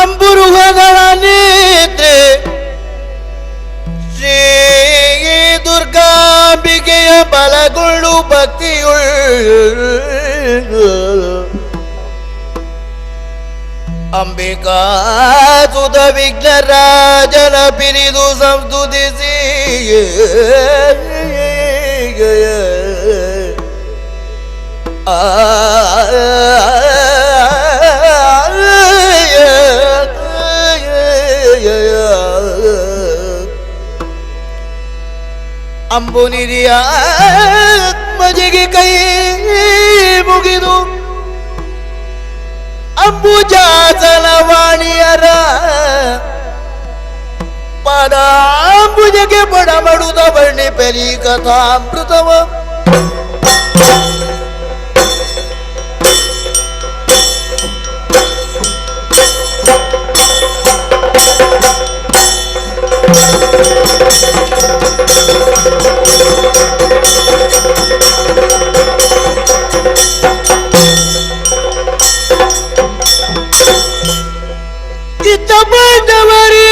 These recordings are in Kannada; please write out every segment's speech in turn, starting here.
ಅಂಬುರುಹಗಳ ನೇತ್ರೆ ಶ್ರೀ ದುರ್ಗಾಂಬಿಕೆಯ ಬಲಗೊಳ್ಳು ಭಕ್ತಿಯುಳ್ಳು ಅಂಬಿಕಾ ಸುತ ವಿಘ್ನರಾಜನ ಪಿರಿದು ಸಂಸ್ತುತಿಸಿ ಅಂಬುನಿರಿಯ ಮಜಿಗೆ ಕೈ ಮುಗಿದು ಅಂಬುಜಾಸನವಾಣಿಯರ ಪದಾಂಬುಜಗೆ ಬಡಮಡುದ ವರ್ಣಿ ಪೆರಿ ಕಥಾಮೃತವ ಚಿತ್ತಪಟ್ಟವರೇ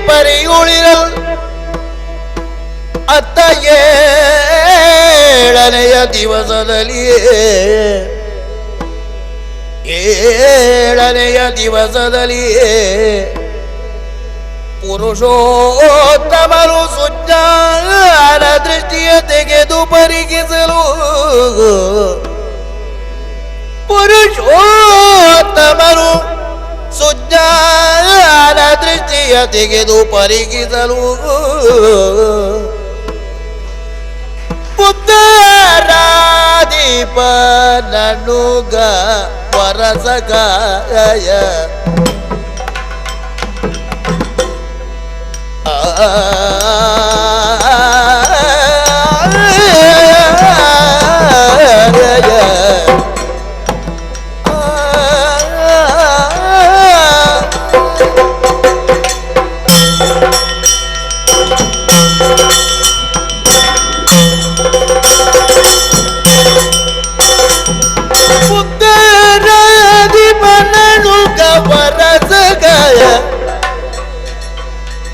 ಪರಿಯುಳಿರಲ್ ಅತ್ತ ಏಳನೆಯ ದಿವಸದಲ್ಲಿಯೇ ಪುರುಷೋತ್ತಮರು ಸುಜ್ಞಾನ ದೃಷ್ಟಿಯ ತೆಗೆದು ಪರಿಗಿಸಲು ಪುರುಷೋತ್ತಮರು ಸುಜ್ಞಾನ ದೃಷ್ಟಿಯ ತೆಗೆದು ಪರಿಗಿಸಲು ಪುತ್ತರಾದೀಪ ನನುಗ ವರಸಗಾಯ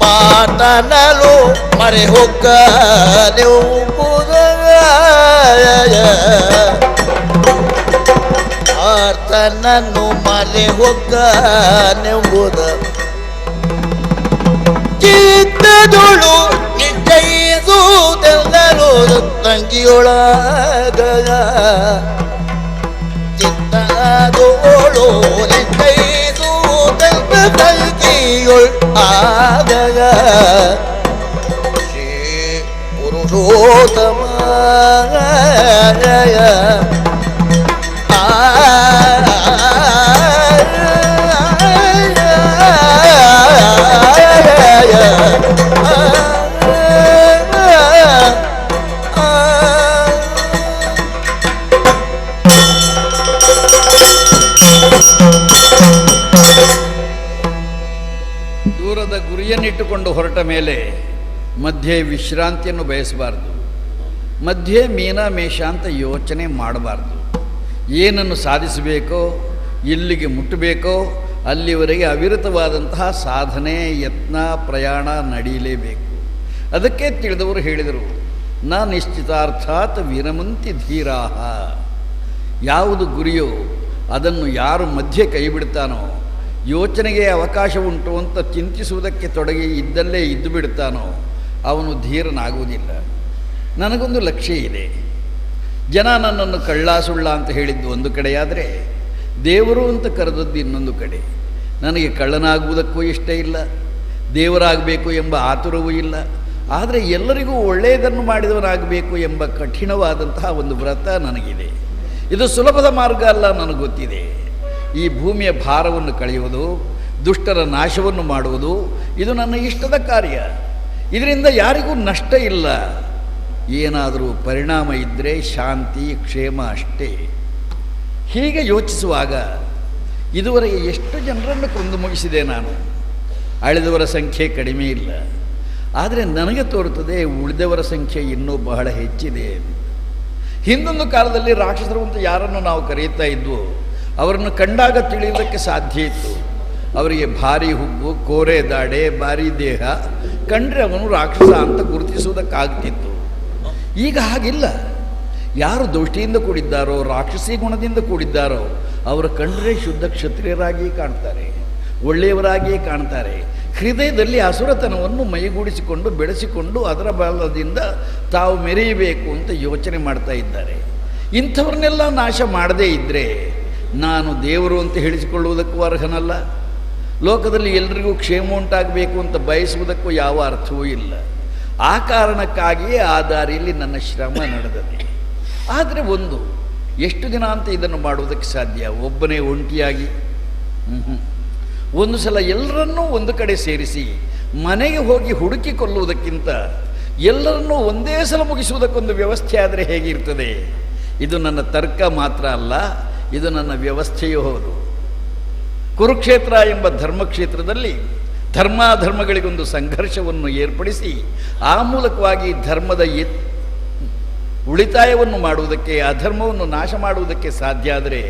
ಪಾತನಲು ಮರೆ ಹೊಕ್ಕ ಆರ್ತನನ್ನು ಮರೆ ಹೊಕ್ಕ ನೆಂಬುದ ಚಿತ್ತದೊಳು ನಿಶ್ಚಯಿಸುವುದೆಲ್ಲರೂ ತಂಗಿಯೊಳಗ ಚಿತ್ತದೊಳು ನಿಶ್ಚಯಿಸುವುದೆಲ್ಲ ತಂಗಿಯೊಳ ಆಗ ಶ್ರೀ ಪುರುಷೋತ್ತಮ ದೂರದ ಗುರಿಯನ್ನಿಟ್ಟುಕೊಂಡು ಹೊರಟ ಮೇಲೆ ಮಧ್ಯೆ ವಿಶ್ರಾಂತಿಯನ್ನು ಬಯಸಬಾರ್ದು, ಮಧ್ಯೆ ಮೀನಾಮೇಷ ಅಂತ ಯೋಚನೆ ಮಾಡಬಾರ್ದು. ಏನನ್ನು ಸಾಧಿಸಬೇಕೋ, ಎಲ್ಲಿಗೆ ಮುಟ್ಟಬೇಕೋ ಅಲ್ಲಿವರೆಗೆ ಅವಿರತವಾದಂತಹ ಸಾಧನೆ, ಯತ್ನ, ಪ್ರಯಾಣ ನಡೆಯಲೇಬೇಕು. ಅದಕ್ಕೆ ತಿಳಿದವರು ಹೇಳಿದರು, ನ ನಿಶ್ಚಿತಾರ್ಥಾತ್ ವಿರಮಂತಿ ಧೀರಾಹ. ಯಾವುದು ಗುರಿಯೋ ಅದನ್ನು ಯಾರು ಮಧ್ಯೆ ಕೈ ಬಿಡ್ತಾನೋ, ಯೋಚನೆಗೆ ಅವಕಾಶ ಉಂಟು ಅಂತ ಚಿಂತಿಸುವುದಕ್ಕೆ ತೊಡಗಿ ಇದ್ದಲ್ಲೇ ಇದ್ದು ಬಿಡ್ತಾನೋ ಅವನು ಧೀರನಾಗುವುದಿಲ್ಲ. ನನಗೊಂದು ಲಕ್ಷ್ಯ ಇದೆ. ಜನ ನನ್ನನ್ನು ಕಳ್ಳ ಸುಳ್ಳ ಅಂತ ಹೇಳಿದ್ದು ಒಂದು ಕಡೆಯಾದರೆ, ದೇವರು ಅಂತ ಕರೆದದ್ದು ಇನ್ನೊಂದು ಕಡೆ. ನನಗೆ ಕಳ್ಳನಾಗುವುದಕ್ಕೂ ಇಷ್ಟ ಇಲ್ಲ, ದೇವರಾಗಬೇಕು ಎಂಬ ಆತುರವೂ ಇಲ್ಲ. ಆದರೆ ಎಲ್ಲರಿಗೂ ಒಳ್ಳೆಯದನ್ನು ಮಾಡಿದವನಾಗಬೇಕು ಎಂಬ ಕಠಿಣವಾದಂತಹ ಒಂದು ವ್ರತ ನನಗಿದೆ. ಇದು ಸುಲಭದ ಮಾರ್ಗ ಅಲ್ಲ, ನನಗೆ ಗೊತ್ತಿದೆ. ಈ ಭೂಮಿಯ ಭಾರವನ್ನು ಕಳೆಯುವುದು, ದುಷ್ಟರ ನಾಶವನ್ನು ಮಾಡುವುದು ಇದು ನನ್ನ ಇಷ್ಟದ ಕಾರ್ಯ. ಇದರಿಂದ ಯಾರಿಗೂ ನಷ್ಟ ಇಲ್ಲ. ಏನಾದರೂ ಪರಿಣಾಮ ಇದ್ದರೆ ಶಾಂತಿ, ಕ್ಷೇಮ ಅಷ್ಟೇ. ಹೀಗೆ ಯೋಚಿಸುವಾಗ ಇದುವರೆಗೆ ಎಷ್ಟು ಜನರನ್ನು ಕೊಂದು ಮುಗಿಸಿದೆ ನಾನು. ಅಳೆದವರ ಸಂಖ್ಯೆ ಕಡಿಮೆ ಇಲ್ಲ. ಆದರೆ ನನಗೆ ತೋರುತ್ತದೆ ಉಳಿದವರ ಸಂಖ್ಯೆ ಇನ್ನೂ ಬಹಳ ಹೆಚ್ಚಿದೆ. ಹಿಂದೊಂದು ಕಾಲದಲ್ಲಿ ರಾಕ್ಷಸರು ಅಂತ ಯಾರನ್ನು ನಾವು ಕರೆಯುತ್ತಾ ಇದ್ವು, ಅವರನ್ನು ಕಂಡಾಗ ತಿಳಿಯುವುದಕ್ಕೆ ಸಾಧ್ಯ ಇತ್ತು. ಅವರಿಗೆ ಭಾರಿ ಹುಬ್ಬು, ಕೋರೆ ದಾಡೆ, ಭಾರಿ ದೇಹ ಕಂಡ್ರೆ ಅವನು ರಾಕ್ಷಸ ಅಂತ ಗುರುತಿಸುವುದಕ್ಕಾಗ್ತಿತ್ತು. ಈಗ ಹಾಗಿಲ್ಲ. ಯಾರು ದೃಷ್ಟಿಯಿಂದ ಕೂಡಿದ್ದಾರೋ, ರಾಕ್ಷಸಿ ಗುಣದಿಂದ ಕೂಡಿದ್ದಾರೋ ಅವರು ಕಂಡ್ರೆ ಶುದ್ಧ ಕ್ಷತ್ರಿಯರಾಗಿ ಕಾಣ್ತಾರೆ, ಒಳ್ಳೆಯವರಾಗಿಯೇ ಕಾಣ್ತಾರೆ. ಹೃದಯದಲ್ಲಿ ಅಸುರತನವನ್ನು ಮೈಗೂಡಿಸಿಕೊಂಡು ಬೆಳೆಸಿಕೊಂಡು ಅದರ ಬಲದಿಂದ ತಾವು ಮೆರೆಯಬೇಕು ಅಂತ ಯೋಚನೆ ಮಾಡ್ತಾ ಇದ್ದಾರೆ. ಇಂಥವ್ರನ್ನೆಲ್ಲ ನಾಶ ಮಾಡದೇ ಇದ್ದರೆ ನಾನು ದೇವರು ಅಂತ ಹೇಳಿಸಿಕೊಳ್ಳುವುದಕ್ಕೂ ಅರ್ಹನಲ್ಲ. ಲೋಕದಲ್ಲಿ ಎಲ್ರಿಗೂ ಕ್ಷೇಮ ಉಂಟಾಗಬೇಕು ಅಂತ ಬಯಸುವುದಕ್ಕೂ ಯಾವ ಅರ್ಥವೂ ಇಲ್ಲ. ಆ ಕಾರಣಕ್ಕಾಗಿಯೇ ಆ ದಾರಿಯಲ್ಲಿ ನನ್ನ ಶ್ರಮ ನಡೆದಿದೆ. ಆದರೆ ಎಷ್ಟು ದಿನ ಅಂತ ಇದನ್ನು ಮಾಡುವುದಕ್ಕೆ ಸಾಧ್ಯ? ಒಬ್ಬನೇ ಒಂಟಿಯಾಗಿ ಒಂದು ಸಲ ಎಲ್ಲರನ್ನೂ ಒಂದು ಕಡೆ ಸೇರಿಸಿ ಮನೆಗೆ ಹೋಗಿ ಹುಡುಕಿ ಕೊಲ್ಲುವುದಕ್ಕಿಂತ ಎಲ್ಲರನ್ನೂ ಒಂದೇ ಸಲ ಮುಗಿಸುವುದಕ್ಕೊಂದು ವ್ಯವಸ್ಥೆ ಆದರೆ ಹೇಗಿರ್ತದೆ? ಇದು ನನ್ನ ತರ್ಕ ಮಾತ್ರ ಅಲ್ಲ, ಇದು ನನ್ನ ವ್ಯವಸ್ಥೆಯೂ ಹೌದು. ಕುರುಕ್ಷೇತ್ರ ಎಂಬ ಧರ್ಮಕ್ಷೇತ್ರದಲ್ಲಿ ಧರ್ಮಾಧರ್ಮಗಳಿಗೊಂದು ಸಂಘರ್ಷವನ್ನು ಏರ್ಪಡಿಸಿ ಆ ಮೂಲಕವಾಗಿ ಧರ್ಮದ ಉಳಿತಾಯವನ್ನು ಮಾಡುವುದಕ್ಕೆ, ಅಧರ್ಮವನ್ನು ನಾಶ ಮಾಡುವುದಕ್ಕೆ ಸಾಧ್ಯ ಆದರೆ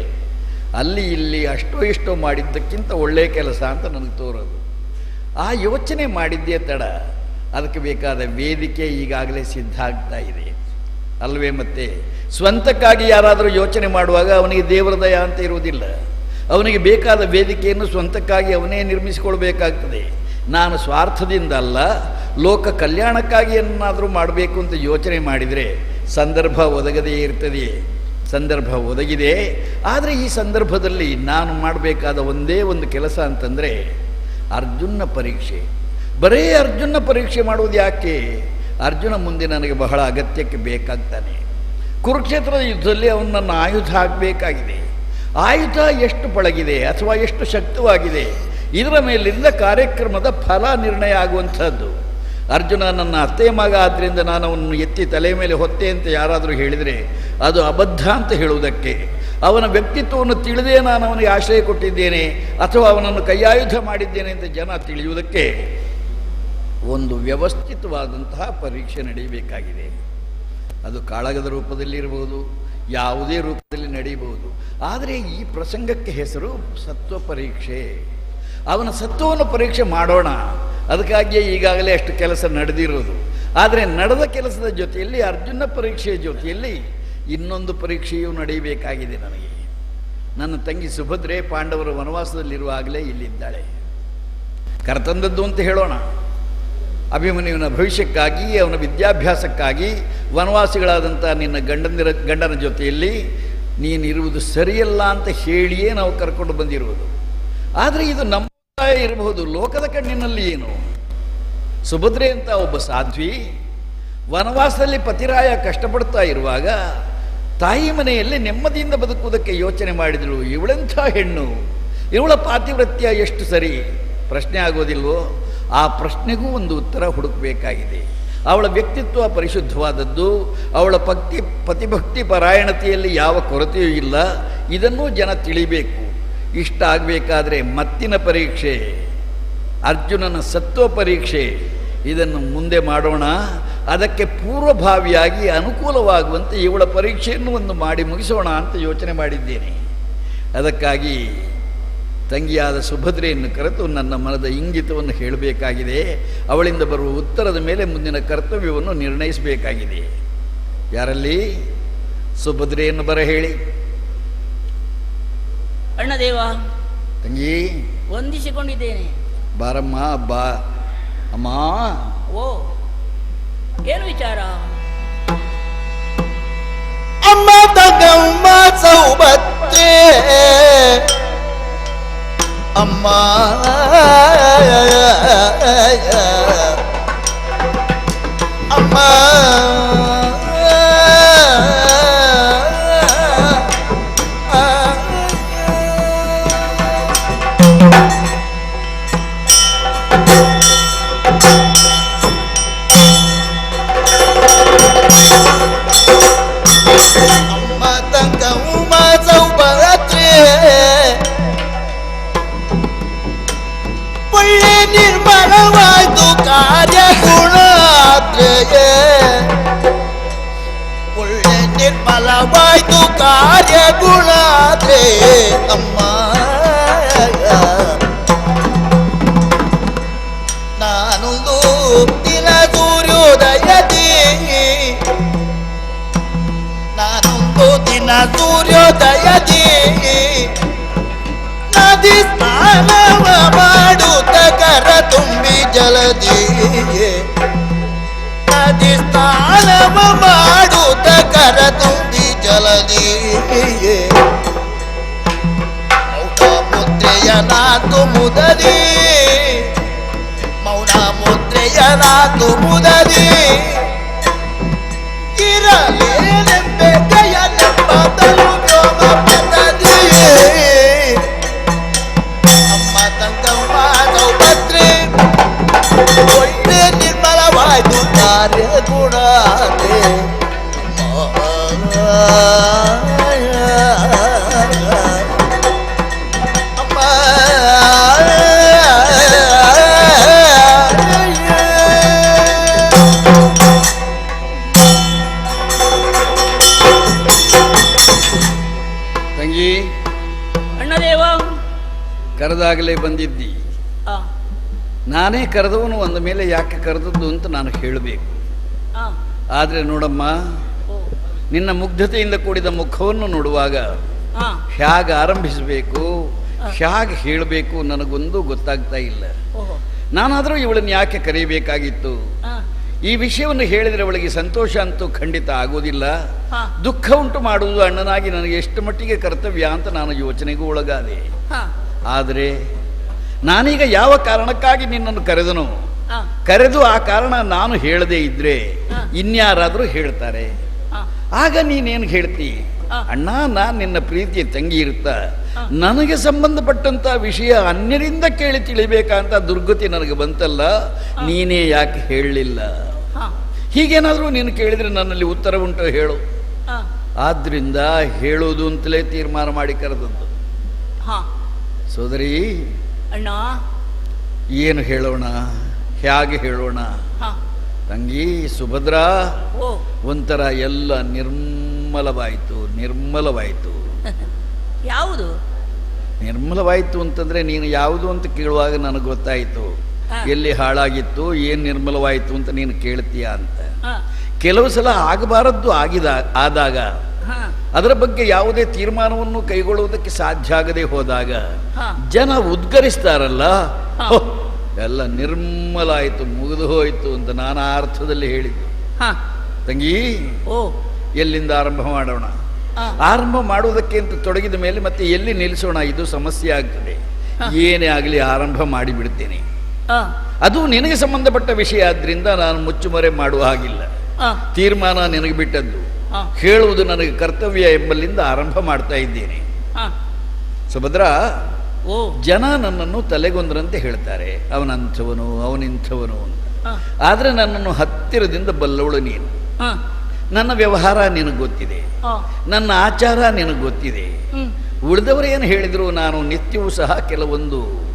ಅಲ್ಲಿ ಇಲ್ಲಿ ಅಷ್ಟೋ ಇಷ್ಟೋ ಮಾಡಿದ್ದಕ್ಕಿಂತ ಒಳ್ಳೆಯ ಕೆಲಸ ಅಂತ ನನಗೆ ತೋರೋದು. ಆ ಯೋಚನೆ ಮಾಡಿದ್ದೇ ತಡ. ಅದಕ್ಕೆ ಬೇಕಾದ ವೇದಿಕೆ ಈಗಾಗಲೇ ಸಿದ್ಧ ಆಗ್ತಾ ಇದೆ ಅಲ್ವೇ? ಮತ್ತೆ ಸ್ವಂತಕ್ಕಾಗಿ ಯಾರಾದರೂ ಯೋಚನೆ ಮಾಡುವಾಗ ಅವನಿಗೆ ದೇವರ ದಯ ಅಂತ ಇರುವುದಿಲ್ಲ. ಅವನಿಗೆ ಬೇಕಾದ ವೇದಿಕೆಯನ್ನು ಸ್ವಂತಕ್ಕಾಗಿ ಅವನೇ ನಿರ್ಮಿಸಿಕೊಳ್ಬೇಕಾಗ್ತದೆ. ನಾನು ಸ್ವಾರ್ಥದಿಂದ ಅಲ್ಲ, ಲೋಕ ಕಲ್ಯಾಣಕ್ಕಾಗಿ ಏನಾದರೂ ಮಾಡಬೇಕು ಅಂತ ಯೋಚನೆ ಮಾಡಿದರೆ ಸಂದರ್ಭ ಒದಗದೇ ಇರ್ತದೆಯೇ? ಸಂದರ್ಭ ಒದಗಿದೆ. ಆದರೆ ಈ ಸಂದರ್ಭದಲ್ಲಿ ನಾನು ಮಾಡಬೇಕಾದ ಒಂದೇ ಒಂದು ಕೆಲಸ ಅಂತಂದರೆ ಅರ್ಜುನ ಪರೀಕ್ಷೆ. ಬರೀ ಅರ್ಜುನ ಪರೀಕ್ಷೆ ಮಾಡುವುದು ಯಾಕೆ? ಅರ್ಜುನ ಮುಂದೆ ನನಗೆ ಬಹಳ ಅಗತ್ಯಕ್ಕೆ ಬೇಕಾಗ್ತಾನೆ. ಕುರುಕ್ಷೇತ್ರದ ಯುದ್ಧದಲ್ಲಿ ಅವನು ನನ್ನ ಆಯುಧ ಆಗಬೇಕಾಗಿದೆ. ಆಯುಧ ಎಷ್ಟು ಪಳಗಿದೆ ಅಥವಾ ಎಷ್ಟು ಶಕ್ತವಾಗಿದೆ ಇದರ ಮೇಲಿಂದ ಕಾರ್ಯಕ್ರಮದ ಫಲ ನಿರ್ಣಯ ಆಗುವಂಥದ್ದು. ಅರ್ಜುನ ನನ್ನ ಅತ್ತೆಯ ಮಗ ಆದ್ದರಿಂದ ನಾನು ಅವನನ್ನು ಎತ್ತಿ ತಲೆ ಮೇಲೆ ಹೊತ್ತೆ ಅಂತ ಯಾರಾದರೂ ಹೇಳಿದರೆ ಅದು ಅಬದ್ಧ ಅಂತ ಹೇಳುವುದಕ್ಕೆ, ಅವನ ವ್ಯಕ್ತಿತ್ವವನ್ನು ತಿಳಿದೇ ನಾನು ಅವನಿಗೆ ಆಶ್ರಯ ಕೊಟ್ಟಿದ್ದೇನೆ ಅಥವಾ ಅವನನ್ನು ಕೈಯಾಯುಧ ಮಾಡಿದ್ದೇನೆ ಅಂತ ಜನ ತಿಳಿಯುವುದಕ್ಕೆ ಒಂದು ವ್ಯವಸ್ಥಿತವಾದಂತಹ ಪರೀಕ್ಷೆ ನಡೆಯಬೇಕಾಗಿದೆ. ಅದು ಕಾಳಗದ ರೂಪದಲ್ಲಿ ಇರಬಹುದು, ಯಾವುದೇ ರೂಪದಲ್ಲಿ ನಡೆಯಬಹುದು. ಆದರೆ ಈ ಪ್ರಸಂಗಕ್ಕೆ ಹೆಸರು ಸತ್ವ ಪರೀಕ್ಷೆ. ಅವನ ಸತ್ವವನ್ನು ಪರೀಕ್ಷೆ ಮಾಡೋಣ. ಅದಕ್ಕಾಗಿಯೇ ಈಗಾಗಲೇ ಅಷ್ಟು ಕೆಲಸ ನಡೆದಿರೋದು. ಆದರೆ ನಡೆದ ಕೆಲಸದ ಜೊತೆಯಲ್ಲಿ ಅರ್ಜುನ ಪರೀಕ್ಷೆಯ ಜೊತೆಯಲ್ಲಿ ಇನ್ನೊಂದು ಪರೀಕ್ಷೆಯೂ ನಡೆಯಬೇಕಾಗಿದೆ ನನಗೆ. ನನ್ನ ತಂಗಿ ಸುಭದ್ರೆ ಪಾಂಡವರು ವನವಾಸದಲ್ಲಿರುವಾಗಲೇ ಇಲ್ಲಿದ್ದಾಳೆ. ಕರ್ತಂದದ್ದು ಅಂತ ಹೇಳೋಣ. ಅಭಿಮನ್ಯುವಿನ ಭವಿಷ್ಯಕ್ಕಾಗಿ, ಅವನ ವಿದ್ಯಾಭ್ಯಾಸಕ್ಕಾಗಿ ವನವಾಸಿಗಳಾದಂಥ ನಿನ್ನ ಗಂಡನ ಜೊತೆಯಲ್ಲಿ ನೀನಿರುವುದು ಸರಿಯಲ್ಲ ಅಂತ ಹೇಳಿಯೇ ನಾವು ಕರ್ಕೊಂಡು ಬಂದಿರುವುದು. ಆದರೆ ಇದು ನಮ್ಮ ಇರಬಹುದು, ಲೋಕದ ಕಣ್ಣಿನಲ್ಲಿ ಏನು? ಸುಭದ್ರೆ ಅಂತ ಒಬ್ಬ ಸಾಧ್ವಿ ವನವಾಸದಲ್ಲಿ ಪತಿರಾಯ ಕಷ್ಟಪಡ್ತಾ ಇರುವಾಗ ತಾಯಿ ಮನೆಯಲ್ಲಿ ನೆಮ್ಮದಿಯಿಂದ ಬದುಕುವುದಕ್ಕೆ ಯೋಚನೆ ಮಾಡಿದಳು. ಇವಳೆಂಥ ಹೆಣ್ಣು, ಇವಳ ಪಾತಿವ್ರತ್ಯ ಎಷ್ಟು ಸರಿ? ಪ್ರಶ್ನೆ ಆಗೋದಿಲ್ವೋ? ಆ ಪ್ರಶ್ನೆಗೂ ಒಂದು ಉತ್ತರ ಹುಡುಕಬೇಕಾಗಿದೆ. ಅವಳ ವ್ಯಕ್ತಿತ್ವ ಪರಿಶುದ್ಧವಾದದ್ದು, ಅವಳ ಪತಿಭಕ್ತಿ ಪರಾಯಣತೆಯಲ್ಲಿ ಯಾವ ಕೊರತೆಯೂ ಇಲ್ಲ. ಇದನ್ನೂ ಜನ ತಿಳಿಬೇಕು. ಇಷ್ಟ ಆಗಬೇಕಾದ್ರೆ ಮತ್ತಿನ ಪರೀಕ್ಷೆ, ಅರ್ಜುನನ ಸತ್ವ ಪರೀಕ್ಷೆ, ಇದನ್ನು ಮುಂದೆ ಮಾಡೋಣ. ಅದಕ್ಕೆ ಪೂರ್ವಭಾವಿಯಾಗಿ ಅನುಕೂಲವಾಗುವಂತೆ ಇವಳ ಪರೀಕ್ಷೆಯನ್ನು ಒಂದು ಮಾಡಿ ಮುಗಿಸೋಣ ಅಂತ ಯೋಚನೆ ಮಾಡಿದ್ದೇನೆ. ಅದಕ್ಕಾಗಿ ತಂಗಿಯಾದ ಸುಭದ್ರೆಯನ್ನು ಕರೆತು ನನ್ನ ಮನದ ಇಂಗಿತವನ್ನು ಹೇಳಬೇಕಾಗಿದೆ. ಅವಳಿಂದ ಬರುವ ಉತ್ತರದ ಮೇಲೆ ಮುಂದಿನ ಕರ್ತವ್ಯವನ್ನು ನಿರ್ಣಯಿಸಬೇಕಾಗಿದೆ. ಯಾರಲ್ಲಿ? ಸುಭದ್ರೆಯನ್ನು ಬರ ಹೇಳಿ. ಅಣ್ಣದೇವ, ತಂಗಿ ವಂದಿಸಿಕೊಂಡಿದ್ದೇನೆ. ಬಾರಮ್ಮ, ಬಾ ಅಮ್ಮ. ಓ, ಏನು ವಿಚಾರ? ಅಮ್ಮ ತಗಮ್ಮ ಸೌಭದ್ರೆ, ಅಮ್ಮ ಅಮ್ಮ ನಿರ್ಮಲವಾಯ್ತು ಕಾರ್ಯಗುಣಾತ್ರೆಯೇ, ಒಳ್ಳೆ ನಿರ್ಮಲವಾಯ್ತು ಕಾರ್ಯಗುಣಾತ್ರೆ ಅಮ್ಮ. ನದಿ ಸ್ನಾನವ ಮಾಡುತ್ತ ಕರ ತುಂಬಿ ಜಲದಿ ಮೌನ ಮುದ್ರೆಯ ನಾತು ಮುದದಿ ಮೌನ ಮುದ್ರೆಯ ನಾತು ಮುದದಿ ಇರಲೇನೆಂಬೆ ಕೈಯನೆಂಬದಲು ವ್ಯೋಮ ಪದದಿ ಅಮ್ಮ ತಂಗಮ್ಮ ಸೌಭದ್ರೆ ಒಳ್ಳೆ ನಿರ್ಮಲವಾಯ್ತು ಕಾರ್ಯ ಗುಣಾತೆ ಅಮ್ಮ ತಂಗಿ, ಅಣ್ಣದೇವ. ಕರೆದಾಗಲೇ ಬಂದಿದ್ದಿ. ಆ, ನಾನೇ ಕರೆದವನು ಅಂದ ಮೇಲೆ ಯಾಕೆ ಕರೆದದ್ದು ಅಂತ ನಾನು ಹೇಳಬೇಕು. ಆ, ಆದರೆ ನೋಡಮ್ಮ, ಓ, ನಿನ್ನ ಮುಗ್ಧತೆಯಿಂದ ಕೂಡಿದ ಮುಖವನ್ನು ನೋಡುವಾಗ ಆ, ಹೇಗೆ ಆರಂಭಿಸಬೇಕು, ಹೇಗೆ ಹೇಳಬೇಕು ನನಗೊಂದು ಗೊತ್ತಾಗ್ತಾ ಇಲ್ಲ. ಓಹೋ, ನಾನಾದರೂ ಇವಳನ್ನು ಯಾಕೆ ಕರೆಯಬೇಕಾಗಿತ್ತು? ಆ, ಈ ವಿಷಯವನ್ನು ಹೇಳಿದರೆ ಅವಳಿಗೆ ಸಂತೋಷ ಅಂತೂ ಖಂಡಿತ ಆಗೋದಿಲ್ಲ. ಹಾ, ದುಃಖ ಉಂಟು ಮಾಡುವುದು ಅಣ್ಣನಾಗಿ ನನಗೆ ಎಷ್ಟು ಮಟ್ಟಿಗೆ ಕರ್ತವ್ಯ ಅಂತ ನಾನು ಯೋಚನೆಗೂ ಒಳಗಾದೆ. ಹಾ, ಆದರೆ ನಾನೀಗ ಯಾವ ಕಾರಣಕ್ಕಾಗಿ ನಿನ್ನನ್ನು ಕರೆದನು, ಆ, ಕರೆದು ಆ ಕಾರಣ ನಾನು ಹೇಳದೇ ಇದ್ರೆ ಹಾ. ಇನ್ಯಾರಾದರೂ ಹೇಳ್ತಾರೆ. ಆ, ಆಗ ನೀನೇನು ಹೇಳ್ತಿ? ಹಾ. ಅಣ್ಣ, ನಾನು ನಿನ್ನ ಪ್ರೀತಿಯ ತಂಗಿ ಇರುತ್ತ ಹಾ. ನನಗೆ ಸಂಬಂಧಪಟ್ಟಂತ ವಿಷಯ ಅನ್ಯರಿಂದ ಕೇಳಿ ತಿಳಿಬೇಕಂತ ದುರ್ಗತಿ ನನಗೆ ಬಂತಲ್ಲ, ನೀನೇ ಯಾಕೆ ಹೇಳಲಿಲ್ಲ? ಹಾ, ಹೀಗೇನಾದರೂ ನೀನು ಕೇಳಿದರೆ ನನ್ನಲ್ಲಿ ಉತ್ತರ ಉಂಟು, ಹೇಳು. ಆ, ಆದ್ರಿಂದ ಹೇಳೋದು ಅಂತಲೇ ತೀರ್ಮಾನ ಮಾಡಿ ಕರೆದದ್ದು. ಹಾ. ಸೋದರಿ, ಅಣ್ಣ. ಏನು ಹೇಳೋಣ, ಹೇಗೆ ಹೇಳೋಣ? ಹಾ, ತಂಗಿ ಸುಭದ್ರಾ, ಓ, ಒಂಥರ ಎಲ್ಲ ನಿರ್ಮಲವಾಯಿತು. ಯಾವುದು ನಿರ್ಮಲವಾಯಿತು ಅಂತಂದರೆ ನೀನು ಯಾವುದು ಅಂತ ಕೇಳುವಾಗ ನನಗೆ ಗೊತ್ತಾಯಿತು. ಹಾ. ಎಲ್ಲಿ ಹಾಳಾಗಿತ್ತು, ಏನು ನಿರ್ಮಲವಾಯಿತು ಅಂತ ನೀನು ಕೇಳ್ತೀಯ ಅಂತ. ಹಾ, ಕೆಲವು ಸಲ ಆಗಬಾರದ್ದು ಆದಾಗ ಹಾ, ಅದರ ಬಗ್ಗೆ ಯಾವುದೇ ತೀರ್ಮಾನವನ್ನು ಕೈಗೊಳ್ಳುವುದಕ್ಕೆ ಸಾಧ್ಯ ಆಗದೆ ಹೋದಾಗ ಹಾ. ಜನ ಉದ್ಗರಿಸ್ತಾರಲ್ಲ, ಹಾ. ಹೋ, ಎಲ್ಲ ನಿರ್ಮಲ ಆಯಿತು, ಮುಗಿದು ಹೋಯಿತು ಅಂತ ನಾನು ಆ ಅರ್ಥದಲ್ಲಿ ಹೇಳಿದ್ದು. ಹಾ, ತಂಗಿ, ಓ, ಎಲ್ಲಿಂದ ಆರಂಭ ಮಾಡೋಣ? ಆ, ಆರಂಭ ಮಾಡುವುದಕ್ಕೆ ಅಂತ ತೊಡಗಿದ ಮೇಲೆ ಮತ್ತೆ ಎಲ್ಲಿ ನಿಲ್ಲಿಸೋಣ? ಇದು ಸಮಸ್ಯೆ ಆಗ್ತದೆ. ಹಾ. ಏನೇ ಆಗಲಿ ಆರಂಭ ಮಾಡಿಬಿಡ್ತೇನೆ. ಆ, ಅದು ನಿನಗೆ ಸಂಬಂಧಪಟ್ಟ ವಿಷಯ ಆದ್ದರಿಂದ ನಾನು ಮುಚ್ಚುಮರೆ ಮಾಡುವ ಹಾಗಿಲ್ಲ. ಆ, ತೀರ್ಮಾನ ನಿನಗೆ ಬಿಟ್ಟದ್ದು, ಆ, ಹೇಳುವುದು ನನಗೆ ಕರ್ತವ್ಯ ಎಂಬಲ್ಲಿಂದ ಆರಂಭ ಮಾಡ್ತಾ ಇದ್ದೇನೆ. ಆ, ಸುಭದ್ರಾ, ಓ, ಜನ ನನ್ನನ್ನು ತಲೆಗೊಂದರಂತೆ ಹೇಳ್ತಾರೆ, ಅವನಂಥವನು ಅವನಿಂಥವನು ಅಂತ. ಆ, ಆದರೆ ನನ್ನನ್ನು ಹತ್ತಿರದಿಂದ ಬಲ್ಲವಳು ನೀನು. ಆ, ನನ್ನ ವ್ಯವಹಾರ ನಿನಗೆ ಗೊತ್ತಿದೆ, ಆ, ನನ್ನ ಆಚಾರ ನಿನಗೆ ಗೊತ್ತಿದೆ. ಹ್ಮ್, ಉಳಿದವರು ಏನು ಹೇಳಿದರು, ನಾನು ನಿತ್ಯವೂ ಸಹ ಕೆಲವೊಂದು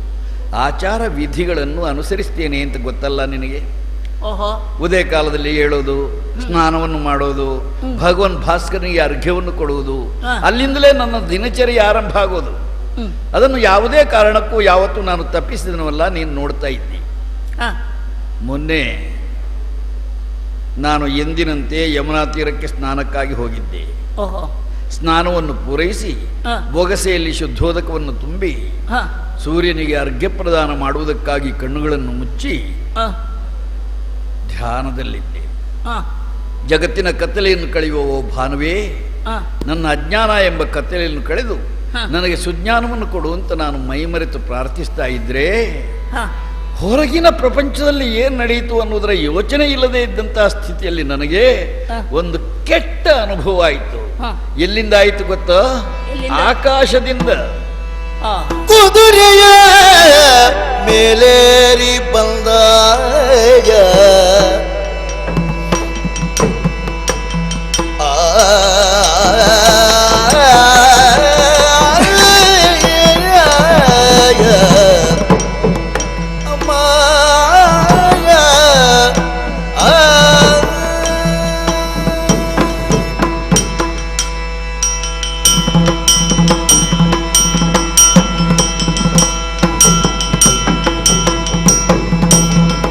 ಆಚಾರ ವಿಧಿಗಳನ್ನು ಅನುಸರಿಸ್ತೇನೆ ಅಂತ ಗೊತ್ತಲ್ಲ ನಿನಗೆ. ಓಹೋ, ಉದಯ ಕಾಲದಲ್ಲಿ ಹೇಳೋದು, ಸ್ನಾನವನ್ನು ಮಾಡೋದು, ಭಗವಾನ್ ಭಾಸ್ಕರನಿಗೆ ಅರ್ಘ್ಯವನ್ನು ಕೊಡುವುದು, ಹಾ. ಅಲ್ಲಿಂದಲೇ ನನ್ನ ದಿನಚರಿ ಆರಂಭ ಆಗೋದು. ಹ್ಮ್, ಅದನ್ನು ಯಾವುದೇ ಕಾರಣಕ್ಕೂ ಯಾವತ್ತೂ ನಾನು ತಪ್ಪಿಸಿದನವಲ್ಲ, ನೀನು ನೋಡ್ತಾ ಇದ್ದಿ. ಆ, ಮೊನ್ನೆ ನಾನು ಎಂದಿನಂತೆ ಯಮುನಾ ತೀರಕ್ಕೆ ಸ್ನಾನಕ್ಕಾಗಿ ಹೋಗಿದ್ದೆ. ಓಹೋ, ಸ್ನಾನವನ್ನು ಪೂರೈಸಿ ಹಾ. ಬೊಗಸೆಯಲ್ಲಿ ಶುದ್ಧೋದಕವನ್ನು ತುಂಬಿ ಹಾ, ಸೂರ್ಯನಿಗೆ ಅರ್ಘ್ಯ ಪ್ರದಾನ ಮಾಡುವುದಕ್ಕಾಗಿ ಕಣ್ಣುಗಳನ್ನು ಮುಚ್ಚಿ ಆ, ಧ್ಯಾನದಲ್ಲಿದ್ದೆ. ಆ, ಜಗತ್ತಿನ ಕತ್ತಲೆಯನ್ನು ಕಳೆಯುವ ಓ ಭಾನುವೇ, ಆ, ನನ್ನ ಅಜ್ಞಾನ ಎಂಬ ಕತ್ತಲೆಯನ್ನು ಕಳೆದು ಹಾ. ನನಗೆ ಸುಜ್ಞಾನವನ್ನು ಕೊಡುವಂತ ನಾನು ಮೈಮರೆತು ಪ್ರಾರ್ಥಿಸ್ತಾ ಇದ್ರೆ, ಹಾ, ಹೊರಗಿನ ಪ್ರಪಂಚದಲ್ಲಿ ಏನು ನಡೆಯಿತು ಅನ್ನೋದರ ಯೋಚನೆ ಇಲ್ಲದೆ ಇದ್ದಂತಹ ಸ್ಥಿತಿಯಲ್ಲಿ ನನಗೆ ಹಾ. ಒಂದು ಕೆಟ್ಟ ಅನುಭವ ಆಯಿತು. ಹಾ. ಎಲ್ಲಿಂದ ಆಯಿತು ಗೊತ್ತಾ? ಎಲ್ಲಿಂದ? ಆಕಾಶದಿಂದ. ಆ, ಕುದುರೆಯ ಮೇಲೇರಿ ಬಂದಾಗ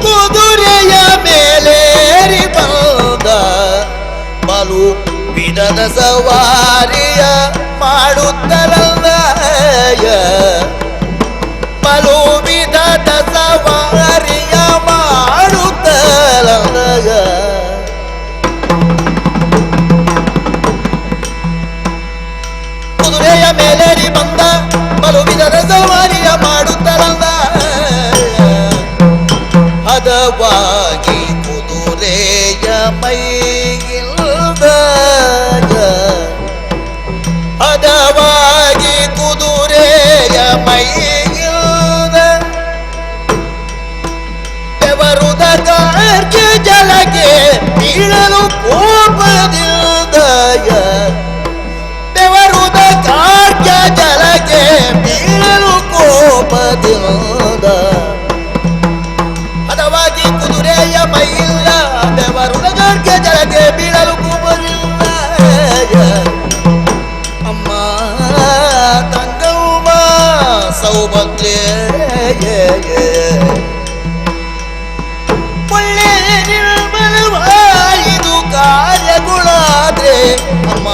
ಕುದುರೆಯ ಮೇಲೇರಿ ಬಂದ ಬಲು ವಿಧದ ಸವಾರಿಯ ಮಾಡುತ್ತಲಂದಯ ಬಲು ವಿಧದ ಸವಾರಿಯ ಮಾಡುತ್ತ ಸೌಭದ್ರೆ ಒಳ್ಳೆ ನಿರ್ಮಲವಾಯಿದು ಕಾರ್ಯಗುಳಾದ್ರೆ ಅಮ್ಮ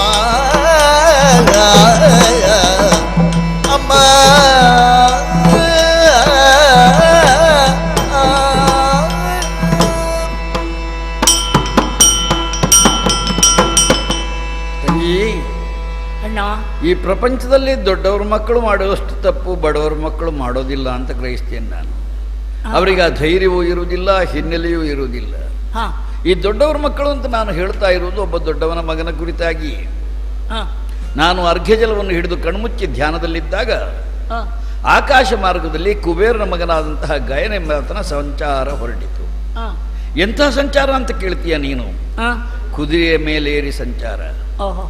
ಅಮ್ಮ ಅಣ್ಣ, ಈ ಪ್ರಪಂಚದಲ್ಲಿ ದೊಡ್ಡವ್ರ ಮಕ್ಕಳು ಮಾಡುವಷ್ಟು ತಪ್ಪು ಬಡವರ ಮಕ್ಕಳು ಮಾಡೋದಿಲ್ಲ ಅಂತ ಗ್ರಹಿಸ್ತೇನೆ ನಾನು. ಅವರಿಗೆ ಆ ಧೈರ್ಯವೂ ಇರುವುದಿಲ್ಲ, ಹಿನ್ನೆಲೆಯೂ ಇರುವುದಿಲ್ಲ. ಹಾ ಈ ದೊಡ್ಡವ್ರ ಮಕ್ಕಳು ಅಂತ ನಾನು ಹೇಳ್ತಾ ಇರುವುದು ಒಬ್ಬ ದೊಡ್ಡವನ ಮಗನ ಕುರಿತಾಗಿ. ಹಾ ನಾನು ಅರ್ಘ್ಯ ಜಲವನ್ನು ಹಿಡಿದು ಕಣ್ಮುಚ್ಚಿ ಧ್ಯಾನದಲ್ಲಿದ್ದಾಗ ಹಾ ಆಕಾಶ ಮಾರ್ಗದಲ್ಲಿ ಕುಬೇರನ ಮಗನಾದಂತಹ ಗಯನೆಂಬಾತನ ಸಂಚಾರ ಹೊರಟಿತು. ಹಾ ಎಂಥ ಸಂಚಾರ ಅಂತ ಕೇಳ್ತೀಯ ನೀನು? ಹಾ ಕುದುರೆಯ ಮೇಲೇರಿ ಸಂಚಾರ. ಓಹೋ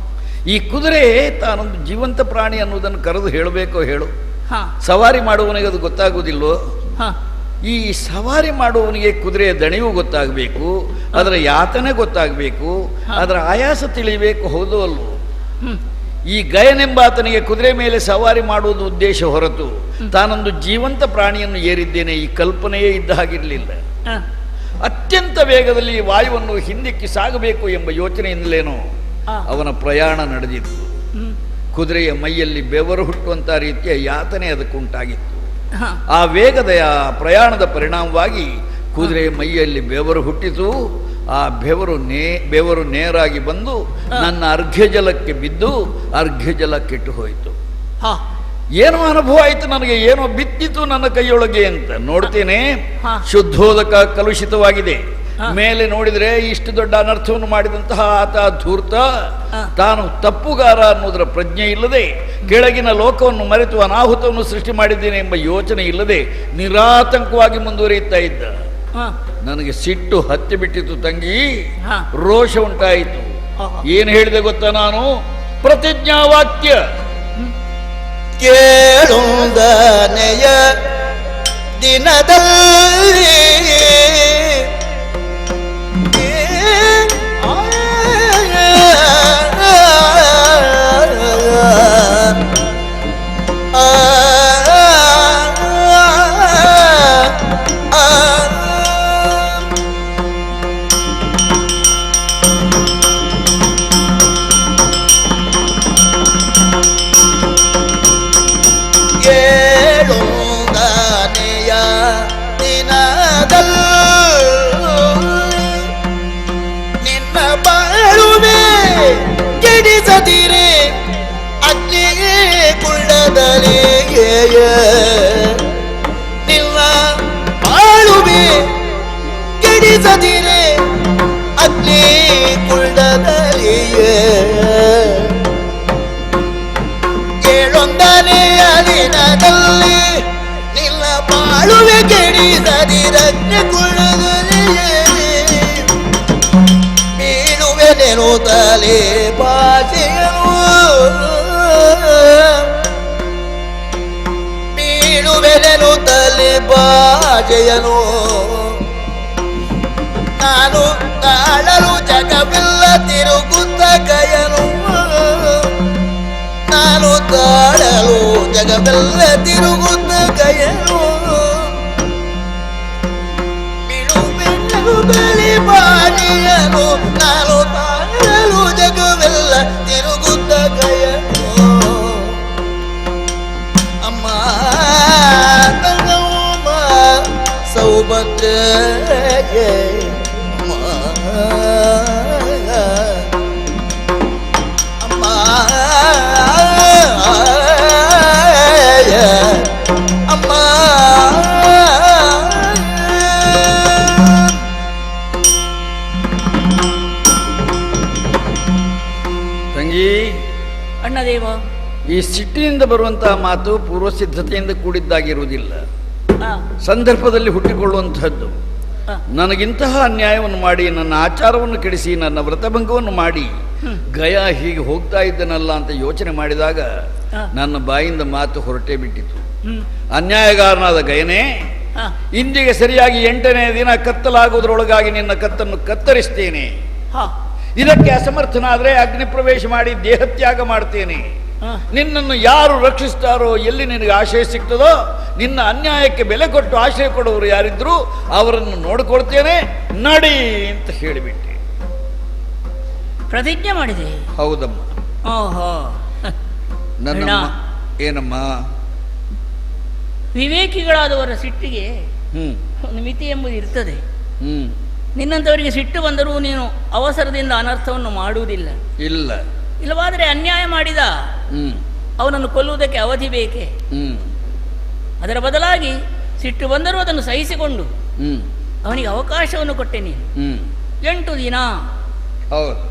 ಈ ಕುದುರೆ ತಾನೊಂದು ಜೀವಂತ ಪ್ರಾಣಿ ಅನ್ನುವುದನ್ನು ಕರೆದು ಹೇಳಬೇಕೋ ಹೇಳು? ಹಾ ಸವಾರಿ ಮಾಡುವವನಿಗೆ ಅದು ಗೊತ್ತಾಗುವುದಿಲ್ಲೋ? ಹಾ ಈ ಸವಾರಿ ಮಾಡುವವನಿಗೆ ಕುದುರೆಯ ದಣಿವು ಗೊತ್ತಾಗಬೇಕು, ಅದರ ಯಾತನೆ ಗೊತ್ತಾಗಬೇಕು, ಅದರ ಆಯಾಸ ತಿಳಿಬೇಕು, ಹೌದು ಅಲ್ವೋ? ಹ್ಮ್ ಈ ಗಯನೆಂಬಾತನಿಗೆ ಕುದುರೆ ಮೇಲೆ ಸವಾರಿ ಮಾಡುವುದು ಉದ್ದೇಶ ಹೊರತು ತಾನೊಂದು ಜೀವಂತ ಪ್ರಾಣಿಯನ್ನು ಏರಿದ್ದೇನೆ ಈ ಕಲ್ಪನೆಯೇ ಇದ್ದ ಹಾಗಿರಲಿಲ್ಲ. ಹಾ ಅತ್ಯಂತ ವೇಗದಲ್ಲಿ ವಾಯುವನ್ನು ಹಿಂದಕ್ಕೆ ಸಾಗಬೇಕು ಎಂಬ ಯೋಚನೆಯಿಂದಲೇನೋ ಅವನ ಪ್ರಯಾಣ ನಡೆದಿತ್ತು. ಹ್ಮ್ ಕುದುರೆಯ ಮೈಯಲ್ಲಿ ಬೆವರು ಹುಟ್ಟುವಂಥ ರೀತಿಯ ಯಾತನೆ ಅದಕ್ಕುಂಟಾಗಿತ್ತು. ಹಾ ಆ ವೇಗದ ಪ್ರಯಾಣದ ಪರಿಣಾಮವಾಗಿ ಕುದುರೆಯ ಮೈಯಲ್ಲಿ ಬೆವರು ಹುಟ್ಟಿತು. ಆ ಬೆವರು ನೇರಾಗಿ ಬಂದು ನನ್ನ ಅರ್ಘ್ಯ ಜಲಕ್ಕೆ ಬಿದ್ದು ಅರ್ಘ್ಯ ಜಲ ಕೆಟ್ಟು ಹೋಯಿತು. ಹಾ ಏನೋ ಅನುಭವ ಆಯಿತು ನನಗೆ, ಏನೋ ಬಿದ್ದಿತು ನನ್ನ ಕೈಯೊಳಗೆ ಅಂತ ನೋಡ್ತೇನೆ. ಹಾ. ಶುದ್ಧೋದಕ ಕಲುಷಿತವಾಗಿದೆ. ಹಾ. ಮೇಲೆ ನೋಡಿದರೆ ಇಷ್ಟು ದೊಡ್ಡ ಅನರ್ಥವನ್ನು ಮಾಡಿದಂತಹ ಆತ ಧೂರ್ತ, ಹಾ. ತಾನು ತಪ್ಪುಗಾರ ಅನ್ನೋದರ ಪ್ರಜ್ಞೆ ಇಲ್ಲದೆ, ಕೆಳಗಿನ ಲೋಕವನ್ನು ಮರೆತು ಅನಾಹುತವನ್ನು ಸೃಷ್ಟಿ ಮಾಡಿದ್ದೇನೆ ಎಂಬ ಯೋಚನೆ ಇಲ್ಲದೆ ನಿರಾತಂಕವಾಗಿ ಮುಂದುವರಿಯುತ್ತಾ ಇದ್ದ. ಹಾ ನನಗೆ ಸಿಟ್ಟು ಹತ್ತಿ ಬಿಟ್ಟಿತು ತಂಗಿ, ಹಾ. ರೋಷ ಉಂಟಾಯಿತು. ಓಹೋ. ಏನು ಹೇಳಿದೆ ಗೊತ್ತಾ ನಾನು? ಪ್ರತಿಜ್ಞಾವಾಕ್ಯ. ಕೇಳುಂದನೆಯ ದಿನದಲ್ಲಿ ನಿನ್ನ ಬಾಳುವೆ ಕೆಡಿಸದಿರೆ ಅಗ್ನಿ ಕುಳ್ಳದಲಿಯೇ ಕೇಳೊಂದನೆಯ ದಿನದಲ್ಲಿ ನಿನ್ನ ಬಾಳುವೆ ಕೆಡಿಸದಿರೆ ಅಗ್ನಿ ಕುಳ್ಳದಲಿಯೇ ಬೀಳುವೆ ನೆನುತ್ತಲೇ ಬಾಸಿಯನು ಬೀಳುವೆನೆನು ತಲೆ ಬಾಜೆಯನು ನಾನು ತಾಳಲು ಜಗವಿಲ್ಲ ತಿರುಗುತ್ತ ಗಯನು ನಾನು ತಾಳಲು ಜಗವೆಲ್ಲ ತಿರುಗುತ್ತ ಗಯನು ಬೀಳುವೆನೆನು ತಲೆ ಬಾಜೆಯನು ನಾನು ತಾಳಲು ಜಗವೆಲ್ಲ ತಿರುಗುತ್ತ ಗಯನು ಸೌಭದ್ರೆ ಅಮ್ಮ ಅಮ್ಮ ತಂಗಿ, ಅಣ್ಣದೇವ, ಈ ಸಿಟ್ಟಿನಿಂದ ಬರುವಂತಹ ಮಾತು ಪೂರ್ವ ಸಿದ್ಧತೆಯಿಂದ ಕೂಡಿದ್ದಾಗಿರುವುದಿಲ್ಲ, ಹಾ ಸಂದರ್ಭದಲ್ಲಿ ಹುಟ್ಟಿಕೊಳ್ಳುವಂತಹದ್ದು. ಹಾ. ನನಗಿಂತಹ ಅನ್ಯಾಯವನ್ನು ಮಾಡಿ, ನನ್ನ ಆಚಾರವನ್ನು ಕೆಡಿಸಿ, ನನ್ನ ವ್ರತಭಂಗವನ್ನು ಮಾಡಿ ಗಯ ಹೀಗೆ ಹೋಗ್ತಾ ಇದ್ದನಲ್ಲ ಅಂತ ಯೋಚನೆ ಮಾಡಿದಾಗ ಹಾ. ನನ್ನ ಬಾಯಿಂದ ಮಾತು ಹೊರಟೇ ಬಿಟ್ಟಿತು. ಹ್ಮ್ ಅನ್ಯಾಯಗಾರನಾದ ಗಯನೇ, ಹಾ ಇಂದಿಗೆ ಸರಿಯಾಗಿ 8ನೇ ದಿನ ಕತ್ತಲಾಗುವುದರೊಳಗಾಗಿ ನಿನ್ನ ಕತ್ತನ್ನು ಕತ್ತರಿಸ್ತೇನೆ. ಹಾ ಇದಕ್ಕೆ ಅಸಮರ್ಥನಾದರೆ ಅಗ್ನಿ ಪ್ರವೇಶ ಮಾಡಿ ದೇಹತ್ಯಾಗ ಮಾಡ್ತೇನೆ. ಹಾ. ನಿನ್ನನ್ನು ಯಾರು ರಕ್ಷಿಸ್ತಾರೋ, ಎಲ್ಲಿ ನಿನಗೆ ಆಶ್ರಯ ಸಿಗ್ತದೋ, ನಿನ್ನ ಅನ್ಯಾಯಕ್ಕೆ ಬೆಲೆ ಕೊಟ್ಟು ಆಶ್ರಯ ಕೊಡುವವರು ಯಾರಿದ್ರು ಅವರನ್ನು ನೋಡಿಕೊಳ್ತೇನೆ, ನಡಿ ಅಂತ ಹೇಳಿಬಿಟ್ಟೆ. ಪ್ರತಿಜ್ಞೆ ಮಾಡಿದೆ. ಹೌದಮ್ಮ. ಓಹೋ. ನನ್ನ ಅಣ್ಣ. ಏನಮ್ಮ? ವಿವೇಕಿಗಳಾದವರ ಸಿಟ್ಟಿಗೆ ಹ್ಮ್ ಒಂದು ಮಿತಿ ಎಂಬುದು ಇರ್ತದೆ. ಹ್ಮ್ ನಿನ್ನಂಥವರಿಗೆ ಸಿಟ್ಟು ಬಂದರೂ ನೀನು ಅವಸರದಿಂದ ಅನರ್ಥವನ್ನು ಮಾಡುವುದಿಲ್ಲ. ಇಲ್ಲ. ಇಲ್ಲವಾದರೆ ಅನ್ಯಾಯ ಮಾಡಿದ ಹ್ಮ್ ಅವನನ್ನು ಕೊಲ್ಲುವುದಕ್ಕೆ ಅವಧಿ ಬೇಕೆ. ಹ್ಮ್ ಅದರ ಬದಲಾಗಿ ಸಿಟ್ಟು ಬಂದರೂ ಅದನ್ನು ಸಹಿಸಿಕೊಂಡು ಹ್ಮ್ ಅವನಿಗೆ ಅವಕಾಶವನ್ನು ಕೊಟ್ಟೆ ನೀನು. ಹ್ಮ್ 8 ದಿನ. ಹೌದು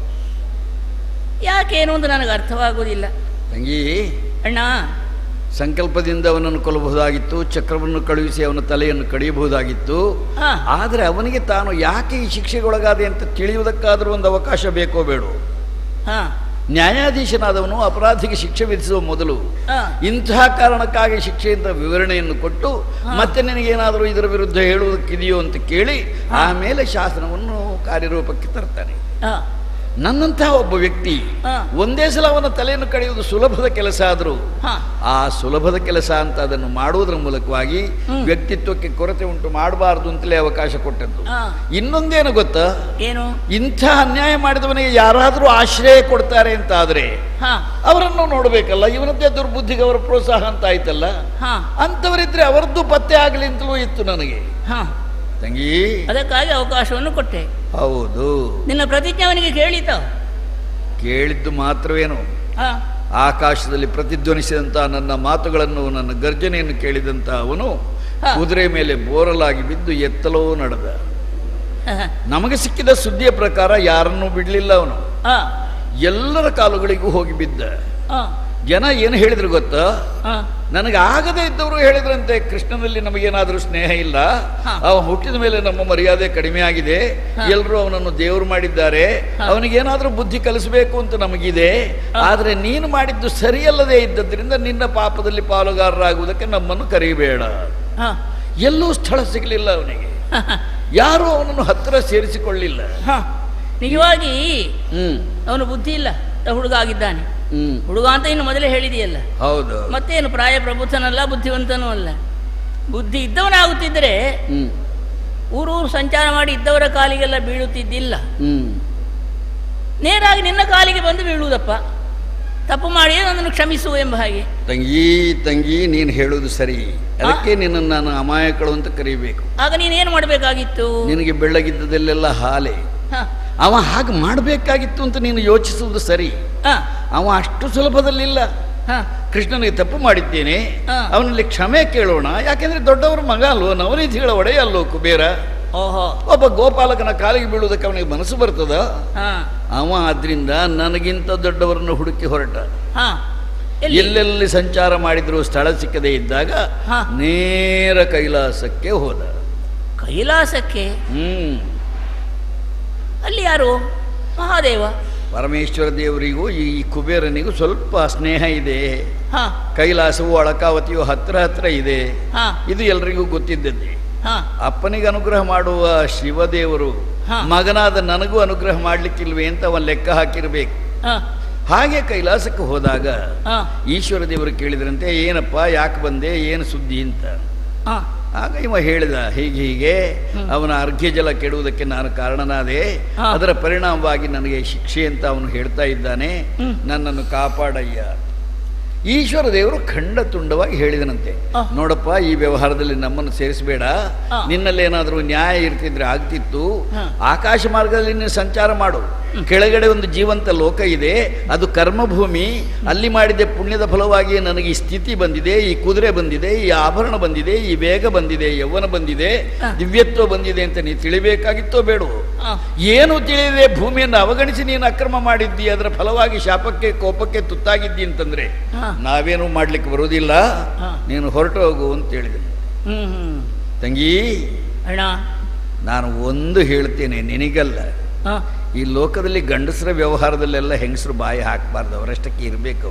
ಯಾಕೇನು ಅಂತ ನನಗೆ ಅರ್ಥವಾಗುವುದಿಲ್ಲ. ತಂಗಿ, ಅಣ್ಣ, ಸಂಕಲ್ಪದಿಂದ ಅವನನ್ನು ಕೊಲ್ಲಬಹುದಾಗಿತ್ತು, ಚಕ್ರವನ್ನು ಕಳುಹಿಸಿ ಅವನ ತಲೆಯನ್ನು ಕಡಿಯಬಹುದಾಗಿತ್ತು. ಹಾ. ಆದರೆ ಅವನಿಗೆ ತಾನು ಯಾಕೆ ಈ ಶಿಕ್ಷೆಗೊಳಗಾದೆ ಅಂತ ತಿಳಿಯುವುದಕ್ಕಾದರೂ ಒಂದು ಅವಕಾಶ ಬೇಕೋ ಬೇಡೋ? ಹಾ ನ್ಯಾಯಾಧೀಶನಾದವನು ಅಪರಾಧಿಗೆ ಶಿಕ್ಷೆ ವಿಧಿಸುವ ಮೊದಲು ಹಾ ಇಂತಹ ಕಾರಣಕ್ಕಾಗಿ ಶಿಕ್ಷೆಯಿಂದ ವಿವರಣೆಯನ್ನು ಕೊಟ್ಟು ಮತ್ತೆ ನಿನಗೇನಾದರೂ ಇದರ ವಿರುದ್ಧ ಹೇಳುವುದಕ್ಕಿದೆಯೋ ಅಂತ ಕೇಳಿ ಆಮೇಲೆ ಶಾಸನವನ್ನು ಕಾರ್ಯರೂಪಕ್ಕೆ ತರ್ತಾನೆ. ಹಾ ನನ್ನಂತಹ ಒಬ್ಬ ವ್ಯಕ್ತಿ ಹಾ. ಒಂದೇ ಸಲ ಅವನ ತಲೆಯನ್ನು ಕಡಿಯುವುದು ಸುಲಭದ ಕೆಲಸ ಆದರೂ ಹಾ ಆ ಸುಲಭದ ಕೆಲಸ ಅಂತ ಅದನ್ನು ಮಾಡುವುದರ ಮೂಲಕವಾಗಿ ವ್ಯಕ್ತಿತ್ವಕ್ಕೆ ಕೊರತೆ ಉಂಟು ಮಾಡಬಾರದು ಅಂತಲೇ ಅವಕಾಶ ಕೊಟ್ಟದ್ದು. ಹಾ. ಇನ್ನೊಂದೇನು ಗೊತ್ತಾ? ಏನು? ಇಂಥ ಅನ್ಯಾಯ ಮಾಡಿದವನಿಗೆ ಯಾರಾದರೂ ಆಶ್ರಯ ಕೊಡ್ತಾರೆ ಅಂತ ಆದರೆ ಹಾ ಅವರನ್ನು ನೋಡಬೇಕಲ್ಲ. ಇವನದ್ದೇ ದುರ್ಬುದ್ಧಿಗೆ ಅವರ ಪ್ರೋತ್ಸಾಹ ಅಂತ ಆಯ್ತಲ್ಲ. ಹಾ ಅಂಥವರಿದ್ರೆ ಅವರದ್ದು ಪತ್ತೆ ಆಗಲಿ ಅಂತಲೂ ಇತ್ತು ನನಗೆ. ಹಾ ತಂಗಿ, ಅದಕ್ಕಾಗಿ ಅವಕಾಶವನ್ನು ಕೊಟ್ಟೆ. ಹೌದು. ನಿನ್ನ ಪ್ರತಿಜ್ಞೆ ಅವನಿಗೆ ಕೇಳಿತ? ಕೇಳಿದ್ದು ಮಾತ್ರವೇನು, ಹಾ ಆಕಾಶದಲ್ಲಿ ಪ್ರತಿಧ್ವನಿಸಿದಂತಹ ನನ್ನ ಮಾತುಗಳನ್ನು, ನನ್ನ ಗರ್ಜನೆಯನ್ನು ಕೇಳಿದಂತ ಅವನು ಹಾ. ಕುದುರೆ ಮೇಲೆ ಬೋರಲಾಗಿ ಬಿದ್ದು ಎತ್ತಲೋ ನಡೆದ. ಹಾ ನಮಗೆ ಸಿಕ್ಕಿದ ಸುದ್ದಿಯ ಪ್ರಕಾರ ಯಾರನ್ನೂ ಬಿಡಲಿಲ್ಲ ಅವನು. ಹಾ ಎಲ್ಲರ ಕಾಲುಗಳಿಗೂ ಹೋಗಿ ಬಿದ್ದ. ಹಾ ಜನ ಏನು ಹೇಳಿದ್ರು ಗೊತ್ತಾ? ಹಾ ನನಗೆ ಆಗದೇ ಇದ್ದವರು ಹೇಳಿದ್ರಂತೆ, ಕೃಷ್ಣನಲ್ಲಿ ನಮಗೇನಾದರೂ ಸ್ನೇಹ ಇಲ್ಲ, ಹಾ. ಅವ ಹುಟ್ಟಿದ ಮೇಲೆ ನಮ್ಮ ಮರ್ಯಾದೆ ಕಡಿಮೆ ಆಗಿದೆ, ಎಲ್ಲರೂ ಅವನನ್ನು ದೇವರು ಮಾಡಿದ್ದಾರೆ, ಅವನಿಗೇನಾದರೂ ಬುದ್ಧಿ ಕಲಿಸಬೇಕು ಅಂತ ನಮಗಿದೆ, ಆದರೆ ನೀನು ಮಾಡಿದ್ದು ಸರಿಯಲ್ಲದೆ ಇದ್ದದ್ರಿಂದ ನಿನ್ನ ಪಾಪದಲ್ಲಿ ಪಾಲುಗಾರರಾಗುವುದಕ್ಕೆ ನಮ್ಮನ್ನು ಕರೀಬೇಡ. ಹಾ ಎಲ್ಲೂ ಸ್ಥಳ ಸಿಗಲಿಲ್ಲ ಅವನಿಗೆ, ಯಾರೂ ಅವನನ್ನು ಹತ್ತಿರ ಸೇರಿಸಿಕೊಳ್ಳಿಲ್ಲ. ಹಾ ನಿಜವಾಗಿ ಹ್ಮ್ ಅವನು ಬುದ್ಧಿ ಇಲ್ಲ, ಹುಡುಗ ಆಗಿದ್ದಾನೆ. ಹ್ಮ್ ಹುಡುಗ ಅಂತ ಇನ್ನು ಮೊದಲೇ ಹೇಳಿದೆಯಲ್ಲ. ಹೌದು. ಮತ್ತೇನು, ಪ್ರಾಯ ಪ್ರಬುದ್ಧನಲ್ಲ, ಬುದ್ಧಿವಂತನೂ ಅಲ್ಲ. ಬುದ್ಧಿ ಇದ್ದವನಾಗುತ್ತಿದ್ದರೆ ಹ್ಮ್ ಊರೂರು ಸಂಚಾರ ಮಾಡಿ ಇದ್ದವರ ಕಾಲಿಗೆಲ್ಲ ಬೀಳುತ್ತಿದ್ದಿಲ್ಲ. ಹ್ಮ್ ನೇರಾಗಿ ನಿನ್ನ ಕಾಲಿಗೆ ಬಂದು ಬೀಳುವುದಪ್ಪ. ತಪ್ಪು ಮಾಡಿ ನನ್ನನ್ನು ಕ್ಷಮಿಸು ಎಂಬ ಹಾಗೆ. ತಂಗಿ ನೀನು ಹೇಳುವುದು ಸರಿ, ಅದಕ್ಕೆ ನಿನ್ನನ್ನು ನಾನು ಅಮಾಯಕಳು ಅಂತ ಕರೀಬೇಕು. ಆಗ ನೀನೇನು ಮಾಡಬೇಕಾಗಿತ್ತು? ನಿನಗೆ ಬೆಳ್ಳಗಿದ್ದದಲ್ಲೆಲ್ಲ ಹಾಲೆ. ಹಾ ಅವ ಹಾಗೆ ಮಾಡಬೇಕಾಗಿತ್ತು ಅಂತ ನೀನು ಯೋಚಿಸುವುದು ಸರಿ. ಹಾ ಅವ ಅಷ್ಟು ಸುಲಭದಲ್ಲಿಲ್ಲ. ಹಾ ಕೃಷ್ಣನಿಗೆ ತಪ್ಪು ಮಾಡಿದ್ದೇನೆ, ಹಾ. ಅವನಲ್ಲಿ ಕ್ಷಮೆ ಕೇಳೋಣ, ಯಾಕೆಂದ್ರೆ ದೊಡ್ಡವರ ಮಗ ಅಲ್ವೋ, ನವನಿಧಿಗಳ ಒಡೆಯ ಅಲ್ಲೋ ಕುಬೇರ. ಓಹೋ. ಒಬ್ಬ ಗೋಪಾಲಕನ ಕಾಲಿಗೆ ಬೀಳುವುದಕ್ಕೆ ಅವನಿಗೆ ಮನಸ್ಸು ಬರ್ತದ? ಹಾ ಅವ ಆದ್ರಿಂದ ನನಗಿಂತ ದೊಡ್ಡವರನ್ನು ಹುಡುಕಿ ಹೊರಟ. ಹಾ ಎಲ್ಲಿ? ಎಲ್ಲೆಲ್ಲಿ ಸಂಚಾರ ಮಾಡಿದ್ರು ಸ್ಥಳ ಸಿಕ್ಕದೇ ಇದ್ದಾಗ ಹಾ. ನೇರ ಕೈಲಾಸಕ್ಕೆ ಹೋದ. ಕೈಲಾಸಕ್ಕೆ? ಹ್ಮ್ ಅಲ್ಲಿ ಯಾರು? ಮಹಾದೇವ. ಪರಮೇಶ್ವರ ದೇವರಿಗೂ ಈ ಕುಬೇರನಿಗೂ ಸ್ವಲ್ಪ ಸ್ನೇಹ ಇದೆ. ಹಾ ಕೈಲಾಸವು ಅಳಕಾವತಿಯು ಹತ್ರ ಹತ್ರ ಇದೆ. ಹಾ ಇದು ಎಲ್ರಿಗೂ ಗೊತ್ತಿದ್ದದ್ದೇ. ಹಾ ಅಪ್ಪನಿಗೆ ಅನುಗ್ರಹ ಮಾಡುವ ಶಿವದೇವರು ಹಾ. ಮಗನಾದ ನನಗೂ ಅನುಗ್ರಹ ಮಾಡ್ಲಿಕ್ಕಿಲ್ವೇ ಅಂತ ಅವನ್ ಲೆಕ್ಕ ಹಾಕಿರ್ಬೇಕು. ಹಾ ಹಾಗೆ ಕೈಲಾಸಕ್ಕೆ ಹೋದಾಗ ಹಾ ಈಶ್ವರ ದೇವರು ಕೇಳಿದ್ರಂತೆ, ಏನಪ್ಪ ಯಾಕೆ ಬಂದೆ, ಏನು ಸುದ್ದಿ ಅಂತ. ಹಾ ಆಗ ಇವ ಹೇಳಿದ, ಹೀಗೆ ಅವನ ಅರ್ಘ್ಯ ಜಲ ಕೆಡುವುದಕ್ಕೆ ನಾನು ಕಾರಣನಾದೆ, ಹಾ. ಅದರ ಪರಿಣಾಮವಾಗಿ ನನಗೆ ಶಿಕ್ಷೆ ಅಂತ ಅವನು ಹೇಳ್ತಾ ಇದ್ದಾನೆ, ನನ್ನನ್ನು ಕಾಪಾಡಯ್ಯ. ಈಶ್ವರ ದೇವರು ಖಂಡ ತುಂಡವಾಗಿ ಹೇಳಿದನಂತೆ, ನೋಡಪ್ಪ ಈ ವ್ಯವಹಾರದಲ್ಲಿ ನಮ್ಮನ್ನು ಸೇರಿಸಬೇಡ, ನಿನ್ನಲ್ಲೇನಾದರೂ ನ್ಯಾಯ ಇರ್ತಿದ್ರೆ ಆಗ್ತಿತ್ತು. ಆಕಾಶ ಮಾರ್ಗದಲ್ಲಿ ನೀನು ಸಂಚಾರ ಮಾಡು, ಕೆಳಗಡೆ ಒಂದು ಜೀವಂತ ಲೋಕ ಇದೆ, ಅದು ಕರ್ಮಭೂಮಿ, ಅಲ್ಲಿ ಮಾಡಿದ ಪುಣ್ಯದ ಫಲವಾಗಿ ನನಗೆ ಈ ಸ್ಥಿತಿ ಬಂದಿದೆ, ಈ ಕುದುರೆ ಬಂದಿದೆ, ಈ ಆಭರಣ ಬಂದಿದೆ, ಈ ವೇಗ ಬಂದಿದೆ, ಯೌವನ ಬಂದಿದೆ, ದಿವ್ಯತ್ವ ಬಂದಿದೆ ಅಂತ ನೀನು ತಿಳಿಬೇಕಾಗಿತ್ತೋ ಬೇಡ? ಏನು ತಿಳಿಯದೆ ಭೂಮಿಯನ್ನು ಅವಗಣಿಸಿ ನೀನು ಅಕ್ರಮ ಮಾಡಿದ್ದಿ, ಅದರ ಫಲವಾಗಿ ಶಾಪಕ್ಕೆ ಕೋಪಕ್ಕೆ ತುತ್ತಾಗಿದ್ದಿ ಅಂತಂದ್ರೆ ನಾವೇನು ಮಾಡ್ಲಿಕ್ಕೆ ಬರುವುದಿಲ್ಲ, ನೀನು ಹೊರಟು ಹೋಗು ಅಂತ ಹೇಳಿದೆ. ತಂಗಿ, ಅಣ್ಣ ನಾನು ಒಂದು ಹೇಳ್ತೇನೆ ನಿನಗಲ್ಲ, ಈ ಲೋಕದಲ್ಲಿ ಗಂಡಸರ ವ್ಯವಹಾರದಲ್ಲೆಲ್ಲ ಹೆಂಗಸರು ಬಾಯಿ ಹಾಕಬಾರ್ದು, ಅವರಷ್ಟಕ್ಕೆ ಇರಬೇಕು.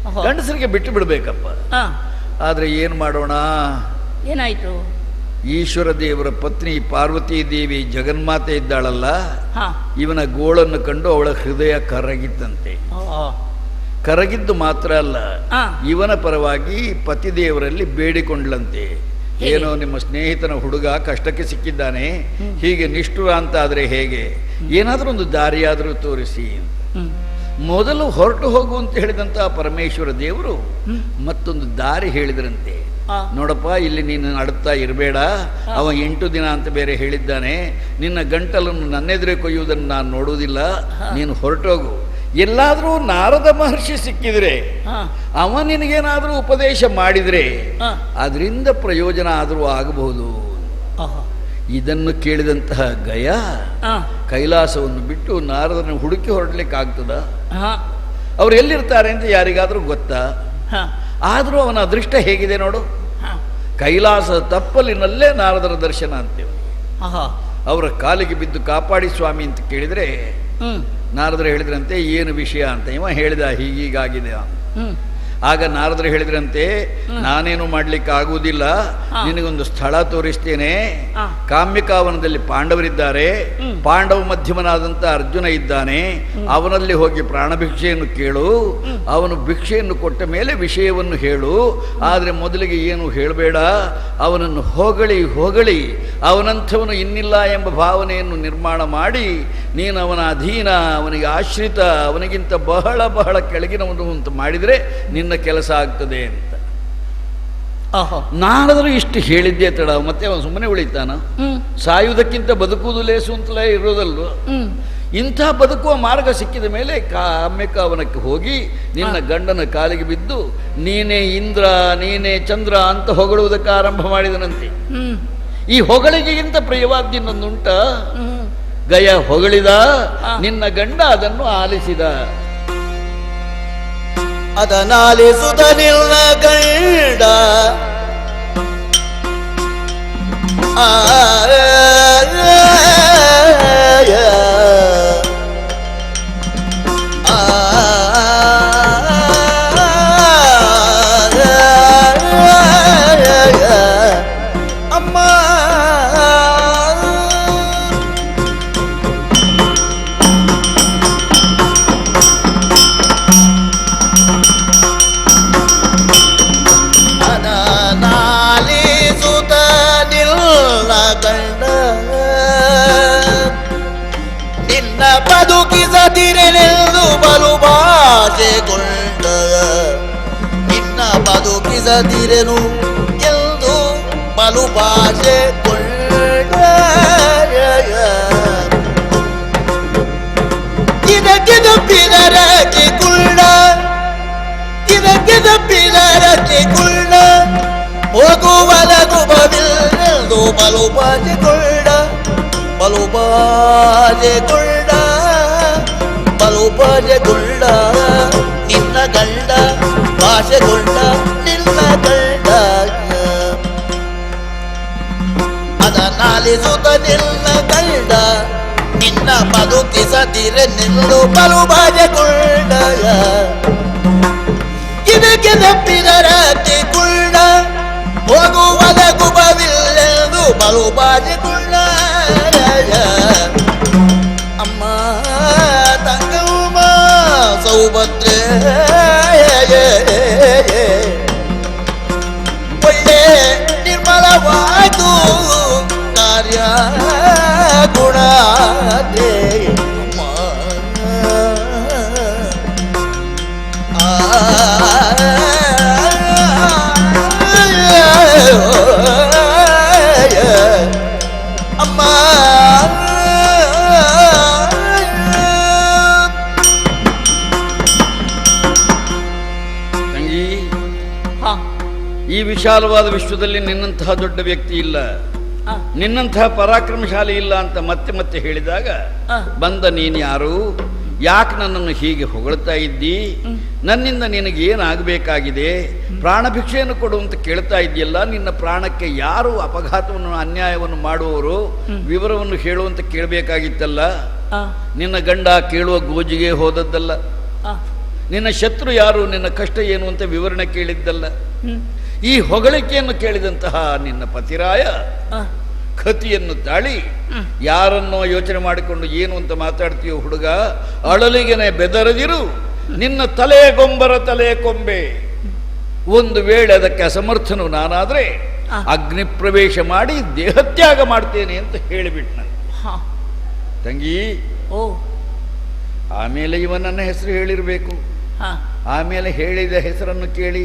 ಅವರು ಗಂಡಸರಿಗೆ ಬಿಟ್ಟು ಬಿಡಬೇಕಪ್ಪ. ಆದರೆ ಏನು ಮಾಡೋಣ? ಏನಾಯ್ತು? ಈಶ್ವರ ದೇವರ ಪತ್ನಿ ಪಾರ್ವತೀ ದೇವಿ ಜಗನ್ಮಾತೆ ಇದ್ದಾಳಲ್ಲ, ಇವನ ಗೋಳನ್ನು ಕಂಡು ಅವಳ ಹೃದಯ ಕರಗಿತ್ತಂತೆ. ಕರಗಿದ್ದು ಮಾತ್ರ ಅಲ್ಲ, ಆ. ಇವನ ಪರವಾಗಿ ಪತಿದೇವರಲ್ಲಿ ಬೇಡಿಕೊಂಡ್ಲಂತೆ. ಏನೋ ನಿಮ್ಮ ಸ್ನೇಹಿತನ ಹುಡುಗ ಕಷ್ಟಕ್ಕೆ ಸಿಕ್ಕಿದ್ದಾನೆ, ಹೀಗೆ ನಿಷ್ಠುರ ಅಂತಾದರೆ ಹೇಗೆ, ಏನಾದರೂ ಒಂದು ದಾರಿಯಾದರೂ ತೋರಿಸಿ. ಮೊದಲು ಹೊರಟು ಹೋಗು ಅಂತ ಹೇಳಿದಂಥ ಪರಮೇಶ್ವರ ದೇವರು ಮತ್ತೊಂದು ದಾರಿ ಹೇಳಿದ್ರಂತೆ. ನೋಡಪ್ಪ, ಇಲ್ಲಿ ನೀನು ಅಡುತ್ತಾ ಇರಬೇಡ, ಅವ 8 ದಿನ ಅಂತ ಬೇರೆ ಹೇಳಿದ್ದಾನೆ, ನಿನ್ನ ಗಂಟಲನ್ನು ನನ್ನೆದುರೇ ಕೊಯ್ಯುವುದನ್ನು ನಾನು ನೋಡುವುದಿಲ್ಲ, ನೀನು ಹೊರಟೋಗು. ಎಲ್ಲಾದರೂ ನಾರದ ಮಹರ್ಷಿ ಸಿಕ್ಕಿದ್ರೆ ಅವ ನಿನಗೇನಾದರೂ ಉಪದೇಶ ಮಾಡಿದರೆ ಅದರಿಂದ ಪ್ರಯೋಜನ ಆದರೂ ಆಗಬಹುದು. ಇದನ್ನು ಕೇಳಿದಂತಹ ಗಯ ಕೈಲಾಸವನ್ನು ಬಿಟ್ಟು ನಾರದನ್ನು ಹುಡುಕಿ ಹೊರಡ್ಲಿಕ್ಕಾಗ್ತದ? ಅವ್ರು ಎಲ್ಲಿರ್ತಾರೆ ಅಂತ ಯಾರಿಗಾದರೂ ಗೊತ್ತಾ? ಆದರೂ ಅವನ ಅದೃಷ್ಟ ಹೇಗಿದೆ ನೋಡು. ಕೈಲಾಸದ ತಪ್ಪಲಿನಲ್ಲೇ ನಾರದರ ದರ್ಶನ ಅಂತೇವೆ. ಅವರ ಕಾಲಿಗೆ ಬಿದ್ದು ಕಾಪಾಡಿ ಸ್ವಾಮಿ ಅಂತ ಕೇಳಿದರೆ ನಾರದರು ಹೇಳಿದ್ರಂತೆ, ಏನು ವಿಷಯ ಅಂತ. ಇವ ಹೇಳಿದ, ಹೀಗೀಗಾಗಿದೆ. ಆಗ ನಾರದರು ಹೇಳಿದ್ರಂತೆ, ನಾನೇನು ಮಾಡ್ಲಿಕ್ಕೆ ಆಗುವುದಿಲ್ಲ, ನಿನಗೊಂದು ಸ್ಥಳ ತೋರಿಸ್ತೇನೆ. ಕಾಮ್ಯಕಾವನದಲ್ಲಿ ಪಾಂಡವರಿದ್ದಾರೆ, ಪಾಂಡವ ಮಧ್ಯಮನಾದಂಥ ಅರ್ಜುನ ಇದ್ದಾನೆ, ಅವನಲ್ಲಿ ಹೋಗಿ ಪ್ರಾಣಭಿಕ್ಷೆಯನ್ನು ಕೇಳು, ಅವನು ಭಿಕ್ಷೆಯನ್ನು ಕೊಟ್ಟ ಮೇಲೆ ವಿಷಯವನ್ನು ಹೇಳು. ಆದರೆ ಮೊದಲಿಗೆ ಏನು ಹೇಳಬೇಡ, ಅವನನ್ನು ಹೊಗಳಿ ಹೊಗಳಿ ಅವನಂಥವನು ಇನ್ನಿಲ್ಲ ಎಂಬ ಭಾವನೆಯನ್ನು ನಿರ್ಮಾಣ ಮಾಡಿ ನೀನು ಅವನ ಅಧೀನ, ಅವನಿಗೆ ಆಶ್ರಿತ, ಅವನಿಗಿಂತ ಬಹಳ ಬಹಳ ಕೆಳಗಿನವನು ಅಂತ ಮಾಡಿದರೆ ನಿನ್ನ ಕೆಲಸ ಆಗ್ತದೆ ಅಂತ. ನಾರದರು ಇಷ್ಟು ಹೇಳಿದ್ದೇ ತಡ, ಮತ್ತೆ ಅವನು ಸುಮ್ಮನೆ ಉಳಿತಾನ? ಸಾಯುವುದಕ್ಕಿಂತ ಬದುಕುವುದು ಲೇಸು ಅಂತಲೇ ಇರೋದಲ್ವ. ಇಂಥ ಬದುಕುವ ಮಾರ್ಗ ಸಿಕ್ಕಿದ ಮೇಲೆ ಕಾಮ್ಯಕಾವನಕ್ಕೆ ಹೋಗಿ ನಿನ್ನ ಗಂಡನ ಕಾಲಿಗೆ ಬಿದ್ದು ನೀನೇ ಇಂದ್ರ, ನೀನೇ ಚಂದ್ರ ಅಂತ ಹೊಗಳುವುದಕ್ಕೆ ಆರಂಭ ಮಾಡಿದನಂತೆ. ಈ ಹೊಗಳಿಗೆಗಿಂತ ಪ್ರಿಯವಾದ್ದಿನ್ನೊಂದುಂಟ. ಗಯ ಹೊಗಳಿದ, ನಿನ್ನ ಗಂಡ ಅದನ್ನು ಆಲಿಸಿದ. ಅದನಾಲಿಸುತ್ತ ನಿನ್ನ ಗಂಡ ಬದುಕಿಸದಿರೆನೆಂದು ಬಲು ಭಾಷೆಗೊಂಡ, ನಿನ್ನ ಬದುಕಿಸದಿರೆನು ಎಂದು ಬಲು ಭಾಷೆಗೊಂಡ. ಇದಕ್ಕೆ ತಪ್ಪಿದರಕ್ಕೆ ಕುಳ್ಳ, ಇದಕ್ಕೆ ತಪ್ಪಿದರಕ್ಕೆ ಕುಳ್ಳ, ಹೋಗುವಲಗು ಬವಿಲ್ಲೆಂದು ಬಲು ಭಾಷೆಗೊಂಡ, ಬಲು ಭಾಷೆಗೊಂಡ, ಬಲು ಭಾಷೆಗೊಂಡ. ನಿನ್ನ ಗಂಡ ಭಾಷೆಗೊಂಡ, ನಿನ್ನ ಗಂಡ ಅದನ್ನಾಲಿಸುತ್ತ ನಿನ್ನ ಗಂಡ, ನಿನ್ನ ಬದುಕಿಸದಿರೆ ನಿಲ್ಲು ಬಲು ಭಾಷೆಗೊಂಡ. ಇದಕ್ಕೆ ತಪ್ಪಿದರಕ್ಕೆ ಕುಳ್ಳ, ಹೋಗುವದ ಗುಬವಿಲ್ಲೆಂದು ಬಲು ಭಾಷೆಗೊಂಡ. ಅಮ್ಮ ತಂಗಮ್ಮ ಸೌಭದ್ರೆ ಒಳ್ಳೆ ನಿರ್ಮಲವಾಯ್ತು ಕಾರ್ಯ ಗುಣ. ಅಮ್ಮ ಈ ವಿಶಾಲವಾದ ವಿಶ್ವದಲ್ಲಿ ನಿನ್ನಂತಹ ದೊಡ್ಡ ವ್ಯಕ್ತಿ ಇಲ್ಲ, ನಿನ್ನಂತಹ ಪರಾಕ್ರಮಶಾಲಿ ಇಲ್ಲ ಅಂತ ಮತ್ತೆ ಮತ್ತೆ ಹೇಳಿದಾಗ ಬಂದ ನೀನು ಯಾರು, ಯಾಕೆ ನನ್ನನ್ನು ಹೀಗೆ ಹೊಗಳ್ತಾ ಇದ್ದಿ, ನನ್ನಿಂದ ನಿನಗೇನಾಗಬೇಕಾಗಿದೆ, ಪ್ರಾಣಭಿಕ್ಷೆಯನ್ನು ಕೊಡು ಅಂತ ಕೇಳ್ತಾ ಇದೆಯಲ್ಲ, ನಿನ್ನ ಪ್ರಾಣಕ್ಕೆ ಯಾರು ಅಪಘಾತವನ್ನು ಅನ್ಯಾಯವನ್ನು ಮಾಡುವವರು ವಿವರವನ್ನು ಹೇಳುವಂತ ಕೇಳಬೇಕಾಗಿತ್ತಲ್ಲ. ನಿನ್ನ ಗಂಡ ಕೇಳುವ ಗೋಜಿಗೆ ಹೋದದ್ದಲ್ಲ, ನಿನ್ನ ಶತ್ರು ಯಾರು, ನಿನ್ನ ಕಷ್ಟ ಏನು ಅಂತ ವಿವರಣೆ ಕೇಳಿದ್ದಲ್ಲ. ಈ ಹೊಗಳಿಕೆಯನ್ನು ಕೇಳಿದಂತಹ ನಿನ್ನ ಪತಿರಾಯ ಕತಿಯನ್ನು ತಾಳಿ ಯಾರನ್ನೋ ಯೋಚನೆ ಮಾಡಿಕೊಂಡು ಏನು ಅಂತ ಮಾತಾಡ್ತೀಯೋ ಹುಡುಗ, ಅಳಲಿಗೆನೆ ಬೆದರದಿರು, ನಿನ್ನ ತಲೆಗೊಂಬರ ತಲೆ ಕೊಂಬೆ. ಒಂದು ವೇಳೆ ಅದಕ್ಕೆ ಅಸಮರ್ಥನು ನಾನಾದರೆ ಅಗ್ನಿ ಪ್ರವೇಶ ಮಾಡಿ ದೇಹತ್ಯಾಗ ಮಾಡ್ತೇನೆ ಅಂತ ಹೇಳಿಬಿಟ್ನ ತಂಗಿ. ಓ, ಆಮೇಲೆ ಇವನನ್ನ ಹೆಸರು ಹೇಳಿರಬೇಕು. ಆಮೇಲೆ ಹೇಳಿದ ಹೆಸರನ್ನು ಕೇಳಿ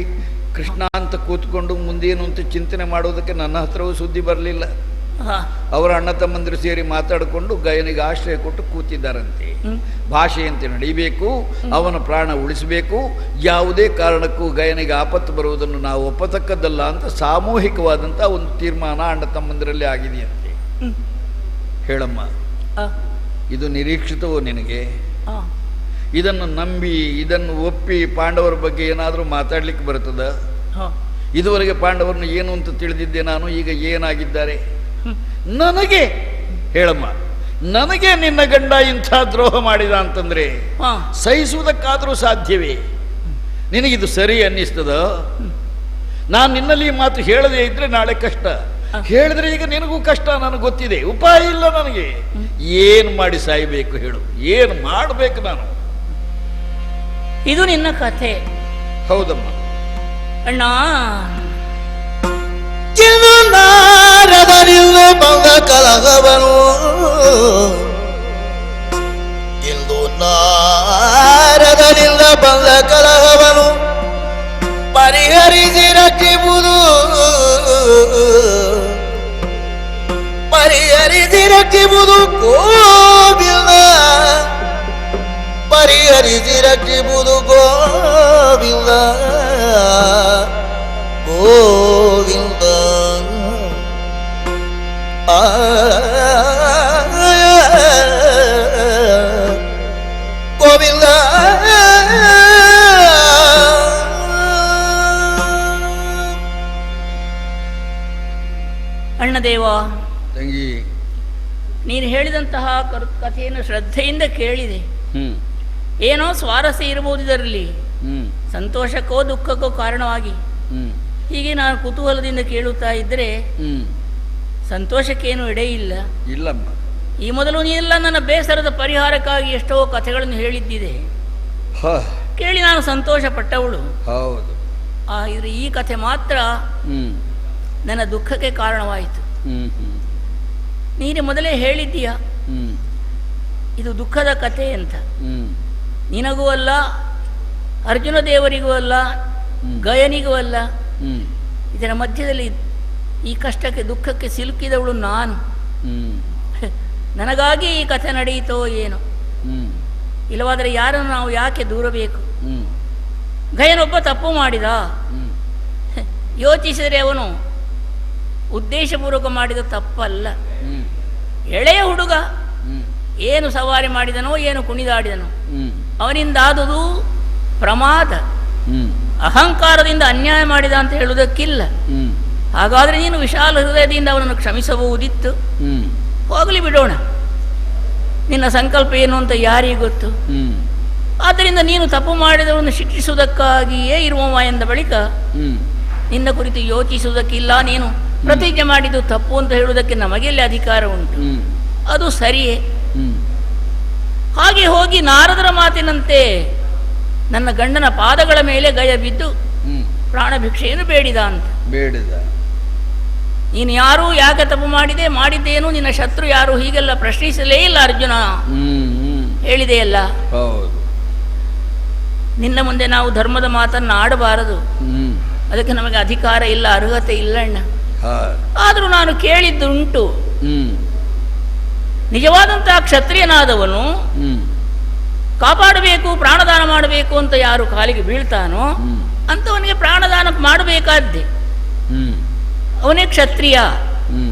ಕೃಷ್ಣ ಅಂತ ಕೂತ್ಕೊಂಡು ಮುಂದೇನು ಅಂತ ಚಿಂತನೆ ಮಾಡೋದಕ್ಕೆ ನನ್ನ ಹತ್ರವೂ ಸುದ್ದಿ ಬರಲಿಲ್ಲ. ಅವರ ಅಣ್ಣ ತಮ್ಮಂದಿರು ಸೇರಿ ಮಾತಾಡಿಕೊಂಡು ಗಯನಿಗೆ ಆಶ್ರಯ ಕೊಟ್ಟು ಕೂತಿದ್ದಾರಂತೆ. ಭಾಷೆಯಂತೆ ನಡೀಬೇಕು, ಅವನ ಪ್ರಾಣ ಉಳಿಸಬೇಕು, ಯಾವುದೇ ಕಾರಣಕ್ಕೂ ಗಯನಿಗೆ ಆಪತ್ತು ಬರುವುದನ್ನು ನಾವು ಒಪ್ಪತಕ್ಕದ್ದಲ್ಲ ಅಂತ ಸಾಮೂಹಿಕವಾದಂಥ ಒಂದು ತೀರ್ಮಾನ ಅಣ್ಣ ತಮ್ಮಂದಿರಲ್ಲಿ ಆಗಿದೆಯಂತೆ. ಹೇಳಮ್ಮ, ಇದು ನಿರೀಕ್ಷಿತವೋ ನಿನಗೆ? ಇದನ್ನು ನಂಬಿ ಇದನ್ನು ಒಪ್ಪಿ ಪಾಂಡವರ ಬಗ್ಗೆ ಏನಾದರೂ ಮಾತಾಡ್ಲಿಕ್ಕೆ ಬರ್ತದ? ಇದುವರೆಗೆ ಪಾಂಡವರನ್ನು ಏನು ಅಂತ ತಿಳಿದಿದ್ದೆ ನಾನು, ಈಗ ಏನಾಗಿದ್ದಾರೆ? ನನಗೆ ಹೇಳಮ್ಮ, ನನಗೆ ನಿನ್ನ ಗಂಡ ಇಂಥ ದ್ರೋಹ ಮಾಡಿದ ಅಂತಂದ್ರೆ ಸಹಿಸುವುದಕ್ಕಾದರೂ ಸಾಧ್ಯವೇ? ನಿನಗಿದು ಸರಿ ಅನ್ನಿಸ್ತದ? ನಾನು ನಿನ್ನಲ್ಲಿ ಈ ಮಾತು ಹೇಳದೇ ಇದ್ರೆ ನಾಳೆ ಕಷ್ಟ, ಹೇಳಿದ್ರೆ ಈಗ ನಿನಗೂ ಕಷ್ಟ, ನನಗೆ ಗೊತ್ತಿದೆ. ಉಪಾಯ ಇಲ್ಲ ನನಗೆ. ಏನು ಮಾಡಿ ಸಾಯಬೇಕು ಹೇಳು? ಏನು ಮಾಡಬೇಕು ನಾನು? ಇದು ನಿನ್ನ ಕಥೆ? ಹೌದಮ್ಮ. ಅಣ್ಣ, ನಾರದನಿಂದ ಬಂದ ಕಲಹವನು, ಇಂದು ನಾರದನಿಂದ ಬಂದ ಕಲಹವನು ಪರಿಹರಿಸಿ ರಕ್ಷಿಸುವುದು, ಪರಿಹರಿಸಿ ರಕ್ಷಿಸುವುದು ಗೋವಿಂದ, ಪರಿಹರಿಸಿ ರಕ್ಷಿಸುವುದು ಗೋವಿಂದ ಗೋವಿಂದ. ಗೋವಿಂದ. ಅಣ್ಣದೇವ ತಂಗಿ, ನೀನು ಹೇಳಿದಂತಹ ಕಥೆಯನ್ನು ಶ್ರದ್ಧೆಯಿಂದ ಕೇಳಿದೆ. ಏನೋ ಸ್ವಾರಸ್ಯ ಇರಬಹುದು ಇದರಲ್ಲಿ, ಸಂತೋಷಕ್ಕೋ ದುಃಖಕ್ಕೋ ಕಾರಣವಾಗಿ. ಹೀಗೆ ನಾನು ಕುತೂಹಲದಿಂದ ಕೇಳುತ್ತಾ ಇದ್ದರೆ ಸಂತೋಷಕ್ಕೇನು ಎಡೆ ಇಲ್ಲ. ಇಲ್ಲಮ್ಮ. ಈ ಮೊದಲು ನೀನೆಲ್ಲ ನನ್ನ ಬೇಸರದ ಪರಿಹಾರಕ್ಕಾಗಿ ಎಷ್ಟೋ ಕಥೆಗಳನ್ನು ಹೇಳಿದ್ದಿದೆ, ಕೇಳಿ ನಾನು ಸಂತೋಷ ಪಟ್ಟವಳು. ಹೌದು. ಆದರೆ ಈ ಕಥೆ ಮಾತ್ರ ನನ್ನ ದುಃಖಕ್ಕೆ ಕಾರಣವಾಯಿತು. ನೀನು ಮೊದಲೇ ಹೇಳಿದ್ದೀಯ ಇದು ದುಃಖದ ಕಥೆ ಅಂತ. ನಿನಗೂ ಅಲ್ಲ, ಅರ್ಜುನ ದೇವರಿಗೂ ಅಲ್ಲ, ಗಯನಿಗೂ ಅಲ್ಲ. ಇದರ ಮಧ್ಯದಲ್ಲಿ ಈ ಕಷ್ಟಕ್ಕೆ ದುಃಖಕ್ಕೆ ಸಿಲುಕಿದವಳು ನಾನು. ನನಗಾಗಿ ಈ ಕಥೆ ನಡೆಯಿತೋ ಏನೋ. ಇಲ್ಲವಾದರೆ ಯಾರನ್ನು ನಾವು ಯಾಕೆ ದೂರಬೇಕು? ಗಯನೊಬ್ಬ ತಪ್ಪು ಮಾಡಿದ, ಯೋಚಿಸಿದರೆ ಅವನು ಉದ್ದೇಶಪೂರ್ವಕ ಮಾಡಿದ ತಪ್ಪಲ್ಲ. ಎಳೆಯ ಹುಡುಗ ಏನು ಸವಾರಿ ಮಾಡಿದನೋ, ಏನು ಕುಣಿದಾಡಿದನೋ, ಅವನಿಂದಾದುದು ಪ್ರಮಾದ, ಅಹಂಕಾರದಿಂದ ಅನ್ಯಾಯ ಮಾಡಿದ ಅಂತ ಹೇಳುವುದಕ್ಕಿಲ್ಲ. ಹಾಗಾದರೆ ನೀನು ವಿಶಾಲ ಹೃದಯದಿಂದ ಅವನನ್ನು ಕ್ಷಮಿಸಬಹುದಿತ್ತು. ಹೋಗಲಿ ಬಿಡೋಣ, ನಿನ್ನ ಸಂಕಲ್ಪ ಏನು ಅಂತ ಯಾರಿಗೆ ಗೊತ್ತು. ಆದ್ದರಿಂದ ನೀನು ತಪ್ಪು ಮಾಡಿದವರನ್ನು ಶಿಕ್ಷಿಸುವುದಕ್ಕಾಗಿಯೇ ಇರುವವ ಎಂದ ಬಳಿಕ ನಿನ್ನ ಕುರಿತು ಯೋಚಿಸುವುದಕ್ಕಿಲ್ಲ. ನೀನು ಪ್ರತಿಜ್ಞೆ ಮಾಡಿದ್ದು ತಪ್ಪು ಅಂತ ಹೇಳುವುದಕ್ಕೆ ನಮಗೆಲ್ಲಿ ಅಧಿಕಾರ ಉಂಟು? ಅದು ಸರಿಯೇ. ಹಾಗೆ ಹೋಗಿ ನಾರದರ ಮಾತಿನಂತೆ ನನ್ನ ಗಂಡನ ಪಾದಗಳ ಮೇಲೆ ಗಯ ಬಿದ್ದು ಪ್ರಾಣ ಭಿಕ್ಷೆಯನ್ನು ಬೇಡಿದ ಅಂತ. ಬೇಡಿದ. ನೀನು ಯಾರು, ಯಾಕೆ ತಪ್ಪು ಮಾಡಿದ್ದೇನು, ನಿನ್ನ ಶತ್ರು ಯಾರು, ಹೀಗೆಲ್ಲ ಪ್ರಶ್ನಿಸಲೇ ಇಲ್ಲ ಅರ್ಜುನ. ಹೇಳಿದೆಯಲ್ಲ, ನಿನ್ನ ಮುಂದೆ ನಾವು ಧರ್ಮದ ಮಾತನ್ನು ಆಡಬಾರದು, ಅದಕ್ಕೆ ನಮಗೆ ಅಧಿಕಾರ ಇಲ್ಲ, ಅರ್ಹತೆ ಇಲ್ಲ ಅಣ್ಣ. ಆದರೂ ನಾನು ಕೇಳಿದ್ದುಂಟು, ನಿಜವಾದಂತಹ ಕ್ಷತ್ರಿಯನಾದವನು ಕಾಪಾಡಬೇಕು, ಪ್ರಾಣದಾನ ಮಾಡಬೇಕು ಅಂತ ಯಾರು ಕಾಲಿಗೆ ಬೀಳ್ತಾನೋ ಅಂತವನಿಗೆ ಪ್ರಾಣದಾನ ಮಾಡಬೇಕಾದ್ದೆ. ಅವನೇ ಕ್ಷತ್ರಿಯ,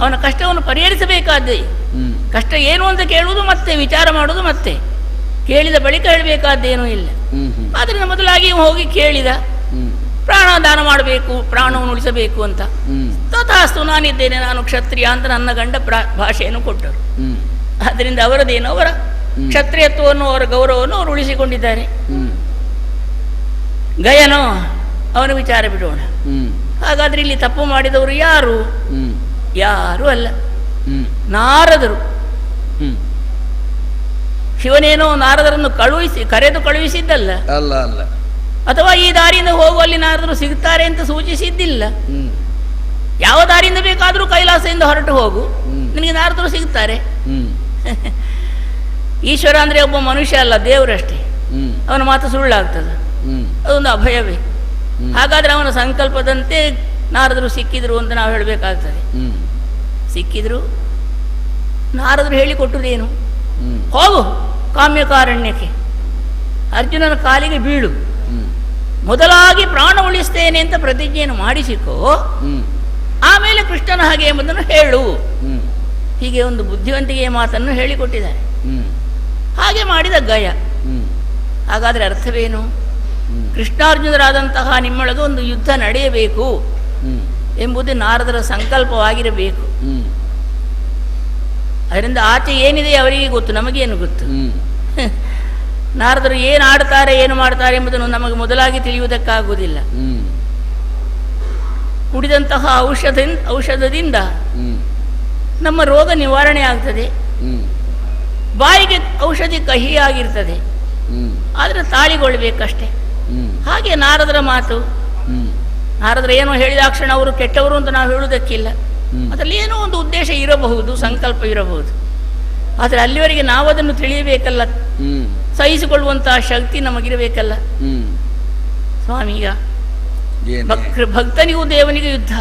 ಅವನ ಕಷ್ಟವನ್ನು ಪರಿಹರಿಸಬೇಕಾದ್ದೆ. ಕಷ್ಟ ಏನು ಅಂತ ಕೇಳುವುದು ಮತ್ತೆ, ವಿಚಾರ ಮಾಡುವುದು ಮತ್ತೆ, ಕೇಳಿದ ಬಳಿಕ ಹೇಳಬೇಕಾದ್ದೇನೂ ಇಲ್ಲ. ಆದ್ದರಿಂದ ಮೊದಲಾಗಿ ಹೋಗಿ ಕೇಳಿದ, ಪ್ರಾಣದಾನ ಮಾಡಬೇಕು, ಪ್ರಾಣವನ್ನು ಉಳಿಸಬೇಕು ಅಂತ. ತಥಾಸ್ತು, ನಾನಿದ್ದೇನೆ, ನಾನು ಕ್ಷತ್ರಿಯ ಅಂತ ನನ್ನ ಗಂಡ ಭಾಷೆಯನ್ನು ಕೊಟ್ಟರು. ಆದ್ದರಿಂದ ಅವರದೇನು, ಅವರ ಕ್ಷತ್ರಿಯತ್ವವನ್ನು, ಅವರ ಗೌರವವನ್ನು ಅವರು ಉಳಿಸಿಕೊಂಡಿದ್ದಾರೆ. ಗಯನೋ ಅವನ ವಿಚಾರ ಬಿಡೋಣ. ಹಾಗಾದ್ರೆ ಇಲ್ಲಿ ತಪ್ಪು ಮಾಡಿದವರು ಯಾರು? ಯಾರು ಅಲ್ಲ, ನಾರದರು. ಶಿವನೇನೋ ನಾರದರನ್ನು ಕರೆದು ಕಳುಹಿಸಿದ್ದಲ್ಲ, ಅಲ್ಲ ಅಲ್ಲ, ಅಥವಾ ಈ ದಾರಿಯಿಂದ ಹೋಗುವಲ್ಲಿ ನಾರದರು ಸಿಗ್ತಾರೆ ಅಂತ ಸೂಚಿಸಿದ್ದಿಲ್ಲ. ಯಾವ ದಾರಿಯಿಂದ ಬೇಕಾದರೂ ಕೈಲಾಸದಿಂದ ಹೊರಟು ಹೋಗು, ನಿನಗೆ ನಾರದರು ಸಿಗ್ತಾರೆ. ಈಶ್ವರ ಅಂದರೆ ಒಬ್ಬ ಮನುಷ್ಯ ಅಲ್ಲ, ದೇವರಷ್ಟೇ. ಅವನ ಮಾತು ಸುಳ್ಳಾಗ್ತದೆ, ಅದೊಂದು ಅಭಯವೇ. ಹಾಗಾದರೆ ಅವನ ಸಂಕಲ್ಪದಂತೆ ನಾರದರು ಸಿಕ್ಕಿದ್ರು ಅಂತ ನಾವು ಹೇಳಬೇಕಾಗ್ತದೆ. ಸಿಕ್ಕಿದ್ರು, ನಾರದರು ಹೇಳಿಕೊಟ್ಟುದೇನು? ಹೋಗು ಕಾಮ್ಯಕಾರಣ್ಯಕ್ಕೆ, ಅರ್ಜುನನ ಕಾಲಿಗೆ ಬೀಳು, ಮೊದಲಾಗಿ ಪ್ರಾಣ ಉಳಿಸ್ತೇನೆ ಅಂತ ಪ್ರತಿಜ್ಞೆಯನ್ನು ಮಾಡಿಸಿಕೋ, ಆಮೇಲೆ ಕೃಷ್ಣನ ಹಾಗೆ ಎಂಬುದನ್ನು ಹೇಳು. ಹೀಗೆ ಒಂದು ಬುದ್ಧಿವಂತಿಕೆಯ ಮಾತನ್ನು ಹೇಳಿಕೊಟ್ಟಿದ್ದಾರೆ. ಹಾಗೆ ಮಾಡಿದ ಗಯ. ಹಾಗಾದರೆ ಅರ್ಥವೇನು? ಕೃಷ್ಣಾರ್ಜುನರಾದಂತಹ ನಿಮ್ಮೊಳಗೆ ಒಂದು ಯುದ್ಧ ನಡೆಯಬೇಕು ಎಂಬುದು ನಾರದರ ಸಂಕಲ್ಪವಾಗಿರಬೇಕು. ಅದರಿಂದ ಆಚೆ ಏನಿದೆ ಅವರಿಗೆ ಗೊತ್ತು, ನಮಗೇನು ಗೊತ್ತು? ನಾರದರು ಏನು ಆಡ್ತಾರೆ, ಏನು ಮಾಡ್ತಾರೆ ಎಂಬುದನ್ನು ನಮಗೆ ಮೊದಲಾಗಿ ತಿಳಿಯುವುದಕ್ಕಾಗುವುದಿಲ್ಲ. ಕುಡಿದಂತಹ ಔಷಧದಿಂದ ನಮ್ಮ ರೋಗ ನಿವಾರಣೆ ಆಗ್ತದೆ. ಬಾಯಿಗೆ ಔಷಧಿ ಕಹಿಯಾಗಿರ್ತದೆ, ಆದರೆ ತಾಳಿಗೊಳ್ಬೇಕಷ್ಟೇ. ಹಾಗೆ ನಾರದರ ಮಾತು. ನಾರದರು ಏನೋ ಹೇಳಿದಾಕ್ಷಣ ಅವರು ಕೆಟ್ಟವರು ಅಂತ ನಾವು ಹೇಳುವುದಕ್ಕಿಲ್ಲ. ಅದರಲ್ಲಿ ಏನೋ ಒಂದು ಉದ್ದೇಶ ಇರಬಹುದು, ಸಂಕಲ್ಪ ಇರಬಹುದು. ಆದರೆ ಅಲ್ಲಿವರೆಗೆ ನಾವು ಅದನ್ನು ತಿಳಿಯಬೇಕಲ್ಲ, ಸಹಿಸಿಕೊಳ್ಳುವಂತಹ ಶಕ್ತಿ ನಮಗಿರಬೇಕಲ್ಲ. ಸ್ವಾಮಿ, ಈಗ ಭಕ್ತನಿಗೂ ದೇವನಿಗೂ ಯುದ್ಧ.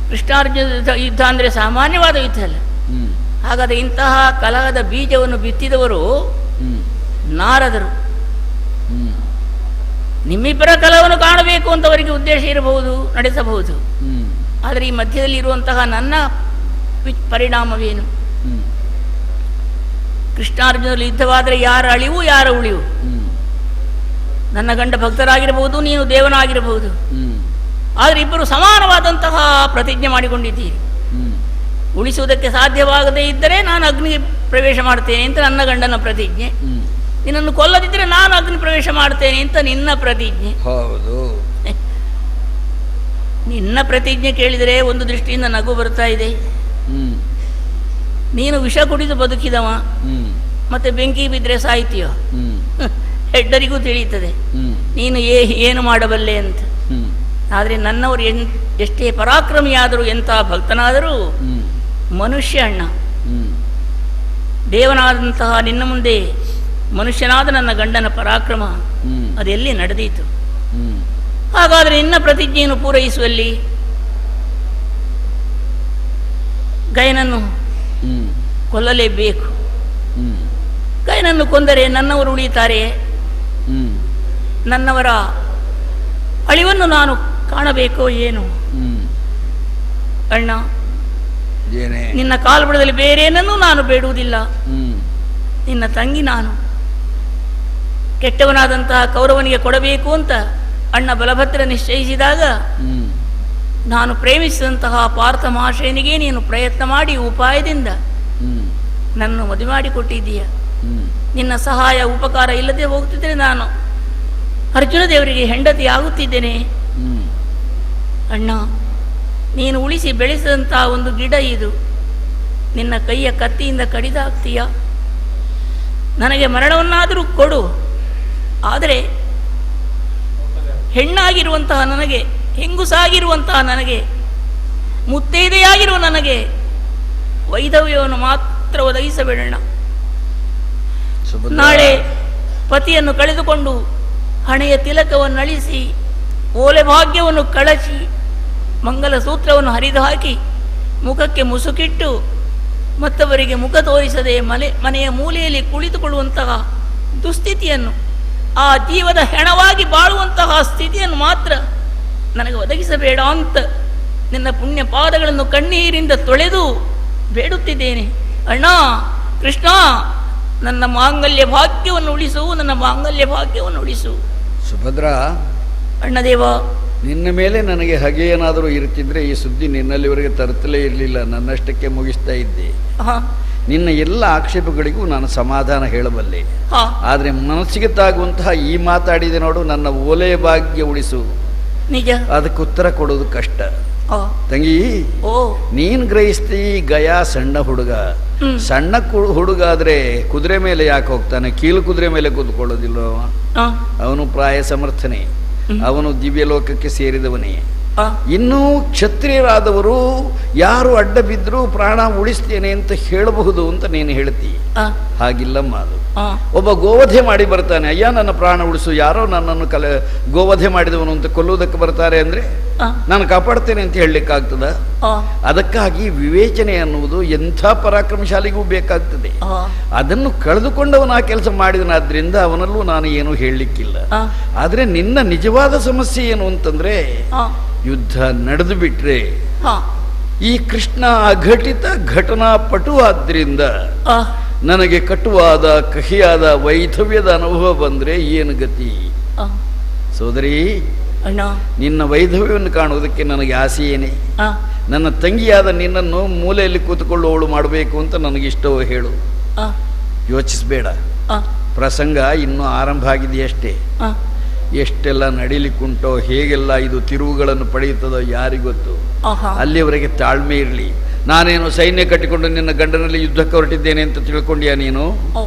ಕೃಷ್ಣಾರ್ಜುನ ಯುದ್ಧ ಅಂದರೆ ಸಾಮಾನ್ಯವಾದ ಯುದ್ಧ ಅಲ್ಲ. ಹಾಗಾದರೆ ಇಂತಹ ಕಲಹದ ಬೀಜವನ್ನು ಬಿತ್ತಿದವರು ನಾರದರು. ನಿಮ್ಮಿಬ್ಬರ ಕಲಹವನ್ನು ಕಾಣಬೇಕು ಅಂತ ಅವರಿಗೆ ಉದ್ದೇಶ ಇರಬಹುದು, ನಡೆಸಬಹುದು. ಆದರೆ ಈ ಮಧ್ಯದಲ್ಲಿ ಇರುವಂತಹ ನನ್ನ ಪರಿಣಾಮವೇನು? ಕೃಷ್ಣಾರ್ಜುನಲ್ಲಿ ಯುದ್ಧವಾದರೆ ಯಾರ ಅಳಿವು ಯಾರ ಉಳಿವು? ನನ್ನ ಗಂಡ ಭಕ್ತರಾಗಿರಬಹುದು, ನೀನು ದೇವನಾಗಿರಬಹುದು. ಆದರೆ ಇಬ್ಬರು ಸಮಾನವಾದಂತಹ ಪ್ರತಿಜ್ಞೆ ಮಾಡಿಕೊಂಡಿದ್ದೀರಿ. ಉಳಿಸುವುದಕ್ಕೆ ಸಾಧ್ಯವಾಗದೇ ಇದ್ದರೆ ನಾನು ಅಗ್ನಿಗೆ ಪ್ರವೇಶ ಮಾಡ್ತೇನೆ ಅಂತ ನನ್ನ ಗಂಡನ ಪ್ರತಿಜ್ಞೆ. ನಿನ್ನನ್ನು ಕೊಲ್ಲದಿದ್ದರೆ ನಾನು ಅಗ್ನಿ ಪ್ರವೇಶ ಮಾಡ್ತೇನೆ ಅಂತ ನಿನ್ನ ಪ್ರತಿಜ್ಞೆ. ಹೌದು. ನಿನ್ನ ಪ್ರತಿಜ್ಞೆ ಕೇಳಿದರೆ ಒಂದು ದೃಷ್ಟಿಯಿಂದ ನಗು ಬರ್ತಾ ಇದೆ. ನೀನು ವಿಷ ಕುಡಿದು ಬದುಕಿದವ, ಮತ್ತೆ ಬೆಂಕಿ ಬಿದ್ದರೆ ಸಾಯ್ತೀಯೋ? ಹೆಡ್ಡರಿಗೂ ತಿಳಿಯುತ್ತದೆ ನೀನು ಏನು ಮಾಡಬಲ್ಲೆ ಅಂತ. ಆದರೆ ನನ್ನವರು ಎಷ್ಟೇ ಪರಾಕ್ರಮಿಯಾದರೂ, ಎಂಥ ಭಕ್ತನಾದರೂ ಮನುಷ್ಯ ಅಣ್ಣ. ದೇವನಾದಂತಹ ನಿನ್ನ ಮುಂದೆ ಮನುಷ್ಯನಾದ ನನ್ನ ಗಂಡನ ಪರಾಕ್ರಮ ಅದೆಲ್ಲಿ ನಡೆದೀತು? ಹಾಗಾದರೆ ನಿನ್ನ ಪ್ರತಿಜ್ಞೆಯನ್ನು ಪೂರೈಸುವಲ್ಲಿ ಗಯನನ್ನು ಕೊಲ್ಲಲೇಬೇಕು. ಗಯನನ್ನು ಕೊಂದರೆ ನನ್ನವರು ಉಳಿಯುತ್ತಾರೆ. ನನ್ನವರ ಅಳಿವನ್ನು ನಾನು ಕಾಣಬೇಕೋ ಏನು? ಅಣ್ಣ, ನಿನ್ನ ಕಾಲ್ಬುಡದಲ್ಲಿ ಬೇರೇನನ್ನೂ ನಾನು ಬೇಡುವುದಿಲ್ಲ. ನಿನ್ನ ತಂಗಿ ನಾನು. ಕೆಟ್ಟವನಾದಂತಹ ಕೌರವನಿಗೆ ಕೊಡಬೇಕು ಅಂತ ಅಣ್ಣ ಬಲಭದ್ರ ನಿಶ್ಚಯಿಸಿದಾಗ ನಾನು ಪ್ರೇಮಿಸಿದಂತಹ ಪಾರ್ಥ ಮಹಾಶಯನಿಗೆ ನೀನು ಪ್ರಯತ್ನ ಮಾಡಿ ಉಪಾಯದಿಂದ ನನ್ನ ಮದುವೆ ಮಾಡಿಕೊಟ್ಟಿದ್ದೀಯ. ನಿನ್ನ ಸಹಾಯ ಉಪಕಾರ ಇಲ್ಲದೆ ಹೋಗ್ತಿದ್ದರೆ ನಾನು ಅರ್ಜುನ ದೇವರಿಗೆ ಹೆಂಡತಿ ಆಗುತ್ತಿದ್ದೇನೆ. ಅಣ್ಣ, ನೀನು ಉಳಿಸಿ ಬೆಳೆಸಿದಂತಹ ಒಂದು ಗಿಡ ಇದು. ನಿನ್ನ ಕೈಯ ಕತ್ತಿಯಿಂದ ಕಡಿದಾಗ್ತೀಯ. ನನಗೆ ಮರಣವನ್ನಾದರೂ ಕೊಡು. ಆದರೆ ಹೆಣ್ಣಾಗಿರುವಂತಹ ನನಗೆ, ಹೆಂಗುಸಾಗಿರುವಂತಹ ನನಗೆ, ಮುತ್ತೈದೆಯಾಗಿರುವ ನನಗೆ ವೈಧವ್ಯವನ್ನು ಮಾತ್ರ ಒದಗಿಸಬೇಡಣ್ಣ. ನಾಳೆ ಪತಿಯನ್ನು ಕಳೆದುಕೊಂಡು ಹಣೆಯ ತಿಲಕವನ್ನು ಅಳಿಸಿ, ಓಲೆ ಭಾಗ್ಯವನ್ನು ಕಳಚಿ, ಮಂಗಲ ಸೂತ್ರವನ್ನು ಹರಿದು ಹಾಕಿ, ಮುಖಕ್ಕೆ ಮುಸುಕಿಟ್ಟು ಮತ್ತವರಿಗೆ ಮುಖ ತೋರಿಸದೆ ಮನೆಯ ಮೂಲೆಯಲ್ಲಿ ಕುಳಿತುಕೊಳ್ಳುವಂತಹ ದುಸ್ಥಿತಿಯನ್ನು, ಆ ಜೀವದ ಹೆಣವಾಗಿ ಬಾಳುವಂತಹ ಸ್ಥಿತಿಯನ್ನು ಮಾತ್ರ ನನಗೆ ಒದಗಿಸಬೇಡ ಅಂತ ನಿನ್ನ ಪುಣ್ಯ ಪಾದಗಳನ್ನು ಕಣ್ಣೀರಿಂದ ತೊಳೆದು ಬೇಡುತ್ತಿದ್ದೇನೆ. ಅಣ್ಣ ಕೃಷ್ಣ, ನನ್ನ ಮಾಂಗಲ್ಯ ಭಾಗ್ಯವನ್ನು ಉಳಿಸು, ನನ್ನ ಮಾಂಗಲ್ಯ ಭಾಗ್ಯವನ್ನು ಉಳಿಸು. ಸುಭದ್ರಾ, ಅಣ್ಣದೇವ, ನಿನ್ನ ಮೇಲೆ ನನಗೆ ಹಾಗೆ ಏನಾದರೂ ಇರುತ್ತಿದ್ರೆ ಈ ಸುದ್ದಿ ನಿನ್ನಲ್ಲಿವರೆಗೆ ತರುತ್ತಲೇ ಇರಲಿಲ್ಲ. ನನ್ನಷ್ಟಕ್ಕೆ ಮುಗಿಸ್ತಾ ಇದ್ದೆ. ನಿನ್ನ ಎಲ್ಲ ಆಕ್ಷೇಪಗಳಿಗೂ ನಾನು ಸಮಾಧಾನ ಹೇಳಬಲ್ಲೆ. ಆದರೆ ಮನಸ್ಸಿಗೆ ತಾಗುವಂತಹ ಈ ಮಾತಾಡಿದೆ ನೋಡು, ನನ್ನ ಓಲೆಯ ಭಾಗ್ಯ ಉಳಿಸು, ನಿಜ. ಅದಕ್ಕೆ ಉತ್ತರ ಕೊಡೋದು ಕಷ್ಟ ತಂಗಿ. ನೀನು ಗ್ರಹಿಸ್ತೀ, ಗಯಾ ಸಣ್ಣ ಹುಡುಗ, ಸಣ್ಣ ಹುಡುಗ ಆದ್ರೆ ಕುದುರೆ ಮೇಲೆ ಯಾಕೆ ಹೋಗ್ತಾನೆ? ಕೀಲು ಕುದುರೆ ಮೇಲೆ ಕೂತ್ಕೊಳ್ಳೋದಿಲ್ಲ ಅವ. ಅವನು ಪ್ರಾಯ ಸಮರ್ಥನೆ, ಅವನು ದಿವ್ಯ ಲೋಕಕ್ಕೆ ಸೇರಿದವನೇ. ಇನ್ನೂ ಕ್ಷತ್ರಿಯರಾದವರು ಯಾರು ಅಡ್ಡ ಬಿದ್ದರೂ ಪ್ರಾಣ ಉಳಿಸ್ತೇನೆ ಅಂತ ಹೇಳಬಹುದು ಅಂತ ನೀನು ಹೇಳ್ತಿ. ಹಾಗಿಲ್ಲಮ್ಮ ಅದು. ಒಬ್ಬ ಗೋವಧೆ ಮಾಡಿ ಬರ್ತಾನೆ, ಅಯ್ಯ ನನ್ನ ಪ್ರಾಣ ಉಳಿಸು, ಯಾರೋ ನನ್ನನ್ನು ಗೋವಧೆ ಮಾಡಿದವನು ಅಂತ ಕೊಲ್ಲುವುದಕ್ಕೆ ಬರ್ತಾರೆ ಅಂದ್ರೆ ನಾನು ಕಾಪಾಡ್ತೇನೆ ಅಂತ ಹೇಳಲಿಕ್ಕಾಗ್ತದ? ಅದಕ್ಕಾಗಿ ವಿವೇಚನೆ ಅನ್ನುವುದು ಎಂಥ ಪರಾಕ್ರಮಶಾಲಿಗೂ ಬೇಕಾಗ್ತದೆ. ಅದನ್ನು ಕಳೆದುಕೊಂಡವನ ಆ ಕೆಲಸ ಮಾಡಿದನಾದ್ರಿಂದ ಅವನಲ್ಲೂ ನಾನು ಏನು ಹೇಳಲಿಕ್ಕಿಲ್ಲ. ಆದ್ರೆ ನಿನ್ನ ನಿಜವಾದ ಸಮಸ್ಯೆ ಏನು ಅಂತಂದ್ರೆ, ಯುದ್ಧ ನಡೆದು ಬಿಟ್ರೆ ಈ ಕೃಷ್ಣ ಅಘಟಿತ ಘಟನಾ ಪಟು ಆದ್ರಿಂದ ನನಗೆ ಕಟುವಾದ ಕಹಿಯಾದ ವೈಧವ್ಯದ ಅನುಭವ ಬಂದ್ರೆ ಏನು ಗತಿ? ಸೋದರಿ, ನಿನ್ನ ವೈಧವ್ಯವನ್ನು ಕಾಣುವುದಕ್ಕೆ ನನಗೆ ಆಸೆ ಏನೇ? ನನ್ನ ತಂಗಿಯಾದ ನಿನ್ನನ್ನು ಮೂಲೆಯಲ್ಲಿ ಕೂತ್ಕೊಳ್ಳುವವಳು ಮಾಡಬೇಕು ಅಂತ ನನಗಿಷ್ಟವೋ ಹೇಳು. ಯೋಚಿಸಬೇಡ. ಪ್ರಸಂಗ ಇನ್ನೂ ಆರಂಭ ಆಗಿದೆಯಷ್ಟೇ. ಎಷ್ಟೆಲ್ಲ ನಡಿಲಿಕ್ಕುಂಟೋ, ಹೇಗೆಲ್ಲ ಇದು ತಿರುವುಗಳನ್ನು ಪಡೆಯುತ್ತದೋ ಯಾರಿಗೊತ್ತು. ಅಲ್ಲಿಯವರೆಗೆ ತಾಳ್ಮೆ ಇರಲಿ. ನಾನೇನು ಸೈನ್ಯ ಕಟ್ಟಿಕೊಂಡು ನಿನ್ನ ಗಂಡನಲ್ಲಿ ಯುದ್ಧಕ್ಕೆ ಹೊರಟಿದ್ದೇನೆ ಅಂತ ತಿಳ್ಕೊಂಡ್ಯಾ ನೀನು?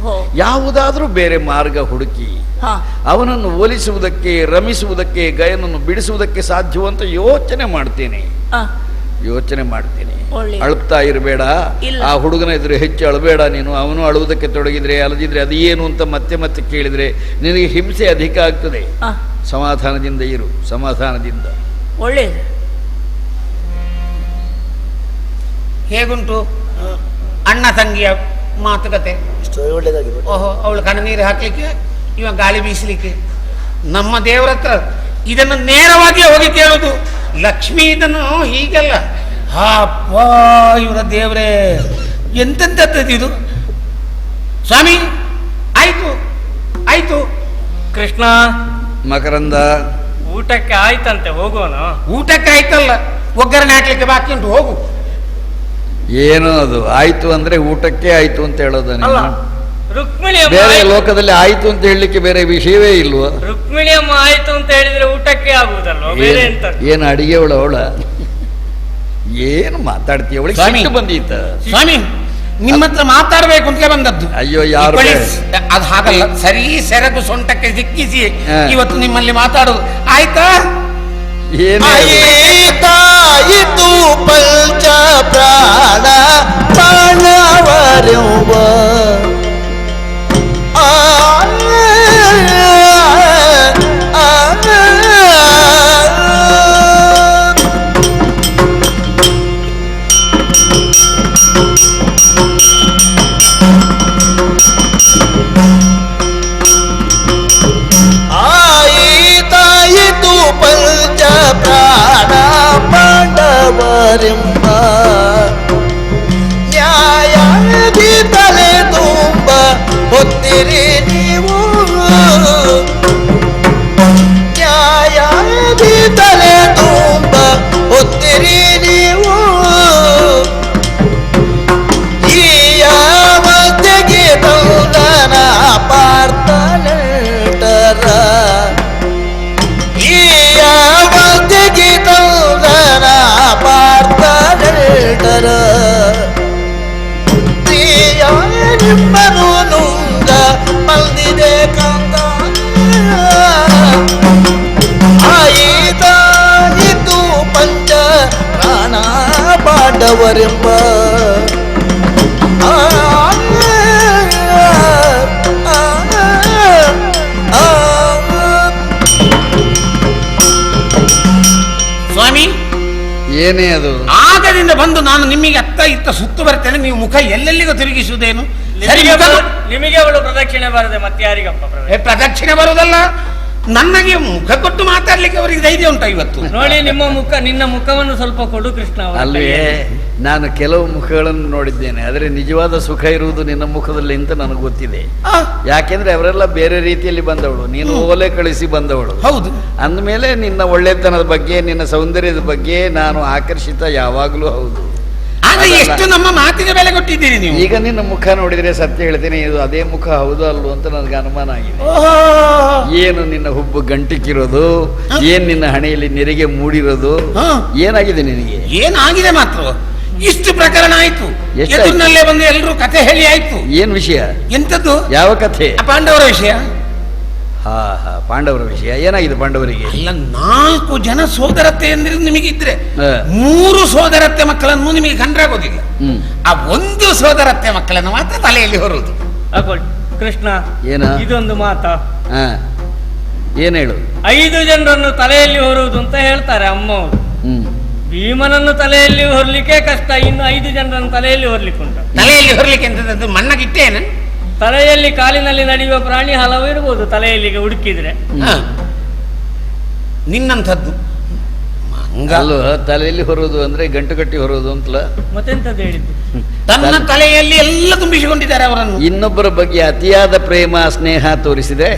ಯಾವುದಾದ್ರೂ ಬೇರೆ ಮಾರ್ಗ ಹುಡುಕಿ ಅವನನ್ನು ಒಲಿಸುವುದಕ್ಕೆ, ರಮಿಸುವುದಕ್ಕೆ, ಗಯನನ್ನು ಬಿಡಿಸುವುದಕ್ಕೆ ಸಾಧ್ಯವಂತ ಯೋಚನೆ ಮಾಡ್ತೇನೆ. ಅಳ್ತಾ ಇರಬೇಡ. ಆ ಹುಡುಗನ ಎದುರು ಹೆಚ್ಚು ಅಳಬೇಡ ನೀನು. ಅವನು ಅಳುವುದಕ್ಕೆ ತೊಡಗಿದ್ರೆ, ಅಲದಿದ್ರೆ ಅದೇನು ಅಂತ ಮತ್ತೆ ಮತ್ತೆ ಕೇಳಿದ್ರೆ ನಿನಗೆ ಹಿಂಸೆ ಅಧಿಕ ಆಗ್ತದೆ. ಸಮಾಧಾನದಿಂದ ಇರು, ಸಮಾಧಾನದಿಂದ. ಒಳ್ಳೆಯದು. ಹೇಗುಂಟು ಅಣ್ಣ ತಂಗಿಯ ಮಾತುಕತೆ? ಓಹೋ, ಅವಳು ಕಣ್ಣೀರು ಹಾಕ್ಲಿಕ್ಕೆ, ಇವ ಗಾಳಿ ಬೀಸಲಿಕ್ಕೆ. ನಮ್ಮ ದೇವರ ಹತ್ರ ಇದನ್ನು ನೇರವಾಗಿ ಹೋಗಿ ಕೇಳುದು. ಲಕ್ಷ್ಮಿ ಇದನ್ನು ಹೀಗೆಲ್ಲ, ಅಪ್ಪ ಇವರ ದೇವರೇ ಎಂತೆಂಥದ್ದು ಸ್ವಾಮಿ. ಆಯ್ತು ಆಯ್ತು. ಕೃಷ್ಣ, ಮಕರಂದ, ಊಟಕ್ಕೆ ಆಯ್ತಂತೆ, ಹೋಗೋಣ. ಊಟಕ್ಕೆ ಆಯ್ತಲ್ಲ, ಒಗ್ಗರಣೆ ಹಾಕ್ಲಿಕ್ಕೆ ಬಾಕಿ ಉಂಟು, ಹೋಗು. ಏನು ಅದು ಆಯ್ತು ಅಂದ್ರೆ ಊಟಕ್ಕೆ ಆಯ್ತು ಅಂತ ಹೇಳೋದ? ರುಕ್ಮಿಣಿ ಬೇರೆ ಲೋಕದಲ್ಲಿ ಆಯ್ತು ಅಂತ ಹೇಳಲಿಕ್ಕೆ ಬೇರೆ ವಿಷಯವೇ ಇಲ್ವಾ? ರುಕ್ಮಿಣಿ ಅಮ್ಮ ಆಯ್ತು ಅಂತ ಹೇಳಿದ್ರೆ ಊಟಕ್ಕೆ ಆಗುವುದಲ್ವ? ಬೇರೆ ಎಂತ? ಏನು ಅಡಿಗೆ ಅವಳ ಏನು ಮಾತಾಡ್ತೀಯ? ಅವಳಿಗೆ ಬಂದೀತ. ಸ್ವಾಮಿ, ನಿಮ್ಮ ಹತ್ರ ಮಾತಾಡ್ಬೇಕು ಅಂತಲೇ ಬಂದದ್ದು. ಅಯ್ಯೋ, ಯಾರು? ಅದು ಹಾಗಲ್ಲ, ಸರಿ ಸೆರಗು ಸೊಂಟಕ್ಕೆ ಸಿಕ್ಕಿಸಿ ಇವತ್ತು ನಿಮ್ಮಲ್ಲಿ ಮಾತಾಡೋದು ಆಯ್ತಾ? ಆಯಿತಾಯಿತು ಪಂಚ ಪ್ರಾಣ ಪ್ರಾಣವರೆವ ಆಯಿತಾಯಿತು ಪಂಚ ಪ್ರಾಣ ಪಾಂಡವರೆಂಬ ನ್ಯಾಯಾಧಿ ತಲೆ ತುಂಬ ಹೊತ್ತಿರಿ ನೀವು. ನ್ಯಾಯಾಧಿ ತಲೆ ತುಂಬ ಹೊತ್ತಿರಿ ನೀವು. ಈ ಯಾವತ್ತಿಗೆ ತೌಲನ ಪಾರ್ಥನಟರ, ಈ ಯಾವತ್ತಿಗೆ ತೌಲನ ಪಾರ್ಥನಟರ. ಪ್ರಿಯ ನಿಮ್ಮನು ನುಂಗ ಮಲ್ದಿದೆ ಕಂದ. ಆಯಿತಾಯಿತು ಪಂಚ ಪ್ರಾಣ ಪಾಂಡವರೆಂಬ ಸ್ವಾಮಿ. ಏನೇ ಅದು? ಆಗದಿಂದ ಬಂದು ನಾನು ನಿಮಗೆ ಅತ್ತ ಇತ್ತ ಸುತ್ತು ಬರ್ತೇನೆ, ನೀವು ಮುಖ ಎಲ್ಲೆಲ್ಲಿಗೂ ತಿರುಗಿಸುವುದೇನು? ನಿಮಗೆ ಅವಳು ಪ್ರದಕ್ಷಿಣೆ ಬರದೆ ಮತ್ತೆ ಯಾರಿಗಪ್ಪ ಪ್ರದಕ್ಷಿಣೆ ಬರುವುದಲ್ಲ, ನನಗೆ ಮುಖ ಕೊಟ್ಟು ಮಾತಾಡ್ಲಿಕ್ಕೆ ಅವರಿಗೆ ಧೈರ್ಯ ಉಂಟು ಇವತ್ತು. ನೋಡಿ, ನಿನ್ನ ಮುಖವನ್ನು ಸ್ವಲ್ಪ ಕೊಡು ಕೃಷ್ಣ. ಅಲ್ವೇ, ನಾನು ಕೆಲವು ಮುಖಗಳನ್ನು ನೋಡಿದ್ದೇನೆ, ಆದರೆ ನಿಜವಾದ ಸುಖ ಇರುವುದು ನಿನ್ನ ಮುಖದಲ್ಲಿ ಅಂತ ನನಗೆ ಗೊತ್ತಿದೆ. ಯಾಕೆಂದ್ರೆ ಅವರೆಲ್ಲ ಬೇರೆ ರೀತಿಯಲ್ಲಿ ಬಂದವಳು, ನೀನು ಓಲೆ ಕಳಿಸಿ ಬಂದವಳು. ಹೌದು. ಅಂದಮೇಲೆ ನಿನ್ನ ಒಳ್ಳೆತನದ ಬಗ್ಗೆ, ನಿನ್ನ ಸೌಂದರ್ಯದ ಬಗ್ಗೆ ನಾನು ಆಕರ್ಷಿತ ಯಾವಾಗಲೂ ಹೌದು. ಆದ್ರೆ ಎಷ್ಟು ನಮ್ಮ ಮಾತಿಗೆ ಬೆಲೆ ಕೊಟ್ಟಿದ್ದೀರಿ ನೀವು. ಈಗ ನಿನ್ನ ಮುಖ ನೋಡಿದ್ರೆ ಸತ್ಯ ಹೇಳ್ತೇನೆ, ಇದು ಅದೇ ಮುಖ ಹೌದು ಅಲ್ವೋ ಅಂತ ನನಗೆ ಅನುಮಾನ ಆಗಿದೆ. ಏನು ನಿನ್ನ ಹುಬ್ಬು ಗಂಟಿಕ್ಕಿರೋದು, ಏನ್ ನಿನ್ನ ಹಣೆಯಲ್ಲಿ ನೆರಿಗೆ ಮೂಡಿರೋದು, ಏನಾಗಿದೆ ನಿನಗೆ? ಏನಾಗಿದೆ ಮಾತ್ರ ಇಷ್ಟು ಪ್ರಕರಣ ಆಯ್ತು. ಎಷ್ಟಾಯ್ತು? ಎದುರಿನಲ್ಲೇ ಬಂದು ಎಲ್ಲರೂ ಕಥೆ ಹೇಳಿ ಆಯ್ತು. ಏನ್ ವಿಷಯ? ಎಂತದ್ದು? ಯಾವ ಕಥೆ? ಪಾಂಡವರ ವಿಷಯ. ಹಾ ಹಾ, ಪಾಂಡವರ ವಿಷಯ. ಏನಾಗಿದೆ ಪಾಂಡವರಿಗೆ? ಅಲ್ಲ, 4 ಜನ ಸೋದರತ್ತೆ ಅಂದ್ರೆ ನಿಮಗಿದ್ರೆ ಹಾ. 3 ಸೋದರತ್ತೆ ಮಕ್ಕಳನ್ನು ನಿಮಗೆ ಕಂಡ್ರಾಗೋದಿಲ್ಲ. ಆ 1 ಸೋದರತ್ತೆ ಮಕ್ಕಳನ್ನು ಮಾತ್ರ ತಲೆಯಲ್ಲಿ ಹೊರುವುದು. ಹಾಕೊಳ್ಳಿ ಕೃಷ್ಣ. ಏನ? ಇದೊಂದು ಮಾತಾ? ಹಾ, ಏನ್ ಹೇಳು? 5 ಜನರನ್ನು ತಲೆಯಲ್ಲಿ ಹೊರುವುದು ಅಂತ ಹೇಳ್ತಾರೆ ಅಮ್ಮವರು. ಭೀಮನನ್ನು ತಲೆಯಲ್ಲಿ ಹೊರಲಿಕ್ಕೆ ಕಷ್ಟ, ಇನ್ನು 5 ಜನರನ್ನು ತಲೆಯಲ್ಲಿ ಹೊರಲಿಕ್ಕೆ ಉಂಟು. ತಲೆಯಲ್ಲಿ ಹೊರಲಿಕ್ಕೆ ಎಂತದ್ದು? ಮಣ್ಣಗಿಟ್ಟೇನು? ತಲೆಯಲ್ಲಿ ಕಾಲಿನಲ್ಲಿ ನಡೆಯುವ ಪ್ರಾಣಿ ಹಲವು ಇರ್ಬೋದು ತಲೆಯಲ್ಲಿಗೆ ಹುಡುಕಿದ್ರೆ. ನಿನ್ನಂಥದ್ದು ಮಂಗ ಅಲ್ವಾ? ತಲೆಯಲ್ಲಿ ಹೊರೋದು ಅಂದ್ರೆ ಗಂಟು ಕಟ್ಟಿ ಹೊರೋದು ಅಂತಲ್ಲ. ಮತ್ತೆಂತದ್ದು ಹೇಳಿದ್ದು? ತನ್ನ ತಲೆಯಲ್ಲಿ ಎಲ್ಲ ತುಂಬಿಸಿಕೊಂಡಿದ್ದಾರೆ ಅವರನ್ನು. ಇನ್ನೊಬ್ಬರ ಬಗ್ಗೆ ಅತಿಯಾದ ಪ್ರೇಮ ಸ್ನೇಹ ತೋರಿಸಿದೆ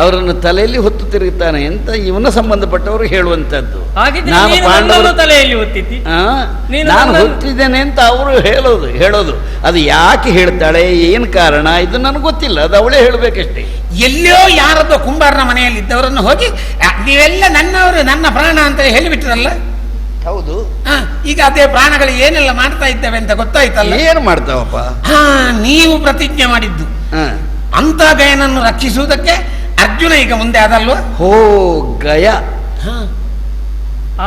ಅವರನ್ನು ತಲೆಯಲ್ಲಿ ಹೊತ್ತು ತಿರುಗುತ್ತಾನೆ ಅಂತ ಇವನ ಸಂಬಂಧಪಟ್ಟವರು ಹೇಳುವಂತದ್ದು. ಹಾಗಿದ್ರೆ ನಾನು ನೀನು ಪಾಂಡವರು ನನ್ನನ್ನು ತಲೆಯಲ್ಲಿ ಹೊತ್ತಿದ್ದಿ. ನೀನು ನಾನು ನನ್ನನ್ನು- ಹೊತ್ತಿದ್ದೇನೆ ಅಂತ ಅವರು ಹೇಳೋದು ಅದು ಯಾಕೆ ಹೇಳ್ತಾಳೆ, ಏನ್ ಕಾರಣ, ಇದು ನನಗೆ ಗೊತ್ತಿಲ್ಲ. ಅದು ಅವಳೇ ಹೇಳ್ಬೇಕಷ್ಟೇ. ಎಲ್ಲೋ ಯಾರದ್ದೋ ಕುಂಬಾರನ ಮನೆಯಲ್ಲಿ ಇದ್ದವರನ್ನು ಹೋಗಿ ನೀವೆಲ್ಲ ನನ್ನವರು, ನನ್ನ ಪ್ರಾಣ ಅಂತ ಹೇಳಿಬಿಟ್ರಲ್ಲ. ಹೌದು. ಈಗ ಅದೇ ಪ್ರಾಣಗಳು ಏನೆಲ್ಲ ಮಾಡ್ತಾ ಇದ್ದೇವೆ ಅಂತ ಗೊತ್ತಾಯ್ತಲ್ಲ. ಏನು ಮಾಡ್ತಾವಪ್ಪ? ನೀವು ಪ್ರತಿಜ್ಞೆ ಮಾಡಿದ್ದು ಅಂತ ಗಯನನ್ನು ರಕ್ಷಿಸುವುದಕ್ಕೆ ಅರ್ಜುನ ಈಗ ಮುಂದೆ ಅದಲ್ವ? ಹೋ ಗಯ.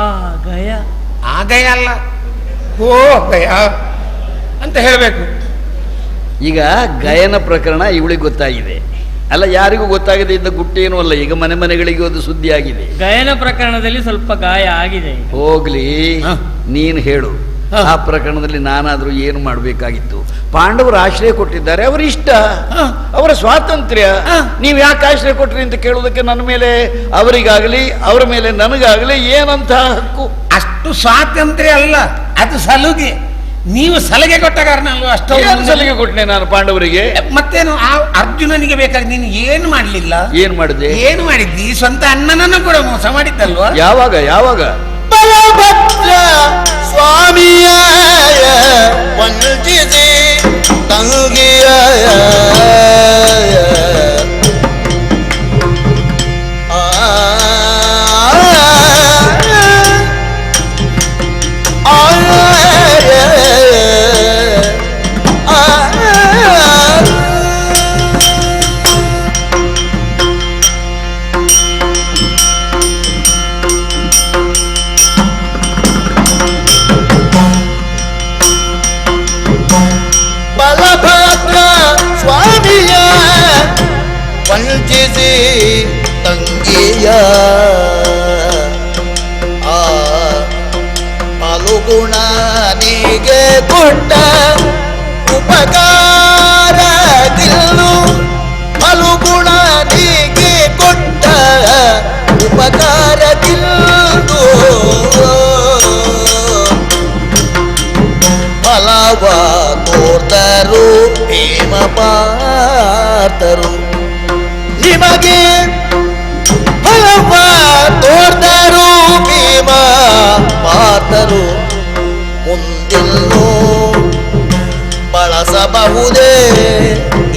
ಆ ಗಯ, ಆ ಗಯ ಅಲ್ಲ, ಹೋ ಗಯ ಅಂತ ಹೇಳಬೇಕು. ಈಗ ಗಯನ ಪ್ರಕರಣ ಇವಳಿಗೆ ಗೊತ್ತಾಗಿದೆ ಅಲ್ಲ, ಯಾರಿಗೂ ಗೊತ್ತಾಗದೆ ಇದ್ದ ಗುಟ್ಟೇನೂ ಅಲ್ಲ. ಈಗ ಮನೆಗಳಿಗೆ ಅದು ಸುದ್ದಿ ಆಗಿದೆ. ಗಯನ ಪ್ರಕರಣದಲ್ಲಿ ಸ್ವಲ್ಪ ಗಾಯ ಆಗಿದೆ. ಹೋಗ್ಲಿ, ನೀನು ಹೇಳು. ಆ ಪ್ರಕರಣದಲ್ಲಿ ನಾನಾದ್ರೂ ಏನು ಮಾಡಬೇಕಾಗಿತ್ತು? ಪಾಂಡವರು ಆಶ್ರಯ ಕೊಟ್ಟಿದ್ದಾರೆ, ಅವರ ಇಷ್ಟ, ಅವರ ಸ್ವಾತಂತ್ರ್ಯ. ನೀವು ಯಾಕೆ ಆಶ್ರಯ ಕೊಟ್ರಿ ಅಂತ ಕೇಳುವುದಕ್ಕೆ ನನ್ನ ಮೇಲೆ ಅವರಿಗಾಗಲಿ ಅವರ ಮೇಲೆ ನನಗಾಗಲಿ ಏನಂತ ಹಕ್ಕು? ಅಷ್ಟು ಸ್ವಾತಂತ್ರ್ಯ ಅಲ್ಲ, ಅದು ಸಲುಗೆ. ನೀವು ಸಲಹೆ ಕೊಟ್ಟ ಕಾರಣ ಅಲ್ವಾ ಅಷ್ಟು ಸಲಿಗೆ ಕೊಟ್ಟನೆ ನಾನು ಪಾಂಡವರಿಗೆ. ಮತ್ತೇನು ಆ ಅರ್ಜುನನಿಗೆ ಬೇಕಾಗಿ ನೀನು ಏನು ಮಾಡ್ಲಿಲ್ಲ? ಏನ್ ಮಾಡಿದೆ? ಏನು ಮಾಡಿದ್ದಿ? ಸ್ವಂತ ಅಣ್ಣನನ್ನು ಕೂಡ ಮೋಸ ಮಾಡಿದ್ದಲ್ವಾ? ಯಾವಾಗ ಬಲಭದ್ರ ಸ್ವಾಮಿಯ ವಂಚಿಸಿ ತಂಗಿಯ ಬಲಭದ್ರ ಸ್ವಾಮಿಯ ವಂಚಿಸಿ ತಂಗಿಯ ಫಲಗುಣನಿಗೆ ಕೊಟ್ಟ ಉಪಕಾರ ಗಿಲ್ಲು, ಫಲಗುಣನಿಗೆ ಕೊಟ್ಟ ಉಪಕಾರ ಗಿಲ್ಲು, ಫಲವ ತೋರ್ತರು ಭೀಮ ಪಾರ್ತರು, ನಿಮಗೆ ಫಲವ ತೋರ್ತರು ಭೀಮ ಪಾರ್ತರು, ಮುಂದಿಲ್ಲೋ ಬಳಸಬಹುದೇ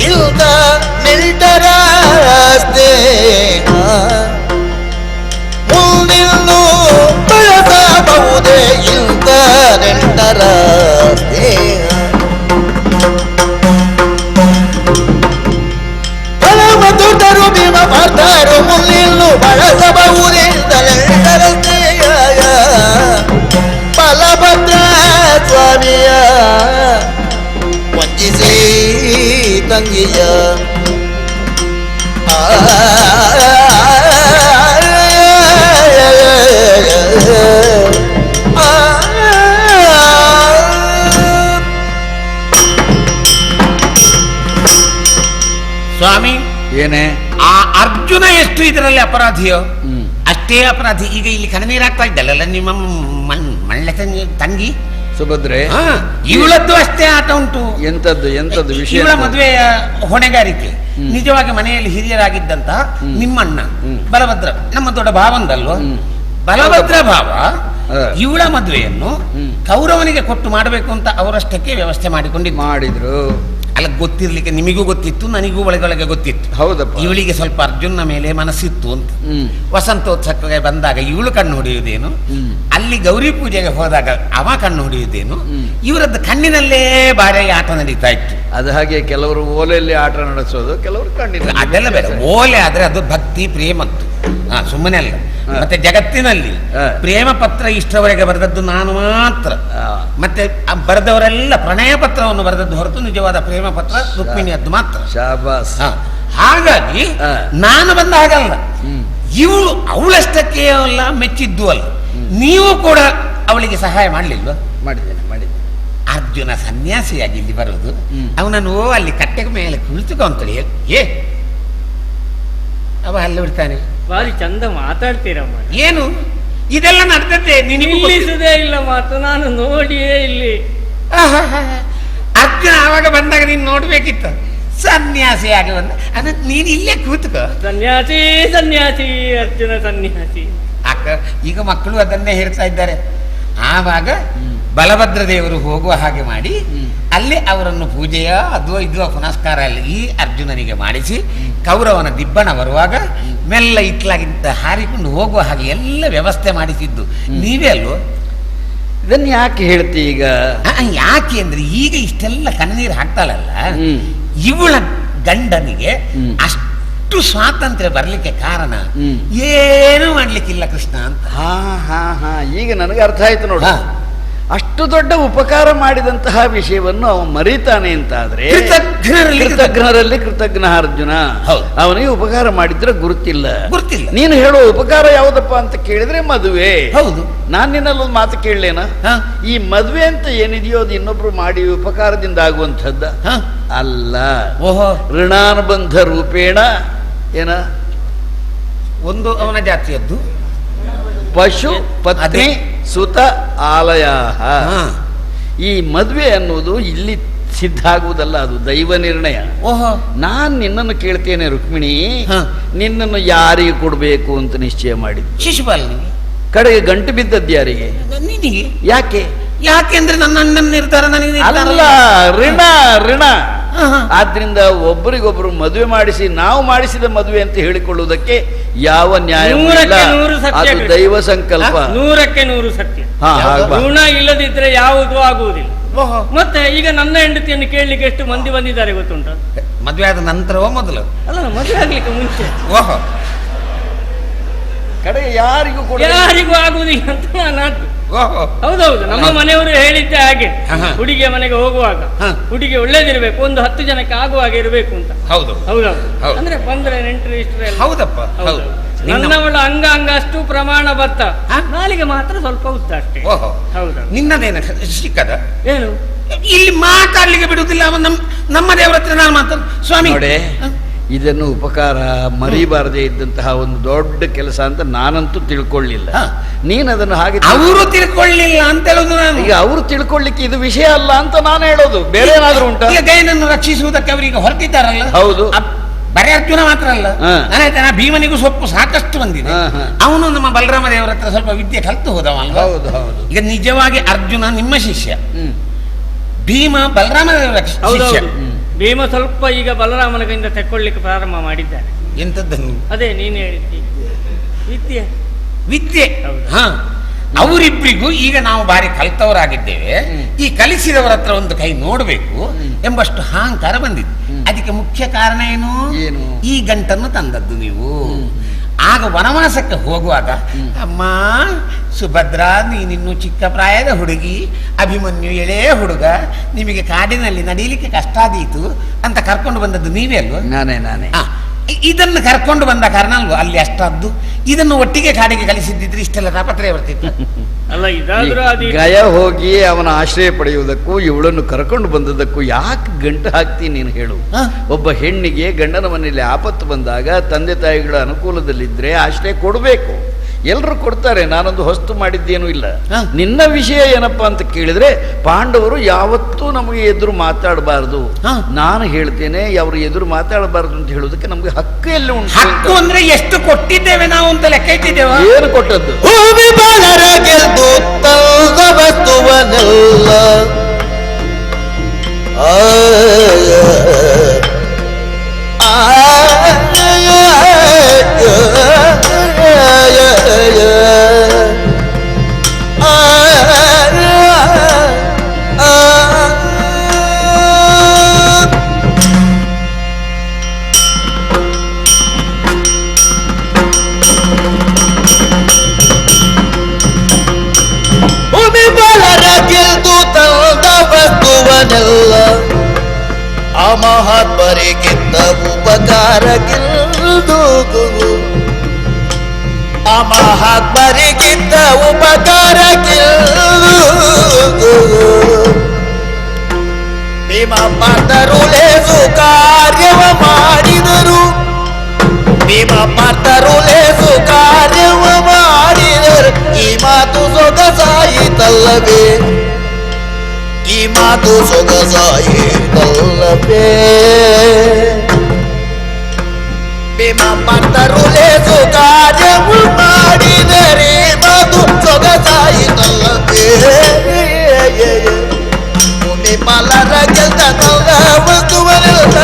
ಇಲ್ದ ನಿಲ್ಟರ ಸ್ನೇಹ, ಮುಂದಿಲ್ಲೋ ಬಳಸಬಹುದೇ ಇಲ್ದ ನಿಲ್ಟರ ಸ್ನೇಹ, ಫಲವತ್ತರು ಭೀಮ ಪಾರ್ತರು, ಮುಂದಿಲ್ಲೋ ಬಳಸಬಹುದಿಲ್ದ ನಿಲ್ಟರ ಸ್ನೇಹ, ಬಲಭದ್ರ ಸ್ವಾಮಿಯ ವಂಚಿಸಿ ತಂಗಿಯ ಸ್ವಾಮಿ, ಏನೇ ಆ ಅರ್ಜುನ ಎಷ್ಟು ಇದರಲ್ಲಿ ಅಪರಾಧಿಯೋ ಅಷ್ಟೇ ಅಪರಾಧಿ. ಈಗ ಇಲ್ಲಿ ಕಣ್ಣೀರಾಗ್ತಾ ಇದ್ದಲ್ಲ ನಿಮ್ಮ ಮಳ್ಳೆ ತಂಗಿ ಸುಭದ್ರೆ, ಇವಳದ್ದು ಅಷ್ಟೇ ಆಟ ಉಂಟು. ಎಂತದ್ದು ವಿಷಯ? ಇವಳ ಮದುವೆಯ ಹೊಣೆಗಾರಿಕೆ ನಿಜವಾಗಿ ಮನೆಯಲ್ಲಿ ಹಿರಿಯರಾಗಿದ್ದಂತ ನಿಮ್ಮಣ್ಣ ಬಲಭದ್ರ, ನಮ್ಮ ದೊಡ್ಡ ಭಾವಂದಲ್ವ, ಬಲಭದ್ರ ಭಾವ ಇವಳ ಮದುವೆಯನ್ನು ಕೌರವನಿಗೆ ಕೊಟ್ಟು ಮಾಡಬೇಕು ಅಂತ ಅವರಷ್ಟಕ್ಕೆ ವ್ಯವಸ್ಥೆ ಮಾಡಿದ್ರು. ಅಲ್ಲ, ಗೊತ್ತಿರ್ಲಿಕ್ಕೆ ನಿಮಗೂ ಗೊತ್ತಿತ್ತು, ನನಗೂ ಒಳಗೊಳಗೆ ಗೊತ್ತಿತ್ತು. ಹೌದಪ್ಪ. ಇವಳಿಗೆ ಸ್ವಲ್ಪ ಅರ್ಜುನ ಮೇಲೆ ಮನಸ್ಸಿತ್ತು ಅಂತ. ವಸಂತೋತ್ಸವಕ್ಕೆ ಬಂದಾಗ ಇವಳು ಕಣ್ಣು ಹೊಡೆಯುವುದೇನು, ಅಲ್ಲಿ ಅಲ್ಲಿ ಗೌರಿ ಪೂಜೆಗೆ ಹೋದಾಗ ಅವ ಕಣ್ಣು ಹೊಡೆಯುವುದೇನು, ಇವರದ್ದು ಕಣ್ಣಿನಲ್ಲೇ ಬಾರಿ ಆಟ ನಡೀತಾ ಇತ್ತು. ಅದು ಹಾಗೆ ಕೆಲವರು ಓಲೆಯಲ್ಲಿ ಆಟ ನಡೆಸೋದು, ಕೆಲವರು ಕಣ್ಣಿನ. ಅದೆಲ್ಲ ಬೇರೆ, ಓಲೆ ಆದ್ರೆ ಅದು ಭಕ್ತಿ ಪ್ರೇಮದ್ದು, ಸುಮ್ಮನೆ ಅಲ್ಲ. ಮತ್ತೆ ಜಗತ್ತಿನಲ್ಲಿ ಪ್ರೇಮ ಪತ್ರ ಇಷ್ಟವರೆಗೆ ಬರೆದದ್ದು ನಾನು ಮಾತ್ರ. ಮತ್ತೆ ಬರೆದವರೆಲ್ಲ ಪ್ರಣಯ ಪತ್ರವನ್ನು ಬರೆದದ್ದು ಹೊರತು ನಿಜವಾದ ಪ್ರೇಮ ಪತ್ರ ರುಕ್ಮಿಣಿಯದ್ದು ಮಾತ್ರ. ಶಾಬಾಸ್. ಹಾಗಾಗಿ ನಾನು ಬಂದ ಹಾಗಲ್ಲ, ಇವಳು ಅವಳಷ್ಟಕ್ಕೆ ಅಲ್ಲ ಮೆಚ್ಚಿದ್ದು ಅಲ್ಲ, ನೀವು ಕೂಡ ಅವಳಿಗೆ ಸಹಾಯ ಮಾಡಲಿಲ್ವ? ಮಾಡಿದ್ದೇನೆ. ಅರ್ಜುನ ಸನ್ಯಾಸಿಯಾಗಿ ಇಲ್ಲಿ ಬರೋದು, ಅವನನ್ನು ಅಲ್ಲಿ ಕಟ್ಟೆಗೆ ಮೇಲೆ ಕುಳಿತುಕೋ ಅಂತೇಳಿ ಅವ ಅಲ್ಲಿ ಬಿಡ್ತಾನೆ. ಬಾರಿ ಚಂದ ಮಾತಾಡ್ತೀರಮ್ಮ. ಏನು ಇದೆಲ್ಲ ನಡೆದದ್ದೇ ನಿಲ್ಲಿಸುದೇ ಇಲ್ಲ ಮಾತು, ನಾನು ನೋಡಿಯೇ ಇಲ್ಲಿ. ಅರ್ಜುನ ಆವಾಗ ಬಂದಾಗ ನೀನು ನೋಡ್ಬೇಕಿತ್ತು, ಸನ್ಯಾಸಿಯಾಗಿ ಬಂದ ಅದಕ್ಕೆ ನೀನು ಇಲ್ಲೇ ಕೂತ್ಕೋ. ಸನ್ಯಾಸಿ ಸನ್ಯಾಸಿ ಅರ್ಜುನ ಸನ್ಯಾಸಿ. ಈಗ ಮಕ್ಕಳು ಅದನ್ನೇ ಹೇಳ್ತಾ ಇದ್ದಾರೆ. ಆವಾಗ ಬಲಭದ್ರ ದೇವರು ಹೋಗುವ ಹಾಗೆ ಮಾಡಿ ಅಲ್ಲಿ ಅವರನ್ನು ಪೂಜೆಯ ಅದೋ ಇದೋ ಪುನಸ್ಕಾರ ಅಲ್ಲಿ ಈ ಅರ್ಜುನನಿಗೆ ಮಾಡಿಸಿ, ಕೌರವನ ದಿಬ್ಬಣ ಬರುವಾಗ ಮೆಲ್ಲ ಇತ್ಲಾಗಿಂತ ಹಾರಿಕೊಂಡು ಹೋಗುವ ಹಾಗೆ ಎಲ್ಲ ವ್ಯವಸ್ಥೆ ಮಾಡಿಸಿದ್ದು ನೀವೇ ಅಲ್ವೋ? ಇದನ್ನು ಯಾಕೆ ಹೇಳ್ತಿ ಈಗ? ಯಾಕೆ ಅಂದ್ರೆ ಈಗ ಇಷ್ಟೆಲ್ಲ ಕಣ್ಣೀರು ಹಾಕ್ತಾಳಲ್ಲ, ಇವಳ ಗಂಡನಿಗೆ ಅಷ್ಟು ಸ್ವಾತಂತ್ರ್ಯ ಬರ್ಲಿಕ್ಕೆ ಕಾರಣ ಏನು ಮಾಡ್ಲಿಕ್ಕಿಲ್ಲ ಕೃಷ್ಣ ಅಂತ. ಈಗ ನನಗೆ ಅರ್ಥ ಆಯ್ತು ನೋಡ. ಅಷ್ಟು ದೊಡ್ಡ ಉಪಕಾರ ಮಾಡಿದಂತಹ ವಿಷಯವನ್ನು ಅವನು ಮರೀತಾನೆ ಅಂತ ಆದ್ರೆ ಕೃತಜ್ಞರಲ್ಲಿ ಕೃತಜ್ಞ ಅರ್ಜುನ. ಅವನಿಗೆ ಉಪಕಾರ ಮಾಡಿದ್ರೆ ಗುರುತಿಲ್ಲ. ನೀನು ಹೇಳೋ ಉಪಕಾರ ಯಾವುದಪ್ಪ ಅಂತ ಕೇಳಿದ್ರೆ ಮದುವೆ. ಹೌದು, ನಾನ್ ನಿನ್ನಲ್ಲೊಂದು ಮಾತು ಕೇಳಲೇನ? ಈ ಮದುವೆ ಅಂತ ಏನಿದೆಯೋ ಅದು ಇನ್ನೊಬ್ರು ಮಾಡಿ ಉಪಕಾರದಿಂದ ಆಗುವಂಥದ್ದ ಅಲ್ಲ. ಋಣಾನುಬಂಧ ರೂಪೇಣ ಏನ ಒಂದು ಅವನ ಜಾತಿಯದ್ದು ಪಶು ಪತ್ನಿ ಸುತ ಆಲಯ. ಈ ಮದುವೆ ಅನ್ನೋದು ಇಲ್ಲಿ ಸಿದ್ಧ ಆಗುವುದಲ್ಲ, ಅದು ದೈವ ನಿರ್ಣಯ. ನಾನ್ ನಿನ್ನನ್ನು ಕೇಳ್ತೇನೆ ರುಕ್ಮಿಣಿ, ನಿನ್ನನ್ನು ಯಾರಿಗೆ ಕೊಡ್ಬೇಕು ಅಂತ ನಿಶ್ಚಯ ಮಾಡಿದ್ದು? ಶಿಶುಪಾಲನಿಗೆ. ಕಡೆಗೆ ಗಂಟು ಬಿದ್ದದ್ದು ಯಾರಿಗೆ? ನಿನಗೆ. ಯಾಕೆ? ಯಾಕೆಂದ್ರೆ ನನ್ನ ಅಣ್ಣನ ನಿರ್ಧಾರ ನನಗೆ ಅಲ್ಲ, ಋಣ. ಆದ್ರಿಂದ ಒಬ್ಬರಿಗೊಬ್ಬರು ಮದುವೆ ಮಾಡಿಸಿ ನಾವು ಮಾಡಿಸಿದ ಮದುವೆ ಅಂತ ಹೇಳಿಕೊಳ್ಳುವುದಕ್ಕೆ ಯಾವ ನ್ಯಾಯ? ಅದು ದೈವ ಸಂಕಲ್ಪ. 100ಕ್ಕೆ 100 ಸತ್ಯ. ಋಣ ಇಲ್ಲದಿದ್ರೆ ಯಾವುದೂ ಆಗುವುದಿಲ್ಲ. ಮತ್ತೆ ಈಗ ನನ್ನ ಹೆಂಡತಿಯನ್ನು ಕೇಳಲಿಕ್ಕೆ ಎಷ್ಟು ಮಂದಿ ಬಂದಿದ್ದಾರೆ ಗೊತ್ತುಂಟ? ಮದುವೆ ಆದ ನಂತರವೋ ಮೊದಲು? ಅಲ್ಲ, ಮದುವೆ ಆಗ್ಲಿಕ್ಕೆ ಮುಂಚೆ. ಕಡೆ ಯಾರಿಗೂ ಆಗುವುದಿಲ್ಲ ಅಂತ ನಾನು. ಹೌದೌದು, ನಮ್ಮ ಮನೆಯವರು ಹೇಳಿದ್ದೆ ಹಾಗೆ. ಹುಡುಗಿಯ ಮನೆಗೆ ಹೋಗುವಾಗ ಹುಡುಗಿ ಒಳ್ಳೇದಿರ್ಬೇಕು, ಒಂದು 10 ಜನಕ್ಕೆ ಆಗುವಾಗ ಇರಬೇಕು ಅಂತ. ಹೌದೌದು, ಅಂದ್ರೆ ಬಂದ್ರೆ ನೆಂಟರು ಇಷ್ಟರೆ. ಹೌದಪ್ಪ, ನನ್ನವಳ ಅಂಗ ಅಷ್ಟು ಪ್ರಮಾಣ ಬತ್ತ, ನಾಲಿಗೆ ಮಾತ್ರ ಸ್ವಲ್ಪ ಉದ್ದ ಅಷ್ಟೇ. ಹೌದಾ? ನಿನ್ನದೇನ ಸಿಕ್ಕದ? ಏನು ಇಲ್ಲಿ ಮಾತಾಡ್ಲಿಕ್ಕೆ ಬಿಡುವುದಿಲ್ಲ. ನಮ್ಮ ದೇವರ ಹತ್ರ ನಾನು ಮಾತಾಡ ಸ್ವಾಮಿ. ಇದನ್ನು ಉಪಕಾರ ಮರಿಬಾರದೇ ಇದ್ದಂತಹ ಒಂದು ದೊಡ್ಡ ಕೆಲಸ ಅಂತ ನಾನಂತೂ ತಿಳ್ಕೊಳ್ಳಿಲ್ಲ. ನೀನು ಅದನ್ನು ಹಾಗೆ ಅವರು ತಿಳ್ಕೊಳ್ಳಿಲ್ಲ ಅಂತ ಹೇಳೋದು ನಾನು. ಈಗ ಅವರು ತಿಳ್ಕೊಳ್ಳಿಕ್ಕೆ ಇದು ವಿಷಯ ಅಲ್ಲ ಅಂತ ನಾನು ಹೇಳೋದು. ಬೇರೆ ಏನಾದ್ರೂ ಉಂಟಾ? ಗೈನನ್ನು ರಕ್ಷಿಸುವುದಕ್ಕೆ ಅವರಿಗೆ ಹೊರಟಿದ್ದಾರಲ್ಲ. ಹೌದು, ಬರೇ ಅರ್ಜುನ ಮಾತ್ರ ಅಲ್ಲ, ನನ್ನ ಭೀಮನಿಗೂ ಸೊಪ್ಪು ಸಾಕಷ್ಟು ಬಂದಿದೆ. ಅವನು ನಮ್ಮ ಬಲರಾಮ ದೇವರ ಹತ್ರ ಸ್ವಲ್ಪ ವಿದ್ಯೆ ಕಲಿತು ಹೋದವಲ್ಲ. ಈಗ ನಿಜವಾಗಿ ಅರ್ಜುನ ನಿಮ್ಮ ಶಿಷ್ಯ, ಭೀಮ ಬಲರಾಮ ದೇವರ ಶಿಷ್ಯ. ಭೀಮ ಸ್ವಲ್ಪ ಈಗ ಬಲರಾಮನ ಕೈಯಿಂದ ತೆಕ್ಕೊಳ್ಳಿಕ್ಕೆ ಪ್ರಾರಂಭ ಮಾಡಿದ್ದಾರೆ. ಎಂತದ್ದನ್ನು? ಅದೇ ನೀನು ಹೇಳಿದ್ದಿ, ವಿದ್ಯೆ. ಅವರಿಬ್ಬರಿಗೂ ಈಗ ನಾವು ಬಾರಿ ಕಲಿತವರಾಗಿದ್ದೇವೆ. ಈ ಕಲಿಸಿದವರ ಹತ್ರ ಒಂದು ಕೈ ನೋಡಬೇಕು ಎಂಬಷ್ಟು ಅಹಂಕಾರ ಬಂದಿತ್ತು. ಅದಕ್ಕೆ ಮುಖ್ಯ ಕಾರಣ ಏನು? ಈ ಗಂಟನ್ನು ತಂದದ್ದು ನೀವು. ಆಗ ವನವಾಸಕ್ಕೆ ಹೋಗುವಾಗ, ಅಮ್ಮ ಸುಭದ್ರಾ, ನೀನಿನ್ನು ಚಿಕ್ಕ ಪ್ರಾಯದ ಹುಡುಗಿ, ಅಭಿಮನ್ಯು ಎಳೆಯ ಹುಡುಗ, ನಿಮಗೆ ಕಾಡಿನಲ್ಲಿ ನಡೀಲಿಕ್ಕೆ ಕಷ್ಟ ಆದೀತು ಅಂತ ಕರ್ಕೊಂಡು ಬಂದದ್ದು ನೀವೇ ಅಲ್ವ? ನಾನೇ. ಇದನ್ನು ಕರ್ಕೊಂಡು ಬಂದ ಕಾರಣ ಅಲ್ವ ಅಲ್ಲಿ ಅಷ್ಟಾದ್ದು. ಇದನ್ನು ಒಟ್ಟಿಗೆ ಕಾಡಿಗೆ ಕಲಿಸಿದ್ದಿದ್ರೆ ಇಷ್ಟೆಲ್ಲ ತಾಪತ್ರಯ ಬರ್ತಿತ್ತು ಅಲ್ಲ. ಇದಾದ್ರೂ ಗಯ ಹೋಗಿ ಅವನ ಆಶ್ರಯ ಪಡೆಯುವುದಕ್ಕೂ ಇವಳನ್ನು ಕರ್ಕೊಂಡು ಬಂದದ್ದಕ್ಕೂ ಯಾಕೆ ಗಂಟು ಹಾಕ್ತೀನಿ ನೀನು ಹೇಳು? ಒಬ್ಬ ಹೆಣ್ಣಿಗೆ ಗಂಡನ ಮನೆಯಲ್ಲಿ ಆಪತ್ತು ಬಂದಾಗ ತಂದೆ ತಾಯಿಗಳ ಅನುಕೂಲದಲ್ಲಿದ್ರೆ ಆಶ್ರಯ ಕೊಡಬೇಕು. ಎಲ್ಲರೂ ಕೊಡ್ತಾರೆ, ನಾನೊಂದು ಹೊಸ್ತು ಮಾಡಿದ್ದೇನೂ ಇಲ್ಲ. ನಿನ್ನ ವಿಷಯ ಏನಪ್ಪಾ ಅಂತ ಕೇಳಿದ್ರೆ, ಪಾಂಡವರು ಯಾವತ್ತೂ ನಮಗೆ ಎದುರು ಮಾತಾಡಬಾರ್ದು. ನಾನು ಹೇಳ್ತೇನೆ, ಅವರು ಎದುರು ಮಾತಾಡಬಾರ್ದು ಅಂತ ಹೇಳೋದಕ್ಕೆ ನಮ್ಗೆ ಹಕ್ಕು ಎಲ್ಲಿ ಉಂಟು? ಹಕ್ಕು ಅಂದ್ರೆ ಎಷ್ಟು ಕೊಟ್ಟಿದ್ದೇವೆ ನಾವು ಅಂತ ಲೆಕ್ಕ ಇಟ್ಟಿದ್ದೇವೆ. ಏನು ಕೊಟ್ಟದ್ದು? ಭೂಮಿ ಬಾಳರ ಗೆದ್ದು ತಂದ ವಸ್ತುವನೆಲ್ಲ ಮಹಾತ್ಮರಿಗಿಂತ ಉಪಕಾರಕ್ಕಿಲ್ದು ಆ ಮಹಾತ್ಮರಿಗಿಂತ ಉಪಕಾರಕ್ಕಿಲ್ದು ಭೀಮ ಪಾತರು ಲೇಸು ಕಾರ್ಯವ ಮಾಡಿದರು ಭೀಮ ಪಾತರು ಲೇಸು ಕಾರ್ಯವ ಮಾಡಿದರು ಈ ಮಾತು ಸೊಗಸಾಯಿತಲ್ಲವೇ ಈ ಮಾತು ಸೊಗಸಾಯಿತಲ್ಲವೇ ಭೀಮ ಪಾತರು ಲೇಸು ಕಾರ್ಯವ ಮಾಡಿದರೆ ಮಾತು ಸೊಗಸಾಯಿತಲ್ಲವೇ ಮಲರ ಗೆಲ್ದ ಕಲ್ಲ ವಸ್ತುವರೆಲ್ಲ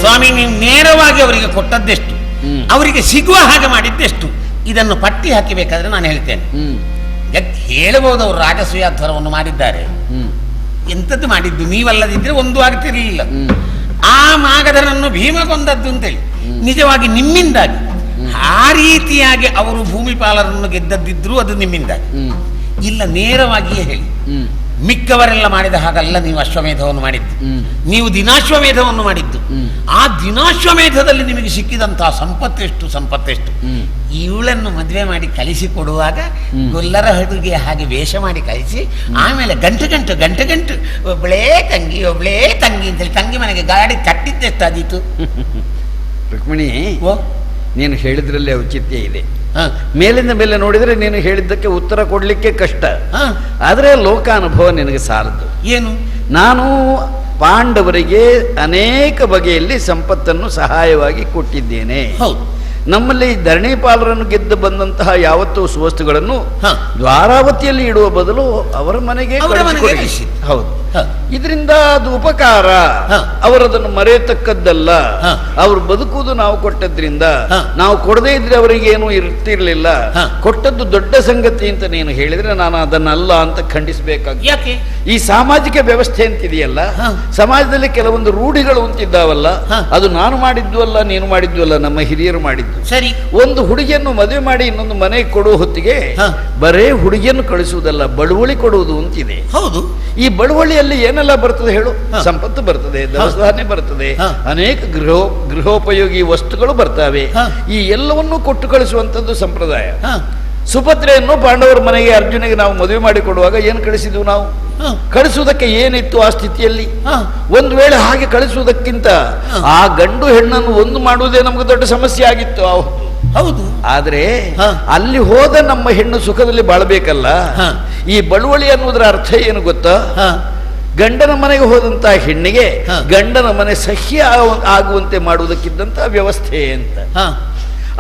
ಸ್ವಾಮಿ, ನೀವು ನೇರವಾಗಿ ಅವರಿಗೆ ಕೊಟ್ಟದ್ದೆಷ್ಟು, ಅವರಿಗೆ ಸಿಗುವ ಹಾಗೆ ಮಾಡಿದ್ದೆಷ್ಟು, ಇದನ್ನು ಪಟ್ಟಿ ಹಾಕಿಬೇಕಾದ್ರೆ ನಾನು ಹೇಳ್ತೇನೆ. ಹೇಳಬಹುದು ಅವರು ರಾಜಸೂಯಾಧ್ವರವನ್ನು ಮಾಡಿದ್ದಾರೆ, ಎಂಥದ್ದು ಮಾಡಿದ್ದು ನೀವಲ್ಲದಿದ್ರೆ ಒಂದು ಆಗ್ತಿರ್ಲಿಲ್ಲ. ಆ ಮಾಗಧನನ್ನು ಭೀಮ ಕೊಂದದ್ದು ಅಂತೇಳಿ ನಿಜವಾಗಿ ನಿಮ್ಮಿಂದಾಗಿ. ಆ ರೀತಿಯಾಗಿ ಅವರು ಭೂಮಿಪಾಲರನ್ನು ಗೆದ್ದದ್ದಿದ್ರು ಅದು ನಿಮ್ಮಿಂದಾಗಿ. ಇಲ್ಲ, ನೇರವಾಗಿಯೇ ಹೇಳಿ. ಮಿಕ್ಕವರೆಲ್ಲ ಮಾಡಿದ ಹಾಗಲ್ಲ ನೀವು ಅಶ್ವಮೇಧವನ್ನು ಮಾಡಿದ್ದು, ನೀವು ದಿನಾಶ್ವಮೇಧವನ್ನು ಮಾಡಿದ್ದು. ಆ ದಿನಾಶ್ವಮೇಧದಲ್ಲಿ ನಿಮಗೆ ಸಿಕ್ಕಿದಂತಹ ಸಂಪತ್ತೆಷ್ಟು. ಇವಳನ್ನು ಮದುವೆ ಮಾಡಿ ಕಳಿಸಿಕೊಡುವಾಗ ಗೊಲ್ಲರ ಹುಡುಗಿ ಹಾಗೆ ವೇಷ ಮಾಡಿ ಕಳಿಸಿ, ಆಮೇಲೆ ಗಂಟು ಒಬ್ಳೇ ತಂಗಿ ಅಂತೇಳಿ ತಂಗಿ ಮನೆಗೆ ಗಾಡಿ ಕಟ್ಟಿದ್ದೆಷ್ಟಾದೀತು. ರುಕ್ಮಿಣಿ, ನೀನು ಹೇಳಿದ್ರಲ್ಲಿ ಔಚಿತ್ಯ ಇದೆ. ಮೇಲಿಂದ ಮೇಲೆ ನೋಡಿದ್ರೆ ನೀನು ಹೇಳಿದ್ದಕ್ಕೆ ಉತ್ತರ ಕೊಡ್ಲಿಕ್ಕೆ ಕಷ್ಟ, ಆದರೆ ಲೋಕಾನುಭವ ನಿನಗೆ ಸಾಲದು. ಏನು? ನಾನು ಪಾಂಡವರಿಗೆ ಅನೇಕ ಬಗೆಯಲ್ಲಿ ಸಂಪತ್ತನ್ನು ಸಹಾಯವಾಗಿ ಕೊಟ್ಟಿದ್ದೇನೆ. ಹೌದು. ನಮ್ಮಲ್ಲಿ ಧರಣಿಪಾಲರನ್ನು ಗೆದ್ದು ಬಂದಂತಹ ಯಾವತ್ತೂ ಸುವಸ್ತುಗಳನ್ನು ದ್ವಾರಾವತಿಯಲ್ಲಿ ಇಡುವ ಬದಲು ಅವರ ಮನೆಗೆ ಹೌದು. ಇದರಿಂದ ಅದು ಉಪಕಾರ, ಅವರದನ್ನು ಮರೆಯತಕ್ಕದ್ದಲ್ಲ. ಅವರು ಬದುಕುವುದು ನಾವು ಕೊಟ್ಟದ್ರಿಂದ, ನಾವು ಕೊಡದೇ ಇದ್ರೆ ಅವರಿಗೆ ಏನು ಇರ್ತಿರ್ಲಿಲ್ಲ. ಕೊಟ್ಟದ್ದು ದೊಡ್ಡ ಸಂಗತಿ ಅಂತ ನೀನು ಹೇಳಿದ್ರೆ ನಾನು ಅದನ್ನಲ್ಲ ಅಂತ ಖಂಡಿಸಬೇಕಾಗ್ತದೆ. ಯಾಕೆ? ಈ ಸಾಮಾಜಿಕ ವ್ಯವಸ್ಥೆ ಅಂತಿದೆಯಲ್ಲ, ಸಮಾಜದಲ್ಲಿ ಕೆಲವೊಂದು ರೂಢಿಗಳು ಅಂತಿದ್ದಾವಲ್ಲ, ಅದು ನಾನು ಮಾಡಿದ್ದು ಅಲ್ಲ, ನೀನು ಮಾಡಿದ್ದು ಅಲ್ಲ, ನಮ್ಮ ಹಿರಿಯರು ಮಾಡಿದ್ದು. ಸರಿ. ಒಂದು ಹುಡುಗಿಯನ್ನು ಮದುವೆ ಮಾಡಿ ಇನ್ನೊಂದು ಮನೆಗೆ ಕೊಡುವ ಹೊತ್ತಿಗೆ ಬರೇ ಹುಡುಗಿಯನ್ನು ಕಳಿಸುವುದಲ್ಲ, ಬಳುವಳಿ ಕೊಡುವುದು ಅಂತಿದೆ. ಹೌದು. ಈ ಬಳುವಳಿಯಲ್ಲಿ ಏನೆಲ್ಲ ಬರ್ತದೆ ಹೇಳು? ಸಂಪತ್ತು ಬರ್ತದೆ, ದವಸಧಾನ್ಯ ಬರ್ತದೆ, ಅನೇಕ ಗೃಹೋಪಯೋಗಿ ವಸ್ತುಗಳು ಬರ್ತವೆ. ಈ ಎಲ್ಲವನ್ನೂ ಕೊಟ್ಟು ಕಳಿಸುವಂತದ್ದು ಸಂಪ್ರದಾಯ. ಸುಭದ್ರೆಯನ್ನು ಪಾಂಡವರ ಮನೆಗೆ ಅರ್ಜುನಿಗೆ ನಾವು ಮದುವೆ ಮಾಡಿ ಕೊಡುವಾಗ ಏನು ಕಳಿಸಿದ್ವು ನಾವು? ಕಳಿಸುವುದಕ್ಕೆ ಏನಿತ್ತು ಆ ಸ್ಥಿತಿಯಲ್ಲಿ? ಒಂದು ವೇಳೆ ಹಾಗೆ ಕಳಿಸುವುದಕ್ಕಿಂತ ಆ ಗಂಡು ಹೆಣ್ಣನ್ನು ಒಂದು ಮಾಡುವುದೇ ನಮ್ಗೆ ದೊಡ್ಡ ಸಮಸ್ಯೆ ಆಗಿತ್ತು. ಹೌದು. ಆದ್ರೆ ಅಲ್ಲಿ ಹೋದ ನಮ್ಮ ಹೆಣ್ಣು ಸುಖದಲ್ಲಿ ಬಾಳ್ಬೇಕಲ್ಲ. ಈ ಬಳುವಳಿ ಅನ್ನುವುದರ ಅರ್ಥ ಏನು ಗೊತ್ತಾ? ಗಂಡನ ಮನೆಗೆ ಹೋದಂತಹ ಹೆಣ್ಣಿಗೆ ಗಂಡನ ಮನೆ ಸಹ್ಯ ಆಗುವಂತೆ ಮಾಡುವುದಕ್ಕಿದ್ದಂತ ವ್ಯವಸ್ಥೆ ಅಂತ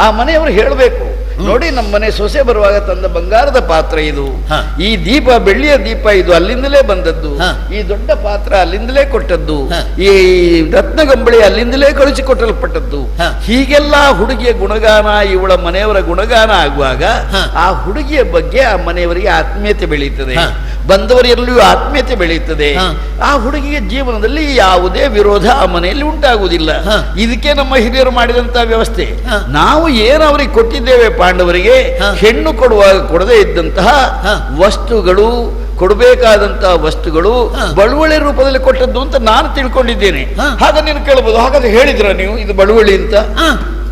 ಆ ಮನೆಯವರು ಹೇಳಬೇಕು. ನೋಡಿ, ನಮ್ಮ ಮನೆ ಸೊಸೆ ಬರುವಾಗ ತಂದ ಬಂಗಾರದ ಪಾತ್ರ ಇದು, ಈ ದೀಪ ಬೆಳ್ಳಿಯ ದೀಪ ಇದು ಅಲ್ಲಿಂದಲೇ ಬಂದದ್ದು, ಈ ದೊಡ್ಡ ಪಾತ್ರ ಅಲ್ಲಿಂದಲೇ ಕೊಟ್ಟದ್ದು, ಈ ರತ್ನಗಂಬಳಿ ಅಲ್ಲಿಂದಲೇ ಕಳಿಸಿಕೊಟ್ಟಲ್ಪಟ್ಟದ್ದು. ಹೀಗೆಲ್ಲ ಹುಡುಗಿಯ ಗುಣಗಾನ, ಇವಳ ಮನೆಯವರ ಗುಣಗಾನ ಆಗುವಾಗ ಆ ಹುಡುಗಿಯ ಬಗ್ಗೆ ಆ ಮನೆಯವರಿಗೆ ಆತ್ಮೀಯತೆ ಬೆಳೆಯುತ್ತದೆ, ಬಂದವರೆಲ್ಲೂ ಆತ್ಮೀಯತೆ ಬೆಳೆಯುತ್ತದೆ. ಆ ಹುಡುಗಿಯ ಜೀವನದಲ್ಲಿ ಯಾವುದೇ ವಿರೋಧ ಆ ಮನೆಯಲ್ಲಿ ಉಂಟಾಗುವುದಿಲ್ಲ. ಇದಕ್ಕೆ ನಮ್ಮ ಹಿರಿಯರು ಮಾಡಿದಂತಹ ವ್ಯವಸ್ಥೆ. ನಾವು ಏನು ಅವರಿಗೆ ಕೊಟ್ಟಿದ್ದೇವೆ ಪಾಂಡವರಿಗೆ, ಹೆಣ್ಣು ಕೊಡುವಾಗ ಕೊಡದೇ ಇದ್ದಂತಹ ವಸ್ತುಗಳು, ಕೊಡಬೇಕಾದಂತಹ ವಸ್ತುಗಳು ಬಳುವಳಿ ರೂಪದಲ್ಲಿ ಕೊಟ್ಟದ್ದು ಅಂತ ನಾನು ತಿಳ್ಕೊಂಡಿದ್ದೇನೆ. ಹಾಗ ನೀನು ಕೇಳಬಹುದು, ಹಾಗಾದ್ರೆ ಹೇಳಿದ್ರ ನೀವು ಇದು ಬಳುವಳಿ ಅಂತ?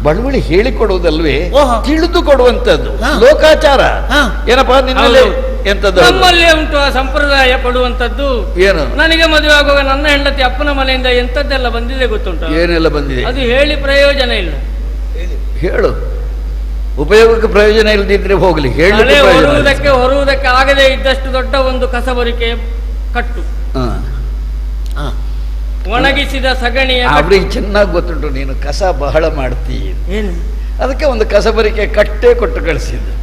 ಬಳುವಳಿ ಹೇಳಿಕೊಡುವುದಲ್ವೇ, ತಿಳಿದು ಕೊಡುವಂತದ್ದು ಲೋಕಾಚಾರ. ಏನಪ್ಪಾ ನಿನ್ನಲ್ಲಿ ಎಂತದ್ದು ನಮ್ಮಲ್ಲಿ ಉಂಟು ಆ ಸಂಪ್ರದಾಯ ಕೊಡುವಂತದ್ದು. ಏನು? ನನಗೆ ಮದುವೆ ಆಗುವಾಗ ನನ್ನ ಹೆಂಡತಿ ಅಪ್ಪನ ಮನೆಯಿಂದ ಎಂತದ್ದೆಲ್ಲ ಬಂದಿದೆ ಗೊತ್ತುಂಟು? ಏನೆಲ್ಲ ಬಂದಿದೆ? ಅದು ಹೇಳಿ ಪ್ರಯೋಜನ ಇಲ್ಲ. ಹೇಳು. ಉಪಯೋಗಕ್ಕೆ ಪ್ರಯೋಜನ ಇಲ್ಲದಿದ್ರೆ ಹೋಗ್ಲಿ, ಹೊರುವುದಕ್ಕೆ ಆಗದೆ ಇದ್ದಷ್ಟು ದೊಡ್ಡ ಒಂದು ಕಸಬರಿಕೆ ಕಟ್ಟು, ಒಣಗಿಸಿದ ಸಗಣಿಯ. ಅವ್ರಿಗೆ ಚೆನ್ನಾಗಿ ಗೊತ್ತುಂಟು ನೀನು ಕಸ ಬಹಳ ಮಾಡ್ತೀಯ. ಏನು? ಅದಕ್ಕೆ ಒಂದು ಕಸಬರಿಕೆ ಕಟ್ಟೆ ಕೊಟ್ಟು ಕಳಿಸಿದ್ದು,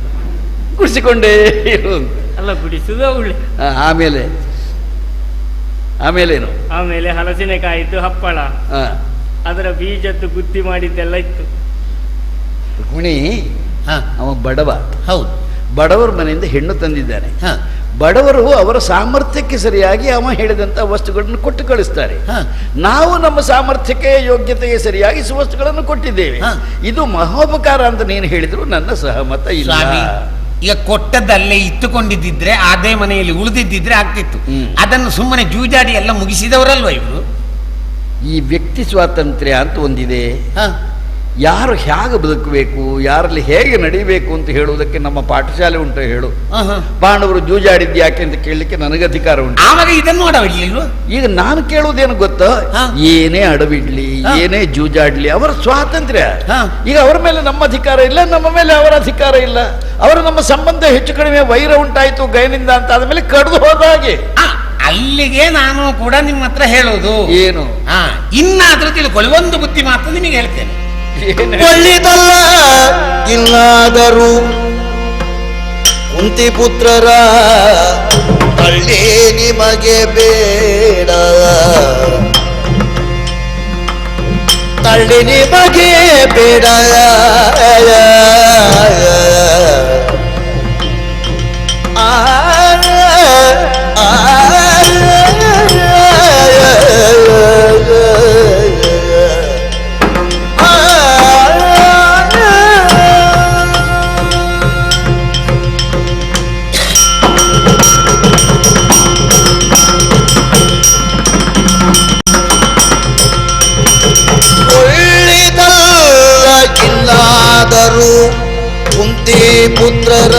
ಗುಡಿಸಿಕೊಂಡೇ ಇರುವಂತ. ಅಲ್ಲ, ಗುಡಿಸುದ ಒಳ್ಳೆ. ಆಮೇಲೇನು? ಆಮೇಲೆ ಹಲಸಿನಕಾಯಿದ್ದು ಹಪ್ಪಳ, ಅದರ ಬೀಜದ್ದು ಗುದ್ದಿ ಮಾಡಿದ್ದೆಲ್ಲ ಇತ್ತು. ರುಕ್ಮಿಣಿ ಹ, ಅವ ಬಡವ, ಹೌದು. ಬಡವರ ಮನೆಯಿಂದ ಹೆಣ್ಣು ತಂದಿದ್ದಾನೆ. ಹ, ಬಡವರು ಅವರ ಸಾಮರ್ಥ್ಯಕ್ಕೆ ಸರಿಯಾಗಿ ಅವ ಹೇಳಿದಂಥ ವಸ್ತುಗಳನ್ನು ಕೊಟ್ಟು ಕಳಿಸ್ತಾರೆ. ಹ. ನಾವು ನಮ್ಮ ಸಾಮರ್ಥ್ಯಕ್ಕೆ ಯೋಗ್ಯತೆಗೆ ಸರಿಯಾಗಿ ಸುವಸ್ತುಗಳನ್ನು ಕೊಟ್ಟಿದ್ದೇವೆ. ಹ. ಇದು ಮಹೋಪಕಾರ ಅಂತ ನೀನು ಹೇಳಿದ್ರು ನನ್ನ ಸಹಮತ ಇಲ್ಲ. ಸ್ವಾಮಿ, ಈಗ ಕೊಟ್ಟದ್ದಲ್ಲೇ ಇಟ್ಟುಕೊಂಡಿದ್ದಿದ್ರೆ ಅದೇ ಮನೆಯಲ್ಲಿ ಉಳಿದಿದ್ದಿದ್ರೆ ಆಗ್ತಿತ್ತು. ಅದನ್ನು ಸುಮ್ಮನೆ ಜೂಜಾಡಿ ಎಲ್ಲ ಮುಗಿಸಿದವರಲ್ವ ಇವರು. ಈ ವ್ಯಕ್ತಿ ಸ್ವಾತಂತ್ರ್ಯ ಅಂತ ಒಂದಿದೆ. ಹ, ಯಾರು ಹೇಗೆ ಬದುಕಬೇಕು, ಯಾರಲ್ಲಿ ಹೇಗೆ ನಡೀಬೇಕು ಅಂತ ಹೇಳುವುದಕ್ಕೆ ನಮ್ಮ ಪಾಠಶಾಲೆ ಉಂಟು ಹೇಳು. ಹ, ಹ. ಪಾಂಡವರು ಜೂಜಾಡಿದ್ದು ಯಾಕೆ ಅಂತ ಕೇಳಲಿಕ್ಕೆ ನನಗೆ ಅಧಿಕಾರ ಉಂಟು. ಆವಾಗ ಇದನ್ನು ನೋಡವಿರ್ಲಿಲ್ವ? ಈಗ ನಾನು ಕೇಳುವುದೇನು ಗೊತ್ತಾ, ಹ. ಏನೇ ಅಡವಿಡ್ಲಿ, ಹ. ಏನೇ ಜೂಜಾಡ್ಲಿ, ಅವರ ಸ್ವಾತಂತ್ರ್ಯ. ಹ. ಈಗ ಅವರ ಮೇಲೆ ನಮ್ಮ ಅಧಿಕಾರ ಇಲ್ಲ, ನಮ್ಮ ಮೇಲೆ ಅವರ ಅಧಿಕಾರ ಇಲ್ಲ. ಅವರು ನಮ್ಮ ಸಂಬಂಧ ಹೆಚ್ಚು ಕಡಿಮೆ ವೈರ ಉಂಟಾಯಿತು ಗೈನಿಂದ ಅಂತ ಆದ್ಮೇಲೆ ಕಡ್ದು ಹೋದ ಹಾಗೆ. ಅಲ್ಲಿಗೆ ನಾನು ಕೂಡ ನಿಮ್ಮ ಹತ್ರ ಹೇಳೋದು ಏನು? ಹಾ, ಇನ್ನಾದ್ರೂ ತಿಳ್ಕೊಳ್ಳಿ. ಒಂದು ಬುದ್ಧಿ ಮಾತ್ರ ನಿಮಗೆ ಹೇಳ್ತೇನೆ. ಒಳ್ಳಿದಲ್ಲ ಇನ್ನಾದರೂ ಕುಂತಿ ಪುತ್ರರ ತಳ್ಳಿ ನಿಮಗೆ ಬೇಡ, ತಳ್ಳಿ ನಿಮಗೆ ಬೇಡ. ಕುಂತಿ ಪುತ್ರರ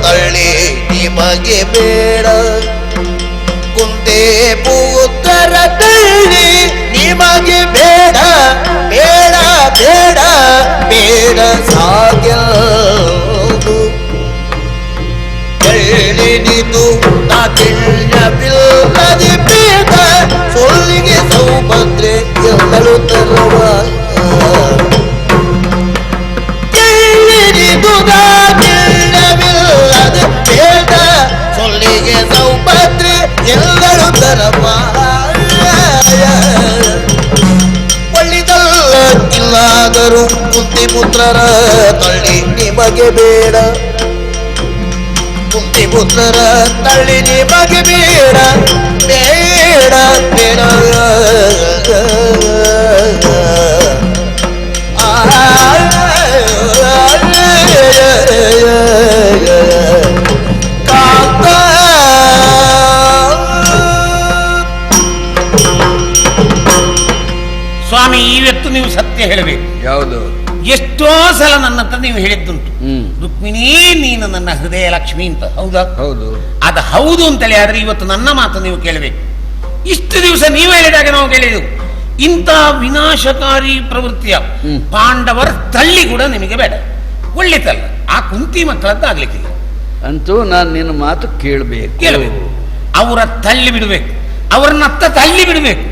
ತಳ್ಳಿ ನಿಮಗೆ ಬೇಡ, ಕುಂತಿ ಪುತ್ರರ ತಳ್ಳಿ ನಿಮಗೆ ಬೇಡ, ಬೇಡ ಬೇಡ ಬೇಡ ಸಾಗ್ಯದು ಎಳ್ಳಿನಿದು ನಾತಿಳ್ಯವಿಲ್ಲದೆ ಬೇಡ, ಸೊಲ್ಲಿಗೆ ಸೌಭದ್ರೆ ಎಲ್ಲರೂ ತರುವ ಸೊಲ್ಲಿಗೆ ಸೌಭದ್ರೆ ಎಲ್ಲರೂ ತರವ. ಒಳ್ಳಿದಲ್ಲ ಇಲ್ಲಾದರೂ ಕುಂತಿ ಪುತ್ರರ ತಳ್ಳಿ ನಿಮಗೆ ಬೇಡ, ಕುಂತಿ ಪುತ್ರರ ತಳ್ಳಿ ನಿಮಗೆ ಬೇಡ, ಬೇಡ ಬೇಡ. ಸ್ವಾಮಿ, ಇವತ್ತು ನೀವು ಸತ್ಯ ಹೇಳಬೇಕು. ಯಾವುದು? ಎಷ್ಟೋ ಸಲ ನನ್ನ ಹತ್ರ ನೀವು ಹೇಳಿದ್ದುಂಟು, ರುಕ್ಮಿಣಿ ನೀನು ನನ್ನ ಹೃದಯ ಲಕ್ಷ್ಮಿ ಅಂತ. ಹೌದಾ? ಹೌದು. ಅದು ಹೌದು ಅಂತೇಳಿ. ಆದ್ರೆ ಇವತ್ತು ನನ್ನ ಮಾತು ನೀವು ಕೇಳಬೇಕು. ಇಷ್ಟು ದಿವಸ ನೀವು ಹೇಳಿದಾಗ ನಾವು ಕೇಳಿದೆವು, ಇಂಥ ವಿನಾಶಕಾರಿ ಪ್ರವೃತ್ತಿಯ ಪಾಂಡವರ ತಳ್ಳಿ ಕೂಡ ನಿಮಗೆ ಬೇಡ. ಒಳ್ಳೆತಲ್ಲ, ಆ ಕುಂತಿ ಮಕ್ಕಳದ್ದಾಗ್ಲಿಕ್ಕಿಲ್ಲ. ಅಂತೂ ನಾನು ನಿನ್ನ ಮಾತು ಕೇಳಬೇಕು. ಅವರ ತಳ್ಳಿ ಬಿಡಬೇಕು, ಅವರನ್ನತ್ತ ತಳ್ಳಿ ಬಿಡಬೇಕು.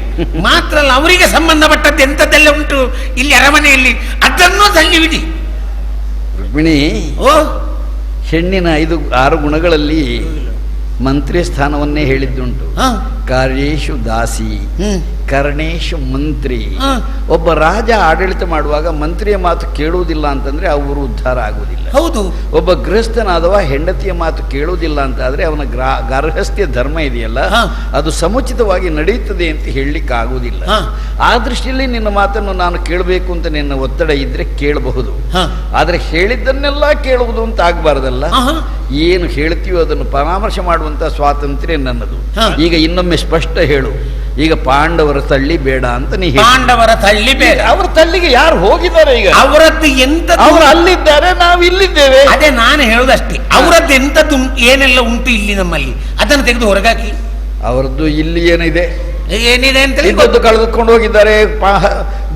ಮಾತ್ರ ಅಲ್ಲ, ಅವರಿಗೆ ಸಂಬಂಧಪಟ್ಟದ್ದು ಎಂಥದ್ದೆಲ್ಲ ಉಂಟು ಇಲ್ಲಿ ಅರಮನೆಯಲ್ಲಿ, ಅದನ್ನೂ ತಳ್ಳಿ ಬಿಡಿ. ರುಕ್ಮಿಣಿ, ಓ, ಹೆಣ್ಣಿನ 5-6 ಗುಣಗಳಲ್ಲಿ ಮಂತ್ರಿ ಸ್ಥಾನವನ್ನೇ ಹೇಳಿದ್ದುಂಟು. ಕಾರ್ಯೇಶು ದಾಸಿ, ಕರ್ಣೇಶು ಮಂತ್ರಿ. ಒಬ್ಬ ರಾಜ ಆಡಳಿತ ಮಾಡುವಾಗ ಮಂತ್ರಿಯ ಮಾತು ಕೇಳುವುದಿಲ್ಲ ಅಂತಂದ್ರೆ ಅವರು ಉದ್ಧಾರ ಆಗುವುದಿಲ್ಲ. ಹೌದು. ಒಬ್ಬ ಗೃಹಸ್ಥನಾದವ ಹೆಂಡತಿಯ ಮಾತು ಕೇಳುವುದಿಲ್ಲ ಅಂತ ಆದ್ರೆ ಅವನ ಗಾರ್ಹಸ್ಥ್ಯ ಧರ್ಮ ಇದೆಯಲ್ಲ, ಅದು ಸಮುಚಿತವಾಗಿ ನಡೆಯುತ್ತದೆ ಅಂತ ಹೇಳಲಿಕ್ಕೆ ಆಗುವುದಿಲ್ಲ. ಆ ದೃಷ್ಟಿಯಲ್ಲಿ ನಿನ್ನ ಮಾತನ್ನು ನಾನು ಕೇಳಬೇಕು ಅಂತ ನಿನ್ನ ಒತ್ತಡ ಇದ್ರೆ ಕೇಳಬಹುದು. ಆದ್ರೆ ಹೇಳಿದ್ದನ್ನೆಲ್ಲ ಕೇಳುವುದು ಅಂತ ಆಗ್ಬಾರ್ದಲ್ಲ. ಏನು ಹೇಳ್ತೀವೋ ಅದನ್ನು ಪರಾಮರ್ಶೆ ಮಾಡುವಂತ ಸ್ವಾತಂತ್ರ್ಯ ನನ್ನದು. ಈಗ ಇನ್ನೊಮ್ಮೆ ಸ್ಪಷ್ಟ ಹೇಳು, ಈಗ ಪಾಂಡವರ ತಳ್ಳಿ ಬೇಡ ಅಂತ ನೀ ಪಾಂಡವರ ತಳ್ಳಿ ಬೇಡ. ಅವರ ತಳ್ಳಿಗೆ ಯಾರು ಹೋಗಿದ್ದಾರೆ? ಈಗ ಅವರದ್ದು ಎಂತ, ಅವರು ಅಲ್ಲಿದ್ದಾರೆ, ನಾವು ಇಲ್ಲಿದ್ದೇವೆ. ಅದೇ ನಾನು ಹೇಳುದಷ್ಟೇ. ಅವರದ್ದು ಎಂತದ್ದು ಏನೆಲ್ಲ ಉಂಟು ಇಲ್ಲಿ ನಮ್ಮಲ್ಲಿ, ಅದನ್ನು ತೆಗೆದು ಹೊರಗಾಕಿ. ಅವರದ್ದು ಇಲ್ಲಿ ಏನಿದೆ ಏನಿದೆ ಅಂತ ಇದ್ದದ್ದು ಕಳೆದುಕೊಂಡು ಹೋಗಿದ್ದಾರೆ,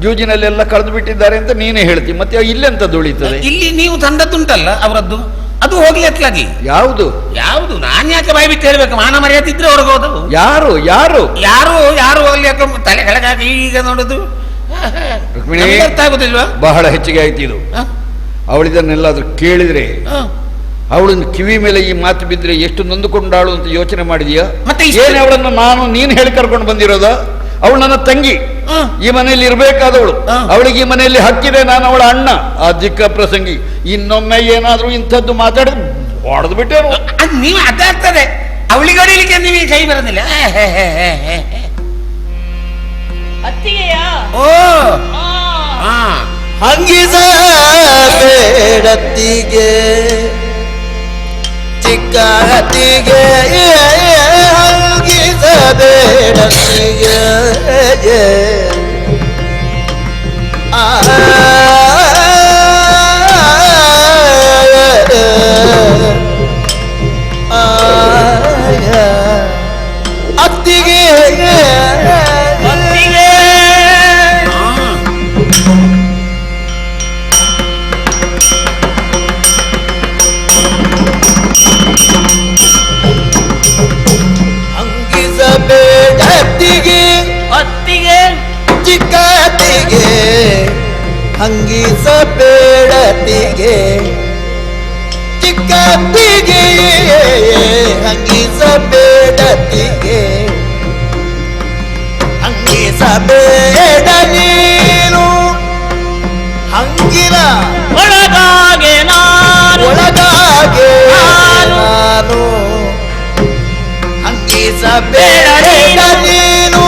ಜೂಜಿನಲ್ಲೆಲ್ಲ ಕಳೆದು ಬಿಟ್ಟಿದ್ದಾರೆ ಅಂತ ನೀನೇ ಹೇಳ್ತಿ. ಮತ್ತೆ ಇಲ್ಲೆಂತ ಉಳಿತದೆ? ಇಲ್ಲಿ ನೀವು ತಂದದ್ದುಂಟಲ್ಲ ಅವರದ್ದು, ಅದು ಹೋಗ್ಲಿ ಅತ್ಲಾಗಿ. ಯಾವುದು ಯಾವುದು? ನಾನು ಯಾಕೆ ಬಾಯಿ ಬಿಟ್ಟು ಹೇಳ್ಬೇಕು? ಮಾನ ಮರ್ಯಾದೆ ಇದ್ರೆ ಹೊರಗೆ ಹೋದವು. ಯಾರು ಯಾರು ಯಾರು ಯಾರು ಹೋಗ್ಲಿ ಯಾಕೆ ತಲೆ ಕೆಳಗಾಗಿ ಈಗ ನೋಡುದು ಅರ್ಥ ಆಗುದಿಲ್ವಾ? ಬಹಳ ಹೆಚ್ಚಿಗೆ ಆಯ್ತು ಇದು. ಅವಳಿದನ್ನೆಲ್ಲಾದ್ರೂ ಕೇಳಿದ್ರೆ, ಅವಳನ್ನು ಕಿವಿ ಮೇಲೆ ಈ ಮಾತು ಬಿದ್ದರೆ ಎಷ್ಟು ನೊಂದುಕೊಂಡಾಳು ಅಂತ ಯೋಚನೆ ಮಾಡಿದೀಯಾ? ಮತ್ತೆ ಏನೇ ಅವಳನ್ನು ನೀನು ಹೇಳಿ ಕರ್ಕೊಂಡು ಬಂದಿರೋದ? ಅವಳು ನನ್ನ ತಂಗಿ, ಈ ಮನೆಯಲ್ಲಿ ಇರ್ಬೇಕಾದವಳು, ಅವಳಿಗೆ ಈ ಮನೆಯಲ್ಲಿ ಹಕ್ಕಿದೆ, ನಾನು ಅವಳ ಅಣ್ಣ, ಆ ದಿಕ್ಕ ಪ್ರಸಂಗಿ. ಇನ್ನೊಮ್ಮೆ ಏನಾದ್ರೂ ಇಂಥದ್ದು ಮಾತಾಡಿದ್ರೆ ಹೊಡೆದು ಬಿಟ್ಟೇನು. ನೀವು ಅದಾಗ್ತದೆ, ಅವಳಿಗೆ ಹೊಡಿಲಿಕ್ಕೆ ನಿಮಗೆ ಕೈ ಬರೋದಿಲ್ಲ. ಅತ್ತಿಗೆಯಾ? ಓ ಹಂಗಿಸಬೇಡತ್ತಿಗೆ ಚಿಕ್ಕ ಹತ್ತಿಗೆ, ಹಂಗಿಸಬೇಡತ್ತಿಗೆ ಅತ್ತಿಗೆ ಅತ್ತಿಗೆ ಚಿಕ್ಕ ಹತ್ತಿಗೆ ಹಂಗಿಸಬೇಡತ್ತಿಗೆ, ಚಿಕ್ಕ ಹತ್ತಿಗೆ ಹಂಗಿಸಬೇಡತ್ತಿಗೆ, ಹಂಗಿಸಬೇಡ ನೀನು ಹಂಗಿನ ಒಳಗಾಗೆ ನಾನು, ಒಳಗಾಗೆ ನಾನು, ಹಂಗಿಸಬೇಡ ನೀನು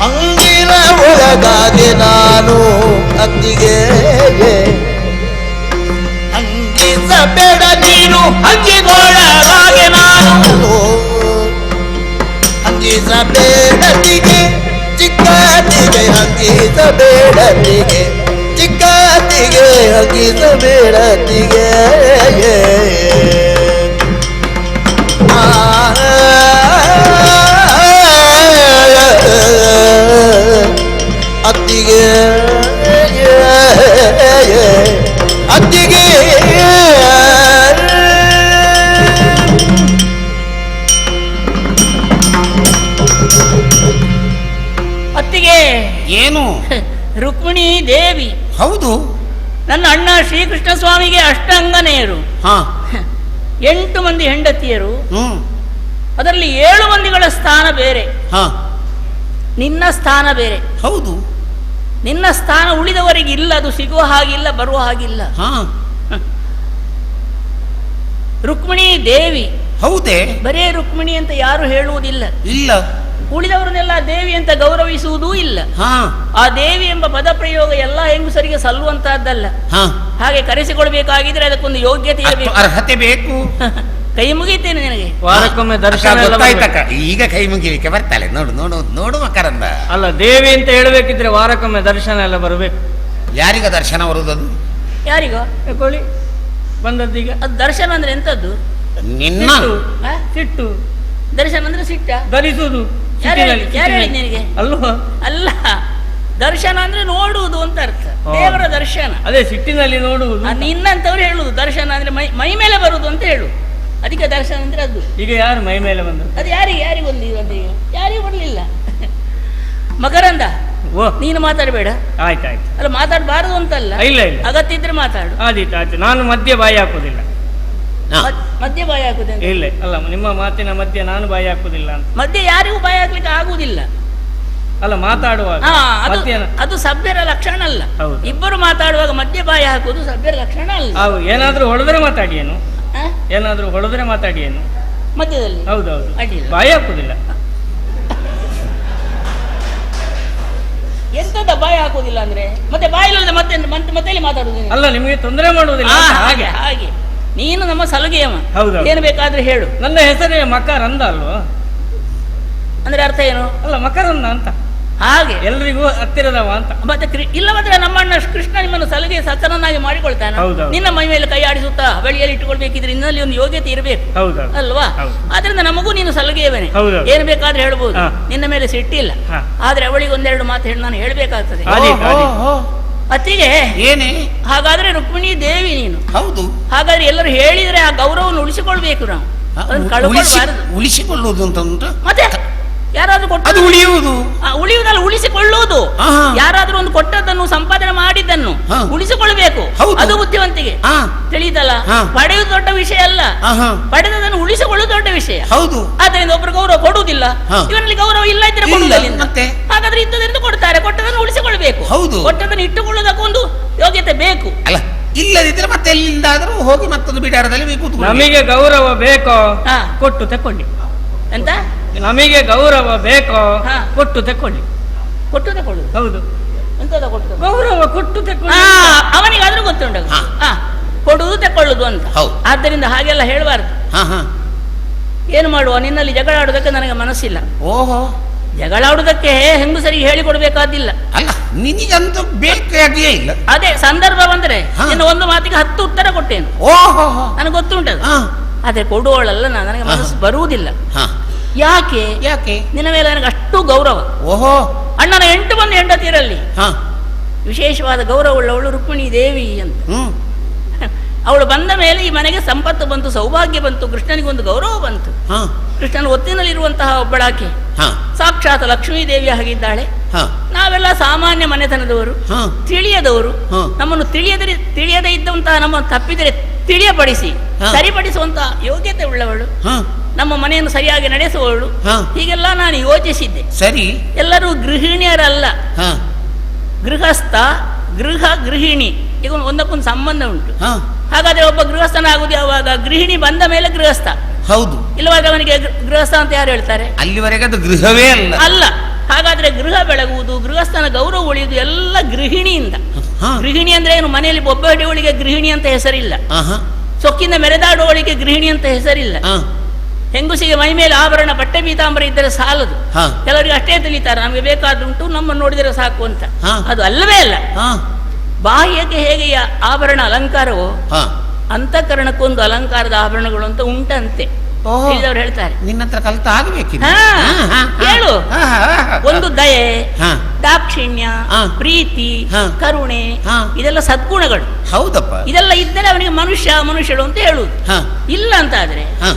ಹಂಗಿನ ಒಳಗಾಗೆ ನಾನು, ಅತ್ತಿಗೆ ಹಂಗಿಸಬೇಡ ನೀನು ಹಂಗಿಗೊಳಗಾಗೆ ನಾನು, ಹಂಗಿಸಬೇಡತ್ತಿಗೆ ಚಿಕ್ಕತ್ತಿಗೆ, ಹಂಗಿಸಬೇಡತ್ತಿಗೆ ಚಿಕ್ಕತ್ತಿಗೆ, ಹಂಗಿಸಬೇಡತ್ತಿಗೆ ಅತ್ತಿಗೆ ಅತ್ತಿಗೆ. ಅತ್ತಿಗೆ ಏನು? ರುಕ್ಮಿಣಿ ದೇವಿ. ಹೌದು. ನನ್ನ ಅಣ್ಣ ಶ್ರೀಕೃಷ್ಣ ಸ್ವಾಮಿಗೆ ಅಷ್ಟಾಂಗನೆಯರು, 8 ಮಂದಿ ಹೆಂಡತಿಯರು, ಅದರಲ್ಲಿ 7 ಮಂದಿಗಳ ಸ್ಥಾನ ಬೇರೆ, ನಿನ್ನ ಸ್ಥಾನ ಬೇರೆ. ಹೌದು. ನಿನ್ನ ಸ್ಥಾನ ಉಳಿದವರಿಗೆ ಇಲ್ಲ, ಅದು ಸಿಗುವ ಹಾಗಿಲ್ಲ, ಬರುವ ಹಾಗಿಲ್ಲ. ರುಕ್ಮಿಣಿ ದೇವಿ. ಹೌದೇ? ಬರೇ ರುಕ್ಮಿಣಿ ಅಂತ ಯಾರು ಹೇಳುವುದಿಲ್ಲ, ಇಲ್ಲ. ಉಳಿದವರನ್ನೆಲ್ಲ ದೇವಿ ಅಂತ ಗೌರವಿಸುವುದೂ ಇಲ್ಲ. ಆ ದೇವಿ ಎಂಬ ಪದ ಪ್ರಯೋಗ ಎಲ್ಲ ಹೆಂಗಸರಿಗೆ ಸಲ್ಲುವಂತಹದ್ದಲ್ಲ. ಹಾಗೆ ಕರೆಸಿಕೊಳ್ಬೇಕಾಗಿದ್ರೆ ಅದಕ್ಕೊಂದು ಯೋಗ್ಯತೆ ಇರಬೇಕು, ಅರ್ಹತೆ ಬೇಕು. ಕೈ ಮುಗಿತೇನೆ ನಿನಗೆ. ವಾರಕ್ಕೊಮ್ಮೆ ದರ್ಶನ ಈಗ ಕೈ ಮುಗಿಲಿಕ್ಕೆ ಬರ್ತಾಳೆ. ನೋಡು ನೋಡು ನೋಡು ಮಕರಂದ. ಅಲ್ಲ, ದೇವಿ ಅಂತ ಹೇಳಬೇಕಿದ್ರೆ ವಾರಕ್ಕೊಮ್ಮೆ ದರ್ಶನ ಎಲ್ಲ ಬರಬೇಕು. ಯಾರಿಗ ದರ್ಶನ ಬರುವುದದು? ಯಾರಿಗೋ ತಕೊಳ್ಳಿ ಬಂದದ್ದೀಗ. ಅದು ದರ್ಶನ ಅಂದ್ರೆ ಎಂತದ್ದು? ನಿನ್ನ ಸಿಟ್ಟು. ದರ್ಶನ ಅಂದ್ರೆ ಸಿಟ್ಟ ಧರಿಸುವುದು. ಯಾರು ಹೇಳಿದ್ ನಿನಗೆ? ಅಲ್ವಾ? ಅಲ್ಲ, ದರ್ಶನ ಅಂದ್ರೆ ನೋಡುವುದು ಅಂತ ಅರ್ಥ, ದೇವರ ದರ್ಶನ. ಅದೇ ಸಿಟ್ಟಿನಲ್ಲಿ ನೋಡುವುದು. ನಿನ್ನಂತವ್ರು ಹೇಳುದು ದರ್ಶನ ಅಂದ್ರೆ ಮೈ ಮೇಲೆ ಬರುದು ಅಂತ ಹೇಳು, ಅದಕ್ಕೆ ದರ್ಶನ ಅಂದ್ರೆ ಅದು. ಈಗ ಯಾರು ಮೈ ಮೇಲೆ ಬಂದರು? ಅದು ಯಾರಿಗೆ ಬಂದಿದೆ? ಯಾರಿಗೂ ಬರ್ಲಿಲ್ಲ. ಮಕರಂದ, ನೀನು ಮಾತಾಡಬೇಡ. ಆಯ್ತಾಯ್ತು. ಅಲ್ಲ, ಮಾತಾಡಬಾರದು ಅಂತಲ್ಲ, ಇಲ್ಲ ಇಲ್ಲ, ಅಗತ್ಯ ಇದ್ರೆ ಮಾತಾಡು. ಆಯ್ತು. ನಾನು ಮಧ್ಯೆ ಬಾಯಿ ಹಾಕುದಿಲ್ಲ. ಮಧ್ಯೆ ಬಾಯಿ ಹಾಕುದೆ? ಇಲ್ಲ, ಅಲ್ಲ, ನಿಮ್ಮ ಮಾತಿನ ಮಧ್ಯೆ ನಾನು ಬಾಯಿ ಹಾಕುದಿಲ್ಲ ಅಂತ. ಮಧ್ಯೆ ಯಾರಿಗೂ ಬಾಯಿ ಹಾಕ್ಲಿಕ್ಕೆ ಆಗುವುದಿಲ್ಲ. ಅಲ್ಲ, ಮಾತಾಡುವಾಗ ಅದು ಸಭ್ಯರ ಲಕ್ಷಣ ಅಲ್ಲ. ಇಬ್ಬರು ಮಾತಾಡುವಾಗ ಮಧ್ಯೆ ಬಾಯಿ ಹಾಕುವುದು ಸಭ್ಯರ ಲಕ್ಷಣ ಅಲ್ಲ. ಏನಾದ್ರೂ ಹೊಡೆದ್ರೆ ಮಾತಾಡಿ ಏನು, ಏನಾದ್ರೂ ಹೊಡೆದ್ರೆ ಮಾತಾಡಿ ಏನು ಮಧ್ಯದಲ್ಲಿ. ಹೌದೌದು, ಬಾಯಿ ಹಾಕುದಿಲ್ಲ. ಎಂತದ ಬಾಯಿ ಹಾಕುದಿಲ್ಲ ಅಂದ್ರೆ ಮತ್ತೆ ಬಾಯಿಲ್ಲದೆ ಮತ್ತೆ ಮತ್ತೆ ಮಾತಾಡುದು? ಅಲ್ಲ, ನಿಮಗೆ ತೊಂದರೆ ಮಾಡುವುದಿಲ್ಲ. ಹಾಗೆ ಹಾಗೆ ನೀನು ನಮ್ಮ ಸಲುಗೆಯವ. ಏನು ಬೇಕಾದ್ರೆ ಹೇಳು. ನನ್ನ ಹೆಸರೇ ಮಕರಂದ ಅಲ್ವಾ? ಅಂದ್ರೆ ಅರ್ಥ ಏನು? ಅಲ್ಲ, ಮಕರಂದ ಅಂತ. ಹಾಗೆ ಎಲ್ರಿಗೂ ಹತ್ತಿರದವ ಅಂತ. ಮತ್ತೆ ಇಲ್ಲ ಮಾತ್ರ ನಮ್ಮಣ್ಣ ಕೃಷ್ಣ ನಿಮ್ಮನ್ನು ಸಲುಗೆ ಸಚನನ್ನಾಗಿ ಮಾಡಿಕೊಳ್ತಾನೆ. ನಿನ್ನ ಮೈ ಮೇಲೆ ಕೈ ಆಡಿಸುತ್ತಾ ಬಳಿಯಲ್ಲಿ ಇಟ್ಟುಕೊಳ್ಬೇಕಿದ್ರೆ ಇನ್ನಲ್ಲಿ ಒಂದು ಯೋಗ್ಯತೆ ಇರಬೇಕು ಅಲ್ವಾ? ಆದ್ರಿಂದ ನಮಗೂ ನೀನು ಸಲುಗೆಯವೇನೆ, ಏನು ಬೇಕಾದ್ರೆ ಹೇಳ್ಬೋದು. ನಿನ್ನ ಮೇಲೆ ಸಿಟ್ಟಿಲ್ಲ, ಆದ್ರೆ ಅವಳಿಗೆ ಒಂದೆರಡು ಮಾತು ಹೇಳಿ ನಾನು ಹೇಳ್ಬೇಕಾಗ್ತದೆ. ಅತ್ತಿಗೆ ಏನೇ? ಹಾಗಾದ್ರೆ ರುಕ್ಮಿಣಿ ದೇವಿ ನೀನು. ಹೌದು. ಹಾಗಾದ್ರೆ ಎಲ್ಲರೂ ಹೇಳಿದ್ರೆ ಆ ಗೌರವವನ್ನು ಉಳಿಸಿಕೊಳ್ಬೇಕು ನಾವು. ಉಳಿಸಿಕೊಳ್ಳುವುದು ಅಂತ ಉಂಟು. ಮತ್ತೆ ಯಾರಾದ್ರೂ ಅದು ಉಳಿಯುವುದು, ಉಳಿಯುವುದಲ್ಲ, ಉಳಿಸಿಕೊಳ್ಳುವುದು. ಯಾರಾದ್ರೂ ಒಂದು ಕೊಟ್ಟದ್ದನ್ನು ಸಂಪಾದನೆ ಮಾಡಿದ್ದನ್ನು ಉಳಿಸಿಕೊಳ್ಬೇಕು, ಅದು ಬುದ್ಧಿವಂತಿಗೆ. ತಿಳಿದಲ್ಲ, ಪಡೆಯುವುದು ದೊಡ್ಡ ವಿಷಯ ಅಲ್ಲ, ಪಡೆದದನ್ನು ಉಳಿಸಿಕೊಳ್ಳುವುದು ದೊಡ್ಡ ವಿಷಯ. ಹೌದು. ಆದ್ದರಿಂದ ಒಬ್ರು ಗೌರವ ಕೊಡುವುದಿಲ್ಲ, ಇವನಲ್ಲಿ ಗೌರವ ಇಲ್ಲ ಇದ್ರೆ ಕೊಡುವುದಿಲ್ಲ. ಹಾಗಾದ್ರೆ ಗಂಡನನ್ನು ಇಟ್ಟುಕೊಳ್ಳೋದಕ್ಕೊಂದು ಯೋಗ್ಯತೆ ಬೇಕು. ಅಲ್ಲ, ಇಲ್ಲದಿದ್ರೆ ಮತ್ತೆ ಎಲ್ಲಿಂದಾದ್ರೂ ಹೋಗಿ ಮತ್ತೊಂದು ಬಿಡಾರದಲ್ಲಿ ಕೂತ್ಕೊಳ್ಳಿ. ನಮಗೆ ಗೌರವ ಬೇಕೋ ಹಾ. ಕೊಟ್ಟು ತಕೊಳ್ಳಿ. ಎಂತ ನಮಗೆ ಗೌರವ ಬೇಕೋ ಹಾ. ಕೊಟ್ಟು ತಕೊಳ್ಳಿ. ಕೊಟ್ಟು ತಕೊಳ್ಳುದು. ಹೌದು, ಎಂತದ ಕೊಟ್ಟು ಗೌರವ ಕೊಟ್ಟು ತಕೊಳ್ಳಿ. ಅವನಿಗಾದ್ರೂ ಗೊತ್ತುಂಟು ಹಾ. ಕೊಡುವುದು ತಕೊಳ್ಳುದು ಅಂತ. ಹೌದು. ಆದ್ದರಿಂದ ಹಾಗೆಲ್ಲ ಹೇಳಬಾರ್ದು. ಹಾ ಹಾ. ಏನು ಮಾಡುವ, ನಿನ್ನಲ್ಲಿ ಜಗಳ ಆಡುವುದಕ್ಕೆ ನನಗೆ ಮನಸ್ಸಿಲ್ಲ. ಓಹೋ, ಜಗಳ ಆಡುವುದಕ್ಕೆ ಹೆಂಗಸರಿಗೆ ಹೇಳಿಕೊಡ್ಬೇಕಾದಿಲ್ಲ. ಅಲ್ಲ ನಿನಗಂತೂ ಬೇಕಾಗಿಯೇ ಇಲ್ಲ. ಅದೇ ಸಂದರ್ಭ ಬಂದ್ರೆ ಹಾ. ಇನ್ನು ಒಂದು ಮಾತಿಗೆ 10 ಉತ್ತರ ಕೊಟ್ಟೇನು. ಓಹೋ, ನನಗೆ ಗೊತ್ತುಂಟದು. ಹಾ ಆದ್ರೆ ಕೊಡುವವಳಲ್ಲ ನನಗೆ ಮನಸ್ಸು ಬರುವುದಿಲ್ಲ. ಹಾ. ಯಾಕೆ? ಯಾಕೆ? ನಿನ್ನ ಮೇಲೆ ನನಗೆ ಅಷ್ಟು ಗೌರವ. ಓಹೋ. ಅಣ್ಣನ 8 ಮಂದಿ ಹೆಂಡತಿಯರಲ್ಲಿ ಹಾ. ವಿಶೇಷವಾದ ಗೌರವವುಳ್ಳವಳು ರುಕ್ಮಿಣಿ ದೇವಿ ಅಂತ. ಹ್ಮ್. ಅವಳು ಬಂದ ಮೇಲೆ ಈ ಮನೆಗೆ ಸಂಪತ್ತು ಬಂತು, ಸೌಭಾಗ್ಯ ಬಂತು, ಕೃಷ್ಣನಿಗೊಂದು ಗೌರವ ಬಂತು. ಹಾ. ಕೃಷ್ಣನ ಒತ್ತಿನಲ್ಲಿರುವಂತಹ ಒಬ್ಬಳಾಕೆ ಹಾ. ಸಾಕ್ಷಾತ್ ಲಕ್ಷ್ಮೀ ದೇವಿ ಆಗಿದ್ದಾಳೆ. ಹಾ. ನಾವೆಲ್ಲ ಸಾಮಾನ್ಯ ಮನೆತನದವರು, ಹಾ. ತಿಳಿಯದವರು. ಹಾ. ನಮ್ಮನ್ನು ತಿಳಿಯದೇ ಇದ್ದಂತಹ ನಮ್ಮನ್ನು ತಪ್ಪಿದರೆ ತಿಳಿಯಪಡಿಸಿ ಹಾ. ಸರಿಪಡಿಸುವಂತಹ ಯೋಗ್ಯತೆ ಉಳ್ಳವಳು, ಹಾ. ನಮ್ಮ ಮನೆಯನ್ನು ಸರಿಯಾಗಿ ನಡೆಸುವವಳು. ಹಾ. ಹೀಗೆಲ್ಲ ನಾನು ಯೋಚಿಸಿದ್ದೆ. ಸರಿ. ಎಲ್ಲರೂ ಗೃಹಿಣಿಯರಲ್ಲ, ಹಾ. ಗೃಹಸ್ಥ, ಗೃಹಿಣಿ, ಈಗ ಒಂದಕ್ಕೊಂದು ಸಂಬಂಧ ಉಂಟು. ಹಾ. ಹಾಗಾದ್ರೆ ಒಬ್ಬ ಗೃಹಸ್ಥನಾಗುವುದು ಯಾವಾಗ? ಗೃಹಿಣಿ ಬಂದ ಮೇಲೆ ಗೃಹಸ್ಥ. ಹೌದು. ಇಲ್ಲವಾಗ ಅವನಿಗೆ ಗೃಹಸ್ಥ ಅಂತ ಯಾರು ಹೇಳ್ತಾರೆ? ಅಲ್ಲಿವರೆಗೆ ಅದು ಗೃಹವೇ ಅಲ್ಲ. ಅಲ್ಲ. ಹಾಗಾದ್ರೆ ಗೃಹ ಬೆಳಗುವುದು, ಗೃಹಸ್ಥನ ಗೌರವ ಉಳಿಯುವುದು ಎಲ್ಲ ಗೃಹಿಣಿಯಿಂದ. ಹಾ. ಗೃಹಿಣಿ ಅಂದ್ರೆ ಏನು? ಮನೆಯಲ್ಲಿ ಬೊಬ್ಬೆ ಹೊಡೆಯುವಳಿಗೆ ಗೃಹಿಣಿ ಅಂತ ಹೆಸರಿಲ್ಲ. ಆಹಾ. ಸೊಕ್ಕಿಂದ ಮೆರೆದಾಡುವಳಿಗೆ ಗೃಹಿಣಿ ಅಂತ ಹೆಸರಿಲ್ಲ. ಹಾ. ಹೆಂಗುಸಿಗೆ ಮೈ ಮೇಲೆ ಆಭರಣ, ಬಟ್ಟೆ ಪೀತಾಂಬರ ಇದ್ದರೆ ಸಾಲದು. ಹಾ. ಕೆಲವರಿಗೆ ಅಷ್ಟೇ ತಿಳಿತಾರೆ, ನಮಗೆ ಬೇಕಾದುಂಟು, ನಮ್ಮನ್ನು ನೋಡಿದರೆ ಸಾಕು ಅಂತ. ಹಾ. ಅದು ಅಲ್ಲವೇ ಅಲ್ಲ. ಹಾ. ಬಾಹ್ಯಕ್ಕೆ ಹೇಗೆ ಆಭರಣ ಅಲಂಕಾರವೋ ಹಾ. ಅಂತಃಕರಣಕ್ಕೊಂದು ಅಲಂಕಾರದ ಆಭರಣಗಳು ಅಂತ ಉಂಟಂತೆ. ಓಹೋ. ತಿಳಿದವರು ಹೇಳ್ತಾರೆ. ನಿನ್ನ ಹತ್ರ ಕಲಿತ ಆಗಬೇಕಿದೆ. ಹಾ. ಹೇಳು. ಒಂದು ದಯೆ, ಹಾ. ದಾಕ್ಷಿಣ್ಯ, ಹಾ. ಪ್ರೀತಿ, ಹಾ. ಕರುಣೆ, ಹಾ. ಇದೆಲ್ಲ ಸದ್ಗುಣಗಳು. ಹೌದಪ್ಪ. ಇದೆಲ್ಲ ಇದ್ದರೆ ಅವನಿಗೆ ಮನುಷ್ಯಳು ಅಂತ ಹೇಳುವುದು. ಹಾ. ಇಲ್ಲ ಅಂತ ಆದ್ರೆ ಹಾ.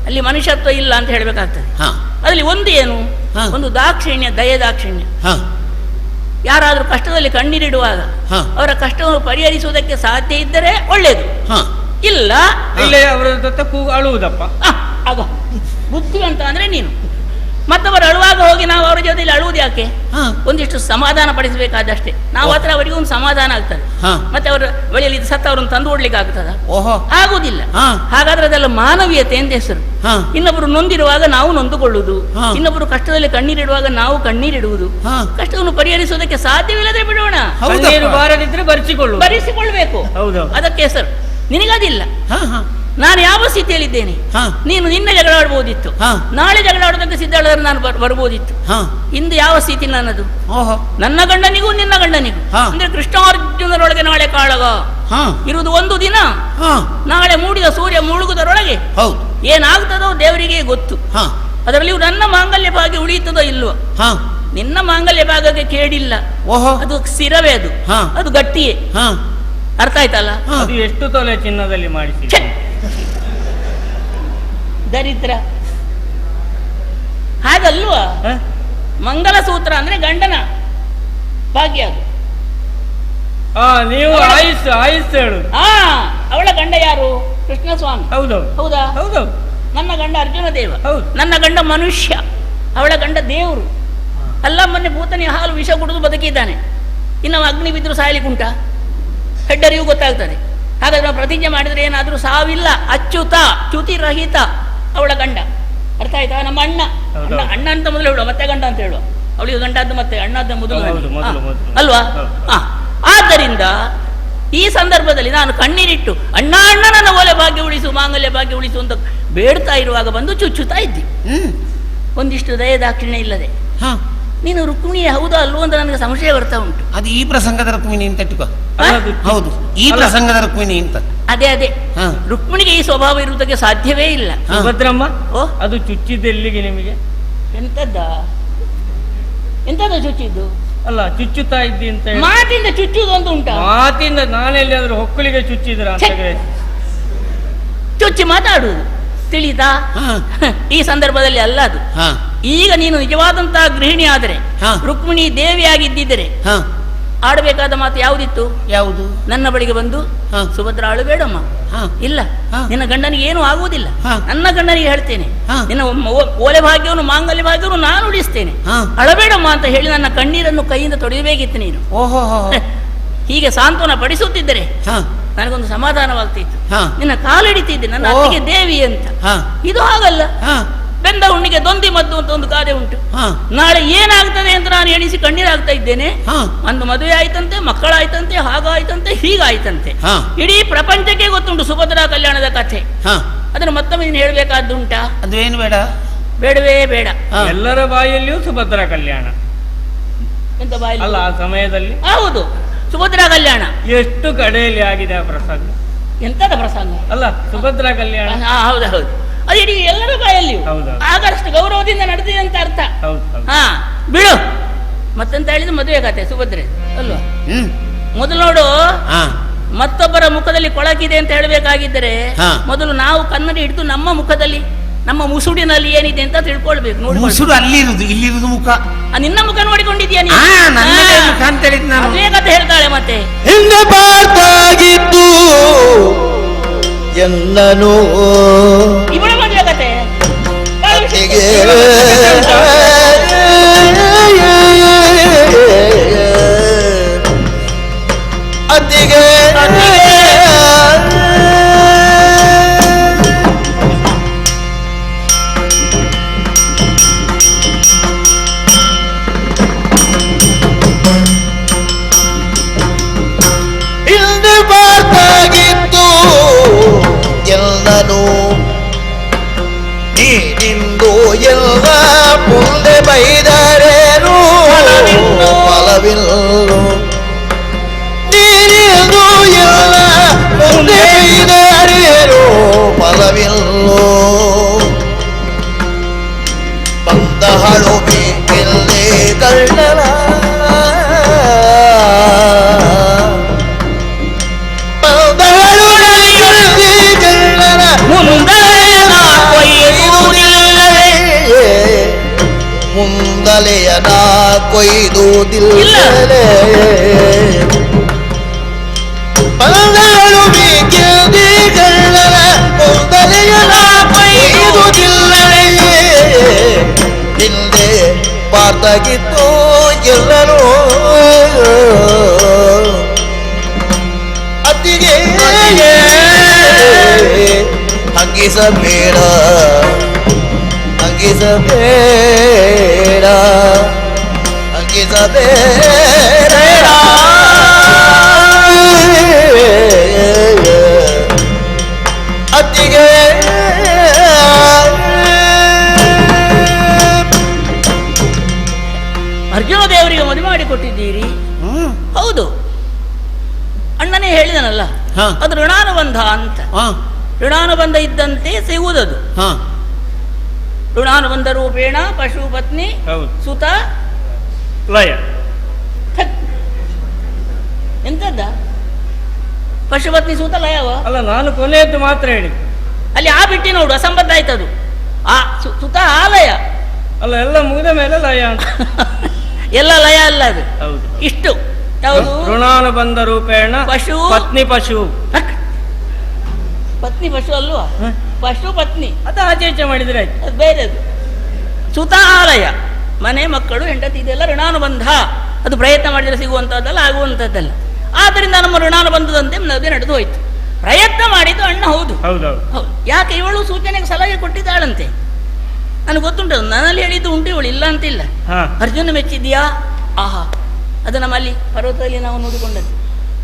ಅಲ್ಲಿ ಮನುಷ್ಯತ್ವ ಇಲ್ಲ ಅಂತ ಹೇಳ್ಬೇಕಾಗ್ತದೆ. ಹಾ. ಅದರಲ್ಲಿ ಒಂದು ಏನು? ಹಾ. ಒಂದು ದಾಕ್ಷಿಣ್ಯ, ದಯೆ, ದಾಕ್ಷಿಣ್ಯ. ಹಾ. ಯಾರಾದ್ರೂ ಕಷ್ಟದಲ್ಲಿ ಕಣ್ಣೀರಿಡುವಾಗ ಹಾ. ಅವರ ಕಷ್ಟವನ್ನು ಪರಿಹರಿಸುವುದಕ್ಕೆ ಸಾಧ್ಯ ಇದ್ದರೆ ಒಳ್ಳೆಯದು. ಹಾ. ಇಲ್ಲ ಇಲ್ಲೇ ಅವರ ಜೊತೆ ಕೂಗು ಅಳುವುದಪ್ಪ. ಆಗ ಬುದ್ಧಿವಂತ ಅಂದ್ರೆ ನೀನು. ಮತ್ತವರು ಅಳುವಾಗ ಹೋಗಿ ನಾವು ಅವರ ಜೊತೆಲಿ ಅಳುವುದು ಯಾಕೆ? ಹಾ. ಒಂದಿಷ್ಟು ಸಮಾಧಾನ ಪಡಿಸಬೇಕಾದಷ್ಟೇ. ನಾವು ಹತ್ರ ಅವರಿಗೂ ಒಂದು ಸಮಾಧಾನ ಆಗ್ತದೆ. ಹಾ. ಮತ್ತೆ ಅವರ ಬಳಿಯಲ್ಲಿ ಸತ್ತವರನ್ನು ತಂದು ಓಡ್ಲಿಕ್ಕೆ ಆಗ್ತದ? ಓಹೋ. ಆಗುವುದಿಲ್ಲ. ಹಾ. ಹಾಗಾದ್ರೆ ಅದೆಲ್ಲ ಮಾನವೀಯತೆ ಅಂತ ಹೆಸರು. ಹಾ. ಇನ್ನೊಬ್ಬರು ನೊಂದಿರುವಾಗ ನಾವು ನೊಂದುಕೊಳ್ಳುವುದು, ಹಾ. ಇನ್ನೊಬ್ಬರು ಕಷ್ಟದಲ್ಲಿ ಕಣ್ಣೀರಿಡುವಾಗ ನಾವು ಕಣ್ಣೀರಿಡುವುದು. ಹಾ. ಕಷ್ಟವನ್ನು ಪರಿಹರಿಸುವುದಕ್ಕೆ ಸಾಧ್ಯವಿಲ್ಲದೆ ಬಿಡೋಣ. ಹೌದಪ್ಪ. ಕಣ್ಣೀರು ಬಾರದಿದ್ರೆ ಬರಿಸಿಕೊಳ್ಳು. ಭರಿಸಿಕೊಳ್ಬೇಕು. ಹೌದು. ಅದಕ್ಕೆ ಹೆಸರು. ನಿನಗದಿಲ್ಲ. ಹಾ. ಹಾ. ನಾನು ಯಾವ ಸ್ಥಿತಿಯಲ್ಲಿದ್ದೇನೆ? ಹಾ. ನೀನು ನಿನ್ನೆ ಜಗಳ ಆಡ್ಬೋದಿತ್ತು, ಹಾ. ನಾಳೆ ಜಗಳ ಆಡೋದಕ್ಕೆ ಸಿದ್ಧಳಾದ್ರೆ ನಾನು ಬರ್ಬೋದಿತ್ತು. ಹಾ. ಇಂದು ಯಾವ ಸ್ಥಿತಿ ನನ್ನದು? ಓಹೋ. ನನ್ನ ಗಂಡನಿಗೂ ನಿನ್ನ ಗಂಡನಿಗೂ ಹಾ. ಅಂದ್ರೆ ಕೃಷ್ಣಾರ್ಜುನರೊಳಗೆ ನಾಳೆ ಕಾಳಗ ಹಾ. ಇರುವುದು ಒಂದು ದಿನ. ಹಾ. ನಾಳೆ ಮೂಡಿದ ಸೂರ್ಯ ಮುಳುಗುವುದರೊಳಗೆ ಹೌದು. ಏನಾಗ್ತದೋ ದೇವರಿಗೆ ಗೊತ್ತು. ಹಾ. ಅದರಲ್ಲಿ ನನ್ನ ಮಾಂಗಲ್ಯ ಭಾಗ್ಯ ಉಳಿಯುತ್ತದೋ ಇಲ್ವೋ? ಹಾ. ನಿನ್ನ ಮಾಂಗಲ್ಯ ಭಾಗಕ್ಕೆ ಕೇಳಿಲ್ಲ. ಓಹೋ. ಅದು ಸ್ಥಿರವೇ, ಅದು ಹಾ. ಅದು ಗಟ್ಟಿಯೇ. ಹಾ. ಅರ್ಥ ಆಯ್ತಲ್ಲ? ಹಾ. ಅದು ಎಷ್ಟು ತೊಲೆ ಚಿನ್ನದಲ್ಲಿ ಮಾಡಿಸಿ? ಛೆ! ದರಿದ್ರ. ಹಾಗಲ್ವಾ? ಹ? ಮಂಗಲಸೂತ್ರ ಅಂದ್ರೆ ಗಂಡನ ಭಾಗ್ಯ ಅದು. ನೀವು ಆಯುಸ್ ಹೇಳು. ಅವಳ ಗಂಡ ಯಾರು? ಕೃಷ್ಣ ಸ್ವಾಮಿ. ಹೌದೌದು. ಹೌದಾ? ಹೌದೌದು. ನನ್ನ ಗಂಡ ಅರ್ಜುನ ದೇವ. ಹೌದು. ನನ್ನ ಗಂಡ ಮನುಷ್ಯ, ಅವಳ ಗಂಡ ದೇವರು. ಅಲ್ಲ, ಮೊನ್ನೆ ಭೂತನಿ ಹಾಲು ವಿಷ ಕುಡಿದು ಬದುಕಿದ್ದಾನೆ. ಇನ್ನು ಅಗ್ನಿ ಬಿದ್ದರೂ ಸಾಯಲಿಕ್ಕುಂಟ? ಹೆಡ್ಡರಿಗೂ ಗೊತ್ತಾಗ್ತದೆ. ಹಾಗಾದ್ರೆ ನಾವು ಪ್ರತಿಜ್ಞೆ ಮಾಡಿದ್ರೆ ಏನಾದ್ರೂ ಸಾವಿಲ್ಲ. ಅಚ್ಯುತ, ಚ್ಯುತಿರಹಿತ ಅವಳ ಗಂಡ. ಅರ್ಥ ಆಯ್ತಾ? ನಮ್ಮ ಅಣ್ಣ. ಅಣ್ಣ ಅಂತ ಮೊದಲು ಹೇಳುವ, ಮತ್ತೆ ಗಂಡ ಅಂತ ಹೇಳುವ. ಅವಳಿಗೆ ಗಂಡದ್ದು ಮತ್ತೆ ಅಣ್ಣದ್ದು ಮೊದಲು ಅಲ್ವಾ? ಆದ್ದರಿಂದ ಈ ಸಂದರ್ಭದಲ್ಲಿ ನಾನು ಕಣ್ಣೀರಿಟ್ಟು ಅಣ್ಣ ನನ್ನ ಓಲೆ ಭಾಗ್ಯ ಉಳಿಸು, ಮಾಂಗಲ್ಯ ಭಾಗ್ಯ ಉಳಿಸು ಅಂತ ಬೇಡ್ತಾ ಇರುವಾಗ ಬಂದು ಚುಚ್ಚುತ್ತಾ ಇದ್ದಿ. ಒಂದಿಷ್ಟು ದಯ ದಾಕ್ಷಿಣ್ಯ ಇಲ್ಲದೆ. ಹಾ. ನೀನು ರುಕ್ಮಿಣಿ ಹೌದಾ ಅಲ್ವೋ ಅಂತ ನನಗೆ ಸಂಶಯ ಬರ್ತಾ ಉಂಟು. ಅದು ಈ ಪ್ರಸಂಗದ ರುಕ್ಮಿಣಿ ಅಂತ ಇಟ್ಕೋ. ಹೌದು. ಈ ಪ್ರಸಂಗದ ರುಕ್ಮಿಣಿ ಅಂತ. ಅದೇ ಹಾ. ರುಕ್ಮಿಣಿಗೆ ಈ ಸ್ವಭಾವ ಇರುವುದಕ್ಕೆ ಸಾಧ್ಯವೇ ಇಲ್ಲ. ಸುಭದ್ರಮ್ಮ, ಓ, ಅದು ಚುಚ್ಚಿದ್ದೆಲ್ಲಿಗೆ ನಿಮಗೆ? ಎಂತದ ಚುಚ್ಚಿದ್ದು? ಅಲ್ಲ, ಚುಚ್ಚುತ್ತಾ ಇದ್ದಿ ಅಂತ ಹೇಳಿ. ಮಾತಿಂದ ಚುಚ್ಚುವುದು ಅಂತ ಉಂಟಾ? ಮಾತಿಂದ ನಾನೆಲ್ಲಿ ಆದ್ರೂ ಹೊಕ್ಕಳಿಗೆ ಚುಚ್ಚಿದ್ರ ಅಂತ ಛೆ! ಚುಚ್ಚಿ ಮಾತಾಡುವುದು ತಿಳಿತಾ? ಹಾ. ಈ ಸಂದರ್ಭದಲ್ಲಿ ಅಲ್ಲ ಅದು. ಹಾ. ಈಗ ನೀನು ನಿಜವಾದಂತಹ ಗೃಹಿಣಿ ಆದರೆ, ಹಾ. ರುಕ್ಮಿಣಿ ದೇವಿಯಾಗಿದ್ದಿದ್ದರೆ ಹಾ. ಆಡಬೇಕಾದ ಮಾತು ಯಾವುದಿತ್ತು? ಯಾವುದು? ನನ್ನ ಬಳಿಗೆ ಬಂದು ಹಾ. ಸುಭದ್ರ ಅಳುಬೇಡಮ್ಮ. ಹಾ. ಇಲ್ಲ, ಹಾ. ನಿನ್ನ ಗಂಡನಿಗೆ ಏನು ಆಗುವುದಿಲ್ಲ. ಹಾ. ನನ್ನ ಗಂಡನಿಗೆ ಹೇಳ್ತೇನೆ, ಹಾ. ನಿನ್ನ ಓಲೆ ಭಾಗ್ಯವನ್ನು ಮಾಂಗಲ್ಯ ಭಾಗ್ಯವನ್ನು ನಾನು ಉಳಿಸ್ತೇನೆ, ಹಾ. ಅಳಬೇಡಮ್ಮ ಅಂತ ಹೇಳಿ ನನ್ನ ಕಣ್ಣೀರನ್ನು ಕೈಯಿಂದ ತೊಳೆಯಬೇಕಿತ್ತು ನೀನು. ಓಹೋ. ಹೀಗೆ ಸಾಂತ್ವನ ಪಡಿಸುತ್ತಿದ್ದರೆ ಹ, ನನಗೊಂದು ಸಮಾಧಾನವಾಗ್ತಿತ್ತು. ಹ. ನಿನ್ನ ಕಾಲಿಡಿತಿದ್ದೆ, ನನ್ನ ಓ. ಅತ್ತಿಗೆ ದೇವಿ ಅಂತ. ಹ. ಇದು ಹಾಗಲ್ಲ. ಹ, ಬೆಂದ ಹುಣ್ಣಿಗೆ ದೊಂದಿ ಮದ್ದು ಅಂತ ಒಂದು ಗಾದೆ ಉಂಟು. ಹ, ನಾಳೆ ಏನಾಗ್ತದೆ ಅಂತ ನಾನು ಎಣಿಸಿ ಕಣ್ಣೀರಾಗ್ತಾ ಇದ್ದೇನೆ. ಹ. ಒಂದು ಮದುವೆ ಆಯ್ತಂತೆ, ಮಕ್ಕಳಾಯ್ತಂತೆ, ಹಾಗಾಯ್ತಂತೆ, ಹೀಗಾಯ್ತಂತೆ. ಹ. ಇಡೀ ಪ್ರಪಂಚಕ್ಕೆ ಗೊತ್ತುಂಟು ಸುಭದ್ರಾ ಕಲ್ಯಾಣದ ಕಥೆ. ಹ. ಅದನ್ನು ಮತ್ತೊಮ್ಮೆ ನೀನು ಹೇಳಬೇಕಾದ್ದುಂಟಾ? ಅದು ಏನು ಬೇಡ. ಬೇಡವೇ ಬೇಡ. ಹ. ಎಲ್ಲರ ಬಾಯಲ್ಲಿಯೂ ಸುಭದ್ರಾ ಕಲ್ಯಾಣ ಎಂತ ಬಾಯಲ್ಲಿ? ಅಲ್ಲ, ಆ ಸಮಯದಲ್ಲಿ ಹೌದು, ಸುಭದ್ರಾ ಕಲ್ಯಾಣ. ಎಷ್ಟು ಕಡೆಯಲ್ಲಿ ಆಗಿದೆ ಆ ಪ್ರಸಂಗ. ಎಂತದ ಪ್ರಸಂಗ ಅಲ್ಲ, ಸುಭದ್ರಾ ಕಲ್ಯಾಣ. ಹೌದು ಹೌದು, ಅದು ಇಡೀ ಎಲ್ಲರ ಬಾಯಲ್ಲಿಯೂ ಹೌದು. ಆಗಷ್ಟು ಗೌರವದಿಂದ ನಡೆದಿದೆ ಅಂತ ಅರ್ಥ. ಹೌದು ಹೌದು. ಹಾ, ಬಿಡು. ಮತ್ತೆಂತ ಹೇಳಿದ್ರೆ ಮದುವೆ ಕತೆ ಸುಭದ್ರೆ ಅಲ್ವಾ? ಹ್ಮ್. ಮೊದಲು ನೋಡು, ಹ. ಮತ್ತೊಬ್ಬರ ಮುಖದಲ್ಲಿ ಕೊಳಕಿದೆ ಅಂತ ಹೇಳಬೇಕಾಗಿದ್ದರೆ ಹಾ. ಮೊದಲು ನಾವು ಕನ್ನಡಿ ಹಿಡಿದು ನಮ್ಮ ಮುಖದಲ್ಲಿ, ನಮ್ಮ ಮುಸುಡಿನಲ್ಲಿ ಏನಿದೆ ಅಂತ ತಿಳ್ಕೊಳ್ಬೇಕು. ನೋಡಿ, ಮುಸುಡು ಅಲ್ಲಿರುದು, ಇಲ್ಲಿರುದು ಮುಖ. ನಿನ್ನ ಮುಖ ನೋಡಿಕೊಂಡಿದ್ಯಾ ನೀನು? ಹಾ, ನನ್ನದೇ ಮುಖ ಅಂತ ಹೇಳಿದ್ ನಾನು. ಮದುವೆ ಕತೆ ಹೇಳ್ತಾಳೆ ಮತ್ತೆ. ಹಿಂದೆ ಬಾರ್ದಾಗಿತ್ತು ಎನ್ನನು ಇವಳ ಮದುವೆ ಕತೆ ಅತ್ತಿಗೆ ಅತ್ತಿಗೆ ಹಿಂದೆ ಬಾರ್ದಾಗಿತ್ತು ಎಲ್ಲನು ನೀನಿಂದು ಎಲ್ಲ ಮುಂದೆ ಬೈದರೇನು ಫಲವಿಲ್ಲೋ ನೀನಿಂದು ಎಲ್ಲ ಮುಂದೆ ಬೈದರೇನು ಫಲವಿಲ್ಲೋ ಬಂದ ಹಳುಬಿ ಎಲ್ಲೇ ಕಳ್ಳನ ಬಂದ ಹಳುಬಿ ಎಲ್ಲೇ ಕಳ್ಳನ ಮುಂದಲೆಯ ನಾ ಕೊಯ್ದುವುದಿಲ್ಲಲೇ ಬಂದಳು ಬೇಕಿಲ್ದಿ ಕಳ್ಳನ ಮುಂದಲೆಯ ನಾ ಕೊಯ್ದುವುದಿಲ್ಲಲೇ ಹಿಂದೆ ಬಾರ್ದಾಗಿತ್ತು ಎಲ್ಲರೂ ಅತ್ತಿಗೆ ಹಂಗಿಸಬೇಡ ಹಂಗಿಸಬೇಡ ಹಂಗಿಸಬೇಡ ಅತ್ತಿಗೆ ಅರ್ಜುನ ದೇವರಿಗೆ ಮದುವೆ ಮಾಡಿ ಕೊಟ್ಟಿದ್ದೀರಿ. ಹ್ಮ್. ಹೌದು, ಅಣ್ಣನೇ ಹೇಳಿದನಲ್ಲ, ಹ. ಅದು ಋಣಾನುಬಂಧ ಅಂತ. ಹ. ಋಣಾನುಬಂಧ ಇದ್ದಂತೆ ಸಿಗುವುದದು. ಹ. ಋಣಾನುಬಂಧ ರೂಪೇಣ ಪಶು ಪತ್ನಿ ಹೌದು. ಸುತ ಲಯ. ಥಕ್. ಎಂತದ್ದ ಪಶುಪತ್ನಿ ಸೂತ ಲಯವ? ಅಲ್ಲ, ನಾನು ಕೊನೆಯದ್ದು ಮಾತ್ರ ಹೇಳಿದ್ದು. ಅಲ್ಲಿ ಆ ಬಿಟ್ಟಿ ನೋಡು, ಅಸಂಬದ್ಧ ಆಯ್ತದು. ಆ ಸುತ ಆಲಯ ಅಲ್ಲ, ಎಲ್ಲ ಮುಗಿದ ಮೇಲೆ ಲಯ ಅಂತ. ಎಲ್ಲ ಲಯ ಅಲ್ಲ ಅದು. ಹೌದು. ಇಷ್ಟು ಯಾವುದು? ಋಣಾನುಬಂಧ ರೂಪೇಣ ಪಶು ಪತ್ನಿ ಪಶು. ಹಕ್. ಪತ್ನಿ ಪಶು ಅಲ್ವಾ? ಪಶು ಪತ್ನಿ ಅದು ಆಚೆ ಈಚೆ ಮಾಡಿದ್ರೆ ಆಯ್ತು. ಅದು ಬೇರೆದು. ಸುತ ಆಲಯ, ಮನೆ ಮಕ್ಕಳು ಹೆಂಡತಿ, ಇದೆಲ್ಲ ಋಣಾನುಬಂಧ. ಅದು ಪ್ರಯತ್ನ ಮಾಡಿದರೆ ಸಿಗುವಂಥದ್ದಲ್ಲ, ಆಗುವಂಥದ್ದಲ್ಲ. ಆದ್ದರಿಂದ ನಮ್ಮ ಋಣಾನುಬಂಧದಂತೆ ಮದುವೆ ನಡೆದು ಹೋಯ್ತು. ಪ್ರಯತ್ನ ಮಾಡಿದ್ದು ಅಣ್ಣ. ಹೌದು ಹೌದೌದು. ಹೌದು. ಯಾಕೆ ಇವಳು ಸೂಚನೆಗೆ ಸಲಹೆ ಕೊಟ್ಟಿದ್ದಾಳಂತೆ. ನನಗೆ ಗೊತ್ತುಂಟು, ನನ್ನಲ್ಲಿ ಹೇಳಿದ್ದು ಉಂಟು, ಇವಳು ಇಲ್ಲ ಅಂತಿಲ್ಲ. ಹಾ. ಅರ್ಜುನ ಮೆಚ್ಚಿದ್ಯಾ? ಆಹಾ, ಅದು ನಮ್ಮಲ್ಲಿ ಪರ್ವತದಲ್ಲಿ ನಾವು ನೋಡಿಕೊಂಡದ್ದು.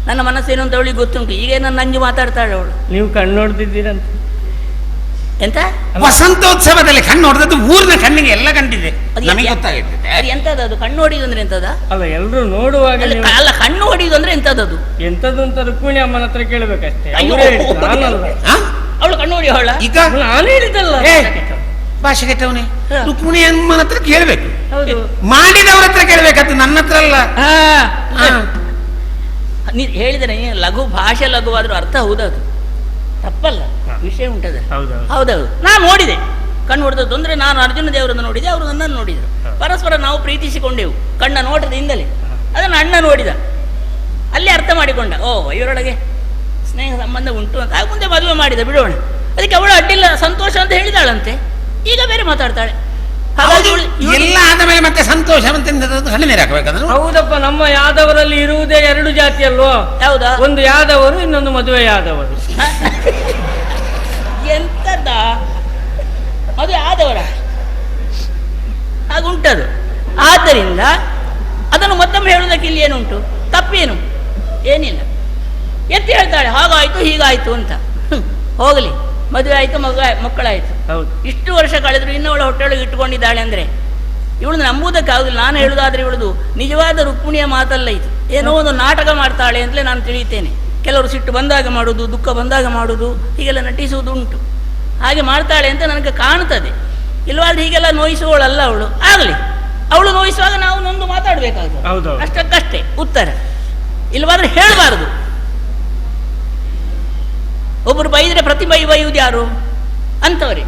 ನನ್ನ ಮನಸ್ಸೇನು ಅಂತ ಅವಳಿಗೆ ಗೊತ್ತುಂಟು. ಈಗ ನನ್ನ ನಂಜು ಮಾತಾಡ್ತಾಳೆ ಅವಳು. ನೀವು ಕಣ್ಣು ನೋಡ್ತಿದ್ದೀರಂತ. ಎಂತ ವಸಂತೋತ್ಸವದಲ್ಲಿ ಕಣ್ಣು ಹೊಡೆದದ್ದು ಊರಿನ ಕಣ್ಣಿಗೆ ಎಲ್ಲ ಕಂಡಿದೆ. ಅದು ನಮಗೆ ಗೊತ್ತಾಗುತ್ತೆ. ಅದು ಎಂತದ? ಅದು ಕಣ್ಣು ಹೊಡಿಯೋದು ಅಂದ್ರೆ ಎಂತದ? ಅಲ್ಲ, ಎಲ್ಲರೂ ನೋಡುವಾಗ ನೀವು ಅಲ್ಲ, ಕಣ್ಣು ಹೊಡಿಯೋದು ಅಂದ್ರೆ ಎಂತದದು? ಎಂತದ್ದು ಅಂತ ರುಕ್ಮಿಣಿ ಅಮ್ಮನ ಹತ್ರ ಕೇಳಬೇಕಷ್ಟೇ. ಅಯ್ಯೋ. ಅವರೇ ಹೇಳಿದ್ದು, ನಾನಲ್ಲ. ಹ? ಅವಳು ಕಣ್ಣು ಹೊಡಿಯೋಳ? ಈಗ ನಾನು ಹೇಳಿದ್ದಲ್ಲ. ಏ, ಭಾಷೆ ಕೆಟ್ಟವನೇ. ಹ. ರುಕ್ಮಿಣಿ ಅಮ್ಮನ ಹತ್ರ ಕೇಳ್ಬೇಕು, ಹೌದು. ಮಾಡಿದವ್ರ ಹತ್ರ ಕೇಳ್ಬೇಕಂತ ನನ್ನ ಹತ್ರ ಅಲ್ಲ. ಹಾ. ಹ. ನೀ ಹೇಳಿದ್ರೆ ಲಘು ಭಾಷೆ ಲಘುವಾದ್ರೂ ಅರ್ಥ ಹೌದದು, ತಪ್ಪಲ್ಲ. ವಿಷಯ ಉಂಟದ. ಹೌದೌದು. ಹೌದೌದು. ನಾನು ನೋಡಿದೆ, ಕಣ್ಣು ಹೊಡೆದದ್ದು ಅಂದ್ರೆ ನಾನು ಅರ್ಜುನ ದೇವರನ್ನು ನೋಡಿದೆ, ಅವರು ನನ್ನನ್ನು ನೋಡಿದರು. ಪರಸ್ಪರ ನಾವು ಪ್ರೀತಿಸಿಕೊಂಡೆವು ಕಣ್ಣ ನೋಟದಿಂದಲೇ. ಅದನ್ನು ಅಣ್ಣ ನೋಡಿದ, ಅಲ್ಲಿ ಅರ್ಥ ಮಾಡಿಕೊಂಡ, ಓ ಇವರೊಳಗೆ ಸ್ನೇಹ ಸಂಬಂಧ ಉಂಟು ಅಂತ. ಆಗ ಮುಂದೆ ಮದುವೆ ಮಾಡಿದ, ಬಿಡೋಣ. ಅದಕ್ಕೆ ಅವಳು ಅಡ್ಡಿಲ್ಲ, ಸಂತೋಷ ಅಂತ ಹೇಳಿದಾಳಂತೆ. ಈಗ ಬೇರೆ ಮಾತಾಡ್ತಾಳೆ. ಹಾಗಾಗಿ ಎಲ್ಲ ಆದ ಮೇಲೆ ಮತ್ತೆ ಸಂತೋಷ ಮತ್ತೆ ಕಣ್ಣು ನೀರು ಹಾಕಬೇಕಂದ್ರೆ ಹೌದಪ್ಪ, ನಮ್ಮ ಯಾದವರಲ್ಲಿ ಇರುವುದೇ 2 ಜಾತಿ ಅಲ್ವೋ? ಹೌದಾ? ಒಂದು ಯಾದವರು, ಇನ್ನೊಂದು ಮದುವೆ ಯಾದವರು. ಎಂತದ ಅದು ಆದವರ ಹಾಗುಂಟದು. ಆದ್ದರಿಂದ ಅದನ್ನು ಮತ್ತೊಮ್ಮೆ ಹೇಳುವುದಕ್ಕೆ ಇಲ್ಲಿ ಏನುಂಟು, ತಪ್ಪೇನು? ಏನಿಲ್ಲ. ಎತ್ತಿ ಹೇಳ್ತಾಳೆ ಹಾಗಾಯ್ತು ಹೀಗಾಯ್ತು ಅಂತ. ಹೋಗಲಿ, ಮದುವೆ ಆಯ್ತು, ಮಕ್ಕಳಾಯ್ತು. ಹೌದು. ಇಷ್ಟು ವರ್ಷ ಕಳೆದ್ರು ಇನ್ನೂ ಅವಳ ಹೊಟ್ಟೆಯೊಳಗೆ ಇಟ್ಟುಕೊಂಡಿದ್ದಾಳೆ ಅಂದರೆ ಇವಳು ನಂಬುವುದಕ್ಕಾಗುದಿಲ್ಲ. ನಾನು ಹೇಳುವುದಾದ್ರೆ ಇವಳದು ನಿಜವಾದ ರುಕ್ಮಿಣಿಯ ಮಾತಲ್ಲ ಇದು, ಏನೋ ಒಂದು ನಾಟಕ ಮಾಡ್ತಾಳೆ ಅಂತಲೇ ನಾನು ತಿಳಿಯುತ್ತೇನೆ. ಕೆಲವರು ಸಿಟ್ಟು ಬಂದಾಗ ಮಾಡುವುದು, ದುಃಖ ಬಂದಾಗ ಮಾಡುವುದು, ಹೀಗೆಲ್ಲ ನಟಿಸುವುದು ಉಂಟು. ಹಾಗೆ ಮಾಡ್ತಾಳೆ ಅಂತ ನನಗೆ ಕಾಣ್ತದೆ. ಇಲ್ಲವಾದ್ರೆ ಹೀಗೆಲ್ಲ ನೋಯಿಸುವವಳಲ್ಲ ಅವಳು. ಆಗಲಿ, ಅವಳು ನೋಯಿಸುವಾಗ ನಾವು ನೊಂದು ಮಾತಾಡಬೇಕಾಗ್ತದೆ, ಅಷ್ಟಕ್ಕಷ್ಟೇ ಉತ್ತರ. ಇಲ್ಲವಾದ್ರೆ ಹೇಳಬಾರದು. ಒಬ್ಬರು ಬೈದರೆ ಪ್ರತಿ ಬೈಯುವುದು ಯಾರು? ಅಂಥವರೇ.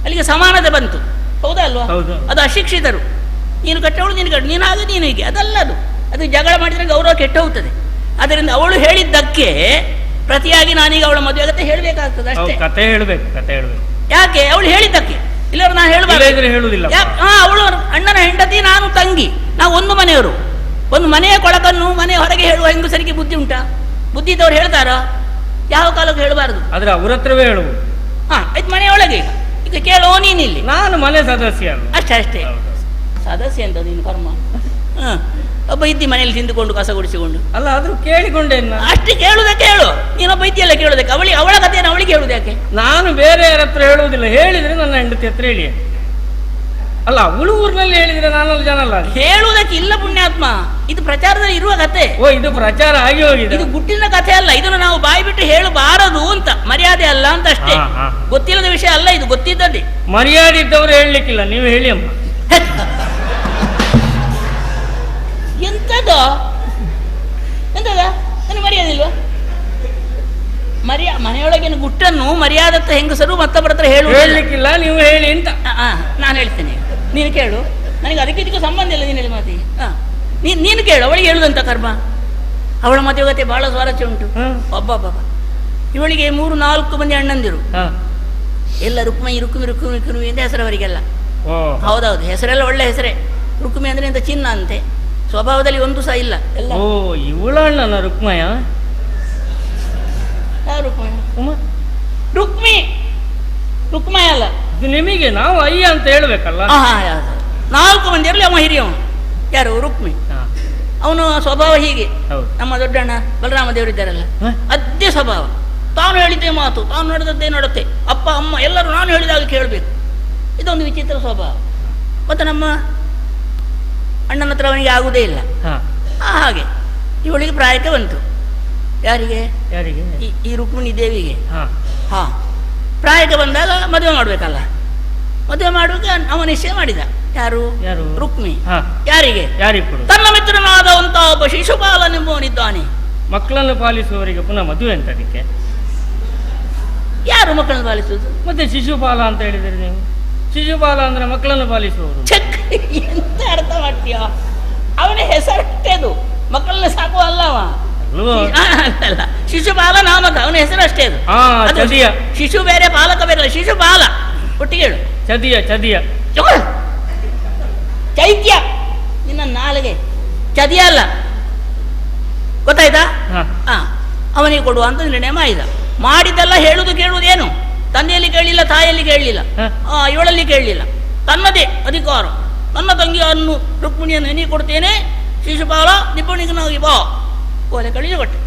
ಅಲ್ಲಿಗೆ ಸಮಾನತೆ ಬಂತು, ಹೌದಾ ಅಲ್ವಾ? ಅದು ಅಶಿಕ್ಷಿತರು. ನೀನು ಕಟ್ಟವಳು, ನೀನು ಕಟ್ಟ, ನೀನು ಹಾಗೆ ನೀನು ಹೀಗೆ, ಅದಲ್ಲ ಅದು ಜಗಳ ಮಾಡಿದರೆ ಗೌರವ ಕೆಟ್ಟು ಹೋಗ್ತದೆ. ಅದರಿಂದ ಅವಳು ಹೇಳಿದ್ದಕ್ಕೆ ಪ್ರತಿಯಾಗಿ ನಾನೀಗ ಅವಳ ಮದುವೆ ಆಗತ್ತೆ ಹೇಳಬೇಕಾಗ್ತದೆ ಅಷ್ಟೇ. ಕತೆ ಹೇಳಬೇಕು. ಯಾಕೆ? ಅವಳು ಹೇಳಿದ್ದಕ್ಕೆ. ಇಲ್ಲವ್ರು ನಾನು ಹೇಳುವುದಿಲ್ಲ. ಅವಳು ಅಣ್ಣನ ಹೆಂಡತಿ, ನಾನು ತಂಗಿ, ನಾವು ಒಂದು ಮನೆಯವರು. ಒಂದು ಮನೆಯ ಕೊಳಕನ್ನು ಮನೆ ಹೊರಗೆ ಹೇಳುವ ಹೆಂಗಸರಿಗೆ ಬುದ್ಧಿ ಉಂಟಾ? ಬುದ್ಧಿ ಇದ್ದವ್ರು ಹೇಳ್ತಾರಾ? ಯಾವ ಕಾಲಕ್ಕೂ ಹೇಳಬಾರದು. ಆದ್ರೆ ಅವ್ರ ಹತ್ರವೇ ಹೇಳುವುದು. ಆಯ್ತು, ಮನೆಯೊಳಗೆ ಈಗ ಕೇಳೋ ನೀನಿಲ್ಲಿ. ನಾನು ಮನೆ ಸದಸ್ಯ ಅಷ್ಟೇ. ಸದಸ್ಯ ಅಂತ ನೀನು ಕರ್ಮ. ಒಬ್ಬ ಇದ್ದಿ ಮನೆಯಲ್ಲಿ ತಿಂದುಕೊಂಡು ಕಸ ಗುಡಿಸಿಕೊಂಡು ಅಲ್ಲ, ಆದ್ರೂ ಕೇಳಿಕೊಂಡೆ. ಅಷ್ಟೇ ಕೇಳುದಕ್ಕೆ ಹೇಳು. ನೀನೊಬ್ಬ ಇದ್ದಿಯಲ್ಲ ಕೇಳುದಕ್ಕೆ. ಅವಳ ಕಥೆಯನ್ನು ಅವಳಿಗೆ ಹೇಳುದು ಯಾಕೆ? ನಾನು ಬೇರೆ ಯಾರ ಹತ್ರ ಹೇಳುವುದಿಲ್ಲ. ಹೇಳಿದ್ರೆ ನನ್ನ ಹೆಂಡತಿ ಹತ್ರ ಹೇಳಿ. ಅಲ್ಲ, ಅವಳು ಊರಿನಲ್ಲಿ ಹೇಳಿದ್ರೆ ನಾನಲ್ಲಿ ಜನ ಅಲ್ಲ. ಹೇಳುವುದಕ್ಕೆ ಇಲ್ಲ ಪುಣ್ಯಾತ್ಮ, ಇದು ಪ್ರಚಾರದಲ್ಲಿ ಇರುವ ಕತೆ. ಇದು ಪ್ರಚಾರ ಆಗಿ ಹೋಗಿದೆ. ಇದು ಗುಟ್ಟಿನ ಕಥೆ ಅಲ್ಲ. ಇದನ್ನು ನಾವು ಬಾಯಿ ಬಿಟ್ಟು ಹೇಳಬಾರದು ಅಂತ, ಮರ್ಯಾದೆ ಅಲ್ಲ ಅಂತ ಅಷ್ಟೇ. ಗೊತ್ತಿಲ್ಲದ ವಿಷಯ ಅಲ್ಲ ಇದು, ಗೊತ್ತಿದ್ದದ್ದೇ. ಮರ್ಯಾದೆ ಇದ್ದವರು ಹೇಳಲಿಕ್ಕಿಲ್ಲ, ನೀವು ಹೇಳಿ ಅಮ್ಮ. ಎಂತದ ನನಗೆ ಮರ್ಯಾದೆ ಇಲ್ವಾ? ಮನೆಯೊಳಗಿನ ಗುಟ್ಟನ್ನು ಮರ್ಯಾದತ್ತ ಹೆಂಗಸರು ಮತ್ತೊಬ್ಬರ ಹತ್ರ ಹೇಳಲಿಕ್ಕಿಲ್ಲ, ನೀವು ಹೇಳಿ ಅಂತ. ನಾನು ಹೇಳ್ತೇನೆ, ನೀನು ಕೇಳು. ನನಗೆ ಅದಕ್ಕೆ ಇದಕ್ಕೂ ಸಂಬಂಧ ಇಲ್ಲ. ನೀನು ಹೇಳಿ ಮಾತಿ. ನೀನು ಕೇಳು, ಅವಳಿಗೆ ಹೇಳುದಂತ ಕರ್ಮ. ಅವಳ ಮದುವೆಗತೆ ಬಹಳ ಸ್ವಾರಸ್ಯ ಉಂಟು. ಒಬ್ಬ ಇವಳಿಗೆ 3-4 ಮಂದಿ ಅಣ್ಣಂದಿರು. ಎಲ್ಲ ರುಕ್ಮಿ ಅಂತ ಹೆಸರು ಅವರಿಗೆಲ್ಲ. ಹೌದೌದು, ಹೆಸರೆಲ್ಲ ಒಳ್ಳೆ ಹೆಸರೇ. ರುಕ್ಮಿ ಅಂದ್ರೆ ಇಂಥ ಚಿನ್ನ ಅಂತೆ. ಸ್ವಭಾವದಲ್ಲಿ ಒಂದು ಸಹ ಇಲ್ಲ. ಎಲ್ಲ ಇವಳ ಅಣ್ಣನ ರುಕ್ಮಯ. ರುಕ್ಮಯ ಅಲ್ಲ, ನಿಮಗೆ ನಾವು ಅಯ್ಯ ಅಂತ ಹೇಳ್ಬೇಕಲ್ಲ. 4 ಮಂದಿ ಇರಲಿ. ಅವ ಹಿರಿಯವ ಯಾರು? ರುಕ್ಮಿ. ಅವನು ಸ್ವಭಾವ ಹೀಗೆ. ನಮ್ಮ ದೊಡ್ಡಣ್ಣ ಬಲರಾಮ ದೇವರಿದ್ದಾರಲ್ಲ, ಅದೇ ಸ್ವಭಾವ. ತಾನು ಹೇಳಿದ್ದೇ ಮಾತು, ತಾನು ನಡೆದದ್ದೇ ನಡತೆ. ಅಪ್ಪ ಅಮ್ಮ ಎಲ್ಲರೂ ನಾನು ಹೇಳಿದಾಗ ಕೇಳಬೇಕು. ಇದೊಂದು ವಿಚಿತ್ರ ಸ್ವಭಾವ. ಮತ್ತು ನಮ್ಮ ಅಣ್ಣನ ಹತ್ರ ಅವನಿಗೆ ಆಗುವುದೇ ಇಲ್ಲ. ಹಾಗೆ ಇವಳಿಗೆ ಪ್ರಾಯಕ್ಕೆ ಬಂತು. ಯಾರಿಗೆ? ಈ ರುಕ್ಮಿಣಿ ದೇವಿಗೆ. ಪ್ರಾಯಕ್ಕೆ ಬಂದಾಗ ಮದುವೆ ಮಾಡ್ಬೇಕಲ್ಲ. ಮದುವೆ ಮಾಡುವಾಗ ಅವ ನಿಶ್ಚಯ ಮಾಡಿದ. ಯಾರು? ರುಕ್ಮಿ. ಯಾರಿಗೆ? ತನ್ನ ಮಿತ್ರನಾದಂತ ಒಬ್ಬ ಶಿಶುಪಾಲನೆಂಬುವನಿದ್ದಾನೆ. ಮಕ್ಕಳನ್ನು ಪಾಲಿಸುವವರಿಗೆ ಪುನಃ ಮದುವೆ ಅಂತ ಅದಕ್ಕೆ? ಯಾರು ಮಕ್ಕಳನ್ನು ಪಾಲಿಸುವುದು? ಮತ್ತೆ ಶಿಶುಪಾಲ ಅಂತ ಹೇಳಿದ್ರೆ ನೀವು? ಶಿಶುಪಾಲ ಅಂದ್ರೆ ಮಕ್ಕಳನ್ನು ಪಾಲಿಸುವವರು. ಎಂತ ಅರ್ಥ ಮಾಡ್ತೀಯ? ಅವನ ಹೆಸರಷ್ಟೇದು, ಮಕ್ಕಳನ್ನ ಸಾಕುವ ಅಲ್ಲವ. ಅಲ್ಲ, ಶಿಶುಪಾಲ ನಾಮಕ, ಅವನ ಹೆಸರು ಅಷ್ಟೇ ಅದು. ಶಿಶು ಬೇರೆ, ಪಾಲಕ ಬೇರೆ. ಶಿಶುಪಾಲ ಒಟ್ಟಿಗೆ ಹೇಳು. ಚೈತ್ಯ ನಿನ್ನ ನಾಲಿಗೆ. ಚದಿಯ ಅಲ್ಲ, ಗೊತ್ತಾಯ್ತಾ? ಅವನಿಗೆ ಕೊಡುವ ಅಂತ ನಿರ್ಣಯ ಮಾಡಿದ್ದೆಲ್ಲ ಹೇಳುದು ಕೇಳುವುದೇನು? ತಂದೆಯಲ್ಲಿ ಕೇಳಲಿಲ್ಲ, ತಾಯಿಯಲ್ಲಿ ಕೇಳಲಿಲ್ಲ, ಇವಳಲ್ಲಿ ಕೇಳಲಿಲ್ಲ. ತನ್ನದೇ ಅಧಿಕಾರ. ನನ್ನ ತಂಗಿಯನ್ನು ರುಕ್ಮಿಣಿಯನ್ನು ನೀ ಕೊಡ್ತೇನೆ, ಶಿಶುಪಾಲ ನಿಪುಣಿಗನಾಗಿ ಬಾ. ಕೋಲೆ ಕಳಿಸಿ ಕೊಟ್ಟೆ.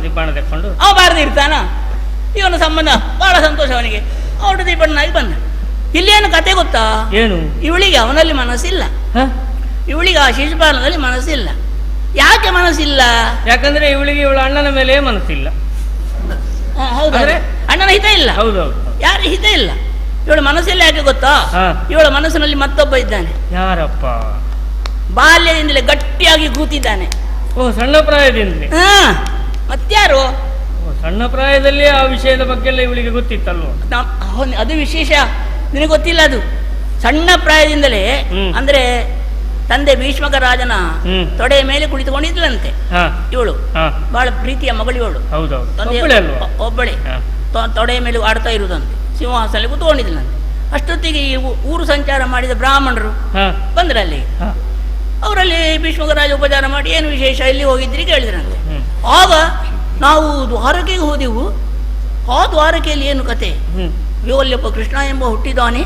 ದೀಪಾಣ ತೆಕ್ಕೊಂಡು ಅವ ಬಾರದೆ ಇರ್ತಾನ. ಇವನ ಸಂಬಂಧ ಬಹಳ ಸಂತೋಷ ಅವನಿಗೆ. ಅವಳು ದೀಪಣ್ಣನಾಗಿ ಬಂದ. ಇಲ್ಲೇನು ಕತೆ ಗೊತ್ತಾ? ಏನು? ಇವಳಿಗೆ ಅವನಲ್ಲಿ ಮನಸ್ಸಿಲ್ಲ. ಇವಳಿಗೆ ಆ ಶಿಶುಪಾಲನಲ್ಲಿ ಮನಸ್ಸಿಲ್ಲ. ಯಾಕೆ ಮನಸ್ಸಿಲ್ಲ? ಯಾಕಂದ್ರೆ ಇವಳಿಗೆ ಇವಳ ಅಣ್ಣನ ಮೇಲೆ ಮನಸ್ಸಿಲ್ಲ. ಹೌದಾದ್ರೆ ಅಣ್ಣನ ಹಿತ ಇಲ್ಲ. ಯಾರ ಹಿತ ಇಲ್ಲ. ಇವಳ ಮನಸ್ಸಲ್ಲಿ ಯಾಕೆ ಗೊತ್ತಾ? ಇವಳ ಮನಸ್ಸಿನಲ್ಲಿ ಮತ್ತೊಬ್ಬ ಇದ್ದಾನೆ. ಯಾರಪ್ಪ? ಬಾಲ್ಯದಿಂದಲೇ ಗಟ್ಟಿಯಾಗಿ ಕೂತಿದ್ದಾನೆ. ಸಣ್ಣ ಪ್ರಾಯದಿಂದಲೇ? ಮತ್ಯಾರು? ಸಣ್ಣ ಪ್ರಾಯದಲ್ಲಿ ಆ ವಿಷಯದ ಬಗ್ಗೆ ಎಲ್ಲ ಇವಳಿಗೆ ಗೊತ್ತಿತ್ತಲ್ವ? ಅದು ವಿಶೇಷ, ನಿನಗೆ ಗೊತ್ತಿಲ್ಲ ಅದು. ಸಣ್ಣ ಪ್ರಾಯದಿಂದಲೇ ಅಂದ್ರೆ ತಂದೆ ಭೀಷ್ಮಕ ರಾಜನ ತೊಡೆಯ ಮೇಲೆ ಕುಳಿತುಕೊಂಡಿದ್ಲಂತೆ ಇವಳು. ಬಹಳ ಪ್ರೀತಿಯ ಮಗಳು ಇವಳು. ಒಬ್ಬಳೆ ತೊಡೆಯ ಮೇಲೆ ಆಡ್ತಾ ಇರುವುದಂತೆ. ಸಿಂಹಾಸನಲ್ಲಿ ಕೂತ್ಕೊಂಡಿದ್ಲಂತೆ. ಅಷ್ಟೊತ್ತಿಗೆ ಈ ಊರು ಸಂಚಾರ ಮಾಡಿದ ಬ್ರಾಹ್ಮಣರು ಬಂದ್ರಲ್ಲಿ. ಅವರಲ್ಲಿ ಭೀಷ್ಮಕರಾಜ ಉಪಚಾರ ಮಾಡಿ ಏನು ವಿಶೇಷ ಎಲ್ಲಿ ಹೋಗಿದ್ರಿ ಕೇಳಿದ್ರಂತೆ. ಆಗ ನಾವು ದ್ವಾರಕೆಗೆ ಹೋದೆವು. ಆ ದ್ವಾರಕೆಯಲ್ಲಿ ಏನು ಕತೆ, ಯೋಲ್ಯಪ್ಪ ಕೃಷ್ಣ ಎಂಬ ಹುಟ್ಟಿದಾನೆ,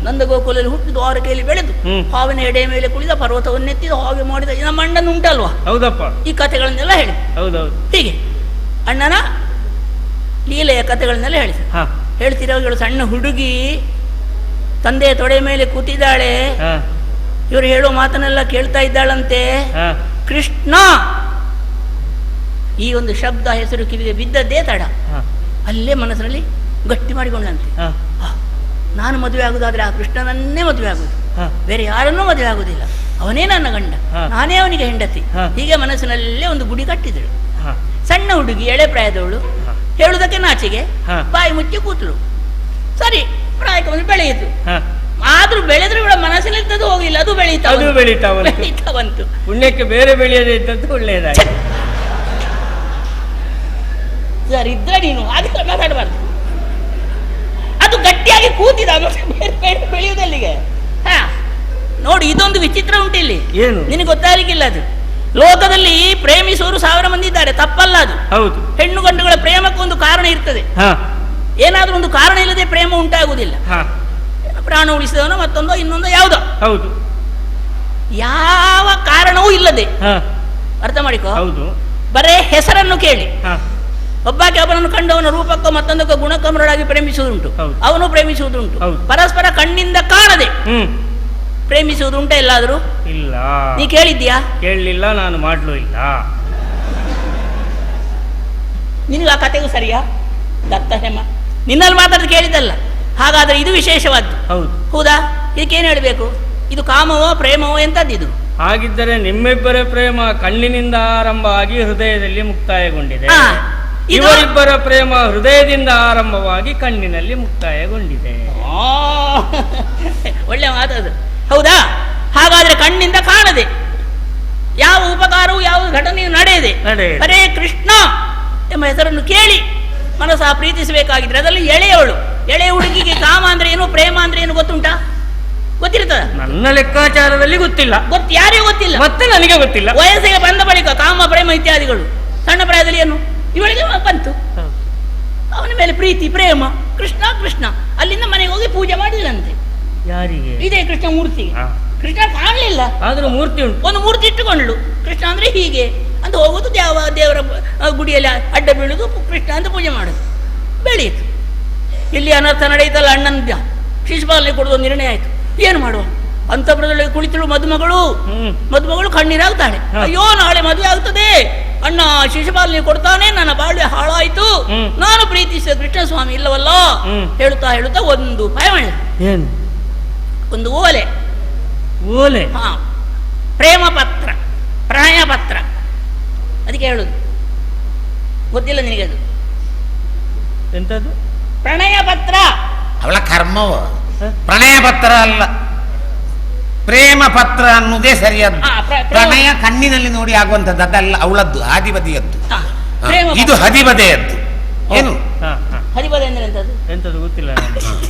ನಂದಗೋಕುಲದಲ್ಲಿ ಹುಟ್ಟಿ ದ್ವಾರಕೆಯಲ್ಲಿ ಬೆಳೆದು ಹಾವಿನ ಎಡೆ ಮೇಲೆ ಕುಳಿದ ಪರ್ವತವನ್ನೆತ್ತಿದ ಹಾಗೆ ಮಾಡಿದ ನಮ್ಮ ಅಣ್ಣನ ಉಂಟಲ್ವಾ, ಹೌದಪ್ಪ, ಈ ಕಥೆಗಳನ್ನೆಲ್ಲ ಹೇಳಿ. ಹೀಗೆ ಅಣ್ಣನ ಲೀಲೆಯ ಕಥೆಗಳನ್ನೆಲ್ಲ ಹೇಳಿ ಹೇಳ್ತಿರೋ ಸಣ್ಣ ಹುಡುಗಿ ತಂದೆ ತೊಡೆ ಮೇಲೆ ಕೂತಿದ್ದಾಳೆ. ಇವರು ಹೇಳೋ ಮಾತನ್ನೆಲ್ಲ ಕೇಳ್ತಾ ಇದ್ದಾಳಂತೆ. ಕೃಷ್ಣ ಈ ಒಂದು ಶಬ್ದ ಹೆಸರು ಕಿವಿಗೆ ಬಿದ್ದದ್ದೇ ತಡ. ಅಲ್ಲೇ ಮನಸ್ಸಿನಲ್ಲಿ ಗಟ್ಟಿ ಮಾಡಿಕೊಂಡಂತೆ, ನಾನು ಮದುವೆ ಆಗುದಾದ್ರೆ ಆ ಕೃಷ್ಣನನ್ನೇ ಮದುವೆ ಆಗುದು, ಬೇರೆ ಯಾರನ್ನೂ ಮದುವೆ ಆಗುದಿಲ್ಲ, ಅವನೇ ನನ್ನ ಗಂಡ, ನಾನೇ ಅವನಿಗೆ ಹೆಂಡತಿ. ಹೀಗೆ ಮನಸ್ಸಿನಲ್ಲೇ ಒಂದು ಗುಡಿ ಕಟ್ಟಿದಳು. ಸಣ್ಣ ಹುಡುಗಿ, ಎಳೆ ಪ್ರಾಯದವಳು, ಹೇಳುವುದಕ್ಕೆ ನಾಚಿಗೆ, ಬಾಯಿ ಮುಚ್ಚಿ ಕೂತಳು. ಸರಿ, ಪ್ರಾಯಕ್ಕೆ ಬಂದು ಬೆಳೆಯಿತು. ಆದ್ರೂ ಬೆಳೆದ್ರೆ ಇವಳ ಮನಸ್ಸಿನಲ್ಲಿದ್ದದ್ದು ಹೋಗಿಲ್ಲ, ಅದು ಬೆಳೀತಾ ಬಂತು. ಪುಣ್ಯಕ್ಕೆ ಬೇರೆ ಬೆಳೆಯದೇ ಇದ್ದದ್ದು ಒಳ್ಳೆಯದಾಗಿ. ಸರ್ ಇದ್ರೆ ನೀನು ಅದಕ್ಕೆ ಮಾತಾಡಬಾರ್ದು. ಅದು ಗಟ್ಟಿಯಾಗಿ ಕೂತಿದ, ಬೇರೆ ಬೇರೆ ಬೆಳೆಯುವುದಲ್ಲಿಗೆ. ನೋಡಿ, ಇದೊಂದು ವಿಚಿತ್ರ ಉಂಟು ಇಲ್ಲಿ, ನಿನಗೆ ಗೊತ್ತಾಗಲಿಕ್ಕಿಲ್ಲ. ಅದು ಲೋಕದಲ್ಲಿ ಪ್ರೇಮಿಸುವವರು 1000 ಮಂದಿ ಇದ್ದಾರೆ, ತಪ್ಪಲ್ಲ ಅದು. ಹೌದು, ಹೆಣ್ಣು ಗಂಡುಗಳ ಪ್ರೇಮಕ್ಕೆ ಒಂದು ಕಾರಣ ಇರ್ತದೆ. ಏನಾದ್ರೂ ಒಂದು ಕಾರಣ ಇಲ್ಲದೆ ಪ್ರೇಮ ಉಂಟಾಗುವುದಿಲ್ಲ. ಪ್ರಾಣ ಉಳಿಸಿದವನು ಮತ್ತೊಂದು ಇನ್ನೊಂದು ಯಾವುದೋ, ಹೌದು, ಯಾವ ಕಾರಣವೂ ಇಲ್ಲದೆ, ಅರ್ಥ ಮಾಡಿಕೋ. ಬರೇ ಹೆಸರನ್ನು ಕೇಳಿ ಒಬ್ಬಾಕೆ ಒಬ್ಬನನ್ನು ಕಂಡು ಅವನ ರೂಪಕ್ಕೋ ಮತ್ತೊಂದಕ್ಕೋ ಗುಣಕಮರಳಾಗಿ ಪ್ರೇಮಿಸುವುದುಂಟು, ಅವನು ಪ್ರೇಮಿಸುವುದುಂಟು. ಪರಸ್ಪರ ಕಣ್ಣಿಂದ ಕಾಣದೆ ಪ್ರೇಮಿಸುವುದುಂಟ ಎಲ್ಲಾದರೂ? ಇಲ್ಲ. ನೀ ಕೇಳಿದ್ಯಾ? ಕೇಳಲಿಲ್ಲ, ನಾನು ಮಾಡ್ಲೂ ಇಲ್ಲ. ನಿನಗೆ ಆ ಕಥೆಗೂ ಸರಿಯಾ? ದತ್ತ ಹೇಮ ನಿನ್ನಲ್ಲಿ ಮಾತಾಡೋದು ಕೇಳಿದ್ದಲ್ಲ. ಹಾಗಾದ್ರೆ ಇದು ವಿಶೇಷವಾದ್ದು. ಹೌದಾ? ಇದಕ್ಕೇನು ಹೇಳಬೇಕು? ಇದು ಕಾಮವೋ ಪ್ರೇಮವೋ ಎಂತದ್ದಿದು? ಹಾಗಿದ್ದರೆ ನಿಮ್ಮಿಬ್ಬರ ಪ್ರೇಮ ಕಣ್ಣಿನಿಂದ ಆರಂಭ ಆಗಿ ಹೃದಯದಲ್ಲಿ ಮುಕ್ತಾಯಗೊಂಡಿದೆ. ಇವರಿಬ್ಬರ ಪ್ರೇಮ ಹೃದಯದಿಂದ ಆರಂಭವಾಗಿ ಕಣ್ಣಿನಲ್ಲಿ ಮುಕ್ತಾಯಗೊಂಡಿದೆ. ಒಳ್ಳೆ ಮಾತದು. ಹೌದಾ? ಹಾಗಾದ್ರೆ ಕಣ್ಣಿಂದ ಕಾಣದೆ ಯಾವ ಉಪಕಾರವೂ ಯಾವ ಘಟನೆಯೂ ನಡೆಯದೆ ಹರೇ ಕೃಷ್ಣ ಎಂಬ ಹೆಸರನ್ನು ಕೇಳಿ ಮನಸ್ಸ ಪ್ರೀತಿಸಬೇಕಾಗಿದ್ರೆ ಅದರಲ್ಲಿ ಎಳೆಯವಳು, ಎಳೆಯ ಹುಡುಗಿಗೆ ಕಾಮ ಅಂದ್ರೆ ಏನು, ಪ್ರೇಮ ಅಂದ್ರೆ ಏನು ಗೊತ್ತುಂಟಾ? ಗೊತ್ತಿರ್ತದ? ನನ್ನ ಲೆಕ್ಕಾಚಾರದಲ್ಲಿ ಗೊತ್ತಿಲ್ಲ. ಯಾರಿಗೂ ಗೊತ್ತಿಲ್ಲ, ಮತ್ತೆ ನನಗೆ ಗೊತ್ತಿಲ್ಲ. ವಯಸ್ಸಿಗೆ ಬಂದ ಬಳಿಕ ಕಾಮ ಪ್ರೇಮ ಇತ್ಯಾದಿಗಳು. ಸಣ್ಣ ಪ್ರಾಯದಲ್ಲಿ ಏನು ಇವಳಿಗೆ ಬಂತು, ಅವನ ಮೇಲೆ ಪ್ರೀತಿ ಪ್ರೇಮ, ಕೃಷ್ಣ ಕೃಷ್ಣ. ಅಲ್ಲಿಂದ ಮನೆಗೆ ಹೋಗಿ ಪೂಜೆ ಮಾಡಿಲ್ಲಂತೆ. ಯಾರಿಗೆ? ಇದೇ ಕೃಷ್ಣ ಮೂರ್ತಿಗೆ. ಕೃಷ್ಣ ಕಾಣಲಿಲ್ಲ, ಆದ್ರೂ ಮೂರ್ತಿ ಉಂಟು. ಒಂದು ಮೂರ್ತಿ ಇಟ್ಟುಕೊಂಡ್ಳು. ಕೃಷ್ಣ ಅಂದ್ರೆ ಹೀಗೆ ಅಂತ ಹೋಗುದು, ದೇವರ ಗುಡಿಯಲ್ಲಿ ಅಡ್ಡ ಬೀಳುದು, ಕೃಷ್ಣ ಅಂತ ಪೂಜೆ ಮಾಡುದು. ಬೆಳೆಯಿತು. ಇಲ್ಲಿ ಅನರ್ಥ ನಡೆಯಿತಲ್ಲ, ಅಣ್ಣನ ಶಿಶುಪಾಲನೆ ಕೊಡುವ ನಿರ್ಣಯ ಆಯ್ತು. ಏನು ಮಾಡುವ? ಅಂತಃಪುರದಲ್ಲಿ ಕುಳಿತಳು ಮದುಮಗಳು ಕಣ್ಣೀರಾಗ್ತಾಳೆ. ಅಯ್ಯೋ, ನಾಳೆ ಮದುವೆ ಆಗ್ತದೆ, ಅಣ್ಣ ಶಿಶುಪಾಲನೆ ಕೊಡ್ತಾನೆ, ನನ್ನ ಬಾಳ್ವೆ ಹಾಳಾಯ್ತು, ನಾನು ಪ್ರೀತಿಸಿದ ಕೃಷ್ಣಸ್ವಾಮಿ ಇಲ್ಲವಲ್ಲ. ಹೇಳುತ್ತಾ ಹೇಳುತ್ತಾ ಒಂದು ಉಪಾಯ ಮಾಡಿದ. ಒಂದು ಓಲೆ. ಪ್ರೇಮ ಪತ್ರ, ಪ್ರಣಯ ಪತ್ರ, ಅದಕ್ಕೆ ಹೇಳುದು. ಗೊತ್ತಿಲ್ಲ ನಿನಗೆ ಅದು? ಎಂತದ್ದು? ಪ್ರಣಯ ಪತ್ರ. ಅವಳ ಕರ್ಮವ, ಪ್ರಣಯ ಪತ್ರ ಅಲ್ಲ, ಪ್ರೇಮ ಪತ್ರ ಅನ್ನುವುದೇ ಸರಿಯಾದ. ಪ್ರಣಯ ಕಣ್ಣಿನಲ್ಲಿ ನೋಡಿ ಆಗುವಂಥದ್ದು, ಅದಲ್ಲ ಅವಳದ್ದು, ಆದಿಬದಿಯದ್ದು. ಇದು ಹದಿಬದೆಯದ್ದು. ಏನು ಹದಿಬದೆ ಅಂದ್ರೆ ಎಂತದ್ದು? ಎಂತದ್ದು ಗೊತ್ತಿಲ್ಲ.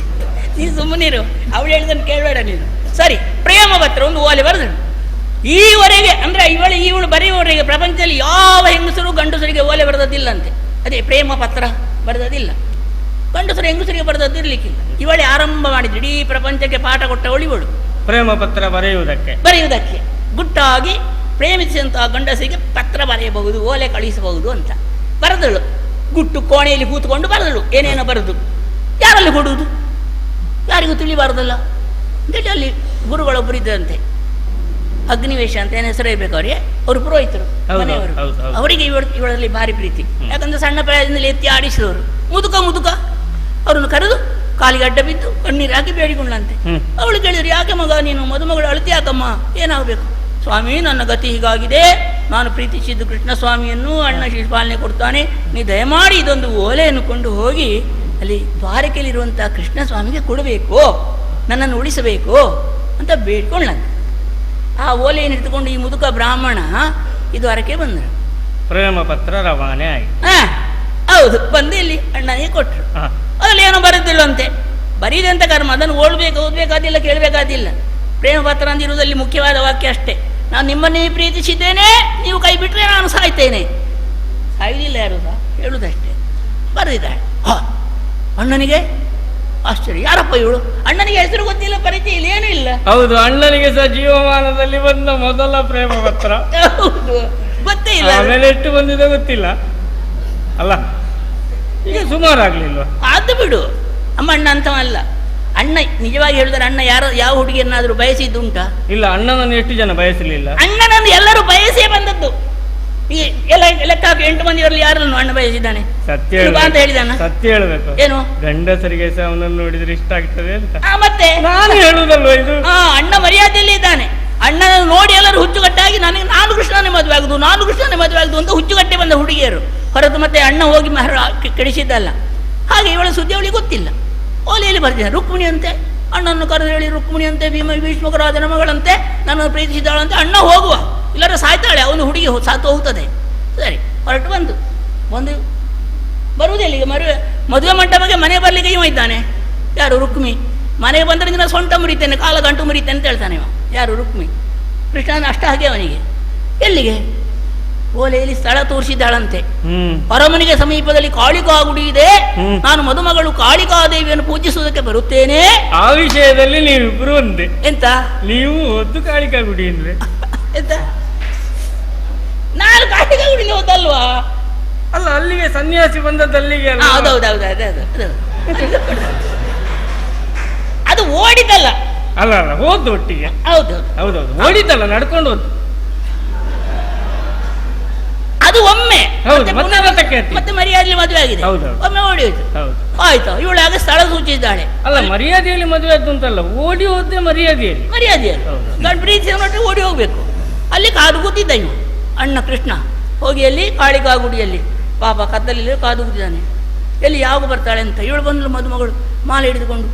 ನೀನು ಸುಮ್ಮನಿರು, ಅವಳು ಹೇಳಿದನ್ನು ಕೇಳಬೇಡ ನೀನು. ಸರಿ, ಪ್ರೇಮ ಪತ್ರ ಒಂದು ಓಲೆ ಬರೆದಳು. ಈವರೆಗೆ ಅಂದ್ರೆ ಇವಳು ಬರೆಯುವವರೆಗೆ ಪ್ರಪಂಚದಲ್ಲಿ ಯಾವ ಹೆಂಗಸರು ಗಂಡಸರಿಗೆ ಓಲೆ ಬರೆದದ್ದಿಲ್ಲಂತೆ. ಅದೇ ಪ್ರೇಮ ಪತ್ರ ಬರೆದದಿಲ್ಲ, ಗಂಡಸರು ಹೆಂಗಸರಿಗೆ ಬರೆದದ್ದಿರ್ಲಿಕ್ಕಿಲ್ಲ. ಇವಳೆ ಆರಂಭ ಮಾಡಿದ್ರು, ಇಡೀ ಪ್ರಪಂಚಕ್ಕೆ ಪಾಠ ಕೊಟ್ಟವಳು ಇವಳು. ಪ್ರೇಮ ಪತ್ರ ಬರೆಯುವುದಕ್ಕೆ ಗುಟ್ಟಾಗಿ ಪ್ರೇಮಿಸಿದಂತಹ ಗಂಡಸರಿಗೆ ಪತ್ರ ಬರೆಯಬಹುದು, ಓಲೆ ಕಳಿಸಬಹುದು ಅಂತ ಬರೆದಳು. ಗುಟ್ಟು ಕೋಣೆಯಲ್ಲಿ ಕೂತ್ಕೊಂಡು ಬರೆದಳು, ಏನೇನೋ ಬರೆದು. ಯಾರಲ್ಲಿ ಕೊಡುವುದು? ಯಾರಿಗೂ ತಿಳಿಬಾರದಲ್ಲ ಅಂತೇಳಿ ಅಲ್ಲಿ ಗುರುಗಳೊಬ್ಬರು ಇದ್ದಂತೆ, ಅಗ್ನಿವೇಶ ಅಂತ ಏನು ಹೆಸರು ಇರಬೇಕು ಅವರಿಗೆ. ಅವರು ಪುರೋಹಿತರು ಮನೆಯವರು. ಅವರಿಗೆ ಇವಳಲ್ಲಿ ಭಾರಿ ಪ್ರೀತಿ. ಯಾಕಂದ್ರೆ ಸಣ್ಣ ಪ್ರಾಯದಿಂದಲೇ ಎತ್ತಿ ಆಡಿಸಿದವರು. ಮುದುಕ ಅವರನ್ನು ಕರೆದು ಕಾಲಿಗೆ ಅಡ್ಡ ಬಿದ್ದು ಕಣ್ಣೀರು ಹಾಕಿ ಬೇಡಿಕೊಂಡಂತೆ. ಅವಳು ಕೇಳಿದ್ರು, ಯಾಕೆ ಮಗ ನೀನು ಮದುಮಗಳು ಅಳತಿ ಯಾಕಮ್ಮ, ಏನಾಗಬೇಕು? ಸ್ವಾಮಿ, ನನ್ನ ಗತಿ ಹೀಗಾಗಿದೆ, ನಾನು ಪ್ರೀತಿಸಿದ್ದು ಕೃಷ್ಣ ಸ್ವಾಮಿಯನ್ನು, ಅಣ್ಣ ಶಿಶುಪಾಲನೆ ಕೊಡ್ತಾನೆ, ನೀ ದಯಮಾಡಿ ಇದೊಂದು ಓಲೆಯನ್ನು ಕೊಂಡು ಹೋಗಿ ಅಲ್ಲಿ ದ್ವಾರಕೆಯಲ್ಲಿರುವಂಥ ಕೃಷ್ಣ ಸ್ವಾಮಿಗೆ ಕೊಡಬೇಕು, ನನ್ನನ್ನು ಉಳಿಸಬೇಕು ಅಂತ ಬೇಡ್ಕೊಂಡ್ಲಂತೆ. ಆ ಓಲೆಯನ್ನು ಹಿಡಿದುಕೊಂಡು ಈ ಮುದುಕ ಬ್ರಾಹ್ಮಣ ಈ ದ್ವಾರಕ್ಕೆ ಬಂದರು. ಪ್ರೇಮ ಪತ್ರ ರವಾನೆ ಆಯಿತು. ಹೌದು, ಬಂದು ಇಲ್ಲಿ ಅಣ್ಣನಿಗೆ ಕೊಟ್ಟರು. ಅದ್ರಲ್ಲಿ ಏನೋ ಬರೆದಿಲ್ಲಂತೆ, ಬರೀದಂತ ಕರ್ಮ, ಅದನ್ನು ಓದಬೇಕಾದಿಲ್ಲ, ಕೇಳಬೇಕಾದಿಲ್ಲ. ಪ್ರೇಮ ಪತ್ರ ಅಂದಿರುವುದಲ್ಲಿ ಮುಖ್ಯವಾದ ವಾಕ್ಯ ಅಷ್ಟೇ. ನಾನು ನಿಮ್ಮನ್ನೇ ಪ್ರೀತಿಸಿದ್ದೇನೆ, ನೀವು ಕೈ ಬಿಟ್ಟರೆ ನಾನು ಸಾಯ್ತೇನೆ. ಸಾಯುವುದಿಲ್ಲ ಯಾರು ಸಹ, ಹೇಳುವುದಷ್ಟೇ. ಬರೆದಿದ್ದಾಳೆ. ಅಣ್ಣನಿಗೆ ಆಶ್ಚರ್ಯ, ಯಾರಪ್ಪ ಇವಳು? ಅಣ್ಣನಿಗೆ ಹೆಸರು ಗೊತ್ತಿಲ್ಲ, ಪರಿಚಯ ಇಲ್ಲ, ಏನೂ ಇಲ್ಲ. ಹೌದು, ಅಣ್ಣನಿಗೆ ಸಹ ಜೀವಮಾನದಲ್ಲಿ ಬಂದ ಮೊದಲ ಪ್ರೇಮ ಪತ್ರ. ಹೌದು, ಗೊತ್ತೇ ಇಲ್ಲ. ಆಮೇಲೆ ಎಷ್ಟು ಬಂದಿದೆ ಗೊತ್ತಿಲ್ಲ ಅಲ್ಲ, ಈಗ ಸುಮಾರು ಆಗ್ಲಿಲ್ವಾ? ಅದು ಬಿಡು, ನಮ್ಮ ಅಣ್ಣ ಅಂತವಲ್ಲ. ಅಣ್ಣ ನಿಜವಾಗಿ ಹೇಳಿದ್ರೆ ಅಣ್ಣ ಯಾವ ಹುಡುಗಿಯನ್ನಾದ್ರೂ ಬಯಸಿದ್ದುಂಟಾ? ಇಲ್ಲ, ಅಣ್ಣನನ್ನು ಎಷ್ಟು ಜನ ಬಯಸಲಿಲ್ಲ. ಅಣ್ಣನನ್ನು ಎಲ್ಲರೂ ಬಯಸೇ ಬಂದದ್ದು. ಈ ಎಲ್ಲ ಲೆಕ್ಕ 8 ಮಂದಿಯವರಲ್ಲಿ ಯಾರನ್ನು ಅಣ್ಣ ಬಯಸಿದ್ದಾನೆ? ಸತ್ಯ ಅಂತ ಹೇಳಿದಾನ? ಸತ್ಯ ಹೇಳ್ಬೇಕು. ಏನು? ಗಂಡಸರಿಗೆ ಸಹ ಅವನನ್ನು ನೋಡಿದ್ರೆ ಇಷ್ಟ ಆಗ್ತದೆ ಅಂತ. ಮತ್ತೆ ನಾನು ಹೇಳುವುದಲ್ವ ಇದು? ಅಣ್ಣ ಮರ್ಯಾದೆಯಲ್ಲಿ ಇದ್ದಾನೆ. ಅಣ್ಣನನ್ನು ನೋಡಿ ಎಲ್ಲರೂ ಹುಚ್ಚುಗಟ್ಟಾಗಿ ನಾನು ಕೃಷ್ಣನೇ ಮದುವೆ ಆಗುದು, ನಾನು ಕೃಷ್ಣನೇ ಮದುವೆ ಆಗುದು ಅಂತ ಹುಚ್ಚುಗಟ್ಟೆ ಬಂದ ಹುಡುಗಿಯರು ಹೊರತು ಮತ್ತೆ ಅಣ್ಣ ಹೋಗಿ ಕೆಡಿಸಿದ್ದಲ್ಲ. ಹಾಗೆ ಇವಳ ಸುದ್ದಿ ಅವಳಿಗೆ ಗೊತ್ತಿಲ್ಲ. ಓಲೆಯಲ್ಲಿ ಬರ್ತಿದ್ದಾನೆ, ರುಕ್ಮಿಣಿ ಅಂತೆ, ಅಣ್ಣನ್ನು ಕರೆದು ಹೇಳಿ ರುಕ್ಮಿಣಿ ಅಂತೆ, ಭೀಷ್ಮಕರಾಜನ ಮಗಳಂತೆ, ನನ್ನನ್ನು ಪ್ರೀತಿಸಿದ್ದಾಳಂತೆ, ಅಣ್ಣ ಹೋಗುವ, ಇಲ್ಲರ ಸಾಯ್ತಾಳೆ, ಅವನು ಹುಡುಗಿ ಸಾತು ಹೋಗ್ತದೆ. ಸರಿ, ಹೊರಟು ಬಂದು ಬರುವುದೆಲ್ಲಿಗೆ? ಮದುವೆ ಮಂಟಪಕ್ಕೆ ಮನೆ ಬರಲಿಕ್ಕೆ ಇವ ಇದ್ದಾನೆ. ಯಾರು? ರುಕ್ಮಿ. ಮನೆಗೆ ಬಂದರೆ ದಿನ ಸೊಂಟ ಮುರಿತೇನೆ, ಕಾಲ ಗಂಟು ಮುರಿತೇನೆ ಅಂತ ಹೇಳ್ತಾನೆ ಇವ. ಯಾರು? ರುಕ್ಮಿ. ಕೃಷ್ಣನ ಅಷ್ಟ ಹಾಗೆ ಅವನಿಗೆ. ಎಲ್ಲಿಗೆ? ಓಲೆಯಲ್ಲಿ ಸ್ಥಳ ತೋರಿಸಿದ್ದಾಳಂತೆ. ಪರಮನಿಗೆ ಸಮೀಪದಲ್ಲಿ ಕಾಳಿಕಾ ಗುಡಿ ಇದೆ, ನಾನು ಮದುಮಗಳು ಕಾಳಿಕಾದೇವಿಯನ್ನು ಪೂಜಿಸುವುದಕ್ಕೆ ಬರುತ್ತೇನೆ. ಆ ವಿಷಯದಲ್ಲಿ ನೀವಿಬ್ರು ಒಂದೇ. ಎಂತ? ನೀವು ಒದ್ದು ಕಾಳಿಕಾ ಗುಡಿ ಅಂದ್ರೆ ಎಂತ? ನಾನು ಕಾಳಿಕಾ ಗುಡಿ ಹೋದಲ್ವಾ? ಅಲ್ಲ, ಅಲ್ಲಿಗೆ ಸನ್ಯಾಸಿ ಬಂದದ್ದಲ್ಲಿಗೆ. ಅದು ಓಡಿದಲ್ಲ. ಅಲ್ಲ ಅಲ್ಲ, ಹೋದ್ದು ಒಟ್ಟಿಗೆ. ಹೌದೌದು, ಓಡಿದ್ದಲ್ಲ, ನಡ್ಕೊಂಡು ಹೋದ್ದು. ಅದು ಒಮ್ಮೆ ಮತ್ತೆ ಮರ್ಯಾದೆಯಲ್ಲಿ ಮದುವೆ ಆಗಿದೆ, ಒಮ್ಮೆ ಓಡಿ ಹೋಯ್ತು. ಆಯ್ತು, ಇವಳು ಆಗ ಸ್ಥಳ ಸೂಚಿಸಿದ್ದಾಳೆ. ಅಲ್ಲ, ಮರ್ಯಾದೆಯಲ್ಲಿ ಮದುವೆ ಆದ್ದು ಅಂತಲ್ಲ, ಓಡಿ ಹೋದ್ರೆ ಮರ್ಯಾದೆಯಲ್ಲಿ. ಗಂಡ ಪ್ರೀತಿ ನೋಡ್ರೆ ಓಡಿ ಹೋಗ್ಬೇಕು. ಅಲ್ಲಿ ಕಾದು ಕೂತಿದ್ದ ಇವು ಅಣ್ಣ ಕೃಷ್ಣ. ಹೋಗಿ ಅಲ್ಲಿ ಕಾಳಿಕಾ ಗುಡಿಯಲ್ಲಿ ಪಾಪ ಕತ್ತಲಲ್ಲಿ ಕಾದು ಕೂತಿದ್ದಾನೆ. ಎಲ್ಲಿ ಯಾವಾಗ ಬರ್ತಾಳೆ ಅಂತ. ಇವಳು ಬಂದಳು ಮದುಮಗಳು ಮಾಲೆ ಹಿಡಿದುಕೊಂಡು.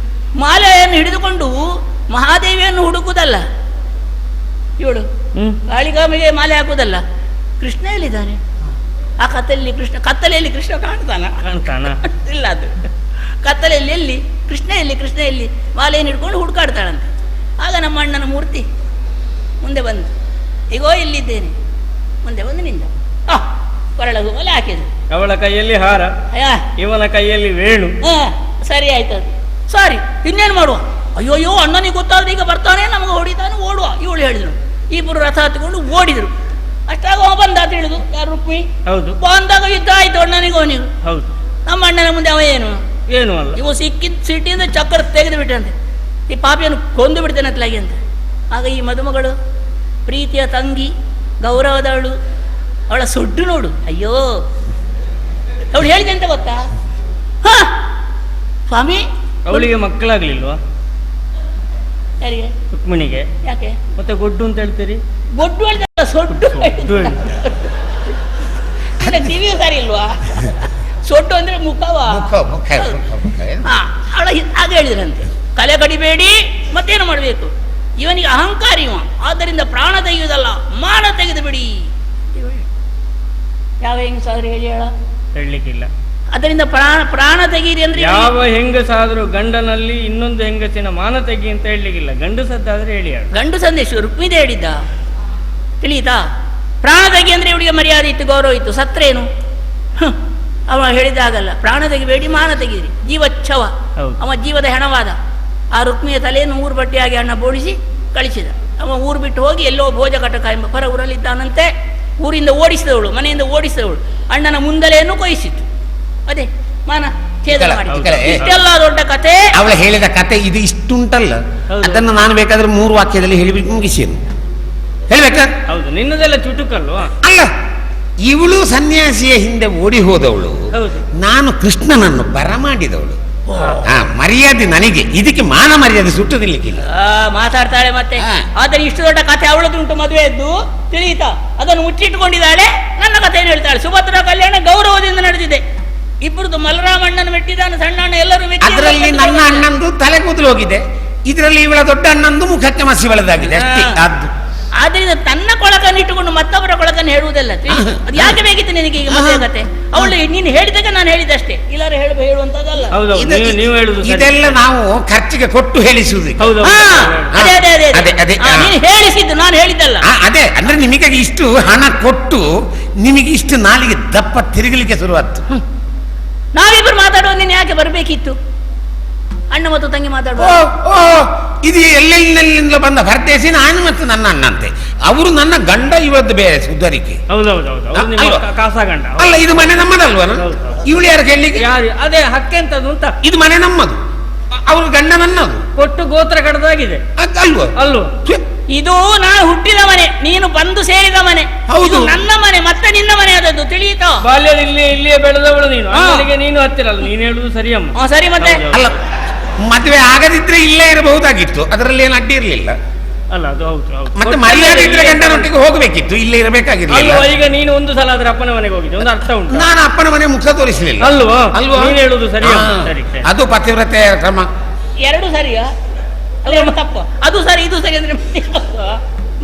ಮಾಲೆಯನ್ನು ಹಿಡಿದುಕೊಂಡು ಮಹಾದೇವಿಯನ್ನು ಹುಡುಕುವುದಲ್ಲ ಇವಳು, ಕಾಳಿಕಾಮಿಗೆ ಮಾಲೆ ಹಾಕುವುದಲ್ಲ. ಕೃಷ್ಣ ಎಲ್ಲಿದ್ದಾನೆ? ಆ ಕತ್ತಲೆಯಲ್ಲಿ ಕೃಷ್ಣ ಕಾಣ್ತಾನ? ಇಲ್ಲ, ಅದು ಕತ್ತಲೆಯಲ್ಲಿ ಎಲ್ಲಿ ಕೃಷ್ಣ, ಎಲ್ಲಿ ಮಾಲೆಯನ್ನು ಹಿಡ್ಕೊಂಡು ಹುಡುಕಾಡ್ತಾಳಂತೆ. ಆಗ ನಮ್ಮ ಅಣ್ಣನ ಮೂರ್ತಿ ಮುಂದೆ ಬಂದು, ಈಗೋ ಇಲ್ಲಿದ್ದೇನೆ, ಮುಂದೆ ಬಂದು ನಿಂದ. ಕೊರಳಗು ಒಲೆ ಹಾಕಿದ್ರು. ಅವಳ ಕೈಯಲ್ಲಿ ಹಾರ, ಇವನ ಕೈಯಲ್ಲಿ ವೇಣು. ಸರಿ ಆಯ್ತು, ಅದು ಸಾರಿ, ಇನ್ನೇನು ಮಾಡುವ? ಅಯ್ಯೋಯ್ಯೋ, ಅಣ್ಣನಿಗೆ ಗೊತ್ತಾದ್ರೆ ಈಗ ಬರ್ತಾನೆ, ನಮಗೆ ಹೊಡಿತಾನೆ, ಓಡುವ. ಇವಳು ಹೇಳಿದ್ರು. ಇಬ್ಬರು ರಥ ಹತ್ತಿಕೊಂಡು ಓಡಿದ್ರು. ಅಷ್ಟಾಗ ಬಂದ ಅಂತ ಹೇಳಿದ್ರು. ಯಾರು? ರುಕ್ಮಿ. ಹೌದು. ಬಂದಾಗ ಯುದ್ಧ ಆಯ್ತು ಅಣ್ಣನಿಗೂ ಅವನಿಗೂ. ಹೌದು. ನಮ್ಮ ಅಣ್ಣನ ಮುಂದೆ ಅವ ಏನು ಅಲ್ಲ, ಇವು ಸಿಕ್ಕಿದ ಸಿಟಿಯಿಂದ ಚಕ್ರ ತೆಗೆದು ಬಿಟ್ಟಂತೆ. ಈ ಪಾಪಿಯನ್ನು ಕೊಂದು ಬಿಡ್ತೇನೆ ಅತ್ಲಾಗಿ ಅಂತ. ಆಗ ಈ ಮದುಮಗಳು, ಪ್ರೀತಿಯ ತಂಗಿ, ಗೌರವದವಳು, ಅವಳ ಸೊಡ್ಡು ನೋಡು. ಅಯ್ಯೋ, ಅವಳು ಹೇಳಿದೆ ಅಂತ ಗೊತ್ತಾ? ಸ್ವಾಮಿ, ಅವಳಿಗೆ ಮಕ್ಕಳಾಗ್ಲಿಲ್ವಾ? ಯಾರಿಗೆ? ರುಕ್ಮಿಣಿಗೆ. ಯಾಕೆ ಮತ್ತೆ ಗೊಡ್ಡು ಅಂತ ಹೇಳ್ತೀರಿ? ಗೊಡ್ಡು ಹೇಳ್ತಾರ, ಸೊಡ್ಡು ಟಿವಿ ಸರಿ ಇಲ್ವಾ? ಸೊಡ್ಡು ಅಂದ್ರೆ ಮುಖವಾ? ಹಾಗೆ ಹೇಳಿದ್ರಂತೆ. ಕಲೆ ಕಡಿಬೇಡಿ, ಮತ್ತೇನು ಮಾಡಬೇಕು? ಇವನಿಗೆ ಅಹಂಕಾರ ಇವ, ಆದ್ದರಿಂದ ಪ್ರಾಣ ತೆಗೆಯುವುದಲ್ಲ, ಮಾನ ತೆಗೆದು ಬಿಡಿ. ಯಾವ ಹೆಂಗಸಾದ್ರೂ ಹೇಳಲಿಕ್ಕಿಲ್ಲ. ಅದರಿಂದ ಪ್ರಾಣ ತೆಗೀರಿ ಅಂದ್ರೆ ಯಾವ ಹೆಂಗಸಾದ್ರೂ ಗಂಡನಲ್ಲಿ ಇನ್ನೊಂದು ಹೆಂಗಸಿನ ಮಾನ ತೆಗಿ ಅಂತ ಹೇಳಲಿಕ್ಕಿಲ್ಲ. ಗಂಡಸದ್ದಾದ್ರೆ ಹೇಳಿ. ಗಂಡು ಸಂದೇಶ ರುಕ್ಮಿದೆ ಹೇಳಿದ್ದ, ತಿಳಿಯಿತಾ? ಪ್ರಾಣ ತೆಗಿ ಅಂದ್ರೆ ಇವಳಿಗೆ ಮರ್ಯಾದೆ ಇತ್ತು, ಗೌರವ ಇತ್ತು. ಸತ್ರೇನು? ಅವ ಹೇಳಿದಾಗಲ್ಲ. ಪ್ರಾಣ ತೆಗಿಬೇಡಿ, ಮಾನ ತೆಗೀರಿ. ಜೀವಚ್ಛವ, ಅವ ಜೀವದ ಹೆಣವಾದ. ಆ ರುಕ್ಮಿಯ ತಲೆಯನ್ನು 3 ಬಟ್ಟೆಯಾಗಿ ಅಣ್ಣ ಬೋಳಿಸಿ ಕಳಿಸಿದ. ಅವ ಊರು ಬಿಟ್ಟು ಹೋಗಿ ಎಲ್ಲೋ ಭೋಜಕಟಕ ಎಂಬ ಹೊರ ಊರಲ್ಲಿದ್ದಾನಂತೆ. ಊರಿಂದ ಓಡಿಸಿದವಳು, ಮನೆಯಿಂದ ಓಡಿಸಿದವಳು ಅಣ್ಣನ ಮುಂದಲೆಯನ್ನು ಕೊಯ್ಸಿತ್ತು. ಅದೇ ಮಾನ ಛೇದ ಮಾಡಿ. ಇಷ್ಟೆಲ್ಲ ದೊಡ್ಡ ಕತೆ ಅವಳ ಹೇಳಿದ ಕತೆ ಇದು ಇಷ್ಟುಂಟಲ್ಲ. ಅದನ್ನು ನಾನು ಬೇಕಾದ್ರೆ 3 ವಾಕ್ಯದಲ್ಲಿ ಹೇಳಿಬಿಟ್ಟು ಮುಗಿಸಿರು. ಹೇಳ್ಬೇಕ? ಹೌದು, ನಿನ್ನದೆಲ್ಲ ಚುಟುಕಲ್ವಾ? ಅಲ್ಲ, ಇವಳು ಸನ್ಯಾಸಿಯ ಹಿಂದೆ ಓಡಿ ಹೋದವಳು, ನಾನು ಕೃಷ್ಣನನ್ನು ಬರಮಾಡಿದವಳು. ಮರ್ಯಾದೆ ನನಗೆ, ಇದಕ್ಕೆ ಮಾನ ಮರ್ಯಾದೆ ಸುಟ್ಟದಿರ್ಲಿಕ್ಕಿಲ್ಲ. ಮಾತಾಡ್ತಾಳೆ ಮತ್ತೆ. ಆದರೆ ಇಷ್ಟು ದೊಡ್ಡ ಕಥೆ ಅವಳದುಂಟು, ಮದುವೆಯದ್ದು, ತಿಳಿಯಿತಾ? ಅದನ್ನು ಮುಚ್ಚಿಟ್ಟುಕೊಂಡಿದ್ದಾಳೆ. ನನ್ನ ಕಥೆಯನ್ನು ಹೇಳ್ತಾಳೆ. ಸುಭದ್ರ ಕಲ್ಯಾಣ ಗೌರವದಿಂದ ನಡೆದಿದೆ. ಇಬ್ಬರದು ಮಲರಾಮಣ್ಣನ ಮೆಟ್ಟಿದ್ದಾನೆ, ಸಣ್ಣ ಅಣ್ಣ ಎಲ್ಲರೂ ಮೆಟ್ಟಿ. ಅದರಲ್ಲಿ ನನ್ನ ಅಣ್ಣಂದು ತಲೆ ಕೂದಲು ಹೋಗಿದೆ, ಇದರಲ್ಲಿ ಇವಳ ದೊಡ್ಡ ಅಣ್ಣಂದು ಮುಖಕ್ಕೆ ಮಸಿ ಬೆಳೆದಾಗಿದೆ ಅಷ್ಟೇ. ಆದ್ದರಿಂದ ತನ್ನ ಕೊಳಕ ಕೊಳಕನ್ನು ಇಟ್ಟುಕೊಂಡು ಮತ್ತೊಬ್ಬರ ಕೊಳಕನ್ನು ಹೇಳುವುದಲ್ಲ. ಅದು ಯಾಕೆ ಬೇಕಿತ್ತು ನಿನಗೆ ಈಗ ಮದುವೆ ಕತೆ? ಅವಳು ನೀನು ಹೇಳಿದಾಗ ನಾನು ಹೇಳಿದಷ್ಟೇ, ಇಲ್ಲಾರೆ ಹೇಳುವಂತದ್ದಲ್ಲ. ಇದೆಲ್ಲ ನಾವು ಖರ್ಚಿಗೆ ಕೊಟ್ಟು ಹೇಳಿಸುವುದು. ನೀನು ಹೇಳಿಸಿದ್ದು ನಾನು ಹೇಳಿದ್ದಲ್ಲ. ಅದೇ ಅಂದ್ರೆ ನಿಮಗೆ ಇಷ್ಟು ಹಣ ಕೊಟ್ಟು ನಿಮಗೆ ಇಷ್ಟು ನಾಲಿಗೆ ದಪ್ಪ ತಿರುಗಲಿಕ್ಕೆ ಶುರುವಾಯ್ತು. ನಾವಿಬ್ಬರು ಮಾತಾಡುವ ನೀನು ಯಾಕೆ ಬರಬೇಕಿತ್ತು? ಅಣ್ಣ ಮತ್ತು ತಂಗಿ ಮಾತಾಡುವ. ಇದು ಎಲ್ಲೆಲ್ಲಿಂದ ಬಂದ ಪರದೇಶಿ ನಾನು ಮತ್ತು ನನ್ನ ಅಣ್ಣಂತೆ. ಅವರು ನನ್ನ ಗಂಡ, ಇವತ್ತು ಬೇರೆ ಸುಧಾರಿಕೆ. ಅಲ್ಲ, ಇದು ಮನೆ ನಮ್ಮದಲ್ವ? ಇವಳು ಯಾರು ಕೇಳಲಿಕ್ಕೆ? ಅದೇ ಹಕ್ಕೆಂತದ್ದು ಅಂತ. ಇದು ಮನೆ ನಮ್ಮದು, ಅವ್ರ ಗಂಡ ನನ್ನದು. ಒಟ್ಟು ಗೋತ್ರ ಕಡದಾಗಿದೆ ಅಲ್ವ? ಅಲ್ವ? ಇದು ನಾನು ಹುಟ್ಟಿದ ಮನೆ, ನೀನು ಬಂದು ಸೇರಿದ ಮನೆ. ಹೌದು, ನನ್ನ ಮನೆ ಮತ್ತೆ ನಿನ್ನ ಮನೆ ಆದದ್ದು, ತಿಳಿಯಿತೋ? ಬಾಲ್ಯದ ಇಲ್ಲಿಯೇ ಬೆಳೆದವಳು ನೀನು, ಅಲ್ಲಿಗೆ ನೀನು ಹತ್ತಿರಲ್ಲ. ನೀನು ಹೇಳುದು ಸರಿಯಮ್ಮ. ಸರಿ, ಮತ್ತೆ ಅಲ್ಲ, ಮದುವೆ ಆಗದಿದ್ರೆ ಇಲ್ಲೇ ಇರಬಹುದಾಗಿತ್ತು, ಅದರಲ್ಲಿ ಏನು ಅಡ್ಡಿ ಇರಲಿಲ್ಲ. ಅಲ್ಲ, ಅದು ಹೌದು. ಮತ್ತೆ ಮರ್ಯಾದೆ ಇದ್ರೆ ಗಂಡನೊಟ್ಟಿಗೆ ಹೋಗಬೇಕಿತ್ತು, ಇಲ್ಲೇ ಇರಬೇಕಾಗಿರ್ಲಿಲ್ಲ. ಈಗ ನೀನು ಒಂದು ಸಲ ಆದ್ರೆ ಅಪ್ಪನ ಮನೆಗೆ ಹೋಗಿದ್ದೆ, ಒಂದು ಅರ್ಥ ಉಂಟು. ನಾನು ಅಪ್ಪನ ಮನೆ ಮುಖ ತೋರಿಸಲಿಲ್ಲ. ಅಲ್ವಾ? ಅಲ್ವಾ? ನೀನು ಹೇಳುದು ಸರಿ. ಅದು ಪತಿವ್ರತೆ ಕ್ರಮ. ಎರಡು ಸರಿಯಾ? ಅಲ್ಲ, ತಪ್ಪು. ಅದು ಸರಿ, ಇದು ಸರಿ ಅಂದ್ರೆ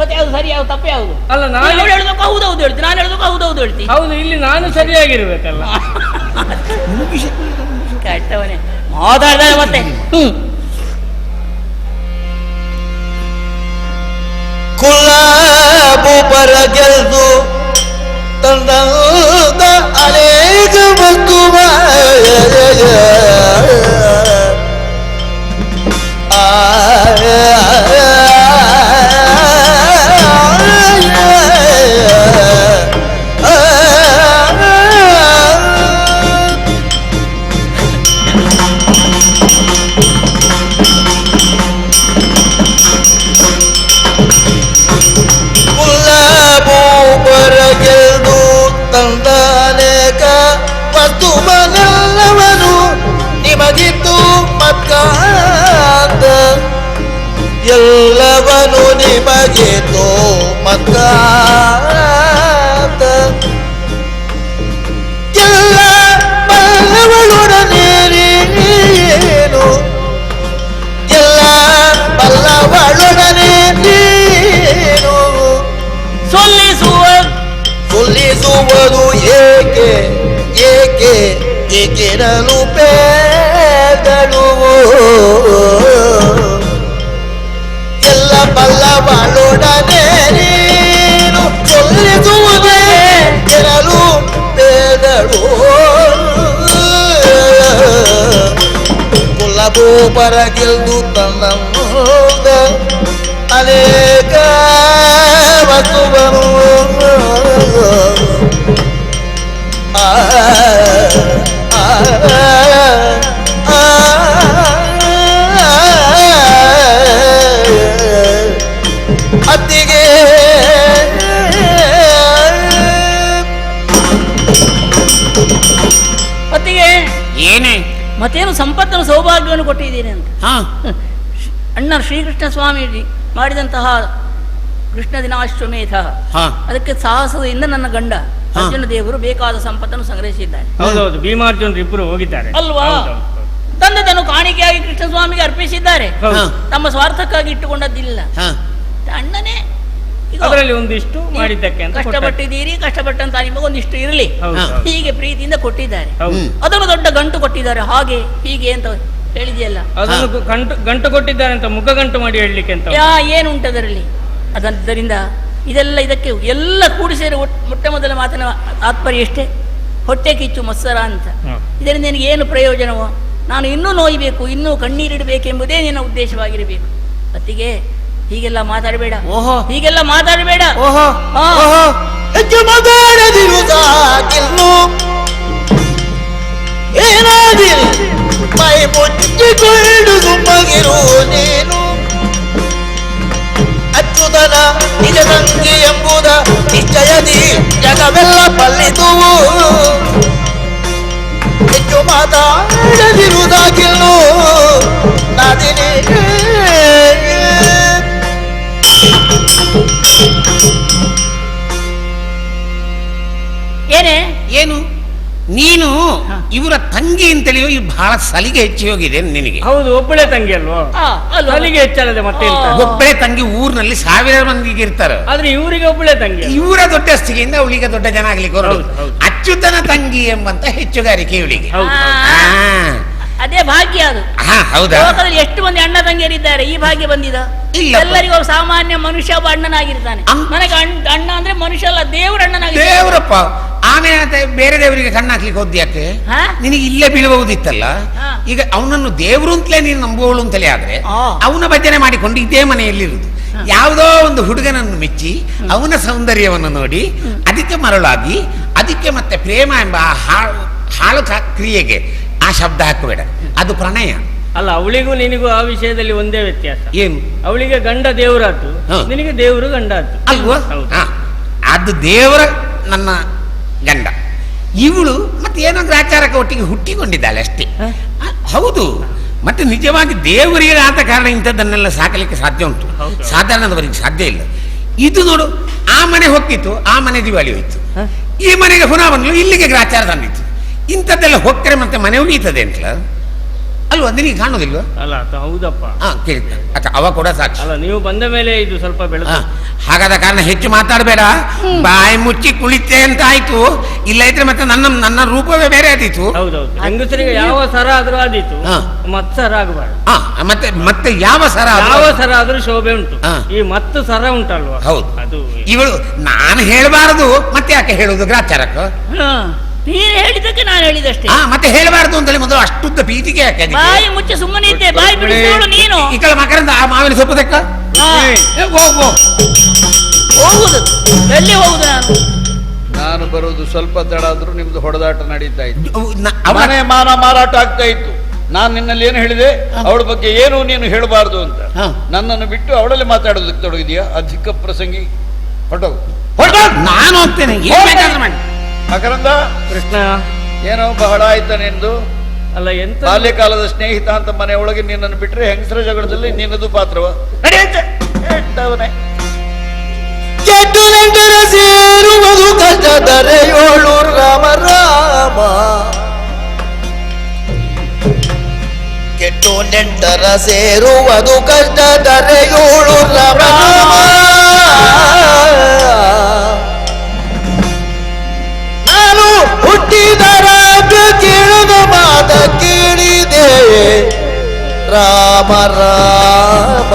ಮತ್ತೆ ಯಾವ್ದು ಸರಿ, ಯಾವ್ದು ತಪ್ಪು, ಯಾವುದು? ಅಲ್ಲ, ನಾನು ಹೇಳುದಕ್ಕೆ ಹೌದೌದು ಹೇಳ್ತೀನಿ, ನಾನು ಹೇಳುದಕ್ಕೆ ಹೌದೌದು ಹೇಳ್ತೀನಿ. ಹೌದು, ಇಲ್ಲಿ ನಾನು ಸರಿಯಾಗಿರ್ಬೇಕಲ್ಲ. ಕಷ್ಟವನೇ ಮಾತಾಡ್ತಾರೆ ಮತ್ತೆ. ಕುಲಾಬು ಬರಗೆಲ್ದು ತಂದ ಅನೇಕ ವಸ್ತುವ ತಂದಾನೇಕ ವಸ್ತುವನೆಲ್ಲವನು ನಿಮಗಿತ್ತು ಮತ್ಕಾಂತ, ಎಲ್ಲವನು ನಿಮಗಿತ್ತು ಮತ್ಕಾಂತ. ಎಲ್ಲ ಬಲ್ಲವಳೊಡನೆ ನೀನು, ಎಲ್ಲ ಬಲ್ಲವಳೊಡನೆ ನೀನು ಸೊಲ್ಲಿಸುವುದು ಏಕೆ ಏಕೆ ಏಕೆನಲು ಪೇದಳು. ಎಲ್ಲ ಬಲ್ಲವಳೊಡನೆ ನೀನು ಸೊಲ್ಲಿಸುವುದೇ ಕೆರಲು ಪೇದಳು. ಕುಲಭೂ ಪರಗಿಲ್ದು ತನ್ನ ಅನೇಕ ವಸ್ತುವನು ಅತ್ತಿಗೆ ಅತ್ತಿಗೆ ಏನೇ ಮತ್ತೇನು ಸಂಪತ್ತನ್ನು ಸೌಭಾಗ್ಯವನ್ನು ಕೊಟ್ಟಿದ್ದೀನಿ ಅಂತ. ಅಣ್ಣ ಶ್ರೀಕೃಷ್ಣ ಸ್ವಾಮೀಜಿ ಮಾಡಿದಂತಹ ಕೃಷ್ಣ ದಿನಾಶ್ವಮೇಧ, ಅದಕ್ಕೆ ಸಾಹಸದಿಂದ ನನ್ನ ಗಂಡ ಅರ್ಜುನ ದೇವರು ಬೇಕಾದ ಸಂಪತ್ತನ್ನು ಸಂಗ್ರಹಿಸಿದ್ದಾರೆ. ಹೌದೌದು, ಭೀಮಾರ್ಜುನರು ಇಬ್ಬರು ಹೋಗಿದ್ದಾರೆ ಅಲ್ವಾ? ತಂದದನ್ನು ಕಾಣಿಕೆಯಾಗಿ ಕೃಷ್ಣ ಸ್ವಾಮಿಗೆ ಅರ್ಪಿಸಿದ್ದಾರೆ. ತಮ್ಮ ಸ್ವಾರ್ಥಕ್ಕಾಗಿ ಇಟ್ಟುಕೊಂಡದ್ದಿಲ್ಲ. ಅಣ್ಣನೇ ಅದರಲ್ಲಿ ಒಂದಿಷ್ಟು ಮಾಡಿದ್ದಕ್ಕೆ ಅಂತ ಕಷ್ಟಪಟ್ಟಿದ್ದೀರಿ, ಕಷ್ಟಪಟ್ಟಂತ ನಿಮಗೆ ಒಂದಿಷ್ಟು ಇರಲಿ ಹೀಗೆ ಪ್ರೀತಿಯಿಂದ ಕೊಟ್ಟಿದ್ದಾರೆ. ಅದನ್ನು ದೊಡ್ಡ ಗಂಟು ಕೊಟ್ಟಿದ್ದಾರೆ, ಹಾಗೆ ಹೀಗೆ ಅಂತ ಹೇಳಿದೆಯಲ್ಲ. ಅದನ್ನು ಗಂಟು ಕೊಟ್ಟಿದ್ದಾರೆ ಅಂತ ಮುಖ ಗಂಟು ಮಾಡಿ ಹೇಳಲಿಕ್ಕೆ ಅಂತ ಏನುಂಟು ಅದರಲ್ಲಿ? ಅದರಿಂದ ಇದೆಲ್ಲ ಇದಕ್ಕೆ ಎಲ್ಲ ಕೂಡಿ ಸೇರಿ ಮೊಟ್ಟ ಮೊದಲ ಮಾತಿನ ತಾತ್ಪರ್ಯ ಎಷ್ಟೇ, ಹೊಟ್ಟೆ ಕಿಚ್ಚು ಮೊಸರ ಅಂತ. ಇದರಿಂದ ನಿನಗೆ ಏನು ಪ್ರಯೋಜನವೋ? ನಾನು ಇನ್ನೂ ನೋಯಬೇಕು, ಇನ್ನೂ ಕಣ್ಣೀರಿಡಬೇಕೆಂಬುದೇ ನಿನ್ನ ಉದ್ದೇಶವಾಗಿರಬೇಕು. ಅತ್ತಿಗೆ ಹೀಗೆಲ್ಲ ಮಾತಾಡಬೇಡ, ಹೀಗೆಲ್ಲ ಮಾತಾಡಬೇಡ. ಹೆಚ್ಚು ಮಾತಾಡದಿರು ಸಾಕಿಲ್ಲು, ಏನಾದಿರು ಮೈ ಮುಚ್ಚಿಕೊಂಡು ಸುಮ್ಮಗಿರು ನೀನು. ಅಚ್ಚುತನ ನಿಜ ತಂಗಿ ಎಂಬುದ ನಿಶ್ಚಯದಿ ಜಗವೆಲ್ಲ ಬಲ್ಲಿದುವು. ಹೆಚ್ಚು ಮಾತಾಡದಿರುವುದಾಗಿಲ್ಲು ನಾದಿನಿ. ಏನೇ ಏನು ನೀನು ಇವರ ತಂಗಿ ಅಂತೇಳಿ ಈ ಬಹಳ ಸಲಿಗೆ ಹೆಚ್ಚಿ ಹೋಗಿದೆ ನಿನಗೆ. ಹೌದು, ಒಬ್ಬಳೆ ತಂಗಿ ಅಲ್ವಾ, ಅಲ್ಲಿಗೆ ಹೆಚ್ಚಲ್ಲದೆ ಮತ್ತೆ ಎಂತ? ಒಬ್ಬಳೆ ತಂಗಿ ಊರಿನಲ್ಲಿ 1000 ಮಂದಿಗೆ ಇರ್ತಾರೆ, ಆದ್ರೆ ಇವರಿಗೆ ಒಬ್ಬಳೆ ತಂಗಿ. ಇವರ ದೊಡ್ಡಸ್ತಿಗೆಯಿಂದ ಅವಳಿಗೆ ದೊಡ್ಡ ಜನ ಆಗ್ಲಿಕ್ಕೆ ಹೊರಡು. ಅಚ್ಯುತನ ತಂಗಿ ಎಂಬಂತ ಹೆಚ್ಚುಗಾರಿಕೆ ಇವಳಿಗೆ. ಅದೇ ಭಾಗ್ಯ ಅದು. ಹೌದಾ? ಲೋಕದಲ್ಲಿ ಎಷ್ಟು ಮಂದಿ ಅಣ್ಣ ತಂಗಿಯರಿದ್ದಾರೆ, ಈ ಭಾಗ್ಯ ಬಂದಿದ? ಎಲ್ಲರಿಗೂ ಸಾಮಾನ್ಯ ಮನುಷ್ಯ ಒಬ್ಬ ಅಣ್ಣನಾಗಿರ್ತಾನೆ. ನನಗೆ ಅಣ್ಣ ಅಂದ್ರೆ ಮನುಷ್ಯ ಅಲ್ಲ, ದೇವ್ರ ಅಣ್ಣನಾಗಿರ್ತಾನೆ. ದೇವ್ರಪ್ಪ. ಆಮೇಲೆ ಬೇರೆ ದೇವರಿಗೆ ಕಣ್ಣು ಹಾಕ್ಲಿಕ್ಕೆ ಹೋದ್ ಯಾಕೆ? ನಿನಗೆ ಇಲ್ಲೇ ಬೀಳಬಹುದಿತ್ತಲ್ಲ. ಈಗ ಅವನನ್ನು ದೇವ್ರು ಅಂತಲೇ ನೀನು ನಂಬುವಳು ಅಂತಲೇ ಆದ್ರೆ ಅವನ ಭಜನೆ ಮಾಡಿಕೊಂಡು ಇದೇ ಮನೆಯಲ್ಲಿರುವುದು. ಯಾವುದೋ ಒಂದು ಹುಡುಗನನ್ನು ಮೆಚ್ಚಿ ಅವನ ಸೌಂದರ್ಯವನ್ನು ನೋಡಿ ಅದಕ್ಕೆ ಮರಳಾಗಿ ಅದಕ್ಕೆ ಮತ್ತೆ ಪ್ರೇಮ ಎಂಬ ಹಾಳು ಕ್ರಿಯೆಗೆ ಆ ಶಬ್ದ ಹಾಕಬೇಡ, ಅದು ಪ್ರಣಯ ಅಲ್ಲ. ಅವಳಿಗೂ ನಿನಗೂ ಆ ವಿಷಯದಲ್ಲಿ ಒಂದೇ ವ್ಯತ್ಯಾಸ. ಏನು? ಅವಳಿಗೆ ಗಂಡ ದೇವರಾದ್ದು, ನಿನಗೆ ದೇವರು ಗಂಡ ಆದ್ದು ಅಲ್ವಾ? ಅದು ದೇವರ ನನ್ನ ಗಂಡ, ಇವಳು ಮತ್ತೆ ಏನೋ ಗ್ರಾಚಾರಕ್ಕೆ ಒಟ್ಟಿಗೆ ಹುಟ್ಟಿಕೊಂಡಿದ್ದಾಳೆ ಅಷ್ಟೇ. ಹೌದು, ಮತ್ತೆ ನಿಜವಾಗಿ ದೇವರಿಗೆ ಆದ ಕಾರಣ ಇಂಥದ್ದನ್ನೆಲ್ಲ ಸಾಕಲಿಕ್ಕೆ ಸಾಧ್ಯ ಉಂಟು, ಸಾಧಾರಣದವರಿಗೆ ಸಾಧ್ಯ ಇಲ್ಲ. ಇದು ನೋಡು, ಆ ಮನೆ ಹೊಕ್ಕಿತ್ತು, ಆ ಮನೆ ದಿವಾಳಿ ಹೋಯ್ತು, ಈ ಮನೆಗೆ ಪುನಃ ಬಂದ್ಲು, ಇಲ್ಲಿಗೆ ಗ್ರಾಚಾರ ತಂದಿತ್ತು. ಇಂಥದ್ದೆಲ್ಲ ಹೋಗ್ತಾರೆ ಮತ್ತೆ ಮನೆ ಉಳಿಯುತ್ತದೆ ಅಂತ ಅಲ್ವಾ? ನಿನಗೆ ಕಾಣೋದಿಲ್ವಾ? ಅಲ್ಲ, ಹೌದಪ್ಪ. ಅಕ್ಕ ಅವ ಕೂಡ ಸಾಕ್ಷಿ. ಅಲ್ಲ, ನೀವು ಬಂದ ಮೇಲೆ ಇದು ಸ್ವಲ್ಪ ಬೆಳೆದ. ಹಾಗಾದ ಕಾರಣ ಹೆಚ್ಚು ಮಾತಾಡಬೇಡ, ಬಾಯಿ ಮುಚ್ಚಿ ಕುಳಿತೆ ಅಂತ ಆಯ್ತು. ಇಲ್ಲ ಇದ್ರೆ ಮತ್ತೆ ನನ್ನ ರೂಪವೇ ಬೇರೆ ಆದೀತು. ಹೌದೌದು, ಹೆಂಗಸರಿಗೆ ಯಾವ ಸರ ಆದ್ರೂ ಆದೀತು, ಮತ್ ಸರ ಆಗಬಾರ್ದು. ಮತ್ತೆ ಮತ್ತೆ ಯಾವ ಸರ ಆದ್ರೂ ಶೋಭೆ ಉಂಟು. ಈ ಮತ್ತು ಸರ ಉಂಟಲ್ವಾ? ಹೌದು, ಅದು ಇವಳು ನಾನು ಹೇಳಬಾರದು ಮತ್ತೆ ಯಾಕೆ ಹೇಳುದು ಗ್ರಾಚಾರಕ್ಕ? ನೀನು ಹೇಳಿದ್ದಕ್ಕೆ ನಾನು ಹೇಳಿದಷ್ಟೇ. ಮತ್ತೆ ಹೇಳಬಾರದು ಅಂತೇಳಿ ಮೊದಲು ಅಷ್ಟುದ್ದ ಪೀಠಿಗೆ ಯಾಕೆ? ಬಾಯಿ ಮುಚ್ಚಿ ಸುಮ್ಮನೆ ಇದ್ದೆ, ಬಾಯಿ ಬಿಡಿಸೋಳು ನೀನು. ಈ ಕಡೆ ಮಕರಂದ ಆ ಮಾವಿನ ಸೊಪ್ಪು ತೆಕ್ಕ ಹೋಗುದು, ಎಲ್ಲಿ ಹೋಗುದು? ನಾನು ಬರೋದು ಸ್ವಲ್ಪ ತಡ ಆದ್ರೂ ನಿಮ್ದು ಹೊಡೆದಾಟ ನಡೀತಾ ಇತ್ತು, ಮನೆ ಮಾನ ಮಾರಾಟ ಆಗ್ತಾ ಇತ್ತು. ನಾನು ನಿನ್ನಲ್ಲಿ ಏನು ಹೇಳಿದೆ, ಅವಳ ಬಗ್ಗೆ ಏನು ನೀನು ಹೇಳಬಾರ್ದು ಅಂತ. ನನ್ನನ್ನು ಬಿಟ್ಟು ಅವಳಲ್ಲಿ ಮಾತಾಡೋದಕ್ಕೆ ತೊಡಗಿದೆಯಾ? ಅಧಿಕ ಪ್ರಸಂಗಿ, ಹೊರಟೋಗು. ನಾನು ಹೋಗ್ತೇನೆ. ಮಕರಂದ, ಕೃಷ್ಣ, ಏನೋ ಬಹಳ ಆಯ್ತಾ ನಿಂದು? ಅಲ್ಲ, ಎಂತ ಬಾಲ್ಯಕಾಲದ ಸ್ನೇಹಿತ ಅಂತ ಮನೆಯೊಳಗೆ ನಿನ್ನನ್ನು ಬಿಟ್ರೆ ಹೆಂಗಸರ ಜಗಳದಲ್ಲಿ ನಿನ್ನದು ಪಾತ್ರವ? ನಡೆಯುತ್ತವನೇ ಕೆಟ್ಟು ನೆಂಟರ ಸೇರುವುದು ಕಷ್ಟದರೆಯೋಳು ರಾಮ ರಾಮ. ಕೆಟ್ಟು ನೆಂಟರ ಸೇರುವುದು ಕಷ್ಟದರೆಯೋಳು ರಾಮ ರಾಮ. ನಾನು ಹುಟ್ಟಿದರ ಕೇಳದ ಮಾತ ಕೇಳಿದೆ ರಾಮ ರಾಮ.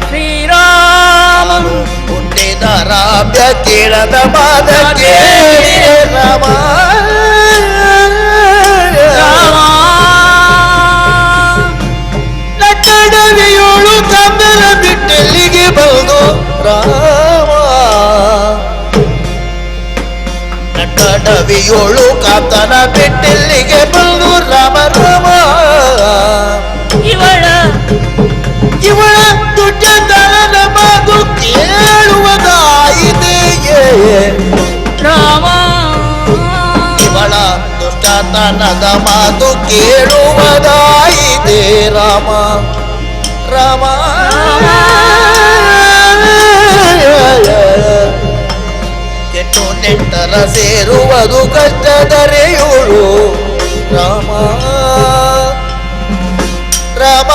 ಶ್ರೀರಾಮ ಹುಟ್ಟಿದರಾಭ್ಯ ಕೇಳದ ಮಾತ ಕೇಳಿದೆ ರಾಮ ರಾಮ. ನಟ್ಟಡವಿಯೋಳು ಕಬ್ಬರ ಬಿಟ್ಟೆಲ್ಲಿಗೆ ಬಂದು ರಾಮ. ನಟ್ಟಡವಿಯೋಳು ಕಾತನ ಬಿಟ್ಟೆಲ್ಲಿಗೆ ಬಂದು ರಾಮ ರಾಮ. ಇವಳ ದುಡ್ಡತನದ ಮಾತು ಕೇಳುವುದಾಯಿದೆಯೇ ರಾಮ. ಇವಳ ದುಷ್ಟತನದ ಮಾತು ಕೇಳುವುದಾಯಿದೆ ರಾಮ ರಾಮ. ಕೆಟ್ಟು ನೆಂಟರ ಸೇರುವುದು ಕಷ್ಟದರೆಯೋಳು ರಾಮ ರಾಮ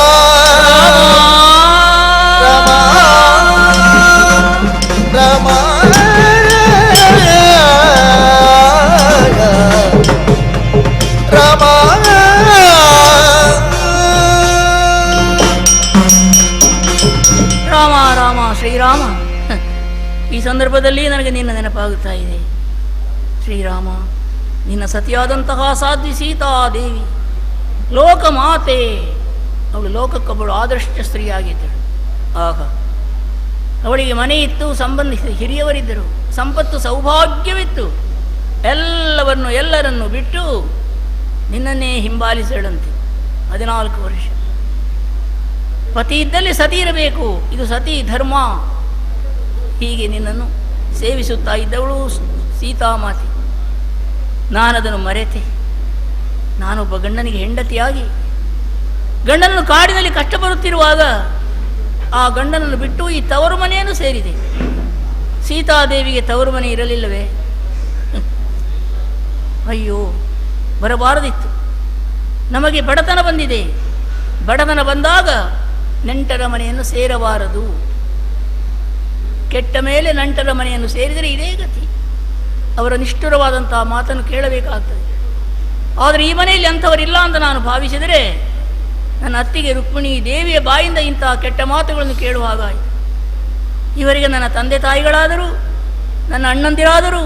ರಾಮ ರಾಮ. ರಾಮ ರಾಮ ರಾಮ ಶ್ರೀರಾಮ. ಈ ಸಂದರ್ಭದಲ್ಲಿ ನನಗೆ ನಿನ್ನ ನೆನಪಾಗುತ್ತಾ ಇದೆ. ಶ್ರೀರಾಮ, ನಿನ್ನ ಸತಿಯಾದಂತಹ ಸಾಧ್ವಿ ಸೀತಾದೇವಿ ಲೋಕಮಾತೆ, ಅವಳು ಲೋಕಕ್ಕೊಬ್ಬಳು ಆದರ್ಶ ಸ್ತ್ರೀಯಾಗಿದ್ದಳು. ಆಹ, ಅವಳಿಗೆ ಮನೆ ಇತ್ತು, ಸಂಬಂಧಿಸಿದ ಹಿರಿಯವರಿದ್ದರು, ಸಂಪತ್ತು ಸೌಭಾಗ್ಯವಿತ್ತು. ಎಲ್ಲರನ್ನು ಬಿಟ್ಟು ನಿನ್ನನ್ನೇ ಹಿಂಬಾಲಿಸಳಂತೆ 14 ವರ್ಷ. ಪತಿ ಇದ್ದಲ್ಲಿ ಸತಿ ಇರಬೇಕು, ಇದು ಸತಿ ಧರ್ಮ. ಹೀಗೆ ನಿನ್ನನ್ನು ಸೇವಿಸುತ್ತಾ ಇದ್ದವಳು ಸೀತಾಮಾತೆ. ನಾನದನ್ನು ಮರೆತೆ. ನಾನೊಬ್ಬ ಗಂಡನಿಗೆ ಹೆಂಡತಿಯಾಗಿ ಗಂಡನನ್ನು ಕಾಡಿನಲ್ಲಿ ಕಷ್ಟಪಡುತ್ತಿರುವಾಗ ಆ ಗಂಡನನ್ನು ಬಿಟ್ಟು ಈ ತವರು ಮನೆಯನ್ನು ಸೇರಿದೆ. ಸೀತಾದೇವಿಗೆ ತವರು ಮನೆ ಇರಲಿಲ್ಲವೇ? ಅಯ್ಯೋ, ಬರಬಾರದಿತ್ತು. ನಮಗೆ ಬಡತನ ಬಂದಿದೆ. ಬಡತನ ಬಂದಾಗ ನೆಂಟರ ಮನೆಯನ್ನು ಸೇರಬಾರದು. ಕೆಟ್ಟ ಮೇಲೆ ನಂಟರ ಮನೆಯನ್ನು ಸೇರಿದರೆ ಇದೇ ಗತಿ. ಅವರ ನಿಷ್ಠುರವಾದಂತಹ ಮಾತನ್ನು ಕೇಳಬೇಕಾಗ್ತದೆ. ಆದರೆ ಈ ಮನೆಯಲ್ಲಿ ಅಂಥವರಿಲ್ಲ ಅಂತ ನಾನು ಭಾವಿಸಿದರೆ ನನ್ನ ಅತ್ತಿಗೆ ರುಕ್ಮಿಣಿ ದೇವಿಯ ಬಾಯಿಂದ ಇಂತಹ ಕೆಟ್ಟ ಮಾತುಗಳನ್ನು ಕೇಳುವ ಹಾಗಾಯಿತು. ಇವರಿಗೆ ನನ್ನ ತಂದೆ ತಾಯಿಗಳಾದರೂ ನನ್ನ ಅಣ್ಣಂದಿರಾದರೂ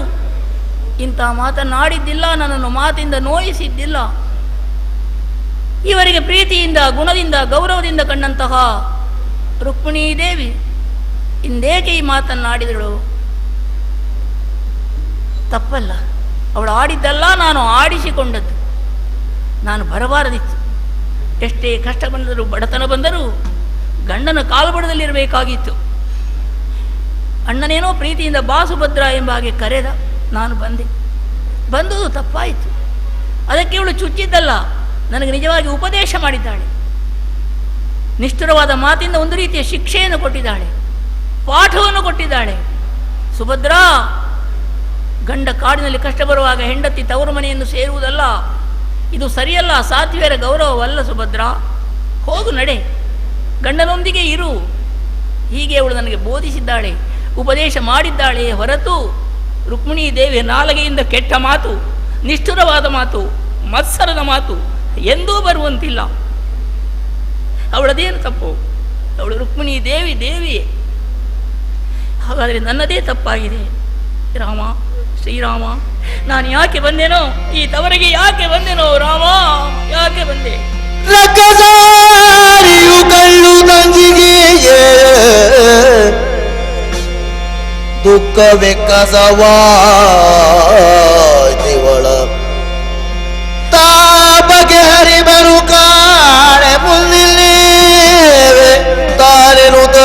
ಇಂತಹ ಮಾತನ್ನಾಡಿದ್ದಿಲ್ಲ, ನನ್ನನ್ನು ಮಾತಿಂದ ನೋಯಿಸಿದ್ದಿಲ್ಲ. ಇವರಿಗೆ ಪ್ರೀತಿಯಿಂದ, ಗುಣದಿಂದ, ಗೌರವದಿಂದ ಕಂಡಂತಹ ರುಕ್ಮಿಣೀ ದೇವಿ ಇಂದೇಕೆ ಈ ಮಾತನ್ನಾಡಿದಳು? ತಪ್ಪಲ್ಲ, ಅವಳು ಆಡಿದ್ದಲ್ಲ, ನಾನು ಆಡಿಸಿಕೊಂಡದ್ದು. ನಾನು ಬರಬಾರದಿತ್ತು. ಎಷ್ಟೇ ಕಷ್ಟ ಬಂದರೂ, ಬಡತನ ಬಂದರೂ ಗಂಡನ ಕಾಲುಬಡದಲ್ಲಿರಬೇಕಾಗಿತ್ತು. ಅಣ್ಣನೇನೋ ಪ್ರೀತಿಯಿಂದ ಬಾಸುಭದ್ರ ಎಂಬ ಹಾಗೆ ಕರೆದ, ನಾನು ಬಂದುದು ತಪ್ಪಾಯಿತು. ಅದಕ್ಕೆ ಇವಳು ಚುಚ್ಚಿದ್ದಲ್ಲ, ನನಗೆ ನಿಜವಾಗಿ ಉಪದೇಶ ಮಾಡಿದ್ದಾಳೆ. ನಿಷ್ಠುರವಾದ ಮಾತಿಂದ ಒಂದು ರೀತಿಯ ಶಿಕ್ಷೆಯನ್ನು ಕೊಟ್ಟಿದ್ದಾಳೆ, ಪಾಠವನ್ನು ಕೊಟ್ಟಿದ್ದಾಳೆ. ಸುಭದ್ರಾ, ಗಂಡ ಕಾಡಿನಲ್ಲಿ ಕಷ್ಟ ಬರುವಾಗ ಹೆಂಡತಿ ತವರು ಮನೆಯನ್ನು ಸೇರುವುದಲ್ಲ, ಇದು ಸರಿಯಲ್ಲ, ಸಾಧ್ವೀಯರ ಗೌರವವಲ್ಲ. ಸುಭದ್ರಾ, ಹೋಗು, ನಡೆ, ಗಂಡನೊಂದಿಗೆ ಇರು. ಹೀಗೆ ಅವಳು ನನಗೆ ಬೋಧಿಸಿದ್ದಾಳೆ, ಉಪದೇಶ ಮಾಡಿದ್ದಾಳೆ. ಹೊರತು ರುಕ್ಮಿಣೀ ದೇವಿಯ ನಾಲಗೆಯಿಂದ ಕೆಟ್ಟ ಮಾತು, ನಿಷ್ಠುರವಾದ ಮಾತು, ಮತ್ಸರದ ಮಾತು ಎಂದೂ ಬರುವಂತಿಲ್ಲ. ಅವಳದೇನು ತಪ್ಪು? ಅವಳು ರುಕ್ಮಿಣೀ ದೇವಿಯೇ. ಹಾಗಾದರೆ ನನ್ನದೇ ತಪ್ಪಾಗಿದೆ. ರಾಮ, ಶ್ರೀರಾಮ, ನಾನು ಯಾಕೆ ಬಂದೆನೋ, ಈ ತವರಿಗೆ ಯಾಕೆ ಬಂದೆನೋ? ರಾಮ, ಯಾಕೆ ಬಂದೆ? ರಕ್ಕಸಾರಿಯು ಕಳ್ಳು ತಂಗಿಗೆ ದುಃಖ ಬೆಕ್ಕಸವಾದಿವಳ ತಾಪಗೆ ಹರಿಬರು ಕಾಣೆ ಮುನ್ನಿಲ್ಲೇವೆ ತಾರೆನುತ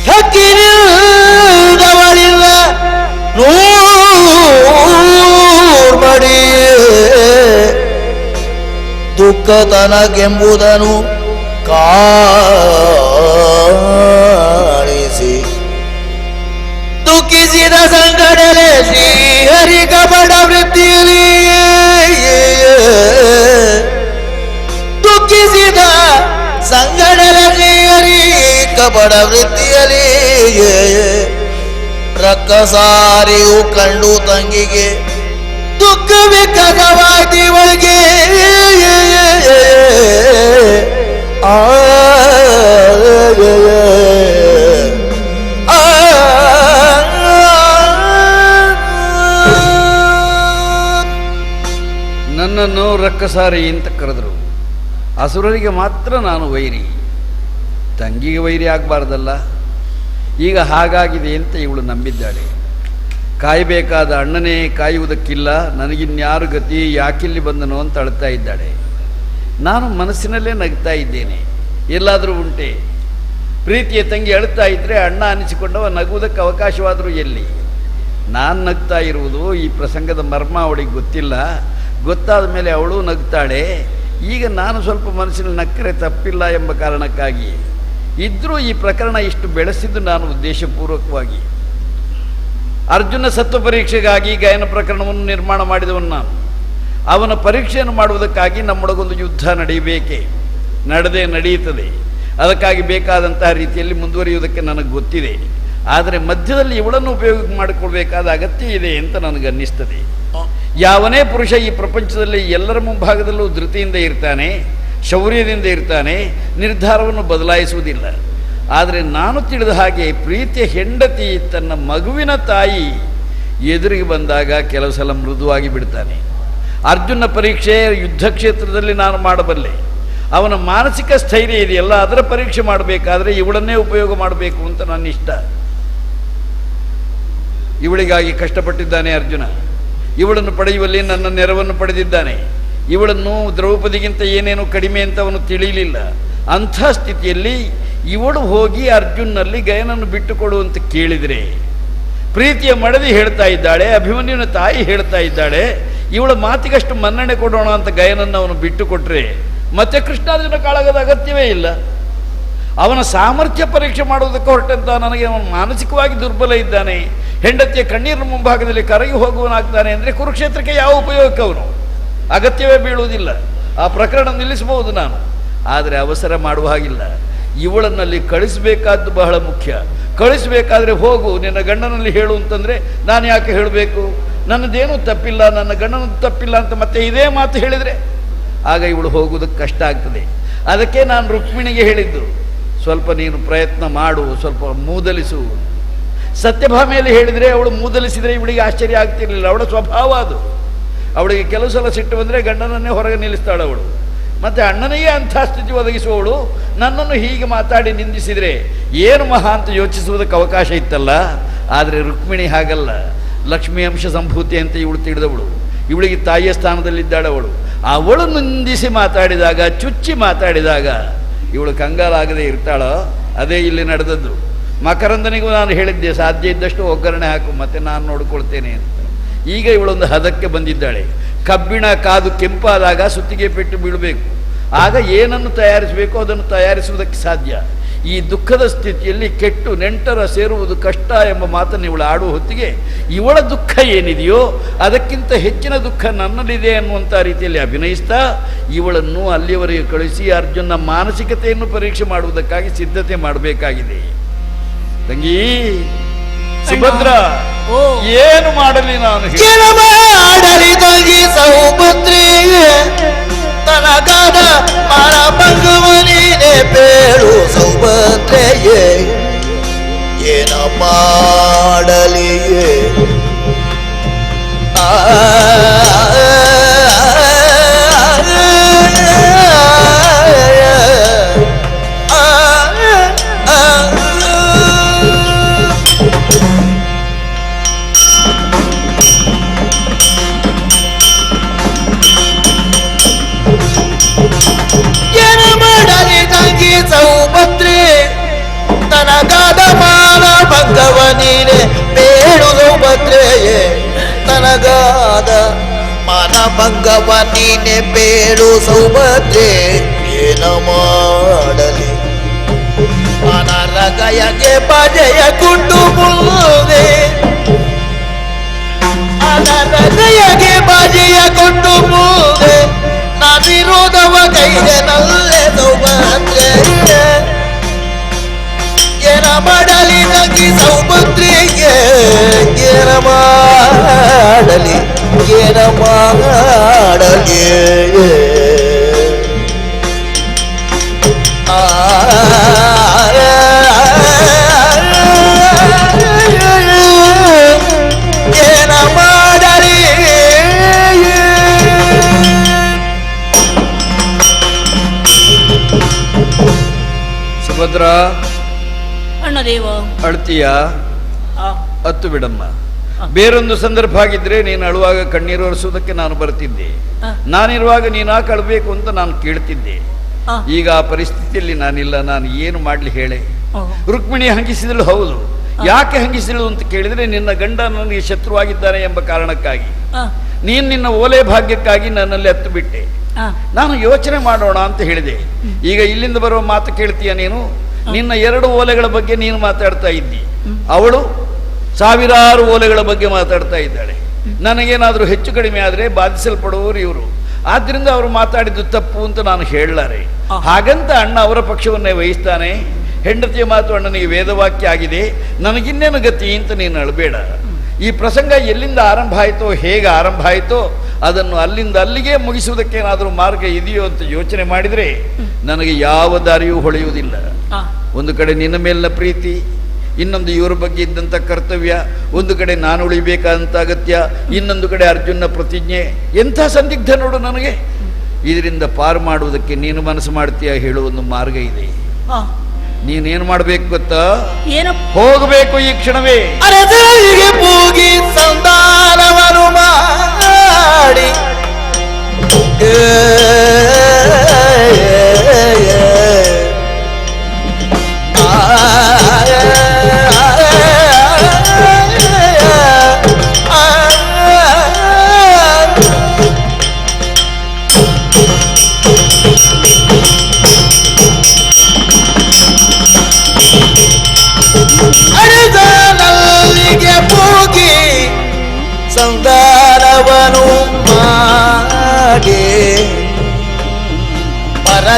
ಹಕ್ಕಿನಿಲ್ಲದವಳಿಲ್ಲ ನೂರ್ಮಡಿ ದುಃಖ ತನಗೆಂಬುದನು ಕಾಣಿಸಿ ದುಃಖಿಸಿದ ಸಂಗಡಲೆ ಶ್ರೀಹರಿ ಕಪಟ ವೃತ್ತಿಯಲ್ಲಿ ದುಃಖಿಸಿದ ಸಂಗಡಲೆ ಶ್ರೀಹರಿ ಕಪಟ ವೃತ್ತಿಯಲ್ಲಿ ರಕ್ಕಸಾರಿಯು ಕಂಡು ತಂಗಿಗೆ ದುಃಖವೇ ಕಸವಾದಿವಳಿಗೆ ನನ್ನನ್ನು ರಕ್ಕಸಾರಿ ಅಂತ ಕರೆದರು. ಅಸುರರಿಗೆ ಮಾತ್ರ ನಾನು ವೈರಿ, ತಂಗಿಗೆ ವೈರಿ ಆಗಬಾರ್ದಲ್ಲ. ಈಗ ಹಾಗಾಗಿದೆ ಅಂತ ಇವಳು ನಂಬಿದ್ದಾಳೆ. ಕಾಯಬೇಕಾದ ಅಣ್ಣನೇ ಕಾಯುವುದಕ್ಕಿಲ್ಲ, ನನಗಿನ್ಯಾರು ಗತಿ, ಯಾಕಿಲ್ಲಿ ಬಂದನು ಅಂತ ಅಳ್ತಾ ಇದ್ದಾಳೆ. ನಾನು ಮನಸ್ಸಿನಲ್ಲೇ ನಗ್ತಾ ಇದ್ದೇನೆ. ಎಲ್ಲಾದರೂ ಉಂಟೆ? ಪ್ರೀತಿಯ ತಂಗಿ ಅಳ್ತಾ ಇದ್ದರೆ ಅಣ್ಣ ಅನಿಸಿಕೊಂಡವ ನಗುವುದಕ್ಕೆ ಅವಕಾಶವಾದರೂ ಎಲ್ಲಿ? ನಾನು ನಗ್ತಾ ಇರುವುದು ಈ ಪ್ರಸಂಗದ ಮರ್ಮ ಅವಳಿಗೆ ಗೊತ್ತಿಲ್ಲ. ಗೊತ್ತಾದ ಮೇಲೆ ಅವಳು ನಗ್ತಾಳೆ. ಈಗ ನಾನು ಸ್ವಲ್ಪ ಮನಸ್ಸಿನಲ್ಲಿ ನಕ್ಕರೆ ತಪ್ಪಿಲ್ಲ ಎಂಬ ಕಾರಣಕ್ಕಾಗಿ ಇದ್ದರೂ ಈ ಪ್ರಕರಣ ಇಷ್ಟು ಬೆಳೆಸಿದ್ದು ನಾನು ಉದ್ದೇಶಪೂರ್ವಕವಾಗಿ. ಅರ್ಜುನ ಸತ್ವ ಪರೀಕ್ಷೆಗಾಗಿ ಗಾಯನ ಪ್ರಕರಣವನ್ನು ನಿರ್ಮಾಣ ಮಾಡಿದವನು ನಾನು. ಅವನ ಪರೀಕ್ಷೆಯನ್ನು ಮಾಡುವುದಕ್ಕಾಗಿ ನಮ್ಮೊಳಗೊಂದು ಯುದ್ಧ ನಡೆಯಬೇಕೇ, ನಡೆಯುತ್ತದೆ. ಅದಕ್ಕಾಗಿ ಬೇಕಾದಂತಹ ರೀತಿಯಲ್ಲಿ ಮುಂದುವರಿಯುವುದಕ್ಕೆ ನನಗೆ ಗೊತ್ತಿದೆ. ಆದರೆ ಮಧ್ಯದಲ್ಲಿ ಇವಳನ್ನು ಉಪಯೋಗ ಮಾಡಿಕೊಳ್ಬೇಕಾದ ಅಗತ್ಯ ಇದೆ ಅಂತ ನನಗನ್ನಿಸ್ತದೆ. ಯಾವನೇ ಪುರುಷ ಈ ಪ್ರಪಂಚದಲ್ಲಿ ಎಲ್ಲರ ಮುಂಭಾಗದಲ್ಲೂ ಧೃತಿಯಿಂದ ಇರ್ತಾನೆ, ಶೌರ್ಯದಿಂದ ಇರ್ತಾನೆ, ನಿರ್ಧಾರವನ್ನು ಬದಲಾಯಿಸುವುದಿಲ್ಲ. ಆದರೆ ನಾನು ತಿಳಿದ ಹಾಗೆ ಪ್ರೀತಿಯ ಹೆಂಡತಿ ತನ್ನ ಮಗುವಿನ ತಾಯಿ ಎದುರಿಗೆ ಬಂದಾಗ ಕೆಲವು ಸಲ ಮೃದುವಾಗಿ ಬಿಡ್ತಾನೆ. ಅರ್ಜುನ ಪರೀಕ್ಷೆ ಯುದ್ಧ ಕ್ಷೇತ್ರದಲ್ಲಿ ನಾನು ಮಾಡಬಲ್ಲೆ. ಅವನ ಮಾನಸಿಕ ಸ್ಥೈರ್ಯ ಇದೆಯಲ್ಲ, ಅದರ ಪರೀಕ್ಷೆ ಮಾಡಬೇಕಾದ್ರೆ ಇವಳನ್ನೇ ಉಪಯೋಗ ಮಾಡಬೇಕು ಅಂತ ನನ್ನ ಇಷ್ಟ. ಇವಳಿಗಾಗಿ ಕಷ್ಟಪಟ್ಟಿದ್ದಾನೆ ಅರ್ಜುನ. ಇವಳನ್ನು ಪಡೆಯುವಲ್ಲಿ ನನ್ನ ನೆರವನ್ನು ಪಡೆದಿದ್ದಾನೆ. ಇವಳನ್ನು ದ್ರೌಪದಿಗಿಂತ ಏನೇನು ಕಡಿಮೆ ಅಂತ ಅವನು ತಿಳಿಯಲಿಲ್ಲ. ಅಂಥ ಸ್ಥಿತಿಯಲ್ಲಿ ಇವಳು ಹೋಗಿ ಅರ್ಜುನಲ್ಲಿ ಗಯನನ್ನು ಬಿಟ್ಟುಕೊಡು ಅಂತ ಕೇಳಿದರೆ, ಪ್ರೀತಿಯ ಮಡದಿ ಹೇಳ್ತಾ ಇದ್ದಾಳೆ, ಅಭಿಮನ್ಯುನ ತಾಯಿ ಹೇಳ್ತಾ ಇದ್ದಾಳೆ, ಇವಳ ಮಾತಿಗಷ್ಟು ಮನ್ನಣೆ ಕೊಡೋಣ ಅಂತ ಗಯನನ್ನು ಅವನು ಬಿಟ್ಟುಕೊಟ್ರೆ ಮತ್ತೆ ಕೃಷ್ಣಾರ್ಜುನ ಕಾಳಗದ ಅಗತ್ಯವೇ ಇಲ್ಲ. ಅವನ ಸಾಮರ್ಥ್ಯ ಪರೀಕ್ಷೆ ಮಾಡುವುದಕ್ಕೆ ಹೊರಟಂತ ನನಗೆ ಅವನು ಮಾನಸಿಕವಾಗಿ ದುರ್ಬಲ ಇದ್ದಾನೆ, ಹೆಂಡತಿಯ ಕಣ್ಣೀರಿನ ಮುಂಭಾಗದಲ್ಲಿ ಕರಗಿ ಹೋಗುವನಾಗ್ತಾನೆ ಅಂದರೆ ಕುರುಕ್ಷೇತ್ರಕ್ಕೆ ಯಾವ ಉಪಯೋಗಕ್ಕೆ ಅವನು ಅಗತ್ಯವೇ ಬೀಳುವುದಿಲ್ಲ. ಆ ಪ್ರಕರಣ ನಿಲ್ಲಿಸಬಹುದು ನಾನು, ಆದರೆ ಅವಸರ ಮಾಡುವ ಹಾಗಿಲ್ಲ. ಇವಳನ್ನಲ್ಲಿ ಕಳಿಸಬೇಕಾದ್ದು ಬಹಳ ಮುಖ್ಯ. ಕಳಿಸಬೇಕಾದ್ರೆ ಹೋಗು ನಿನ್ನ ಗಂಡನಲ್ಲಿ ಹೇಳು ಅಂತಂದರೆ ನಾನು ಯಾಕೆ ಹೇಳಬೇಕು, ನನ್ನದೇನೂ ತಪ್ಪಿಲ್ಲ, ನನ್ನ ಗಂಡನದ್ದು ತಪ್ಪಿಲ್ಲ ಅಂತ ಮತ್ತೆ ಇದೇ ಮಾತು ಹೇಳಿದರೆ ಆಗ ಇವಳು ಹೋಗುವುದಕ್ಕೆ ಕಷ್ಟ ಆಗ್ತದೆ. ಅದಕ್ಕೆ ನಾನು ರುಕ್ಮಿಣಿಗೆ ಹೇಳಿದ್ದು, ಸ್ವಲ್ಪ ನೀನು ಪ್ರಯತ್ನ ಮಾಡು, ಸ್ವಲ್ಪ ಮೂದಲಿಸು. ಸತ್ಯಭಾಮೆಯಲ್ಲಿ ಹೇಳಿದರೆ ಅವಳು ಮೂದಲಿಸಿದರೆ ಇವಳಿಗೆ ಆಶ್ಚರ್ಯ ಆಗ್ತಿರಲಿಲ್ಲ, ಅವಳ ಸ್ವಭಾವ ಅದು. ಅವಳಿಗೆ ಕೆಲವು ಸಲ ಸಿಟ್ಟು ಬಂದರೆ ಗಂಡನನ್ನೇ ಹೊರಗೆ ನಿಲ್ಲಿಸ್ತಾಳು ಅವಳು. ಮತ್ತು ಅಣ್ಣನಿಗೆ ಅಂಥ ಸ್ಥಿತಿ ಒದಗಿಸುವವಳು ನನ್ನನ್ನು ಹೀಗೆ ಮಾತಾಡಿ ನಿಂದಿಸಿದರೆ ಏನು ಮಹಾ ಅಂತ ಯೋಚಿಸುವುದಕ್ಕೆ ಅವಕಾಶ ಇತ್ತಲ್ಲ. ಆದರೆ ರುಕ್ಮಿಣಿ ಹಾಗಲ್ಲ, ಲಕ್ಷ್ಮೀ ಅಂಶ ಸಂಭೂತಿ ಅಂತ ಇವಳು ತಿಳಿದವಳು, ಇವಳಿಗೆ ತಾಯಿಯ ಸ್ಥಾನದಲ್ಲಿದ್ದಾಳವಳು. ಅವಳು ನಿಂದಿಸಿ ಮಾತಾಡಿದಾಗ, ಚುಚ್ಚಿ ಮಾತಾಡಿದಾಗ ಇವಳು ಕಂಗಾಲಾಗದೆ ಇರ್ತಾಳೋ, ಅದೇ ಇಲ್ಲಿ ನಡೆದದ್ದು. ಮಕರಂದನಿಗೂ ನಾನು ಹೇಳಿದ್ದೆ, ಸಾಧ್ಯ ಇದ್ದಷ್ಟು ಒಗ್ಗರಣೆ ಹಾಕು, ಮತ್ತೆ ನಾನು ನೋಡ್ಕೊಳ್ತೇನೆ ಅಂತ. ಈಗ ಇವಳೊಂದು ಹದಕ್ಕೆ ಬಂದಿದ್ದಾಳೆ. ಕಬ್ಬಿಣ ಕಾದು ಕೆಂಪಾದಾಗ ಸುತ್ತಿಗೆ ಪೆಟ್ಟು ಬೀಳಬೇಕು, ಆಗ ಏನನ್ನು ತಯಾರಿಸಬೇಕು ಅದನ್ನು ತಯಾರಿಸುವುದಕ್ಕೆ ಸಾಧ್ಯ. ಈ ದುಃಖದ ಸ್ಥಿತಿಯಲ್ಲಿ ಕೆಟ್ಟು ನೆಂಟರ ಸೇರುವುದು ಕಷ್ಟ ಎಂಬ ಮಾತನ್ನು ಇವಳು ಆಡುವ ಹೊತ್ತಿಗೆ ಇವಳ ದುಃಖ ಏನಿದೆಯೋ ಅದಕ್ಕಿಂತ ಹೆಚ್ಚಿನ ದುಃಖ ನನ್ನಲ್ಲಿದೆ ಅನ್ನುವಂಥ ರೀತಿಯಲ್ಲಿ ಅಭಿನಯಿಸ್ತಾ ಇವಳನ್ನು ಅಲ್ಲಿಯವರೆಗೆ ಕಳಿಸಿ ಅರ್ಜುನ ಮಾನಸಿಕತೆಯನ್ನು ಪರೀಕ್ಷೆ ಮಾಡುವುದಕ್ಕಾಗಿ ಸಿದ್ಧತೆ ಮಾಡಬೇಕಾಗಿದೆ. ತಂಗಿ ಸುಭದ್ರ, ಏನು ಮಾಡಲಿ ನಾನು? ಮಾಡಲಿ ತಂಗಿ ಸೌಪುತ್ರಿ, ತನಗಾದ ಮಾರ ಭಂಗವನಿನೇ ಬೇಡು ಸೌಭದ್ರೆಯೇ, ಏನ ಮಾಡಲಿಯೇ? ಸೌಭದ್ರಿ ತನಗಾದ ಮಾನ ಭಂಗವ ನೀನೆ ಬೇಡು ಸೌಭದ್ರೆಯೇ, ತನಗಾದ ಮಾನ ಭಂಗವ ನೀನೆ ಬೇಡು ಸೌಭದ್ರೆ, ಏನ ಮಾಡಲಿ? ಅನರಗಯಗೆ ಬಜೆಯ ಕುಂಡು ಮುಲ್ದೆ, ಅನರಗಯಗೆ ಬಜೆಯ ಕುಂಡು ಮುಲ್ದೆ, ವಿರೋಧವ ಕೈಗೆನಲ್ಲೇ ಸೌಭದ್ರೆ, ಏನ ಮಾಡಲಿ ತಂಗಿ ಸೌಭದ್ರಿಗೆ? ಏನ ಮಾಡಲಿ, ಏನ ಮಾಡಲಿ? ಏನ ಮಾಡಲಿ? ಸುಭದ್ರ, ಅಣ್ಣದೇವ ಅಳ್ತೀಯ? ಹತ್ತು ಬಿಡಮ್ಮ. ಬೇರೊಂದು ಸಂದರ್ಭ ಆಗಿದ್ರೆ ನೀನು ಅಳುವಾಗ ಕಣ್ಣೀರು ಒರೆಸುವುದಕ್ಕೆ ನಾನು ಬರ್ತಿದ್ದೆ, ನಾನಿರುವಾಗ ನೀನು ಯಾಕೆ ಅಳಬೇಕು ಅಂತ ನಾನು ಕೇಳ್ತಿದ್ದೆ. ಈಗ ಆ ಪರಿಸ್ಥಿತಿಯಲ್ಲಿ ನಾನಿಲ್ಲ, ನಾನು ಏನು ಮಾಡಲಿ ಹೇಳೆ? ರುಕ್ಮಿಣಿ ಹಂಗಿಸಿದಳು, ಹೌದು. ಯಾಕೆ ಹಂಗಿಸಿದಳು ಅಂತ ಕೇಳಿದರೆ ನಿನ್ನ ಗಂಡ ನನಗೆ ಶತ್ರುವಾಗಿದ್ದಾನೆ ಎಂಬ ಕಾರಣಕ್ಕಾಗಿ. ನೀನು ನಿನ್ನ ಓಲೆ ಭಾಗ್ಯಕ್ಕಾಗಿ ನನ್ನಲ್ಲಿ ಹತ್ತು ಬಿಟ್ಟೆ. ನಾನು ಯೋಚನೆ ಮಾಡೋಣ ಅಂತ ಹೇಳಿದೆ. ಈಗ ಇಲ್ಲಿಂದ ಬರುವ ಮಾತು ಕೇಳ್ತೀಯ ನೀನು? ನಿನ್ನ 2 ಓಲೆಗಳ ಬಗ್ಗೆ ನೀನು ಮಾತಾಡ್ತಾ ಇದ್ದಿ, ಅವಳು ಸಾವಿರಾರು ಓಲೆಗಳ ಬಗ್ಗೆ ಮಾತಾಡ್ತಾ ಇದ್ದಾಳೆ. ನನಗೇನಾದರೂ ಹೆಚ್ಚು ಕಡಿಮೆ ಆದರೆ ಬಾಧಿಸಲ್ಪಡುವವರು ಇವರು. ಆದ್ದರಿಂದ ಅವರು ಮಾತಾಡಿದ್ದು ತಪ್ಪು ಅಂತ ನಾನು ಹೇಳಲಾರೆ. ಹಾಗಂತ ಅಣ್ಣ ಅವರ ಪಕ್ಷವನ್ನೇ ವಹಿಸ್ತಾನೆ. ಹೆಂಡತಿಯ ಮಾತು ಅಣ್ಣನಿಗೆ ವೇದವಾಕ್ಯ ಆಗಿದೆ, ನನಗಿನ್ನೇನು ಗತಿ ಅಂತ ನೀನು ಅಳಬೇಡ. ಈ ಪ್ರಸಂಗ ಎಲ್ಲಿಂದ ಆರಂಭ ಆಯಿತೋ, ಹೇಗೆ ಆರಂಭ ಆಯಿತೋ ಅದನ್ನು ಅಲ್ಲಿಂದ ಅಲ್ಲಿಗೆ ಮುಗಿಸುವುದಕ್ಕೇನಾದರೂ ಮಾರ್ಗ ಇದೆಯೋ ಅಂತ ಯೋಚನೆ ಮಾಡಿದರೆ ನನಗೆ ಯಾವ ದಾರಿಯೂ ಹೊಳೆಯುವುದಿಲ್ಲ. ಒಂದು ಕಡೆ ನಿನ್ನ ಮೇಲಿನ ಪ್ರೀತಿ, ಇನ್ನೊಂದು ಇವರ ಬಗ್ಗೆ ಇದ್ದಂಥ ಕರ್ತವ್ಯ, ಒಂದು ಕಡೆ ನಾನು ಉಳಿಬೇಕಾದಂಥ ಅಗತ್ಯ, ಇನ್ನೊಂದು ಕಡೆ ಅರ್ಜುನ ಪ್ರತಿಜ್ಞೆ. ಎಂಥ ಸಂದಿಗ್ಧ ನೋಡು ನನಗೆ. ಇದರಿಂದ ಪಾರು ಮಾಡುವುದಕ್ಕೆ ನೀನು ಮನಸ್ಸು ಮಾಡ್ತೀಯ ಹೇಳುವ ಒಂದು ಮಾರ್ಗ ಇದೆ. ನೀನೇನು ಮಾಡಬೇಕು ಗೊತ್ತಾ? ಹೋಗಬೇಕು ಈ ಕ್ಷಣವೇ. ಅರಸರಿಗೆ ಪೂಗಿ ಸಂಧಾನವನ್ನು ಮಾಡಿ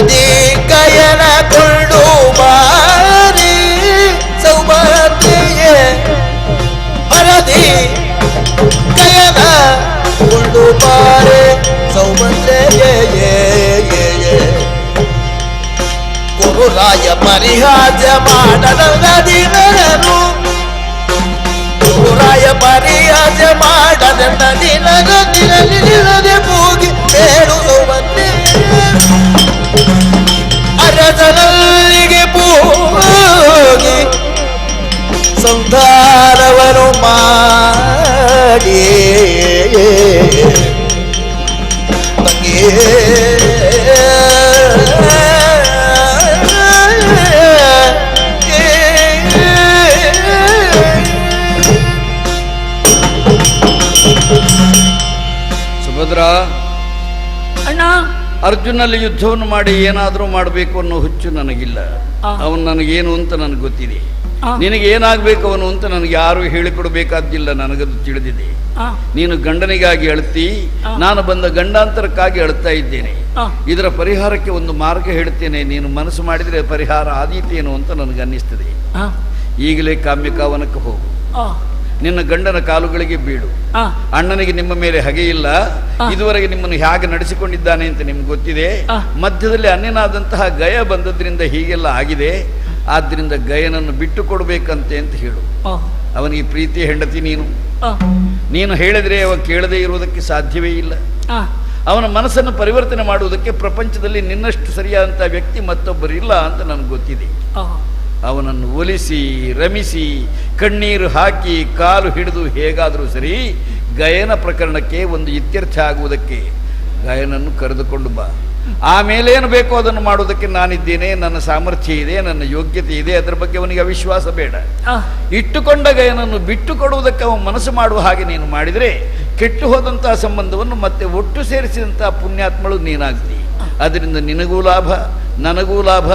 ನದಿ ಗಯನ ಕೊಂಡು ಬಾರಿ ಸೌಭದ್ರೆಯೇ ಹರದಿ ಗಯನ ಕೊಂಡು ಬಾರೆ ಸೌಭದ್ರೆಯೇ ಗುರುರಾಯ ಪರಿಹಾಸ ಮಾಡದ ನದಿನರು ಗುರುರಾಯ ಪರಿಹಾಸ ಮಾಡದ ನಿಲ್ಲದೆ ಹೋಗಿ ಹೇಳು ಸೌಭದ್ರೆ ಅರಸನಲ್ಲಿಗೆ ಹೋಗಿ ಸಂಧಾರವನ್ನು ಮಾಡಿ ಸುಭದ್ರ, ಅಣ್ಣ, ಅರ್ಜುನಲ್ಲಿ ಯುದ್ಧವನ್ನು ಮಾಡಿ ಏನಾದರೂ ಮಾಡಬೇಕು ಅನ್ನೋ ಹುಚ್ಚು ನನಗಿಲ್ಲ. ಅವನು ನನಗೇನು ಅಂತ ನನಗೆ ಗೊತ್ತಿದೆ. ನಿನಗೆ ಏನಾಗಬೇಕು ಅವನು ಅಂತ ನನಗೆ ಯಾರು ಹೇಳಿಕೊಡಬೇಕಾದ್ದಿಲ್ಲ, ನನಗದು ತಿಳಿದಿದೆ. ನೀನು ಗಂಡನಿಗಾಗಿ ಅಳ್ತಿ, ನಾನು ಬಂದ ಗಂಡಾಂತರಕ್ಕಾಗಿ ಅಳ್ತಾ ಇದ್ದೇನೆ. ಇದರ ಪರಿಹಾರಕ್ಕೆ ಒಂದು ಮಾರ್ಗ ಹೇಳ್ತೇನೆ, ನೀನು ಮನಸ್ಸು ಮಾಡಿದರೆ ಪರಿಹಾರ ಆದೀತೇನು ಅಂತ ನನಗೆ ಅನ್ನಿಸ್ತದೆ. ಈಗಲೇ ಕಾಮ್ಯಕಾವನಕ್ಕೆ ಹೋಗು, ನಿನ್ನ ಗಂಡನ ಕಾಲುಗಳಿಗೆ ಬೀಳು. ಅಣ್ಣನಿಗೆ ನಿಮ್ಮ ಮೇಲೆ ಹಗೆ ಇಲ್ಲ, ಇದುವರೆಗೆ ನಿಮ್ಮನ್ನು ಹೇಗೆ ನಡೆಸಿಕೊಂಡಿದ್ದಾನೆ ಅಂತ ನಿಮ್ಗೆ ಗೊತ್ತಿದೆ. ಮಧ್ಯದಲ್ಲಿ ಅನ್ಯನಾದಂತಹ ಗಯ ಬಂದದ್ರಿಂದ ಹೀಗೆಲ್ಲ ಆಗಿದೆ, ಆದ್ದರಿಂದ ಗಯನನ್ನು ಬಿಟ್ಟು ಕೊಡಬೇಕಂತೆ ಅಂತ ಹೇಳು. ಅವನಿಗೆ ಪ್ರೀತಿಯ ಹೆಂಡತಿ ನೀನು ಹೇಳಿದರೆ ಅವ ಕೇಳದೇ ಇರುವುದಕ್ಕೆ ಸಾಧ್ಯವೇ ಇಲ್ಲ. ಅವನ ಮನಸ್ಸನ್ನು ಪರಿವರ್ತನೆ ಮಾಡುವುದಕ್ಕೆ ಪ್ರಪಂಚದಲ್ಲಿ ನಿನ್ನಷ್ಟು ಸರಿಯಾದಂಥ ವ್ಯಕ್ತಿ ಮತ್ತೊಬ್ಬರಿಲ್ಲ ಅಂತ ನನಗೆ ಗೊತ್ತಿದೆ. ಅವನನ್ನು ಒಲಿಸಿ ರಮಿಸಿ ಕಣ್ಣೀರು ಹಾಕಿ ಕಾಲು ಹಿಡಿದು ಹೇಗಾದರೂ ಸರಿ ಗಯನ ಪ್ರಕರಣಕ್ಕೆ ಒಂದು ಇತ್ಯರ್ಥ ಆಗುವುದಕ್ಕೆ ಗಯನನ್ನು ಕರೆದುಕೊಂಡು ಬಾ. ಆಮೇಲೇನು ಬೇಕೋ ಅದನ್ನು ಮಾಡುವುದಕ್ಕೆ ನಾನಿದ್ದೇನೆ, ನನ್ನ ಸಾಮರ್ಥ್ಯ ಇದೆ, ನನ್ನ ಯೋಗ್ಯತೆ ಇದೆ, ಅದರ ಬಗ್ಗೆ ಅವನಿಗೆ ಅವಿಶ್ವಾಸ ಬೇಡ. ಇಟ್ಟುಕೊಂಡ ಗಯನನ್ನು ಬಿಟ್ಟು ಕೊಡುವುದಕ್ಕೆ ಅವನು ಮನಸ್ಸು ಮಾಡುವ ಹಾಗೆ ನೀನು ಮಾಡಿದರೆ ಕೆಟ್ಟು ಹೋದಂತಹ ಸಂಬಂಧವನ್ನು ಮತ್ತೆ ಒಟ್ಟು ಸೇರಿಸಿದಂತಹ ಪುಣ್ಯಾತ್ಮಳು ನೀನಾಗ್ತಿ. ಅದರಿಂದ ನಿನಗೂ ಲಾಭ, ನನಗೂ ಲಾಭ,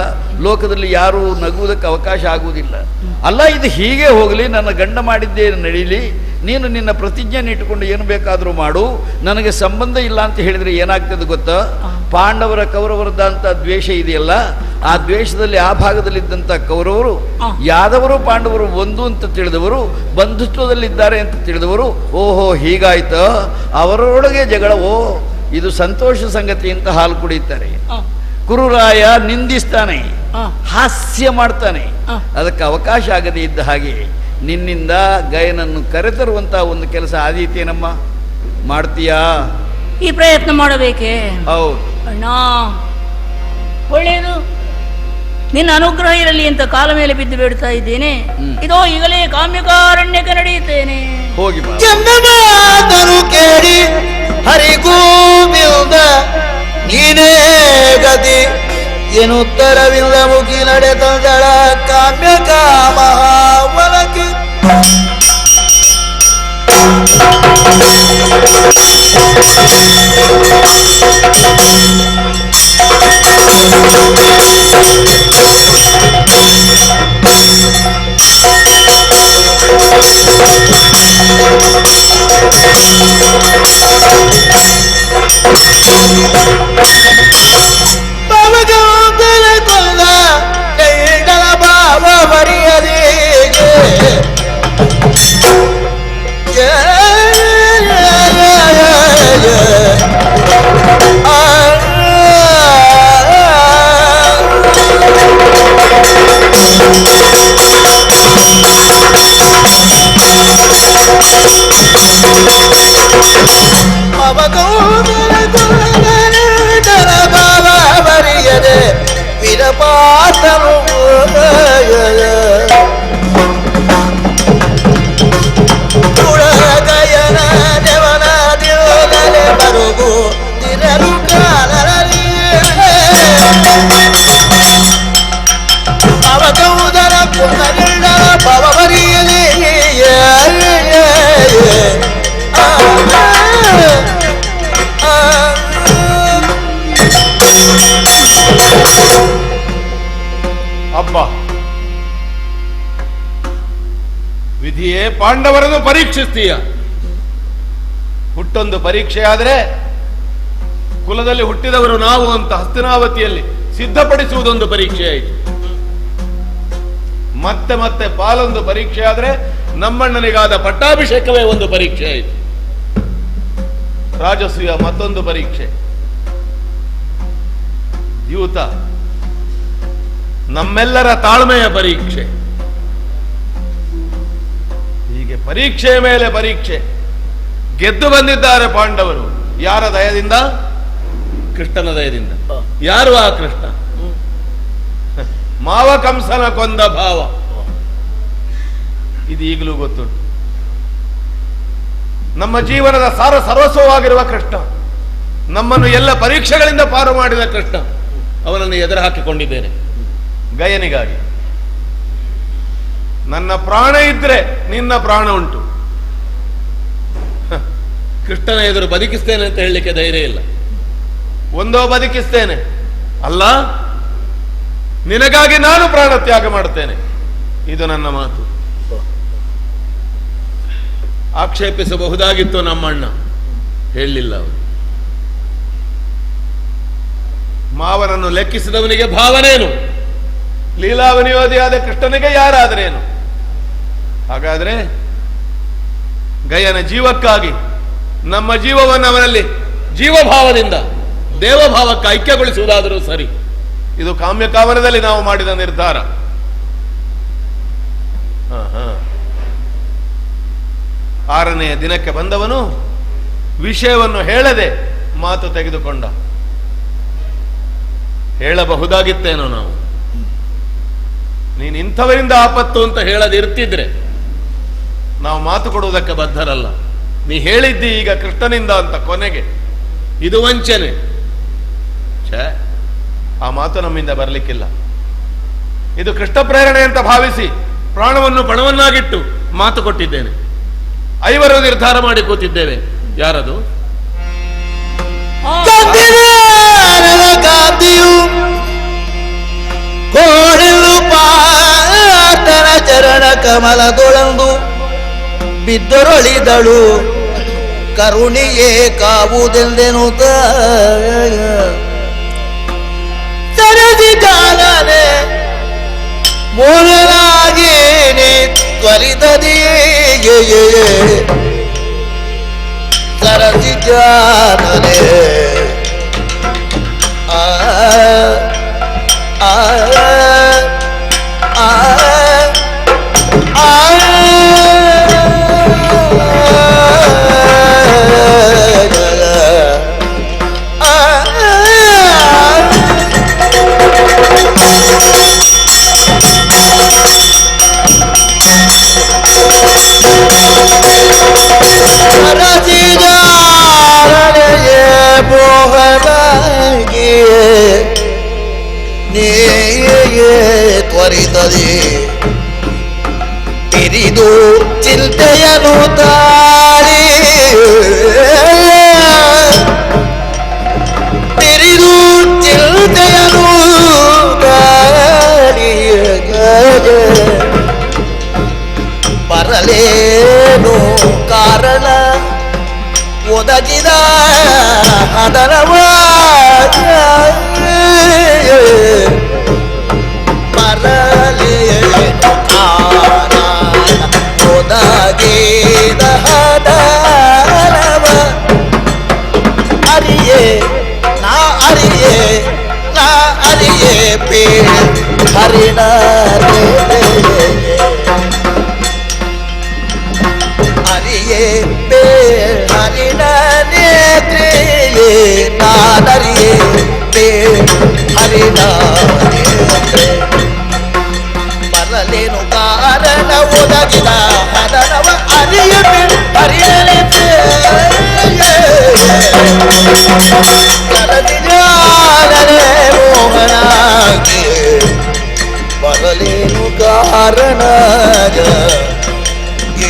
ಲೋಕದಲ್ಲಿ ಯಾರೂ ನಗುವುದಕ್ಕೆ ಅವಕಾಶ ಆಗುವುದಿಲ್ಲ. ಅಲ್ಲ, ಇದು ಹೀಗೆ ಹೋಗಲಿ, ನನ್ನ ಗಂಡ ಮಾಡಿದ್ದೇನು ನಡೀಲಿ, ನೀನು ನಿನ್ನ ಪ್ರತಿಜ್ಞೆಯನ್ನು ಇಟ್ಟುಕೊಂಡು ಏನು ಬೇಕಾದರೂ ಮಾಡು, ನನಗೆ ಸಂಬಂಧ ಇಲ್ಲ ಅಂತ ಹೇಳಿದರೆ ಏನಾಗ್ತದೆ ಗೊತ್ತಾ? ಪಾಂಡವರ ಕೌರವರದಂಥ ದ್ವೇಷ ಇದೆಯಲ್ಲ, ಆ ದ್ವೇಷದಲ್ಲಿ ಆ ಭಾಗದಲ್ಲಿದ್ದಂಥ ಕೌರವರು ಯಾದವರು ಪಾಂಡವರು ಒಂದು ಅಂತ ತಿಳಿದವರು, ಬಂಧುತ್ವದಲ್ಲಿದ್ದಾರೆ ಅಂತ ತಿಳಿದವರು, ಓಹೋ ಹೀಗಾಯ್ತ ಅವರೊಳಗೆ ಜಗಳವೋ, ಇದು ಸಂತೋಷ ಸಂಗತಿ ಅಂತ ಹಾಲು ಕುಡಿಯುತ್ತಾರೆ. ಕುರುರಾಯ ನಿಂದಿಸ್ತಾನೆ, ಹಾಸ್ಯ ಮಾಡ್ತಾನೆ. ಅದಕ್ಕೆ ಅವಕಾಶ ಆಗದೆ ಇದ್ದ ಹಾಗೆ ನಿನ್ನಿಂದ ಗಯನನ್ನು ಕರೆತರುವಂತಹ ಒಂದು ಕೆಲಸ ಆದೀತೇನಮ್ಮ, ಮಾಡ್ತೀಯಾ? ಈ ಪ್ರಯತ್ನ ಮಾಡಬೇಕೇ? ಹೌದು ಅಣ್ಣ, ಒಳ್ಳೆಯದು. ನಿನ್ನ ಅನುಗ್ರಹ ಇರಲಿ ಅಂತ ಕಾಲ ಮೇಲೆ ಬಿದ್ದು ಬೇಡ್ತಾ ಇದ್ದೇನೆ. ಇದೋ ಈಗಲೇ ಕಾಮ್ಯಕಾರಣ್ಯಕ್ಕೆ ನಡೆಯುತ್ತೇನೆ. ಹೋಗಿ ಬಾ. ಚಂದನಾದರು ಕೇಳಿ ಹರಿಗೂಬಿಲ್ದ ನೀನೇ ಗತಿ ಎನ್ನುತ್ತರವಿಲ್ಲ ಮುಗಿ ನಡೆದಳ ಕಾಮ್ಯ ಕಾಮಹಾವಲಕಿ ಭಾವಗೌಂದರ ಕೊಲ್ಲ ಕೈಗಳ ಭಾವ ಬರೆಯದೇ ಭಾವ ಬರೆಯದೆ ವಿರಪಾತನು ಗಯನ ದೇವನ ದೇವಗಲೆ ಬರುಗು ತಿರರು ಕಾಲರಲ್ಲಿ ಅವಗೌದರ ಪುನರಿಡ ಭವ ಬರೆಯಲಿ ಅಬ್ಬ ವಿಧಿಯೇ ಪಾಂಡವರನ್ನು ಪರೀಕ್ಷಿಸ್ತೀಯ. ಹುಟ್ಟೊಂದು ಪರೀಕ್ಷೆ ಆದರೆ ಕುಲದಲ್ಲಿ ಹುಟ್ಟಿದವರು ನಾವು ಅಂತ ಹಸ್ತಿನಾವತಿಯಲ್ಲಿ ಸಿದ್ಧಪಡಿಸುವುದೊಂದು ಪರೀಕ್ಷೆ ಆಯಿತು. ಮತ್ತೆ ಮತ್ತೆ ಪಾಲೊಂದು ಪರೀಕ್ಷೆ ಆದ್ರೆ ನಮ್ಮಣ್ಣನಿಗಾದ ಪಟ್ಟಾಭಿಷೇಕವೇ ಒಂದು ಪರೀಕ್ಷೆ ಆಯಿತು. ರಾಜಸೂಯ ಮತ್ತೊಂದು ಪರೀಕ್ಷೆ, ದ್ಯೂತ ನಮ್ಮೆಲ್ಲರ ತಾಳ್ಮೆಯ ಪರೀಕ್ಷೆ. ಹೀಗೆ ಪರೀಕ್ಷೆಯ ಮೇಲೆ ಪರೀಕ್ಷೆ. ಗೆದ್ದು ಬಂದಿದ್ದಾರೆ ಪಾಂಡವರು. ಯಾರ ದಯದಿಂದ? ಕೃಷ್ಣನ ದಯದಿಂದ. ಯಾರು ಆ ಕೃಷ್ಣ? ಮಾವ ಕಂಸನ ಕೊಂದ ಭಾವ. ಇದು ಈಗಲೂ ಗೊತ್ತುಂಟು. ನಮ್ಮ ಜೀವನದ ಸಾರ ಸರ್ವಸ್ವವಾಗಿರುವ ಕೃಷ್ಣ, ನಮ್ಮನ್ನು ಎಲ್ಲ ಪರೀಕ್ಷೆಗಳಿಂದ ಪಾರು ಮಾಡಿದ ಕೃಷ್ಣ, ಅವನನ್ನು ಎದುರು ಹಾಕಿಕೊಂಡಿದ್ದೇನೆ ಗಯನಿಗಾಗಿ. ನನ್ನ ಪ್ರಾಣ ಇದ್ರೆ ನಿನ್ನ ಪ್ರಾಣ ಉಂಟು. ಕೃಷ್ಣನ ಎದುರು ಬದುಕಿಸ್ತೇನೆ ಅಂತ ಹೇಳಲಿಕ್ಕೆ ಧೈರ್ಯ ಇಲ್ಲ. ಒಂದೋ ಬದುಕಿಸ್ತೇನೆ, ಅಲ್ಲ ನಿನಗಾಗಿ ನಾನು ಪ್ರಾಣ ತ್ಯಾಗ ಮಾಡುತ್ತೇನೆ, ಇದು ನನ್ನ ಮಾತು. ಆಕ್ಷೇಪಿಸಬಹುದಾಗಿತ್ತು ನಮ್ಮಣ್ಣ, ಹೇಳಲಿಲ್ಲ ಅವರು. ಮಾವನನ್ನು ಲೆಕ್ಕಿಸಿದವನಿಗೆ ಭಾವನೇನು, ಲೀಲಾವನಿಯೋಧಿಯಾದ ಕೃಷ್ಣನಿಗೆ ಯಾರಾದರೇನು? ಹಾಗಾದ್ರೆ ಗಯನ ಜೀವಕ್ಕಾಗಿ ನಮ್ಮ ಜೀವವನ್ನು ಅವನಲ್ಲಿ ಜೀವಭಾವದಿಂದ ದೇವಭಾವಕ್ಕೆ ಐಕ್ಯಗೊಳಿಸುವುದಾದರೂ ಸರಿ. ಇದು ಕಾಮ್ಯಕಾವನದಲ್ಲಿ ನಾವು ಮಾಡಿದ ನಿರ್ಧಾರ. ಆರನೆಯ ದಿನಕ್ಕೆ ಬಂದವನು ವಿಷಯವನ್ನು ಹೇಳದೆ ಮಾತು ತೆಗೆದುಕೊಂಡ. ಹೇಳಬಹುದಾಗಿತ್ತೇನೋ ನಾವು, ನೀನು ಇಂಥವರಿಂದ ಆಪತ್ತು ಅಂತ ಹೇಳದಿರ್ತಿದ್ರೆ ನಾವು ಮಾತು ಕೊಡುವುದಕ್ಕೆ ಬದ್ಧರಲ್ಲ. ನೀ ಹೇಳಿದ್ದಿ ಈಗ ಕೃಷ್ಣನಿಂದ ಅಂತ ಕೊನೆಗೆ, ಇದು ವಂಚನೆ. ಆ ಮಾತು ನಮ್ಮಿಂದ ಬರಲಿಕ್ಕಿಲ್ಲ. ಇದು ಕೃಷ್ಣ ಪ್ರೇರಣೆ ಅಂತ ಭಾವಿಸಿ ಪ್ರಾಣವನ್ನು ಪಣವನ್ನಾಗಿಟ್ಟು ಮಾತು ಕೊಟ್ಟಿದ್ದೇನೆ. 5 ನಿರ್ಧಾರ ಮಾಡಿ ಕೂತಿದ್ದೇವೆ. ಯಾರದು? ಕೋಡಿಲು ಪಾತನ ಚರಣ ಕಮಲದೊಳಂದು ಬಿದ್ದರೊಳಿದಳು ಕರುಣಿಯೇ ಕಾವುದೆಂದೆನು ಸರದಿ ಜಾಲನೆ ಮೂಲನಾಗಿ ತ್ವರಿತದಿಯೇ ಸರದಿ ಜಾಲನೆ ಆ ಆ ಆ ತ್ವರಿತದೆ ತಿರಿದು ಚಿಂತೆಯನು ತಾಳಿ ತಿರಿದು ಚಿಂತೆಯನು ತಾಳಿ ಬರಲೇನು ಕಾರಣ ಒದಗಿದ ಅದರವ ಬರಲೇನು ಕಾರಣ ಒದಗಿದ ಅದರವ ಅರಿಯೇ ನಾ ಅರಿಯೇ ಪೇ ಹರಿಣ ಅರಿಯೇ ಪೇ ಹರಿಣ ನೇತ್ರೆಯೇ ನಾನರಿಯೇ ಪೇ ಹರಿಣ ನೇತ್ರೆ ಬರಲೇನು ಕಾರಣ ಒದಗಿದ ಹದನವ ಅರಿಯ ಹರಿಣ ನೇತ್ರೆ ಮೋಹನಾಗಿ ಬರಲೇನು ಕಾರಣ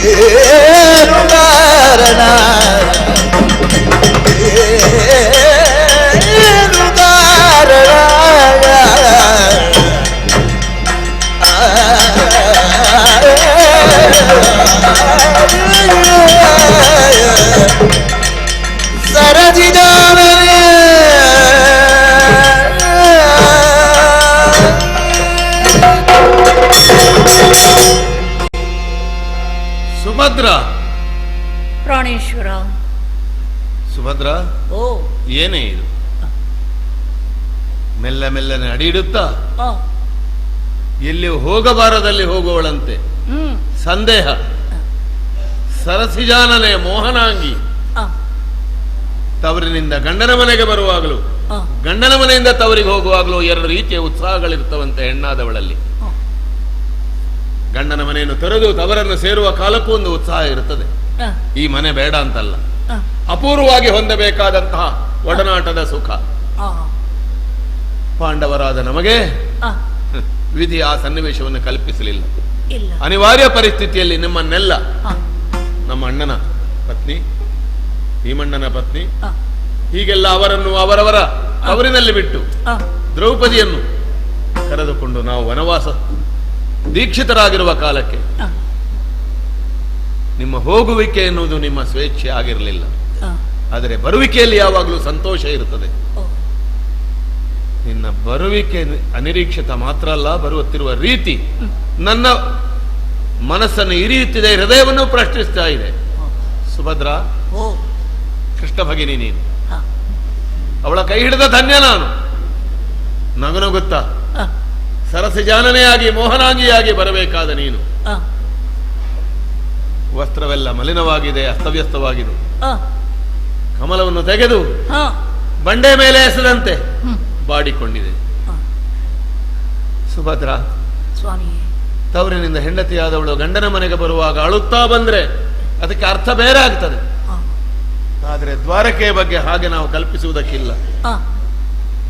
ಏನು ಕಾರಣ ಏನು ಕಾರಣ ಸರಜಿದಾವನೆ ಸುಭದ್ರ ಪ್ರಾಣೇಶ್ವರ. ಸುಭದ್ರ, ಓ ಏನೇ ಇದು? ಮೆಲ್ಲ ಮೆಲ್ಲನೆ ಅಡಿಯಿಡುತ್ತಾ ಆ, ಎಲ್ಲಿ ಹೋಗಬಾರದಲ್ಲಿ ಹೋಗುವಳಂತೆ. ಹ್ಮ್ ಸಂದೇಹ. ಸರಸಿಜಾನನೆ ಮೋಹನಾಂಗಿ ಆ, ತವರಿನಿಂದ ಗಂಡನ ಮನೆಗೆ ಬರುವಾಗಲೂ ಆ, ಗಂಡನ ಮನೆಯಿಂದ ತವರಿಗೆ ಹೋಗುವಾಗಲೂ ಎರಡು ರೀತಿಯ ಉತ್ಸಾಹಗಳಿರ್ತವಂತೆ ಹೆಣ್ಣಾದವಳಲ್ಲಿ. ಆ, ಗಂಡನ ಮನೆಯನ್ನು ತೊರೆದು ತವರನ್ನು ಸೇರುವ ಕಾಲಕ್ಕೂ ಒಂದು ಉತ್ಸಾಹ ಇರುತ್ತದೆ. ಆ, ಈ ಮನೆ ಬೇಡ ಅಂತಲ್ಲ, ಆ, ಅಪೂರ್ವವಾಗಿ ಹೊಂದಬೇಕಾದಂತಹ ಒಡನಾಟದ ಸುಖ. ಆ, ಪಾಂಡವರಾದ ನಮಗೆ ಆ, ವಿಧಿ ಆ ಸನ್ನಿವೇಶವನ್ನು ಕಲ್ಪಿಸಲಿಲ್ಲ. ಇಲ್ಲ. ಅನಿವಾರ್ಯ ಪರಿಸ್ಥಿತಿಯಲ್ಲಿ ನಿಮ್ಮನ್ನೆಲ್ಲ, ಆ, ನಮ್ಮ ಅಣ್ಣನ ಪತ್ನಿ, ಭೀಮಣ್ಣನ ಪತ್ನಿ, ಆ, ಹೀಗೆಲ್ಲ ಅವರನ್ನು ಅವರವರ ಅವರಿನಲ್ಲಿ ಬಿಟ್ಟು ಆ, ದ್ರೌಪದಿಯನ್ನು ಕರೆದುಕೊಂಡು ನಾವು ವನವಾಸ ದೀಕ್ಷಿತರಾಗಿರುವ ಕಾಲಕ್ಕೆ ಆ, ನಿಮ್ಮ ಹೋಗುವಿಕೆ ಎನ್ನುವುದು ನಿಮ್ಮ ಸ್ವೇಚ್ಛೆ ಆಗಿರಲಿಲ್ಲ. ಆ, ಆದರೆ ಬರುವಿಕೆಯಲ್ಲಿ ಯಾವಾಗಲೂ ಸಂತೋಷ ಇರುತ್ತದೆ. ಓ, ನಿನ್ನ ಬರುವಿಕೆ ಅನಿರೀಕ್ಷಿತ ಮಾತ್ರ ಅಲ್ಲ, ಬರುತ್ತಿರುವ ರೀತಿ ನನ್ನ ಮನಸ್ಸನ್ನು ಇರಿಯುತ್ತಿದೆ, ಹೃದಯವನ್ನು ಪ್ರಶ್ನಿಸ್ತಾ ಇದೆ. ಸುಭದ್ರ, ಓ, ಕೃಷ್ಣ ಭಗಿನಿ ನೀನು, ಆ, ಅವಳ ಕೈ ಹಿಡಿದ ಧನ್ಯ ನಾನು. ನಗನಗುತ್ತಾ ಆ, ಸರಸಿಜಾನನೆಯಾಗಿ ಮೋಹನಾಂಗಿಯಾಗಿ ಬರಬೇಕಾದ ನೀನು. ಆ, ವಸ್ತ್ರವೆಲ್ಲ ಮಲಿನವಾಗಿದೆ, ಅಸ್ತವ್ಯಸ್ತವಾಗಿದೆ. ಆ, ಕಮಲವನ್ನು ತೆಗೆದು ಆ, ಬಂಡೆ ಮೇಲೆ ಎಸೆದಂತೆ ಹ್ಮ್, ಬಾಡಿಕೊಂಡಿದೆ. ಆ. ಸುಭದ್ರ, ಸ್ವಾಮಿ, ತವರಿನಿಂದ ಹೆಂಡತಿಯಾದವಳು ಗಂಡನ ಮನೆಗೆ ಬರುವಾಗ ಅಳುತ್ತಾ ಬಂದ್ರೆ ಅದಕ್ಕೆ ಅರ್ಥ ಬೇರೆ ಆಗ್ತದೆ. ಆ, ಆದರೆ ದ್ವಾರಕೆಯ ಬಗ್ಗೆ ಹಾಗೆ ನಾವು ಕಲ್ಪಿಸುವುದಕ್ಕಿಲ್ಲ. ಆ,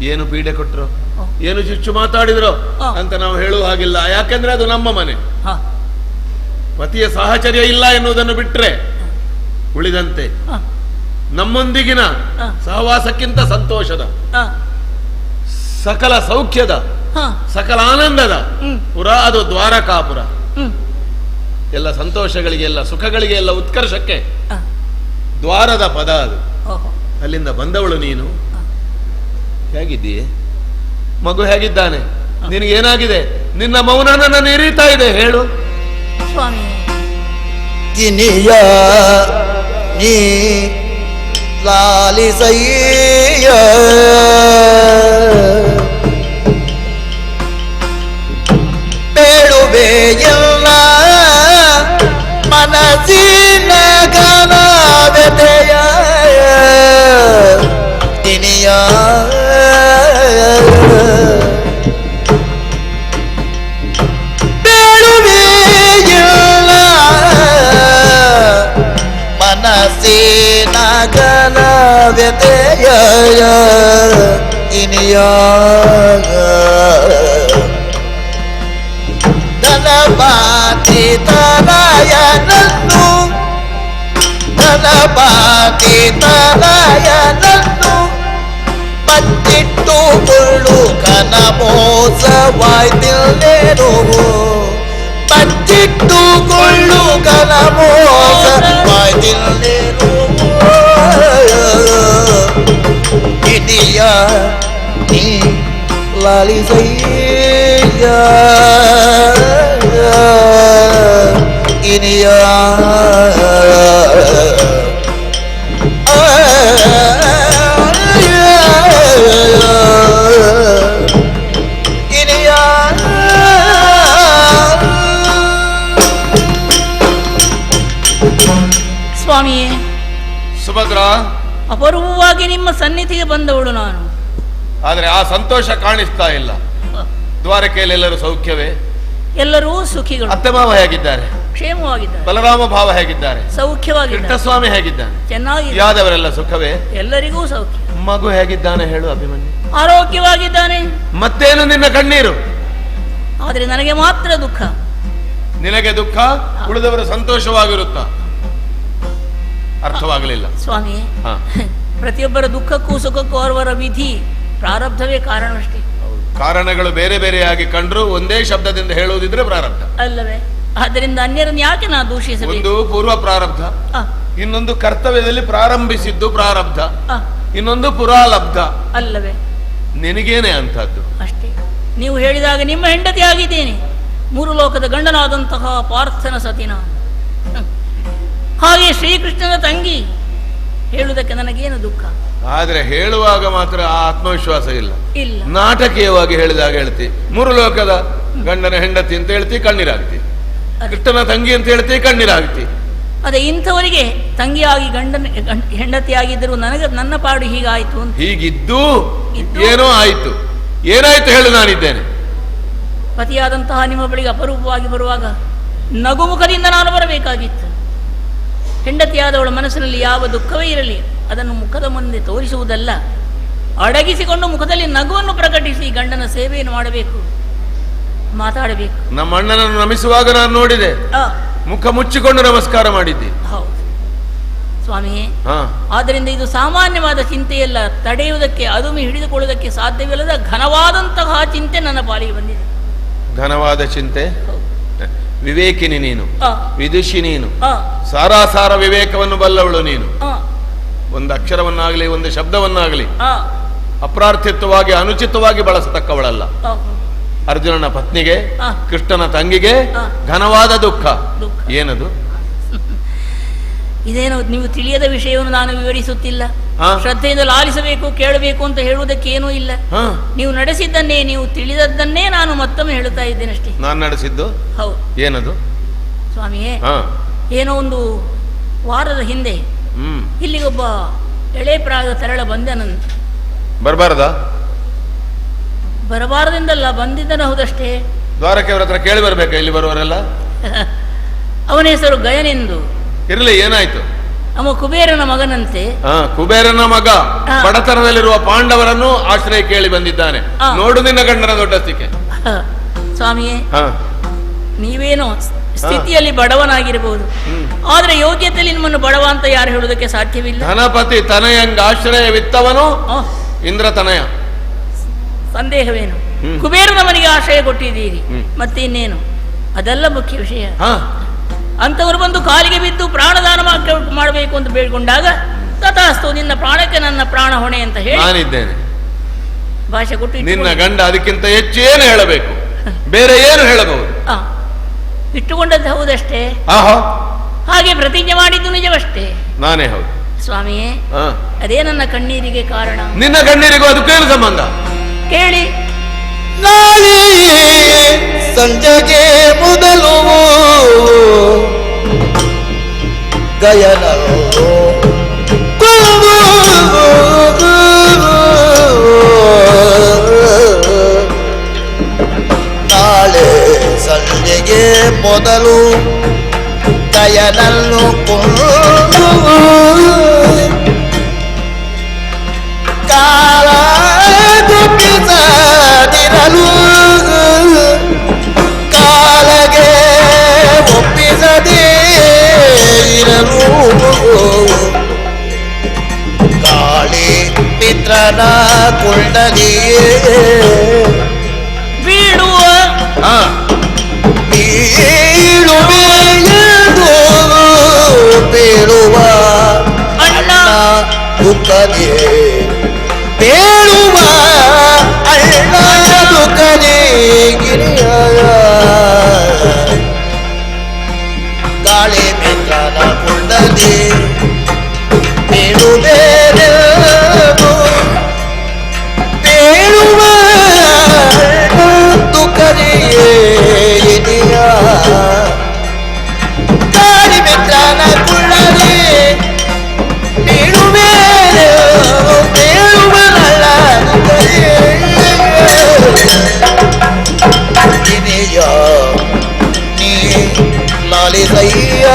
ಏನು ಪೀಡೆ ಕೊಟ್ರು, ಏನು ಚುಚ್ಚು ಮಾತಾಡಿದ್ರು ಅಂತ ನಾವು ಹೇಳುವ ಹಾಗಿಲ್ಲ. ಯಾಕೆಂದ್ರೆ ಅದು ನಮ್ಮ ಮನೆ. ಆ, ಪತಿಯ ಸಾಹಚರ್ಯ ಇಲ್ಲ ಎನ್ನುವುದನ್ನು ಬಿಟ್ರೆ ಉಳಿದಂತೆ ಆ, ನಮ್ಮೊಂದಿಗಿನ ಸಹವಾಸಕ್ಕಿಂತ ಸಂತೋಷದ, ಆ, ಸಕಲ ಸೌಖ್ಯದ, ಆ, ಸಕಲ ಆನಂದದ ಹ್ಮ್, ಪುರ ಅದು ದ್ವಾರಕಾಪುರ. ಹ್ಮ್, ಎಲ್ಲ ಸಂತೋಷಗಳಿಗೆ, ಎಲ್ಲ ಸುಖಗಳಿಗೆ, ಎಲ್ಲ ಉತ್ಕರ್ಷಕ್ಕೆ ಆ, ದ್ವಾರದ ಪದ ಅದು. ಓಹೋ, ಅಲ್ಲಿಂದ ಬಂದವಳು ನೀನು. ಹೇಗಿದ್ದೀಯೆ? ಮಗು ಹೇಗಿದ್ದಾನೆ? ನಿನಗೇನಾಗಿದೆ? ನಿನ್ನ ಮೌನ ನನ್ನ ಇರೀತಾ ಇದೆ, ಹೇಳು. ಸ್ವಾಮಿ, ಕಿನಿಯ ನೀ ಲಾಲಿಸಯ್ಯ ಬೇಡುವೆಯಲ್ಲ ಮನಸ್ಸಿನ ಘನವ್ಯತೆಯ ಕಿನಿಯ ಬೇಡುವೆಯಲ್ಲ ಮನಸ್ಸಿನ ಘನವ್ಯತೆಯ ಕಿನಿಯ ಧನಪಾತಿ ತನಯನನ್ನು ಧನಪಾತಿ ತನಯನನ್ನು ಬಚ್ಚಿಟ್ಟುಕೊಳ್ಳು ಕನ ಮೋಸವಾಯ್ತಿಲ್ಲೇನು ಬಚ್ಚಿಟ್ಟುಕೊಳ್ಳು ಕನ ಮೋಸವಾಯ್ತಿಲ್ಲೇನು ಕಿನಿಯ ನೀ ಲಾಲಿಸಯ್ಯ ಕಿನಿಯ ಕಿನಿಯ ಸ್ವಾಮಿಯೇ, ಸುಭದ್ರ, ಅಪರೂಪವಾಗಿ ನಿಮ್ಮ ಸನ್ನಿಧಿಗೆ ಬಂದವಳು ನಾನು. ಆದರೆ ಆ ಸಂತೋಷ ಕಾಣಿಸ್ತಾ ಇಲ್ಲ. ದ್ವಾರಕೆಯಲ್ಲಿ ಎಲ್ಲರೂ ಸೌಖ್ಯವೇ? ಎಲ್ಲರೂ ಸುಖಿಗಳು, ಅತ್ತೆ ಮಾವ ಹೇಗಿದ್ದಾರೆ? ಕ್ಷೇಮವಾಗಿದ್ದಾರೆ, ಬಲರಾಮ ಭಾವ ಹೇಗಿದ್ದಾರೆ? ಸೌಖ್ಯವಾಗಿದ್ದಾರೆ, ಕೃಷ್ಣಸ್ವಾಮಿ ಹೇಗಿದ್ದಾನೆ? ಚೆನ್ನಾಗಿ ಯಾದವರೆಲ್ಲ ಸುಖವೇ? ಎಲ್ಲರಿಗೂ ಸೌಖ್ಯ. ಮಗು ಹೇಗಿದ್ದಾನೆ ಹೇಳು ಅಭಿಮನ್ಯು? ಆರೋಗ್ಯವಾಗಿದ್ದಾನೆ. ಮತ್ತೇನು ನಿನ್ನ ಕಣ್ಣೀರು? ಆದರೆ ನನಗೆ ಮಾತ್ರ ದುಃಖ. ನಿನಗೆ ದುಃಖ, ಉಳಿದವರು ಸಂತೋಷವಾಗಿರುತ್ತ. ಅರ್ಥವಾಗಲಿಲ್ಲ ಸ್ವಾಮಿ. ಹಾ. ಪ್ರತಿಯೊಬ್ಬರ ದುಃಖಕ್ಕೂ ಸುಖಕ್ಕೂ ಅವರವರ ವಿಧಿ ಪ್ರಾರಬ್ಧವೇ ಕಾರಣವಷ್ಟೇ. ಕಾರಣಗಳು ಬೇರೆ ಬೇರೆಯಾಗಿ ಕಂಡ್ರು ಒಂದೇ ಶಬ್ದದಿಂದ ಹೇಳುವುದಿದ್ರೆ ಪ್ರಾರಬ್ಧ ಅಲ್ಲವೇ? ಆದ್ದರಿಂದ ಅನ್ಯರನ್ನು ಯಾಕೆ ನಾ ದೂಷಿಸಬೇಕು? ಒಂದು ಪೂರ್ವ ಪ್ರಾರಬ್ಧ, ಆ, ಇನ್ನೊಂದು ಕರ್ತವ್ಯದಲ್ಲಿ ಪ್ರಾರಂಭಿಸಿದ್ದು ಪ್ರಾರಬ್ಧ, ಆ, ಇನ್ನೊಂದು ಪುರಾಲಬ್ಧ. ಅಲ್ಲವೇ? ನಿನಗೇನೆ ಅಂತದ್ದು. ಅಷ್ಟೇ. ನೀವು ಹೇಳಿದಾಗ ನಿಮ್ಮ ಹೆಂಡತಿ ಆಗಿದ್ದೇನೆ. ಮೂರು ಲೋಕದ ಗಂಡನಾದಂತಹ ಪಾರ್ಥನ ಸತಿನ. ಹಾಗೆ ಶ್ರೀಕೃಷ್ಣನ ತಂಗಿ ಹೇಳುವುದಕ್ಕೆ ನನಗೇನು ದುಃಖ. ಆದ್ರೆ ಹೇಳುವಾಗ ಮಾತ್ರ ಆ ಆತ್ಮವಿಶ್ವಾಸ ಇಲ್ಲ. ಇಲ್ಲ, ನಾಟಕೀಯವಾಗಿ ಹೇಳಿದಾಗ ಹೇಳ್ತಿ, ಮೂರು ಲೋಕದ ಗಂಡನ ಹೆಂಡತಿ ಅಂತ ಹೇಳ್ತಿ, ಕಣ್ಣೀರಾಗ್ತಿ. ಕೃಷ್ಣನ ತಂಗಿ ಅಂತ ಹೇಳ್ತಿ, ಕಣ್ಣೀರಾಗ್ತಿ. ಅದೇ ಇಂಥವರಿಗೆ ತಂಗಿಯಾಗಿ ಹೆಂಡತಿಯಾಗಿದ್ದರೂ ನನ್ನ ಪಾಡು ಹೀಗಾಯಿತು ಅಂತ. ಹೀಗಿದ್ದು ಏನೋ ಆಯ್ತು. ಏನಾಯ್ತು ಹೇಳು, ನಾನಿದ್ದೇನೆ. ಪತಿಯಾದಂತಹ ನಿಮ್ಮ ಬಳಿಗೆ ಅಪರೂಪವಾಗಿ ಬರುವಾಗ ನಗುಮುಖದಿಂದ ನಾನು ಬರಬೇಕಾಗಿತ್ತು. ಹೆಂಡತಿಯಾದವಳ ಮನಸ್ಸಿನಲ್ಲಿ ಯಾವ ದುಃಖವೇ ಇರಲಿ, ಅದನ್ನು ಮುಖದ ಮುಂದೆ ತೋರಿಸುವುದಲ್ಲ, ಅಡಗಿಸಿಕೊಂಡು ಮುಖದಲ್ಲಿ ನಗುವನ್ನು ಪ್ರಕಟಿಸಿ ಗಂಡನ ಸೇವೆಯನ್ನು ಮಾಡಬೇಕು, ಮಾತಾಡಬೇಕು. ನಮ್ಮ ಅಣ್ಣನನ್ನು ನಮಿಸುವಾಗ ನಾನು ನೋಡಿದೆ, ಮುಖ ಮುಚ್ಚಿಕೊಂಡು ನಮಸ್ಕಾರ ಮಾಡಿದ್ದೆ. ಹೌದು ಸ್ವಾಮಿಯೇ. ಆದ್ದರಿಂದ ಇದು ಸಾಮಾನ್ಯವಾದ ಚಿಂತೆಯಲ್ಲ, ತಡೆಯುವುದಕ್ಕೆ ಅದುಮಿ ಹಿಡಿದುಕೊಳ್ಳುವುದಕ್ಕೆ ಸಾಧ್ಯವಿಲ್ಲದ ಘನವಾದಂತಹ ಚಿಂತೆ ನನ್ನ ಪಾಲಿಗೆ ಬಂದಿದೆ. ಘನವಾದ ಚಿಂತೆ. ವಿವೇಕಿನಿ ನೀನು, ವಿದುಷಿ ನೀನು, ಸಾರಾಸಾರ ವಿವೇಕವನ್ನು ಬಲ್ಲವಳು ನೀನು. ಒಂದು ಅಕ್ಷರವನ್ನಾಗಲಿ ಒಂದು ಶಬ್ದವನ್ನಾಗಲಿ ಅಪ್ರಾರ್ಥಿತ್ವವಾಗಿ ಅನುಚಿತವಾಗಿ ಬಳಸತಕ್ಕವಳಲ್ಲ. ಅರ್ಜುನನ ಪತ್ನಿಗೆ, ಕೃಷ್ಣನ ತಂಗಿಗೆ ಘನವಾದ ದುಃಖ. ಏನದು? ಇದೇನು ನೀವು ತಿಳಿಯದ ವಿಷಯವನ್ನು ನಾನು ವಿವರಿಸುತ್ತಿಲ್ಲ. ಶ್ರದ್ಧೆಯಿಂದ ಲಾಲಿಸಬೇಕು, ಕೇಳಬೇಕು ಅಂತ ಹೇಳುವುದಕ್ಕೆ ಏನೂ ಇಲ್ಲ. ನೀವು ನಡೆಸಿದ್ದನ್ನೇ, ನೀವು ತಿಳಿದದ್ದನ್ನೇ ನಾನು ಮತ್ತೊಮ್ಮೆ ಹೇಳುತ್ತಾ ಇದ್ದೇನೆ ಅಷ್ಟೇ. ನಾನು ನಡೆಸಿದ್ದು ಹೌದು. ಏನದು ಸ್ವಾಮಿಯೇ? ಏನೋ ಒಂದು ವಾರದ ಹಿಂದೆ ಇಲ್ಲಿಗೊಬ್ಬ ಎಳೆ ಪ್ರಾಯದ ತೆರಳ ಬಂದನಂತ. ಬರಬಾರದ? ಬರಬಾರದಿಂದಲ್ಲ, ಬಂದಿದ್ದನ ಹೌದಷ್ಟೇ. ದ್ವಾರಕ್ಕೆ ಅವ್ರ ಹತ್ರ ಕೇಳಿ ಬರ್ಬೇಕಾ ಇಲ್ಲಿ ಬರುವವರೆಲ್ಲ? ಅವನ ಹೆಸರು ಗಯನೆಂದು. ಇರ್ಲಿ, ಏನಾಯ್ತು? ಅವ ಕುಬೇರನ ಮಗನಂತೆ. ಕುಬೇರನ ಮಗ ಬಡತನದಲ್ಲಿರುವ ಪಾಂಡವರನ್ನು ಆಶ್ರಯ ಕೇಳಿ ಬಂದಿದ್ದಾನೆ. ನೋಡು ನಿನ್ನ ಗಂಡನ ದೊಡ್ಡಸ್ತಿಕೆ. ಸ್ವಾಮಿಯೇ, ನೀವೇನೋ ಸ್ಥಿತಿಯಲ್ಲಿ ಬಡವನಾಗಿರಬಹುದು, ಆದ್ರೆ ಯೋಗ್ಯತೆಯಲ್ಲಿ ನಿಮ್ಮನ್ನು ಬಡವ ಅಂತ ಯಾರು ಹೇಳುವುದಕ್ಕೆ ಸಾಧ್ಯವಿಲ್ಲ. ಧನಪತಿ ತನಯಂಗ ಆಶ್ರಯವಿತ್ತವನು ಇಂದ್ರ ತನಯ. ಸಂದೇಹವೇನು? ಕುಬೇರನ ಮನೆಗೆ ಆಶ್ರಯ ಕೊಟ್ಟಿದ್ದೀರಿ, ಮತ್ತೆ ಇನ್ನೇನು? ಅದೆಲ್ಲ ಮುಖ್ಯ ವಿಷಯ. ಅಂತವರು ಬಂದು ಕಾಲಿಗೆ ಬಿದ್ದು ಪ್ರಾಣದಾನ ಮಾಡಬೇಕು ಅಂತ ಬೇಡಿಕೊಂಡಾಗ ತಥಾಸ್ತು, ನಿನ್ನ ಪ್ರಾಣಕ್ಕೆ ನನ್ನ ಪ್ರಾಣ ಹೊಣೆ ಅಂತ ಹೇಳಿ ನಾನಿದ್ದೇನೆ. ಭಾಷೆ ಕೊಟ್ಟು ನಿನ್ನ ಗಂಡ ಅದಕ್ಕಿಂತ ಹೆಚ್ಚು ಏನು ಹೇಳಬೇಕು? ಬೇರೆ ಏನು ಹೇಳಬಹುದು? ಇಟ್ಟುಕೊಂಡದ್ದು ಹೌದಷ್ಟೇ. ಹಾಗೆ ಪ್ರತಿಜ್ಞೆ ಮಾಡಿದ್ದು ನಿಜವಷ್ಟೇ. ನಾನೇ ಹೌದು. ಸ್ವಾಮಿಯೇ, ಅದೇ ನನ್ನ ಕಣ್ಣೀರಿಗೆ ಕಾರಣ. ನಿನ್ನ ಕಣ್ಣೀರಿಗೂ ಅದಕ್ಕೇನು ಸಂಬಂಧ? ಕೇಳಿ. ನಾಳೆ ಸಂಜೆಗೆ ಮೊದಲು ಗಯನರು ನಾಳೆ ಸಂಜೆಗೆ ಮೊದಲು ಗಯನನ್ನು ಕಾಲ ದುಃಖಿಸದಿರಲು ಕಾಲಗೆ ಒಪ್ಪಿಸದೇ ಇರಲು ಕಾಳಿ ಮಿತ್ರನ ಕುಂಡಲಿಯೇ ಬೀಳುವ ಬೀಳುವ ಅಣ್ಣ ದುಃಖದೇ ಬೇಳುವ ಅಣ್ಣ ದುಃಖದೇ ಗಿರಿಯ ಗಾಳಿ ಮಿತ್ರನ ಕುಂಡಲಿ ಬೇಳುವೆ ಬೇಳುವ ದುಃಖದೇ ಗಿರಿಯ ಗಾಳಿ ಮಿತ್ರನ ಕುಂಡಲಿ ಬೇಳುವೆ ನೀ ಲಾಲಿಸಯ್ಯ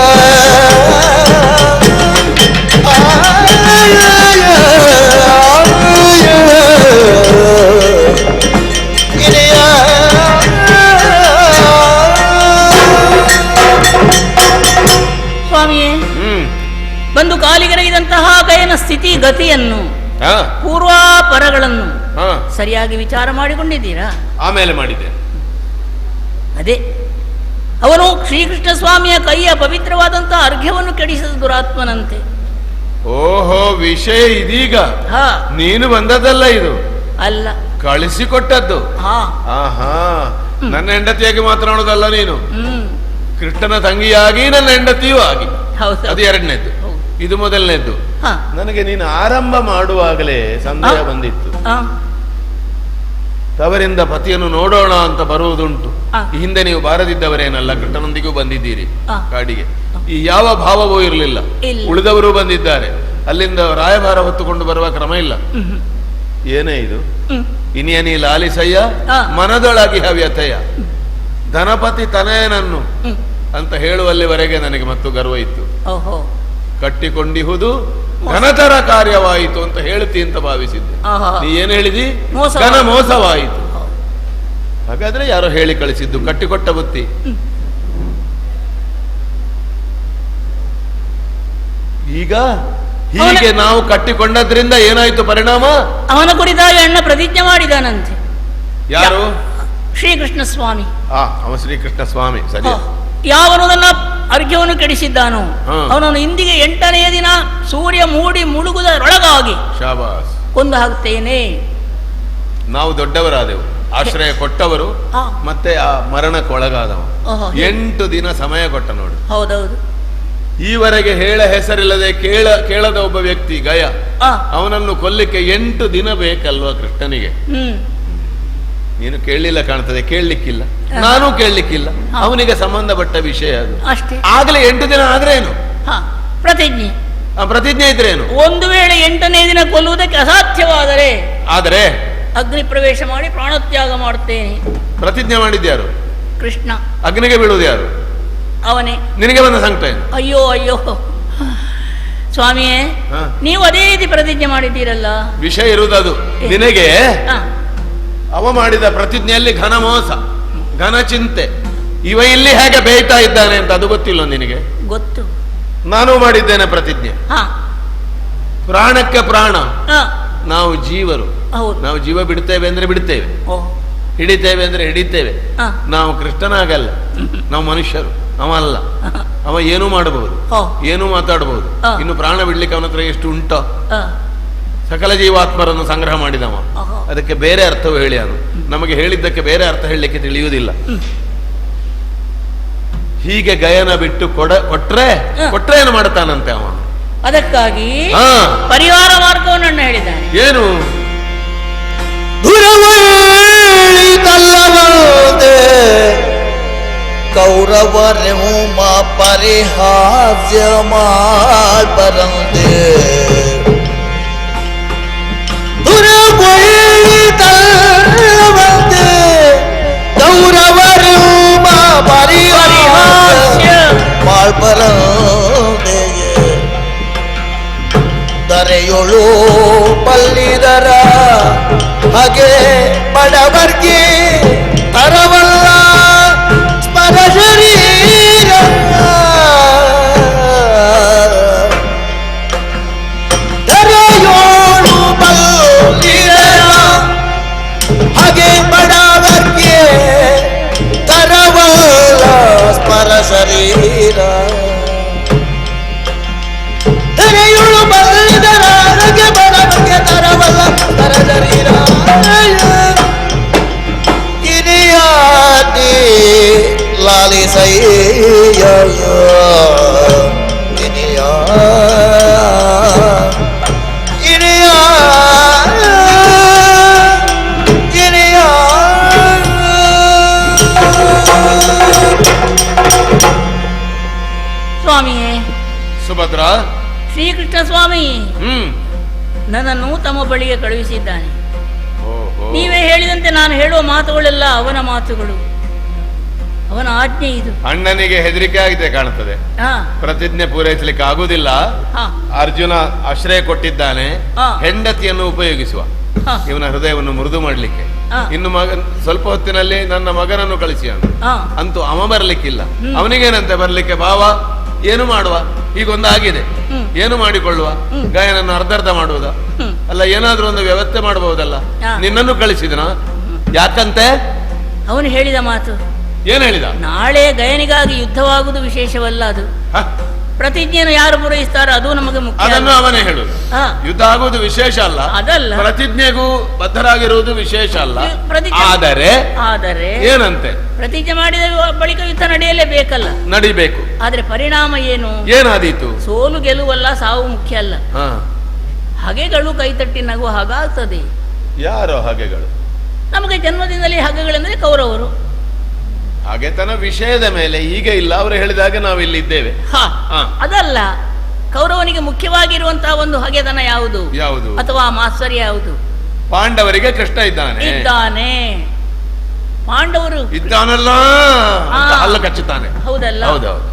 ಸ್ವಾಮಿಯೇ, ಬಂದು ಕಾಲಿಗೆರಗಿದಂತಹ ಗಯನ ಸ್ಥಿತಿ ಗತಿಯನ್ನು, ಪೂರ್ವಾಪರಗಳನ್ನು ಸರಿಯಾಗಿ ವಿಚಾರ ಮಾಡಿಕೊಂಡಿದ್ದೀರಾ? ಆಮೇಲೆ ಮಾಡಿದ್ದೆ. ಅದೇ ಅವನು ಶ್ರೀಕೃಷ್ಣ ಸ್ವಾಮಿಯ ಕೈಯ ಪವಿತ್ರವಾದಂತಹ ಅರ್ಘ್ಯವನ್ನು ಕೆಡಿಸಿದ ದುರಾತ್ಮನಂತೆ. ಓಹೋ, ವಿಷಯ ಇದೀಗ. ನೀನು ಬಂದದ್ದಲ್ಲ ಇದು, ಅಲ್ಲ ಕಳಿಸಿಕೊಟ್ಟದ್ದು. ನನ್ನ ಹೆಂಡತಿಯಾಗಿ ಮಾತನಾಡುವುದಲ್ಲ ನೀನು, ಕೃಷ್ಣನ ತಂಗಿಯಾಗಿ ನನ್ನ ಹೆಂಡತಿಯೂ ಆಗಿ. ಹೌದು. ಅದು ಎರಡನೇದ್ದು, ಹೌದು. ಇದು ಮೊದಲನೇದ್ದು. ಹಾ. ನನಗೆ ನೀನು ಆರಂಭ ಮಾಡುವಾಗಲೇ ಸಂದೇಹ ಬಂದಿತ್ತು. ಆ, ತವರಿಂದ ಪತಿಯನ್ನು ನೋಡೋಣ ಅಂತ ಬರುವುದುಂಟು. ಆ. ಈ ಹಿಂದೆ ನೀವು ಬಾರದಿದ್ದವರೇನಲ್ಲ, ಕೃಷ್ಣನೊಂದಿಗೂ ಬಂದಿದ್ದೀರಿ ಆ. ಕಾಡಿಗೆ. ಈ ಯಾವ ಭಾವವೂ ಇರಲಿಲ್ಲ. ಇಲ್ಲ. ಉಳಿದವರು ಬಂದಿದ್ದಾರೆ, ಅಲ್ಲಿಂದ ರಾಯಭಾರ ಹೊತ್ತುಕೊಂಡು ಬರುವ ಕ್ರಮ ಇಲ್ಲ. ಏನೇ ಇದು? ಇನಿಯನಿ ಲಾಲಿಸಯ್ಯ ಆ. ಮನದೊಳಗಿ ಹವ್ಯತೆಯ ಧನಪತಿ ತನಯನನ್ನು ಅಂತ ಹೇಳುವಲ್ಲಿವರೆಗೆ ನನಗೆ ಮತ್ತು ಗರ್ವ ಇತ್ತು. ಓಹೋ. ಕಟ್ಟಿಕೊಂಡಿಹುದು ಘನತರ ಕಾರ್ಯವಾಯಿತು ಅಂತ ಹೇಳ್ತಿ ಅಂತ ಭಾವಿಸಿದ್ದೆ. ಆಹಾ. ನೀ ಏನು ಹೇಳಿದಿ? ಮೋಸವಾಯಿತು. ಘನ ಮೋಸವಾಯಿತು. ಹಾಗಾದ್ರೆ ಯಾರೋ ಹೇಳಿ ಕಳಿಸಿದ್ದು, ಕಟ್ಟಿಕೊಟ್ಟ ಬುತ್ತಿ. ಈಗ ಹೀಗೆ ನಾವು ಕಟ್ಟಿಕೊಂಡದ್ರಿಂದ ಏನಾಯ್ತು ಪರಿಣಾಮ? ಅವನ ಕುರಿತಾಗಿ ಅಣ್ಣ ಪ್ರತಿಜ್ಞೆ ಮಾಡಿದಾನಂತೆ. ಯಾರು? ಶ್ರೀಕೃಷ್ಣ ಸ್ವಾಮಿ. ಅವ ಶ್ರೀಕೃಷ್ಣ ಸ್ವಾಮಿ. ಸರಿ. ಯಾವನು ನನ್ನ ಅರ್ಘ್ಯವನ್ನು ಕೆಡಿಸಿದ್ದಾನೋ ಹಾ. ಅವನನ್ನು ಇಂದಿಗೆ 8ನೇ ದಿನ ಸೂರ್ಯ ಮೂಡಿ ಮುಳುಗುವುದರೊಳಗಾಗಿ ಶಾಬಾಸ್. ಕೊಂದು ಹಾಕ್ತೇನೆ. ನಾವು ದೊಡ್ಡವರಾದೆವು, ಆಶ್ರಯ ಕೊಟ್ಟವರು, ಹಾ. ಮತ್ತೆ ಆ ಮರಣಕ್ಕೊಳಗಾದವ. ಓಹೋ. 8 ದಿನ ಸಮಯ ಕೊಟ್ಟ ನೋಡು. ಹೌದೌದು. ಈವರೆಗೆ ಹೇಳ ಹೆಸರಿಲ್ಲದೆ ಕೇಳದ ಒಬ್ಬ ವ್ಯಕ್ತಿ ಗಯ, ಆ. ಅವನನ್ನು ಕೊಲ್ಲಿಕ್ಕೆ 8 ದಿನ ಬೇಕಲ್ವಾ ಕೃಷ್ಣನಿಗೆ? ನೀನು ಕೇಳಲಿಲ್ಲ ಕಾಣ್ತದೆ, ಕೇಳಲಿಕ್ಕಿಲ್ಲ, ನಾನು ಕೇಳಲಿಕ್ಕಿಲ್ಲ. ಅವನಿಗೆ ಸಂಬಂಧಪಟ್ಟ ವಿಷಯ ಅದು ಅಷ್ಟೇ. ಆಗ್ಲೇ 8 ದಿನ ಆದ್ರೇನು? ಪ್ರತಿಜ್ಞೆ. ಆ ಪ್ರತಿಜ್ಞೆ ಇದ್ರೇನು? ಒಂದು ವೇಳೆ 8ನೇ ದಿನ ಕೊಲ್ಲುವುದಕ್ಕೆ ಅಸಾಧ್ಯವಾದರೆ ಆದರೆ ಅಗ್ನಿ ಪ್ರವೇಶ ಮಾಡಿ ಪ್ರಾಣತ್ಯಾಗ ಮಾಡುತ್ತೇನೆ. ಪ್ರತಿಜ್ಞೆ ಮಾಡಿದ್ಯಾರು? ಕೃಷ್ಣ. ಅಗ್ನಿಗೆ ಬೀಳುವುದು ಯಾರು? ಅವನೇ. ನಿನಗೆ ಬಂದ ಸಂಕಟ ಏನು? ಅಯ್ಯೋ ಅಯ್ಯೋ ಸ್ವಾಮಿಯೇ, ಹಾ. ನೀವು ಅದೇ ರೀತಿ ಪ್ರತಿಜ್ಞೆ ಮಾಡಿದ್ದೀರಲ್ಲ. ವಿಷಯ ಇರುವುದದು. ನಿನಗೆ ಹಾ. ಅವ ಮಾಡಿದ ಪ್ರತಿಜ್ಞೆಯಲ್ಲಿ ಘನ ಮೋಸ, ಘನ ಚಿಂತೆ, ಇವ ಇಲ್ಲಿ ಹೇಗೆ ಬೇಯ್ತಾ ಇದ್ದಾನೆ ಅಂತ ಅದು ಗೊತ್ತಿಲ್ಲ ನಿನಗೆ? ಗೊತ್ತು. ನಾನು ಮಾಡಿದ್ದೇನೆ ಪ್ರತಿಜ್ಞೆ. ಹಾ. ಪ್ರಾಣಕ್ಕೆ ಪ್ರಾಣ. ಹಾ. ನಾವು ಜೀವರು. ಹೌದು. ನಾವು ಜೀವ ಬಿಡ್ತೇವೆ ಅಂದ್ರೆ ಬಿಡ್ತೇವೆ, ಓ. ಹಿಡಿತೇವೆ ಅಂದ್ರೆ ಹಿಡಿತೇವೆ. ಹಾ. ನಾವು ಕೃಷ್ಣನಾಗಲ್ಲ, ನಾವು ಮನುಷ್ಯರು. ಅವ ಅಲ್ಲ. ಅವ ಏನೂ ಮಾಡಬಹುದು, ಹೋ. ಏನೂ ಮಾತಾಡಬಹುದು. ಹಾ. ಇನ್ನು ಪ್ರಾಣ ಬಿಡ್ಲಿಕ್ಕೆ ಅವನ ಹತ್ರ ಎಷ್ಟು ಉಂಟೋ? ಹಾ. ಸಕಲ ಜೀವಾತ್ಮರನ್ನು ಸಂಗ್ರಹ ಮಾಡಿದವ. ಆಹಾ. ಅದಕ್ಕೆ ಬೇರೆ ಅರ್ಥವು ಹೇಳಿ ಅವನು. ನಮಗೆ ಹೇಳಿದ್ದಕ್ಕೆ ಬೇರೆ ಅರ್ಥ ಹೇಳಲಿಕ್ಕೆ ತಿಳಿಯುವುದಿಲ್ಲ. ಹೀಗೆ ಗಯನ ಬಿಟ್ಟು ಕೊಟ್ರೆ ಏನು ಮಾಡ್ತಾನಂತೆ ಅವ? ಅದಕ್ಕಾಗಿ ಹಾ. ಪರಿಹಾರ ಮಾರ್ಗವನ್ನು ಅಣ್ಣ ಹೇಳಿದ್ದಾನೆ. ಏನು? ದುರವಳಿತಲ್ಲವದೆ ಕೌರವರೆಮ ಪರಿಹಾಸ್ಯ ಮಾಡ್ಬರಂತೆ. ದುರವಳಿತಲ್ಲವದೆ ಕೌರವರೆಮ ಪರಿಹಾಸ್ಯ ಮಾಡ್ಬರಂತೆ. ದರೆಯೊಳು ಬಲ್ಲಿದರ ಹಾಗೆ ಬಡವರ್ಗೆ ತರವಲ್ಲ ಸ್ಮರ ಶರೀರ. ದರೆಯೋಳು ಬಲ್ಲಿದರ ಹಾಗೆ ಬಡವರ್ಗೆ ತರವಲ್ಲ ಸ್ಮರ ಶರೀರ. ದರೆಯುಳು ಬಲ್ಲಿದರ ಹಾಗೆ ಬಡವರ್ಗೆ ತರವಲ್ಲ ಸ್ಮರ ಶರೀರ. ಗಿರಿಯಾದಿ ಲಾಲಿಸಯ್ಯ ಗಿರಿಯಾ ಗಿರಿಯಾ ಗಿರಿಯಾ. ಸ್ವಾಮಿಯೇ, ಸುಭದ್ರ, ಶ್ರೀಕೃಷ್ಣ ಸ್ವಾಮಿ ಹ್ಮ್. ನನ್ನನ್ನು ತಮ್ಮ ಬಳಿಗೆ ಕಳುಹಿಸಿದ್ದಾನೆ. ಓಹೋ. ನೀವೇ ಹೇಳಿದಂತೆ ನಾನು ಹೇಳುವ ಮಾತುಗಳೆಲ್ಲ ಅವನ ಮಾತುಗಳು, ಅವನ ಆಜ್ಞೆ ಇದು. ಅಣ್ಣನಿಗೆ ಹೆದರಿಕೆ ಆಗಿದೆ ಕಾಣುತ್ತದೆ. ಹಾ. ಪ್ರತಿಜ್ಞೆ ಪೂರೈಸಲಿಕ್ಕೆ ಆಗುವುದಿಲ್ಲ. ಹಾ. ಅರ್ಜುನ ಆಶ್ರಯ ಕೊಟ್ಟಿದ್ದಾನೆ, ಹಾ. ಹೆಂಡತಿಯನ್ನು ಉಪಯೋಗಿಸುವ ಹಾ. ಇವನ ಹೃದಯವನ್ನು ಮೃದು ಮಾಡಲಿಕ್ಕೆ. ಹಾ. ಇನ್ನು ಸ್ವಲ್ಪ ಹೊತ್ತಿನಲ್ಲಿ ನನ್ನ ಮಗನನ್ನು ಕಳಿಸಿ ಹಾ. ಅಂತೂ ಅವ ಬರ್ಲಿಕ್ಕಿಲ್ಲ. ಅವನಿಗೇನಂತೆ ಬರ್ಲಿಕ್ಕೆ? ಭಾವ ಏನು ಮಾಡುವ, ಹೀಗೊಂದು ಆಗಿದೆ, ಏನು ಮಾಡಿಕೊಳ್ಳುವ, ಗಾಯನನ್ನು ಅರ್ಧ ಮಾಡುವುದ ಅಲ್ಲ, ಏನಾದ್ರೂ ಒಂದು ವ್ಯವಸ್ಥೆ ಮಾಡಬಹುದಲ್ಲ. ಹಾ. ನಿನ್ನನ್ನು ಕಳಿಸಿದನ ಯಾಕಂತೆ? ಅವನು ಹೇಳಿದ ಮಾತು ಏನ್ ಹೇಳಿದ? ನಾಳೆ ಗಯನಿಗಾಗಿ ಯುದ್ಧವಾಗುವುದು ವಿಶೇಷವಲ್ಲ, ಅದು ಹ? ಪ್ರತಿಜ್ಞೆಯನ್ನು ಯಾರು ಪೂರೈಸ್ತಾರೋ ಅದು ನಮಗೆ ಮುಖ್ಯ. ಅದನ್ನು ಅವನೇ ಹೇಳುದು. ಹಾ. ಯುದ್ಧ ಆಗುವುದು ವಿಶೇಷ ಅಲ್ಲ, ಅದಲ್ಲ. ಪ್ರತಿಜ್ಞೆಗೂ ಬದ್ಧರಾಗಿರುವುದು ವಿಶೇಷ ಅಲ್ಲ. ಪ್ರತಿಜ್ಞೆ. ಆದರೆ ಆದರೆ ಏನಂತೆ? ಪ್ರತಿಜ್ಞೆ ಮಾಡಿದ ಬಳಿಕ ಯುದ್ಧ ನಡೆಯಲೇಬೇಕಲ್ಲ, ನಡಿಬೇಕು. ಆದ್ರೆ ಪರಿಣಾಮ ಏನು? ಏನಾದೀತು? ಸೋಲು ಗೆಲುವಲ್ಲ, ಸಾವು ಮುಖ್ಯ ಅಲ್ಲ. ಹಾ, ಹಗೆಗಳು ಕೈತಟ್ಟಿ ನಗು ಹಾಗಾಗ್ತದೆ. ಯಾರೋ ಹಗೆಗಳು? ನಮಗೆ ಜನ್ಮದಿಂದಲೇ ಹಗೆಗಳೆಂದ್ರೆ ಕೌರವರು. ಹಾಗೆತನ ವಿಷಯದ ಮೇಲೆ ಈಗ ಇಲ್ಲ, ಅವರು ಹೇಳಿದಾಗ ನಾವು ಇಲ್ಲಿ ಇದ್ದೇವೆ. ಹಾ, ಹಾ. ಅದಲ್ಲ, ಕೌರವನಿಗೆ ಮುಖ್ಯವಾಗಿರುವಂತಹ ಒಂದು ಹಗೆತನ ಯಾವುದು? ಯಾವುದು? ಅಥವಾ ಮಾತ್ಸರ್ಯ ಯಾವುದು? ಪಾಂಡವರಿಗೆ ಕೃಷ್ಣ ಇದ್ದಾನೆ. ಪಾಂಡವರು ಇದ್ದಾನಲ್ಲ ಅಂತ ಹಲ್ಲು ಕಚ್ಚುತ್ತಾನೆ. ಹೌದಲ್ಲ? ಹೌದೌದು.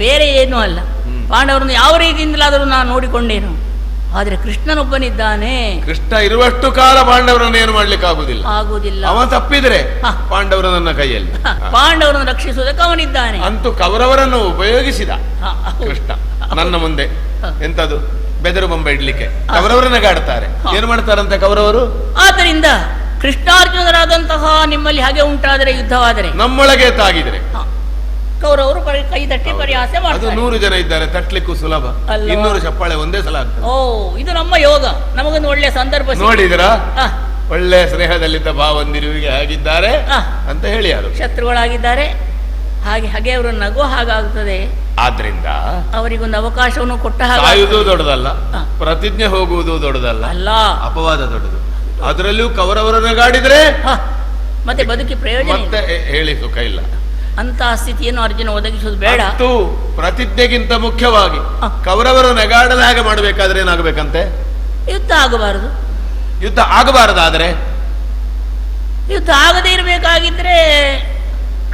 ಬೇರೆ ಏನೂ ಅಲ್ಲ. ಪಾಂಡವರನ್ನು ಯಾವ ರೀತಿಯಿಂದಲಾದರೂ ನಾನು ನೋಡಿಕೊಂಡೇನು, ಆದ್ರೆ ಕೃಷ್ಣನೊಬ್ಬನಿದ್ದಾನೆ. ಕೃಷ್ಣ ಇರುವಷ್ಟು ಕಾಲ ಪಾಂಡವರನ್ನು ಏನು ಮಾಡ್ಲಿಕ್ಕೆ ಆಗುದಿಲ್ಲ. ಅವ ತಪ್ಪಿದ್ರೆ ಪಾಂಡವರು ನನ್ನ ಕೈಯಲ್ಲಿ. ಪಾಂಡವರನ್ನು ರಕ್ಷಿಸುವುದಕ್ಕೆ ಅವನಿದ್ದಾನೆ. ಅಂತೂ ಕೌರವರನ್ನು ಉಪಯೋಗಿಸಿದ ಕೃಷ್ಣ ನನ್ನ ಮುಂದೆ. ಎಂತದು ಬೆದರು ಬೊಂಬ ಇಡ್ಲಿಕ್ಕೆ ಕೌರವರನ್ನ ಗಾಡ್ತಾರೆ. ಏನು ಮಾಡ್ತಾರಂತೆ ಕೌರವರು? ಆದ್ದರಿಂದ ಕೃಷ್ಣಾರ್ಜುನರಾದಂತಹ ನಿಮ್ಮಲ್ಲಿ ಹಾಗೆ ಉಂಟಾದರೆ, ಯುದ್ಧವಾದರೆ, ನಮ್ಮೊಳಗೆ ತಾಗಿದ್ರೆ ಕೌರವರು ಕೈ ತಟ್ಟಿ ಪರಿಹಾಸ ಅದು ಮಾಡ್ತಾರೆ. 100 ಜನ ಇದ್ದಾರೆ, ತಟ್ಲಿಕ್ಕೂ ಸುಲಭ. 200 ಚಪ್ಪಾಳೆ ಒಂದೇ ಸಲ ಆಗ್ತದೆ. ಓ, ಇದು ನಮ್ಮ ಯೋಗ. ನಮಗೊಂದು ಒಳ್ಳೆ ಸಂದರ್ಭ ನೋಡಿದ್ರ? ಒಳ್ಳೆ ಸ್ನೇಹದಲ್ಲಿದ್ದ ಭಾವಂದಿರುವಿಗೆ ಆಗಿದ್ದಾರೆ ಅಂತ ಹೇಳಿ ಯಾರು ಶತ್ರುಗಳಾಗಿದ್ದಾರೆ. ಹಾಗೆ ಅವರು ನಗು ಹಾಗಾಗ್ತದೆ. ಆದ್ರಿಂದ ಅವರಿಗೊಂದು ಅವಕಾಶವನ್ನು ಕೊಟ್ಟ ಸಾಯುವುದು ದೊಡ್ಡದಲ್ಲ, ಪ್ರತಿಜ್ಞೆ ಹೋಗುವುದು ದೊಡ್ಡದಲ್ಲ, ಅಲ್ಲ, ಅಪವಾದ ದೊಡ್ಡದು. ಅದರಲ್ಲೂ ಕೌರವರನ್ನು ಗಾಡಿದ್ರೆ ಮತ್ತೆ ಬದುಕಿ ಪ್ರಯೋಜನ ಮತ್ತೆ ಹೇಳಿ ಸುಖ ಇಲ್ಲ. ಅಂತ ಸ್ಥಿತಿಯನ್ನು ಅರ್ಜುನ ಒದಗಿಸುವುದು ಬೇಡ. ಪ್ರತಿಜ್ಞೆಗಿಂತ ಮುಖ್ಯವಾಗಿ ಕೌರವರು ನೆಗಾಡದ ಹಾಗೆ ಮಾಡಬೇಕಾದ್ರೆ ಏನಾಗಬೇಕಂತೆ? ಯುದ್ಧ ಆಗಬಾರದು. ಯುದ್ಧ ಆಗಬಾರದಾದ್ರೆ, ಯುದ್ಧ ಆಗದೇ ಇರಬೇಕಾಗಿದ್ರೆ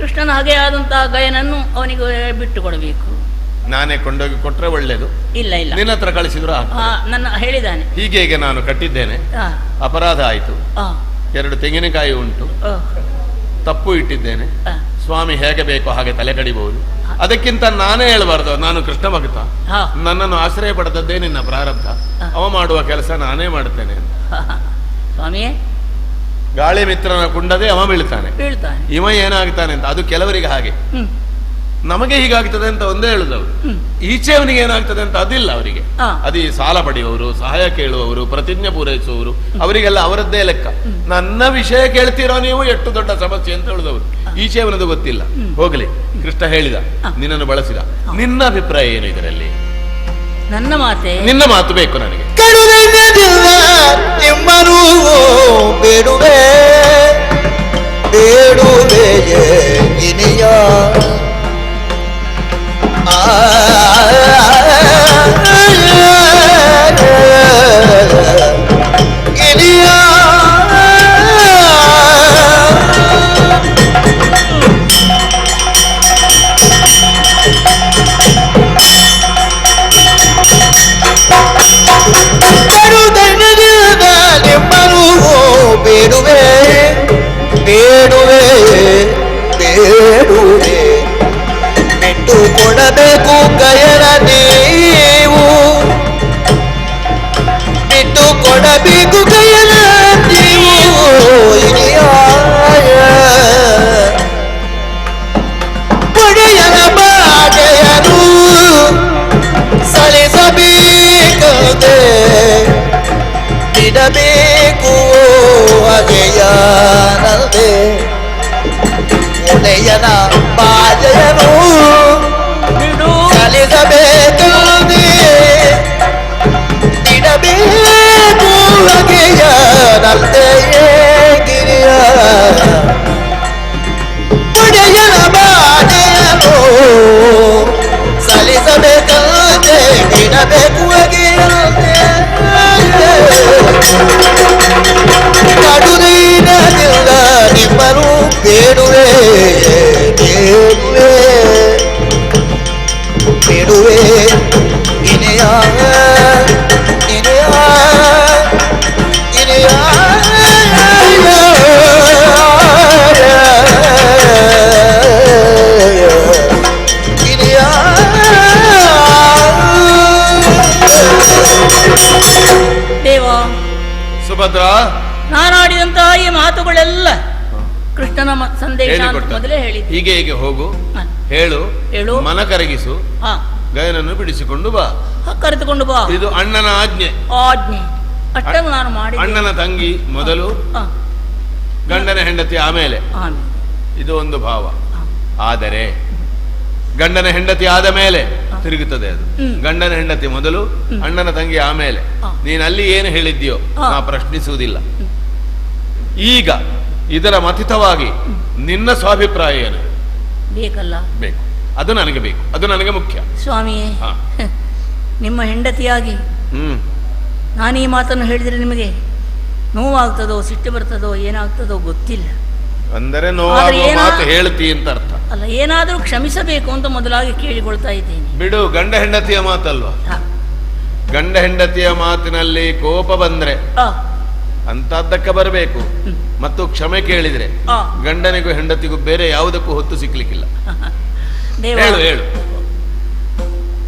ಕೃಷ್ಣನ ಹಾಗೆ ಆದಂತಹ ಗಯನನ್ನು ಅವನಿಗೆ ಬಿಟ್ಟು ಕೊಡಬೇಕು. ನಾನೇ ಕೊಂಡೋಗಿ ಕೊಟ್ರೆ ಒಳ್ಳೇದು. ಇಲ್ಲ, ನಿನ್ನ ಹತ್ರ ಕಳಿಸಿದ್ರು ನನ್ನ ಹೇಳಿದ್ದಾನೆ. ಹೀಗೆ ನಾನು ಕಟ್ಟಿದ್ದೇನೆ, ಅಪರಾಧ ಆಯ್ತು, 2 ತೆಂಗಿನಕಾಯಿ ಉಂಟು, ತಪ್ಪು ಇಟ್ಟಿದ್ದೇನೆ, ಸ್ವಾಮಿ ಹೇಗೆ ಬೇಕೋ ಹಾಗೆ ತಲೆ ಕಡಿಬಹುದು. ಅದಕ್ಕಿಂತ ನಾನೇ ಹೇಳಬಾರ್ದು ನಾನು ಕೃಷ್ಣ ಭಕ್ತ, ನನ್ನನ್ನು ಆಶ್ರಯ ಪಡೆದದ್ದೇ ನಿನ್ನ ಪ್ರಾರಬ್ಧ, ಅವ ಮಾಡುವ ಕೆಲಸ ನಾನೇ ಮಾಡುತ್ತೇನೆ. ಸ್ವಾಮಿಯೇ, ಗಾಳಿ ಮಿತ್ರನ ಕುಂಡದೆ ಅವ ಬೀಳ್ತಾನೆ, ಇವ ಏನಾಗ್ತಾನೆ ಅಂತ. ಅದು ಕೆಲವರಿಗೆ ಹಾಗೆ, ನಮಗೆ ಹೀಗಾಗ್ತದೆ ಅಂತ ಒಂದೇ ಹೇಳುದವರು. ಈಚೆಯವನಿಗೆ ಏನಾಗ್ತದೆ ಅಂತ ಅದಿಲ್ಲ ಅವರಿಗೆ. ಅದು ಈ ಸಾಲ ಪಡೆಯುವವರು, ಸಹಾಯ ಕೇಳುವವರು, ಪ್ರತಿಜ್ಞೆ ಪೂರೈಸುವವರು, ಅವರಿಗೆಲ್ಲ ಅವರದ್ದೇ ಲೆಕ್ಕ. ನನ್ನ ವಿಷಯ ಕೇಳ್ತೀರೋ ನೀವು, ಎಷ್ಟು ದೊಡ್ಡ ಸಮಸ್ಯೆ ಅಂತ ಹೇಳುದವರು. ಈಚೆಯವನದು ಗೊತ್ತಿಲ್ಲ. ಹೋಗಲಿ, ಕೃಷ್ಣ ಹೇಳಿದ, ನಿನ್ನನ್ನು ಬಳಸಿದ. ನಿನ್ನ ಅಭಿಪ್ರಾಯ ಏನು ಇದರಲ್ಲಿ? ನಿನ್ನ ಮಾತು ಬೇಕು ನನಗೆ. ನಿಮ್ಮನು ಬೇಡುವೆ ಬೇಡುವೆ ಇನಿಯ ಬೇಡುವೆ ಬೇಡುವೆ ಬೇಡುವೆ ಬಿಟ್ಟು ಕೊಡಬೇಕು ಗಯನ ನೀವು, ಬಿಟ್ಟು ಕೊಡಬೇಕು ಗಯನ ನೀವು. ಒಡೆಯನ ಬಾಡೆಯನು ಸಲಿಸಬೇಕದೆ, ಬಿಡಬೇಕು ಅಗೆಯನದೆ. ಒಡೆಯನ ಬಾಡೆಯನು ಸಲಿಸಬೇಕದೆ, ಬಿಡಬೇಕು ಅಗೆಯನಲ್ದೆಯೇ ಗಿರಿಯ. ಒಡೆಯನ ಬಾಡೆಯನು ಸಲಿಸಬೇಕದೆ, ಬಿಡಬೇಕು ಅಗೆಯನಲ್ದೆ. ಕಡುದೀನದಿಂದ ನಿಮ್ಮನು ಬೇಡುವೆ ಬೇಡುವೆ ಬೇಡುವೆ ಇನೆಯ ಇನೆಯ ಇನೆಯ ಇನೆಯ. ದೇವ ಸುಭದ್ರ, ನಾನಾಡಿದಂತಹ ಈ ಮಾತುಗಳೆಲ್ಲ ಕೃಷ್ಣನ ಸಂದೇಶ ಮೊದಲೇ ಹೇಳಿದ್ದೆ. ಹೀಗೆ ಹೋಗು, ಹೇಳು, ಮನ ಕರಗಿಸು, ಗಯನನ್ನು ಬಿಡಿಸಿಕೊಂಡು ಬಾ, ಕರೆದುಕೊಂಡು ಬಾ. ಇದು ಅಣ್ಣನ ಆಜ್ಞೆ. ಅಷ್ಟನ್ನು ನಾನು ಮಾಡಿ. ಅಣ್ಣನ ತಂಗಿ ಮೊದಲು, ಗಂಡನ ಹೆಂಡತಿ ಆಮೇಲೆ. ಇದು ಒಂದು ಭಾವ. ಆದರೆ ಗಂಡನ ಹೆಂಡತಿ ಆದ ಮೇಲೆ ತಿರುಗುತ್ತದೆ ಅದು. ಗಂಡನ ಹೆಂಡತಿ ಮೊದಲು, ಅಣ್ಣನ ತಂಗಿ ಆಮೇಲೆ. ನೀನು ಅಲ್ಲಿ ಏನು ಹೇಳಿದ್ಯೋ ನಾ ಪ್ರಶ್ನಿಸುವುದಿಲ್ಲ. ಈಗ ಇದರ ಮಥಿತವಾಗಿ ನಿನ್ನ ಸ್ವಾಭಿಪ್ರಾಯ ಏನು? ಬೇಕಲ್ಲ? ಬೇಕು, ಅದು ನನಗೆ ಬೇಕು, ಅದು ನನಗೆ ಮುಖ್ಯ. ಸ್ವಾಮಿಯೇ, ನಿಮ್ಮ ಹೆಂಡತಿಯಾಗಿ ನಾನು ಈ ಮಾತನ್ನು ಹೇಳಿದರೆ ನಿಮಗೆ ನೋವಾಗ್ತದೋ ಸಿಟ್ಟು ಬರ್ತದೋ ಏನಾಗ್ತದೋ ಗೊತ್ತಿಲ್ಲ. ಅಂದರೆ ನೋವಾಗುವ ಮಾತು ಹೇಳ್ತಿ ಅಂತ ಅರ್ಥ ಅಲ್ಲ, ಏನಾದರೂ ಕ್ಷಮಿಸಬೇಕು ಅಂತ ಮೊದಲಾಗಿ ಕೇಳಿಕೊಳ್ತಾ ಇದ್ದೇನೆ. ಬಿಡು, ಗಂಡ ಹೆಂಡತಿಯ ಮಾತಲ್ವಾ? ಗಂಡ ಹೆಂಡತಿಯ ಮಾತಿನಲ್ಲಿ ಕೋಪ ಬಂದ್ರೆ ಅಂತದ್ದಕ್ಕೆ ಬರಬೇಕು, ಮತ್ತು ಕ್ಷಮೆ ಕೇಳಿದ್ರೆ ಗಂಡನಿಗೂ ಹೆಂಡತಿಗೂ ಬೇರೆ ಯಾವುದಕ್ಕೂ ಹೊತ್ತು ಸಿಕ್ಲಿಕ್ಕಿಲ್ಲ. ಹೇಳು ಹೇಳು.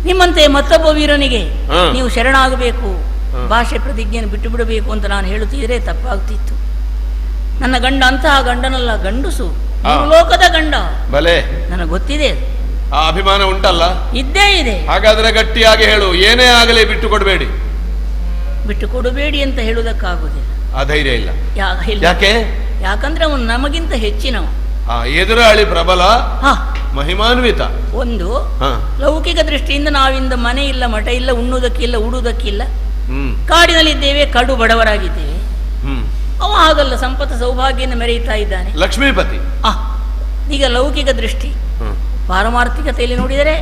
ನಿಮ್ಮಂತೆ ಮತ್ತೊಬ್ಬ ವೀರನಿಗೆ ನೀವು ಶರಣಾಗಬೇಕು, ಭಾಷೆ ಪ್ರತಿಜ್ಞೆಯನ್ನು ಬಿಟ್ಟು ಬಿಡಬೇಕು ಅಂತ ನಾನು ಹೇಳುತ್ತಿದ್ರೆ ತಪ್ಪಾಗ್ತಿತ್ತು. ನನ್ನ ಗಂಡ ಅಂತಹ ಗಂಡನಲ್ಲ, ಗಂಡುಸು, ಲೋಕದ ಗಂಡ. ಬಲೆ, ನನಗೆ ಗೊತ್ತಿದೆ. ಆ ಅಭಿಮಾನ ಉಂಟಲ್ಲ? ಇದ್ದೇ ಇದೆ. ಹಾಗಾದ್ರೆ ಗಟ್ಟಿಯಾಗಿ ಹೇಳು, ಏನೇ ಆಗಲಿ ಬಿಟ್ಟು ಕೊಡಬೇಡಿ. ಬಿಟ್ಟು ಕೊಡಬೇಡಿ ಅಂತ ಹೇಳುವುದಕ್ಕಾಗುದಿಲ್ಲ. ಆ ಧೈರ್ಯ ಇಲ್ಲ. ಯಾಕೆ? ಯಾಕಂದ್ರೆ ಅವನು ನಮಗಿಂತ ಹೆಚ್ಚಿನವ. ಎದುರಾಳಿ ಪ್ರಬಲ, ಮಹಿಮಾನ್ವಿತ. ಒಂದು ಲೌಕಿಕ ದೃಷ್ಟಿಯಿಂದ ನಾವಿಂದ ಮನೆ ಇಲ್ಲ, ಮಠ ಇಲ್ಲ, ಉಣ್ಣುವುದಕ್ಕಿಲ್ಲ, ಉಡುವುದಕ್ಕಿಲ್ಲ, ಕಾಡಿನಲ್ಲಿದ್ದೇವೆ, ಕಡು ಬಡವರಾಗಿದ್ದೇವೆ. ಅವ ಹಾಗಲ್ಲ, ಸಂಪತ್ತು ಸೌಭಾಗ್ಯನ ಮೆರೆಯುತ್ತಾ ಇದ್ದಾನೆ, ಲಕ್ಷ್ಮೀಪತಿ. ಈಗ ಲೌಕಿಕ ದೃಷ್ಟಿ, ಪಾರಮಾರ್ಥಿಕತೆಯಲ್ಲಿ ನೋಡಿದರೆ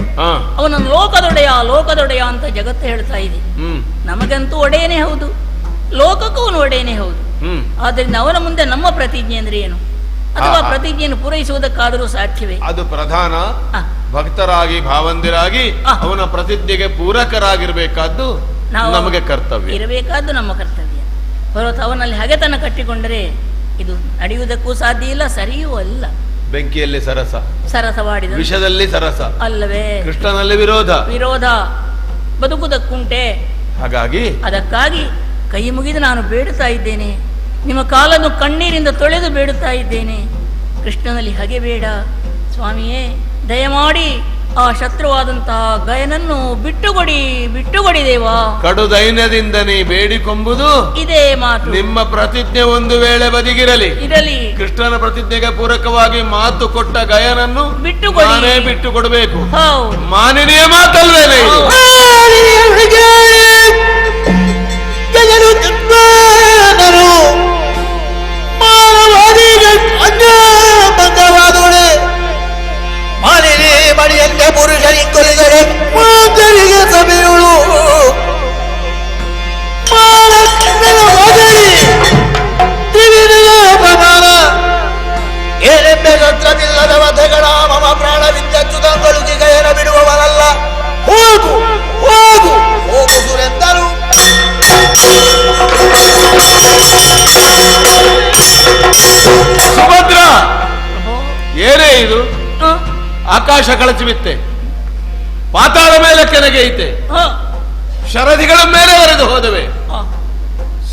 ಅವನನ್ನು ಲೋಕದೊಡೆಯ ಅಂತ ಜಗತ್ತು ಹೇಳ್ತಾ ಇದೆ. ನಮಗಂತೂ ಒಡೆಯನೇ ಹೌದು, ಲೋಕಕ್ಕೂ ಅವನು ಒಡೆಯನೇ ಹೌದು. ಆದ್ರಿಂದ ಅವನ ಮುಂದೆ ನಮ್ಮ ಪ್ರತಿಜ್ಞೆ ಅಂದ್ರೆ ಏನು, ಅಥವಾ ಪ್ರತಿಜ್ಞೆಯನ್ನು ಪೂರೈಸುವುದಕ್ಕಾದರೂ ಸಾಧ್ಯವೇ? ಅದು ಪ್ರಧಾನ. ಭಕ್ತರಾಗಿ ಭಾವಂದಿರಾಗಿ ಅವನ ಪ್ರತಿಜ್ಞೆಗೆ ಪೂರಕರಾಗಿರ್ಬೇಕಾದ್ದು ನಮಗೆ ಕರ್ತವ್ಯ, ಇರಬೇಕಾದ್ದು ನಮ್ಮ ಕರ್ತವ್ಯ. ಹೊರತು ಅವನಲ್ಲಿ ಹಗೆತನ ಕಟ್ಟಿಕೊಂಡರೆ ಇದು ನಡೆಯುವುದಕ್ಕೂ ಸಾಧ್ಯ ಇಲ್ಲ, ಸರಿಯೂ ಅಲ್ಲ. ಬೆಂಕಿಯಲ್ಲಿ ಸರಸವಾಡಿದ ವಿಷದಲ್ಲಿ ಸರಸ ಅಲ್ಲವೇ? ಕೃಷ್ಣನಲ್ಲಿ ವಿರೋಧ ಬದುಕುವುದಕ್ಕುಂಟೆ. ಹಾಗಾಗಿ ಅದಕ್ಕಾಗಿ ಕೈ ಮುಗಿದು ನಾನು ಬೇಡುತ್ತಾ ಇದ್ದೇನೆ, ನಿಮ್ಮ ಕಾಲನ್ನು ಕಣ್ಣೀರಿಂದ ತೊಳೆದು ಬೇಡುತ್ತಾ ಇದ್ದೇನೆ. ಕೃಷ್ಣನಲ್ಲಿ ಹಗೆ ಬೇಡ ಸ್ವಾಮಿಯೇ, ದಯಮಾಡಿ ಆ ಶತ್ರುವಾದಂತಹ ಗಯನನ್ನು ಬಿಟ್ಟುಕೊಡಿ ದೇವಾ. ಕಡು ದೈನ್ಯದಿಂದ ನೀ ಬೇಡಿಕೊಂಬುದು ಇದೇ ಮಾತು. ನಿಮ್ಮ ಪ್ರತಿಜ್ಞೆ ಒಂದು ವೇಳೆ ಬದಿಗಿರಲಿ, ಇರಲಿ. ಕೃಷ್ಣನ ಪ್ರತಿಜ್ಞೆಗೆ ಪೂರಕವಾಗಿ ಮಾತು ಕೊಟ್ಟ ಗಯನನ್ನು ಬಿಟ್ಟು ಕೊಡಬೇಕು. ಮಾನಿನಿಯ ಮಾತಲ್ವೇನೆ ಇದು? ಮಾನಿನಿ ಮಣಿಯಂತೆ ಪುರುಷನಿಗೊಲಿದರೆ ಮಾತರಿಗೆ ಸಭೆಯುಳು ಏನೆಂಬೆ ಸತ್ರವಿಲ್ಲದ ವಧೆಗಳ ಮಮ ಪ್ರಾಣವಿದ್ಯುತಗಳು ಗಯನ ಬಿಡುವವನಲ್ಲ. ಹೋಗು ಹೋಗು ಹೋಗು ಸುರೆಂದರು. ಸುಭದ್ರ, ಏನೇ ಇದು? ಆಕಾಶ ಕಳಚಿಬಿತ್ತೆ, ಪಾತಾಳ ಮೇಲೆ ಕೆಳಗೈತೆ, ಶರದಿಗಳ ಮೇಲೆ ಒರೆದು ಹೋದವೆ.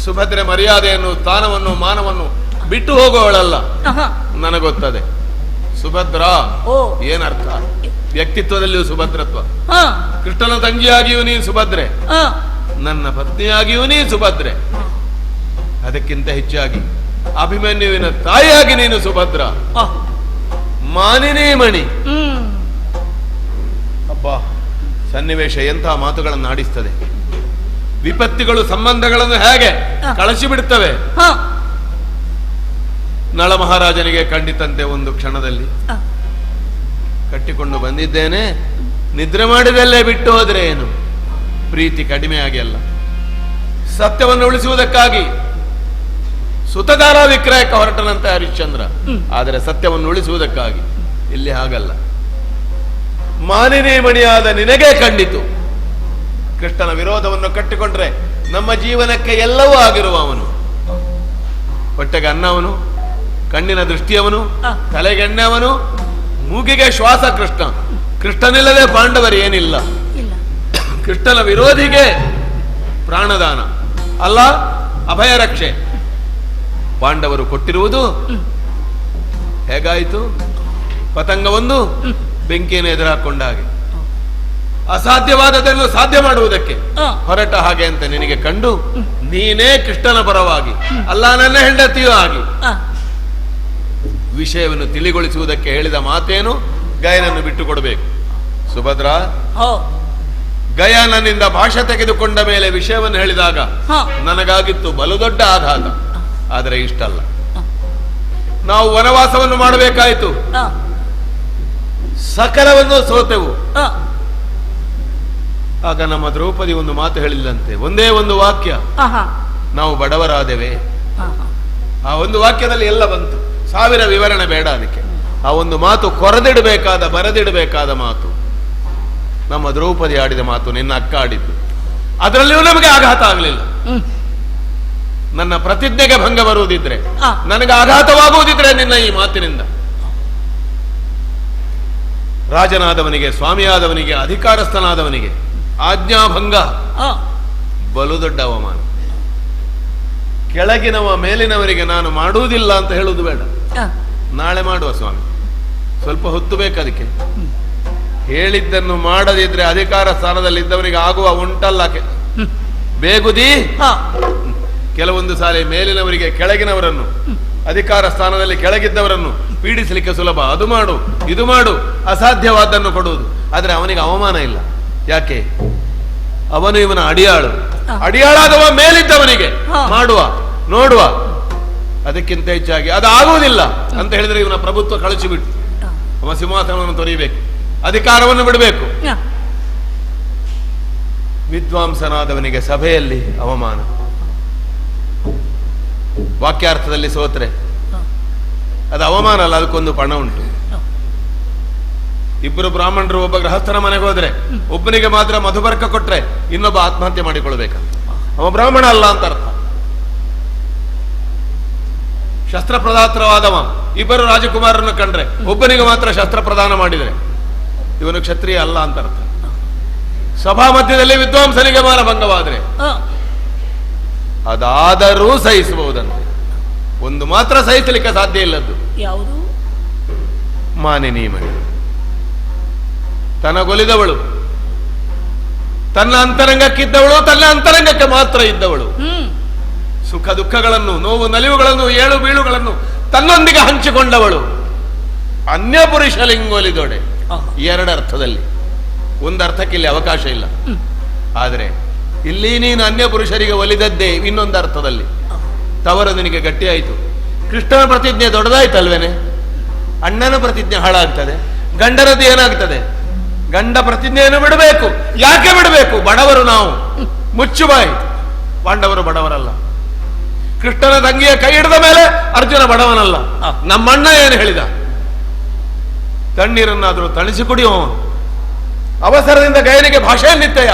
ಸುಭದ್ರೆ ಮರ್ಯಾದೆಯನ್ನು, ಸ್ಥಾನವನ್ನು, ಮಾನವನ್ನು ಬಿಟ್ಟು ಹೋಗುವವಳಲ್ಲ, ನನಗೊತ್ತದೆ. ಸುಭದ್ರ ಏನರ್ಥ? ವ್ಯಕ್ತಿತ್ವದಲ್ಲಿಯೂ ಸುಭದ್ರತ್ವ. ಕೃಷ್ಣನ ತಂಗಿಯಾಗಿಯೂ ನೀ ಸುಭದ್ರೆ, ನನ್ನ ಪತ್ನಿಯಾಗಿಯೂ ನೀ ಸುಭದ್ರೆ, ಅದಕ್ಕಿಂತ ಹೆಚ್ಚಾಗಿ ಅಭಿಮನ್ಯುವಿನ ತಾಯಿಯಾಗಿ ನೀನು ಸುಭದ್ರ. ಮಾನಿನೇ ಮಣಿ. ಅಬ್ಬಾ, ಸನ್ನಿವೇಶ ಎಂತಹ ಮಾತುಗಳನ್ನು ಆಡಿಸ್ತದೆ. ವಿಪತ್ತಿಗಳು ಸಂಬಂಧಗಳನ್ನು ಹೇಗೆ ಕಳಚಿ ಬಿಡುತ್ತವೆ. ನಳ ಮಹಾರಾಜನಿಗೆ ಕಂಡಿತಂತೆ ಒಂದು ಕ್ಷಣದಲ್ಲಿ ಕಟ್ಟಿಕೊಂಡು ಬಂದಿದ್ದೇನೆ, ನಿದ್ರೆ ಮಾಡಿದಲ್ಲೇ ಬಿಟ್ಟು ಹೋದ್ರೆ ಏನು? ಪ್ರೀತಿ ಕಡಿಮೆ ಆಗಿ ಅಲ್ಲ, ಸತ್ಯವನ್ನು ಉಳಿಸುವುದಕ್ಕಾಗಿ ಸುತಗಾರ ವಿಕ್ರಯಕ್ಕೆ ಹೊರಟನಂತೆ ಹರಿಶ್ಚಂದ್ರ. ಆದರೆ ಸತ್ಯವನ್ನು ಉಳಿಸುವುದಕ್ಕಾಗಿ ಇಲ್ಲಿ ಹಾಗಲ್ಲ. ಮಾನಿನೇ ಮಣಿಯಾದ ನಿನಗೆ ಕಂಡಿತು. ಕೃಷ್ಣನ ವಿರೋಧವನ್ನು ಕಟ್ಟಿಕೊಂಡ್ರೆ ನಮ್ಮ ಜೀವನಕ್ಕೆ ಎಲ್ಲವೂ ಆಗಿರುವ ಅವನು, ಹೊಟ್ಟೆಗೆ ಅನ್ನವನು, ಕಣ್ಣಿನ ದೃಷ್ಟಿಯವನು, ತಲೆಗೆಣ್ಣವನು, ಮೂಗಿಗೆ ಶ್ವಾಸ ಕೃಷ್ಣ. ಕೃಷ್ಣನಿಲ್ಲದೆ ಪಾಂಡವರು ಏನಿಲ್ಲ. ಕೃಷ್ಣನ ವಿರೋಧಿಗೆ ಪ್ರಾಣದಾನ ಅಲ್ಲ, ಅಭಯ ರಕ್ಷೆ. ಪಾಂಡವರು ಕೊಟ್ಟಿರುವುದು ಹೇಗಾಯಿತು? ಪತಂಗವೊಂದು ಬೆಂಕಿಯನ್ನು ಎದುರಾಕೊಂಡ ಹಾಗೆ, ಅಸಾಧ್ಯವಾದದನ್ನು ಸಾಧ್ಯ ಮಾಡುವುದಕ್ಕೆ ಹೊರಟ ಹಾಗೆ ಅಂತ ನಿನಗೆ ಕಂಡು ನೀನೇ ಕೃಷ್ಣನ ಪರವಾಗಿ ಅಲ್ಲ ನನ್ನ ಹೆಂಡತಿಯೂ ಆಗಿ ವಿಷಯವನ್ನು ತಿಳಿಗೊಳಿಸುವುದಕ್ಕೆ ಹೇಳಿದ ಮಾತೇನು? ಗಯನನ್ನು ಬಿಟ್ಟು ಕೊಡಬೇಕು. ಸುಭದ್ರ, ಗಯನನಿಂದ ಭಾಷೆ ತೆಗೆದುಕೊಂಡ ಮೇಲೆ ವಿಷಯವನ್ನು ಹೇಳಿದಾಗ ನನಗಾಗಿತ್ತು ಬಲು ದೊಡ್ಡ ಆಘಾತ. ಆದರೆ ಇಷ್ಟಲ್ಲ, ನಾವು ವನವಾಸವನ್ನು ಮಾಡಬೇಕಾಯಿತು, ಸಕಲವನ್ನು ಸೋತೆವು. ಆಗ ನಮ್ಮ ದ್ರೌಪದಿ ಒಂದು ಮಾತು ಹೇಳಿಲ್ಲಂತೆ, ಒಂದೇ ಒಂದು ವಾಕ್ಯ, ನಾವು ಬಡವರಾದೆವೆ. ಆ ಒಂದು ವಾಕ್ಯದಲ್ಲಿ ಎಲ್ಲ ಬಂತು, ಸಾವಿರ ವಿವರಣೆ ಬೇಡ ಅದಕ್ಕೆ. ಆ ಒಂದು ಮಾತು ಕೊರೆದಿಡಬೇಕಾದ, ಬರೆದಿಡಬೇಕಾದ ಮಾತು. ನಮ್ಮ ದ್ರೌಪದಿ ಆಡಿದ ಮಾತು, ನಿನ್ನ ಅಕ್ಕ ಆಡಿದ್ದು. ಅದರಲ್ಲಿಯೂ ನಮಗೆ ಆಘಾತ ಆಗಲಿಲ್ಲ. ನನ್ನ ಪ್ರತಿಜ್ಞೆಗೆ ಭಂಗ ಬರುವುದಿದ್ರೆ, ನನಗೆ ಆಘಾತವಾಗುವುದಿದ್ರೆ ನಿನ್ನ ಈ ಮಾತಿನಿಂದ, ರಾಜನಾದವನಿಗೆ, ಸ್ವಾಮಿಯಾದವನಿಗೆ, ಅಧಿಕಾರಸ್ಥನಾದವನಿಗೆ ಆಜ್ಞಾಭಂಗ ಬಲು ದೊಡ್ಡ ಅವಮಾನ. ಕೆಳಗಿನವ ಮೇಲಿನವರಿಗೆ ನಾನು ಮಾಡುವುದಿಲ್ಲ ಅಂತ ಹೇಳುವುದು ಬೇಡ. ನಾಳೆ ಮಾಡುವ ಸ್ವಾಮಿ, ಸ್ವಲ್ಪ ಹೊತ್ತು ಬೇಕು ಅದಕ್ಕೆ. ಹೇಳಿದ್ದನ್ನು ಮಾಡದಿದ್ರೆ ಅಧಿಕಾರ ಸ್ಥಾನದಲ್ಲಿದ್ದವನಿಗೆ ಆಗುವ ಉಂಟಲ್ಲ ಬೇಗುದಿ. ಕೆಲವೊಂದು ಸಾರಿ ಮೇಲಿನವರಿಗೆ ಕೆಳಗಿನವರನ್ನು, ಅಧಿಕಾರ ಸ್ಥಾನದಲ್ಲಿ ಕೆಳಗಿದ್ದವರನ್ನು ಪೀಡಿಸಲಿಕ್ಕೆ ಸುಲಭ. ಅದು ಮಾಡು, ಇದು ಮಾಡು, ಅಸಾಧ್ಯವಾದ್ದನ್ನು ಕೊಡುವುದು. ಆದರೆ ಅವನಿಗೆ ಅವಮಾನ ಇಲ್ಲ. ಯಾಕೆ? ಅವನು ಇವನ ಅಡಿಯಾಳು. ಅಡಿಯಾಳಾದವ ಮೇಲಿದ್ದವನಿಗೆ ಮಾಡುವ, ನೋಡುವ. ಅದಕ್ಕಿಂತ ಹೆಚ್ಚಾಗಿ ಅದು ಆಗುವುದಿಲ್ಲ ಅಂತ ಹೇಳಿದ್ರೆ ಇವನ ಪ್ರಭುತ್ವ ಕಳಿಸಿಬಿಟ್ಟು ಅವ ಸಿಂಹಾಸನವನ್ನು ತೊರೆಯಬೇಕು, ಅಧಿಕಾರವನ್ನು ಬಿಡಬೇಕು. ವಿದ್ವಾಂಸನಾದವನಿಗೆ ಸಭೆಯಲ್ಲಿ ಅವಮಾನ, ವಾಕ್ಯಾರ್ಥದಲ್ಲಿ ಸೋತ್ರೆ ಅದು ಅವಮಾನ ಅಲ್ಲ, ಅದಕ್ಕೊಂದು ಪಣ ಉಂಟು. ಇಬ್ಬರು ಬ್ರಾಹ್ಮಣರು ಒಬ್ಬ ಗೃಹಸ್ಥನ ಮನೆಗೆ ಹೋದ್ರೆ ಒಬ್ಬನಿಗೆ ಮಾತ್ರ ಮಧುಬರ್ಕ ಕೊಟ್ರೆ ಇನ್ನೊಬ್ಬ ಆತ್ಮಹತ್ಯೆ ಮಾಡಿಕೊಳ್ಬೇಕಂತ. ಅವ ಬ್ರಾಹ್ಮಣ ಅಲ್ಲ ಅಂತ ಅರ್ಥ. ಶಸ್ತ್ರಪ್ರದಾತ್ರವಾದವ ಇಬ್ಬರು ರಾಜಕುಮಾರರನ್ನು ಕಂಡ್ರೆ ಒಬ್ಬನಿಗೆ ಮಾತ್ರ ಶಸ್ತ್ರ ಪ್ರದಾನ ಮಾಡಿದರೆ ಇವನು ಕ್ಷತ್ರಿಯ ಅಲ್ಲ ಅಂತ ಅರ್ಥ. ಸಭಾ ಮಧ್ಯದಲ್ಲಿ ವಿದ್ವಾಂಸನಿಗೆ ಮಾನಭಂಗವಾದ್ರೆ ಅದಾದರೂ ಸಹಿಸಬಹುದಂತೆ. ಒಂದು ಮಾತ್ರ ಸಹಿಸಲಿಕ್ಕೆ ಸಾಧ್ಯ ಇಲ್ಲದ್ದು ಯಾವುದು? ಮಾನಿನಿ ಮಣಿ. ತನಗೊಲಿದವಳು, ತನ್ನ ಅಂತರಂಗಕ್ಕಿದ್ದವಳು, ತನ್ನ ಅಂತರಂಗಕ್ಕೆ ಮಾತ್ರ ಇದ್ದವಳು. ಸುಖ ದುಃಖಗಳನ್ನು, ನೋವು ನಲಿವುಗಳನ್ನು, ಏಳು ಬೀಳುಗಳನ್ನು ತನ್ನೊಂದಿಗೆ ಹಂಚಿಕೊಂಡವಳು. ಅನ್ಯ ಪುರುಷ ಲಿಂಗೋಲಿದೊಡೆ. ಎರಡರ್ಥದಲ್ಲಿ, ಒಂದು ಅರ್ಥಕ್ಕೆ ಇಲ್ಲಿ ಅವಕಾಶ ಇಲ್ಲ. ಆದರೆ ಇಲ್ಲಿ ನೀನು ಅನ್ಯ ಪುರುಷರಿಗೆ ಒಲಿದದ್ದೇ ಇನ್ನೊಂದು ಅರ್ಥದಲ್ಲಿ. ತವರು ನಿನಗೆ ಗಟ್ಟಿಯಾಯಿತು. ಕೃಷ್ಣನ ಪ್ರತಿಜ್ಞೆ ದೊಡ್ಡದಾಯ್ತಲ್ವೇನೆ? ಅಣ್ಣನ ಪ್ರತಿಜ್ಞೆ ಹಾಳಾಗ್ತದೆ, ಗಂಡರದ್ದು ಏನಾಗ್ತದೆ? ಗಂಡ ಪ್ರತಿಜ್ಞೆಯನ್ನು ಬಿಡಬೇಕು. ಯಾಕೆ ಬಿಡಬೇಕು? ಬಡವರು ನಾವು, ಮುಚ್ಚುಬಾಯಿ. ಪಾಂಡವರು ಬಡವರಲ್ಲ. ಕೃಷ್ಣನ ತಂಗಿಯ ಕೈ ಹಿಡಿದ ಮೇಲೆ ಅರ್ಜುನ ಬಡವನಲ್ಲ. ನಮ್ಮಣ್ಣ ಏನು ಹೇಳಿದ? ತಣ್ಣೀರನ್ನಾದರೂ ತಣಿಸಿ ಕುಡಿಯುವ. ಅವಸರದಿಂದ ಗಯನಿಗೆ ಭಾಷೆಯನ್ನಿತ್ತೆಯ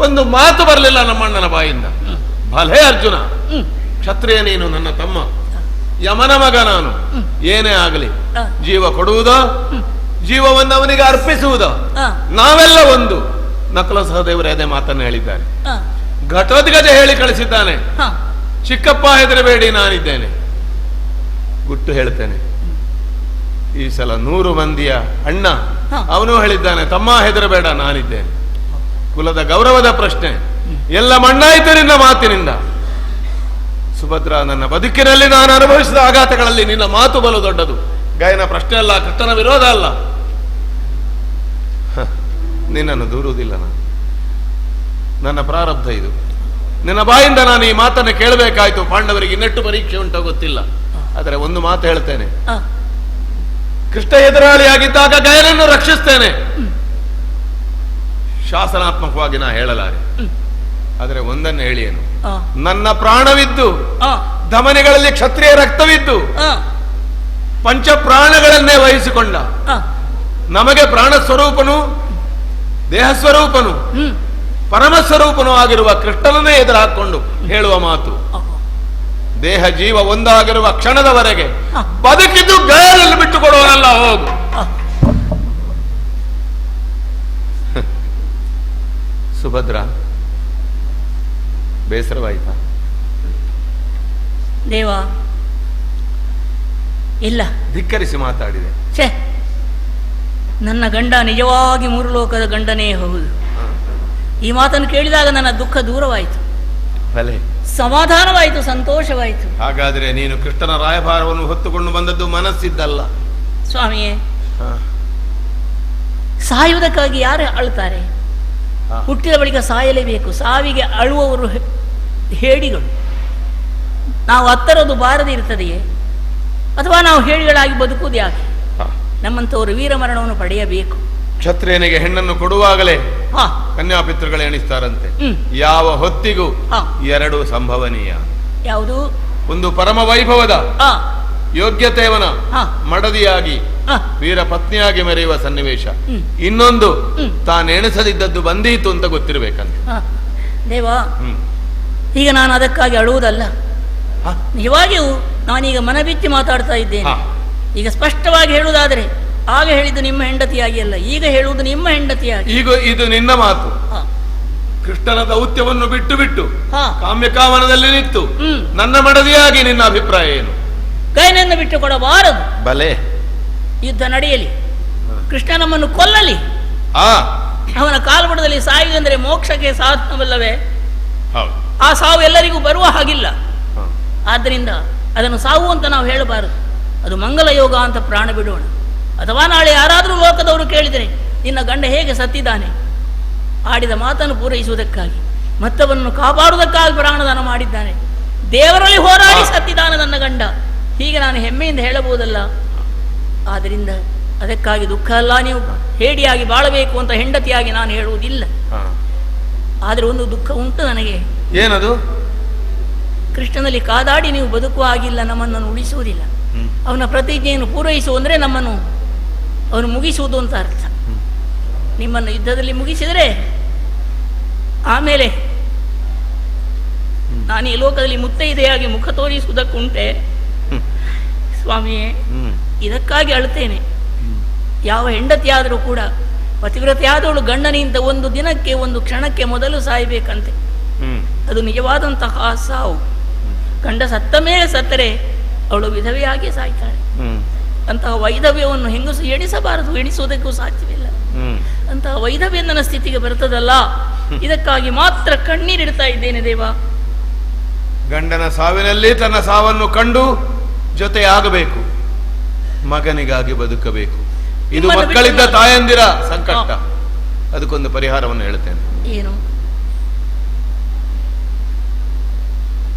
ಒಂದು ಮಾತು ಬರಲಿಲ್ಲ ನಮ್ಮಣ್ಣನ ಬಾಯಿಂದ. ಭಲೇ ಅರ್ಜುನ, ಕ್ಷತ್ರಿಯ ನೀನು, ನನ್ನ ತಮ್ಮ, ಯಮನ ಮಗ ನಾನು. ಏನೇ ಆಗಲಿ ಜೀವ ಕೊಡುವುದೋ, ಜೀವವನ್ನು ಅವನಿಗೆ ಅರ್ಪಿಸುವುದೋ, ನಾವೆಲ್ಲ ಒಂದು. ನಕಲ ಸಹದೇವರು ಅದೇ ಮಾತನ್ನು ಹೇಳಿದ್ದಾರೆ. ಘಟೋದ್ಗಜ ಹೇಳಿ ಕಳಿಸಿದ್ದಾನೆ, ಚಿಕ್ಕಪ್ಪ ಹೆದರಬೇಡಿ ನಾನಿದ್ದೇನೆ. ಗುಟ್ಟು ಹೇಳ್ತೇನೆ, ಈ ಸಲ 100 ಮಂದಿಯ ಅಣ್ಣ. ಅವನು ಹೇಳಿದ್ದಾನೆ, ತಮ್ಮ ಹೆದರಬೇಡ ನಾನಿದ್ದೇನೆ. ಕುಲದ ಗೌರವದ ಪ್ರಶ್ನೆ ಎಲ್ಲ ಮಣ್ಣಾಯಿತು ನಿನ್ನ ಮಾತಿನಿಂದ. ಸುಭದ್ರ, ನನ್ನ ಬದುಕಿನಲ್ಲಿ ನಾನು ಅನುಭವಿಸಿದ ಆಘಾತಗಳಲ್ಲಿ ನಿನ್ನ ಮಾತು ಬಲು ದೊಡ್ಡದು. ಗಾಯನ ಪ್ರಶ್ನೆ ಅಲ್ಲ, ಕೃಷ್ಣನ ವಿರೋಧ ಅಲ್ಲ. ನಿನ್ನನ್ನು ದೂರುವುದಿಲ್ಲ ನಾನು. ನನ್ನ ಪ್ರಾರಬ್ಧ ಇದು. ನಿನ್ನ ಬಾಯಿಂದ ನಾನು ಈ ಮಾತನ್ನು ಕೇಳಬೇಕಾಯ್ತು. ಪಾಂಡವರಿಗೆ ಇನ್ನೆಟ್ಟು ಪರೀಕ್ಷೆ ಉಂಟೋ ಗೊತ್ತಿಲ್ಲ. ಆದರೆ ಒಂದು ಮಾತು ಹೇಳ್ತೇನೆ, ಕೃಷ್ಣ ಎದುರಾಳಿಯಾಗಿದ್ದಾಗ ಗಯನನ್ನು ರಕ್ಷಿಸ್ತೇನೆ. ಶಾಸನಾತ್ಮಕವಾಗಿ ನಾ ಹೇಳಲಾರೆ. ಆದರೆ ಒಂದನ್ನು ಹೇಳಿಯೇನು, ನನ್ನ ಪ್ರಾಣವಿದ್ದು, ಧಮನಿಗಳಲ್ಲಿ ಕ್ಷತ್ರಿಯ ರಕ್ತವಿದ್ದು, ಪಂಚ ಪ್ರಾಣಗಳನ್ನೇ ವಹಿಸಿಕೊಂಡ ನಮಗೆ ಪ್ರಾಣ ಸ್ವರೂಪನು, ದೇಹ ಸ್ವರೂಪನು, ಪರಮ ಸ್ವರೂಪನೂ ಆಗಿರುವ ಕೃಷ್ಣನನ್ನೇ ಎದುರು ಹಾಕೊಂಡು ಹೇಳುವ ಮಾತು. ದೇಹ ಜೀವ ಒಂದಾಗಿರುವ ಕ್ಷಣದವರೆಗೆ ಬದುಕಿದ್ದು ಗಯನಲ್ಲಿ ಬಿಟ್ಟು ಕೊಡುವನಲ್ಲ. ಹೋಗು. ಸುಭದ್ರ, ಬೇಸರವಾಯಿತಾ? ದೇವ ಇಲ್ಲ, ಧಿಕ್ಕರಿಸಿ ಮಾತಾಡಿದೆ. ಛೇ, ನನ್ನ ಗಂಡ ನಿಜವಾಗಿ 3 ಲೋಕದ ಗಂಡನೇ ಹೌದು. ಈ ಮಾತನ್ನು ಕೇಳಿದಾಗ ನನ್ನ ದುಃಖ ದೂರವಾಯಿತು. ಭಲೆ, ಸಮಾಧಾನವಾಯಿತು, ಸಂತೋಷವಾಯಿತು. ಹಾಗಾದ್ರೆ ನೀನು ಕೃಷ್ಣನ ರಾಯಭಾರವನ್ನು ಹೊತ್ತುಕೊಂಡು ಬಂದದ್ದು ಮನಸ್ಸಿದ್ದಲ್ಲ. ಸ್ವಾಮಿಯೇ, ಹ. ಸಾಯುವುದಕ್ಕಾಗಿ ಯಾರು ಅಳ್ತಾರೆ? ಹ. ಹುಟ್ಟಿದ ಬಳಿಕ ಸಾಯಲೇಬೇಕು. ಸಾವಿಗೆ ಅಳುವವರು ಹೇಡಿಗಳು. ನಾವು ಹತ್ತರದು ಬಾರದೆ ಇರ್ತದೆಯೇ? ಅಥವಾ ನಾವು ಹೇಡಿಗಳಾಗಿ ಬದುಕುವುದು ಯಾಕೆ? ಹ. ನಮ್ಮಂಥವರು ವೀರಮರಣವನ್ನು ಪಡೆಯಬೇಕು. ಕ್ಷತ್ರಿಯನಿಗೆ ಹೆಣ್ಣನ್ನು ಕೊಡುವಾಗಲೇ ಹಾ, ಕನ್ಯಾಪಿತೃಗಳು ಎಣಿಸ್ತಾರಂತೆ. ಹ್ಮ್. ಯಾವ ಹೊತ್ತಿಗೂ ಹಾ. ಎರಡು ಸಂಭವನೀಯ. ಯಾವುದು? ಒಂದು ಪರಮ ವೈಭವದ ಹಾ, ಯೋಗ್ಯತೆಯವನ ಹಾ. ಮಡದಿಯಾಗಿ ಹಾ. ವೀರ ಪತ್ನಿಯಾಗಿ ಮೆರೆಯುವ ಸನ್ನಿವೇಶ. ಹ್ಮ್. ಇನ್ನೊಂದು ಹ್ಮ್. ತಾನೆಣಿಸದಿದ್ದದ್ದು ಬಂದೀತು ಅಂತ ಗೊತ್ತಿರಬೇಕಂತ. ಹಾ. ದೇವಾ, ಹ್ಮ್. ಈಗ ನಾನು ಅದಕ್ಕಾಗಿ ಅಳುವುದಲ್ಲ. ಹ? ನಿಜವಾಗಿಯೂ ನಾನೀಗ ಮನಬಿಚ್ಚಿ ಮಾತಾಡ್ತಾ ಇದ್ದೇನೆ. ಹಾ. ಈಗ ಸ್ಪಷ್ಟವಾಗಿ ಹೇಳುವುದಾದರೆ, ಆಗ ಹೇಳಿದ್ದು ನಿಮ್ಮ ಹೆಂಡತಿಯಾಗಿ ಅಲ್ಲ, ಈಗ ಹೇಳುವುದು ನಿಮ್ಮ ಹೆಂಡತಿಯಾಗಿ. ಈಗ ಇದು ನಿನ್ನ ಮಾತು. ಹಾ. ಕೃಷ್ಣನ ದೌತ್ಯವನ್ನು ಬಿಟ್ಟು ಬಿಟ್ಟು ಹಾ. ಕಾಮ್ಯಕಾವನದಲ್ಲಿ ನಿಂತು ಹ್ಮ್. ನನ್ನ ಮಡದಿಯಾಗಿ ನಿನ್ನ ಅಭಿಪ್ರಾಯ ಏನು? ಕೈನನ್ನು ಬಿಟ್ಟು ಕೊಡಬಾರದು. ಬಲೆ, ಯುದ್ಧ ನಡೆಯಲಿ, ಕೃಷ್ಣ ನಮ್ಮನ್ನು ಕೊಲ್ಲಲಿ, ಆ ಅವನ ಕಾಲ್ಬುಡದಲ್ಲಿ ಸಾಯುವುದೆಂದರೆ ಮೋಕ್ಷಕ್ಕೆ ಸಾಧನವಲ್ಲವೇ? ಹೌದು. ಆ ಸಾವು ಎಲ್ಲರಿಗೂ ಬರುವ ಹಾಗಿಲ್ಲ. ಹ. ಆದ್ದರಿಂದ ಅದನ್ನು ಸಾವು ಅಂತ ನಾವು ಹೇಳಬಾರದು. ಅದು ಮಂಗಲ ಯೋಗ ಅಂತ ಪ್ರಾಣ ಬಿಡೋಣ. ಅಥವಾ ನಾಳೆ ಯಾರಾದರೂ ಲೋಕದವರು ಕೇಳಿದರೆ, ನಿನ್ನ ಗಂಡ ಹೇಗೆ ಸತ್ತಿದ್ದಾನೆ? ಆಡಿದ ಮಾತನ್ನು ಪೂರೈಸುವುದಕ್ಕಾಗಿ, ಮತ್ತವನನ್ನು ಕಾಪಾಡುವುದಕ್ಕಾಗಿ ಪ್ರಾಣದಾನ ಮಾಡಿದ್ದಾನೆ. ದೇವರಲ್ಲಿ ಹೋರಾಡಿ ಸತ್ತಿದ್ದಾನೆ ನನ್ನ ಗಂಡ, ಹೀಗೆ ನಾನು ಹೆಮ್ಮೆಯಿಂದ ಹೇಳಬಹುದಲ್ಲ. ಆದ್ದರಿಂದ ಅದಕ್ಕಾಗಿ ದುಃಖ ಅಲ್ಲ, ನೀವು ಹೇಡಿಯಾಗಿ ಬಾಳಬೇಕು ಅಂತ ಹೆಂಡತಿಯಾಗಿ ನಾನು ಹೇಳುವುದಿಲ್ಲ. ಹ. ಆದರೆ ಒಂದು ದುಃಖ ಉಂಟು ನನಗೆ. ಏನದು? ಕೃಷ್ಣನಲ್ಲಿ ಕಾದಾಡಿ ನೀವು ಬದುಕುವ ಹಾಗಿಲ್ಲ, ನಮ್ಮನ್ನು ಉಳಿಸುವುದಿಲ್ಲ. ಹ್ಮ್. ಅವನ ಪ್ರತಿಜ್ಞೆಯನ್ನು ಪೂರೈಸು ಅಂದರೆ ನಮ್ಮನ್ನು ಅವನು ಮುಗಿಸುವುದು ಅಂತ ಅರ್ಥ. ನಿಮ್ಮನ್ನು ಯುದ್ಧದಲ್ಲಿ ಮುಗಿಸಿದರೆ ಆಮೇಲೆ ನಾನು ಈ ಲೋಕದಲ್ಲಿ ಮುತ್ತೈದೆಯಾಗಿ ಮುಖ ತೋರಿಸುವುದಕ್ಕುಂಟೆ. ಹ್ಮ್. ಸ್ವಾಮಿಯೇ, ಹ್ಮ್. ಇದಕ್ಕಾಗಿ ಅಳುತ್ತೇನೆ. ಯಾವ ಹೆಂಡತಿಯಾದರೂ ಕೂಡ ಪತಿವ್ರತೆಯಾದವಳು ಗಂಡನಿಂದ ಒಂದು ದಿನಕ್ಕೆ ಒಂದು ಕ್ಷಣಕ್ಕೆ ಮೊದಲು ಸಾಯಬೇಕಂತೆ. ಹ್ಮ್. ಅದು ನಿಜವಾದಂತಹ ಸಾವು. ಗಂಡ ಸತ್ತ ಮೇಲೆ ಸತ್ತರೆ ಅವಳು ವಿಧವೆಯಾಗಿ ಸಾಯ್ತಾಳೆ. ಹ್ಮ್. ಅಂತಹ ವೈಧವ್ಯವನ್ನು ಹೆಂಗಸು ಎಣಿಸಬಾರದು, ಎಣಿಸುವುದಕ್ಕೂ ಸಾಧ್ಯವಿಲ್ಲ. ಹ್ಮ್. ಅಂತಹ ವೈಧವ್ಯ ನನ್ನ ಸ್ಥಿತಿಗೆ ಬರ್ತದಲ್ಲ, ಇದಕ್ಕಾಗಿ ಮಾತ್ರ ಕಣ್ಣೀರಿಡ್ತಾ ಇದ್ದೇನೆ ದೇವ. ಗಂಡನ ಸಾವಿನಲ್ಲಿ ತನ್ನ ಸಾವನ್ನು ಕಂಡು ಜೊತೆಯಾಗಬೇಕು, ಮಗನಿಗಾಗಿ ಬದುಕಬೇಕು. ಇದು ನಿಮ್ಮನ್ನು ಮಕ್ಕಳಿದ್ದ ಬಿಟ್ಟು ತಾಯಂದಿರ ಸಂಕಟ. ಅದಕ್ಕೊಂದು ಪರಿಹಾರವನ್ನು ಹೇಳ್ತೇನೆ. ಏನು?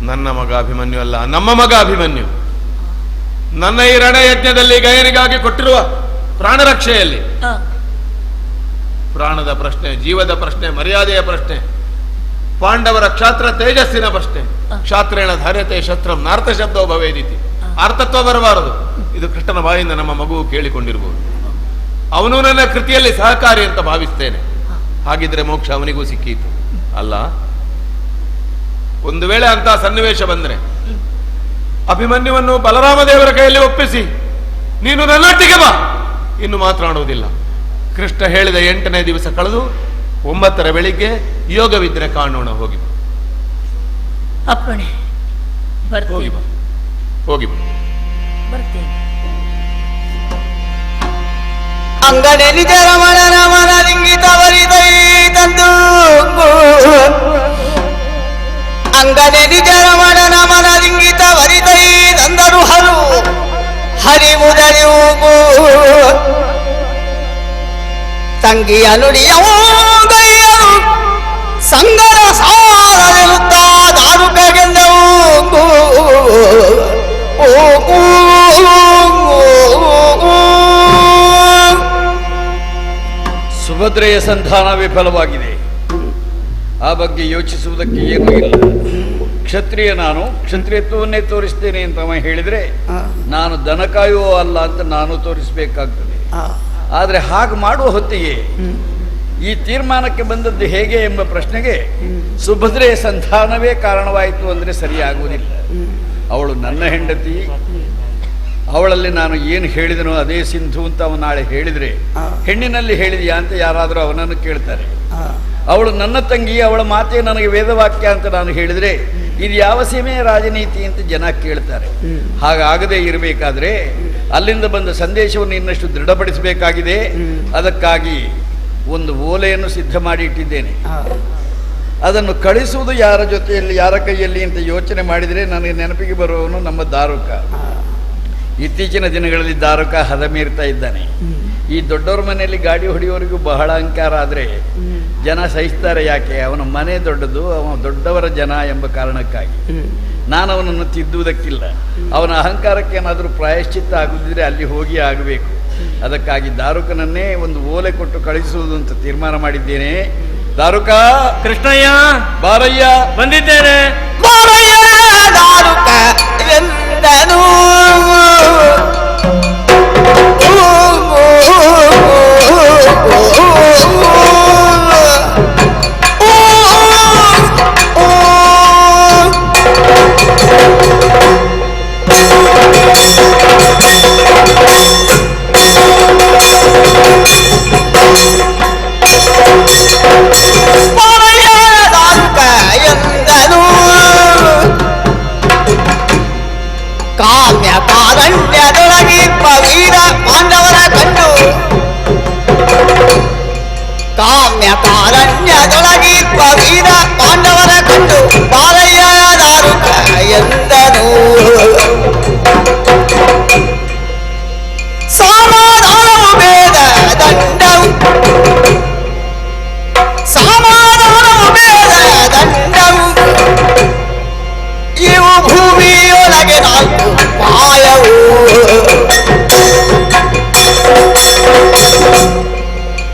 ನನ್ನ ಮಗ ಅಭಿಮನ್ಯು ಅಲ್ಲ, ನಮ್ಮ ಮಗ ಅಭಿಮನ್ಯು. ನನ್ನ ಈ ರಣಯಜ್ಞದಲ್ಲಿ ಗಯನಿಗಾಗಿ ಕೊಟ್ಟಿರುವ ಪ್ರಾಣರಕ್ಷೆಯಲ್ಲಿ ಆ, ಪ್ರಾಣದ ಪ್ರಶ್ನೆ, ಜೀವದ ಪ್ರಶ್ನೆ, ಮರ್ಯಾದೆಯ ಪ್ರಶ್ನೆ, ಪಾಂಡವರ ಕ್ಷಾತ್ರ ತೇಜಸ್ಸಿನ ಪ್ರಶ್ನೆ. ಕ್ಷಾತ್ರೇಣ ಧಾರ್ಯತೆ ಶಸ್ತ್ರಂ ನಾರ್ಥ ಶಬ್ದೋ ಭವೇದಿತಿ. ಅರ್ಥತ್ವ ಬರಬಾರದು. ಇದು ಕೃಷ್ಣನ ಬಾಯಿಂದ ನಮ್ಮ ಮಗುವು ಕೇಳಿಕೊಂಡಿರ್ಬೋದು. ಅವನು ನನ್ನ ಕೃತಿಯಲ್ಲಿ ಸಹಕಾರಿ ಅಂತ ಭಾವಿಸ್ತೇನೆ. ಹಾಗಿದ್ರೆ ಮೋಕ್ಷ ಅವನಿಗೂ ಸಿಕ್ಕೀತು ಅಲ್ಲ. ಒಂದು ವೇಳೆ ಅಂತ ಸನ್ನಿವೇಶ ಬಂದ್ರೆ ಅಭಿಮನ್ಯುವನ್ನು ಬಲರಾಮ ದೇವರ ಕೈಯಲ್ಲಿ ಒಪ್ಪಿಸಿ ನೀನು ನನ್ನೊಟ್ಟಿಗೆ ಬಾ, ಇನ್ನು ಮಾತನಾಡುವುದಿಲ್ಲ. ಕೃಷ್ಣ ಹೇಳಿದ 8ನೇ ದಿವಸ ಕಳೆದು 9ರ ಬೆಳಿಗ್ಗೆ ಯೋಗವಿದ್ರೆ ಕಾಣೋಣ. ಹೋಗಿ ಬಾ, ಅಪ್ಪಣೆ. ಹೋಗಿ ಬರ್ತೇನೆ, ಬಾ, ಹೋಗಿ ಬಾ. ಬರ್ತೇನೆ. ಅಂಗನೆ ನಿಜ ರಮಣನ ಮನದಿಂಗಿತವರಿದೈ ತಂದು ಅಂಗನೆ ನಿಜ ರಮಣನ ಮನದಿಂಗಿತವರಿದೈ ತಂದರು ಹರು ಹರಿವುದರಿವು ತಂಗಿಯ ನುಡಿಯವು ಗೈಯರು ಸಂಗರ ಸಾರದಿರುತ್ತ ದಾರುಕಗೆಂದವು ಸುಭದ್ರೆಯ ಸಂಧಾನ ವಿಫಲವಾಗಿದೆ. ಆ ಬಗ್ಗೆ ಯೋಚಿಸುವುದಕ್ಕೆ ಏನೂ ಇಲ್ಲ. ಕ್ಷತ್ರಿಯ ನಾನು, ಕ್ಷತ್ರಿಯತ್ವವನ್ನೇ ತೋರಿಸ್ತೇನೆ ಅಂತ ಅವ ಹೇಳಿದರೆ ನಾನು ದನ ಕಾಯುವ ಅಲ್ಲ ಅಂತ ನಾನು ತೋರಿಸಬೇಕಾಗ್ತದೆ. ಆದರೆ ಹಾಗೆ ಮಾಡುವ ಹೊತ್ತಿಗೆ ಈ ತೀರ್ಮಾನಕ್ಕೆ ಬಂದದ್ದು ಹೇಗೆ ಎಂಬ ಪ್ರಶ್ನೆಗೆ ಸುಭದ್ರೆಯ ಸಂಧಾನವೇ ಕಾರಣವಾಯಿತು ಅಂದರೆ ಸರಿಯಾಗುವುದಿಲ್ಲ. ಅವಳು ನನ್ನ ಹೆಂಡತಿ, ಅವಳಲ್ಲಿ ನಾನು ಏನು ಹೇಳಿದನೋ ಅದೇ ಸಿಂಧು ಅಂತ ಅವನು ನಾಳೆ ಹೇಳಿದರೆ ಹೆಣ್ಣಿನಲ್ಲಿ ಹೇಳಿದೆಯಾ ಅಂತ ಯಾರಾದರೂ ಅವನನ್ನು ಕೇಳ್ತಾರೆ. ಅವಳು ನನ್ನ ತಂಗಿ, ಅವಳ ಮಾತೇ ನನಗೆ ವೇದವಾಕ್ಯ ಅಂತ ನಾನು ಹೇಳಿದರೆ ಇದು ಯಾವ ಸೀಮೆಯ ರಾಜನೀತಿ ಅಂತ ಜನ ಕೇಳ್ತಾರೆ. ಹಾಗಾಗದೇ ಇರಬೇಕಾದ್ರೆ ಅಲ್ಲಿಂದ ಬಂದ ಸಂದೇಶವನ್ನು ಇನ್ನಷ್ಟು ದೃಢಪಡಿಸಬೇಕಾಗಿದೆ. ಅದಕ್ಕಾಗಿ ಒಂದು ಓಲೆಯನ್ನು ಸಿದ್ಧ ಮಾಡಿ ಇಟ್ಟಿದ್ದೇನೆ. ಅದನ್ನು ಕಳಿಸುವುದು ಯಾರ ಜೊತೆಯಲ್ಲಿ, ಯಾರ ಕೈಯಲ್ಲಿ ಅಂತ ಯೋಚನೆ ಮಾಡಿದರೆ ನನಗೆ ನೆನಪಿಗೆ ಬರುವವನು ನಮ್ಮ ದಾರುಕ. ಇತ್ತೀಚಿನ ದಿನಗಳಲ್ಲಿ ದಾರುಕ ಹದ ಮೀರ್ತಾ ಇದ್ದಾನೆ. ಈ ದೊಡ್ಡವ್ರ ಮನೆಯಲ್ಲಿ ಗಾಡಿ ಹೊಡೆಯೋರಿಗೂ ಬಹಳ ಅಹಂಕಾರ ಆದರೆ ಜನ ಸಹಿಸ್ತಾರೆ. ಯಾಕೆ? ಅವನ ಮನೆ ದೊಡ್ಡದು, ಅವನ ದೊಡ್ಡವರ ಜನ ಎಂಬ ಕಾರಣಕ್ಕಾಗಿ. ನಾನು ಅವನನ್ನು ತಿದ್ದುವುದಕ್ಕಿಲ್ಲ. ಅವನ ಅಹಂಕಾರಕ್ಕೆ ಏನಾದರೂ ಪ್ರಾಯಶ್ಚಿತ್ತ ಆಗುದಿದ್ರೆ ಅಲ್ಲಿ ಹೋಗಿ ಆಗಬೇಕು. ಅದಕ್ಕಾಗಿ ದಾರುಕನನ್ನೇ ಒಂದು ಓಲೆ ಕೊಟ್ಟು ಕಳಿಸುವುದು ಅಂತ ತೀರ್ಮಾನ ಮಾಡಿದ್ದೇನೆ. ದಾರುಕ, ಕೃಷ್ಣಯ್ಯ, ಬಾರಯ್ಯ, ಬಂದಿದ್ದೇನೆ. ಬಾರಯ್ಯ ದಾರುಕ ಎಂದನು. ಕಾಮ್ಯ ಕಾರಣ್ಯದೊಳಗಿಪ್ಪ ವೀರ ಪಾಂಡವರ ಕಂಡು, ಕಾಮ್ಯ ಕಾರಣ್ಯದೊಳಗಿಪ್ಪ ವೀರ ಪಾಂಡವರ ಕಂಡು ಬಾರಯ್ಯ ದಾರುಕ ಎಂದನು. ಸಮಾಧಾನವು ಬೇಡ ದಂಡವು, ಸಮಾಧಾನವು ಬೇಡ ದಂಡವು, ಇವು ಭೂಮಿಯೊಳಗೆ ನಾಲ್ಕು ಪಾಯವು.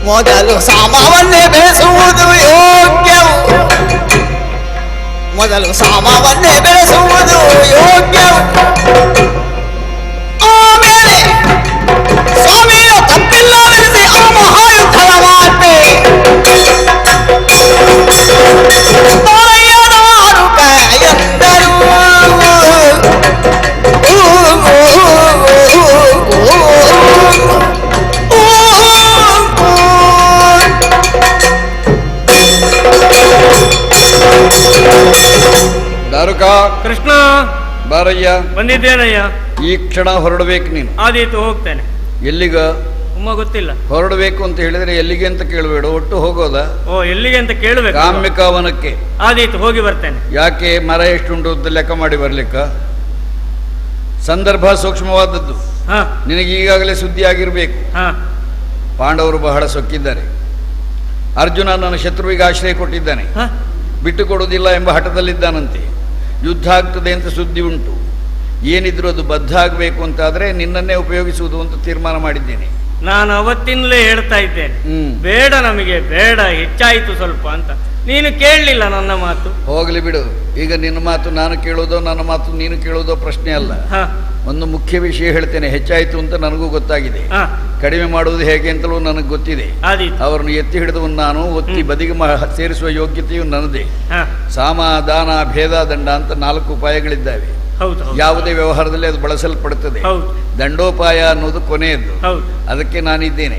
ಮೊದಲು ಸಾಮವನ್ನೇ ಬೆಳೆಸುವುದು ಯೋಗ್ಯವು, ಮೊದಲು ಸಾಮವನ್ನೇ ಬೆಳೆಸುವುದು ಯೋಗ್ಯವು. ಆಮೇಲೆ ಸ್ವಾಮಿಯ ತಪ್ಪಿಲ್ಲವೆನಿಸಿ ಆ ಮಹಾಯುದ್ಧದ ಮಾತೆ ದಾರುಕ ಎಂದರು. ದಾರುಕ, ಕೃಷ್ಣ, ಬಾರಯ್ಯ, ಬಂದಿದ್ದೇನಯ್ಯ. ಈ ಕ್ಷಣ ಹೊರಡಬೇಕು ನೀನು. ಆದೀತು, ಹೋಗ್ತೇನೆ. ಎಲ್ಲಿಗ? ಗೊತ್ತಿಲ್ಲ. ಹೊರಡಬೇಕು ಅಂತ ಹೇಳಿದ್ರೆ ಎಲ್ಲಿಗೆ ಅಂತ ಕೇಳಬೇಡ, ಒಟ್ಟು ಹೋಗೋದ? ಓ, ಎಲ್ಲಿಗೆ ಅಂತ ಕೇಳಬೇಕು. ಕಾಮ್ಯಕಾವನಕ್ಕೆ. ಆದೀತು, ಹೋಗಿ ಬರ್ತೇನೆ. ಯಾಕೆ? ಮರ ಎಷ್ಟುಂಟು ಅಂತ ಲೆಕ್ಕ ಮಾಡಿ ಬರ್ಲಿಕ್ಕ? ಸಂದರ್ಭ ಸೂಕ್ಷ್ಮವಾದದ್ದು. ನಿನಗೆ ಈಗಾಗಲೇ ಸುದ್ದಿ ಆಗಿರ್ಬೇಕು. ಪಾಂಡವರು ಬಹಳ ಸೊಕ್ಕಿದ್ದಾರೆ. ಅರ್ಜುನ ನನ್ನ ಶತ್ರುವಿಗೆ ಆಶ್ರಯ ಕೊಟ್ಟಿದ್ದಾನೆ, ಬಿಟ್ಟು ಕೊಡುವುದಿಲ್ಲ ಎಂಬ ಹಠದಲ್ಲಿದ್ದಾನಂತೆ. ಯುದ್ಧ ಆಗ್ತದೆ ಅಂತ ಸುದ್ದಿ ಉಂಟು. ಏನಿದ್ರು ಅದು ಬದ್ಧ ಆಗಬೇಕು ಅಂತಾದರೆ ನಿನ್ನನ್ನೇ ಉಪಯೋಗಿಸುವುದು ಅಂತ ತೀರ್ಮಾನ ಮಾಡಿದ್ದೇನೆ. ನಾನು ಅವತ್ತಿನಲೇ ಹೇಳ್ತಾ ಇದ್ದೇನೆ, ಬೇಡ, ನಮಗೆ ಬೇಡ, ಹೆಚ್ಚಾಯಿತು ಸ್ವಲ್ಪ ಅಂತ. ನೀನು ಕೇಳಲಿಲ್ಲ ನನ್ನ ಮಾತು. ಹೋಗಲಿ ಬಿಡು. ಈಗ ನಿನ್ನ ಮಾತು ನಾನು ಕೇಳೋದೋ ನನ್ನ ಮಾತು ನೀನು ಕೇಳೋದೋ ಪ್ರಶ್ನೆ ಅಲ್ಲ. ಒಂದು ಮುಖ್ಯ ವಿಷಯ ಹೇಳ್ತೇನೆ. ಹೆಚ್ಚಾಯಿತು ಅಂತ ನನಗೂ ಗೊತ್ತಾಗಿದೆ. ಕಡಿಮೆ ಮಾಡುವುದು ಹೇಗೆ ಅಂತಲೂ ನನಗೆ ಗೊತ್ತಿದೆ. ಅವರನ್ನು ಎತ್ತಿ ಹಿಡಿದವನು ನಾನು, ಒತ್ತಿ ಬದಿಗೆ ಸೇರಿಸುವ ಯೋಗ್ಯತೆಯು ನನ್ನದೇ. ಸಾಮ, ದಾನ, ಭೇದ, ದಂಡ ಅಂತ 4 ಉಪಾಯಗಳಿದ್ದಾವೆ. ಯಾವುದೇ ವ್ಯವಹಾರದಲ್ಲಿ ಅದು ಬಳಸಲ್ಪಡುತ್ತದೆ. ದಂಡೋಪಾಯ ಅನ್ನೋದು ಕೊನೆಯದ್ದು. ಅದಕ್ಕೆ ನಾನಿದ್ದೇನೆ.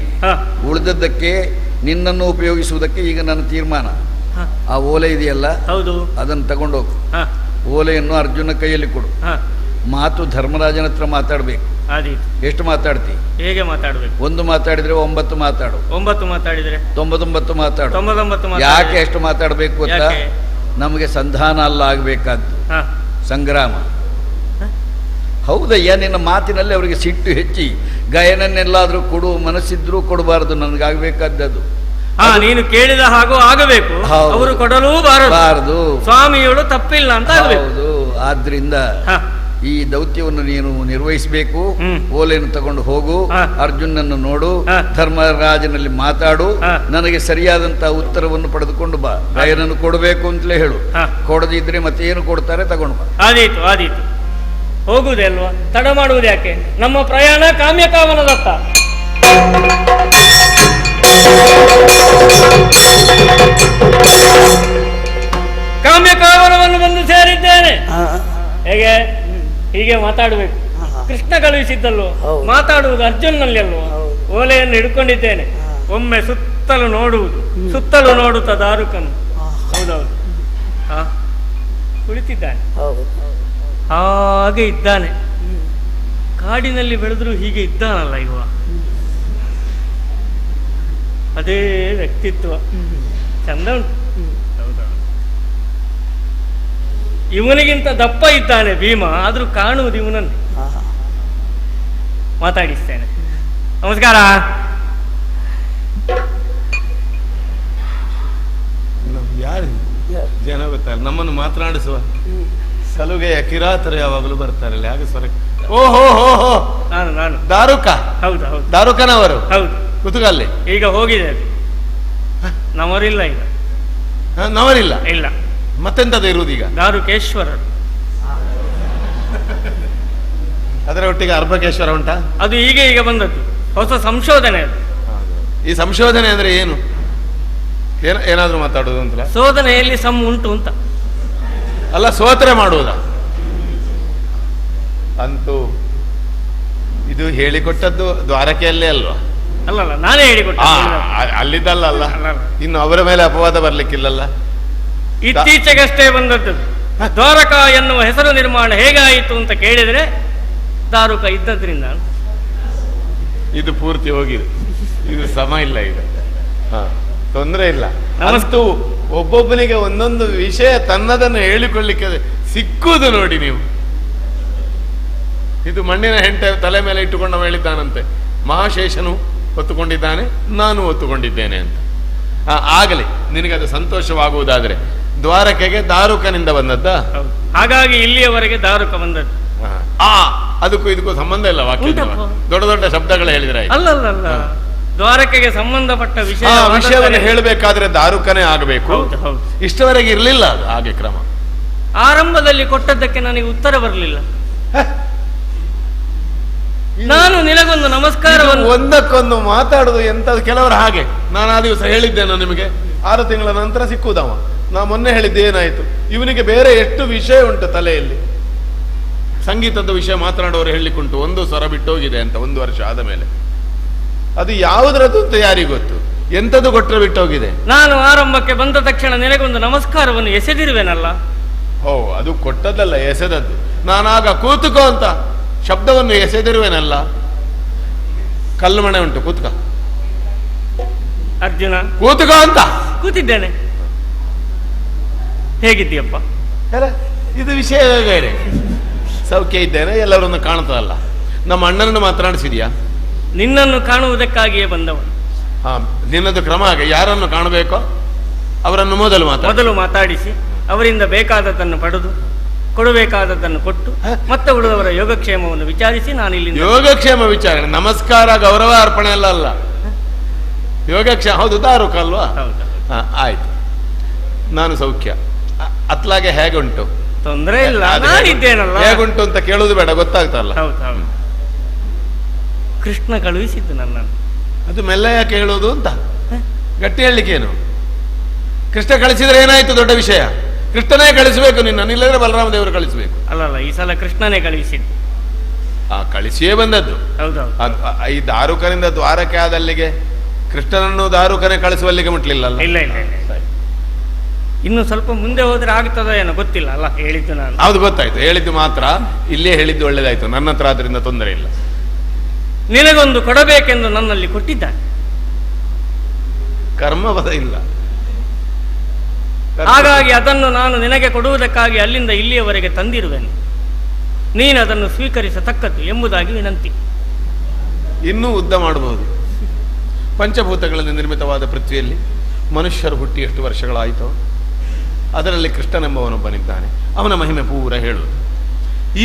ಉಳಿದದ್ದಕ್ಕೆ ನಿನ್ನನ್ನು ಉಪಯೋಗಿಸುವುದಕ್ಕೆ ಈಗ ನನ್ನ ತೀರ್ಮಾನ. ಆ ಓಲೆ ಇದೆಯಲ್ಲ, ಅದನ್ನು ತಗೊಂಡೋಗು. ಓಲೆಯನ್ನು ಅರ್ಜುನ ಕೈಯಲ್ಲಿ ಕೊಡು. ಮಾತು ಧರ್ಮರಾಜನ ಹತ್ರ ಮಾತಾಡಬೇಕು. ಎಷ್ಟು ಮಾತಾಡ್ತಿ? ಹೇಗೆ ಮಾತಾಡಬೇಕು? 1 ಮಾತಾಡಿದ್ರೆ 9 ಮಾತಾಡು. 9 ಮಾತಾಡಿದ್ರೆ 99 ಮಾತಾಡು. 99 ಯಾಕೆ ಎಷ್ಟು ಮಾತಾಡಬೇಕು ಅಂತ? ನಮಗೆ ಸಂಧಾನ ಅಲ್ಲ ಆಗಬೇಕಾದ್ದು, ಸಂಗ್ರಾಮ. ಹೌದಯ್ಯ, ನಿನ್ನ ಮಾತಿನಲ್ಲಿ ಅವರಿಗೆ ಸಿಟ್ಟು ಹೆಚ್ಚಿ ಗಾಯನನ್ನೆಲ್ಲಾದರೂ ಕೊಡು, ಮನಸ್ಸಿದ್ರೂ ಕೊಡಬಾರದು. ನನಗಾಗಬೇಕಾದದ್ದು ನೀನು ಕೇಳಿದ ಹಾಗೂ ಆಗಬೇಕು. ಅವರು ಕೊಡಲೂ ಬಾರದು. ಸ್ವಾಮಿಗಳು ತಪ್ಪಿಲ್ಲ ಅಂತ ಹೌದು. ಆದ್ರಿಂದ ಈ ದೌತ್ಯವನ್ನು ನೀನು ನಿರ್ವಹಿಸಬೇಕು. ಓಲೆಯನ್ನು ತಗೊಂಡು ಹೋಗು, ಅರ್ಜುನನ್ನು ನೋಡು, ಧರ್ಮರಾಜನಲ್ಲಿ ಮಾತಾಡು, ನನಗೆ ಸರಿಯಾದಂತಹ ಉತ್ತರವನ್ನು ಪಡೆದುಕೊಂಡು ಬಾ. ಗಾಯನನ್ನು ಕೊಡಬೇಕು ಅಂತಲೇ ಹೇಳು. ಕೊಡದಿದ್ರೆ ಮತ್ತೆ ಏನು ಕೊಡ್ತಾರೆ ತಗೊಂಡು ಬಾ. ಆದೀತು, ಆದೀತು, ಹೋಗುವುದೇ ಅಲ್ವಾ, ತಡ ಮಾಡುವುದು ಯಾಕೆ? ನಮ್ಮ ಪ್ರಯಾಣ ಕಾಮ್ಯಕಾವನದತ್ತ. ಕಾಮ್ಯಕಾವನವನ್ನು ಬಂದು ಸೇರಿದ್ದೇನೆ. ಹೇಗೆ? ಹೀಗೆ ಮಾತಾಡಬೇಕು. ಕೃಷ್ಣ ಕಳುಹಿಸಿದ್ದಲ್ವ, ಮಾತಾಡುವುದು ಅರ್ಜುನಲ್ಲಿ ಅಲ್ವ. ಓಲೆಯನ್ನು ಹಿಡ್ಕೊಂಡಿದ್ದೇನೆ. ಒಮ್ಮೆ ಸುತ್ತಲೂ ನೋಡುವುದು, ಸುತ್ತಲೂ ನೋಡುತ್ತಾ ದಾರುಕನು. ಹೌದೌದು, ಕುಳಿತಿದ್ದಾನೆ. ಹಾಗೆ ಇದ್ದಾನೆ. ಕಾಡಿನಲ್ಲಿ ಬೆಳೆದ್ರು ಹೀಗೆ ಇದ್ದಾನಲ್ಲ ಇವ. ಅದೇ ವ್ಯಕ್ತಿತ್ವ ಚಂದ ಉಂಟು. ಇವನಿಗಿಂತ ದಪ್ಪ ಇದ್ದಾನೆ ಭೀಮ, ಆದ್ರೂ ಕಾಣುವುದು ಇವನನ್ನು. ಮಾತಾಡಿಸ್ತೇನೆ. ನಮಸ್ಕಾರ. ಯಾರು ಜನ ಗೊತ್ತಲ್ಲ, ನಮ್ಮನ್ನು ಮಾತನಾಡಿಸುವ ಸಲುಗೆಯ ಕಿರಾತರು ಯಾವಾಗಲೂ ಬರ್ತಾರಲ್ಲ, ಹಾಗೆ ಸ್ವರ. ಓಹೋ ಹೋ ಹೋ, ನಾನು ದಾರುಕ. ಹೌದು ಹೌದು, ದಾರುಕನವರು. ಹೌದು. ಕುತುಕಲ್ಲಿ ಈಗ ಹೋಗಿದೆ, ನವರಿಲ್ಲ ಈಗ. ನವರಿಲ್ಲ, ಇಲ್ಲ. ಮತ್ತೆಂತದ ಇರುವುದೀಗ? ದಾರುಕೇಶ್ವರರು. ಅದರ ಒಟ್ಟಿಗೆ ಅರ್ಭಕೇಶ್ವರ ಉಂಟಾ? ಅದು ಈಗ ಬಂದದ್ದು, ಹೊಸ ಸಂಶೋಧನೆ ಅದು. ಈ ಸಂಶೋಧನೆ ಅಂದ್ರೆ ಏನು? ಏನಾದ್ರೂ ಮಾತಾಡುದು ಅಂತ? ಶೋಧನೆಯಲ್ಲಿ ಉಂಟು ಅಂತ ಅಲ್ಲ, ಸೋತ್ರೆ ಮಾಡುವುದ? ಅಂತೂ ಇದು ಹೇಳಿಕೊಟ್ಟದ್ದು ದ್ವಾರಕೆಯಲ್ಲೇ ಅಲ್ವಾ? ಅಲ್ಲಲ್ಲ, ನಾನೇ ಹೇಳಿಕೊಟ್ಟ. ಅಲ್ಲಿದ್ದಲ್ಲ ಅಲ್ಲ, ಇನ್ನು ಅವರ ಮೇಲೆ ಅಪವಾದ ಬರ್ಲಿಕ್ಕಿಲ್ಲಲ್ಲ. ಇತ್ತೀಚೆಗಷ್ಟೇ ಬಂದದ್ದು. ದ್ವಾರಕ ಎನ್ನುವ ಹೆಸರು ನಿರ್ಮಾಣ ಹೇಗಾಯಿತು ಅಂತ ಕೇಳಿದ್ರೆ ದಾರುಕ ಇದ್ದದ್ರಿಂದ. ಇದು ಪೂರ್ತಿ ಹೋಗಿದೆ, ಇದು ಸಮ ಇಲ್ಲ ಈಗ. ತೊಂದರೆ ಇಲ್ಲ. ಅಷ್ಟು ಒಬ್ಬೊಬ್ಬನಿಗೆ ಒಂದೊಂದು ವಿಷಯ ತನ್ನದನ್ನು ಹೇಳಿಕೊಳ್ಳಿಕ್ಕೆ ಸಿಕ್ಕುವುದು ನೋಡಿ ನೀವು. ಇದು ಮಣ್ಣಿನ ಹೆಂಟೆ ತಲೆ ಮೇಲೆ ಇಟ್ಟುಕೊಂಡು ಹೇಳಿದ್ದಾನಂತೆ, ಮಹಾಶೇಷನು ಒತ್ತುಕೊಂಡಿದ್ದಾನೆ, ನಾನು ಒತ್ತುಕೊಂಡಿದ್ದೇನೆ ಅಂತ. ಆಗಲಿ, ನಿನಗದು ಸಂತೋಷವಾಗುವುದಾದ್ರೆ. ದ್ವಾರಕೆಗೆ ದಾರುಕನಿಂದ ಬಂದದ್ದ, ಹಾಗಾಗಿ ಇಲ್ಲಿಯವರೆಗೆ ದಾರುಕ ಬಂದದ್ದು. ಅದಕ್ಕೂ ಇದಕ್ಕೂ ಸಂಬಂಧ ಇಲ್ಲ. ವಾಕ್ಯ ದೊಡ್ಡ ದೊಡ್ಡ ಶಬ್ದಗಳು ಹೇಳಿದ್ರೆ ಅಲ್ಲಲ್ಲ, ದ್ವಾರಕೆಗೆ ಸಂಬಂಧಪಟ್ಟ ವಿಷಯವನ್ನು ಹೇಳಬೇಕಾದ್ರೆ ದಾರುಕನೇ ಆಗಬೇಕು. ಇಷ್ಟವರೆಗೆ ಇರಲಿಲ್ಲ ಅದು ಹಾಗೆ ಕ್ರಮ. ಆರಂಭದಲ್ಲಿ ಕೊಟ್ಟದ್ದಕ್ಕೆ ನನಗೆ ಉತ್ತರ ಬರಲಿಲ್ಲ. ನಾನು ನಿನಗೊಂದು ನಮಸ್ಕಾರವನ್ನು ಒಂದಕ್ಕೊಂದು ಮಾತಾಡುದು ಎಂತದ್ದು. ಕೆಲವರು ಹಾಗೆ, ನಾನು ಆ ದಿವಸ ಹೇಳಿದ್ದೇನೆ ನಿಮಗೆ, 6 ತಿಂಗಳ ನಂತರ ಸಿಕ್ಕುದವ. ನಾ ಮೊನ್ನೆ ಹೇಳಿದ್ದೆ ಏನಾಯ್ತು, ಇವನಿಗೆ ಬೇರೆ ಎಷ್ಟು ವಿಷಯ ಉಂಟು ತಲೆಯಲ್ಲಿ. ಸಂಗೀತದ ವಿಷಯ ಮಾತನಾಡುವವರು ಹೇಳಲಿಕ್ಕುಂಟು, ಒಂದು ಸ್ವರ ಬಿಟ್ಟೋಗಿದೆ ಅಂತ 1 ವರ್ಷ ಆದ ಮೇಲೆ. ಅದು ಯಾವುದ್ರದ್ದು ಅಂತ ಯಾರಿಗೂ ಗೊತ್ತು. ಎಂತದ್ದು ಕೊಟ್ಟರೆ ಬಿಟ್ಟೋಗಿದೆ. ನಾನು ಆರಂಭಕ್ಕೆ ಬಂದ ತಕ್ಷಣ ನಿನಗೊಂದು ನಮಸ್ಕಾರವನ್ನು ಎಸೆದಿರುವೆನಲ್ಲ. ಅದು ಕೊಟ್ಟದಲ್ಲ, ಎಸೆದದ್ದು. ನಾನಾಗ ಕೂತುಕೋ ಅಂತ ಶಬ್ದವನ್ನು ಎಸೆದಿರುವೆನಲ್ಲ. ಕಲ್ಲು ಮಣೆ ಉಂಟು, ಕೂತ್ಕ ಅರ್ಜುನ, ಕೂತುಕೋ ಅಂತ ಕೂತಿದ್ದೇನೆ. ಹೇಗಿದ್ದೀಯಪ್ಪ? ಇದು ವಿಷಯ ಬೇರೆ. ಸೌಖ್ಯ ಇದ್ದೇನೆ, ಎಲ್ಲರನ್ನು ಕಾಣ್ತದಲ್ಲ. ನಮ್ಮ ಅಣ್ಣನನ್ನು ಮಾತನಾಡಿಸಿದ್ಯಾ? ನಿನ್ನನ್ನು ಕಾಣುವುದಕ್ಕಾಗಿಯೇ ಬಂದವನು. ನಿನ್ನದು ಕ್ರಮ ಹಾಗೆ, ಯಾರನ್ನು ಕಾಣಬೇಕೋ ಅವರನ್ನು ಮೊದಲು ಮಾತಾಡಿಸಿ ಅವರಿಂದ ಬೇಕಾದದ್ದನ್ನು ಪಡೆದು ಕೊಡಬೇಕಾದದ್ದನ್ನು ಕೊಟ್ಟು ಮತ್ತೆ ಉಳಿದವರ ಯೋಗಕ್ಷೇಮವನ್ನು ವಿಚಾರಿಸಿ ನಾನು ಇಲ್ಲಿ. ಯೋಗಕ್ಷೇಮ ವಿಚಾರಣೆ, ನಮಸ್ಕಾರ ಗೌರವ ಅರ್ಪಣೆ ಎಲ್ಲ ಅಲ್ಲ, ಯೋಗಕ್ಷೇಮ. ಹೌದು, ದಾರುಕ ಅಲ್ವಾ? ಆಯ್ತು, ನಾನು ಸೌಖ್ಯ. ಅತ್ಲಾಗೆ ಹೇಗುಂಟು? ತೊಂದರೆ ಇಲ್ಲ, ನಾನಿದ್ದೇನಲ್ಲ. ಹೇಗುಂಟು ಅಂತ ಕೇಳುದು ಬೇಡ, ಗೊತ್ತಾಗ್ತಲ್ಲ. ಹೌದು, ಕೃಷ್ಣ ಕಳುಹಿಸಿದ್ದು ನನ್ನನ್ನು. ಅದು ಮೆಲ್ಲ ಯಾಕೆ ಹೇಳುವುದು ಅಂತ ಗಟ್ಟಿ ಹೇಳಲಿಕ್ಕೇನು? ಕೃಷ್ಣ ಕಳಿಸಿದ್ರೆ ಏನಾಯ್ತು? ದೊಡ್ಡ ವಿಷಯ. ಕೃಷ್ಣನೇ ಕಳಿಸಬೇಕು ನಿನ್ನನ್ನು, ಇಲ್ಲದ್ರೆ ಬಲರಾಮ ದೇವರು ಕಳಿಸಬೇಕು. ಅಲ್ಲಲ್ಲ, ಈ ಸಲ ಕೃಷ್ಣನೇ ಕಳಿಸಿದ್ದು. ಕಳಿಸಿಯೇ ಬಂದದ್ದು. ಹೌದೌದು. ಈ ದಾರುಕನಿಂದ ದ್ವಾರಕೆ ಆದಲ್ಲಿಗೆ ಕೃಷ್ಣನನ್ನು ದಾರುಕನೇ ಕಳಿಸುವಲ್ಲಿಗೆ ಮುಟ್ಲಿಲ್ಲ. ಇಲ್ಲ, ಇನ್ನು ಸ್ವಲ್ಪ ಮುಂದೆ ಹೋದ್ರೆ ಆಗ್ತದ ಏನೋ ಗೊತ್ತಿಲ್ಲ ಅಲ್ಲ. ಹೇಳಿದ್ದು ನಾನು. ಹೌದು, ಗೊತ್ತಾಯ್ತು. ಹೇಳಿದ್ದು ಮಾತ್ರ ಇಲ್ಲೇ ಹೇಳಿದ್ದು ಒಳ್ಳೇದಾಯ್ತು. ನನ್ನ ಹತ್ರ ಅದರಿಂದ ತೊಂದರೆ ಇಲ್ಲ. ನಿನಗೊಂದು ಕೊಡಬೇಕೆಂದು ನನ್ನಲ್ಲಿ ಕೊಟ್ಟಿದ್ದಾನೆ. ಕರ್ಮಪದ ಇಲ್ಲ, ಹಾಗಾಗಿ ಅದನ್ನು ನಾನು ನಿನಗೆ ಕೊಡುವುದಕ್ಕಾಗಿ ಅಲ್ಲಿಂದ ಇಲ್ಲಿಯವರೆಗೆ ತಂದಿರುವೆನು. ನೀನು ಅದನ್ನು ಸ್ವೀಕರಿಸತಕ್ಕದ್ದು ಎಂಬುದಾಗಿ ವಿನಂತಿ. ಇನ್ನೂ ಉದ್ದ ಮಾಡಬಹುದು. ಪಂಚಭೂತಗಳಲ್ಲಿ ನಿರ್ಮಿತವಾದ ಪೃಥ್ವಿಯಲ್ಲಿ ಮನುಷ್ಯರು ಹುಟ್ಟಿ ಎಷ್ಟು ವರ್ಷಗಳಾಯಿತೋ ಅದರಲ್ಲಿ ಕೃಷ್ಣನೆಂಬವನೊಬ್ಬನಿದ್ದಾನೆ. ಅವನ ಮಹಿಮೆ ಪೂರ ಹೇಳುವುದು.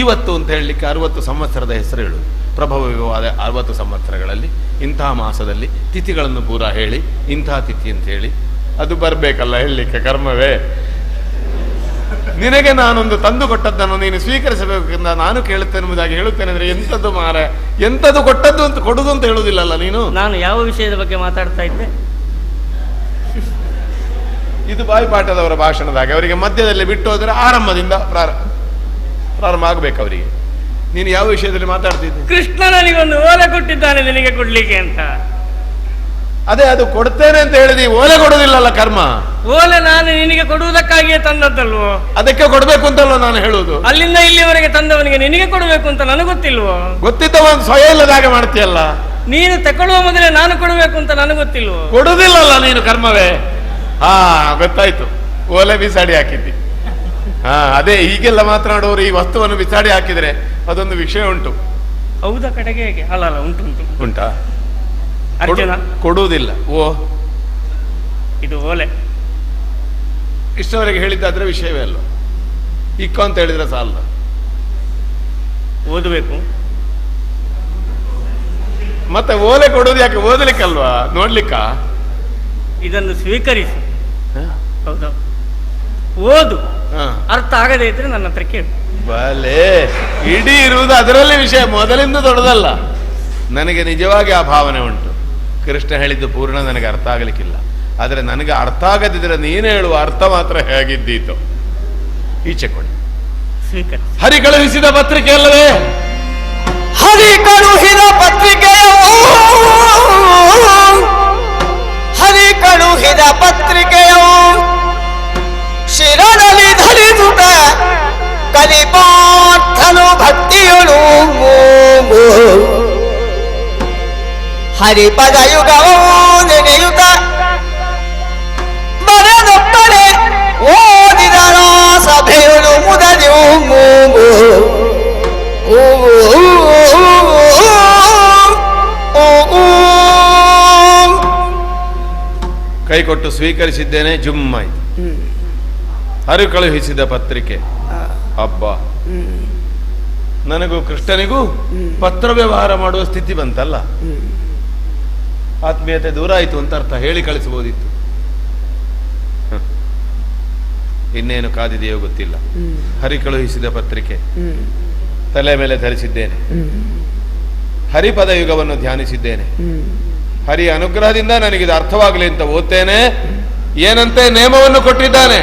ಇವತ್ತು ಅಂತ ಹೇಳಲಿಕ್ಕೆ 60 ಸಂವತ್ಸರದ ಹೆಸರು ಹೇಳುವುದು. ಪ್ರಭವವಾದ 60 ಸಂವತ್ಸರಗಳಲ್ಲಿ ಇಂತಹ ಮಾಸದಲ್ಲಿ ತಿಥಿಗಳನ್ನು ಪೂರ ಹೇಳಿ, ಇಂತಹ ತಿಥಿ ಅಂತ ಹೇಳಿ ಅದು ಬರಬೇಕಲ್ಲ ಹೇಳಲಿಕ್ಕೆ. ಕರ್ಮವೇ. ನಿನಗೆ ನಾನೊಂದು ತಂದು ಕೊಟ್ಟದ್ದನ್ನು ನೀನು ಸ್ವೀಕರಿಸಬೇಕೆಂದ ನಾನು ಕೇಳುತ್ತೇನೆ ಎಂಬುದಾಗಿ ಹೇಳುತ್ತೇನೆ. ಅಂದ್ರೆ ಎಂಥದ್ದು ಮಾರ, ಎಂಥದ್ದು ಕೊಟ್ಟದ್ದು ಅಂತ ಕೊಡುದು ಅಂತ ಹೇಳುವುದಿಲ್ಲಲ್ಲ ನೀನು. ನಾನು ಯಾವ ವಿಷಯದ ಬಗ್ಗೆ ಮಾತಾಡ್ತಾ ಇದ್ದೆ? ಇದು ಬಾಯಿಪಾಠದವರ ಭಾಷಣದಾಗ ಅವರಿಗೆ ಮಧ್ಯದಲ್ಲಿ ಬಿಟ್ಟು ಹೋದರೆ ಆರಂಭದಿಂದ ಪ್ರಾರಂಭ ಆಗ್ಬೇಕು ಅವರಿಗೆ. ನೀನು ಯಾವ ವಿಷಯದಲ್ಲಿ ಮಾತಾಡ್ತಿದ್ದೆ? ಕೃಷ್ಣ ನನಗೊಂದು ಓಲೆ ಕೊಟ್ಟಿದ್ದಾನೆ ನಿನಗೆ ಕೊಡ್ಲಿಕ್ಕೆ ಅಂತ. ಅದೇ, ಅದು ಕೊಡ್ತೇನೆ ಅಂತ ಹೇಳಿದಿ, ಓಲೆ ಕೊಡುದಿಲ್ಲಲ್ಲ. ಕರ್ಮ. ಓಲೆ ನಾನು ನಿನಗೆ ಕೊಡುವುದಕ್ಕಾಗಿಯೇ ತಂದದ್ದಲ್ವೋ? ಅದಕ್ಕೆ ಕೊಡ್ಬೇಕು ಅಂತಲ್ವ ನಾನು ಹೇಳುವುದು. ಅಲ್ಲಿಂದ ಇಲ್ಲಿವರೆಗೆ ತಂದವನಿಗೆ ನಿನಗೆ ಕೊಡಬೇಕು ಅಂತ ನನಗೆ ಗೊತ್ತಿಲ್ವೋ? ಗೊತ್ತಿದ್ದ ಒಂದು ಸ್ವಯ ಇಲ್ಲದಾಗ ಮಾಡ್ತೀಯಲ್ಲ. ನೀನು ತಗೊಳ್ಳುವ ಮೊದಲೇ ನಾನು ಕೊಡಬೇಕು ಅಂತ ನನಗೆ ಗೊತ್ತಿಲ್ವೋ? ಕೊಡುದಿಲ್ಲಲ್ಲ ನೀನು. ಕರ್ಮವೇ. ಗೊತ್ತಾಯ್ತು. ಓಲೆ ಬಿಸಾಡಿ ಹಾಕಿದ್ದಿ. ಅದೇ ಹೀಗೆಲ್ಲ ಮಾತನಾಡುವವರು ಈ ವಸ್ತುವನ್ನು ಬಿಸಾಡಿ ಹಾಕಿದ್ರೆ ಅದೊಂದು ವಿಷಯ ಉಂಟು. ಹೌದಾ ಕಡೆಗೆ ಹೇಗೆ? ಅಲ್ಲ ಉಂಟು ಉಂಟು ಉಂಟಾ? ಅರ್ಜುನ ಕೊಡುವುದಿಲ್ಲ. ಇದು ಓಲೆ. ಇಷ್ಟವರೆಗೆ ಹೇಳಿದ್ದಾದ್ರೆ ವಿಷಯವೇ ಅಲ್ಲ. ಇಕ್ಕ ಅಂತ ಹೇಳಿದ್ರೆ ಸಾಲದ. ಓದಬೇಕು. ಮತ್ತೆ ಓಲೆ ಕೊಡೋದು ಯಾಕೆ? ಓದಲಿಕ್ಕಲ್ವಾ, ನೋಡ್ಲಿಕ್ಕ? ಇದನ್ನು ಸ್ವೀಕರಿಸು. ಹೌದಾ? ಓದು. ಅರ್ಥ ಆಗದೇ ಇದ್ರೆ ನನ್ನ ಹತ್ರ ಕೇಳು. ಬಲೆ ಇಡೀ ಇರುವುದು ಅದರಲ್ಲಿ ವಿಷಯ, ಮೊದಲಿಂದ ದೊಡ್ಡದಲ್ಲ. ನನಗೆ ನಿಜವಾಗಿ ಆ ಭಾವನೆ ಉಂಟು. ಕೃಷ್ಣ ಹೇಳಿದ್ದು ಪೂರ್ಣ ನನಗೆ ಅರ್ಥ ಆಗಲಿಕ್ಕಿಲ್ಲ. ಆದರೆ ನನಗೆ ಅರ್ಥ ಆಗದಿದ್ರೆ ನೀನು ಹೇಳುವ ಅರ್ಥ ಮಾತ್ರ ಹೇಗಿದ್ದೀತು. ಈಚೆ ಕೊಡಿ. ಸ್ವೀಕರಿಸು. ಹರಿ ಕಳುಹಿಸಿದ ಪತ್ರಿಕೆ ಅಲ್ಲವೇ? ಹರಿ ಕಳುಹಿದ ಪತ್ರಿಕೆಯೋ, ಹರಿ ಕಳುಹಿದ ಪತ್ರಿಕೆಯೋ ಶಿರದಲ್ಲಿ ಧರಿಸುತ್ತ ಕಲಿಪಾರ್ಥನು ಭಕ್ತಿಯಳು ಹರಿಪದಯುಗವೂ ನೆನೆಯುತ್ತ ಬರೆದೊಟ್ಟರೆ ಓದಿದರ ಸಭೆಯಳು ಮುದಲು ಕೈ ಕೊಟ್ಟು ಸ್ವೀಕರಿಸಿದ್ದೇನೆ. ಜುಮ್ಮಾಯ್ತು. ಹರಿ ಕಳುಹಿಸಿದ ಪತ್ರಿಕೆ. ಹಬ್ಬ, ನನಗೂ ಕೃಷ್ಣನಿಗೂ ಪತ್ರ ವ್ಯವಹಾರ ಮಾಡುವ ಸ್ಥಿತಿ ಬಂತಲ್ಲ. ಆತ್ಮೀಯತೆ ದೂರ ಆಯಿತು ಅಂತ ಅರ್ಥ. ಹೇಳಿ ಕಳಿಸಬಹುದಿತ್ತು. ಇನ್ನೇನು ಕಾದಿದೆಯೋ ಗೊತ್ತಿಲ್ಲ. ಹರಿ ಕಳುಹಿಸಿದ ಪತ್ರಿಕೆ ತಲೆ ಮೇಲೆ ಧರಿಸಿದ್ದೇನೆ. ಹರಿಪದ ಯುಗವನ್ನು ಧ್ಯಾನಿಸಿದ್ದೇನೆ. ಹರಿ ಅನುಗ್ರಹದಿಂದ ನನಗಿದು ಅರ್ಥವಾಗಲಿ ಅಂತ ಓದ್ತೇನೆ. ಏನಂತೆ ನೇಮವನ್ನು ಕೊಟ್ಟಿದ್ದಾನೆ.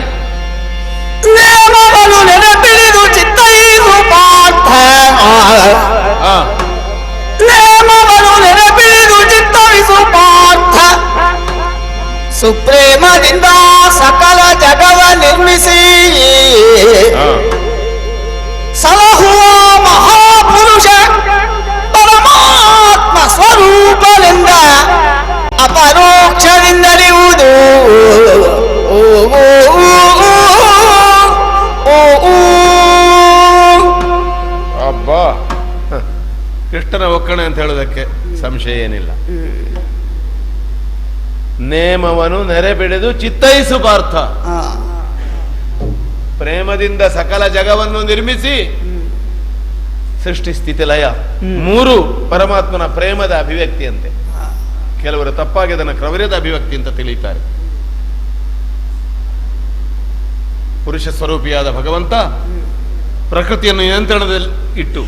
ನೇಮವನ್ನು ನೆನಪಿಡಿದು ಚಿತ್ತೈಸು ಪಾರ್ಥ, ನೇಮವನ್ನು ನೆನಪಿಡಿದು ಚಿತ್ತೈಸು ಪಾರ್ಥ, ಸುಪ್ರೇಮದಿಂದ ಸಕಲ ಜಗವ ನಿರ್ಮಿಸಿ ಸಲಹುವ ಮಹಾಪುರುಷ ಪರಮಾತ್ಮ ಸ್ವರೂಪದಿಂದ ಅಪರೋಕ್ಷದಿಂದರಿಯುವುದು. ಅಬ್ಬಾ, ಕೃಷ್ಣನ ಒಕ್ಕಣೆ ಅಂತ ಹೇಳೋದಕ್ಕೆ ಸಂಶಯ ಏನಿಲ್ಲ. ನೇಮವನು ನೆರೆಬಿಡಿದು ಚಿತ್ತೈಸು ಪಾರ್ಥ, ಪ್ರೇಮದಿಂದ ಸಕಲ ಜಗವನ್ನು ನಿರ್ಮಿಸಿ ಸೃಷ್ಟಿ ಸ್ಥಿತಿ ಲಯ ಮೂರು ಪರಮಾತ್ಮನ ಪ್ರೇಮದ ಅಭಿವ್ಯಕ್ತಿಯಂತೆ. ಕೆಲವರು ತಪ್ಪಾಗಿ ಅದನ್ನು ಕ್ರೌರ್ಯದ ಅಭಿವ್ಯಕ್ತಿ ಅಂತ ತಿಳಿಯುತ್ತಾರೆ. ಪುರುಷ ಸ್ವರೂಪಿಯಾದ ಭಗವಂತ ಪ್ರಕೃತಿಯನ್ನು ನಿಯಂತ್ರಣದಲ್ಲಿ ಇಟ್ಟು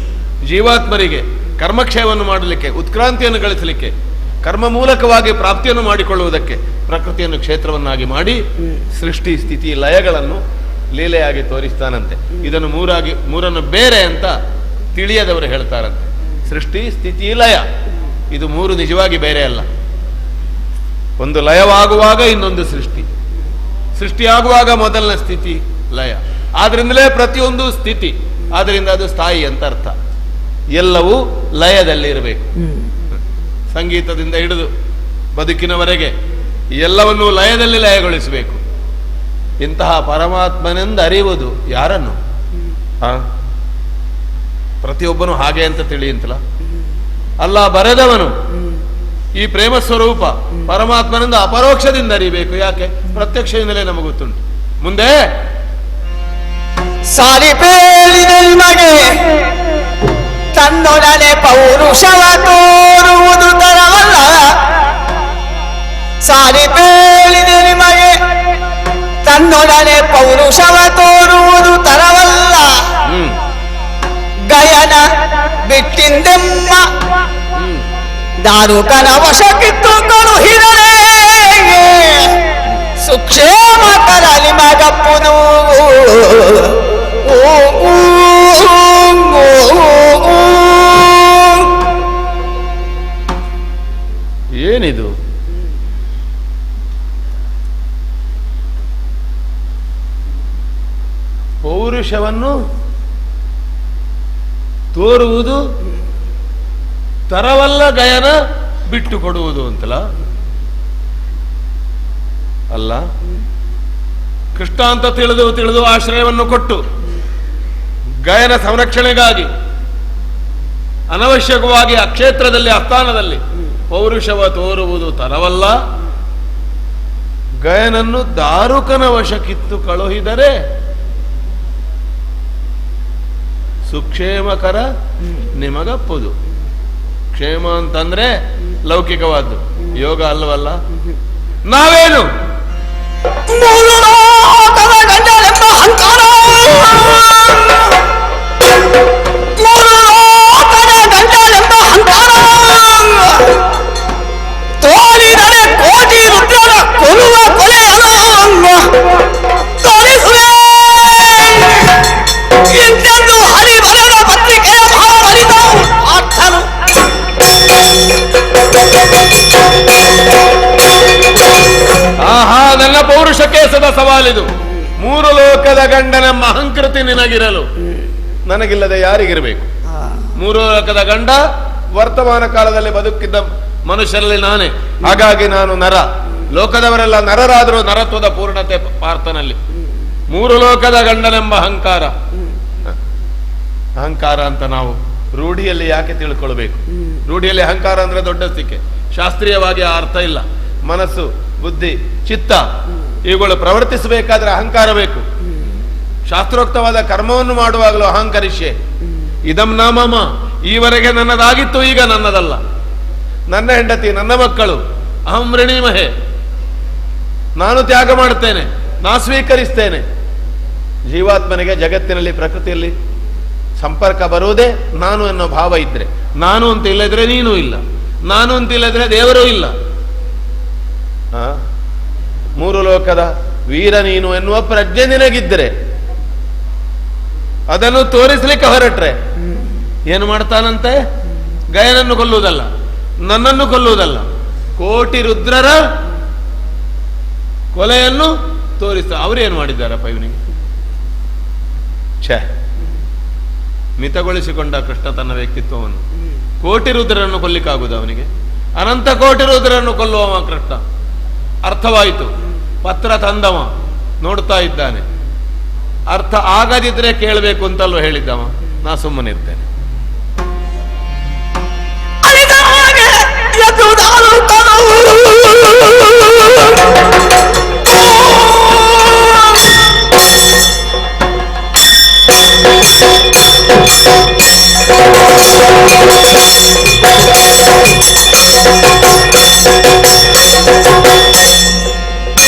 ಜೀವಾತ್ಮರಿಗೆ ಕರ್ಮಕ್ಷಯವನ್ನು ಮಾಡಲಿಕ್ಕೆ, ಉತ್ಕ್ರಾಂತಿಯನ್ನು ಗಳಿಸಲಿಕ್ಕೆ, ಕರ್ಮ ಮೂಲಕವಾಗಿ ಪ್ರಾಪ್ತಿಯನ್ನು ಮಾಡಿಕೊಳ್ಳುವುದಕ್ಕೆ ಪ್ರಕೃತಿಯನ್ನು ಕ್ಷೇತ್ರವನ್ನಾಗಿ ಮಾಡಿ ಸೃಷ್ಟಿ ಸ್ಥಿತಿ ಲಯಗಳನ್ನು ಲೀಲೆಯಾಗಿ ತೋರಿಸ್ತಾನಂತೆ. ಇದನ್ನು ಮೂರನ್ನು ಬೇರೆ ಅಂತ ತಿಳಿಯದವರು ಹೇಳ್ತಾರಂತೆ. ಸೃಷ್ಟಿ ಸ್ಥಿತಿ ಲಯ ಇದು ಮೂರು ನಿಜವಾಗಿ ಬೇರೆ ಅಲ್ಲ. ಒಂದು ಲಯವಾಗುವಾಗ ಇನ್ನೊಂದು ಸೃಷ್ಟಿ, ಸೃಷ್ಟಿಯಾಗುವಾಗ ಮೊದಲನೇ ಸ್ಥಿತಿ ಲಯ. ಆದ್ರಿಂದಲೇ ಪ್ರತಿಯೊಂದು ಸ್ಥಿತಿ, ಆದ್ರಿಂದ ಅದು ಸ್ಥಾಯಿ ಅಂತ ಅರ್ಥ. ಎಲ್ಲವೂ ಲಯದಲ್ಲಿ ಇರಬೇಕು. ಸಂಗೀತದಿಂದ ಹಿಡಿದು ಬದುಕಿನವರೆಗೆ ಎಲ್ಲವನ್ನೂ ಲಯದಲ್ಲಿ ಲಯಗೊಳಿಸಬೇಕು. ಇಂತಹ ಪರಮಾತ್ಮನೆಂದು ಅರಿಯುವುದು ಯಾರನ್ನು? ಪ್ರತಿಯೊಬ್ಬನು ಹಾಗೆ ಅಂತ ತಿಳಿಯಂತಲ್ಲ. ಅಲ್ಲ, ಬರೆದವನು ಈ ಪ್ರೇಮ ಸ್ವರೂಪ ಪರಮಾತ್ಮನಿಂದ ಅಪರೋಕ್ಷದಿಂದ ಅರಿಬೇಕು. ಯಾಕೆ? ಪ್ರತ್ಯಕ್ಷದಿಂದಲೇ ನಮಗೆ ಗೊತ್ತುಂಟು. ಮುಂದೆ ಸಾರಿ ನಿಮಗೆ ತನ್ನೊಡನೆ ಪೌರುಷವ ತೋರುವುದು ತರವಲ್ಲ. ಸಾರಿ ಬೇಳಿದೆ ನಿಮಗೆ ತನ್ನೊಡನೆ ಪೌರುಷವ ತೋರುವುದು ತರವಲ್ಲ. ಗಯನ ಬಿಟ್ಟಿಂದೆಮ್ಮ ದಾರುಕನ ವಶಕ್ಕಿತ್ತುಕೊಂಡು ಹಿರೇ ಸುಕ್ಷೇಮ ತರಲಿ ಮಗಪ್ಪುದು. ಏನಿದು? ಪೌರುಷವನ್ನು ತೋರುವುದು ತರವಲ್ಲ, ಗಯನ ಬಿಟ್ಟು ಕೊಡುವುದು ಅಂತಲ್ಲ. ಅಲ್ಲ, ಕೃಷ್ಣ ಅಂತ ತಿಳಿದು ಆಶ್ರಯವನ್ನು ಕೊಟ್ಟು ಗಯನ ಸಂರಕ್ಷಣೆಗಾಗಿ ಅನವಶ್ಯಕವಾಗಿ ಅಕ್ಷೇತ್ರದಲ್ಲಿ ಅಸ್ಥಾನದಲ್ಲಿ ಪೌರುಷವ ತೋರುವುದು ತರವಲ್ಲ. ಗಯನನ್ನು ದಾರುಕನ ವಶಕ್ಕಿತ್ತು ಕಳುಹಿದರೆ ಸುಕ್ಷೇಮಕರ ನಿಮಗಪ್ಪುದು. ಕ್ಷೇಮ ಅಂತಂದ್ರೆ ಲೌಕಿಕವಾದ್ದು, ಯೋಗ ಅಲ್ಲವಲ್ಲ. ನಾವೇನು ತೋರಿದರೆ ಕೋಟಿ ರುದ್ರನ ಕೊಲ್ಲುವ ಕೊಲೆಯನ್ನು ತೋರಿಸುವೆ ಇಂತೆಂದು ಹರಿಬರದ ಪತ್ರಿಕೆಯ ಭಾವರಿದ ಅರ್ಥನು ಆಹಾ, ನನ್ನ ಪೌರುಷಕ್ಕೆ ಸದಾ ಸವಾಲಿದು. 3 ಲೋಕದ ಗಂಡನೆಂಬ ಅಹಂಕೃತಿ ನಿನಗಿರಲು ನನಗಿಲ್ಲದೆ ಯಾರಿಗಿರಬೇಕು? 3 ಲೋಕದ ಗಂಡ ವರ್ತಮಾನ ಕಾಲದಲ್ಲಿ ಬದುಕಿದ್ದ ಮನುಷ್ಯರಲ್ಲಿ ನಾನೇ. ಹಾಗಾಗಿ ನಾನು ನರ. ಲೋಕದವರೆಲ್ಲ ನರರಾದರೂ ನರತ್ವದ ಪೂರ್ಣತೆ ಪಾರ್ಥನಲ್ಲಿ. 3 ಲೋಕದ ಗಂಡನೆಂಬ ಅಹಂಕಾರ ಅಂತ ನಾವು ರೂಢಿಯಲ್ಲಿ ಯಾಕೆ ತಿಳ್ಕೊಳ್ಬೇಕು? ರೂಢಿಯಲ್ಲಿ ಅಹಂಕಾರ ಅಂದ್ರೆ ದೊಡ್ಡಸ್ತಿಕೆ. ಶಾಸ್ತ್ರೀಯವಾಗಿ ಆ ಅರ್ಥ ಇಲ್ಲ. ಮನಸ್ಸು, ಬುದ್ಧಿ, ಚಿತ್ತ ಇವುಗಳು ಪ್ರವರ್ತಿಸಬೇಕಾದ್ರೆ ಅಹಂಕಾರ ಬೇಕು. ಶಾಸ್ತ್ರೋಕ್ತವಾದ ಕರ್ಮವನ್ನು ಮಾಡುವಾಗಲೂ ಅಹಂಕರಿಷ್ಯೆ. ಇದಂ ನಾಮಮ, ಈವರೆಗೆ ನನ್ನದಾಗಿತ್ತು, ಈಗ ನನ್ನದಲ್ಲ. ನನ್ನ ಹೆಂಡತಿ, ನನ್ನ ಮಕ್ಕಳು, ಅಹಂ ಋಣೀಮಹೆ, ನಾನು ತ್ಯಾಗ ಮಾಡುತ್ತೇನೆ, ನಾ ಸ್ವೀಕರಿಸ್ತೇನೆ. ಜೀವಾತ್ಮನಿಗೆ ಜಗತ್ತಿನಲ್ಲಿ ಪ್ರಕೃತಿಯಲ್ಲಿ ಸಂಪರ್ಕ ಬರುವುದೇ ನಾನು ಅನ್ನೋ ಭಾವ ಇದ್ರೆ. ನಾನು ಅಂತ ಇಲ್ಲದ್ರೆ ನೀನು ಇಲ್ಲ, ನಾನು ಅಂತ ಇಲ್ಲದ್ರೆ ದೇವರೂ ಇಲ್ಲ. 3 ಲೋಕದ ವೀರ ನೀನು ಎನ್ನುವ ಪ್ರಜ್ಞೆ ನಿನಗಿದ್ರೆ ಅದನ್ನು ತೋರಿಸ್ಲಿಕ್ಕೆ ಹೊರಟ್ರೆ ಏನು ಮಾಡ್ತಾನಂತೆ? ಗಯನನ್ನು ಕೊಲ್ಲುವುದಲ್ಲ, ನನ್ನನ್ನು ಕೊಲ್ಲುವುದಲ್ಲ, ಕೋಟಿ ರುದ್ರರ ಕೊಲೆಯನ್ನು ತೋರಿಸ್ತಾ. ಅವರೇನು ಮಾಡಿದ್ದಾರಪ್ಪ ಇವನಿಗೆ? ಛೇ, ಮಿತಗೊಳಿಸಿಕೊಂಡ ಕೃಷ್ಣ ತನ್ನ ವ್ಯಕ್ತಿತ್ವವನ್ನು. ಕೋಟಿ ರುದ್ರರನ್ನು ಕೊಲ್ಲಿಕ್ಕಾಗುವುದು ಅವನಿಗೆ? ಅನಂತ ಕೋಟಿ ರುದ್ರರನ್ನು ಕೊಲ್ಲುವವ ಕೃಷ್ಣ. ಅರ್ಥವಾಯಿತು. ಪತ್ರ ತಂದವ ನೋಡ್ತಾ ಇದ್ದಾನೆ. ಅರ್ಥ ಆಗದಿದ್ರೆ ಕೇಳಬೇಕು ಅಂತಲ್ವ ಹೇಳಿದ್ದವ. ನಾ ಸುಮ್ಮನಿರ್ತೇನೆ.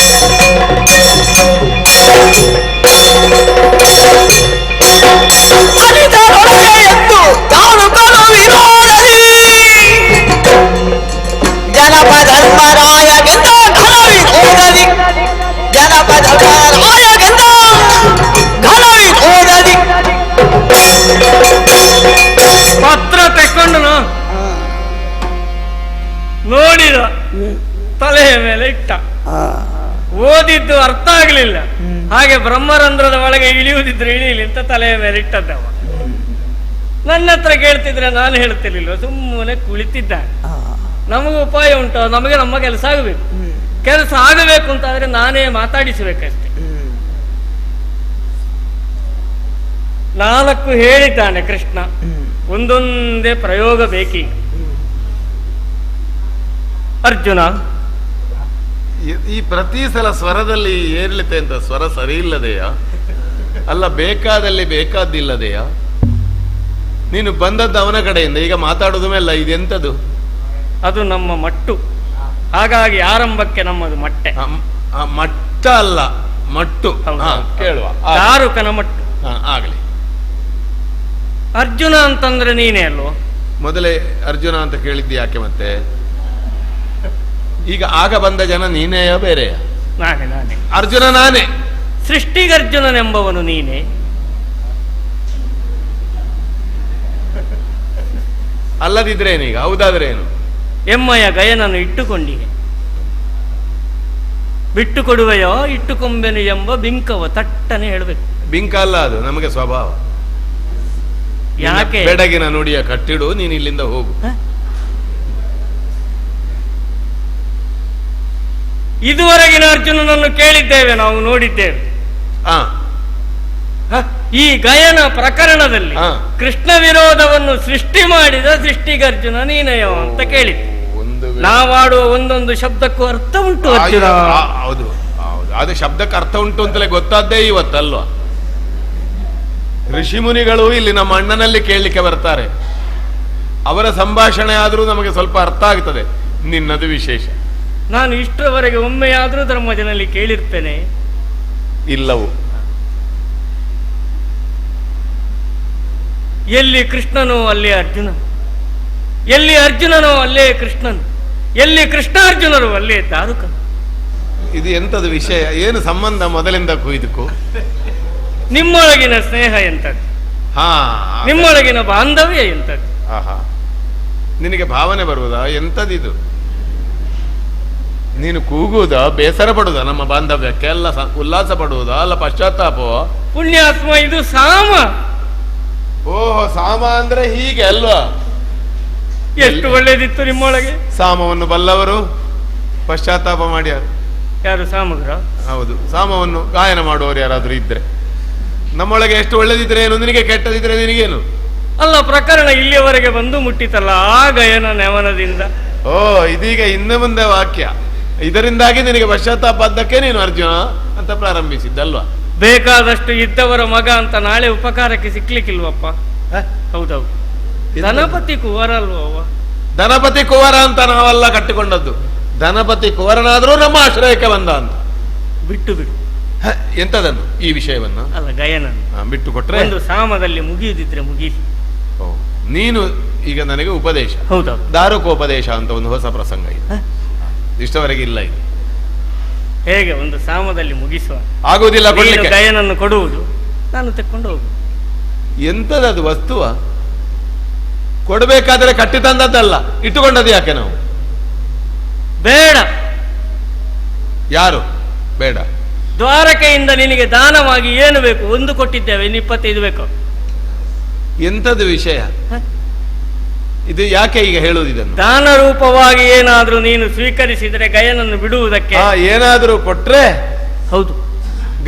ಪತ್ರ ತೆಕ್ಕೊಂಡು ನೋಡಿದ, ತಲೆಯ ಮೇಲೆ ಇಟ್ಟ. ಓದಿದ್ದು ಅರ್ಥ ಆಗ್ಲಿಲ್ಲ. ಹಾಗೆ ಬ್ರಹ್ಮರಂಧ್ರದ ಒಳಗೆ ಇಳಿಯುವುದಿದ್ರೆ ಇಳಿಯಲಿ ಅಂತ ತಲೆಯ ಮೇಲೆ ಇಟ್ಟದ್ದವ. ನನ್ನ ಹತ್ರ ಕೇಳ್ತಿದ್ರೆ ನಾನು ಹೇಳ್ತಿರ್ಲಿಲ್ಲ, ಸುಮ್ಮನೆ ಕುಳಿತಿದ್ದಾನೆ. ನಮಗೂ ಉಪಾಯ ಉಂಟು, ನಮಗೆ ನಮ್ಮ ಕೆಲಸ ಆಗಬೇಕು. ಕೆಲಸ ಆಗಬೇಕು ಅಂತ ಆದ್ರೆ ನಾನೇ ಮಾತಾಡಿಸಬೇಕಷ್ಟೆ. 4 ಹೇಳಿದ್ದಾನೆ ಕೃಷ್ಣ. ಒಂದೊಂದೇ ಪ್ರಯೋಗ ಬೇಕೀಗ. ಅರ್ಜುನ, ಈ ಪ್ರತಿ ಸಲ ಸ್ವರದಲ್ಲಿ ಏರಿಳಿತೆ ಅಂತ ಸ್ವರ ಸರಿ ಇಲ್ಲದೆಯಾ? ಅಲ್ಲ, ಬೇಕಾದಲ್ಲಿ ಬೇಕಾದಿಲ್ಲದೆಯಾ? ನೀನು ಬಂದದ್ದು ಅವನ ಕಡೆಯಿಂದ, ಈಗ ಮಾತಾಡೋದು ಮೇಲೆ ಇದೆಂತದು? ಅದು ನಮ್ಮ ಮಟ್ಟು. ಹಾಗಾಗಿ ಆರಂಭಕ್ಕೆ ನಮ್ಮದು ಮೊಟ್ಟೆ. ಮಟ್ಟ ಅಲ್ಲ, ಮಟ್ಟು. ಕೇಳುವ ದಾರುಕನ ಮಟ್ಟು. ಆಗಲಿ. ಅರ್ಜುನ ಅಂತಂದ್ರೆ ನೀನೇ ಅಲ್ವ? ಮೊದಲೇ ಅರ್ಜುನ ಅಂತ ಕೇಳಿದ್ದಿ ಯಾಕೆ ಮತ್ತೆ? ಈಗ ಆಗ ಬಂದ ಜನ ನೀನೆಯ ಬೇರೆಯ? ನಾನೇ. ಅರ್ಜುನ ನಾನೇ. ಸೃಷ್ಟಿಗರ್ಜುನನೆಂಬವನು ನೀನೇ. ಅಲ್ಲದಿದ್ರೇನೀಗ? ಹೌದಾದ್ರೇನು? ಎಮ್ಮಯ ಗಯನನ್ನು ಇಟ್ಟುಕೊಂಡಿಗೆ ಬಿಟ್ಟು ಕೊಡುವೆಯೋ ಇಟ್ಟುಕೊಂಬೆನು ಎಂಬ ಬಿಂಕವ ತಟ್ಟನೆ ಹೇಳಬೇಕು. ಬಿಂಕ ಅಲ್ಲ, ಅದು ನಮಗೆ ಸ್ವಭಾವ. ಯಾಕೆ? ಬೆಡಗಿನ ನುಡಿಯ ಕಟ್ಟಿಡು, ನೀನು ಇಲ್ಲಿಂದ ಹೋಗು. ಇದುವರೆಗಿನ ಅರ್ಜುನನನ್ನು ಕೇಳಿದ್ದೇವೆ, ನಾವು ನೋಡಿದ್ದೇವೆ. ಈ ಗಯನ ಪ್ರಕರಣದಲ್ಲಿ ಕೃಷ್ಣ ವಿರೋಧವನ್ನು ಸೃಷ್ಟಿ ಮಾಡಿದ ಸೃಷ್ಟಿಗರ್ಜುನ ನೀನಯೋ ಅಂತ ಕೇಳಿದ್ದು. ನಾವಾಡುವ ಒಂದೊಂದು ಶಬ್ದಕ್ಕೂ ಅರ್ಥ ಉಂಟು ಅರ್ಜುನ. ಹೌದು ಹೌದು, ಅದು ಶಬ್ದಕ್ಕೆ ಅರ್ಥ ಉಂಟು ಅಂತಲೇ ಗೊತ್ತಾದ್ದೇ ಇವತ್ತಲ್ವಾ. ಋಷಿ ಮುನಿಗಳು ಇಲ್ಲಿ ನಮ್ಮ ಅಣ್ಣನಲ್ಲಿ ಕೇಳಲಿಕ್ಕೆ ಬರ್ತಾರೆ, ಅವರ ಸಂಭಾಷಣೆ ಆದರೂ ನಮಗೆ ಸ್ವಲ್ಪ ಅರ್ಥ ಆಗ್ತದೆ. ನಿನ್ನದು ವಿಶೇಷ. ನಾನು ಇಷ್ಟರವರೆಗೆ ಒಮ್ಮೆಯಾದರೂ ಧರ್ಮಜನಲ್ಲಿ ಕೇಳಿರ್ತೇನೆ ಇಲ್ಲವು. ಎಲ್ಲಿ ಕೃಷ್ಣನೋ ಅಲ್ಲೇ ಅರ್ಜುನ, ಎಲ್ಲಿ ಅರ್ಜುನನೋ ಅಲ್ಲೇ ಕೃಷ್ಣನು, ಎಲ್ಲಿ ಕೃಷ್ಣಾರ್ಜುನರು ಅಲ್ಲೇ ದಾರುಕನು. ಇದು ಎಂತದು ವಿಷಯ? ಏನು ಸಂಬಂಧ ಮೊದಲಿಂದ ಇದಕ್ಕೂ? ನಿಮ್ಮೊಳಗಿನ ಸ್ನೇಹ ಎಂತದ್ದು, ನಿಮ್ಮೊಳಗಿನ ಬಾಂಧವ್ಯ ಎಂತದ್ದು. ಆಹಾ, ನಿನಗೆ ಭಾವನೆ ಬರುವುದಾ? ಎಂತದಿದು? ನೀನು ಕೂಗುವುದಾ? ಬೇಸರ ಪಡುವುದಾ? ನಮ್ಮ ಬಾಂಧವ್ಯಕ್ಕೆ ಎಲ್ಲ ಉಲ್ಲಾಸ ಪಡುವುದಾ? ಅಲ್ಲ ಪಶ್ಚಾತ್ತಾಪವ? ಪುಣ್ಯಾತ್ಮ, ಇದು ಸಾಮ. ಓಹೋ, ಸಾಮ ಅಂದ್ರೆ ಹೀಗೆ ಅಲ್ವಾ? ಎಷ್ಟು ಒಳ್ಳೇದಿತ್ತು ನಿಮ್ಮೊಳಗೆ. ಸಾಮವನ್ನು ಬಲ್ಲವರು ಪಶ್ಚಾತ್ತಾಪ ಮಾಡ್ಯಾರು. ಯಾರು ಸಾಮಗ್ರ? ಹೌದು, ಸಾಮವನ್ನು ಗಾಯನ ಮಾಡುವವರು ಯಾರಾದ್ರೂ ಇದ್ರೆ. ನಮ್ಮೊಳಗೆ ಎಷ್ಟು ಒಳ್ಳೇದಿದ್ರೆ ಏನು, ನಿನಗೆ ಕೆಟ್ಟದಿದ್ರೆ ನಿನಗೇನು? ಅಲ್ಲ, ಪ್ರಕರಣ ಇಲ್ಲಿಯವರೆಗೆ ಬಂದು ಮುಟ್ಟಿತಲ್ಲ ಆ ಗಯನ ನೆವನದಿಂದ. ಓ, ಇದೀಗ ಹಿಂದೆ ಮುಂದೆ ವಾಕ್ಯ. ಇದರಿಂದಾಗಿ ನಿನಗೆ ಪಶ್ಚಾತ್ತಾಪ ಆದ್ದಕ್ಕೆ ನೀನು ಅರ್ಜುನ ಅಂತ ಪ್ರಾರಂಭಿಸಿದ್ದಲ್ವಾ? ಬೇಕಾದಷ್ಟು ಇದ್ದವರ ಮಗ ಅಂತ ನಾಳೆ ಉಪಕಾರಕ್ಕೆ ಸಿಕ್ಲಿಕ್ಕಿಲ್ವಪ್ಪ. ಹೌದೌದು, ಧನಪತಿ ಕುವರ ಅಲ್ವ? ಧನಪತಿ ಕುವರ ಅಂತ ನಾವೆಲ್ಲ ಕಟ್ಟಿಕೊಂಡದ್ದು. ಧನಪತಿ ಕುವರನಾದ್ರೂ ನಮ್ಮ ಆಶ್ರಯಕ್ಕೆ ಬಂದ ಅಂತ. ಬಿಟ್ಟು ಬಿಡು. ಎಂತದನ್ನು? ಈ ವಿಷಯವನ್ನು ಅಲ್ಲ, ಗಯನ ಬಿಟ್ಟು ಕೊಟ್ರೆ ಒಂದು ಸಾಮದಲ್ಲಿ ಮುಗಿಯುದಿದ್ರೆ ಮುಗೀಲಿ. ನೀನು ಈಗ ನನಗೆ ಉಪದೇಶ. ಹೌದೌದು, ದಾರುಕೋಪದೇಶ ಅಂತ ಒಂದು ಹೊಸ ಪ್ರಸಂಗ ಇದೆ, ಇಷ್ಟವರೆಗೆ ಇಲ್ಲ ಇದು. ಹೇಗೆ ಒಂದು ಸಾಮದಲ್ಲಿ ಮುಗಿಸುವ? ಆಗುವುದಿಲ್ಲ. ಗಯನನ್ನು ಕೊಡುವುದು, ನಾನು ತೆಕ್ಕೊಂಡು ಹೋಗುದು. ಎಂತದದು ವಸ್ತುವ? ಕೊಡಬೇಕಾದ್ರೆ ಕಟ್ಟಿ ತಂದದ್ದಲ್ಲ, ಇಟ್ಟುಕೊಂಡದ್ದು ಯಾಕೆ ನಾವು? ಬೇಡ. ಯಾರು ಬೇಡ? ದ್ವಾರಕೆಯಿಂದ ನಿನಗೆ ದಾನವಾಗಿ ಏನು ಬೇಕು? ಒಂದು ಕೊಟ್ಟಿದ್ದೇವೆ, ಇನ್ನು 25 ಬೇಕು. ಎಂತದು ವಿಷಯ ಇದು? ಯಾಕೆ ಈಗ ಹೇಳುವುದು ಇದನ್ನು? ದಾನ ರೂಪವಾಗಿ ಏನಾದ್ರೂ ನೀನು ಸ್ವೀಕರಿಸಿದರೆ ಗಯನನ್ನು ಬಿಡುವುದಕ್ಕೆ. ಏನಾದ್ರೂ ಕೊಟ್ರೆ? ಹೌದು.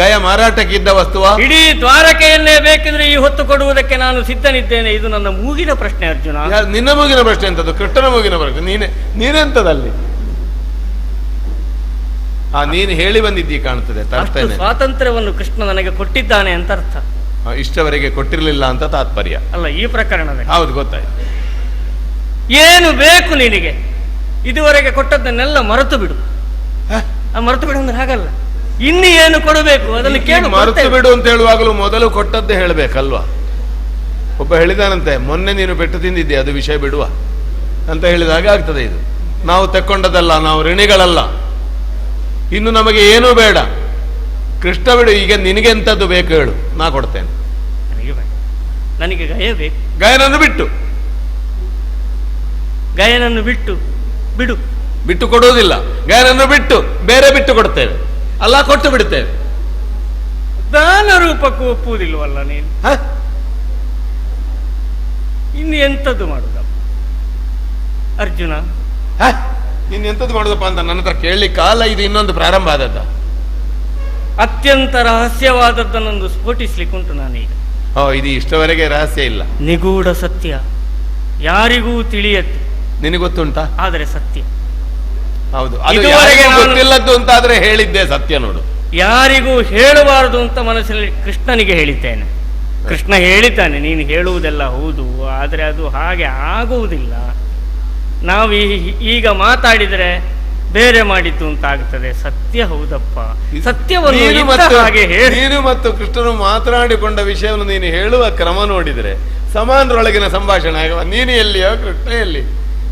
ಗಯ ಮಾರಾಟಕ್ಕಿದ್ದ ವಸ್ತುವ? ಇಡೀ ದ್ವಾರಕೆಯನ್ನೇ ಬೇಕಿದ್ರೆ ಈ ಹೊತ್ತು ಕೊಡುವುದಕ್ಕೆ ನಾನು ಸಿದ್ಧನಿದ್ದೇನೆ. ಇದು ನನ್ನ ಮೂಗಿನ ಪ್ರಶ್ನೆ ಅರ್ಜುನ. ನಿನ್ನ ಮೂಗಿನ ಪ್ರಶ್ನೆ ಎಂತದ್ದು? ಕೃಷ್ಣನ ಮೂಗಿನ ಪ್ರಶ್ನೆ. ನೀನೆಂತದಲ್ಲಿ? ನೀನು ಹೇಳಿ ಬಂದಿದ್ದೀ ಕಾಣ್ತದೆ. ಸ್ವಾತಂತ್ರ್ಯವನ್ನು ಕೃಷ್ಣ ನನಗೆ ಕೊಟ್ಟಿದ್ದಾನೆ ಅಂತ ಅರ್ಥ. ಇಷ್ಟವರೆಗೆ ಕೊಟ್ಟಿರಲಿಲ್ಲ ಅಂತ ತಾತ್ಪರ್ಯ ಅಲ್ಲ ಈ ಪ್ರಕರಣದಲ್ಲಿ. ಹೌದು, ಗೊತ್ತಾಯ್ತು. ಏನು ಬೇಕು ನಿನಗೆ? ಇದುವರೆಗೆ ಕೊಟ್ಟದ್ದನ್ನೆಲ್ಲ ಮರೆತು ಬಿಡು. ಮರೆತು ಬಿಡು ಅಂದ್ರೆ ಹಾಗಲ್ಲ, ಇನ್ನು ಏನು ಕೊಡಬೇಕು ಅದನ್ನು ಕೇಳು. ಮರೆತು ಬಿಡು ಅಂತ ಹೇಳುವಾಗಲೂ ಮೊದಲು ಕೊಟ್ಟದ್ದೇ ಹೇಳಬೇಕಲ್ವಾ? ಒಬ್ಬ ಹೇಳಿದಾನಂತೆ, ಮೊನ್ನೆ ನೀನು ಪೆಟ್ಟು ತಿಂದಿದ್ದೆ, ಅದು ವಿಷಯ ಬಿಡುವ ಅಂತ ಹೇಳಿದಾಗ ಆಗ್ತದೆ. ಇದು ನಾವು ತೆಕ್ಕೊಂಡದಲ್ಲ, ನಾವು ಋಣಿಗಳಲ್ಲ. ಇನ್ನು ನಮಗೆ ಏನೂ ಬೇಡ, ಕೃಷ್ಣ ಬಿಡು. ಈಗ ನಿನಗೆ ಎಂತದ್ದು ಬೇಕು ಹೇಳು, ನಾ ಕೊಡ್ತೇನೆ. ನನಗೆ ಗಯ ಬೇಕು. ಗಯನನ್ನು ಬಿಟ್ಟು ಗಯನನ್ನು ಬಿಟ್ಟು ಬಿಡು. ಬಿಟ್ಟು ಕೊಡುವುದಿಲ್ಲ. ಗಯನನ್ನು ಬಿಟ್ಟು ಬೇರೆ ಬಿಟ್ಟು ಕೊಡ್ತೇವೆ, ಅಲ್ಲ ಕೊಟ್ಟು ಬಿಡುತ್ತೇವೆ. ದಾನ ರೂಪಕ್ಕೂ ಒಪ್ಪುವುದಿಲ್ವಲ್ಲ ನೀನು? ಇನ್ನು ಎಂಥದ್ದು ಮಾಡುದಪ್ಪ ಅರ್ಜುನ? ಇನ್ನು ಎಂಥದ್ದು ಮಾಡುದಪ್ಪ ಅಂತ ನನ್ನ ಹತ್ರ ಕೇಳಲಿಕ್ಕಾಲ. ಇದು ಇನ್ನೊಂದು ಪ್ರಾರಂಭ ಆದದ್ದ, ಅತ್ಯಂತ ರಹಸ್ಯವಾದದ್ದನ್ನೊಂದು ಸ್ಫೋಟಿಸ್ಲಿಕ್ಕುಂಟು ನಾನೀಗ. ಇದು ಇಷ್ಟವರೆಗೆ ರಹಸ್ಯ ಇಲ್ಲ, ನಿಗೂಢ ಸತ್ಯ, ಯಾರಿಗೂ ತಿಳಿಯತ್ತು. ನಿನಗೊತ್ತುಂಟಾ? ಆದರೆ ಸತ್ಯ. ಹೌದು, ಗೊತ್ತಿಲ್ಲದ್ದು ಅಂತ ಆದ್ರೆ ಹೇಳಿದ್ದೆ ಸತ್ಯ ನೋಡು. ಯಾರಿಗೂ ಹೇಳಬಾರದು ಅಂತ ಮನಸ್ಸಲ್ಲಿ ಕೃಷ್ಣನಿಗೆ ಹೇಳಿದ್ದೇನೆ. ಕೃಷ್ಣ ಹೇಳಿದ್ದಾನೆ, ನೀನು ಹೇಳುವುದೆಲ್ಲ ಹೌದು, ಆದರೆ ಅದು ಹಾಗೆ ಆಗುವುದಿಲ್ಲ. ನಾವು ಈಗ ಮಾತಾಡಿದರೆ ಬೇರೆ ಮಾಡಿದ್ದು ಅಂತ ಆಗ್ತದೆ. ಸತ್ಯ ಹೌದಪ್ಪ, ಸತ್ಯವನ್ನು ಹಾಗೆ ಹೇಳಿ. ನೀನು ಮತ್ತು ಕೃಷ್ಣನು ಮಾತನಾಡಿಕೊಂಡ ವಿಷಯವನ್ನು ನೀನು ಹೇಳುವ ಕ್ರಮ ನೋಡಿದರೆ ಸಮಾನರೊಳಗಿನ ಸಂಭಾಷಣೆ ಆಗುವ. ನೀನು ಎಲ್ಲಿಯೋ, ಕೃಷ್ಣ ಎಲ್ಲಿ?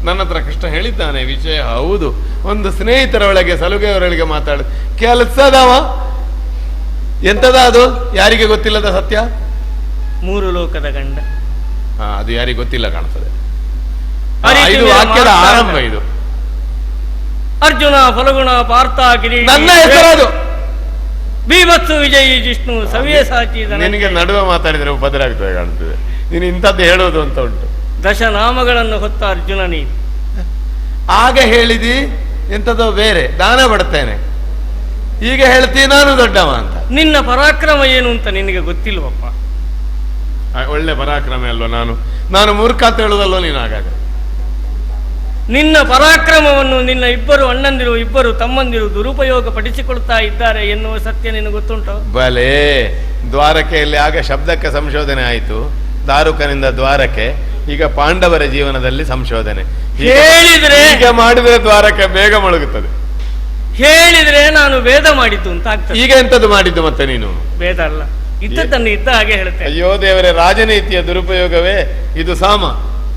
ನನ್ನ ಹತ್ರ ಕೃಷ್ಣ ಹೇಳಿದ್ದಾನೆ ವಿಷಯ ಹೌದು. ಒಂದು ಸ್ನೇಹಿತರ ಒಳಗೆ, ಸಲುಗೆಯವರೊಳಗೆ ಮಾತಾಡ ಕೆಲಸದವ. ಎಂತದ ಅದು? ಯಾರಿಗೆ ಗೊತ್ತಿಲ್ಲದ ಸತ್ಯ? 3 ಲೋಕದ ಗಂಡ. ಅದು ಯಾರಿಗೆ ಗೊತ್ತಿಲ್ಲ ಕಾಣ್ತದೆ. ಇದು ವಾಕ್ಯದ ಆರಂಭ. ಇದು ಅರ್ಜುನ ಫಲಗುಣ ಪಾರ್ಥ ಗಿರಿ ನನ್ನ ಹೆಸರದು. ಬೀಭತ್ಸು ವಿಜಯಿ ಜಿಷ್ಣು ಸವಿಯ ಸಾಚಿ. ನಿನಗೆ ನಡುವೆ ಮಾತಾಡಿದ್ರೆ ಉಪದ್ರ ಆಗ್ತದೆ ಕಾಣ್ತದೆ. ನೀನು ಇಂಥದ್ದು ಹೇಳೋದು ಅಂತ ಉಂಟು. ದಶನಾಮಗಳನ್ನು ಹೊತ್ತ ಅರ್ಜುನ ನೀನು. ಆಗ ಹೇಳಿದಿ ಎಂಥದೋ ಬೇರೆ, ದಾನ ಬಡ್ತೇನೆ. ಈಗ ಹೇಳ್ತೀನಿ ನಾನು ದೊಡ್ಡವ ಅಂತ. ನಿನ್ನ ಪರಾಕ್ರಮ ಏನು ಅಂತ ನಿನಗೆ ಗೊತ್ತಿಲ್ವಪ್ಪ? ಒಳ್ಳೆ ಪರಾಕ್ರಮ ಅಲ್ವ ನಾನು ಮೂರ್ಖ ಅಂತ ಹೇಳುದಲ್ವ ನೀನು? ಹಾಗಾದ್ರೆ ನಿನ್ನ ಪರಾಕ್ರಮವನ್ನು ನಿನ್ನ ಇಬ್ಬರು ಅಣ್ಣಂದಿರು ಇಬ್ಬರು ತಮ್ಮಂದಿರು ದುರುಪಯೋಗ ಪಡಿಸಿಕೊಳ್ತಾ ಇದ್ದಾರೆ ಎನ್ನುವ ಸತ್ಯ ನಿನಗೆ ಗೊತ್ತುಂಟು? ಬಲೆ, ದ್ವಾರಕೆಯಲ್ಲಿ ಆಗ ಶಬ್ದಕ್ಕೆ ಸಂಶೋಧನೆ ಆಯಿತು, ದಾರುಕನಿಂದ ದ್ವಾರಕೆ. ಈಗ ಪಾಂಡವರ ಜೀವನದಲ್ಲಿ ಸಂಶೋಧನೆ. ಹೇಳಿದ್ರೆ ಈಗ ಮಾಡಿದ್ರೆ ದ್ವಾರಕೆ ಬೇಗ ಮುಳುಗುತ್ತದೆ. ಹೇಳಿದ್ರೆ ನಾನು ವೇದ ಮಾಡಿದ್ದು ಅಂತ ಆಗ್ತದೆ. ಈಗ ಎಂತದ್ದು ಮಾಡಿದ್ದು ಮತ್ತೆ ನೀನು? ವೇದ ಅಲ್ಲ, ಇದ್ದದ್ದನ್ನು ಇದ್ದ ಹಾಗೆ ಹೇಳುತ್ತೆ. ಅಯ್ಯೋ ದೇವರೇ, ರಾಜನೀತಿಯ ದುರುಪಯೋಗವೇ ಇದು. ಸಾಮ,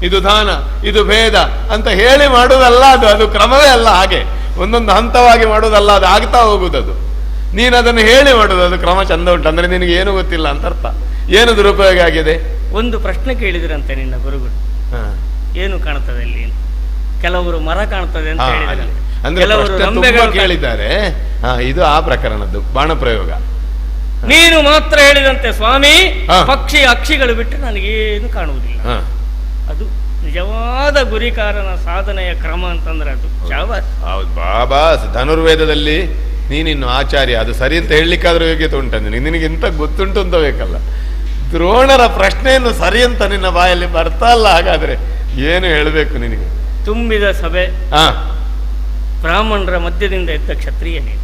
ಇದು ದಾನ, ಇದು ಭೇದ ಅಂತ ಹೇಳಿ ಮಾಡುವುದಲ್ಲ ಅದು ಕ್ರಮವೇ ಅಲ್ಲ. ಹಾಗೆ ಒಂದೊಂದು ಹಂತವಾಗಿ ಮಾಡುವುದಲ್ಲ, ಅದು ಆಗ್ತಾ ಹೋಗುದದು. ನೀನು ಅದನ್ನು ಹೇಳಿ ಮಾಡುದು, ಅದು ಕ್ರಮ ಚಂದ ಉಂಟು. ಅಂದ್ರೆ ನಿನಗೆ ಏನು ಗೊತ್ತಿಲ್ಲ ಅಂತ ಅರ್ಥ. ಏನು ದುರುಪಯೋಗ ಆಗಿದೆ? ಒಂದು ಪ್ರಶ್ನೆ ಕೇಳಿದ್ರಂತೆ ನಿನ್ನ ಗುರುಗಳು, ಏನು ಕಾಣ್ತದೆ ಅಲ್ಲಿ? ಕೆಲವರು ಮರ ಕಾಣ್ತದೆ ಅಂತ ಹೇಳಿದ್ರೆ, ಕೆಲವರು ರಂಬೆಗಳು ಕೇಳಿದ್ದಾರೆ. ಇದು ಆ ಪ್ರಕರಣದ್ದು ಬಾಣ ಪ್ರಯೋಗ. ನೀನು ಮಾತ್ರ ಹೇಳಿದಂತೆ ಸ್ವಾಮಿ, ಪಕ್ಷಿ ಅಕ್ಷಿಗಳು ಬಿಟ್ಟು ನನಗೇನು ಕಾಣುವುದಿಲ್ಲ. ಅದು ನಿಜವಾದ ಗುರಿಕಾರನ ಸಾಧನೆಯ ಕ್ರಮ ಅಂತಂದ್ರೆ ಅದು ಹೌದು ಬಾಬಾ. ಧನುರ್ವೇದದಲ್ಲಿ ನೀನಿನ್ನು ಆಚಾರ್ಯ, ಅದು ಸರಿ ಅಂತ ಹೇಳಲಿಕ್ಕಾದ್ರೂ ಯೋಗ್ಯತೆ ಉಂಟಂದ್ರೆ ನಿನಗಿಂತ ಗೊತ್ತುಂಟು ಅಂತ ಬೇಕಲ್ಲ. ದ್ರೋಣರ ಪ್ರಶ್ನೆಯನ್ನು ಸರಿ ಅಂತ ನಿನ್ನ ಬಾಯಲ್ಲಿ ಬರ್ತಾ ಇಲ್ಲ. ಹಾಗಾದ್ರೆ ಏನು ಹೇಳಬೇಕು ನಿನಗೆ? ತುಂಬಿದ ಸಭೆ, ಬ್ರಾಹ್ಮಣರ ಮಧ್ಯದಿಂದ ಎದ್ದ ಕ್ಷತ್ರಿಯ ನೀನು.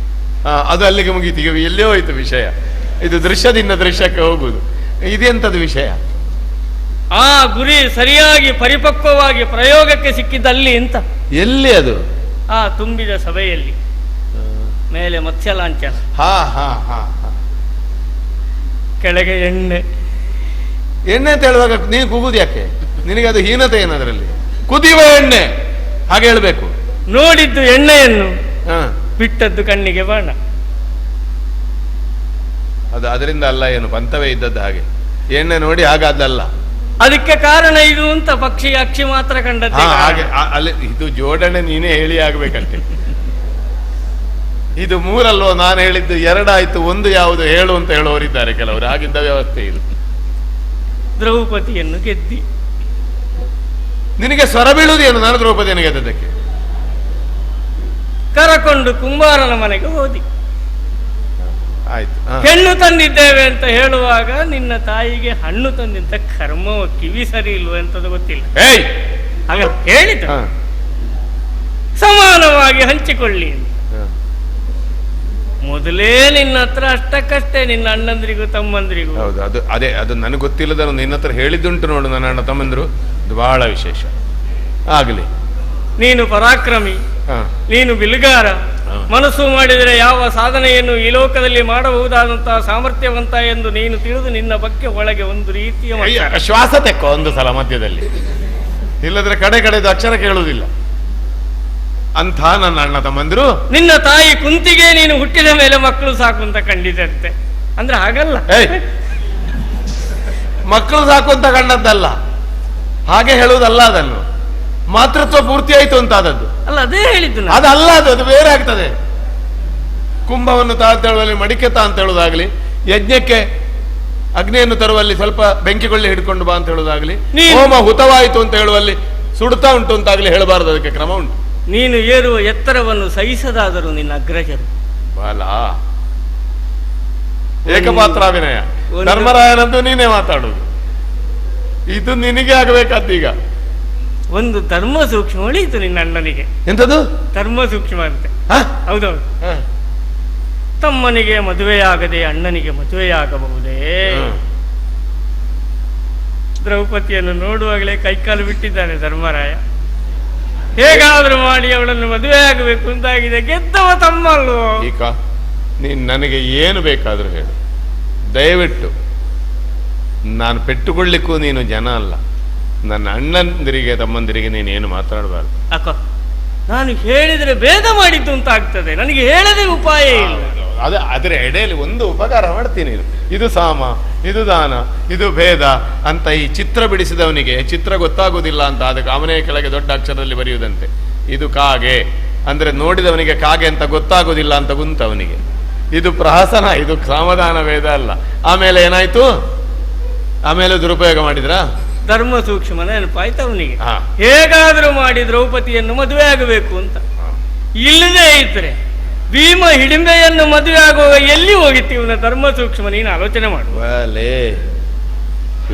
ಅದು ಅಲ್ಲಿಗೆ ಮುಗೀತು. ಈಗ ಎಲ್ಲೇ ಹೋಯ್ತು ವಿಷಯ. ಇದು ದೃಶ್ಯದಿಂದ ದೃಶ್ಯಕ್ಕೆ ಹೋಗುದು. ಇದೆಂತದ್ದು ವಿಷಯ? ಆ ಗುರಿ ಸರಿಯಾಗಿ ಪರಿಪಕ್ವವಾಗಿ ಪ್ರಯೋಗಕ್ಕೆ ಸಿಕ್ಕಿದಲ್ಲಿ ಅಂತ. ಎಲ್ಲಿ ಅದು? ಆ ತುಂಬಿದ ಸಭೆಯಲ್ಲಿ ಮೇಲೆ ಮತ್ಸ್ಯಲಾಂಛನ, ಕೆಳಗೆ ಎಣ್ಣೆ. ಎಣ್ಣೆ ಅಂತ ಹೇಳುವಾಗ ನೀನು ಕೂಗುದು ಯಾಕೆ? ನಿನಗೆ ಅದು ಹೀನತೆ ಏನದರಲ್ಲಿ? ಕುದಿಯುವ ಎಣ್ಣೆ ಹಾಗೆ ಹೇಳ್ಬೇಕು. ನೋಡಿದ್ದು ಎಣ್ಣೆಯನ್ನು, ಬಿಟ್ಟದ್ದು ಕಣ್ಣಿಗೆ ಬಾಣ. ಅದು ಅದರಿಂದ ಅಲ್ಲ, ಏನು ಪಂಥವೇ ಇದ್ದದ್ದು ಹಾಗೆ. ಎಣ್ಣೆ ನೋಡಿ ಹಾಗಾದಲ್ಲ. ಅದಕ್ಕೆ ಕಾರಣ ಇದು ಅಂತ ಪಕ್ಷಿ ಅಕ್ಷಿ ಮಾತ್ರ ಕಂಡದ್ದು. ಹಾಗೆ ಅಲ್ಲಿ ಇದು ಜೋಡಣೆ ನೀನೇ ಹೇಳಿ ಆಗ್ಬೇಕಂತೆ. ಇದು ಮೂರಲ್ವೋ ನಾನು ಹೇಳಿದ್ದು? ಎರಡಾಯ್ತು, ಒಂದು ಯಾವುದು ಹೇಳು ಅಂತ ಹೇಳೋರಿದ್ದಾರೆ ಕೆಲವರು. ಹಾಗಿದ್ದ ವ್ಯವಸ್ಥೆ ಇದು. ದ್ರೌಪದಿಯನ್ನು ಗೆದ್ದಿ. ನಿನಗೆ ಸ್ವರ ಬೀಳುವುದೇನು? ನಾನು ದ್ರೌಪದಿಯನ್ನು ಗೆದ್ದದಕ್ಕೆ ಕರಕೊಂಡು ಕುಂಬಾರನ ಮನೆಗೆ ಹೋದಿ. ಆಯ್ತು. ಹೆಣ್ಣು ತಂದಿದ್ದೇವೆ ಅಂತ ಹೇಳುವಾಗ ನಿನ್ನ ತಾಯಿಗೆ ಹಣ್ಣು ತಂದಿದ್ದ ಕರ್ಮವ ಕಿವಿ ಸರಿ ಇಲ್ವ ಅಂತದ್ದು ಗೊತ್ತಿಲ್ಲ. ಹಾಗ ಹೇಳಿದ ಸಮಾನವಾಗಿ ಹಂಚಿಕೊಳ್ಳಿ ಅಂತ. ಮೊದಲೇ ನಿನ್ನ ಹತ್ರ ಅಷ್ಟಕ್ಕಷ್ಟೇ, ನಿನ್ನ ಅಣ್ಣಂದ್ರಿಗೂ ತಮ್ಮಂದ್ರಿಗೂ. ಹೌದು, ಅದು ನನಗೆ ಗೊತ್ತಿಲ್ಲದ ನಿನ್ನ ಹತ್ರ ಹೇಳಿದ್ದುಂಟು ನೋಡು. ನನ್ನ ಅಣ್ಣ ತಮ್ಮಂದ್ರು, ಅದು ಬಹಳ ವಿಶೇಷ. ಆಗಲಿ, ನೀನು ಪರಾಕ್ರಮಿ, ನೀನು ಬಿಲ್ಗಾರ. ಮನಸ್ಸು ಮಾಡಿದರೆ ಯಾವ ಸಾಧನೆಯನ್ನು ಈ ಲೋಕದಲ್ಲಿ ಮಾಡಬಹುದಾದಂತಹ ಸಾಮರ್ಥ್ಯವಂತ ಎಂದು ನೀನು ತಿಳಿದು ನಿನ್ನ ಬಗ್ಗೆ ಒಳಗೆ ಒಂದು ರೀತಿಯ ಶ್ವಾಸ ತೆಕ್ಕೋ ಒಂದು ಸಲ ಮಧ್ಯದಲ್ಲಿ. ಇಲ್ಲದ್ರೆ ಕಡೆದು ಅಕ್ಷರ ಕೇಳುವುದಿಲ್ಲ ಅಂತ ನನ್ನ ಅಣ್ಣ ತಮ್ಮಂದ್ರು. ನಿನ್ನ ತಾಯಿ ಕುಂತಿಗೆ ನೀನು ಹುಟ್ಟಿದ ಮೇಲೆ ಮಕ್ಕಳು ಸಾಕು ಅಂತ ಕಂಡಿದಂತೆ. ಅಂದ್ರೆ ಹಾಗಲ್ಲ, ಮಕ್ಕಳು ಸಾಕು ಅಂತ ಕಂಡದ್ದಲ್ಲ, ಹಾಗೆ ಹೇಳುವುದಲ್ಲ. ಅದನ್ನು ಮಾತೃತ್ವ ಪೂರ್ತಿ ಆಯ್ತು ಅಂತ ಆದದ್ದು ಅಲ್ಲ, ಅದೇ ಹೇಳಿದ್ದು. ಅದಲ್ಲ, ಅದು ಬೇರೆ ಆಗ್ತದೆ. ಕುಂಭವನ್ನು ತಾಳ್ತೇಳುವಲ್ಲಿ ಮಡಿಕೆ ತಾ ಅಂತ ಹೇಳುವುದಾಗ್ಲಿ, ಯಜ್ಞಕ್ಕೆ ಅಗ್ನಿಯನ್ನು ತರುವಲ್ಲಿ ಸ್ವಲ್ಪ ಬೆಂಕಿಗೊಳ್ಳಿ ಹಿಡ್ಕೊಂಡು ಬಾ ಅಂತ ಹೇಳುವುದಾಗ್ಲಿ, ಹೋಮ ಹುತವಾಯಿತು ಅಂತ ಹೇಳುವಲ್ಲಿ ಸುಡ್ತಾ ಉಂಟು ಅಂತಾಗ್ಲಿ ಹೇಳಬಾರದು. ಅದಕ್ಕೆ ಕ್ರಮ ಉಂಟು. ನೀನು ಏರುವ ಎತ್ತರವನ್ನು ಸಹಿಸದಾದರೂ ನಿನ್ನ ಅಗ್ರಜರು ಬಾಲ ಏಕಪಾತ್ರಾಭಿನಯ. ಧರ್ಮರಾಯನಂತೂ ನೀನೇ ಮಾತಾಡುದು. ಇದು ನಿನಗೆ ಆಗಬೇಕಾದ್ದೀಗ. ಒಂದು ಧರ್ಮ ಸೂಕ್ಷ್ಮ ಉಳಿಯಿತು ನಿನ್ನ ಅಣ್ಣನಿಗೆ. ಎಂತದು ಧರ್ಮ ಸೂಕ್ಷ್ಮ ಅಂತೆ? ಹೌದೌದು. ತಮ್ಮನಿಗೆ ಮದುವೆಯಾಗದೆ ಅಣ್ಣನಿಗೆ ಮದುವೆಯಾಗಬಹುದೇ? ದ್ರೌಪದಿಯನ್ನು ನೋಡುವಾಗಲೇ ಕೈಕಾಲು ಬಿಟ್ಟಿದ್ದಾನೆ ಧರ್ಮರಾಯ. ಹೇಗಾದ್ರೂ ಮಾಡಿ ಅವಳನ್ನು ಮದುವೆ ಆಗಬೇಕು ಅಂತಾಗಿದೆ. ಗೆದ್ದವ ತಮ್ಮ ಅಲ್ವೋ? ಈಗ ನೀನ್ ನನಗೆ ಏನು ಬೇಕಾದ್ರೂ ಹೇಳು, ದಯವಿಟ್ಟು. ನಾನು ಪೆಟ್ಟುಕೊಳ್ಳಿಕ್ಕೂ ನೀನು ಜನ ಅಲ್ಲ. ನನ್ನ ಅಣ್ಣಂದಿರಿಗೆ ತಮ್ಮಂದಿರಿಗೆ ನೀನೇನು ಮಾತಾಡಬಾರ್ದು. ಅಕ್ಕ, ನಾನು ಹೇಳಿದ್ರೆ ಭೇದ ಮಾಡಿದ್ದು ಅಂತ ಆಗ್ತದೆ. ನನಗೆ ಹೇಳದೆ ಉಪಾಯ ಇಲ್ಲ. ಅದರ ಎಡೆಯಲ್ಲಿ ಒಂದು ಉಪಕಾರ ಮಾಡ್ತೀನಿ. ಇದು ಸಾಮ, ಇದು ದಾನ, ಇದು ಭೇದ ಅಂತ ಈ ಚಿತ್ರ ಬಿಡಿಸಿದವನಿಗೆ ಚಿತ್ರ ಗೊತ್ತಾಗುವುದಿಲ್ಲ ಅಂತ ಅದಕ್ಕೆ ಅವನೇ ಕೆಳಗೆ ದೊಡ್ಡ ಅಕ್ಷರದಲ್ಲಿ ಬರೆಯುವುದಂತೆ. ಇದು ಕಾಗೆ ಅಂದ್ರೆ ನೋಡಿದವನಿಗೆ ಕಾಗೆ ಅಂತ ಗೊತ್ತಾಗುವುದಿಲ್ಲ ಅಂತ ಗುಂತವನಿಗೆ. ಇದು ಪ್ರಹಸನ, ಇದು ಸಾಮದಾನ ವೇದ ಅಲ್ಲ. ಆಮೇಲೆ ಏನಾಯ್ತು? ಆಮೇಲೆ ದುರುಪಯೋಗ ಮಾಡಿದ್ರ ಧರ್ಮ ಸೂಕ್ಷ್ಮ ನೆನಪಾಯ್ತು ಅವನಿಗೆ. ಹೇಗಾದ್ರೂ ಮಾಡಿ ದ್ರೌಪದಿಯನ್ನು ಮದುವೆ ಆಗಬೇಕು ಅಂತ. ಇಲ್ಲದೆ ಇದ್ರೆ ಭೀಮ ಹಿಡಿಂಬೆಯನ್ನು ಮದುವೆ ಆಗುವಾಗ ಎಲ್ಲಿ ಹೋಗಿತ್ತು ಇವನ ಧರ್ಮ ಸೂಕ್ಷ್ಮ, ನೀನು ಆಲೋಚನೆ ಮಾಡು.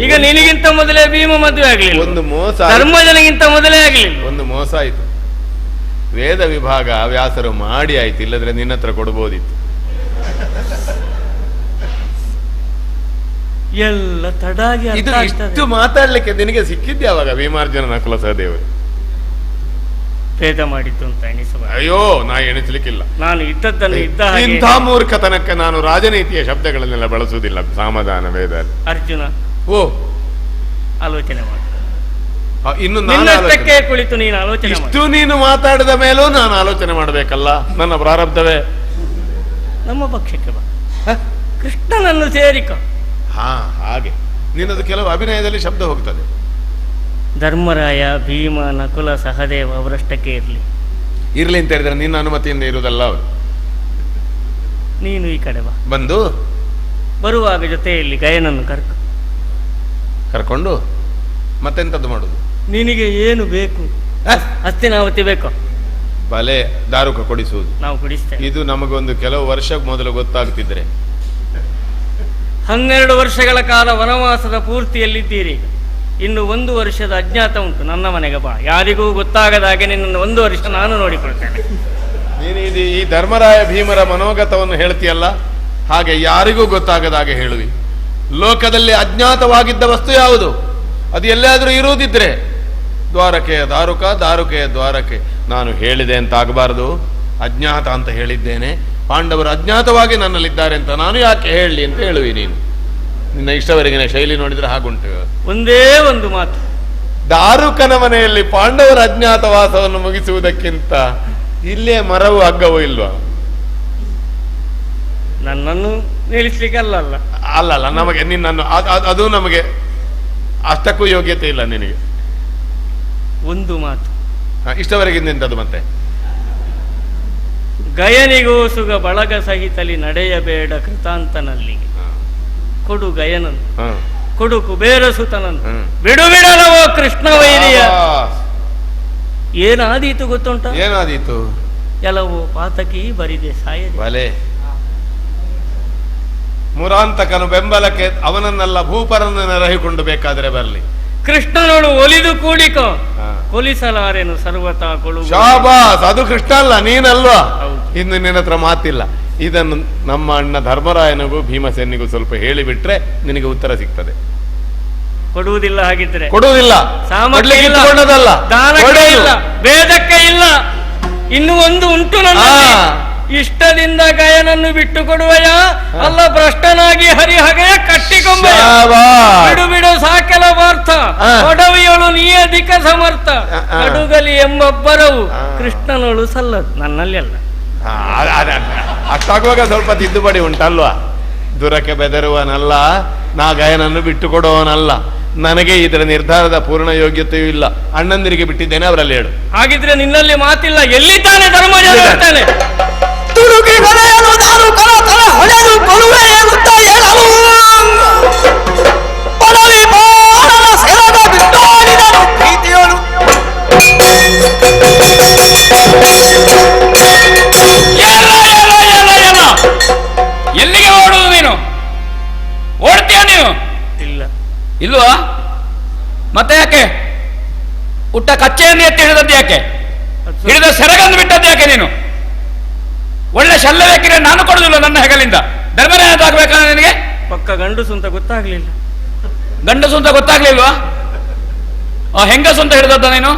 ಈಗ ನಿನಗಿಂತ ಮೊದಲೇ ಭೀಮ ಮದುವೆ ಆಗ್ಲಿಲ್ಲ, ಒಂದು ಮೋಸ, ಧರ್ಮಜನಿಗಿಂತ ಮೊದಲೇ ಆಗ್ಲಿಲ್ಲ. ಒಂದು ಮೋಸ ಆಯ್ತು. ವೇದ ವಿಭಾಗ ವ್ಯಾಸರು ಮಾಡಿ ಆಯ್ತು, ಇಲ್ಲದ್ರೆ ನಿನ್ನ ಹತ್ರ ಕೊಡ್ಬೋದಿತ್ತು. ಎಲ್ಲ ತಡಾಗಿ ಇದು ಇಷ್ಟು ಮಾತಾಡ್ಲಿಕ್ಕೆ ನಿನಗೆ ಸಿಕ್ಕಿದ್ದೆ ಯಾವಾಗ? ಭೀಮಾರ್ಜುನ ನಕುಲ ಸಹದೇವರು ಭೇದ ಮಾಡಿದ್ದು ಅಂತ ಎಣಿಸಬಾರದು. ಅಯ್ಯೋ, ನಾ ಎಣಿಸ್ಲಿಕ್ಕಿಲ್ಲ. ನಾನು ಇದ್ದದ್ದನ್ನು ಇದ್ದ ಹಾಗೆ. ಇಂಥ ಮೂರ್ಖತನಕ್ಕೆ ನಾನು ರಾಜನೀತಿಯ ಶಬ್ದಗಳನ್ನೆಲ್ಲ ಬಳಸುವುದಿಲ್ಲ. ಸಾಮಧಾನ ವೇದ. ಅರ್ಜುನ, ಓ ಆಲೋಚನೆ ಮಾಡು. ಇನ್ನು ನಿನ್ನಷ್ಟಕ್ಕೆ ಕುಳಿತು ನೀನು ಆಲೋಚನೆ ಮಾಡು. ಇಷ್ಟು ನೀನು ಮಾತಾಡಿದ ಮೇಲೂ ನಾನು ಆಲೋಚನೆ ಮಾಡಬೇಕಲ್ಲ? ನನ್ನ ಪ್ರಾರಬ್ಧವೇ. ನಮ್ಮ ಪಕ್ಷಕ್ಕೆ ಬಾ, ಕೃಷ್ಣನನ್ನು ಸೇರಿಕೊ. ಹಾ, ಹಾಗೆ ನಿನ್ನದು ಕೆಲವು ಅಭಿನಯದಲ್ಲಿ ಶಬ್ದ ಹೋಗ್ತದೆ. ಧರ್ಮರಾಯ, ಭೀಮ, ನಕುಲ, ಸಹದೇವ ಅವರಷ್ಟಕ್ಕೆ ಇರ್ಲಿ ಅಂತ ಹೇಳಿದ್ರೆ ನಿನ್ನ ಅನುಮತಿಯಿಂದ ಇರುವುದಲ್ಲ ಅವರು. ನೀನು ಈ ಕಡೆ ಬಾ. ಬಂದು ಬರುವಾಗ ಜೊತೆಯಲ್ಲಿ ಗಯನನ್ನು ಕರ್ಕೊಂಡು ಮತ್ತೆಂತದ್ದು ಮಾಡುದು? ನಿನಗೆ ಏನು ಬೇಕು? ಹಸ್ತಿನಾವತಿ ಬೇಕು? ಬಲೆ ದಾರುಕ ಕೊಡಿಸುವುದು ನಾವು ಕೊಡಿಸ್ತೇವೆ. ಇದು ನಮಗೊಂದು ಕೆಲವು ವರ್ಷ ಮೊದಲು ಗೊತ್ತಾಗ್ತಿದ್ರೆ. 12 ವರ್ಷಗಳ ಕಾಲ ವನವಾಸದ ಪೂರ್ತಿಯಲ್ಲಿದ್ದೀರಿ. ಇನ್ನು 1 ವರ್ಷದ ಅಜ್ಞಾತ ಉಂಟು. ನನ್ನ ಮನೆಗೆ ಬಾ, ಯಾರಿಗೂ ಗೊತ್ತಾಗದ ಹಾಗೆ ನಿನ್ನನ್ನು 1 ವರ್ಷ ನಾನು ನೋಡಿಕೊಳ್ತೇನೆ. ನೀನು ಈ ಧರ್ಮರಾಯ ಭೀಮರ ಮನೋಗತವನ್ನು ಹೇಳ್ತೀಯಲ್ಲ, ಹಾಗೆ ಯಾರಿಗೂ ಗೊತ್ತಾಗದ ಹಾಗೆ ಹೇಳುವಿ. ಲೋಕದಲ್ಲಿ ಅಜ್ಞಾತವಾಗಿದ್ದ ವಸ್ತು ಯಾವುದು? ಅದು ಎಲ್ಲಾದರೂ ಇರುವುದಿದ್ರೆ ದ್ವಾರಕೆಯ ದಾರುಕ, ದಾರುಕೆಯ ದ್ವಾರಕೆ. ನಾನು ಹೇಳಿದೆ ಅಂತ ಆಗಬಾರದು, ಅಜ್ಞಾತ ಅಂತ ಹೇಳಿದ್ದೇನೆ. ಪಾಂಡವರು ಅಜ್ಞಾತವಾಗಿ ನನ್ನಲ್ಲಿದ್ದಾರೆ ಅಂತ ನಾನು ಯಾಕೆ ಹೇಳಲಿ ಅಂತ ಹೇಳುವಿ. ನೀನು ನಿನ್ನ ಇಷ್ಟವರೆಗಿನ ಶೈಲಿ ನೋಡಿದ್ರೆ ಹಾಗುಂಟು. ಒಂದೇ ಒಂದು ಮಾತು, ದಾರುಕನ ಮನೆಯಲ್ಲಿ ಪಾಂಡವರ ಅಜ್ಞಾತವಾಸವನ್ನು ಮುಗಿಸುವುದಕ್ಕಿಂತ ಇಲ್ಲೇ ಮರವು ಹಗ್ಗವೂ ಇಲ್ವಾ? ನನ್ನನ್ನು ನಿಲ್ಲಿಸ್ಲಿಕ್ಕೆ ಅಲ್ಲ ಅಲ್ಲಲ್ಲ, ನಮಗೆ ನಿನ್ನನ್ನು ಅದು ನಮಗೆ ಅಷ್ಟಕ್ಕೂ ಯೋಗ್ಯತೆ ಇಲ್ಲ ನಿನಗೆ. ಒಂದು ಮಾತು, ಇಷ್ಟವರೆಗಿಂದೆಂತದ್ದು ಮತ್ತೆ? ಗಯನಿಗೋಸುಗ ಬಳಗ ಸಹಿತಲಿ ನಡೆಯಬೇಡ ಕೃತಾಂತನಲ್ಲಿಗೆ. ಕೊಡು ಗಯನನ್ನು, ಕೊಡು ಕುಬೇರ ಸುತನನ್ನು, ಬಿಡು ಬಿಡಲವೋ ಕೃಷ್ಣ ವೈರಿಯ. ಏನಾದೀತು ಗೊತ್ತುಂಟ? ಏನಾದೀತು? ಕೆಲವು ಪಾತಕಿ ಬರಿದೆ ಸಾಯದೆ. ಬಲೆ ಮುರಾಂತಕನು ಬೆಂಬಲಕ್ಕೆ ಅವನನ್ನೆಲ್ಲ ಭೂಪರನ್ನು ನೆರಹಿಕೊಂಡು ಬೇಕಾದರೆ ಬರಲಿ. ಕೃಷ್ಣನೋಡು ಒಲಿದು ಕೂಡಿಕೋ, ಕೊಲಿಸಲಾರೆನು ಸರ್ವತಾ ಕೊಡು. ಶಾಬಾಸ್, ಅದು ಕೃಷ್ಣ ಅಲ್ಲ, ನೀನಲ್ವಾ? ಇನ್ನು ನಿನ್ನ ಹತ್ರ ಮಾತಿಲ್ಲ. ಇದನ್ನು ನಮ್ಮ ಅಣ್ಣ ಧರ್ಮರಾಯನಿಗೂ ಭೀಮಸೇನಿಗೂ ಸ್ವಲ್ಪ ಹೇಳಿಬಿಟ್ರೆ ನಿನಗೆ ಉತ್ತರ ಸಿಗ್ತದೆ. ಕೊಡುವುದಿಲ್ಲ. ಹಾಗಿದ್ರೆ ಕೊಡುವುದಿಲ್ಲ, ಸಾಮರ್ಥ್ಯ ಇಲ್ಲ, ದಾನಕ್ಕೆ ಇಲ್ಲ, ವೇದಕ್ಕೆ ಇಲ್ಲ. ಇನ್ನು ಒಂದು ಉಂಟು ನನ್ನ ಇಷ್ಟದಿಂದ ಗಯನನ್ನು ಬಿಟ್ಟು ಕೊಡುವೆಯ ಅಲ್ಲ, ಭ್ರಷ್ಟನಾಗಿ ಹರಿಹಗೆಯ ಕಟ್ಟಿಕೊಂಬ. ಬಿಡು ಬಿಡು ಸಾಕೆಲ ಪಾರ್ಥ, ಕೊಡವಿಯಳು ನೀ ಅಧಿಕ ಸಮರ್ಥ. ಕಡುಗಲಿ ಎಂಬೊಬ್ಬರವು ಕೃಷ್ಣನಳು ಸಲ್ಲದು, ನನ್ನಲ್ಲಿ ಅಲ್ಲ. ಅಷ್ಟಾಗುವಾಗ ಸ್ವಲ್ಪ ತಿದ್ದುಪಡಿ ಉಂಟಲ್ವಾ? ದುರಕ್ಕೆ ಬೆದರುವನಲ್ಲ, ನಾ ಗಯನನ್ನು ಬಿಟ್ಟು ಕೊಡುವವನಲ್ಲ. ನನಗೆ ಇದರ ನಿರ್ಧಾರದ ಪೂರ್ಣ ಯೋಗ್ಯತೆಯೂ ಇಲ್ಲ. ಅಣ್ಣಂದಿರಿಗೆ ಬಿಟ್ಟಿದ್ದೇನೆ, ಅವರಲ್ಲಿ ಹೇಳು. ಹಾಗಿದ್ರೆ ನಿನ್ನಲ್ಲಿ ಮಾತಿಲ್ಲ. ಎಲ್ಲಿದ್ದಾನೆ ಧರ್ಮಜ? ಹೇಳ್ತಾನೆ ಎಲ್ಲಿಗೆ ಓಡುವುದು ನೀನು? ಓಡ್ತೀಯ ನೀವು? ಇಲ್ವಾ? ಮತ್ತೆ ಯಾಕೆ ಉಟ್ಟ ಕಚ್ಚೆಯನ್ನು ಎತ್ತಿ ಹಿಡಿದದ್ದು ಯಾಕೆ? ಹಿಡಿದ ಸೆರಗನ್ನು ಬಿಟ್ಟದ್ದು ಯಾಕೆ ನೀನು? ಒಳ್ಳೆ ಶಲ್ಲ ಬೇಕಿದ್ರೆ ನಾನು ಕೊಡುದಿಲ್ಲ ನನ್ನ ಹೆಗಲಿಂದ. ಧರ್ಮರಾಯನಾಗಬೇಕಾ ನಿನಗೆ? ಪಕ್ಕ ಗಂಡಸು ಅಂತ ಗೊತ್ತಾಗ್ಲಿಲ್ಲ. ಗಂಡಸು ಅಂತ ಗೊತ್ತಾಗ್ಲಿಲ್ವಾ? ಹೆಂಗಸು ಅಂತ ಹಿಡಿದದ್ದ ನೀನು?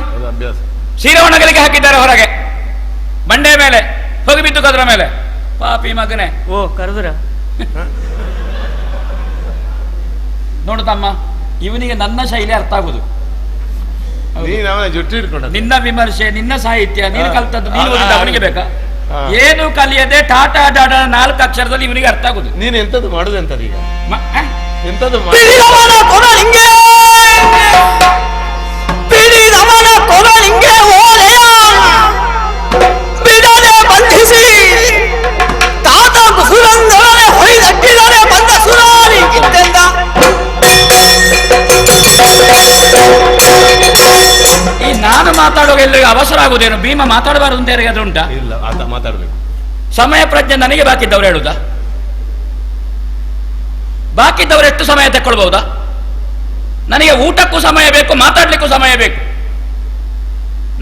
ಶ್ರೀರವಣಗಲಿಗೆ ಹಾಕಿದ್ದಾರೆ ಹೊರಗೆ, ಬಂಡೆ ಮೇಲೆ ಹೋಗಿ ಬಿದ್ದು ಕದ್ರ ಮೇಲೆ. ಪಾಪಿ ಮಗನೇ. ಓ ಕರೆದ್ರ ನೋಡು ತಮ್ಮ, ಇವನಿಗೆ ನನ್ನ ಶೈಲಿ ಅರ್ಥ ಆಗುದು. ಜುಟ್ಟು ಹಿಡ್ಕೊಂಡ ನಿನ್ನ ವಿಮರ್ಶೆ, ನಿನ್ನ ಸಾಹಿತ್ಯ, ನೀನು ಕಲ್ತದ್ದು, ನೀನು ಓದಿದ್ದು ಅವನಿಗೆ ಬೇಕಾ? ಏನು ಕಲಿಯದೆ ಟಾಟಾ ಡಾಟಾ 4 ಅಕ್ಷರದಲ್ಲಿ ಇವನಿಗೆ ಅರ್ಥ ಆಗುದು. ನೀನು ಎಂತದ್ದು ಮಾಡುದು ಎಂತದ್ದು? ಈಗ ಎಂತದ್ದು ಈ ನಾನು ಮಾತಾಡುವಾಗ ಎಲ್ಲರಿಗೂ ಅವಸರ ಆಗುದೇನು? ಭೀಮ ಮಾತಾಡಬಾರದು ಅಂತ ಯಾರಿಗಾದ್ರೂ ಉಂಟಾ? ಇಲ್ಲ, ಆತ ಮಾತಾಡ್ಬೇಕು. ಸಮಯ ಪ್ರಜ್ಞೆ ನನಗೆ ಬಾಕಿದ್ದವ್ರು ಹೇಳುದಾ? ಬಾಕಿದ್ದವರು ಎಷ್ಟು ಸಮಯ ತಕ್ಕೊಳ್ಬಹುದಾ? ನನಗೆ ಊಟಕ್ಕೂ ಸಮಯ ಬೇಕು, ಮಾತಾಡ್ಲಿಕ್ಕೂ ಸಮಯ ಬೇಕು.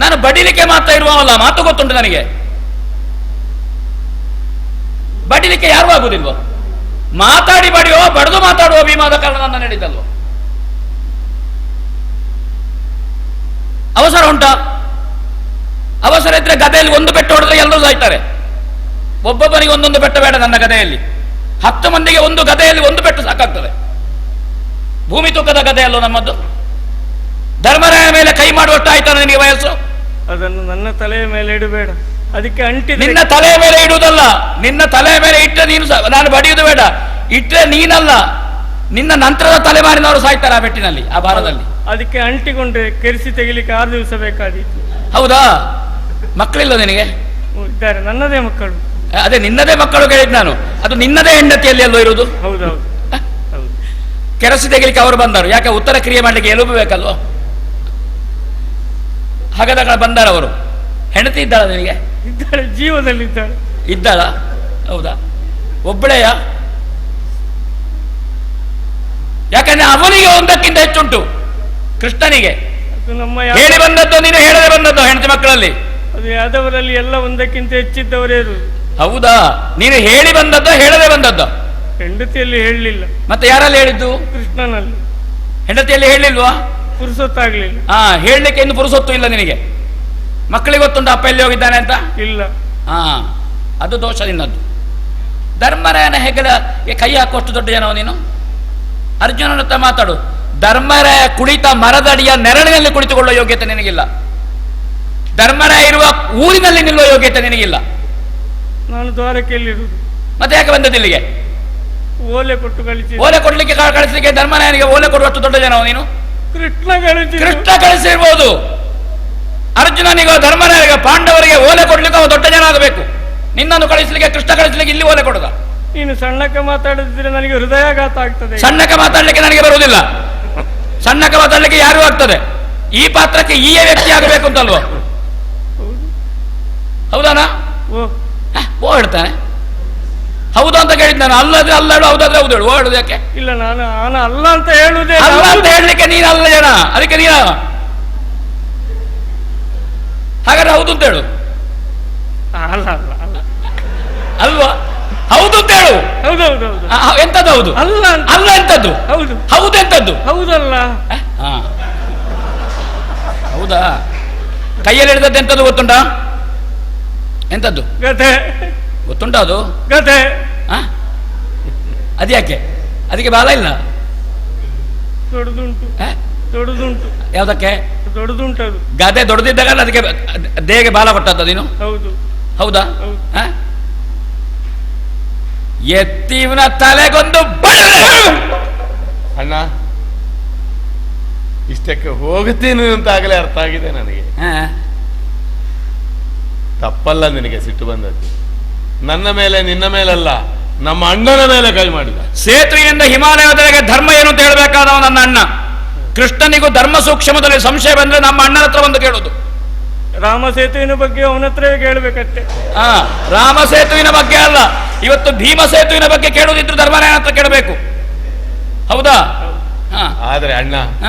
ನಾನು ಬಡಿಲಿಕ್ಕೆ ಮಾತ್ರ ಇರುವವಲ್ಲ, ಮಾತು ಗೊತ್ತುಂಟು ನನಗೆ. ಬಡಿಲಿಕ್ಕೆ ಯಾರು ಆಗುದಿಲ್ವೋ? ಮಾತಾಡಿ ಬಡಿಯೋ ಬಡದು ಮಾತಾಡುವ ಭೀಮಾದ ಕಾರಣ ನನ್ನ ನಡೆದಲ್ವೋ? ಅವಸರ ಉಂಟಾ? ಅವಸರ ಇದ್ರೆ ಗದೆಯಲ್ಲಿ ಒಂದು ಬೆಟ್ಟ ಹೊಡೆದ್ರೆ ಎಲ್ಲರೂ ಸಾಯ್ತಾರೆ. ಒಬ್ಬೊಬ್ಬನಿಗೆ ಒಂದೊಂದು ಬೆಟ್ಟ ಬೇಡ ನನ್ನ ಗದೆಯಲ್ಲಿ. 10 ಮಂದಿಗೆ ಒಂದು ಗದೆಯಲ್ಲಿ ಒಂದು ಬೆಟ್ಟು ಸಾಕಾಗ್ತದೆ. ಭೂಮಿ ತೂಕದ ಗದೆಯಲ್ಲೋ ನಮ್ಮದ್ದು. ಧರ್ಮರಾಯ ಮೇಲೆ ಕೈ ಮಾಡುವಷ್ಟಾಯ್ತಾನೆ ನಿನಗೆ ವಯಸ್ಸು? ಅದನ್ನು ನನ್ನ ತಲೆಯ ಮೇಲೆ ಇಡಬೇಡ, ಅದಕ್ಕೆ ಅಂಟಿ. ನಿನ್ನ ತಲೆಯ ಮೇಲೆ ಇಡುವುದಲ್ಲ, ನಿನ್ನ ತಲೆಯ ಮೇಲೆ ಇಟ್ಟರೆ ನೀನು ನಾನು ಬಡಿಯುವುದು ಬೇಡ. ಇಟ್ಟರೆ ನೀನಲ್ಲ, ನಿನ್ನ ನಂತರದ ತಲೆಮಾರಿನವರು ಸಾಯ್ತಾರೆ ಆ ಬೆಟ್ಟಿನಲ್ಲಿ, ಆ ಭಾರದಲ್ಲಿ. ಅದಕ್ಕೆ ಅಂಟಿಕೊಂಡ್ರೆ ಕೆರೆಸಿ ತೆಗಿಲಿಕ್ಕೆ 6 ದಿವಸ ಬೇಕಾದೀತು. ಹೌದಾ? ಮಕ್ಕಳಿಲ್ಲ ನಿನಗೆ? ಇದ್ದಾರೆ, ನನ್ನದೇ ಮಕ್ಕಳು. ಅದೇ ನಿನ್ನದೇ ಮಕ್ಕಳು ಕೇಳಿದ್ ನಾನು. ಅದು ನಿನ್ನದೇ ಹೆಂಡತಿಯಲ್ಲಿ ಅಲ್ಲೋ ಇರುವುದು? ಹೌದೌದು. ಕೆರಸಿ ತೆಗಿಲಿಕ್ಕೆ ಅವರು ಬಂದರು. ಯಾಕೆ? ಉತ್ತರ ಕ್ರಿಯೆ ಮಾಡಲಿಕ್ಕೆ ಎಲುಬು ಬೇಕಲ್ವೋ? ಹಾಗಾದಾಗ ಬಂದಾರ ಅವರು. ಹೆಂಡತಿ ಇದ್ದಾಳ ನಿನಗೆ? ಇದ್ದಾಳೆ, ಜೀವದಲ್ಲಿದ್ದಾಳೆ. ಇದ್ದಾಳ? ಹೌದಾ? ಒಬ್ಬಳೆಯ? ಯಾಕಂದ್ರೆ ಅವನಿಗೆ ಒಂದಕ್ಕಿಂತ ಹೆಚ್ಚುಂಟು ಕೃಷ್ಣನಿಗೆ. ಹೇಳಿ ಬಂದದ್ದು ನೀನು, ಹೇಳದೆ ಬಂದದ್ದು ಹೆಂಡತಿ ಮಕ್ಕಳಲ್ಲಿ? ಅದು ಯಾದವರಲ್ಲಿ ಎಲ್ಲ ಒಂದಕ್ಕಿಂತ ಹೆಚ್ಚಿದ್ದವರೇ ಇರುವುದು. ಹೌದಾ? ನೀನು ಹೇಳಿ ಬಂದದ್ದು ಹೇಳದೆ ಬಂದದ್ದು? ಹೆಂಡತಿಯಲ್ಲಿ ಹೇಳಲಿಲ್ಲ. ಮತ್ತೆ ಯಾರಲ್ಲಿ ಹೇಳಿದ್ದು? ಕೃಷ್ಣನಲ್ಲಿ. ಹೆಂಡತಿಯಲ್ಲಿ ಹೇಳಿಲ್ವಾ? ಪುರುಸೊತ್ತಾಗ್ಲಿಲ್ಲ. ಹೇಳಲಿಕ್ಕೆ ಇನ್ನು ಪುರುಸೊತ್ತು ಇಲ್ಲ ನಿನಗೆ. ಮಕ್ಕಳಿಗೆ ಗೊತ್ತುಂಟು ಅಪ್ಪ ಎಲ್ಲಿ ಹೋಗಿದ್ದಾನೆ ಅಂತ? ಇಲ್ಲ. ಅದು ದೋಷ ನಿನ್ನದ್ದು. ಧರ್ಮರಾಯನ ಹೆಗಲಿಗೆ ಕೈ ಹಾಕುವಷ್ಟು ದೊಡ್ಡ ಜನವ ನೀನು. ಅರ್ಜುನನ ಹತ್ರ ಮಾತಾಡು. ಧರ್ಮರಾಯ ಕುಳಿತ ಮರದಡಿಯ ನೆರಳಿನಲ್ಲಿ ಕುಳಿತುಕೊಳ್ಳುವ ಯೋಗ್ಯತೆ ನಿನಗಿಲ್ಲ. ಧರ್ಮರಾಯ ಇರುವ ಊರಿನಲ್ಲಿ ನಿಲ್ಲುವ ಯೋಗ್ಯತೆ ನಿನಗಿಲ್ಲ. ನಾನು ದ್ವಾರಕೆಯಲ್ಲಿರುವುದು. ಮತ್ತೆ ಯಾಕೆ ಬಂದದ್ದು ಇಲ್ಲಿಗೆ? ಓಲೆ ಕೊಟ್ಟು ಕಳಿಸಿ. ಓಲೆ ಕೊಡ್ಲಿಕ್ಕೆ ಕಳಿಸಲಿಕ್ಕೆ ಧರ್ಮರಾಯನಿಗೆ ಓಲೆ ಕೊಡುವಷ್ಟು ದೊಡ್ಡ ಜನವ ನೀನು? ಕೃಷ್ಣ ಕಳಿಸಿ. ಕೃಷ್ಣ ಕಳಿಸಿರ್ಬೋದು. ಅರ್ಜುನನಿಗೋ ಧರ್ಮರಾಯನಿಗೆ ಪಾಂಡವರಿಗೆ ಓಲೆ ಕೊಡ್ಲಿಕ್ಕೆ ಅವ ದೊಡ್ಡ ಜನ ಆಗಬೇಕು. ನಿನ್ನನ್ನು ಕಳಿಸ್ಲಿಕ್ಕೆ, ಕೃಷ್ಣ ಕಳಿಸ್ಲಿಕ್ಕೆ ಇಲ್ಲಿ ಓಲೆ ಕೊಡುದ? ನೀನು ಸಣ್ಣಕ್ಕೆ ಮಾತಾಡಿದ್ರೆ ನನಗೆ ಹೃದಯಾಘಾತ ಆಗ್ತದೆ. ಸಣ್ಣಕ್ಕೆ ಮಾತಾಡ್ಲಿಕ್ಕೆ ನನಗೆ ಬರುವುದಿಲ್ಲ. ಸಣ್ಣಕ್ಕೆ ಮಾತಾಡ್ಲಿಕ್ಕೆ ಯಾರು ಆಗ್ತದೆ? ಈ ಪಾತ್ರಕ್ಕೆ ಈ ವ್ಯಕ್ತಿ ಆಗಬೇಕು ಅಂತಲ್ವ? ಹೌದಾನಾ? ಓ ಹೇಳ್ತಾನೆ. ಹೌದು ಅಂತ ಕೇಳಿದ್ ನಾನು. ಅಲ್ಲದ್ರೆ ಅಲ್ಲ ಹೇಳು, ಹೌದಾದ್ರೆ ಹೌದು ಹೇಳು. ಓ ಹೇಳುದು ಯಾಕೆ? ಇಲ್ಲ, ನಾನು ಅಲ್ಲ ಅಂತ ಹೇಳುದೇ. ಅಲ್ಲ ಅಂತ ಹೇಳಲಿಕ್ಕೆ ನೀನು ಅಲ್ಲ ಜನ, ಅದಕ್ಕೆ ನೀನ ಹಾಗಾದ್ರೆ ಹೌದು ಅಂತ ಹೇಳು. ಅಲ್ಲ ಅಲ್ಲ ಅಲ್ಲ ಅಲ್ವಾ? ಹೌದು ಅಂತ ಹೇಳು. ಹೌದೌದು. ಎಂತದ್ದು ಹೌದು? ಅಲ್ಲ ಅಲ್ಲ ಎಂತದ್ದು? ಹೌದು. ಹೌದು ಎಂತದ್ದು? ಹೌದಲ್ಲ. ಹೌದಾ? ಕೈಯಲ್ಲಿ ಹಿಡಿದದ್ದು ಎಂತದ್ದು ಗೊತ್ತುಂಟಾ? ಎಂತದ್ದು? ಗದೆ. ಗೊತ್ತುಂಟಾ ಅದು? ಗದೆ. ಅದ್ಯಾಕೆ? ಅದಕ್ಕೆ ಬಾಲ ಇಲ್ಲ? ದೊಡ್ಡದುಂಟು. ದೊಡ್ಡದುಂಟು. ಯಾವ್ದಕ್ಕೆ? ದೊಡ್ಡದುಂಟದು. ಗದೆ ದೊಡ್ಡದಿದ್ದಾಗ ಅದಕ್ಕೆ ದೇಹಕ್ಕೆ ಬಾಲ ಕೊಟ್ಟದ್ದು ನೀನು? ಹೌದು. ಹೌದಾ? ಎತ್ತಿವನ ತಲೆಗೊಂದು ಅಣ್ಣ, ಇಷ್ಟಕ್ಕೆ ಹೋಗುತ್ತೀನಿ ಅಂತ ಆಗಲೇ ಅರ್ಥ ಆಗಿದೆ ನನಗೆ. ತಪ್ಪಲ್ಲ ನಿನಗೆ ಸಿಟ್ಟು ಬಂದದ್ದು. ನನ್ನ ಮೇಲೆ, ನಿನ್ನ ಮೇಲಲ್ಲ, ನಮ್ಮ ಅಣ್ಣನ ಮೇಲೆ ಕೈ ಮಾಡಿದ. ಸೇತುವೆಯಿಂದ ಹಿಮಾಲಯದವರೆಗೆ ಧರ್ಮ ಏನು ಅಂತ ಹೇಳ್ಬೇಕಾದವ ನನ್ನ ಅಣ್ಣ. ಕೃಷ್ಣನಿಗೂ ಧರ್ಮ ಸೂಕ್ಷ್ಮದಲ್ಲಿ ಸಂಶಯ ಬಂದ್ರೆ ನಮ್ಮ ಅಣ್ಣನ ಹತ್ರ ಬಂದು ಕೇಳೋದು. ರಾಮ ಸೇತುವಿನ ಬಗ್ಗೆ ಅವನ ಹತ್ರ ಕೇಳಬೇಕಷ್ಟೆ. ರಾಮ ಸೇತುವಿನ ಬಗ್ಗೆ ಅಲ್ಲ, ಇವತ್ತು ಭೀಮ ಸೇತುವಿನ ಬಗ್ಗೆ ಕೇಳುವುದಿದ್ರು ಧರ್ಮರಾಯನ ಹತ್ರ ಕೇಳಬೇಕು. ಹೌದಾ? ಆದ್ರೆ ಅಣ್ಣ,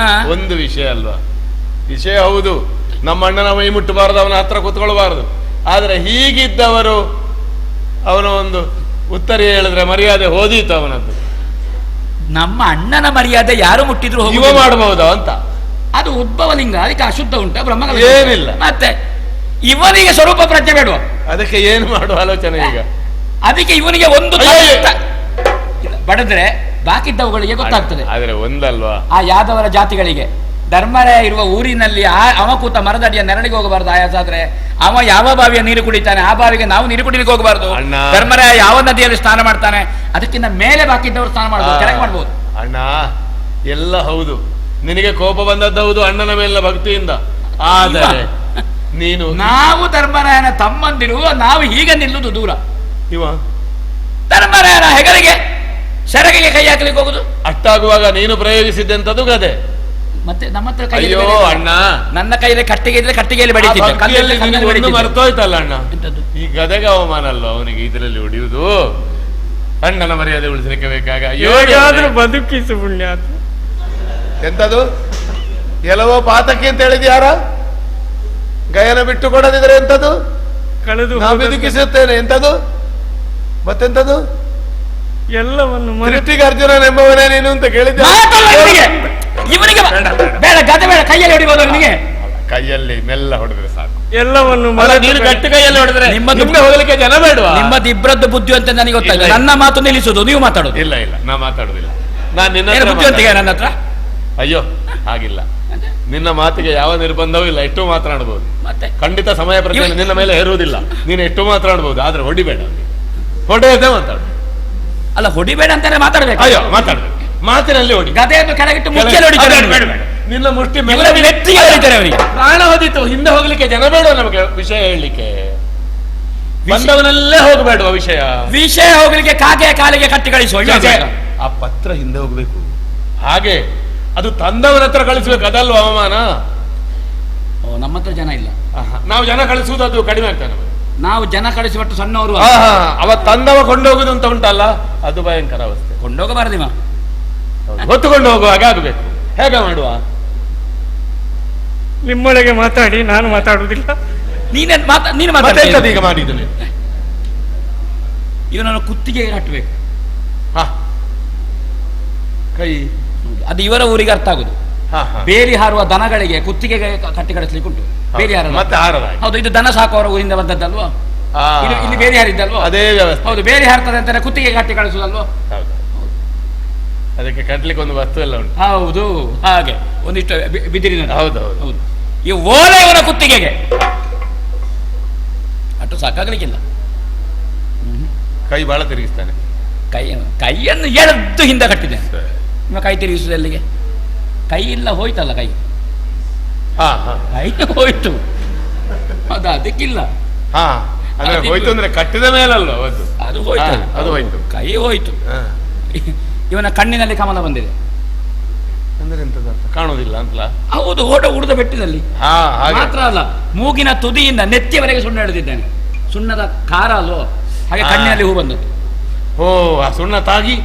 ಒಂದು ವಿಷಯ ಅಲ್ವಾ? ವಿಷಯ ಹೌದು, ನಮ್ಮ ಅಣ್ಣನ ಮೈ ಮುಟ್ಟಬಾರದು, ಅವನ ಹತ್ರ ಕೂತ್ಕೊಳ್ಬಾರದು. ಆದ್ರೆ ಹೀಗಿದ್ದವರು ಅವನ ಒಂದು ಉತ್ತರ ಹೇಳಿದ್ರೆ ಮರ್ಯಾದೆ ಹೋದೀತು ಅವನದ್ದು. ನಮ್ಮ ಅಣ್ಣನ ಮರ್ಯಾದೆ ಯಾರು ಮುಟ್ಟಿದ್ರು ಇವ ಮಾಡಬಹುದಾ ಅಂತ. ಅದು ಉದ್ಭವಲಿಂಗ, ಅದಕ್ಕೆ ಅಶುದ್ಧ ಉಂಟ ಬ್ರಹ್ಮ ಏನಿಲ್ಲ. ಮತ್ತೆ ಇವನಿಗೆ ಸ್ವರೂಪ ಪ್ರಜ್ಞೆ ಬೇಡುವ? ಅದಕ್ಕೆ ಏನು ಮಾಡುವ ಆಲೋಚನೆ ಈಗ? ಅದಕ್ಕೆ ಇವನಿಗೆ ಒಂದು ಬಡದ್ರೆ ಬಾಕಿದ್ದವುಗಳಿಗೆ ಗೊತ್ತಾಗ್ತದೆ. ಆದ್ರೆ ಒಂದಲ್ವಾ, ಆ ಯಾದವರ ಜಾತಿಗಳಿಗೆ ಧರ್ಮರಾಯ ಇರುವ ಊರಿನಲ್ಲಿ ಅವ ಕೂತ ಮರದಡಿಯ ನೆರಳಿಗೆ ಹೋಗಬಾರ್ದು. ಆಯಾಸಾದ್ರೆ ಅವ ಯಾವ ಬಾವಿಯ ನೀರು ಕುಡಿತಾನೆ ಆ ಬಾವಿಗೆ ನಾವು ನೀರು ಕುಡಿಲಿಕ್ಕೆ ಹೋಗಬಾರ್ದು. ಧರ್ಮರಾಯ ಯಾವ ನದಿಯಲ್ಲಿ ಸ್ನಾನ ಮಾಡ್ತಾನೆ ಅದಕ್ಕಿಂತ ಮೇಲೆ ಬಾಕಿದ್ದವರು ಸ್ನಾನ ಮಾಡಬಹುದು, ಕೆಳಗೆ ಮಾಡಬಹುದು. ಅಣ್ಣ ಎಲ್ಲ ಹೌದು, ನಿನಗೆ ಕೋಪ ಬಂದದ್ದು ಹೌದು ಅಣ್ಣನ ಮೇಲಿನ ಭಕ್ತಿಯಿಂದ. ಆದರೆ ನೀನು ನಾವು ಧರ್ಮರಾಯನ ತಮ್ಮಂದಿರು, ನಾವು ಹೀಗೆ ನಿಲ್ಲುದು ದೂರ. ಇವ ಧರ್ಮರಾಯನ ಹೆಗಲಿಗೆ ಸೆರಗಿಗೆ ಕೈ ಹಾಕಲಿಕ್ಕೆ ಹೋಗುದು. ಅಷ್ಟಾಗುವಾಗ ನೀನು ಪ್ರಯೋಗಿಸಿದ್ದೆಂತದ್ದು ಗದೆ. ಮತ್ತೆ ನಮ್ಮ ಹತ್ರ ಅಯ್ಯೋ ಅಣ್ಣ, ನನ್ನ ಕೈಯಲ್ಲಿ ಕಟ್ಟಿಗೆ ಇದ್ರೆ ಕಟ್ಟಿಗೆಯಲ್ಲಿ ಬಡಿತಿದ್ದೆ, ಕಲ್ಲಲ್ಲಿ ಕಲ್ಲಲ್ಲಿ ಬಡಿತಿದ್ದೆ. ಮರ್ತೋಯ್ತಲ್ಲ ಅಣ್ಣ, ಎಂತದ್ದು? ಈ ಗದಗ ಅವಮಾನ ಅಲ್ವ ಅವನಿಗೆ ಇದರಲ್ಲಿ ಹೊಡೆಯುವುದು. ಅಣ್ಣನ ಮರ್ಯಾದೆ ಉಳಿಸಲಿಕ್ಕೆ ಬೇಕಾಗ ಹೇಗಾದ್ರೂ ಬದುಕಿಸು ಪುಣ್ಯಾತ್ಮ. ಎಂತದು ಎಲ್ಲವೋ ಪಾತಕ್ಕೆ ಅಂತ ಹೇಳಿದ ಯಾರ ಗಯನ ಬಿಟ್ಟು ಕೊಡದಿದ್ರೆ ಎಂತದು ಕಳೆದು ನಾವು ಬದುಕಿಸುತ್ತೇನೆ ಎಂತದು ಮತ್ತೆಂತದು ಎಲ್ಲವನ್ನು ಮೃತಿಗೆ ಅರ್ಜುನನೆಂಬವನೇ ನೀನು ಅಂತ ಕೇಳಿದ್ದೆ. ಇವನಿಗೆ ಬೇಡ, ಗದೆ ಬೇಡ, ಕೈಯಲ್ಲಿ ಹೊಡಿಬೋದು ಅವನಿಗೆ. ಕೈಯಲ್ಲಿ ಮೆಲ್ಲ ಹೊಡೆದ್ರೆ ಸಾಕು. ಎಲ್ಲವನ್ನು ನೀನು ಗಟ್ಟಿ ಕೈಯಲ್ಲಿ ಹೊಡೆದ್ರೆ ನಿಮ್ಮದು ಹೋಗ್ಲಿಕ್ಕೆ ಜನ ಬೇಡವಾ? ನಿಮ್ಮದು ಇಬ್ಬರದ್ದು ಬುದ್ಧಿ ಅಂತ ನನಗೆ ಗೊತ್ತಾಗಿದೆ. ನನ್ನ ಮಾತು ನಿಲ್ಲಿಸುದು, ನೀವು ಮಾತಾಡೋದು. ಇಲ್ಲ ಇಲ್ಲ, ನಾ ಮಾತಾಡುದಿಲ್ಲ. ನಾನು ನಿನ್ನ ಬುದ್ಧಿವಂತಿಗೆ ನನ್ನ ಹತ್ರ. ಅಯ್ಯೋ ಹಾಗಿಲ್ಲ, ನಿನ್ನ ಮಾತಿಗೆ ಯಾವ ನಿರ್ಬಂಧವೂ ಇಲ್ಲ, ಎಷ್ಟು ಮಾತನಾಡಬಹುದು. ಮತ್ತೆ ಖಂಡಿತ ಸಮಯ ಪ್ರಜ್ಞೆ ನಿನ್ನ ಮೇಲೆ ಹೇರುವುದಿಲ್ಲ. ನೀನು ಎಷ್ಟು ಮಾತನಾಡಬಹುದು, ಆದ್ರೆ ಹೊಡಿಬೇಡ, ಹೊಡೆಯದೆ ಮಾತಾಡು. ಅಲ್ಲ, ಹೊಡಿಬೇಡ ಅಂತಾನೆ ಮಾತಾಡ್ಬೇಕು. ಅಯ್ಯೋ ಮಾತಾಡ್ಬೇಕು, ಮಾತಿನಲ್ಲಿ ಹೊಡಿ. ಗದೆಯನ್ನು ಕೆಳಗಿಟ್ಟು ಮುಚ್ಚಿಯಲ್ಲಿ ಹೊಡಿತಾರೆ. ನಿನ್ನ ಮುಷ್ಟಿ ನೆತ್ತಿಗೆ ಹೊಡಿತಾರೆ ಅವನಿಗೆ. ಪ್ರಾಣ ಹೋದಿತ್ತು, ಹಿಂದೆ ಹೋಗ್ಲಿಕ್ಕೆ ಜನ ಬೇಡ ನಮಗೆ ವಿಷಯ ಹೇಳಲಿಕ್ಕೆ. ಬಂದವನಲ್ಲೇ ಹೋಗಬೇಡುವ ವಿಷಯ ಹೋಗ್ಲಿಕ್ಕೆ ಕಾಗೆ ಕಾಲಿಗೆ ಕಟ್ಟಿ ಕಳಿಸುವ. ಆ ಪತ್ರ ಹಿಂದೆ ಹೋಗ್ಬೇಕು, ಹಾಗೆ ಅದು ತಂದವನ ಹತ್ರ ಕಳಿಸ್ಬೇಕು, ಅದಲ್ವ ಅವಮಾನ. ನಮ್ಮ ಹತ್ರ ಜನ ಇಲ್ಲ, ನಾವು ಜನ ಕಳಿಸುವುದು ಅದು ಕಡಿಮೆ ಆಗ್ತದೆ ನಮಗೆ. ನಾವು ಜನ ಕಳಿಸಿಬಿಟ್ಟು ಸಣ್ಣವರು. ಅವ ತಂದವ ಕೊಂಡೋಗುದು ಅಂತ ಉಂಟಲ್ಲ, ಅದು ಭಯಂಕರ ಅವಸ್ಥೆ. ಕೊಂಡೋಗಬಾರದಿವ, ಹೊತ್ತುಕೊಂಡು ಹೋಗುವಾಗ ಆಗಬೇಕು. ಹೇಗೆ ಮಾಡುವ? ನಿಮ್ಮೊಳಗೆ ಮಾತಾಡಿ, ನಾನು ಮಾತಾಡುವುದಿಲ್ಲ. ನೀನು ಮಾತಾಡ್ತದೆ. ಈಗ ಮಾಡಿದ್ದೀನಿ, ಇವನನ್ನು ಕುತ್ತಿಗೆ ಕಟ್ಟಬೇಕು. ಕೈ ಅದು ಇವರ ಊರಿಗೆ ಅರ್ಥ ಆಗುದು. ಬೇರಿ ಹಾರುವ ದನಗಳಿಗೆ ಕುತ್ತಿಗೆ ಕಟ್ಟಿ ಕಳಿಸ್ಲಿಕ್ಕೆ ಉಂಟು. ಬೇರಿ ಹಾರ ಮತ್ತೆ ಹಾರದ. ಹೌದು, ಇದು ದನ ಸಾಕುವವರ ಊರಿಂದ ಬಂದದ್ದಲ್ವಾ? ಇಲ್ಲಿ ಬೇರೆ ಹಾರಿದ್ದಲ್ವಾ? ಅದೇ ವ್ಯವಸ್ಥೆ. ಹೌದು, ಬೇರೆ ಹಾರ್ತದೆ ಅಂತಾನೆ ಕುತ್ತಿಗೆ ಕಟ್ಟಿ ಕಳಿಸುದಲ್ವಾ? ಅದಕ್ಕೆ ಕಟ್ಲಿಕ್ಕೆ ಒಂದು ವಸ್ತು ಎಲ್ಲ ಉಂಟು. ಹೌದು, ಹಾಗೆ ಒಂದಿಷ್ಟು ಬಿದಿರಿನ. ಹೌದು ಹೌದು. ಈ ಓಲೆ ಇವನ ಕುತ್ತಿಗೆಗೆ ಅಷ್ಟು ಸಾಕಾಗ್ಲಿಕ್ಕಿಲ್ಲ. ಕೈ ಬಹಳ ತಿರುಗಿಸ್ತಾನೆ. ಕೈಯನ್ನು ಎಳೆದು ಹಿಂದೆ ಕಟ್ಟಿದೆ. ನಿಮ್ಮ ಕೈ ತಿರುಗಿಸುವುದು ಎಲ್ಲಿಗೆ? ಕೈ ಇಲ್ಲ, ಹೋಯ್ತಲ್ಲ ಕೈ. ಕೈ ಹೋಯ್ತು, ಅದು ಅದಕ್ಕಿಲ್ಲ. ಹೋಯ್ತು ಅಂದ್ರೆ ಕಟ್ಟಿದ ಮೇಲಲ್ಲ, ಅದು ಹೋಯ್ತು, ಅದು ಹೋಯ್ತು, ಕೈ ಹೋಯ್ತು. ಇವನ ಕಣ್ಣಿನಲ್ಲಿ ಕಮಲ ಬಂದಿದೆ. ಅಂದ್ರೆ ಎಂತದ ಕಾಣುವುದಿಲ್ಲ ಅಂತಲ್ಲ? ಹೌದು, ಉಳಿದ ಬೆಟ್ಟಿನಲ್ಲಿ ಮಾತ್ರ ಅಲ್ಲ, ಮೂಗಿನ ತುದಿಯಿಂದ ನೆತ್ತಿಯವರೆಗೆ ಸುಣ್ಣ ಎಳೆದಿದ್ದಾನೆ. ಸುಣ್ಣದ ಖಾರ ಅಲ್ಲೋ, ಹಾಗೆ ಕಣ್ಣಿನಲ್ಲಿ ಹೂ ಬಂದದ್ದು. ಓ, ಆ ಸುಣ್ಣ ತಾಗಿ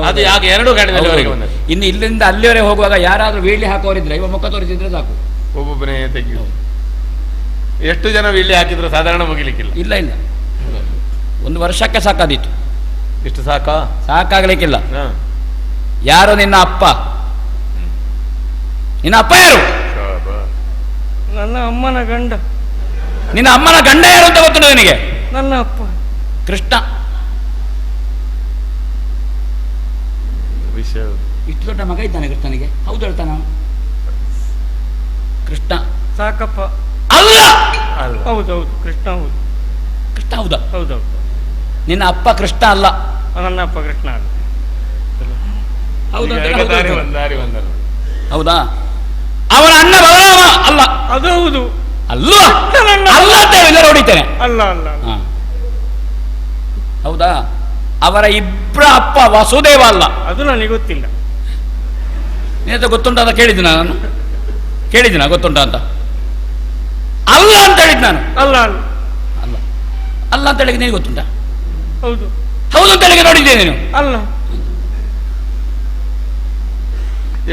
ಅದು ಯಾಕೆ ಎರಡು ಕಡೆಯವರೆಗೆ ಬಂದದ್ದು. ಇನ್ನು ಇಲ್ಲಿಂದ ಅಲ್ಲಿವರೆಗೆ ಹೋಗುವಾಗ ಯಾರಾದ್ರೂ ವೀಳ್ಳಿ ಹಾಕೋರಿದ್ರೆ ಇವ ಮುಖ ತೋರಿಸಿದ್ರೆ ಸಾಕು, ಒಬ್ಬೊಬ್ಬನೇ ತೆಗಿ. ಎಷ್ಟು ಜನ ವೀಳ್ಳಿ ಹಾಕಿದ್ರು ಸಾಧಾರಣ ಮುಗಿಲಿಕ್ಕಿಲ್ಲ. ಇಲ್ಲ ಇಲ್ಲ, ಒಂದು ವರ್ಷಕ್ಕೆ ಸಾಕಾದೀತು. ಇಷ್ಟು ಸಾಕಾ? ಸಾಕಾಗ್ಲಿಕ್ಕಿಲ್ಲ. ಯಾರು ನಿನ್ನ ಅಪ್ಪ? ನಿನ್ನ ಅಪ್ಪ ಯಾರು? ನನ್ನ ಅಮ್ಮನ ಗಂಡ. ನಿನ್ನ ಅಮ್ಮನ ಗಂಡ ಯಾರು ಅಂತ ಗೊತ್ತುಂಟು ನಿನಗೆ? ನನ್ನ ಅಪ್ಪ ಕೃಷ್ಣ. ಇಷ್ಟು ದೊಡ್ಡ ಮಗ ಇದ್ದಾನೆ ಕೃಷ್ಣನಿಗೆ. ಹೌದು ಹೇಳ್ತಾನ ಕೃಷ್ಣ? ಸಾಕಪ್ಪ. ಅಲ್ಲ, ಹೌದೌದು, ಕೃಷ್ಣ. ಹೌದು, ಕೃಷ್ಣ. ಹೌದಾ? ಹೌದೌದು. ನಿನ್ನ ಅಪ್ಪ ಕೃಷ್ಣ ಅಲ್ಲ. ನನ್ನ ಅಪ್ಪ ಕೃಷ್ಣ ಅಲ್ಲ. ಹೌದಾ? ಅವನ ಅಣ್ಣ ಬಲರಾಮ ಅಲ್ಲ. ಅದು ಹೌದು. ಅಲ್ಲ ಅಲ್ಲ ಅಂತ ಎಲ್ಲರೂ ಹೊಡಿತೇನೆ. ಅಲ್ಲ ಅಲ್ಲ. ಹೌದಾ? ಅವರ ಇಬ್ಬರ ಅಪ್ಪ ವಸುದೇವ ಅಲ್ಲ. ಅದು ನನಗೆ ಗೊತ್ತಿಲ್ಲ. ನೀನು ಗೊತ್ತುಂಟ ಅಂತ ಕೇಳಿದಿನ ನಾನು? ಕೇಳಿದಿನ ಗೊತ್ತುಂಟ ಅಂತ? ಅಲ್ಲ ಅಂತ ಹೇಳಿದ್ ನಾನು. ಅಲ್ಲ ಅಲ್ಲ ಅಲ್ಲ ಅಲ್ಲ ಅಂತ ಹೇಳಿದ ನೀನು ಗೊತ್ತುಂಟ? ಹೌದು ಹೌದು ಅಂತ ಹೇಳಿಗೆ ನೋಡಿದ್ದೆ ನೀನು? ಅಲ್ಲ.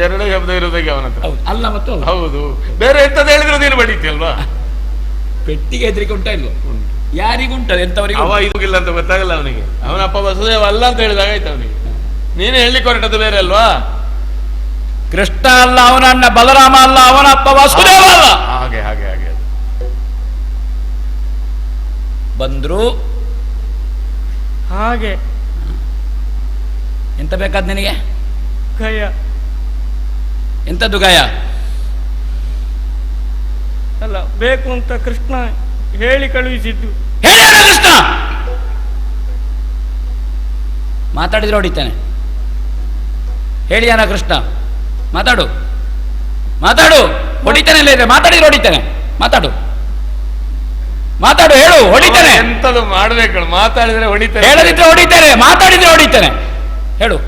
ಎರಡೇ ಶಬ್ದ ಇರೋದಕ್ಕೆ ಅವನ ಹತ್ರ. ಹೌದು, ಅಲ್ಲ ಮತ್ತು ಹೌದು. ಬೇರೆ ಎಂತದ್ದು ಹೇಳಿದ್ರು ನೀನು ಬಡೀತಿಯಲ್ವಾ? ಪೆಟ್ಟಿಗೆ ಹೆದರಿಕೆ ಉಂಟ ಇಲ್ವ? ಯಾರಿಗುಂಟ? ಎಂತವರಿಗೆ? ಅವ ಇದಿಲ್ಲ ಅಂತ ಗೊತ್ತಾಗಲ್ಲ ಅವನಿಗೆ. ಅವನಪ್ಪ ವಸುದೇವ ಅಲ್ಲ ಅಂತ ಹೇಳಿದಾಗ ಆಯ್ತು ಅವನಿಗೆ. ನೀನೇ ಹೇಳಲಿಕ್ಕೆ ಹೊರಟದ್ದು ಬೇರೆ ಅಲ್ವಾ? ಕೃಷ್ಣ ಅಲ್ಲ, ಅವನ ಅಣ್ಣ ಬಲರಾಮ ಅಲ್ಲ, ಅವನ ಅಪ್ಪ ವಸುದೇವ ಅಲ್ಲ. ಹಾಗೆ ಹಾಗೆ ಹಾಗೆ ಬಂದ್ರು ಹಾಗೆ. ಎಂತ ಬೇಕಾದ್ ನಿನಗೆ? ಗಯ. ಎಂತದ್ದು ಗಯ? ಅಲ್ಲ, ಬೇಕು ಅಂತ ಕೃಷ್ಣ ಹೇಳಿ ಕಳುಹಿಸಿದ್ದು. ಹೇಳ ಕೃಷ್ಣ ಮಾತಾಡಿದ್ರೆ ಹೊಡಿತಾನೆ. ಹೇಳಿಯಾನ ಕೃಷ್ಣ? ಮಾತಾಡು, ಮಾತಾಡು. ಹೊಡಿತಾನೆ ಇಲ್ಲ ಇದ್ರೆ ಮಾತಾಡಿದ್ರೆ ಹೊಡಿತಾನೆ. ಮಾತಾಡು, ಮಾತಾಡು, ಹೇಳು. ಹೊಡಿತಾನೆ. ಎಂತದು ಮಾಡ್ಬೇಕು? ಮಾತಾಡಿದ್ರೆ ಹೊಡಿತಾನೆ, ಹೇಳದಿದ್ರೆ ಹೊಡಿತಾನೆ, ಮಾತಾಡಿದ್ರೆ ಹೊಡಿತಾನೆ. ಹೇಳು.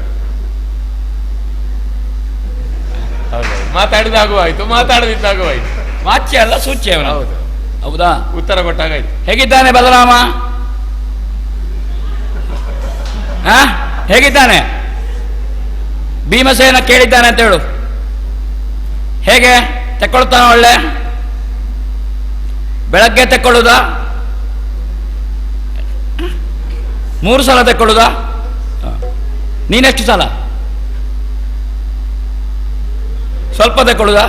ಹೌದು. ಮಾತಾಡಿದಾಗುವಾಯ್ತು, ಮಾತಾಡದಿದ್ದಾಗುವಾಯ್ತು. ವಾಚ್ಯ ಅಲ್ಲ ಸೂಚ್ಯ ಅವನು. ಹೌದು, ಹೌದಾ? ಉತ್ತರ ಕೊಟ್ಟಾಗಾಯ್ತು. ಹೇಗಿದ್ದಾನೆ ಬಲರಾಮ? ಹೇಗಿದ್ದಾನೆ? ಭೀಮಸೇನ ಕೇಳಿದ್ದಾನೆ ಅಂತ ಹೇಳು. ಹೇಗೆ ತೆಕ್ಕೊಳ್ತಾನ? ಒಳ್ಳೆ ಬೆಳಗ್ಗೆ ತೆಕ್ಕೊಳ್ಳುದಾ? 3 ಸಲ ತೆಕ್ಕೊಳ್ಳುದಾ? ನೀನೆಷ್ಟು ಸಲ? ಸ್ವಲ್ಪ ತೆಕ್ಕೊಳ್ಳುದಾ?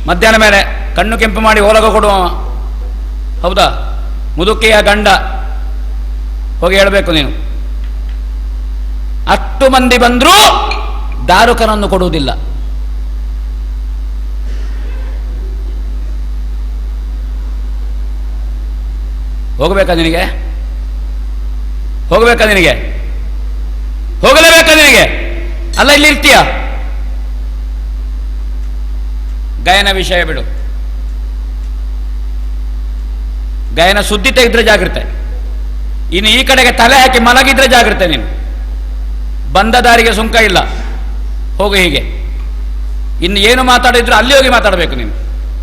ಮಧ್ಯಾಹ್ನ ಮೇಲೆ ಕಣ್ಣು ಕೆಂಪು ಮಾಡಿ ಓಲಗ ಕೊಡುವ, ಹೌದಾ? ಮುದುಕಿಯ ಗಂಡ ಹೋಗಿ ಹೇಳಬೇಕು ನೀನು. ಅಷ್ಟು ಮಂದಿ ಬಂದರೂ ದಾರುಕನನ್ನು ಕೊಡುವುದಿಲ್ಲ. ಹೋಗಬೇಕಾ ನಿನಗೆ? ಹೋಗಬೇಕಾ ನಿನಗೆ? ಹೋಗಲೇಬೇಕಾ ನಿನಗೆ? ಅಲ್ಲ, ಇಲ್ಲಿ ಇರ್ತೀಯ? ಗಾಯನ ವಿಷಯ ಬಿಡು. ಗಾಯನ ಸುದ್ದಿ ತೆಗೆದ್ರೆ ಜಾಗ್ರತೆ. ಇನ್ನು ಈ ಕಡೆಗೆ ತಲೆ ಹಾಕಿ ಮಲಗಿದ್ರೆ ಜಾಗ್ರತೆ. ನೀನು ಬಂದ ದಾರಿಗೆ ಸುಂಕ ಇಲ್ಲ, ಹೋಗು ಹೀಗೆ. ಇನ್ನು ಏನು ಮಾತಾಡಿದ್ರು ಅಲ್ಲಿ ಹೋಗಿ ಮಾತಾಡಬೇಕು ನೀನು.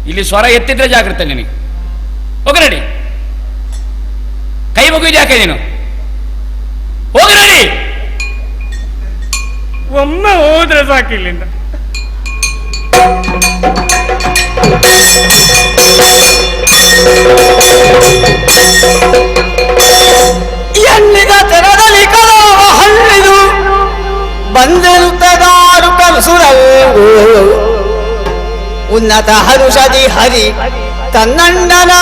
ಇಲ್ಲಿ ಸ್ವರ ಎತ್ತಿದ್ರೆ ಜಾಗ್ರತೆ ನಿನಗೆ. ಹೋಗಿ ರೆಡಿ. ಕೈ ಮುಗಿದು ಯಾಕೆ ನೀನು? ಹೋಗಿ ರೆಡಿ. ಒಮ್ಮೆ ಹೋದ್ರೆ ಸಾಕಿಲ್ಲಿಂದ. ಎನ್ನಿದ ತೆರದಲ್ಲಿ ಕಲಾವ ಹಳ್ಳಿದು ಬಂದಿರುತ್ತದಾರು ಕಲಸುರವು ಉನ್ನತ ಹರುಷದಿ ಹರಿ ತನ್ನಣ್ಣನ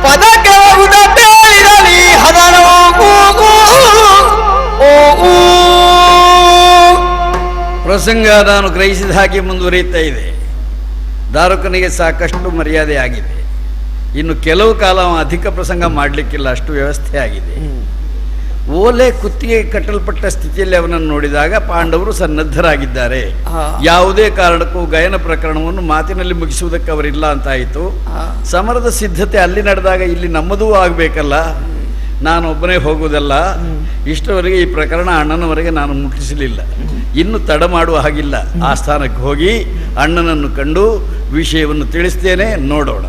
ಪದಕ್ಕೆ ಉದಪೇರಿರಲಿ ಹದನೋ ಪ್ರಸಂಗ ನಾನು ಗ್ರಹಿಸಿದ ಹಾಗೆ ಮುಂದುವರಿಯುತ್ತಾ ಇದೆ. ದಾರುಕನಿಗೆ ಸಾಕಷ್ಟು ಮರ್ಯಾದೆ ಆಗಿದೆ. ಇನ್ನು ಕೆಲವು ಕಾಲ ಅಧಿಕ ಪ್ರಸಂಗ ಮಾಡಲಿಕ್ಕಿಲ್ಲ, ಅಷ್ಟು ವ್ಯವಸ್ಥೆ ಆಗಿದೆ. ಓಲೆ ಕುತ್ತಿಗೆ ಕಟ್ಟಲ್ಪಟ್ಟ ಸ್ಥಿತಿಯಲ್ಲಿ ಅವನನ್ನು ನೋಡಿದಾಗ ಪಾಂಡವರು ಸನ್ನದ್ಧರಾಗಿದ್ದಾರೆ. ಯಾವುದೇ ಕಾರಣಕ್ಕೂ ಗಯನ ಪ್ರಕರಣವನ್ನು ಮಾತಿನಲ್ಲಿ ಮುಗಿಸುವುದಕ್ಕೆ ಅವರಿಲ್ಲ ಅಂತಾಯಿತು. ಸಮರದ ಸಿದ್ಧತೆ ಅಲ್ಲಿ ನಡೆದಾಗ ಇಲ್ಲಿ ನಮ್ಮದೂ ಆಗಬೇಕಲ್ಲ. ನಾನು ಒಬ್ಬನೇ ಹೋಗುವುದಲ್ಲ. ಇಷ್ಟವರೆಗೆ ಈ ಪ್ರಕರಣ ಅಣ್ಣನವರೆಗೆ ನಾನು ಮುಟ್ಟಿಸಲಿಲ್ಲ. ಇನ್ನು ತಡ ಮಾಡುವ ಹಾಗಿಲ್ಲ. ಆ ಸ್ಥಾನಕ್ಕೆ ಹೋಗಿ ಅಣ್ಣನನ್ನು ಕಂಡು ವಿಷಯವನ್ನು ತಿಳಿಸ್ತೇನೆ, ನೋಡೋಣ.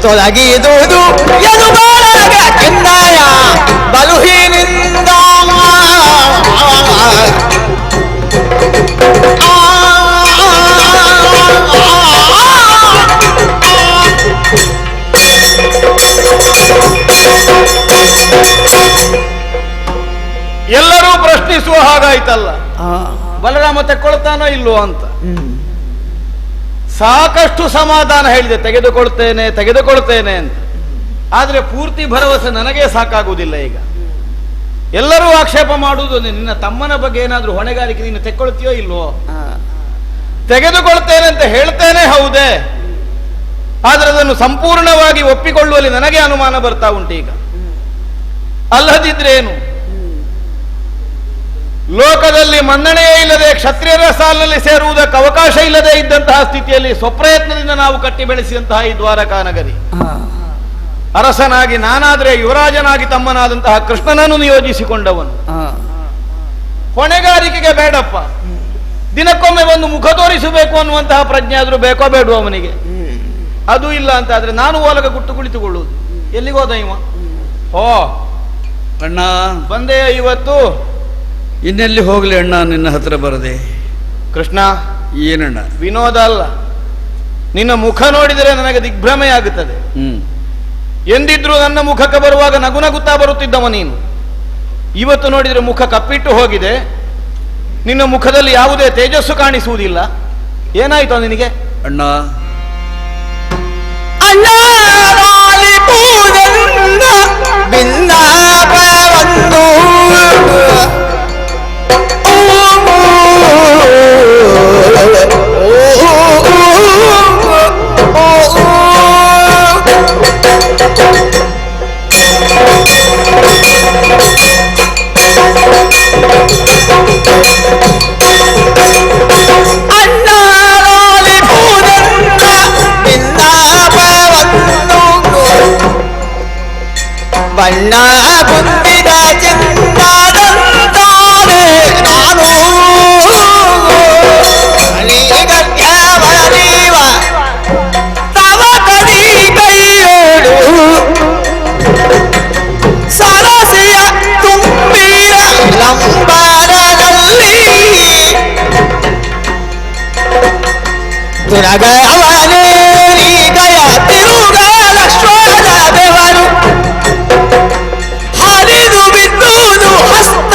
ತೊಲಗಿದುದು ಎದುಬಾರಗ ಕೆಂದಾಯ ಬಲುಹೀನಿಂದ ಎಲ್ಲರೂ ಪ್ರಶ್ನಿಸುವ ಹಾಗಾಯ್ತಲ್ಲ. ಬಲರಾಮ ತೆಕ್ಕೊಳ್ತಾನೋ ಇಲ್ವೋ ಅಂತ ಸಾಕಷ್ಟು ಸಮಾಧಾನ ಹೇಳಿದೆ, ತೆಗೆದುಕೊಳ್ತೇನೆ ತೆಗೆದುಕೊಳ್ತೇನೆ ಅಂತ. ಆದರೆ ಪೂರ್ತಿ ಭರವಸೆ ನನಗೇ ಸಾಕಾಗುವುದಿಲ್ಲ. ಈಗ ಎಲ್ಲರೂ ಆಕ್ಷೇಪ ಮಾಡುವುದು, ನಿನ್ನ ತಮ್ಮನ ಬಗ್ಗೆ ಏನಾದರೂ ಹೊಣೆಗಾರಿಕೆ ನೀನು ತೆಕ್ಕೊಳ್ತೀಯೋ ಇಲ್ವೋ? ತೆಗೆದುಕೊಳ್ತೇನೆ ಅಂತ ಹೇಳ್ತೇನೆ, ಹೌದೇ, ಆದರೆ ಅದನ್ನು ಸಂಪೂರ್ಣವಾಗಿ ಒಪ್ಪಿಕೊಳ್ಳುವಲ್ಲಿ ನನಗೆ ಅನುಮಾನ ಬರ್ತಾ ಉಂಟು. ಈಗ ಅಲ್ಲದಿದ್ರೇನು, ಲೋಕದಲ್ಲಿ ಮನ್ನಣೆಯೇ ಇಲ್ಲದೆ ಕ್ಷತ್ರಿಯರ ಸಾಲಿನಲ್ಲಿ ಸೇರುವುದಕ್ಕೆ ಅವಕಾಶ ಇಲ್ಲದೆ ಇದ್ದಂತಹ ಸ್ಥಿತಿಯಲ್ಲಿ ಸ್ವಪ್ರಯತ್ನದಿಂದ ನಾವು ಕಟ್ಟಿ ಬೆಳೆಸಿದಂತಹ ಈ ದ್ವಾರಕಾ ನಗರಿ, ಅರಸನಾಗಿ ನಾನಾದರೆ ಯುವರಾಜನಾಗಿ ತಮ್ಮನಾದಂತಹ ಕೃಷ್ಣನನ್ನು ನಿಯೋಜಿಸಿಕೊಂಡವನು. ಹೊಣೆಗಾರಿಕೆಗೆ ಬೇಡಪ್ಪ, ದಿನಕ್ಕೊಮ್ಮೆ ಒಂದು ಮುಖ ತೋರಿಸಬೇಕು ಅನ್ನುವಂತಹ ಪ್ರಜ್ಞೆ ಆದ್ರೂ ಬೇಕೋ ಬೇಡುವ ಅವನಿಗೆ. ಅದು ಇಲ್ಲ ಅಂತ ಆದ್ರೆ ನಾನು ಓಲಗ ಗುಟ್ಟು ಕುಳಿತುಕೊಳ್ಳುವುದು. ಎಲ್ಲಿಗೋದ ಇವ? ಓ ಅಣ್ಣ ಬಂದೆ ಇವತ್ತು. ಇನ್ನೆಲ್ಲಿ ಹೋಗ್ಲಿ ಅಣ್ಣ, ನಿನ್ನ ಹತ್ರ ಬರದೆ. ಕೃಷ್ಣ, ಏನಣ್ಣ? ವಿನೋದ ಅಲ್ಲ, ನಿನ್ನ ಮುಖ ನೋಡಿದರೆ ನನಗೆ ದಿಗ್ಭ್ರಮೆಯಾಗುತ್ತದೆ. ಎಂದಿದ್ರು ನನ್ನ ಮುಖಕ್ಕೆ ಬರುವಾಗ ನಗು ನಗುತ್ತಾ ಬರುತ್ತಿದ್ದವ ನೀನು. ಇವತ್ತು ನೋಡಿದರೆ ಮುಖ ಕಪ್ಪಿಟ್ಟು ಹೋಗಿದೆ, ನಿನ್ನ ಮುಖದಲ್ಲಿ ಯಾವುದೇ ತೇಜಸ್ಸು ಕಾಣಿಸುವುದಿಲ್ಲ. ಏನಾಯ್ತು ನಿನಗೆ? ಅಣ್ಣ ಬಣ್ಣ ಕುಂದಿದ ಚಿನ್ನದಂತಾನೆ ನಾನು ಗಡ್ಯವ ತವ ಕಡಿ ಕೈಯೋಡು ಸರಸಿಯ ತುಂಬಿರ ಲಂಬರದಲ್ಲಿ ತುರಗವನೇ ಗಯ ತಿರುಗ ಲಕ್ಷ್ಮಣ ದೇವರು ಹರಿದು ಬಿದ್ದುದು ಹಸ್ತ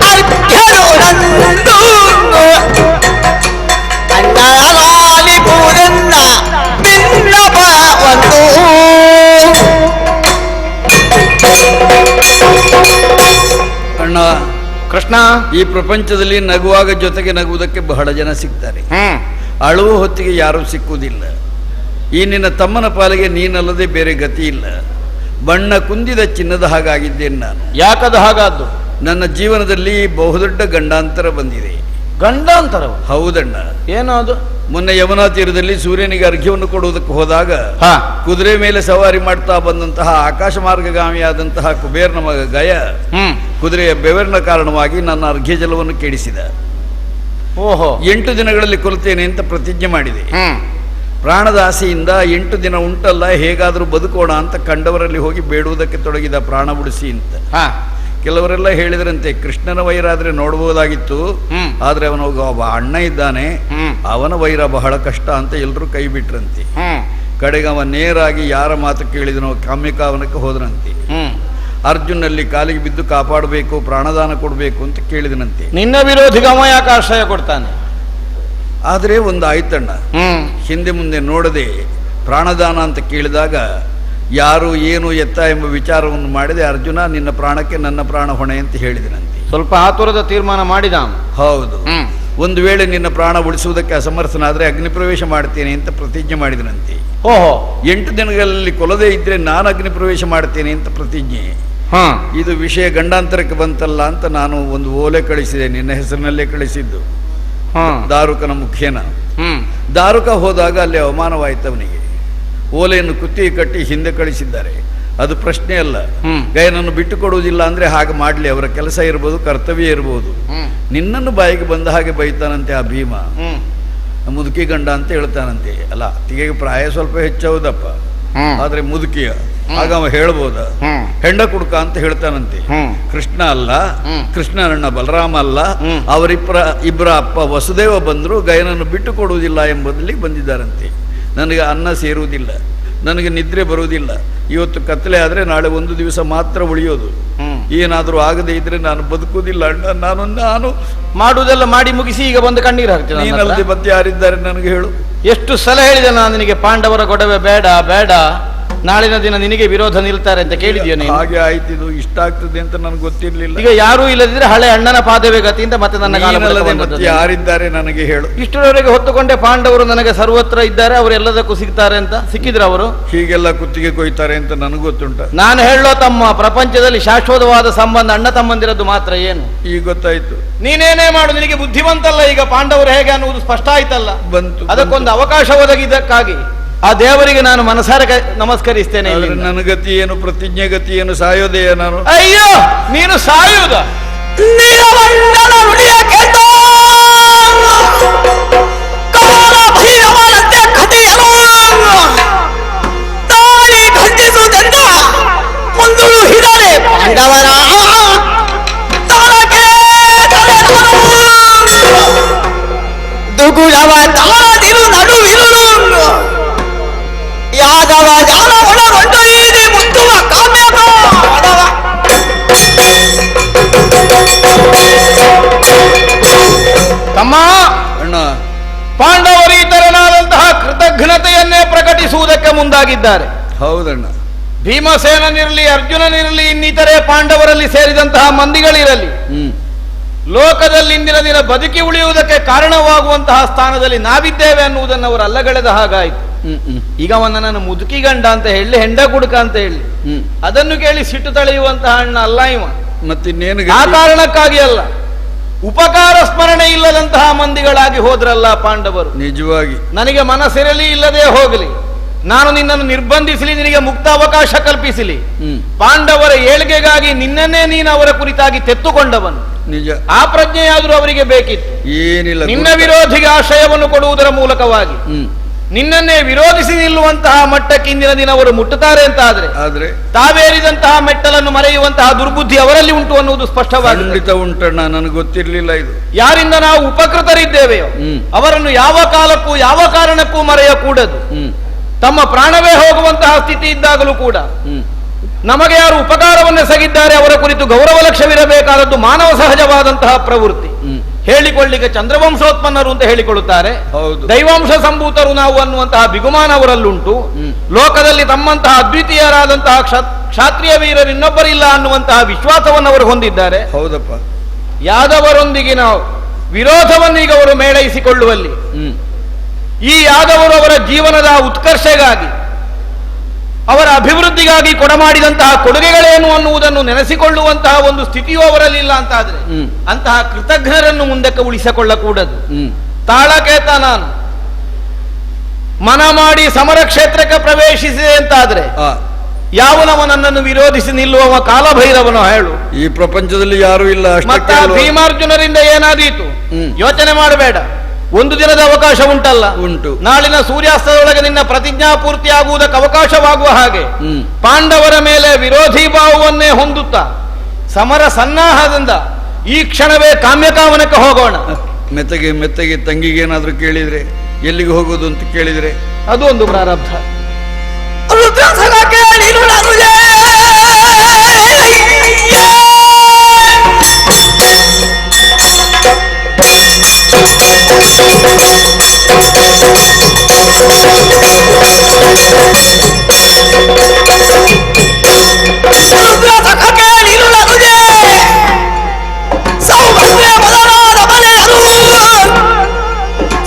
ಅರ್ಘ್ಯರು ನಂದು ಅಣ್ಣಾಲಿ ಪೂರನ್ನ ಬಿನ್ನಪ ಒಂದು ಅಣ್ಣ ಕೃಷ್ಣ, ಈ ಪ್ರಪಂಚದಲ್ಲಿ ನಗುವಾಗ ಜೊತೆಗೆ ನಗುವುದಕ್ಕೆ ಬಹಳ ಜನ ಸಿಗ್ತಾರೆ. ಅಳುವ ಹೊತ್ತಿಗೆ ಯಾರೂ ಸಿಕ್ಕುವುದಿಲ್ಲ. ಈ ನಿನ್ನ ತಮ್ಮನ ಪಾಲಿಗೆ ನೀನಲ್ಲದೆ ಬೇರೆ ಗತಿ ಇಲ್ಲ. ಬಣ್ಣ ಕುಂದಿದ ಚಿನ್ನದ ಹಾಗಾಗಿದ್ದೇನೆ ನಾನು. ಯಾಕದು ಹಾಗಾದ್ದು? ನನ್ನ ಜೀವನದಲ್ಲಿ ಬಹುದೊಡ್ಡ ಗಂಡಾಂತರ ಬಂದಿದೆ. ಗಂಡಾಂತರ? ಹೌದಣ್ಣ. ಏನೋ ಅದು? ಮೊನ್ನೆ ಯಮುನಾ ತೀರದಲ್ಲಿ ಸೂರ್ಯನಿಗೆ ಅರ್ಘ್ಯವನ್ನು ಕೊಡುವುದಕ್ಕೆ ಹೋದಾಗ ಕುದುರೆ ಮೇಲೆ ಸವಾರಿ ಮಾಡ್ತಾ ಬಂದಂತಹ ಆಕಾಶ ಮಾರ್ಗಗಾಮಿಯಾದಂತಹ ಕುಬೇರನ ಮಗ ಗಯ ಕುದುರೆಯ ಬೆವರಿನ ಕಾರಣವಾಗಿ ನನ್ನ ಅರ್ಘ್ಯ ಜಲವನ್ನು ಕೆಡಿಸಿದ. ಓಹೋ. 8 ದಿನಗಳಲ್ಲಿ ಕೊಲ್ತೇನೆ ಅಂತ ಪ್ರತಿಜ್ಞೆ ಮಾಡಿದೆ. ಪ್ರಾಣದ ಆಸೆಯಿಂದ 8 ದಿನ ಉಂಟಲ್ಲ, ಹೇಗಾದರೂ ಬದುಕೋಣ ಅಂತ ಕಂಡವರಲ್ಲಿ ಹೋಗಿ ಬೇಡುವುದಕ್ಕೆ ತೊಡಗಿದ, ಪ್ರಾಣ ಬಿಡಿಸಿ ಅಂತ. ಕೆಲವರೆಲ್ಲ ಹೇಳಿದ್ರಂತೆ, ಕೃಷ್ಣನ ವೈರ ಆದ್ರೆ ನೋಡ್ಬೋದಾಗಿತ್ತು, ಆದ್ರೆ ಅವನೊಬ್ಬ ಅಣ್ಣ ಇದ್ದಾನೆ, ಅವನ ವೈರ ಬಹಳ ಕಷ್ಟ ಅಂತ ಎಲ್ಲರೂ ಕೈ ಬಿಟ್ರಂತೆ. ಕಡೆಗೆ ಅವ ನೇರಾಗಿ ಯಾರ ಮಾತು ಕೇಳಿದನೋ ಕಾಮ್ಯಕಾವನಕ್ಕೆ ಹೋದನಂತೆ. ಅರ್ಜುನಲ್ಲಿ ಕಾಲಿಗೆ ಬಿದ್ದು ಕಾಪಾಡಬೇಕು, ಪ್ರಾಣದಾನ ಕೊಡಬೇಕು ಅಂತ ಕೇಳಿದನಂತೆ. ನಿನ್ನ ವಿರೋಧಿಗೆ ಅವ ಯಾಕೆ ಆಶ್ರಯ ಕೊಡ್ತಾನೆ? ಆದರೆ ಒಂದು ಆಯ್ತಣ್ಣ, ಹಿಂದೆ ಮುಂದೆ ನೋಡದೆ ಪ್ರಾಣದಾನ ಅಂತ ಕೇಳಿದಾಗ ಯಾರು ಏನು ಎತ್ತ ಎಂಬ ವಿಚಾರವನ್ನು ಮಾಡಿದೆ. ಅರ್ಜುನ, ನಿನ್ನ ಪ್ರಾಣಕ್ಕೆ ನನ್ನ ಪ್ರಾಣ ಹೊಣೆ ಅಂತ ಹೇಳಿದನಂತೆ. ಸ್ವಲ್ಪ ಆತುರದ ತೀರ್ಮಾನ ಮಾಡಿದ. ಹೌದು. ಒಂದು ವೇಳೆ ನಿನ್ನ ಪ್ರಾಣ ಉಳಿಸುವುದಕ್ಕೆ ಅಸಮರ್ಥನಾದ್ರೆ ಅಗ್ನಿ ಪ್ರವೇಶ ಮಾಡ್ತೇನೆ ಅಂತ ಪ್ರತಿಜ್ಞೆ ಮಾಡಿದನಂತೆ. ಓಹೋ. 8 ದಿನಗಳಲ್ಲಿ ಕೊಲ್ಲದೇ ಇದ್ರೆ ನಾನು ಅಗ್ನಿ ಪ್ರವೇಶ ಮಾಡ್ತೇನೆ ಅಂತ ಪ್ರತಿಜ್ಞೆ. ಇದು ವಿಷಯ ಗಂಡಾಂತರಕ್ಕೆ ಬಂತಲ್ಲ ಅಂತ ನಾನು ಒಂದು ಓಲೆ ಕಳಿಸಿದೆ, ನಿನ್ನ ಹೆಸರಿನಲ್ಲೇ ಕಳಿಸಿದ್ದು, ದಾರುಕನ ಮುಖೇನ. ದಾರುಕ ಹೋದಾಗ ಅಲ್ಲಿ ಅವಮಾನವಾಯಿತು ಅವನಿಗೆ. ಓಲೆಯನ್ನು ಕುತ್ತಿಗೆ ಕಟ್ಟಿ ಹಿಂದೆ ಕಳಿಸಿದ್ದಾರೆ. ಅದು ಪ್ರಶ್ನೆ ಅಲ್ಲ. ಗಯನನ್ನು ಬಿಟ್ಟು ಕೊಡುವುದಿಲ್ಲ ಅಂದ್ರೆ ಹಾಗೆ ಮಾಡಲಿ, ಅವರ ಕೆಲಸ ಇರ್ಬೋದು, ಕರ್ತವ್ಯ ಇರ್ಬೋದು. ನಿನ್ನನ್ನು ಬಾಯಿಗೆ ಬಂದ ಹಾಗೆ ಬೈತಾನಂತೆ ಆ ಭೀಮ. ಮುದುಕಿ ಗಂಡ ಅಂತ ಹೇಳ್ತಾನಂತೆ. ಅಲ್ಲ, ಅತ್ತಿಗೆಗೆ ಪ್ರಾಯ ಸ್ವಲ್ಪ ಹೆಚ್ಚೌದಪ್ಪ, ಆದ್ರೆ ಮುದುಕಿಯ ಆಗ ಅವ ಹೇಳ್ಬೋದ. ಹೆಂಡ ಕುಡ್ಕ ಅಂತ ಹೇಳ್ತಾನಂತೆ. ಕೃಷ್ಣ ಅಲ್ಲ, ಕೃಷ್ಣನಣ್ಣ ಬಲರಾಮ ಅಲ್ಲ, ಇಬ್ಬರ ಅಪ್ಪ ವಸುದೇವ ಬಂದ್ರು ಗಯನನ್ನು ಬಿಟ್ಟು ಕೊಡುವುದಿಲ್ಲ ಎಂಬುದರಲ್ಲಿ ಬಂದಿದ್ದಾರಂತೆ. ನನಗೆ ಅನ್ನ ಸೇರುವುದಿಲ್ಲ, ನನಗೆ ನಿದ್ರೆ ಬರುವುದಿಲ್ಲ. ಇವತ್ತು ಕತ್ತಲೆ ಆದರೆ ನಾಳೆ ಒಂದು ದಿವಸ ಮಾತ್ರ ಉಳಿಯೋದು. ಏನಾದರೂ ಆಗದೆ ಇದ್ರೆ ನಾನು ಬದುಕುವುದಿಲ್ಲ ಅಣ್ಣ. ನಾನು ಮಾಡುವುದೆಲ್ಲ ಮಾಡಿ ಮುಗಿಸಿ ಈಗ ಬಂದು ಕಣ್ಣೀರು ಹಾಕ್ತೇನೆ. ನೀನಲ್ಲದೆ ಮತ್ತೆ ಯಾರಿದ್ದಾರೆ ನನಗೆ ಹೇಳು? ಎಷ್ಟು ಸಲ ಹೇಳಿದೆ ನಾನು ನಿನಗೆ, ಪಾಂಡವರ ಗೊಡವೆ ಬೇಡ ಬೇಡ, ನಾಳಿನ ದಿನ ನಿನಗೆ ವಿರೋಧ ನಿಲ್ತಾರೆ ಅಂತ ಕೇಳಿದ್ಯೋ ನೀನು? ಹಾಗೆ ಆಯ್ತಿದು, ಇಷ್ಟ ಆಗ್ತದೆ ಅಂತ ನನಗೆ ಗೊತ್ತಿರ್ಲಿಲ್ಲ. ಈಗ ಯಾರೂ ಇಲ್ಲದಿದ್ರೆ ಹಳೆ ಅಣ್ಣನ ಪಾದವೇ ಗತಿಯಿಂದ ಮತ್ತೆ ನನ್ನ ಯಾರಿದ್ದಾರೆ ನನಗೆ ಹೇಳು? ಇಷ್ಟರವರೆಗೆ ಹೊತ್ತುಕೊಂಡೆ ಪಾಂಡವರು ನನಗೆ ಸರ್ವತ್ರ ಇದ್ದಾರೆ, ಅವರೆಲ್ಲದಕ್ಕೂ ಸಿಗ್ತಾರೆ ಅಂತ. ಸಿಕ್ಕಿದ್ರ ಅವರು? ಹೀಗೆಲ್ಲ ಕುತ್ತಿಗೆ ಕೊಯ್ತಾರೆ ಅಂತ ನನಗೆ ಗೊತ್ತುಂಟ. ನಾನು ಹೇಳೋ ತಮ್ಮ, ಪ್ರಪಂಚದಲ್ಲಿ ಶಾಶ್ವತವಾದ ಸಂಬಂಧ ಅಣ್ಣ ತಮ್ಮಂದಿರದ್ದು ಮಾತ್ರ. ಏನು ಈಗ ಗೊತ್ತಾಯ್ತು? ನೀನೇನೇ ಮಾಡು, ನಿನಗೆ ಬುದ್ಧಿವಂತಲ್ಲ. ಈಗ ಪಾಂಡವರು ಹೇಗೆ ಅನ್ನುವುದು ಸ್ಪಷ್ಟ ಆಯ್ತಲ್ಲ, ಬಂತು. ಅದಕ್ಕೊಂದು ಅವಕಾಶ ಒದಗಿದ್ದಕ್ಕಾಗಿ ಆ ದೇವರಿಗೆ ನಾನು ಮನಸಾರ ನಮಸ್ಕರಿಸ್ತೇನೆ. ನನ್ನ ಗತಿ ಏನು, ಪ್ರತಿಜ್ಞೆ ಗತಿ ಏನು? ಸಾಯೋದೆಯ ನಾನು? ಅಯ್ಯೋ, ನೀನು ಸಾಯುವುದ? ದುಗುಳವ ತಾಳದಿರು ನಡುವಿರು ಯಾದವ ಜಾಲ ಒಳಗೊಂಡು ಈಡಿ ಮುಟ್ಟುವ ಕಾಮ್ಯ ತಮ್ಮ ಅಣ್ಣ, ಪಾಂಡವರು ಇತರನಾದಂತಹ ಕೃತಜ್ಞತೆಯನ್ನೇ ಪ್ರಕಟಿಸುವುದಕ್ಕೆ ಮುಂದಾಗಿದ್ದಾರೆ. ಹೌದಣ್ಣ. ಭೀಮಸೇನನಿರಲಿ, ಅರ್ಜುನನಿರಲಿ, ಇನ್ನಿತರೆ ಪಾಂಡವರಲ್ಲಿ ಸೇರಿದಂತಹ ಮಂದಿಗಳಿರಲಿ, ಲೋಕದಲ್ಲಿ ಇಂದಿನ ದಿನ ಬದುಕಿ ಉಳಿಯುವುದಕ್ಕೆ ಕಾರಣವಾಗುವಂತಹ ಸ್ಥಾನದಲ್ಲಿ ನಾವಿದ್ದೇವೆ ಅನ್ನುವುದನ್ನು ಅವರು ಅಲ್ಲಗಳೆದ ಹಾಗಾಯಿತು. ಈಗ ಅವನ ನನ್ನ ಮುದುಕಿ ಗಂಡ ಅಂತ ಹೇಳಿ, ಹೆಂಡ ಕುಡುಕ ಅಂತ ಹೇಳಿ, ಅದನ್ನು ಕೇಳಿ ಸಿಟ್ಟು ತಳೆಯುವಂತಹ ಅಣ್ಣ ಅಲ್ಲ ಇವ. ಮತ್ತಿನ್ನೇನು ಆ ಕಾರಣಕ್ಕಾಗಿ ಅಲ್ಲ, ಉಪಕಾರ ಸ್ಮರಣೆ ಇಲ್ಲದಂತಹ ಮಂದಿಗಳಾಗಿ ಹೋದ್ರಲ್ಲ ಪಾಂಡವರು. ನಿಜವಾಗಿ ನನಗೆ ಮನಸ್ಸಿರಲಿ ಇಲ್ಲದೆ ಹೋಗಲಿ, ನಾನು ನಿನ್ನನ್ನು ನಿರ್ಬಂಧಿಸಲಿ, ನಿನಗೆ ಮುಕ್ತ ಅವಕಾಶ ಕಲ್ಪಿಸಲಿ. ಪಾಂಡವರ ಏಳ್ಗೆಗಾಗಿ ನಿನ್ನನ್ನೇ ನೀನು ಅವರ ಕುರಿತಾಗಿ ತೆತ್ತುಕೊಂಡವನು. ನಿಜ. ಆ ಪ್ರಜ್ಞೆಯಾದರೂ ಅವರಿಗೆ ಬೇಕಿತ್ತು. ಏನಿಲ್ಲ, ನಿನ್ನ ವಿರೋಧಿಗೆ ಆಶ್ರಯವನ್ನು ಕೊಡುವುದರ ಮೂಲಕವಾಗಿ ನಿನ್ನನ್ನೇ ವಿರೋಧಿಸಿ ನಿಲ್ಲುವಂತಹ ಮಟ್ಟಕ್ಕೆ ಇಂದಿನ ದಿನ ಅವರು ಮುಟ್ಟುತ್ತಾರೆ ಅಂತ ಆದ್ರೆ ತಾವೇರಿದಂತಹ ಮೆಟ್ಟಲನ್ನು ಮರೆಯುವಂತಹ ದುರ್ಬುದ್ಧಿ ಅವರಲ್ಲಿ ಉಂಟು ಅನ್ನುವುದು ಸ್ಪಷ್ಟವಾಗಿ ಖಂಡಿತ ಉಂಟಣ್ಣ. ನನಗೆ ಗೊತ್ತಿರ್ಲಿಲ್ಲ ಇದು. ಯಾರಿಂದ ನಾವು ಉಪಕೃತರಿದ್ದೇವೆಯೋ ಅವರನ್ನು ಯಾವ ಕಾಲಕ್ಕೂ ಯಾವ ಕಾರಣಕ್ಕೂ ಮರೆಯಕೂಡದು. ತಮ್ಮ ಪ್ರಾಣವೇ ಹೋಗುವಂತಹ ಸ್ಥಿತಿ ಇದ್ದಾಗಲೂ ಕೂಡ ನಮಗೆ ಯಾರು ಉಪಕಾರವನ್ನು ಎಸಗಿದ್ದಾರೆ ಅವರ ಕುರಿತು ಗೌರವ ಲಕ್ಷ್ಯವಿರಬೇಕಾದದ್ದು ಮಾನವ ಸಹಜವಾದಂತಹ ಪ್ರವೃತ್ತಿ. ಹೇಳಿಕೊಳ್ಳಿಕ್ಕೆ ಚಂದ್ರವಂಶೋತ್ಪನ್ನರು ಅಂತ ಹೇಳಿಕೊಳ್ಳುತ್ತಾರೆ, ದೈವಾಂಶ ಸಂಭೂತರು ನಾವು ಅನ್ನುವಂತಹ ಬಿಗುಮಾನ ಅವರಲ್ಲುಂಟು. ಲೋಕದಲ್ಲಿ ತಮ್ಮಂತಹ ಅದ್ವಿತೀಯರಾದಂತಹ ಕ್ಷಾತ್ರಿಯ ವೀರರು ಇನ್ನೊಬ್ಬರಿಲ್ಲ ಅನ್ನುವಂತಹ ವಿಶ್ವಾಸವನ್ನು ಅವರು ಹೊಂದಿದ್ದಾರೆ. ಹೌದಪ್ಪ. ಯಾದವರೊಂದಿಗಿನ ವಿರೋಧವನ್ನು ಈಗ ಅವರು ಮೇಳೈಸಿಕೊಳ್ಳುವಲ್ಲಿ, ಈ ಯಾದವರು ಅವರ ಜೀವನದ ಉತ್ಕರ್ಷೆಗಾಗಿ, ಅವರ ಅಭಿವೃದ್ಧಿಗಾಗಿ ಕೊಡಮಾಡಿದಂತಹ ಕೊಡುಗೆಗಳೇನು ಅನ್ನುವುದನ್ನು ನೆನೆಸಿಕೊಳ್ಳುವಂತಹ ಒಂದು ಸ್ಥಿತಿಯೂ ಅವರಲ್ಲಿಲ್ಲ ಅಂತಾದ್ರೆ ಅಂತಹ ಕೃತಜ್ಞರನ್ನು ಮುಂದಕ್ಕೆ ಉಳಿಸಿಕೊಳ್ಳಕೂಡದು. ತಾಳಕೇತ ನಾನು ಮನ ಮಾಡಿ ಸಮರ ಕ್ಷೇತ್ರಕ್ಕೆ ಪ್ರವೇಶಿಸಿದೆ ಅಂತಾದ್ರೆ ಯಾವನವ ನನ್ನನ್ನು ವಿರೋಧಿಸಿ ನಿಲ್ಲುವ ಕಾಲಭೈರವನು ಹೇಳು. ಈ ಪ್ರಪಂಚದಲ್ಲಿ ಯಾರು ಇಲ್ಲ. ಮತ್ತ ಭೀಮಾರ್ಜುನರಿಂದ ಏನಾದೀತು ಯೋಚನೆ ಮಾಡಬೇಡ. ಒಂದು ದಿನದ ಅವಕಾಶ ಉಂಟಲ್ಲ, ಉಂಟು. ನಾಳಿನ ಸೂರ್ಯಾಸ್ತದೊಳಗೆ ನಿನ್ನ ಪ್ರತಿಜ್ಞಾ ಪೂರ್ತಿಯಾಗುವುದಕ್ಕೆ ಅವಕಾಶವಾಗುವ ಹಾಗೆ ಪಾಂಡವರ ಮೇಲೆ ವಿರೋಧಿ ಭಾವವನ್ನೇ ಹೊಂದುತ್ತಾ ಸಮರ ಸನ್ನಾಹದಿಂದ ಈ ಕ್ಷಣವೇ ಕಾಮ್ಯಕಾಮನಕ್ಕೆ ಹೋಗೋಣ. ಮೆತ್ತಗೆ ಮೆತ್ತಗೆ ತಂಗಿಗೇನಾದ್ರೂ ಕೇಳಿದ್ರೆ, ಎಲ್ಲಿಗೆ ಹೋಗೋದು ಅಂತ ಕೇಳಿದ್ರೆ ಅದು ಒಂದು ಪ್ರಾರಬ್ಧ.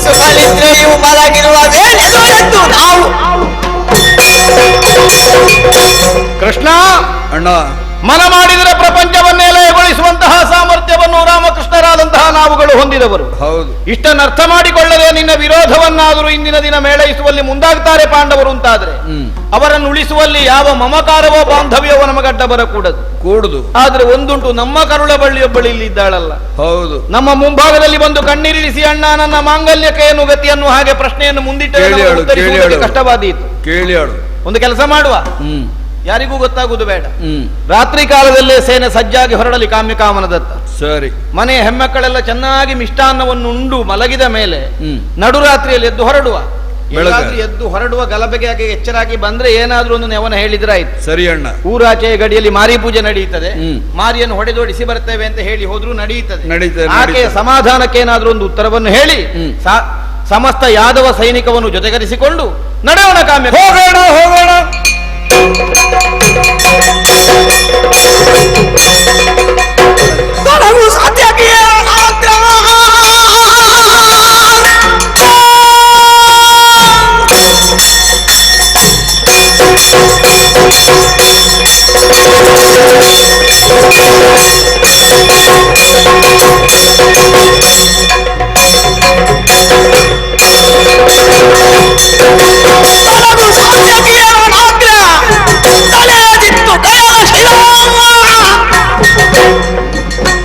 ಸುಖಲಿದ್ರೆಯೂ ಮಲಗಿರುವ ವೇಳೆದು ಎಂದು ನಾವು. ಕೃಷ್ಣ ಅಣ್ಣ, ಮನ ಮಾಡಿದರೆ ಪ್ರಪಂಚವನ್ನೇ ಲಯಗೊಳಿಸುವಂತಹ ಸಾಮರ್ಥ್ಯವನ್ನು ರಾಮಕೃಷ್ಣರಾದಂತಹ ನಾವುಗಳು ಹೊಂದಿದವರು. ಹೌದು. ಇಷ್ಟನ್ನು ಅರ್ಥ ಮಾಡಿಕೊಳ್ಳದೆ ನಿನ್ನ ವಿರೋಧವನ್ನಾದರೂ ಇಂದಿನ ದಿನ ಮೇಳೈಸುವಲ್ಲಿ ಮುಂದಾಗ್ತಾರೆ ಪಾಂಡವರು ಅಂತಾದ್ರೆ ಅವರನ್ನು ಉಳಿಸುವಲ್ಲಿ ಯಾವ ಮಮಕಾರವೋ ಬಾಂಧವ್ಯವೋ ನಮಗಡ್ಡ ಬರಕೂಡದು. ಆದ್ರೆ ಒಂದುಂಟು, ನಮ್ಮ ಕರುಳ ಬಳ್ಳಿಯೊಬ್ಬಳು ಇಲ್ಲಿ ಇದ್ದಾಳಲ್ಲ. ಹೌದು. ನಮ್ಮ ಮುಂಭಾಗದಲ್ಲಿ ಬಂದು ಕಣ್ಣೀರಿಳಿಸಿ ಅಣ್ಣ ನನ್ನ ಮಾಂಗಲ್ಯಕ್ಕೆ ಏನು ಗತಿಯನ್ನು ಹಾಗೆ ಪ್ರಶ್ನೆಯನ್ನು ಮುಂದಿಟ್ಟರೆ ಕಷ್ಟವಾದೀತು. ಕೇಳಿಯಾಳು. ಒಂದು ಕೆಲಸ ಮಾಡುವ, ಯಾರಿಗೂ ಗೊತ್ತಾಗುವುದು ಬೇಡ. ರಾತ್ರಿ ಕಾಲದಲ್ಲೇ ಸೇನೆ ಸಜ್ಜಾಗಿ ಹೊರಡಲಿ ಕಾಮ್ಯಕಾಮನದತ್ತ. ಸರಿ. ಮನೆ ಹೆಮ್ಮಕ್ಕಳೆಲ್ಲ ಚೆನ್ನಾಗಿ ಮಿಷ್ಟಾನ್ನವನ್ನು ಉಂಡು ಮಲಗಿದ ಮೇಲೆ ನಡುರಾತ್ರಿಯಲ್ಲಿ ಎದ್ದು ಹೊರಡುವ. ಎದ್ದು ಹೊರಡುವ ಗಲಭೆಗೆ ಎಚ್ಚರಾಗಿ ಬಂದ್ರೆ ಏನಾದ್ರೂ ಒಂದು ನೆವನ ಹೇಳಿದ್ರೆ ಆಯ್ತು. ಸರಿ ಅಣ್ಣ. ಊರಾಚೆಯ ಗಡಿಯಲ್ಲಿ ಮಾರಿ ಪೂಜೆ ನಡೆಯುತ್ತದೆ, ಮಾರಿಯನ್ನು ಹೊಡೆದೋಡಿಸಿ ಬರ್ತೇವೆ ಅಂತ ಹೇಳಿ ಹೋದ್ರೂ ನಡೆಯುತ್ತದೆ. ಆಕೆಯ ಸಮಾಧಾನಕ್ಕೆ ಏನಾದ್ರೂ ಒಂದು ಉತ್ತರವನ್ನು ಹೇಳಿ ಸಮಸ್ತ ಯಾದವ ಸೈನಿಕವನ್ನು ಜೊತೆಗರಿಸಿಕೊಂಡು ನಡೆಯೋಣ ಕಾಮ್ಯ. ಹೋಗೋಣ.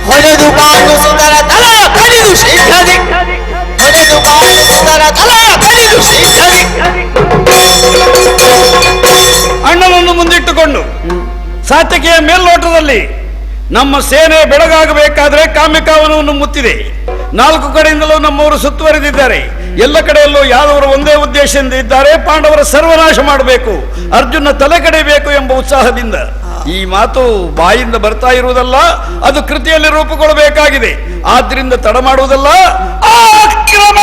ಹೊಳೆದು ಬಾಳು ಸುಂದರ ತಲ ಕಡಿದು ಶೀಘ್ರದಿ, ಹೊಳೆದು ಬಾಳು ಸುಂದರ ತಲ ಕಡಿದು ಶೀಘ್ರದಿ. ಅಣ್ಣನನ್ನು ಮುಂದಿಟ್ಟುಕೊಂಡು ಸಾತ್ವಿಕೆಯ ಮೇಲ್ನೋಟದಲ್ಲಿ ನಮ್ಮ ಸೇನೆ ಬೆಳಗಾಗಬೇಕಾದ್ರೆ ಕಾಮ್ಯಕಾವನವನ್ನು ಮುತ್ತಿದೆ. 4 ಕಡೆಯಿಂದಲೂ ನಮ್ಮವರು ಸುತ್ತುವರೆದಿದ್ದಾರೆ. ಎಲ್ಲ ಕಡೆಯಲ್ಲೂ ಯಾದವರು ಒಂದೇ ಉದ್ದೇಶದಿಂದ ಇದ್ದಾರೆ, ಪಾಂಡವರ ಸರ್ವನಾಶ ಮಾಡಬೇಕು, ಅರ್ಜುನ ತಲೆ ಕಡೆಯಬೇಕು ಎಂಬ ಉತ್ಸಾಹದಿಂದ. ಈ ಮಾತು ಬಾಯಿಂದ ಬರ್ತಾ ಇರುವುದಲ್ಲ, ಅದು ಕೃತಿಯಲ್ಲಿ ರೂಪುಗೊಳ್ಳಬೇಕಾಗಿದೆ. ಆದ್ರಿಂದ ತಡ ಮಾಡುವುದಲ್ಲ, ಆಕ್ರಮ!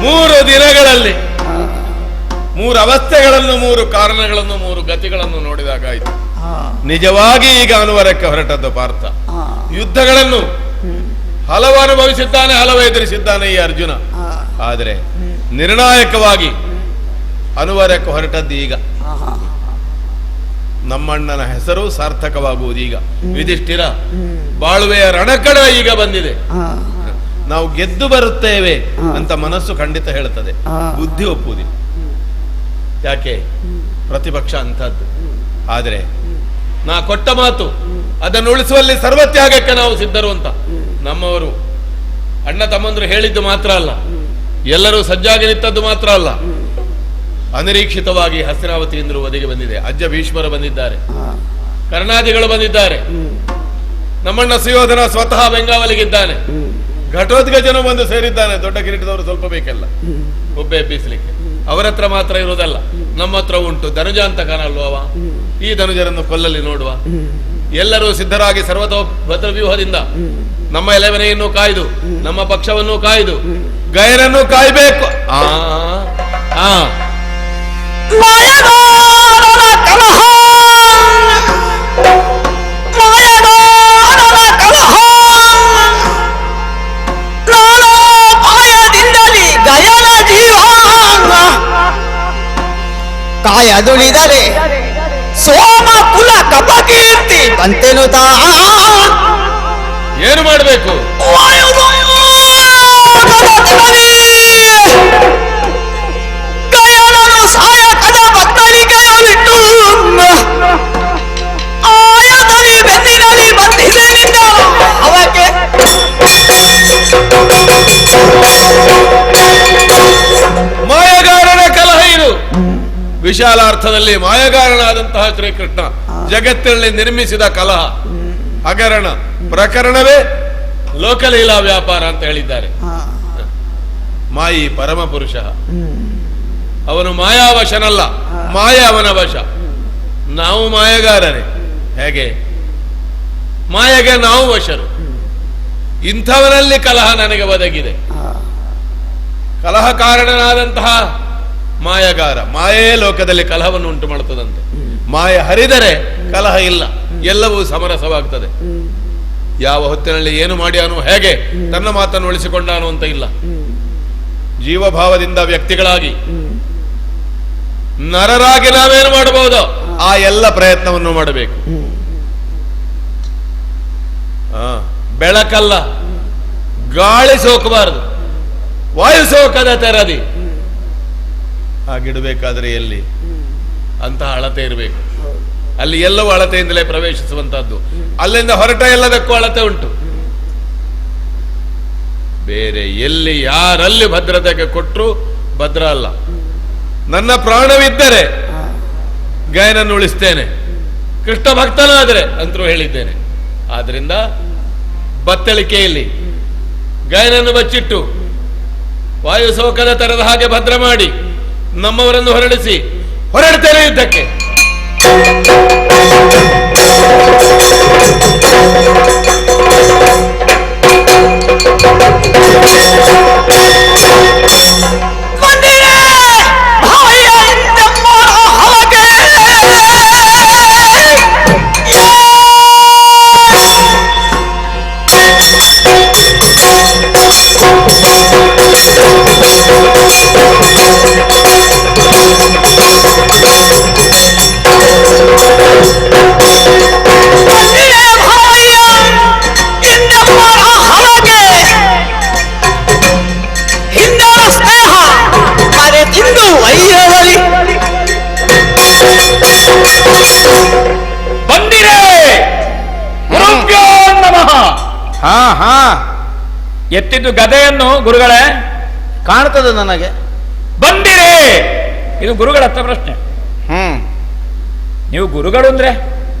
ಮೂರು ದಿನಗಳಲ್ಲಿ ಮೂರು ಅವಸ್ಥೆಗಳನ್ನು, ಮೂರು ಕಾರಣಗಳನ್ನು, ಮೂರು ಗತಿಗಳನ್ನು ನೋಡಿದಾಗಾಯಿತು. ನಿಜವಾಗಿ ಈಗ ಅನುವರಕ್ಕೆ ಹೊರಟದ್ದು ಪಾರ್ಥ. ಯುದ್ಧಗಳನ್ನು ಹಲವು ಅನುಭವಿಸಿದ್ದಾನೆ, ಹಲವು ಎದುರಿಸಿದ್ದಾನೆ ಈ ಅರ್ಜುನ. ಆದರೆ ನಿರ್ಣಾಯಕವಾಗಿ ಅನುವರಕ್ಕೆ ಹೊರಟದ್ದು ಈಗ. ನಮ್ಮಣ್ಣನ ಹೆಸರು ಸಾರ್ಥಕವಾಗುವುದು ಈಗ. ಯುಧಿಷ್ಠಿರ ಬಾಳುವೆಯ ರಣಕಡ ಈಗ ಬಂದಿದೆ. ನಾವು ಗೆದ್ದು ಬರುತ್ತೇವೆ ಅಂತ ಮನಸ್ಸು ಖಂಡಿತ ಹೇಳುತ್ತದೆ, ಬುದ್ಧಿ ಒಪ್ಪುವುದಿಲ್ಲ. ಯಾಕೆ? ಪ್ರತಿಪಕ್ಷ ಅಂತದ್ದು. ಆದರೆ ನಾ ಕೊಟ್ಟ ಮಾತು ಅದನ್ನು ಉಳಿಸುವಲ್ಲಿ ಸರ್ವತ್ಯಾಗಕ್ಕೆ ನಾವು ಸಿದ್ಧರು ಅಂತ ನಮ್ಮವರು ಅಣ್ಣ ತಮ್ಮಂದ್ರು ಹೇಳಿದ್ದು ಮಾತ್ರ ಅಲ್ಲ, ಎಲ್ಲರೂ ಸಜ್ಜಾಗಿ ನಿಂತದ್ದು ಮಾತ್ರ ಅಲ್ಲ. ಅನಿರೀಕ್ಷಿತವಾಗಿ ಹಸ್ತಿನಾವತಿಯಿಂದ ಒದಗಿ ಬಂದಿದೆ. ಅಜ್ಜ ಭೀಷ್ಮರು ಬಂದಿದ್ದಾರೆ, ಕರ್ಣಾದಿಗಳು ಬಂದಿದ್ದಾರೆ, ನಮ್ಮಣ್ಣ ಸುಯೋಧನ ಸ್ವತಃ ಬೆಂಗಾವಲಿಗಿದ್ದಾನೆ, ಘಟೋದ್ಗಜನು ಬಂದು ಸೇರಿದ್ದಾನೆ. ದೊಡ್ಡ ಕಿರೀಟದವರು ಸ್ವಲ್ಪ ಬೇಕಲ್ಲ ಒಬ್ಬೆ ಎಬ್ಬಿಸ್ಲಿಕ್ಕೆ. ಅವರ ಹತ್ರ ಮಾತ್ರ ಇರುವುದಲ್ಲ, ನಮ್ಮ ಹತ್ರ ಉಂಟು. ಧನುಜ ಅಂತ ಕಾಣಲ್ವ? ಈ ಧನುಜರನ್ನು ಕೊಲ್ಲಲಿ ನೋಡುವ. ಎಲ್ಲರೂ ಸಿದ್ಧರಾಗಿ ಸರ್ವತೋಭದ್ರ ವ್ಯೂಹದಿಂದ ನಮ್ಮ ಎಲೆಮನೆಯನ್ನು ಕಾಯ್ದು, ನಮ್ಮ ಪಕ್ಷವನ್ನು ಕಾಯ್ದು, ಗೈರನ್ನು ಕಾಯ್ಬೇಕು. ಕಾಯದುಳಿದರೆ ಸೋಮ ಕುಲ ಕಪಕೀರ್ತಿ ಬಂತೆನುತಾ. ಏನು ಮಾಡಬೇಕು? ಗಯನನು ಸಾಯಕದ ಬತ್ತಳಿಕೆಯು ಬಿಟ್ಟು ಆಯದಲ್ಲಿ ಬೆನ್ನಿನಲ್ಲಿ ಬಂದಿದ್ದೇನಿದ್ದ ಅವಕ್ಕೆ ಮಾಯಗಾರನ ಕಲಹ ಇದು. ವಿಶಾಲಾರ್ಥದಲ್ಲಿ ಮಾಯಗಾರನಾದಂತಹ ಶ್ರೀಕೃಷ್ಣ ಜಗತ್ತಿನಲ್ಲಿ ನಿರ್ಮಿಸಿದ ಕಲಹ, ಹಗರಣ ಪ್ರಕರಣವೇ ಲೋಕಲೀಲಾ ವ್ಯಾಪಾರ ಅಂತ ಹೇಳಿದ್ದಾರೆ. ಮಾಯಿ ಪರಮ ಪುರುಷ, ಅವನು ಮಾಯಾವಶನಲ್ಲ, ಮಾಯ ಅವನ ವಶ. ನಾವು ಮಾಯಗಾರರೇ. ಹೇಗೆ? ಮಾಯೆಗೆ ನಾವು ವಶರು. ಇಂಥವನಲ್ಲಿ ಕಲಹ ನನಗೆ ಒದಗಿದೆ. ಕಲಹ ಕಾರಣನಾದಂತಹ ಮಾಯಗಾರ, ಮಾಯೇ ಲೋಕದಲ್ಲಿ ಕಲಹವನ್ನು ಉಂಟು ಮಾಡುತ್ತದಂತೆ. ಮಾಯ ಹರಿದರೆ ಕಲಹ ಇಲ್ಲ, ಎಲ್ಲವೂ ಸಮರಸವಾಗ್ತದೆ. ಯಾವ ಹೊತ್ತಿನಲ್ಲಿ ಏನು ಮಾಡ್ಯಾನು, ಹೇಗೆ ತನ್ನ ಮಾತನ್ನು ಉಳಿಸಿಕೊಂಡಾನು ಅಂತ ಇಲ್ಲ. ಜೀವಭಾವದಿಂದ ವ್ಯಕ್ತಿಗಳಾಗಿ ನರರಾಗಿ ನಾವೇನು ಮಾಡಬಹುದು, ಆ ಎಲ್ಲ ಪ್ರಯತ್ನವನ್ನು ಮಾಡಬೇಕು. ಬೆಳಕಲ್ಲ, ಗಾಳಿ ಸೋಕಬಾರದು, ವಾಯು ಸೋಕದ ತೆರದಿ. ಹಾಗಿಡಬೇಕಾದ್ರೆ ಎಲ್ಲಿ ಅಂತಹ ಅಳತೆ ಇರಬೇಕು. ಅಲ್ಲಿ ಎಲ್ಲವೂ ಅಳತೆಯಿಂದಲೇ ಪ್ರವೇಶಿಸುವಂತಹದ್ದು. ಅಲ್ಲಿಂದ ಹೊರಟ ಎಲ್ಲದಕ್ಕೂ ಅಳತೆ ಉಂಟು. ಬೇರೆ ಎಲ್ಲಿ ಯಾರಲ್ಲಿ ಭದ್ರತೆಗೆ ಕೊಟ್ಟರು ಭದ್ರ ಅಲ್ಲ. ನನ್ನ ಪ್ರಾಣವಿದ್ದರೆ ಗಾಯನನ್ನು ಉಳಿಸ್ತೇನೆ, ಕೃಷ್ಣ ಭಕ್ತನಾದರೆ ಅಂತರೂ ಹೇಳಿದ್ದೇನೆ. ಆದ್ರಿಂದ ಬತ್ತಳಿಕೆಯಲ್ಲಿ ಗಾಯನನ್ನು ಬಚ್ಚಿಟ್ಟು ವಾಯು ಸೋಕದ ತರದ ಹಾಗೆ ಭದ್ರ ಮಾಡಿ ನಮ್ಮವರನ್ನು ಹೊರಡ್ತೇನೆ ಯುದ್ಧಕ್ಕೆ. ಎತ್ತಿದ್ದು ಗದೆಯನ್ನು ಗುರುಗಳೇ ಕಾಣ್ತದೆ ನನಗೆ. ಬಂದಿರಿ. ಇದು ಗುರುಗಳ ಹತ್ರ ಪ್ರಶ್ನೆ. ನೀವು ಗುರುಗಳು ಅಂದ್ರೆ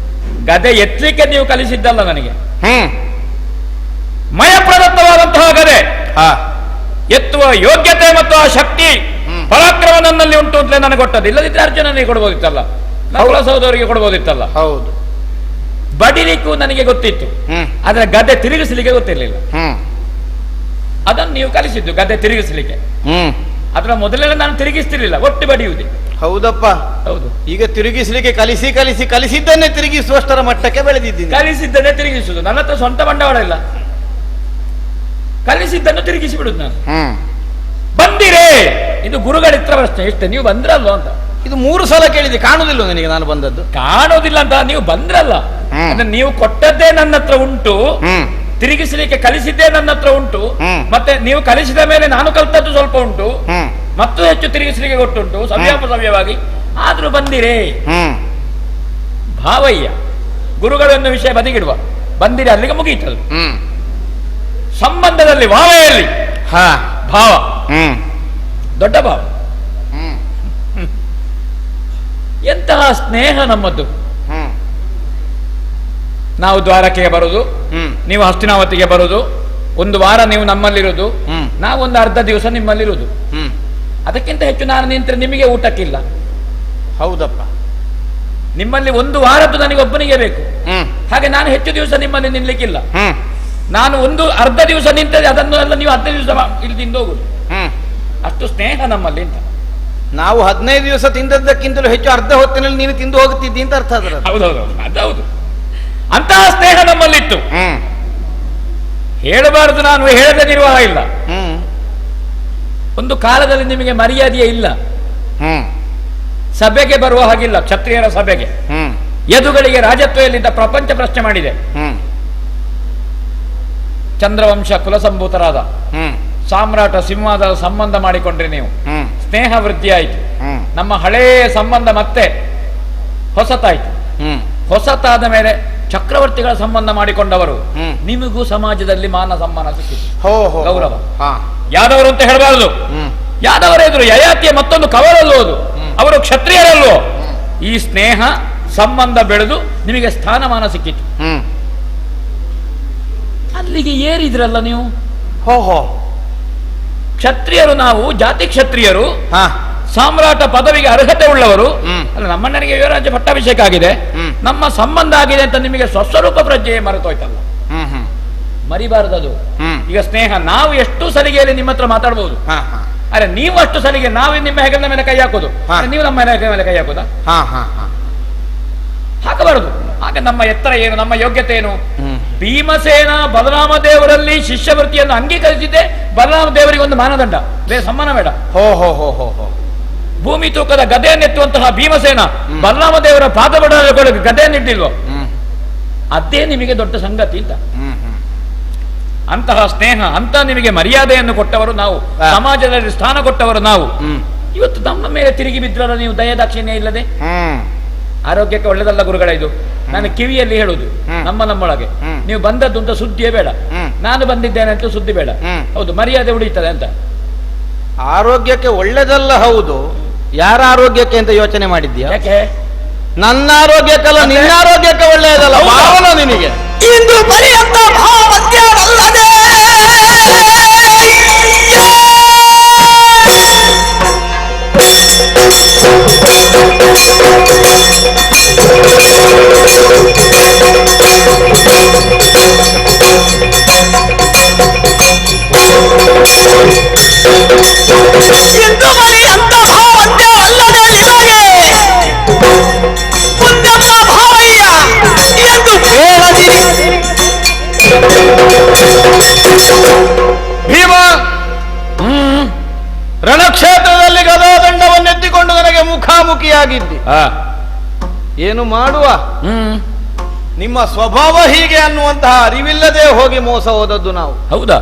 ಗದೆ ಎತ್ತಲಿಕ್ಕೆ ನೀವು ಕಲಿಸಿದ್ದಲ್ಲ ನನಗೆ. ಮಯ ಪ್ರದತ್ತವಾದಂತಹ ಗದೆ ಎತ್ತುವ ಯೋಗ್ಯತೆ ಮತ್ತು ಆ ಶಕ್ತಿ ಪರಾಕ್ರಮ ನನ್ನಲ್ಲಿ ಉಂಟು ಅಂತಲೇ ನನಗೆ ಕೊಟ್ಟದ್ದು. ಇಲ್ಲದಿದ್ರೆ ಅರ್ಜುನನಿಗೆ ಕೊಡ್ಬೋದಿತ್ತಲ್ಲ, ನಕುಲ ಸಹೋದರಿಗೆ ಕೊಡ್ಬೋದಿತ್ತಲ್ಲ. ಹೌದು, ಬಡಿಲಿಕ್ಕೂ ನನಗೆ ಗೊತ್ತಿತ್ತು, ಆದ್ರೆ ಗದೆ ತಿರುಗಿಸಲಿಕ್ಕೆ ಗೊತ್ತಿರಲಿಲ್ಲ. ಅದನ್ನು ನೀವು ಕಲಿಸಿದ್ದು, ಗದೆ ತಿರುಗಿಸಲಿಕ್ಕೆ. ಅದರ ಮೊದಲೆಲ್ಲ ನಾನು ತಿರುಗಿಸ್ತಿರ್ಲಿಲ್ಲ, ಒಟ್ಟು ಬಡಿಯುವುದೇ. ಹೌದಪ್ಪ, ಹೌದು. ಈಗ ತಿರುಗಿಸ್ಲಿಕ್ಕೆ ಕಲಿಸಿದ್ದನ್ನೇ ತಿರುಗಿಸುವಷ್ಟರ ಮಟ್ಟಕ್ಕೆ ಬೆಳೆದಿದ್ದೀನಿ. ಕಲಿಸಿದ್ದನ್ನೇ ತಿರುಗಿಸುವುದು. ನನ್ನ ಹತ್ರ ಸ್ವಂತ ಬಂಡವಾಳ ಇಲ್ಲ, ಕಲಿಸಿದ್ದನ್ನು ತಿರುಗಿಸಿ ಬಿಡುದು ನಾನು. ಬಂದಿರೇ. ಇದು ಗುರುಗಳ ಹತ್ರ ಪ್ರಶ್ನೆ ಇಷ್ಟೇ. ನೀವು ಬಂದ್ರಲ್ವ ಅಂತ. ಇದು 3 ಸಲ ಕೇಳಿದೆ, ಕಾಣುದಿಲ್ಲ ನನಗೆ ನಾನು ಬಂದದ್ದು. ಕಾಣೋದಿಲ್ಲ ಅಂತ ನೀವು ಬಂದ್ರಲ್ಲ. ನೀವು ಕೊಟ್ಟದ್ದೇ ನನ್ನ ಹತ್ರ ಉಂಟು, ತಿರುಗಿಸಲಿಕ್ಕೆ ಕಲಿಸಿದ್ದೇ ನನ್ನ ಹತ್ರ ಉಂಟು, ಮತ್ತೆ ನೀವು ಕಲಿಸಿದ ಮೇಲೆ ನಾನು ಕಲ್ತದ್ದು ಸ್ವಲ್ಪ ಉಂಟು, ಮತ್ತು ಹೆಚ್ಚು ತಿರುಗಿಸಲಿಕ್ಕೆ ಕೊಟ್ಟುಂಟು ಸವ್ಯವಾಗಿ. ಆದ್ರೂ ಬಂದಿರೇ. ಭಾವಯ್ಯ ಗುರುಗಳನ್ನು ವಿಷಯ ಬದಿಗಿಡುವ. ಬಂದಿರಿ, ಅಲ್ಲಿಗೆ ಮುಗಿಯಿತದು. ಸಂಬಂಧದಲ್ಲಿ ಭಾವಯಲ್ಲಿ ಭಾವ ದೊಡ್ಡ ಭಾವ. ಎಂತಹ ಸ್ನೇಹ ನಮ್ಮದ್ದು. ನಾವು ದ್ವಾರಕೆಗೆ ಬರುದು, ನೀವು ಹಸ್ತಿನಾವತಿಗೆ ಬರುದು, 1 ವಾರ ನೀವು ನಮ್ಮಲ್ಲಿರುವುದು, ನಾವು 1 ಅರ್ಧ ದಿವಸ ನಿಮ್ಮಲ್ಲಿರುವುದು. ಅದಕ್ಕಿಂತ ಹೆಚ್ಚು ನಾನು ನಿಂತರೆ ನಿಮಗೆ ಊಟಕ್ಕಿಲ್ಲ. ಹೌದಪ್ಪ, ನಿಮ್ಮಲ್ಲಿ 1 ವಾರದ್ದು ನನಗೆ ಒಬ್ಬನಿಗೆ ಬೇಕು. ಹಾಗೆ ನಾನು ಹೆಚ್ಚು ದಿವಸ ನಿಮ್ಮಲ್ಲಿ ನಿಲ್ಲಲಿಕ್ಕಿಲ್ಲ. ನಾನು 1 ಅರ್ಧ ದಿವಸ ನಿಂತರೆ ಅದನ್ನು ಎಲ್ಲ ನೀವು 10 ದಿವಸ ಇಲ್ಲಿ ತಿಂದು ಹೋಗುದು. ಅಷ್ಟು ಸ್ನೇಹ ನಮ್ಮಲ್ಲಿ ಅಂತ. ನಾವು 15 ದಿವಸ ತಿಂದದ್ದಕ್ಕಿಂತಲೂ ಹೆಚ್ಚು ಅರ್ಧ ಹೊತ್ತಿನಲ್ಲಿ ನೀನು ತಿಂದು ಹೋಗುತ್ತಿದ್ದಿ ಅಂತ ಅರ್ಥ ಅದರ. ಹೌದೌದು, ಅದೌದು. ಅಂತಹ ಸ್ನೇಹ ನಮ್ಮಲ್ಲಿತ್ತು. ಹೇಳಬಾರದು, ನಾನು ಹೇಳದ ನಿರ್ವಾಹ ಇಲ್ಲ. ಒಂದು ಕಾಲದಲ್ಲಿ ನಿಮಗೆ ಮರ್ಯಾದೆಯೇ ಇಲ್ಲ. ಸಭೆಗೆ ಬರುವ ಹಾಗಿಲ್ಲ, ಕ್ಷತ್ರಿಯರ ಸಭೆಗೆ. ಯದುಗಳಿಗೆ ರಾಜತ್ವ ಎಲ್ಲಿದ್ದ ಪ್ರಪಂಚ ಪ್ರಶ್ನೆ ಮಾಡಿದೆ. ಚಂದ್ರವಂಶ ಕುಲಸಂಭೂತರಾದ ಸಾಮ್ರಾಟ ಸಿಂಹಾದ ಸಂಬಂಧ ಮಾಡಿಕೊಂಡ್ರೆ ನೀವು ಸ್ನೇಹ ವೃದ್ಧಿ ಆಯಿತು. ನಮ್ಮ ಹಳೆಯ ಸಂಬಂಧ ಮತ್ತೆ ಹೊಸತಾಯ್ತು. ಹೊಸತಾದ ಮೇಲೆ ಚಕ್ರವರ್ತಿಗಳ ಸಂಬಂಧ ಮಾಡಿಕೊಂಡವರು, ನಿಮಗೂ ಸಮಾಜದಲ್ಲಿ ಮಾನ ಸಮ್ಮಾನ ಸಿಕ್ಕಿತು, ಗೌರವ. ಯಾದವರು ಅಂತ ಹೇಳಬಾರದು. ಯಾದವರ ಎದುರು ಯಯಾತಿಯ ಮತ್ತೊಂದು ಕವಲಲ್ಲೋದು, ಅವರು ಕ್ಷತ್ರಿಯರಲ್ಲೋ. ಈ ಸ್ನೇಹ ಸಂಬಂಧ ಬೆಳೆದು ನಿಮಗೆ ಸ್ಥಾನಮಾನ ಸಿಕ್ಕಿತು. ಅಲ್ಲಿಗೆ ಏರಿದ್ರಲ್ಲ ನೀವು. ಕ್ಷತ್ರಿಯರು, ನಾವು ಜಾತಿ ಕ್ಷತ್ರಿಯರು, ಸಾಮ್ರಾಟ ಪದವಿಗೆ ಅರ್ಹತೆ ಉಳ್ಳವರು. ಅಲ್ಲ, ನಮ್ಮಣ್ಣನಿಗೆ ಯುವರಾಜ್ಯ ಪಟ್ಟಾಭಿಷೇಕ ಆಗಿದೆ, ನಮ್ಮ ಸಂಬಂಧ ಆಗಿದೆ ಅಂತ ನಿಮಗೆ ಸ್ವಸ್ವರೂಪ ಪ್ರಜ್ಞೆ ಮರೆತೋಯ್ತಲ್ಲ. ಮರಿಬಾರದದು. ಈಗ ಸ್ನೇಹ, ನಾವು ಎಷ್ಟು ಸಲಿಗೆಯಲ್ಲಿ ನಿಮ್ಮ ಹತ್ರ ಮಾತಾಡಬಹುದು, ಅರೆ ನೀವು ಅಷ್ಟು ಸಲಿಗೆ ನಾವು ನಿಮ್ಮ ಹೆಗಲ ಮೇಲೆ ಕೈ ಹಾಕೋದು, ನೀವು ನಮ್ಮ ಹೆಗಲ ಮೇಲೆ ಕೈ ಹಾಕೋದಾ? ಹಾಕಬಾರದು. ಆಗ ನಮ್ಮ ಎತ್ತರ ಏನು, ನಮ್ಮ ಯೋಗ್ಯತೆ ಏನು? ಭೀಮಸೇನ ಬಲರಾಮ ದೇವರಲ್ಲಿ ಶಿಷ್ಯವೃತ್ತಿಯನ್ನು ಅಂಗೀಕರಿಸಿದ್ದೆ ಬಲರಾಮ ದೇವರಿಗೆ ಒಂದು ಮಾನದಂಡ, ಬೇರೆ ಸಮ್ಮಾನ ಬೇಡ. ಭೂಮಿ ತೂಕದ ಗದೆಯನ್ನೆತ್ತುವಂತಹ ಭೀಮಸೇನ ಬಲರಾಮ ದೇವರ ಪಾದಬಡಗಳಿಗೆ ಗದೆಯನ್ನಿಟ್ಟಿಲ್ವೋ, ಅದೇ ನಿಮಗೆ ದೊಡ್ಡ ಸಂಗತಿ ಅಂತ. ಅಂತಹ ಸ್ನೇಹ, ಅಂತ ನಿಮಗೆ ಮರ್ಯಾದೆಯನ್ನು ಕೊಟ್ಟವರು ನಾವು, ಸಮಾಜದಲ್ಲಿ ಸ್ಥಾನ ಕೊಟ್ಟವರು ನಾವು. ಇವತ್ತು ನಮ್ಮ ಮೇಲೆ ತಿರುಗಿ ಬಿದ್ರಲ್ಲ ನೀವು, ದಯದಾಕ್ಷಿಣ್ಯ ಇಲ್ಲದೆ. ಆರೋಗ್ಯಕ್ಕೆ ಒಳ್ಳೆದಲ್ಲ ಗುರುಗಳ ಇದು. ನಾನು ಕಿವಿಯಲ್ಲಿ ಹೇಳುದು, ನಮ್ಮೊಳಗೆ ನೀವು ಬಂದದ್ದು ಅಂತ ಸುದ್ದಿಯೇ ಬೇಡ, ನಾನು ಬಂದಿದ್ದೇನೆ ಅಂತ ಸುದ್ದಿ ಬೇಡ. ಹೌದು, ಮರ್ಯಾದೆ ಉಳಿಯುತ್ತದೆ ಅಂತ. ಆರೋಗ್ಯಕ್ಕೆ ಒಳ್ಳೆದಲ್ಲ, ಹೌದು. ಯಾರ ಆರೋಗ್ಯಕ್ಕೆ ಅಂತ ಯೋಚನೆ ಮಾಡಿದ್ಯಾ? ಯಾಕೆ? ನನ್ನ ಆರೋಗ್ಯಕ್ಕಲ್ಲ, ನಿನ್ನ ಆರೋಗ್ಯಕ್ಕೆ ಒಳ್ಳೆಯದಲ್ಲ ಭಾವನ ನಿನಗೆ. ಇಂದು ಪರ್ಯಂತ ಭಾವತ್ಯಾರಲ್ಲದೆ ಇಂದು ಪರ್ಯಂತ ಭಾವತ್ಯಾರಲ್ಲದೆ ನಿಮಗೆ ಮುಂದೆಲ್ಲ ಭಾವಯ್ಯ ಎಂದು ಹೇಳದಿರಿ. ಭೀಮ ರಣಕ್ಷೇತ್ರದಲ್ಲಿ ಗದಾದಂಡವನ್ನೆತ್ತಿಕೊಂಡು ನನಗೆ ಮುಖಾಮುಖಿಯಾಗಿದ್ದಿ. ಏನು ಮಾಡುವ, ನಿಮ್ಮ ಸ್ವಭಾವ ಹೀಗೆ ಅನ್ನುವಂತಹ ಅರಿವಿಲ್ಲದೆ ಹೋಗಿ ಮೋಸ ಹೋದದ್ದು ನಾವು. ಹೌದಾ?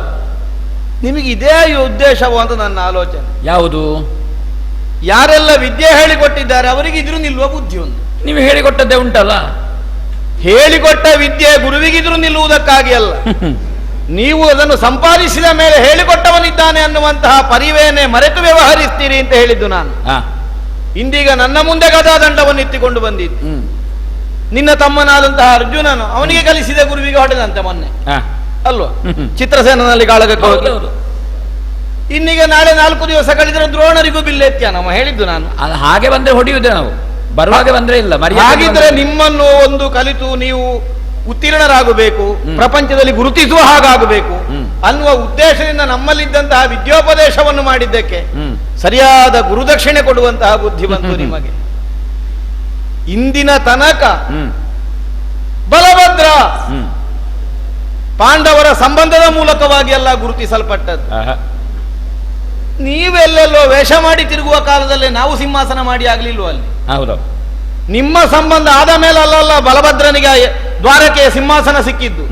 ನಿಮಗೆ ಇದೇ ಉದ್ದೇಶವು ಅಂತ ನನ್ನ ಆಲೋಚನೆ. ಯಾವುದು? ಯಾರೆಲ್ಲ ವಿದ್ಯೆ ಹೇಳಿಕೊಟ್ಟಿದ್ದಾರೆ ಅವರಿಗಿದ್ರು ನಿಲ್ಲುವ ಬುದ್ಧಿ ಒಂದು. ನೀವು ಹೇಳಿಕೊಟ್ಟದ್ದೇ ಉಂಟಲ್ಲ. ಹೇಳಿಕೊಟ್ಟ ವಿದ್ಯೆ ಗುರುವಿಗಿದ್ರು ನಿಲ್ಲುವುದಕ್ಕಾಗಿ ಅಲ್ಲ, ನೀವು ಅದನ್ನು ಸಂಪಾದಿಸಿದ ಮೇಲೆ ಹೇಳಿಕೊಟ್ಟವನಿದ್ದಾನೆ ಅನ್ನುವಂತಹ ಪರಿವೇನೆ ಮರೆತು ವ್ಯವಹರಿಸ್ತೀರಿ ಅಂತ ಹೇಳಿದ್ದು ನಾನು. ಇಂದೀಗ ನನ್ನ ಮುಂದೆ ಗದಾದಂಡವನ್ನು ಎತ್ತಿಕೊಂಡು ಬಂದಿದ್ದು. ನಿನ್ನ ತಮ್ಮನಾದಂತಹ ಅರ್ಜುನನು ಅವನಿಗೆ ಕಲಿಸಿದ ಗುರುವಿಗೆ ಹೊಡೆದಂತೆ ಮೊನ್ನೆ ಅಲ್ವಾ, ಚಿತ್ರಸೇನಲ್ಲಿ ಕಾಳಗಕ್ಕೆ ಹೋಗಿ. ಇನ್ನೀಗ ನಾಳೆ 4 ದಿವಸ ಕಳೆದ್ರೆ ದ್ರೋಣರಿಗೂ ಬಿಲ್ಲೆತ್ಯ ನಮ್ಮ ಹೇಳಿದ್ದು ನಾನು. ಹಾಗೆ ಬಂದ್ರೆ ಹೊಡೆಯುವುದೇ ನಾವು, ಬರುವಾಗ ಬಂದ್ರೆ ಇಲ್ಲ. ಹಾಗಿದ್ರೆ ನಿಮ್ಮನ್ನು ಒಂದು ಕಲಿತು ನೀವು ಉತ್ತೀರ್ಣರಾಗಬೇಕು, ಪ್ರಪಂಚದಲ್ಲಿ ಗುರುತಿಸುವ ಹಾಗಾಗಬೇಕು ಅನ್ನುವ ಉದ್ದೇಶದಿಂದ ನಮ್ಮಲ್ಲಿದ್ದಂತಹ ವಿದ್ಯೋಪದೇಶವನ್ನು ಮಾಡಿದ್ದಕ್ಕೆ ಸರಿಯಾದ ಗುರುದಕ್ಷಿಣೆ ಕೊಡುವಂತಹ ಬುದ್ಧಿ ಬಂತು ನಿಮಗೆ. ಇಂದಿನ ತನಕ ಬಲಭದ್ರ ಪಾಂಡವರ ಸಂಬಂಧದ ಮೂಲಕವಾಗಿ ಎಲ್ಲ ಗುರುತಿಸಲ್ಪಟ್ಟದ್ದು. ನೀವೆಲ್ಲೆಲ್ಲೋ ವೇಷ ಮಾಡಿ ತಿರುಗುವ ಕಾಲದಲ್ಲೇ ನಾವು ಸಿಂಹಾಸನ ಮಾಡಿ ಆಗ್ಲಿಲ್ವ ಅಲ್ಲಿ? ಹೌದು. ನಿಮ್ಮ ಸಂಬಂಧ ಆದ ಮೇಲೆ ಅಲ್ಲಲ್ಲ ಬಲಭದ್ರನಿಗೆ ದ್ವಾರಕೆಯ ಸಿಂಹಾಸನ ಸಿಕ್ಕಿದ್ದು.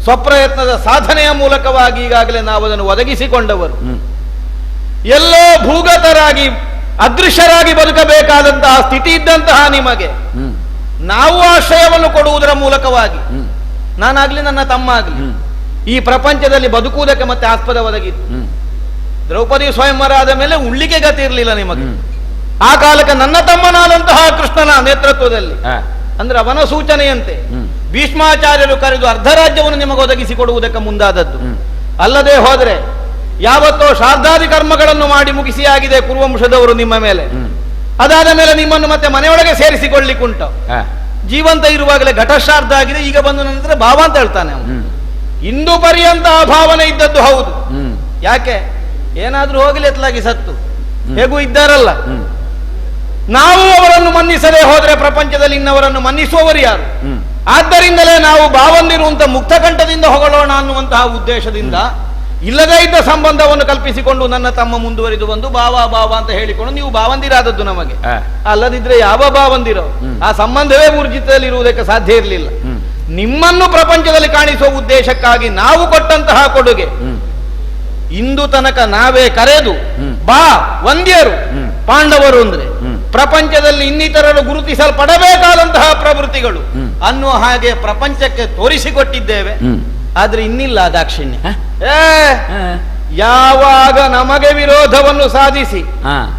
ಸ್ವಪ್ರಯತ್ನದ ಸಾಧನೆಯ ಮೂಲಕವಾಗಿ ಈಗಾಗಲೇ ನಾವು ಅದನ್ನು ಒದಗಿಸಿಕೊಂಡವರು. ಎಲ್ಲೋ ಭೂಗತರಾಗಿ ಅದೃಶ್ಯರಾಗಿ ಬದುಕಬೇಕಾದಂತಹ ಸ್ಥಿತಿ ಇದ್ದಂತಹ ನಿಮಗೆ ನಾವು ಆಶ್ರಯವನ್ನು ಕೊಡುವುದರ ಮೂಲಕವಾಗಿ, ನಾನಾಗ್ಲಿ ನನ್ನ ತಮ್ಮ ಆಗ್ಲಿ, ಈ ಪ್ರಪಂಚದಲ್ಲಿ ಬದುಕುವುದಕ್ಕೆ ಮತ್ತೆ ಆಸ್ಪದ ಒದಗಿತ್ತು. ದ್ರೌಪದಿ ಸ್ವಯಂವರ ಆದ ಮೇಲೆ ಉಳ್ಳಿಗೆ ಗತಿ ಇರಲಿಲ್ಲ ನಿಮಗೆ. ಆ ಕಾಲಕ್ಕೆ ನನ್ನ ತಮ್ಮನಾದಂತಹ ಕೃಷ್ಣನ ನೇತೃತ್ವದಲ್ಲಿ, ಅಂದ್ರೆ ಅವನ ಸೂಚನೆಯಂತೆ ಭೀಷ್ಮಾಚಾರ್ಯರು ಕರೆದು ಅರ್ಧ ರಾಜ್ಯವನ್ನು ನಿಮಗೆ ಒದಗಿಸಿಕೊಡುವುದಕ್ಕೆ ಮುಂದಾದದ್ದು. ಅಲ್ಲದೆ ಹೋದ್ರೆ ಯಾವತ್ತೋ ಶ್ರಾದ್ದಾದಿ ಕರ್ಮಗಳನ್ನು ಮಾಡಿ ಮುಗಿಸಿ ಆಗಿದೆ ಕುರುವಂಶದವರು ನಿಮ್ಮ ಮೇಲೆ. ಅದಾದ ಮೇಲೆ ನಿಮ್ಮನ್ನು ಮತ್ತೆ ಮನೆಯೊಳಗೆ ಸೇರಿಸಿಕೊಳ್ಳಿಕ್ಕುಂಟ. ಜೀವಂತ ಇರುವಾಗಲೇ ಘಟಶ್ರಾದ್ದ ಆಗಿದೆ, ಈಗ ಬಂದು ನಂತರ ಭಾವ ಅಂತ ಹೇಳ್ತಾನೆ ಅವನು. ಇಂದು ಪರ್ಯಂತ ಆ ಭಾವನೆ ಇದ್ದದ್ದು ಹೌದು. ಯಾಕೆ? ಏನಾದ್ರೂ ಹೋಗಲಿ ಎತ್ತಲಾಗಿ ಸತ್ತು ಹೇಗೂ ಇದ್ದಾರಲ್ಲ. ನಾವು ಅವರನ್ನು ಮನ್ನಿಸದೆ ಹೋದ್ರೆ ಪ್ರಪಂಚದಲ್ಲಿ ಇನ್ನವರನ್ನು ಮನ್ನಿಸುವವರು ಯಾರು? ಆದ್ದರಿಂದಲೇ ನಾವು ಭಾವಂದಿರುವಂತ ಮುಕ್ತಕಂಠದಿಂದ ಹೊಗಳೋಣ ಅನ್ನುವಂತಹ ಉದ್ದೇಶದಿಂದ ಇಲ್ಲದೇ ಇದ್ದ ಸಂಬಂಧವನ್ನು ಕಲ್ಪಿಸಿಕೊಂಡು ನನ್ನ ತಮ್ಮ ಮುಂದುವರಿದು ಬಂದು ಬಾವ ಬಾವ ಅಂತ ಹೇಳಿಕೊಂಡು ನೀವು ಭಾವಂದಿರಾದದ್ದು ನಮಗೆ. ಅಲ್ಲದಿದ್ರೆ ಯಾವ ಭಾವಂದಿರೋ ಆ ಸಂಬಂಧವೇ ಊರ್ಜಿತದಲ್ಲಿ ಇರುವುದಕ್ಕೆ ಸಾಧ್ಯ ಇರಲಿಲ್ಲ. ನಿಮ್ಮನ್ನು ಪ್ರಪಂಚದಲ್ಲಿ ಕಾಣಿಸುವ ಉದ್ದೇಶಕ್ಕಾಗಿ ನಾವು ಕೊಟ್ಟಂತಹ ಕೊಡುಗೆ ಇಂದು ತನಕ ನಾವೇ ಕರೆದು ಬಾ ವಂದ್ಯರು ಪಾಂಡವರು ಅಂದ್ರೆ ಪ್ರಪಂಚದಲ್ಲಿ ಇನ್ನಿತರರು ಗುರುತಿಸಲ್ಪಡಬೇಕಾದಂತಹ ಪ್ರವೃತ್ತಿಗಳು ಅನ್ನುವ ಹಾಗೆ ಪ್ರಪಂಚಕ್ಕೆ ತೋರಿಸಿಕೊಟ್ಟಿದ್ದೇವೆ. ಆದ್ರೆ ಇನ್ನಿಲ್ಲ ದಾಕ್ಷಿಣ್ಯ. ಯಾವಾಗ ನಮಗೆ ವಿರೋಧವನ್ನು ಸಾಧಿಸಿ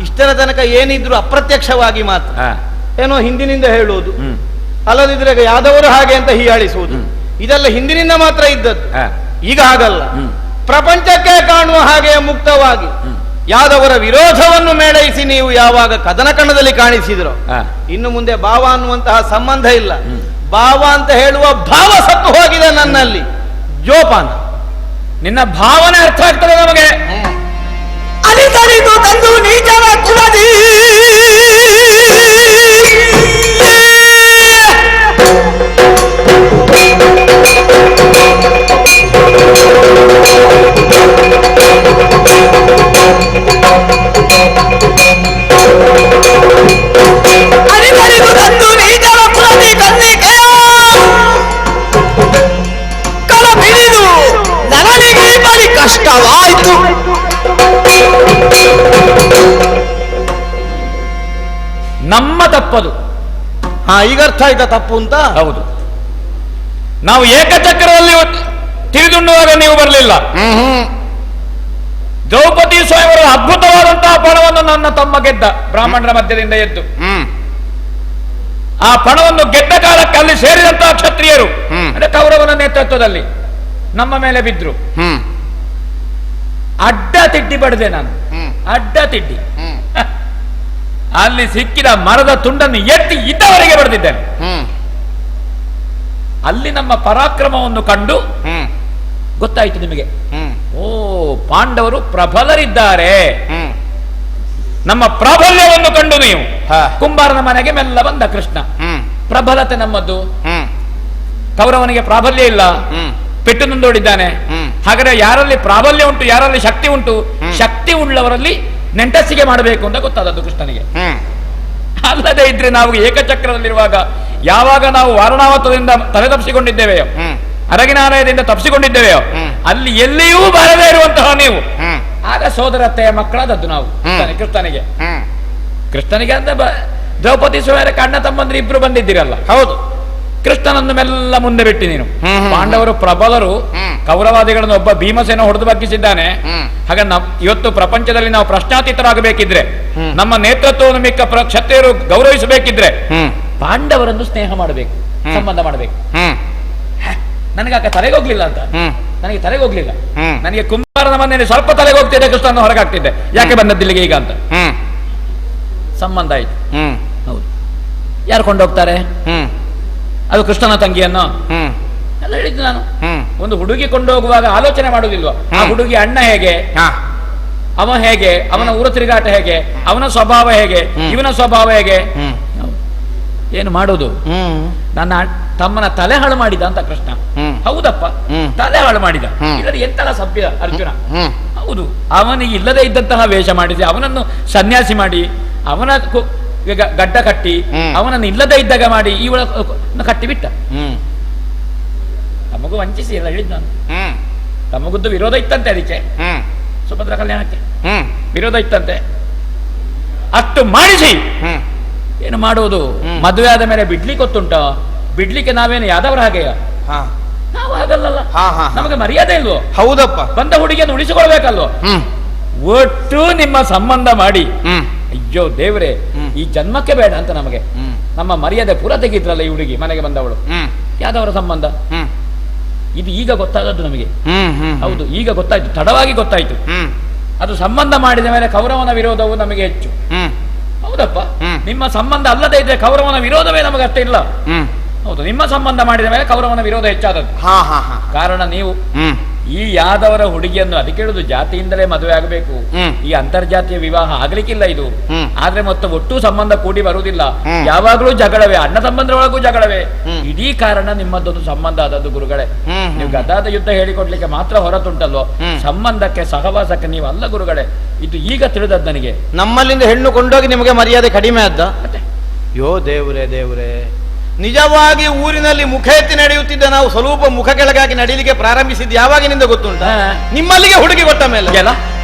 ಇಷ್ಟರ ತನಕ ಏನಿದ್ರು ಅಪ್ರತ್ಯಕ್ಷವಾಗಿ ಮಾತ್ರ ಏನೋ ಹಿಂದಿನಿಂದ ಹೇಳುವುದು, ಅಲ್ಲದಿದ್ರೆ ಯಾದವರು ಹಾಗೆ ಅಂತ ಹೀಯಾಳಿಸುವುದು, ಇದೆಲ್ಲ ಹಿಂದಿನಿಂದ ಮಾತ್ರ ಇದ್ದದ್ದು. ಈಗ ಹಾಗಲ್ಲ, ಪ್ರಪಂಚಕ್ಕೆ ಕಾಣುವ ಹಾಗೆ ಮುಕ್ತವಾಗಿ ಯಾದವರ ವಿರೋಧವನ್ನು ಮೇಳೈಸಿ ನೀವು ಯಾವಾಗ ಕದನ ಕಣದಲ್ಲಿ ಕಾಣಿಸಿದ್ರು ಇನ್ನು ಮುಂದೆ ಭಾವ ಅನ್ನುವಂತಹ ಸಂಬಂಧ ಇಲ್ಲ. ಭಾವ ಅಂತ ಹೇಳುವ ಭಾವ ಸತ್ತು ಹೋಗಿದೆ ನನ್ನಲ್ಲಿ. ಜೋಪಾನ, ನಿನ್ನ ಭಾವನೆ ಅರ್ಥ ಆಗ್ತದೆ ನಮಗೆ. ಅಲಿತರಿದು ತಂದು ನೀಚರ ಕುಲದಿ ಅಲಿತರಿದು ತಂದು ನೀಚರ ಕುಲದಿ ಕನ್ನಿಕೆಯ ಕಲ ಬಿಡಿದು ನನಗೆ ಬರೀ ಕಷ್ಟವಾಯಿತು. ನಮ್ಮ ತಪ್ಪದು. ಈಗ ಅರ್ಥ ಆಯ್ತಾ ತಪ್ಪು ಅಂತ? ಹೌದು. ನಾವು ಏಕಚಕ್ರದಲ್ಲಿ ತಿಳಿದುಣ್ಣುವಾಗ ನೀವು ಬರಲಿಲ್ಲ. ದ್ರೌಪದಿ ಸ್ವಯಂವರ ಅದ್ಭುತವಾದಂತಹ ಪಣವನ್ನು ನನ್ನ ತಮ್ಮ ಗೆದ್ದ ಬ್ರಾಹ್ಮಣರ ಮಧ್ಯದಿಂದ ಎದ್ದು. ಆ ಪಣವನ್ನು ಗೆದ್ದ ಕಾಲಕ್ಕೆ ಅಲ್ಲಿ ಸೇರಿದಂತಹ ಕ್ಷತ್ರಿಯರು ಅಂದ್ರೆ ಕೌರವನ ನೇತೃತ್ವದಲ್ಲಿ ನಮ್ಮ ಮೇಲೆ ಬಿದ್ರು. ಅಡ್ಡ ತಿಡ್ಡಿ ಬಡದೆ ನಾನು, ಅಡ್ಡ ತಿಡ್ಡಿ. ಅಲ್ಲಿ ಸಿಕ್ಕಿದ ಮರದ ತುಂಡನ್ನು ಎತ್ತಿ ಇದ್ದವರೆಗೆ ಬರೆದಿದ್ದೇನೆ. ಅಲ್ಲಿ ನಮ್ಮ ಪರಾಕ್ರಮವನ್ನು ಕಂಡು ಗೊತ್ತಾಯ್ತು ನಿಮಗೆ, ಓ ಪಾಂಡವರು ಪ್ರಬಲರಿದ್ದಾರೆ. ನಮ್ಮ ಪ್ರಾಬಲ್ಯವನ್ನು ಕಂಡು ನೀವು ಕುಂಬಾರನ ಮನೆಗೆ ಮೆಲ್ಲ ಬಂದ ಕೃಷ್ಣ. ಪ್ರಬಲತೆ ನಮ್ಮದು. ಕೌರವನಿಗೆ ಪ್ರಾಬಲ್ಯ ಇಲ್ಲ, ಪೆಟ್ಟು ನೊಂದೋಡಿದ್ದಾನೆ. ಹಾಗಾದ್ರೆ ಯಾರಲ್ಲಿ ಪ್ರಾಬಲ್ಯ ಉಂಟು, ಯಾರಲ್ಲಿ ಶಕ್ತಿ ಉಂಟು, ಶಕ್ತಿ ಉಳ್ಳವರಲ್ಲಿ ನೆಂಟಸಿಗೆ ಮಾಡಬೇಕು ಅಂತ ಗೊತ್ತಾದದ್ದು ಕೃಷ್ಣನಿಗೆ. ಅಲ್ಲದೆ ಇದ್ರೆ ನಾವು ಏಕಚಕ್ರದಲ್ಲಿರುವಾಗ ಯಾವಾಗ ನಾವು ವಾರಣಾವತದಿಂದ ತಲೆ ತಪ್ಪಿಸಿಕೊಂಡಿದ್ದೇವೆಯೋ, ಅರಗಿನಾಲಯದಿಂದ ತಪ್ಪಿಸಿಕೊಂಡಿದ್ದೇವೆಯೋ, ಅಲ್ಲಿ ಎಲ್ಲಿಯೂ ಬಾರದೇ ಇರುವಂತಹ ನೀವು ಆಗ ಸೋದರತ್ತೆಯ ಮಕ್ಕಳಾದದ್ದು ನಾವು ಕೃಷ್ಣನಿಗೆ. ಕೃಷ್ಣನಿಗೆ ಅಂದ್ರೆ ದ್ರೌಪದಿ ಸ್ವಯಂವರಕ್ಕೆ ಅಣ್ಣ ತಮ್ಮಂದ್ರೆ ಇಬ್ರು ಬಂದಿದ್ದೀರಲ್ಲ. ಹೌದು. ಕೃಷ್ಣನನ್ನು ಮೆಲ್ಲ ಮುಂದೆ ಬಿಟ್ಟು ನೀನು. ಪಾಂಡವರು ಪ್ರಬಲರು, ಕೌರವಾದಿಗಳನ್ನು ಒಬ್ಬ ಭೀಮಸೇನ ಹೊಡೆದು ಬಗ್ಗಿಸಿದ್ದಾನೆ. ಹಾಗೆ ಇವತ್ತು ಪ್ರಪಂಚದಲ್ಲಿ ನಾವು ಪ್ರಶ್ನಾತೀತರಾಗಬೇಕಿದ್ರೆ, ನಮ್ಮ ನೇತೃತ್ವವನ್ನು ಮಿಕ್ಕ ಕ್ಷತ್ರಿಯರು ಗೌರವಿಸಬೇಕಿದ್ರೆ ಪಾಂಡವರನ್ನು ಸ್ನೇಹ ಮಾಡಬೇಕು, ಸಂಬಂಧ ಮಾಡಬೇಕು. ನನಗೆ ತಲೆಗೋಗ್ಲಿಲ್ಲ ಅಂತ, ನನಗೆ ತಲೆಗೋಗ್ಲಿಲ್ಲ. ನನಗೆ ಕುಂಬಾರನ ಮನೆಯಲ್ಲಿ ಸ್ವಲ್ಪ ತಲೆಗೋಗ್ತಿದ್ದೆ, ಕೃಷ್ಣನ ಹೊರಗಾಗ್ತಿದ್ದೆ. ಯಾಕೆ ಬಂದದ್ದಿಲ್ಲಿಗೆ ಈಗ ಅಂತ ಸಂಬಂಧ ಆಯ್ತು. ಹೌದು, ಯಾರು ಕೊಂಡೋಗ್ತಾರೆ? ಅದು ಕೃಷ್ಣನ ತಂಗಿಯನ್ನು ಎಲ್ಲ ಹೇಳಿದ್ದು ನಾನು. ಒಂದು ಹುಡುಗಿ ಕೊಂಡೋಗುವಾಗ ಆಲೋಚನೆ ಮಾಡುವುದಿಲ್ವ? ಆ ಹುಡುಗಿ ಅಣ್ಣ ಹೇಗೆ, ಅವ ಹೇಗೆ, ಅವನ ಊರ ತಿರುಗಾಟ ಹೇಗೆ, ಅವನ ಸ್ವಭಾವ ಹೇಗೆ, ಇವನ ಸ್ವಭಾವ ಹೇಗೆ, ಏನು ಮಾಡುವುದು? ನನ್ನ ತಮ್ಮನ ತಲೆ ಹಾಳು ಮಾಡಿದ ಅಂತ ಕೃಷ್ಣ. ಹೌದಪ್ಪ, ತಲೆ ಹಾಳು ಮಾಡಿದ. ಇದರಲ್ಲಿ ಎಂತಹ ಸಭ್ಯ ಅರ್ಜುನ. ಹೌದು, ಅವನಿಗೆ ಇಲ್ಲದೆ ಇದ್ದಂತಹ ವೇಷ ಮಾಡಿಸಿ ಅವನನ್ನು ಸನ್ಯಾಸಿ ಮಾಡಿ, ಅವನ ಗಡ್ಡ ಕಟ್ಟಿ, ಅವನನ್ನು ಇಲ್ಲದೆ ಇದ್ದಾಗ ಮಾಡಿ ಇವಳ ಕಟ್ಟಿ ಬಿಟ್ಟ. ತಮಗೂ ವಂಚಿಸಿ ಎಲ್ಲ ಹೇಳಿದ್ ನಾನು. ತಮಗುದ್ದು ವಿರೋಧ ಇತ್ತಂತೆ, ಅದಕ್ಕೆ ಸುಭದ್ರ ಕಲ್ಯಾಣಕ್ಕೆ ವಿರೋಧ ಇತ್ತಂತೆ. ಅಷ್ಟು ಮಾಡಿಸಿ ಏನು ಮಾಡುವುದು? ಮದುವೆ ಆದ ಮೇಲೆ ಬಿಡ್ಲಿಕ್ಕೆ ಗೊತ್ತುಂಟ? ಬಿಡ್ಲಿಕ್ಕೆ ನಾವೇನು ಯಾದವರ ಹಾಗೆಯ? ನಾವು ಹಾಗಲ್ಲ. ನಮಗೆ ಮರ್ಯಾದೆ ಇಲ್ವೋ? ಹೌದಪ್ಪ, ಬಂದ ಹುಡುಗಿಯನ್ನು ಉಳಿಸಿಕೊಳ್ಬೇಕಲ್ವೋ? ಒಟ್ಟು ನಿಮ್ಮ ಸಂಬಂಧ ಮಾಡಿ, ಅಯ್ಯೋ ದೇವ್ರೆ, ಈ ಜನ್ಮಕ್ಕೆ ಬೇಡ ಅಂತ ನಮಗೆ ನಮ್ಮ ಮರ್ಯಾದೆ ಪೂರ ತೆಗೀತ್ರಲ್ಲ ಈ ಹುಡುಗಿ ಮನೆಗೆ ಬಂದವಳು. ಯಾದವರ ಸಂಬಂಧ ಇದು ಈಗ ಗೊತ್ತಾದದ್ದು ನಮಗೆ. ಹೌದು, ಈಗ ಗೊತ್ತಾಯ್ತು, ತಡವಾಗಿ ಗೊತ್ತಾಯ್ತು. ಅದು ಸಂಬಂಧ ಮಾಡಿದ ಮೇಲೆ ಕೌರವನ ವಿರೋಧವು ನಮಗೆ ಹೆಚ್ಚು. ಹೌದಪ್ಪ, ನಿಮ್ಮ ಸಂಬಂಧ ಅಲ್ಲದೆ ಇದ್ರೆ ಕೌರವನ ವಿರೋಧವೇ ನಮಗೆ ಅಷ್ಟೇ ಇಲ್ಲ. ಹೌದು, ನಿಮ್ಮ ಸಂಬಂಧ ಮಾಡಿದ ಮೇಲೆ ಕೌರವನ ವಿರೋಧ ಹೆಚ್ಚಾದದ್ದು. ಕಾರಣ ನೀವು ಈ ಯಾದವರ ಹುಡುಗಿಯನ್ನು, ಅದಕ್ಕೆ ಹೇಳುದು ಜಾತಿಯಿಂದಲೇ ಮದುವೆ ಆಗಬೇಕು. ಈ ಅಂತರ್ಜಾತೀಯ ವಿವಾಹ ಆಗ್ಲಿಕ್ಕಿಲ್ಲ ಇದು. ಆದ್ರೆ ಮತ್ತೆ ಒಟ್ಟು ಸಂಬಂಧ ಕೂಡಿ ಬರುವುದಿಲ್ಲ. ಯಾವಾಗ್ಲೂ ಜಗಳವೇ, ಅಣ್ಣ ಸಂಬಂಧರೊಳಗೂ ಜಗಳವೇ. ಇಡೀ ಕಾರಣ ನಿಮ್ಮದೊಂದು ಸಂಬಂಧ ಆದದ್ದು ಗುರುಗಳೇ. ನೀವು ಗದಾದ ಯುದ್ಧ ಹೇಳಿಕೊಡ್ಲಿಕ್ಕೆ ಮಾತ್ರ ಹೊರತುಂಟಲ್ವೋ, ಸಂಬಂಧಕ್ಕೆ ಸಹವಾಸಕ್ಕೆ ನೀವು ಅಲ್ಲ ಗುರುಗಳೇ. ಇದು ಈಗ ತಿಳಿದದ್ದು ನನಗೆ. ನಮ್ಮಲ್ಲಿಂದ ಹೆಣ್ಣು ಕೊಂಡೋಗಿ ನಿಮಗೆ ಮರ್ಯಾದೆ ಕಡಿಮೆ ಆದ್ದ? ಯೋ ದೇವ್ರೆ ದೇವ್ರೆ, ನಿಜವಾಗಿ ಊರಿನಲ್ಲಿ ಮುಖ ಎತ್ತಿ ನಡೆಯುತ್ತಿದ್ದ ನಾವು ಸ್ವಲ್ಪ ಮುಖ ಕೆಳಗಾಗಿ ನಡೀಲಿಕ್ಕೆ ಪ್ರಾರಂಭಿಸಿದ್ದು ಯಾವಾಗಿನಿಂದ ಗೊತ್ತುಂಟ? ನಿಮ್ಮಲ್ಲಿಗೆ ಹುಡುಗಿ ಕೊಟ್ಟ ಮೇಲೆ.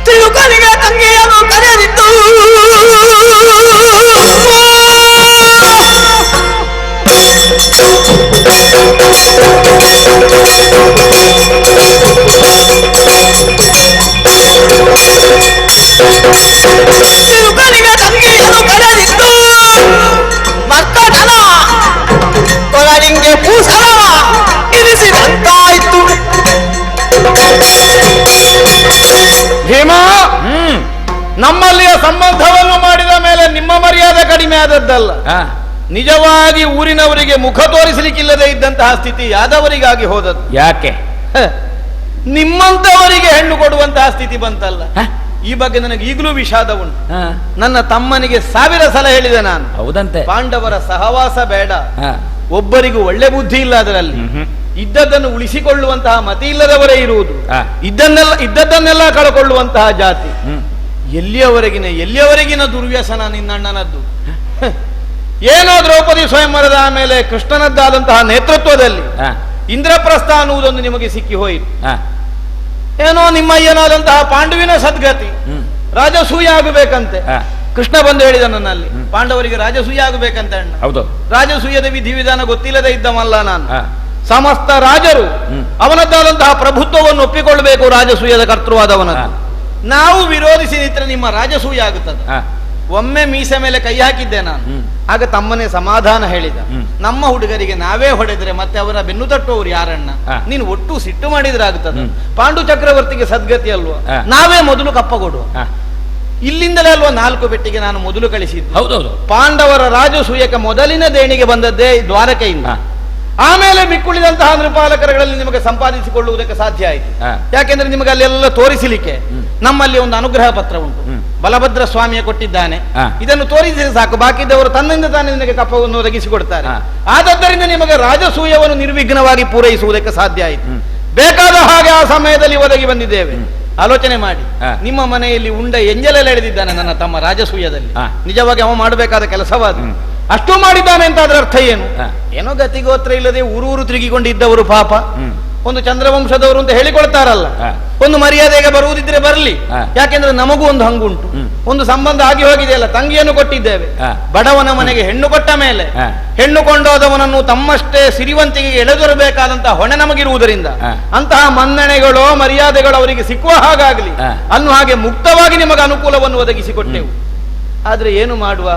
ತಿಳುಕಲಿಗೆ ತಂಗಿಯನ್ನು ಕರೆದಿತ್ತು, ತಿಳುಕಲಿಗೆ ತಂಗಿಯನ್ನು ಕರೆದಿತ್ತು, ಮಕ್ಕಳ ಕೊರಳಿಂಗೆ ಪೂಸಲ ಇರಿಸಿದಂತಾಯ್ತು. ಭೀಮ, ನಮ್ಮಲ್ಲಿಯ ಸಂಬಂಧವನ್ನು ಮಾಡಿದ ಮೇಲೆ ನಿಮ್ಮ ಮರ್ಯಾದೆ ಕಡಿಮೆ ಆದದ್ದಲ್ಲ, ನಿಜವಾಗಿ ಊರಿನವರಿಗೆ ಮುಖ ತೋರಿಸಲಿಕ್ಕಿಲ್ಲದೆ ಇದ್ದಂತಹ ಸ್ಥಿತಿ ಯಾದವರಿಗಾಗಿ ಹೋದದ್ದು. ಯಾಕೆ? ನಿಮ್ಮಂತವರಿಗೆ ಹೆಣ್ಣು ಕೊಡುವಂತಹ ಸ್ಥಿತಿ ಬಂತಲ್ಲ. ಈ ಬಗ್ಗೆ ನನಗೆ ಈಗಲೂ ವಿಷಾದ ಉಂಟು. ನನ್ನ ತಮ್ಮನಿಗೆ 1000 ಸಲ ಹೇಳಿದೆ ನಾನು. ಹೌದಂತೆ, ಪಾಂಡವರ ಸಹವಾಸ ಬೇಡ, ಒಬ್ಬರಿಗೂ ಒಳ್ಳೆ ಬುದ್ಧಿ ಇಲ್ಲ ಅದರಲ್ಲಿ. ಇದ್ದದ್ದನ್ನು ಉಳಿಸಿಕೊಳ್ಳುವಂತಹ ಮತಿ ಇಲ್ಲದವರೇ ಇರುವುದು, ಇದ್ದದ್ದನ್ನೆಲ್ಲ ಕಳಕೊಳ್ಳುವಂತಹ ಜಾತಿ. ಎಲ್ಲಿಯವರೆಗಿನ ದುರ್ವ್ಯಸನ ನಿನ್ನಣ್ಣನದ್ದು. ಏನೋ ದ್ರೌಪದಿ ಸ್ವಯಂವರದ ಮೇಲೆ ಕೃಷ್ಣನದ್ದಾದಂತಹ ನೇತೃತ್ವದಲ್ಲಿ ಇಂದ್ರಪ್ರಸ್ಥ ಅನ್ನುವುದೊಂದು ನಿಮಗೆ ಸಿಕ್ಕಿ ಹೋಯಿತು. ಏನೋ ನಿಮ್ಮಯ್ಯನಾದಂತಹ ಪಾಂಡುವಿನ ಸದ್ಗತಿ, ರಾಜಸೂಯ ಆಗಬೇಕಂತೆ. ಕೃಷ್ಣ ಬಂದು ಹೇಳಿದ ನನ್ನಲ್ಲಿ, ಪಾಂಡವರಿಗೆ ರಾಜಸೂಯ ಆಗಬೇಕಂತ ಅಣ್ಣ. ಹೌದು, ರಾಜಸೂಯದ ವಿಧಿವಿಧಾನ ಗೊತ್ತಿಲ್ಲದೆ ಇದ್ದವಲ್ಲ ನಾನು. ಸಮಸ್ತ ರಾಜರು ಅವನದ್ದಾದಂತಹ ಪ್ರಭುತ್ವವನ್ನು ಒಪ್ಪಿಕೊಳ್ಳಬೇಕು, ರಾಜಸೂಯದ ಕರ್ತೃವಾದವನದ್ದು. ನಾವು ವಿರೋಧಿಸಿ ನಿಂತರೆ ನಿಮ್ಮ ರಾಜಸೂಯ ಆಗುತ್ತದೆ. ಒಮ್ಮೆ ಮೀಸೆ ಮೇಲೆ ಕೈ ಹಾಕಿದ್ದೆ ನಾನು. ಆಗ ತಮ್ಮನೇ ಸಮಾಧಾನ ಹೇಳಿದ, ನಮ್ಮ ಹುಡುಗರಿಗೆ ನಾವೇ ಹೊಡೆದ್ರೆ ಮತ್ತೆ ಅವರ ಬೆನ್ನು ತಟ್ಟುವವರು ಯಾರಣ್ಣ? ನೀನು ಒಟ್ಟು ಸಿಟ್ಟು ಮಾಡಿದ್ರೆ ಆಗುತ್ತದೆ. ಪಾಂಡು ಚಕ್ರವರ್ತಿಗೆ ಸದ್ಗತಿ ಅಲ್ವಾ, ನಾವೇ ಮೊದಲು ಕಪ್ಪ ಕೊಡುವ. ಇಲ್ಲಿಂದಲೇ ಅಲ್ವಾ 4 ಪೆಟ್ಟಿಗೆ ನಾನು ಮೊದಲು ಕಳಿಸಿದ್ದು. ಹೌದೌದು, ಪಾಂಡವರ ರಾಜಸೂಯಕ್ಕೆ ಮೊದಲಿನ ದೇಣಿಗೆ ಬಂದದ್ದೇ ದ್ವಾರಕೆಯಿಂದ. ಆಮೇಲೆ ಮಿಕ್ಕುಳಿದಂತಹ ನೃಪಾಲಕರುಗಳಲ್ಲಿ ನಿಮಗೆ ಸಂಪಾದಿಸಿಕೊಳ್ಳುವುದಕ್ಕೆ ಸಾಧ್ಯ ಆಯಿತು. ಯಾಕೆಂದ್ರೆ ನಿಮಗೆ ಅಲ್ಲೆಲ್ಲ ತೋರಿಸಲಿಕ್ಕೆ ನಮ್ಮಲ್ಲಿ ಒಂದು ಅನುಗ್ರಹ ಪತ್ರ ಉಂಟು, ಬಲಭದ್ರ ಸ್ವಾಮಿಯ ಕೊಟ್ಟಿದ್ದಾನೆ. ಇದನ್ನು ತೋರಿಸಿ ಸಾಕು, ಬಾಕಿದವರು ತನ್ನಿಂದ ತಾನೇ ನಿನಗೆ ಕಪ್ಪವನ್ನು ಒದಗಿಸಿಕೊಡ್ತಾರೆ. ಆದ್ದರಿಂದ ನಿಮಗೆ ರಾಜಸೂಯವನ್ನು ನಿರ್ವಿಘ್ನವಾಗಿ ಪೂರೈಸುವುದಕ್ಕೆ ಸಾಧ್ಯ ಆಯಿತು. ಬೇಕಾದ ಹಾಗೆ ಆ ಸಮಯದಲ್ಲಿ ಒದಗಿ ಬಂದಿದ್ದೇವೆ. ಆಲೋಚನೆ ಮಾಡಿ, ನಿಮ್ಮ ಮನೆಯಲ್ಲಿ ಉಂಡ ಎಂಜಲೆಲ್ಲ ಎಳೆದಿದ್ದಾನೆ ನನ್ನ ತಮ್ಮ ರಾಜಸೂಯದಲ್ಲಿ. ನಿಜವಾಗಿ ಅವ ಮಾಡಬೇಕಾದ ಕೆಲಸವಾದ ಅಷ್ಟು ಮಾಡಿದ್ದಾನೆ ಅಂತ ಅದರ ಅರ್ಥ ಏನು? ಏನೋ ಗತಿಗೋತ್ರ ಇಲ್ಲದೆ ಊರೂರು ತಿರುಗಿಕೊಂಡಿದ್ದವರು ಪಾಪ, ಒಂದು ಚಂದ್ರವಂಶದವರು ಅಂತ ಹೇಳಿಕೊಳ್ತಾರಲ್ಲ, ಒಂದು ಮರ್ಯಾದೆಗೆ ಬರುವುದಿದ್ರೆ ಬರಲಿ, ಯಾಕೆಂದ್ರೆ ನಮಗೂ ಒಂದು ಹಂಗುಂಟು. ಒಂದು ಸಂಬಂಧ ಆಗಿ ಹೋಗಿದೆಯಲ್ಲ, ತಂಗಿಯನ್ನು ಕೊಟ್ಟಿದ್ದೇವೆ. ಬಡವನ ಮನೆಗೆ ಹೆಣ್ಣು ಕೊಟ್ಟ ಮೇಲೆ ಹೆಣ್ಣು ಕೊಂಡೋದವನನ್ನು ತಮ್ಮಷ್ಟೇ ಸಿರಿವಂತಿಗೆ ಎಳೆದೊರಬೇಕಾದಂತಹ ಹೊಣೆ ನಮಗಿರುವುದರಿಂದ ಅಂತಹ ಮನ್ನಣೆಗಳೋ ಮರ್ಯಾದೆಗಳು ಅವರಿಗೆ ಸಿಕ್ಕುವ ಹಾಗಾಗಲಿ ಅನ್ನೋ ಹಾಗೆ ಮುಕ್ತವಾಗಿ ನಿಮಗೆ ಅನುಕೂಲವನ್ನು ಒದಗಿಸಿಕೊಟ್ಟೆವು. ಆದ್ರೆ ಏನು ಮಾಡುವ,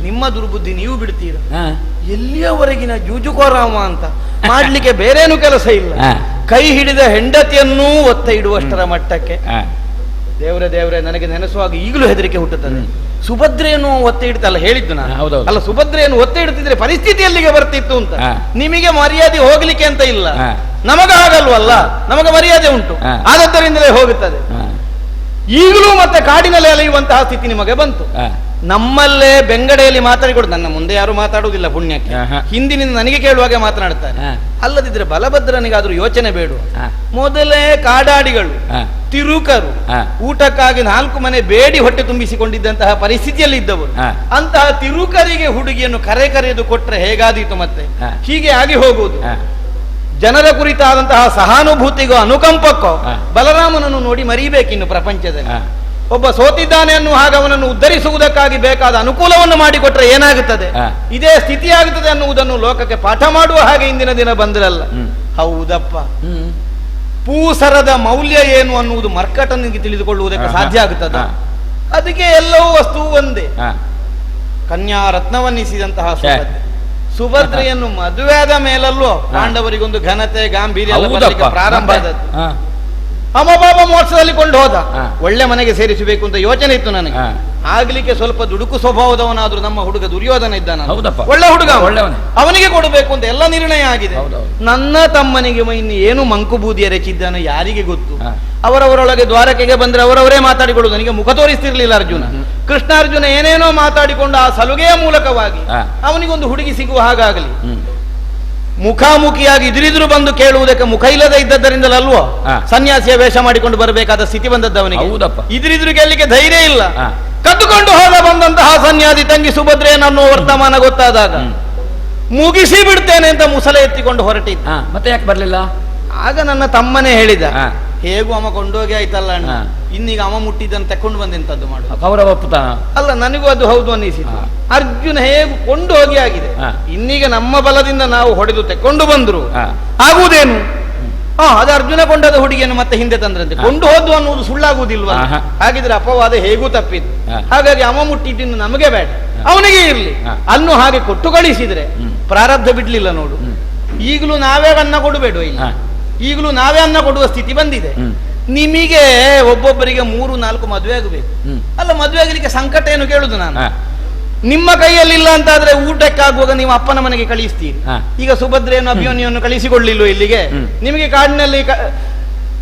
ನಿಮ್ಮ ದುರ್ಬುದ್ಧಿ ನೀವು ಬಿಡ್ತೀರ. ಎಲ್ಲಿಯವರೆಗಿನ ಜೂಜುಕೋರಾಮ ಅಂತ ಮಾಡ್ಲಿಕ್ಕೆ ಬೇರೇನು ಕೆಲಸ ಇಲ್ಲ. ಕೈ ಹಿಡಿದ ಹೆಂಡತಿಯನ್ನೂ ಒತ್ತ ಇಡುವಷ್ಟರ ಮಟ್ಟಕ್ಕೆ. ದೇವ್ರೆ ನನಗೆ ನೆನೆಸುವಾಗ ಈಗಲೂ ಹೆದರಿಕೆ ಹುಟ್ಟುತ್ತದೆ. ಸುಭದ್ರೆಯನ್ನು ಒತ್ತೆ ಇಡ್ತಲ್ಲ ಹೇಳಿದ್ದು ನಾನು. ಅಲ್ಲ, ಸುಭದ್ರೆಯನ್ನು ಒತ್ತೆ ಇಡ್ತಿದ್ರೆ ಪರಿಸ್ಥಿತಿ ಎಲ್ಲಿಗೆ ಬರ್ತಿತ್ತು ಅಂತ. ನಿಮಗೆ ಮರ್ಯಾದೆ ಹೋಗ್ಲಿಕ್ಕೆ ಅಂತ ಇಲ್ಲ, ನಮಗ ಹಾಗಲ್ವಲ್ಲ, ನಮಗೆ ಮರ್ಯಾದೆ ಉಂಟು, ಆದದ್ದರಿಂದಲೇ ಹೋಗುತ್ತದೆ. ಈಗಲೂ ಮತ್ತೆ ಕಾಡಿನಲ್ಲಿ ಅಲೆಯುವಂತಹ ಸ್ಥಿತಿ ನಿಮಗೆ ಬಂತು. ನಮ್ಮಲ್ಲೇ ಬೆಂಗಡೆಯಲ್ಲಿ ಮಾತಾಡಿಕೊಡು, ನನ್ನ ಮುಂದೆ ಯಾರು ಮಾತಾಡುವುದಿಲ್ಲ ಪುಣ್ಯಕ್ಕೆ, ಹಿಂದಿನಿಂದ ನನಗೆ ಕೇಳುವಾಗೆ ಮಾತನಾಡ್ತಾರೆ. ಅಲ್ಲದಿದ್ರೆ ಬಲಭದ್ರನಿಗಾದ್ರೂ ಯೋಚನೆ ಬೇಡ. ಮೊದಲೇ ಕಾಡಾಡಿಗಳು ತಿರುಕರು ಊಟಕ್ಕಾಗಿ 4 ಮನೆ ಬೇಡಿ ಹೊಟ್ಟೆ ತುಂಬಿಸಿಕೊಂಡಿದ್ದಂತಹ ಪರಿಸ್ಥಿತಿಯಲ್ಲಿ ಇದ್ದವರು. ಅಂತಹ ತಿರುಕರಿಗೆ ಹುಡುಗಿಯನ್ನು ಕರೆದು ಕೊಟ್ರೆ ಹೇಗಾದೀತು ಮತ್ತೆ? ಹೀಗೆ ಆಗಿ ಹೋಗುವುದು. ಜನರ ಕುರಿತಾದಂತಹ ಸಹಾನುಭೂತಿಗೋ ಅನುಕಂಪಕ್ಕೋ ಬಲರಾಮನನ್ನು ನೋಡಿ ಮರೀಬೇಕಿನ್ನು ಪ್ರಪಂಚದಲ್ಲಿ. ಒಬ್ಬ ಸೋತಿದ್ದಾನೆ ಅನ್ನುವ ಹಾಗೆ ಅವನನ್ನು ಉದ್ಧರಿಸುವುದಕ್ಕಾಗಿ ಬೇಕಾದ ಅನುಕೂಲವನ್ನು ಮಾಡಿಕೊಟ್ರೆ ಏನಾಗುತ್ತದೆ, ಇದೇ ಸ್ಥಿತಿಯಾಗುತ್ತದೆ ಅನ್ನುವುದನ್ನು ಲೋಕಕ್ಕೆ ಪಾಠ ಮಾಡುವ ಹಾಗೆ ಇಂದಿನ ದಿನ ಬಂದಿರಲ್ಲ. ಹೌದಪ್ಪ, ಪೂಸರದ ಮೌಲ್ಯ ಏನು ಅನ್ನುವುದು ಮರ್ಕಟನಿಗೆ ತಿಳಿದುಕೊಳ್ಳುವುದಕ್ಕೆ ಸಾಧ್ಯ ಆಗುತ್ತದ? ಅದಕ್ಕೆ ಎಲ್ಲವೂ ವಸ್ತುವು ಒಂದೇ. ಕನ್ಯಾ ರತ್ನವನ್ನಿಸಿದಂತಹ ಸುಭದ್ರೆಯನ್ನು ಮದುವೆಯಾದ ಮೇಲಲ್ಲೂ ಪಾಂಡವರಿಗೊಂದು ಘನತೆ ಗಾಂಭೀರ್ಯ ಪ್ರಾರಂಭ ಆದದ್ದು. ಅಮಬಾಬ ಮೋಕ್ಷದಲ್ಲಿ ಕೊಂಡು ಹೋದ, ಒಳ್ಳೆ ಮನೆಗೆ ಸೇರಿಸಬೇಕು ಅಂತ ಯೋಚನೆ ಇತ್ತು ನನಗೆ. ಆಗ್ಲಿಕ್ಕೆ ಸ್ವಲ್ಪ ದುಡುಕು ಸ್ವಭಾವದವನಾದ್ರೂ ನಮ್ಮ ಹುಡುಗ ದುರ್ಯೋಧನ ಇದ್ದಾನ, ಒಳ್ಳೆ ಹುಡುಗ, ಅವನಿಗೆ ಕೊಡಬೇಕು ಅಂತ ಎಲ್ಲ ನಿರ್ಣಯ ಆಗಿದೆ. ನನ್ನ ತಮ್ಮನಿಗೆ ಇನ್ನು ಏನು ಮಂಕು ಬೂದಿಯ ರೆಚಿದ್ದಾನೆ ಯಾರಿಗೆ ಗೊತ್ತು. ಅವರವರೊಳಗೆ ದ್ವಾರಕೆಗೆ ಬಂದ್ರೆ ಅವರವರೇ ಮಾತಾಡಿಕೊಳ್ಳುವುದು. ನನಗೆ ಮುಖ ತೋರಿಸ್ತಿರ್ಲಿಲ್ಲ ಅರ್ಜುನ. ಕೃಷ್ಣಾರ್ಜುನ ಏನೇನೋ ಮಾತಾಡಿಕೊಂಡು ಆ ಸಲುಗೆಯ ಮೂಲಕವಾಗಿ ಅವನಿಗೊಂದು ಹುಡುಗಿ ಸಿಗುವ ಹಾಗಾಗಲಿ. ಮುಖಾಮುಖಿಯಾಗಿ ಇದ್ರಿದ್ರು ಬಂದು ಕೇಳುವುದಕ್ಕೆ ಮುಖ ಇಲ್ಲದೆ ಇದ್ದದ್ದರಿಂದಲಲ್ವೋ ಸನ್ಯಾಸಿಯ ವೇಷ ಮಾಡಿಕೊಂಡು ಬರಬೇಕಾದ ಸ್ಥಿತಿ ಬಂದದ್ದವನಿಗೆ. ಇದ್ರಿದ್ರು ಗೆಲ್ಲಿಕ್ಕೆ ಧೈರ್ಯ ಇಲ್ಲ. ಕದ್ದುಕೊಂಡು ಹೋದ ಬಂದಂತಹ ಸನ್ಯಾಸಿ ತಂಗಿ ಸುಭದ್ರೆಯನ್ನು ವರ್ತಮಾನ ಗೊತ್ತಾದಾಗ ಮುಗಿಸಿ ಬಿಡ್ತೇನೆ ಅಂತ ಮುಸಲೆ ಎತ್ತಿಕೊಂಡು ಹೊರಟಿದ್ದ. ಮತ್ತೆ ಯಾಕೆ ಬರ್ಲಿಲ್ಲ? ಆಗ ನನ್ನ ತಮ್ಮನೇ ಹೇಳಿದ, ಹೇಗೂ ಅಮ್ಮ ಕೊಂಡೋಗಿ ಆಯ್ತಲ್ಲ ಅಣ್ಣ, ಇನ್ನೀಗ ಅಮ್ಮ ಮುಟ್ಟಿದ್ದನ್ನು ತಕೊಂಡು ಬಂದೆಂತದ್ದು ಮಾಡು. ಕೌರವ ಪುತ ಅಲ್ಲ, ನನಗೂ ಅದು ಹೌದು ಅನ್ನಿಸಿತು. ಅರ್ಜುನ ಹೇಗೂ ಕೊಂಡು ಹೋಗಿ ಆಗಿದೆ, ಇನ್ನೀಗ ನಮ್ಮ ಬಲದಿಂದ ನಾವು ಹೊಡೆದು ತೆಕೊಂಡು ಬಂದ್ರು ಆಗುವುದೇನು? ಅದು ಅರ್ಜುನ ಕೊಂಡದ ಹುಡುಗಿಯನ್ನು ಮತ್ತೆ ಹಿಂದೆ ತಂದ್ರಂತೆ. ಕೊಂಡು ಹೋದ್ದು ಅನ್ನುವುದು ಸುಳ್ಳಾಗುವುದಿಲ್ವ? ಹಾಗಿದ್ರೆ ಅಪವಾದ ಹೇಗೂ ತಪ್ಪಿದ್ದು. ಹಾಗಾಗಿ ಅಮ್ಮ ಮುಟ್ಟಿದ್ದು ನಮಗೆ ಬೇಡ, ಅವನಿಗೆ ಇರ್ಲಿ ಅನ್ನು ಹಾಗೆ ಕೊಟ್ಟು ಕಳಿಸಿದ್ರೆ ಪ್ರಾರಬ್ಧ ಬಿಡ್ಲಿಲ್ಲ ನೋಡು. ಈಗಲೂ ನಾವೇ ಅನ್ನ ಕೊಡಬೇಡ, ಇಲ್ಲ ಈಗಲೂ ನಾವೇ ಅನ್ನ ಕೊಡುವ ಸ್ಥಿತಿ ಬಂದಿದೆ. ನಿಮಗೆ ಒಬ್ಬೊಬ್ಬರಿಗೆ 3-4 ಮದುವೆ ಆಗಬೇಕು. ಅಲ್ಲ, ಮದುವೆ ಆಗಲಿಕ್ಕೆ ಸಂಕಟ ಏನು ಕೇಳುದು ನಾನು. ನಿಮ್ಮ ಕೈಯಲ್ಲಿಲ್ಲ ಅಂತಾದ್ರೆ ಊಟಕ್ಕಾಗುವಾಗ ನೀವು ಅಪ್ಪನ ಮನೆಗೆ ಕಳಿಸ್ತೀರಿ. ಈಗ ಸುಭದ್ರೆಯನ್ನು ಅಭಿಮನ್ಯುವನ್ನು ಕಳಿಸಿಕೊಳ್ಳಿಲ್ಲ ಇಲ್ಲಿಗೆ. ನಿಮಗೆ ಕಾಡಿನಲ್ಲಿ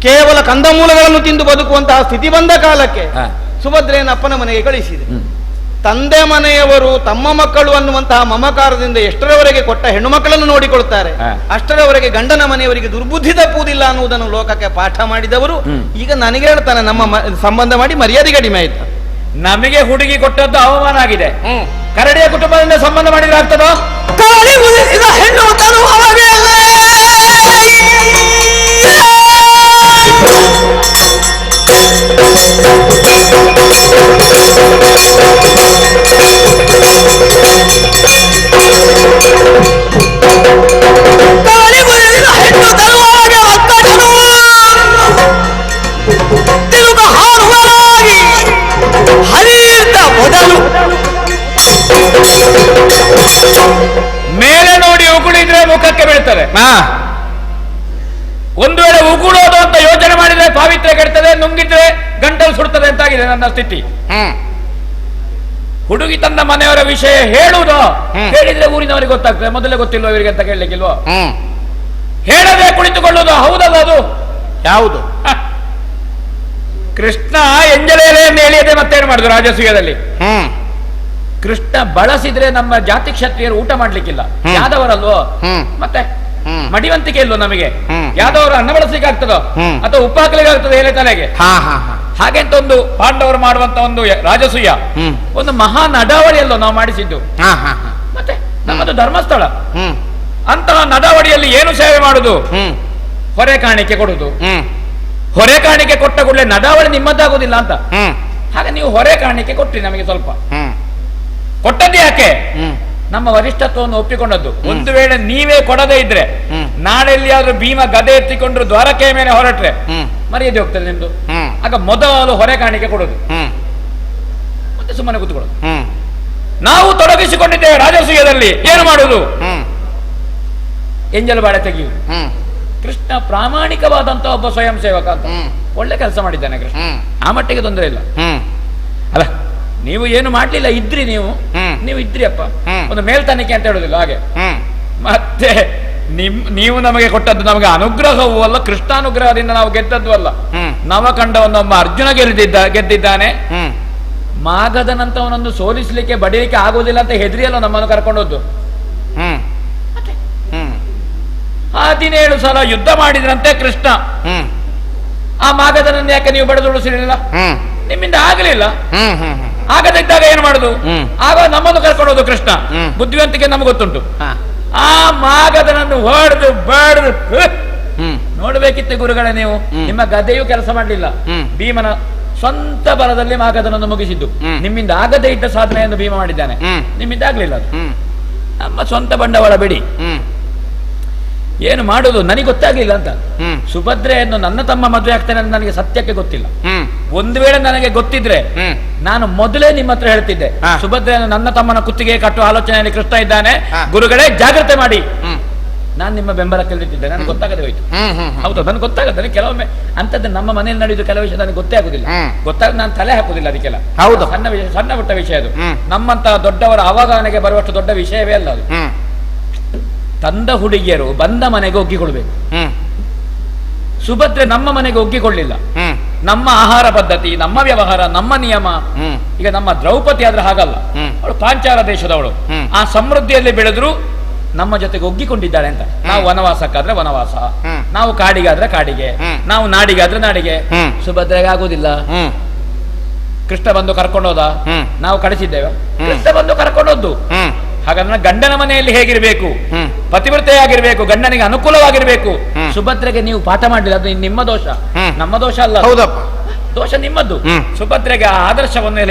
ಕೇವಲ ಕಂದಮೂಲಗಳನ್ನು ತಿಂದು ಬದುಕುವಂತಹ ಸ್ಥಿತಿ ಬಂದ ಕಾಲಕ್ಕೆ ಸುಭದ್ರೆಯನ್ನು ಅಪ್ಪನ ಮನೆಗೆ ಕಳಿಸಿದೆ. ತಂದೆ ಮನೆಯವರು ತಮ್ಮ ಮಕ್ಕಳು ಅನ್ನುವಂತಹ ಮಮಕಾರದಿಂದ ಎಷ್ಟರವರೆಗೆ ಕೊಟ್ಟ ಹೆಣ್ಣು ಮಕ್ಕಳನ್ನು ನೋಡಿಕೊಳ್ತಾರೆ, ಅಷ್ಟರವರೆಗೆ ಗಂಡನ ಮನೆಯವರಿಗೆ ದುರ್ಬುದ್ಧಿ ತಪ್ಪುವುದಿಲ್ಲ ಅನ್ನುವುದನ್ನು ಲೋಕಕ್ಕೆ ಪಾಠ ಮಾಡಿದವರು ಈಗ ನನಗೆ ಹೇಳ್ತಾನೆ, ನಮ್ಮ ಸಂಬಂಧ ಮಾಡಿ ಮರ್ಯಾದೆ ಕಡಿಮೆ ಆಯ್ತು. ನಮಗೆ ಹುಡುಗಿ ಕೊಟ್ಟದ್ದು ಅವಮಾನ ಆಗಿದೆ. ಕರಡಿಯ ಕುಟುಂಬದಿಂದ ಸಂಬಂಧ ಮಾಡಿದ್ರೆ ಆಗ್ತದೋ? ಹೆಣ್ಣು ತರುವಾಗ ಒತ್ತಡನು ತಿರುಗ ಹಾರುವರಾಗಿ ಹರಿದ ಮೊದಲು ಮೇಲೆ ನೋಡಿ ಉಗುಳಿದ್ರೆ ಮುಖಕ್ಕೆ ಬೀಳ್ತದೆ. ಒಂದು ವೇಳೆ ಉಗುಳೋದು ಅಂತ ಯೋಚನೆ ಮಾಡಿದ್ರೆ ಪಾವಿತ್ರ್ಯ ಕೆಡ್ತದೆ, ನುಂಗಿದ್ರೆ ಗಂಟಲು ಸುಡ್ತದೆ ಅಂತಾಗಿದೆ ನನ್ನ ಸ್ಥಿತಿ. ಹುಡುಗಿ ತನ್ನ ಮನೆಯವರ ವಿಷಯ ಹೇಳುವುದು, ಹೇಳಿದ್ರೆ ಊರಿನವರಿಗೆ ಗೊತ್ತಾಗ್ತದೆ. ಮೊದಲೇ ಗೊತ್ತಿಲ್ವ ಇವರಿಗೆ ಅಂತ ಕೇಳಲಿಕ್ಕಿಲ್ವೋ? ಹೇಳದೆ ಕುಳಿತುಕೊಳ್ಳುವುದು ಹೌದಲ್ಲ? ಅದು ಯಾವುದು? ಕೃಷ್ಣ ಎಂಜಲೆಯನ್ನು ಎಳೆಯದೆ ಮತ್ತೇನು ಮಾಡಿದ್ರು ರಾಜಸೂಯದಲ್ಲಿ? ಕೃಷ್ಣ ಬಳಸಿದ್ರೆ ನಮ್ಮ ಜಾತಿ ಕ್ಷತ್ರಿಯರು ಊಟ ಮಾಡ್ಲಿಕ್ಕಿಲ್ಲ. ಯಾದವರಲ್ವೋ? ಮತ್ತೆ ಮಡಿವಂತಿಕೆ ಇಲ್ವೋ ನಮಗೆ? ಯಾದವರು ಅನ್ನ ಬಳಸಲಿಕ್ಕೆ ಆಗ್ತದೋ ಅಥವಾ ಉಪ್ಪು ಹಾಕಲಿಕ್ಕೆ ಆಗ್ತದೆ ಎಲೆ ತಲೆಗೆ? ಹಾಗೆಂತ ಒಂದು ಪಾಂಡವರು ಮಾಡುವಂತ ಒಂದು ರಾಜಸೂಯ, ಒಂದು ಮಹಾ ನಡಾವಳಿಯಲ್ಲೋ ನಾವು ಮಾಡಿಸಿದ್ದು. ಮತ್ತೆ ನಮ್ಮದು ಧರ್ಮಸ್ಥಳ. ಅಂತಹ ನಡಾವಳಿಯಲ್ಲಿ ಏನು ಸೇವೆ ಮಾಡುದು? ಹೊರೆ ಕಾಣಿಕೆ ಕೊಡುದು, ಹೊರೆ ಕಾಣಿಕೆ ಕೊಟ್ಟ ಕೂಡಲೇ ನಡಾವಳಿ ನಿಮ್ಮದಾಗುದಿಲ್ಲ ಅಂತ. ಹಾಗೆ ನೀವು ಹೊರೆ ಕಾಣಿಕೆ ಕೊಟ್ರಿ ನಮಗೆ ಸ್ವಲ್ಪ. ಕೊಟ್ಟದ್ದು ಯಾಕೆ? ನಮ್ಮ ವರಿಷ್ಠತ್ವವನ್ನು ಒಪ್ಪಿಕೊಂಡದ್ದು. ಒಂದು ವೇಳೆ ನೀವೇ ಕೊಡದೇ ಇದ್ರೆ ನಾಳೆ ಎಲ್ಲಿಯಾದ್ರೂ ಭೀಮ ಗದೆ ಎತ್ತಿಕೊಂಡ್ರು ದ್ವಾರಕೆಯ ಮೇಲೆ ಹೊರಟ್ರೆ ಮರ್ಯಾದೆ ಹೋಗ್ತದೆ ನಿಮ್ದು. ಆಗ ಮೊದಲು ಹೊರೆ ಕಾಣಿಕೆ ಕೊಡೋದು, ಮತ್ತೆ ಸುಮ್ಮನೆ ಕೂತ್ಕೊಳ್ಳೋದು. ನಾವು ತೊಡಗಿಸಿಕೊಂಡಿದ್ದೇವೆ ರಾಜಸೂಯದಲ್ಲಿ. ಏನು ಮಾಡುವುದು? ಎಂಜಲು ಬಾಳೆ ತೆಗೆಯುವುದು. ಕೃಷ್ಣ ಪ್ರಾಮಾಣಿಕವಾದಂತ ಒಬ್ಬ ಸ್ವಯಂ ಸೇವಕ ಅಂತ ಒಳ್ಳೆ ಕೆಲಸ ಮಾಡಿದ್ದಾನೆ ಕೃಷ್ಣ. ಆ ಮಟ್ಟಿಗೆ ತೊಂದರೆ ಇಲ್ಲ ಅಲ್ಲ. ನೀವು ಏನು ಮಾಡ್ಲಿಲ್ಲ, ಇದ್ರಿ ನೀವು ಇದ್ರಿ ಅಪ್ಪ. ಒಂದು ಮೇಲ್ತನಿಕೆ ಅಂತ ಹೇಳುದಿಲ್ಲ ಹಾಗೆ. ಮತ್ತೆ ನೀವು ನಮಗೆ ಕೊಟ್ಟದ್ದು ನಮಗೆ ಅನುಗ್ರಹವೂ ಅಲ್ಲ, ಕೃಷ್ಣಾನುಗ್ರಹದಿಂದ ನಾವು ಗೆದ್ದದ್ದು ಅಲ್ಲ. ನವಕಂಡವನ್ನೊಬ್ಬ ಅರ್ಜುನ ಗೆದ್ದಿದ್ದಾನೆ. ಮಾಗದನಂತವನನ್ನು ಸೋಲಿಸ್ಲಿಕ್ಕೆ ಬಡಿಲಿಕ್ಕೆ ಆಗುವುದಿಲ್ಲ ಅಂತ ಹೆದರಿಯಲ್ಲ ನಮ್ಮನ್ನು ಕರ್ಕೊಂಡೋದ್ದು. 17 ಸಲ ಯುದ್ಧ ಮಾಡಿದ್ರಂತೆ ಕೃಷ್ಣ. ಆ ಮಾಗದನನ್ನು ಯಾಕೆ ನೀವು ಬಡದುಳಿಸಲಿಲ್ಲ? ನಿಮ್ಮಿಂದ ಆಗಲಿಲ್ಲ. ಆಗದಿದ್ದಾಗ ಏನು ಮಾಡುದು? ಆಗ ನಮ್ಮನ್ನು ಕರ್ಕೊಂಡೋದು ಕೃಷ್ಣ. ಬುದ್ಧಿವಂತಿಕೆ ನಮ್ಗೆ ಗೊತ್ತುಂಟು. ಆ ಮಾಗದನನ್ನು ಹೊಡೆದು ಬಡ್ದು ನೋಡ್ಬೇಕಿತ್ತು ಗುರುಗಳೇ ನೀವು. ನಿಮ್ಮ ಗದೆಯೂ ಕೆಲಸ ಮಾಡಲಿಲ್ಲ. ಭೀಮನ ಸ್ವಂತ ಬಲದಲ್ಲಿ ಮಾಗದನನ್ನು ಮುಗಿಸಿದ್ದು. ನಿಮ್ಮಿಂದ ಆಗದೇ ಇದ್ದ ಸಾಧನೆಯನ್ನು ಭೀಮ ಮಾಡಿದ್ದಾನೆ, ನಿಮ್ಮಿಂದ ಆಗ್ಲಿಲ್ಲ ಅದು. ನಮ್ಮ ಸ್ವಂತ ಬಂಡವಾಳ ಬಿಡಿ. ಏನು ಮಾಡುದು ನನಗೆ ಗೊತ್ತಾಗ್ಲಿಲ್ಲ ಅಂತ. ಸುಭದ್ರೆಯನ್ನು ನನ್ನ ತಮ್ಮ ಮದುವೆ ಆಗ್ತಾನೆ ಅಂತ ನನಗೆ ಸತ್ಯಕ್ಕೆ ಗೊತ್ತಿಲ್ಲ. ಒಂದು ವೇಳೆ ನನಗೆ ಗೊತ್ತಿದ್ರೆ ನಾನು ಮೊದಲೇ ನಿಮ್ಮ ಹತ್ರ ಹೇಳ್ತಿದ್ದೆ, ಸುಭದ್ರೆಯನ್ನು ನನ್ನ ತಮ್ಮನ ಕುತ್ತಿಗೆ ಕಟ್ಟುವ ಆಲೋಚನೆಯಲ್ಲಿ ಕೃಷ್ಣ ಇದ್ದಾನೆ, ಗುರುಗಳೇ ಜಾಗ್ರತೆ ಮಾಡಿ. ನಾನು ನಿಮ್ಮ ಬೆಂಬಲಕ್ಕೆ ನಿಂತಿದ್ದೆ. ನನಗೆ ಗೊತ್ತಾಗದೆ ಹೋಯ್ತು. ಹೌದು, ನನಗೆ ಗೊತ್ತಾಗತ್ತೆ. ಕೆಲವೊಮ್ಮೆ ಅಂತದ್ದು ನಮ್ಮ ಮನೆಯಲ್ಲಿ ನಡೆಯುದು ಕೆಲವು ವಿಷಯ ನನಗೆ ಗೊತ್ತೇ ಆಗುದಿಲ್ಲ. ಗೊತ್ತಾಗ ನಾನು ತಲೆ ಹಾಕುದಿಲ್ಲ ಅದಕ್ಕೆಲ್ಲ. ಹೌದು, ಸಣ್ಣ ವಿಷಯ, ಸಣ್ಣ ಪುಟ್ಟ ವಿಷಯ ಅದು. ನಮ್ಮಂತ ದೊಡ್ಡವರ ಅವಗಾಹನೆಗೆ ಬರುವಷ್ಟು ದೊಡ್ಡ ವಿಷಯವೇ ಅಲ್ಲ ಅದು. ತಂದ ಹುಡುಗಿಯರು ಬಂದ ಮನೆಗೆ ಒಗ್ಗಿಕೊಳ್ಬೇಕು. ಸುಭದ್ರೆ ನಮ್ಮ ಮನೆಗೆ ಒಗ್ಗಿಕೊಳ್ಳಿಲ್ಲ. ನಮ್ಮ ಆಹಾರ ಪದ್ಧತಿ, ನಮ್ಮ ವ್ಯವಹಾರ, ನಮ್ಮ ನಿಯಮ. ಈಗ ನಮ್ಮ ದ್ರೌಪದಿ ಆದ್ರೆ ಹಾಗಲ್ಲ. ಅವಳು ಪಾಂಚಾಲ ದೇಶದವಳು. ಆ ಸಮೃದ್ಧಿಯಲ್ಲಿ ಬೆಳೆದ್ರು ನಮ್ಮ ಜೊತೆಗೆ ಒಗ್ಗಿಕೊಂಡಿದ್ದಾಳೆ ಅಂತ. ನಾವು ವನವಾಸಕ್ಕಾದ್ರೆ ವನವಾಸ, ನಾವು ಕಾಡಿಗಾದ್ರೆ ಕಾಡಿಗೆ, ನಾವು ನಾಡಿಗಾದ್ರೆ ನಾಡಿಗೆ. ಸುಭದ್ರೆಗೆ ಆಗುದಿಲ್ಲ. ಕೃಷ್ಣ ಬಂದು ಕರ್ಕೊಂಡೋದ, ನಾವು ಕಳಿಸಿದ್ದೇವೆ. ಕೃಷ್ಣ ಬಂದು ಕರ್ಕೊಂಡೋದ್ದು. ಹಾಗಾದ್ರೆ ಗಂಡನ ಮನೆಯಲ್ಲಿ ಹೇಗಿರ್ಬೇಕು? ಪತಿವ್ರತೆಯಾಗಿರ್ಬೇಕು, ಗಂಡನಿಗೆ ಅನುಕೂಲವಾಗಿರ್ಬೇಕು. ಸುಭದ್ರೆಗೆ ನೀವು ಪಾಠ ಮಾಡಲಿಲ್ಲ, ಅದು ನಿಮ್ಮ ದೋಷ, ನಮ್ಮ ದೋಷ ಅಲ್ಲ. ಹೌದಪ್ಪ, ದೋಷ ನಿಮ್ಮದ್ದು. ಸುಭದ್ರೆಗೆ ಆ ಆದರ್ಶವನ್ನು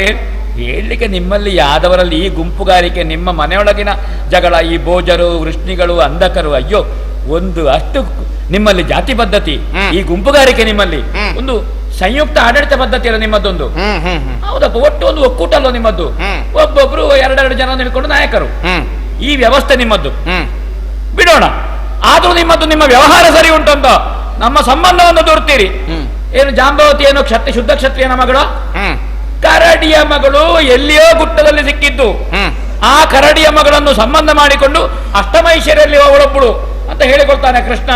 ಹೇಳಲಿಕ್ಕೆ ನಿಮ್ಮಲ್ಲಿ ಯಾದವರಲ್ಲಿ ಈ ಗುಂಪುಗಾರಿಕೆ, ನಿಮ್ಮ ಮನೆಯೊಳಗಿನ ಜಗಳ, ಈ ಭೋಜರು, ವೃಷ್ಣಿಗಳು, ಅಂಧಕರು, ಅಯ್ಯೋ ಒಂದು ಅಷ್ಟು ನಿಮ್ಮಲ್ಲಿ ಜಾತಿ ಪದ್ಧತಿ, ಈ ಗುಂಪುಗಾರಿಕೆ ನಿಮ್ಮಲ್ಲಿ ಒಂದು ಸಂಯುಕ್ತ ಆಡಳಿತ ಪದ್ಧತಿ ಅಲ್ಲ ನಿಮ್ಮದೊಂದು. ಹೌದಪ್ಪ, ಒಟ್ಟು ಒಂದು ಒಕ್ಕೂಟ ಅಲ್ಲ ನಿಮ್ಮದ್ದು. ಒಬ್ಬೊಬ್ರು 2 ಜನ ನಿಲ್ಕೊಂಡು ನಾಯಕರು. ಈ ವ್ಯವಸ್ಥೆ ನಿಮ್ಮದ್ದು. ಬಿಡೋಣ, ಆದ್ರೂ ನಿಮ್ಮದ್ದು ನಿಮ್ಮ ವ್ಯವಹಾರ ಸರಿ ಉಂಟು ಅಂತ ನಮ್ಮ ಸಂಬಂಧವನ್ನು ದೂರ್ತೀರಿ. ಏನು ಜಾಂಬವತಿ ಏನೋ ಶುದ್ಧ ಕ್ಷತ್ರಿಯನ ಮಗಳು, ಕರಡಿಯ ಮಗಳು, ಎಲ್ಲಿಯೋ ಗುಟ್ಟದಲ್ಲಿ ಸಿಕ್ಕಿದ್ದು. ಆ ಕರಡಿಯ ಮಗಳನ್ನು ಸಂಬಂಧ ಮಾಡಿಕೊಂಡು ಅಷ್ಟಮೈಶ್ವರ್ಯಲ್ಲಿ ಅವಳೊಬ್ಬಳು ಅಂತ ಹೇಳಿಕೊಳ್ತಾನೆ ಕೃಷ್ಣ.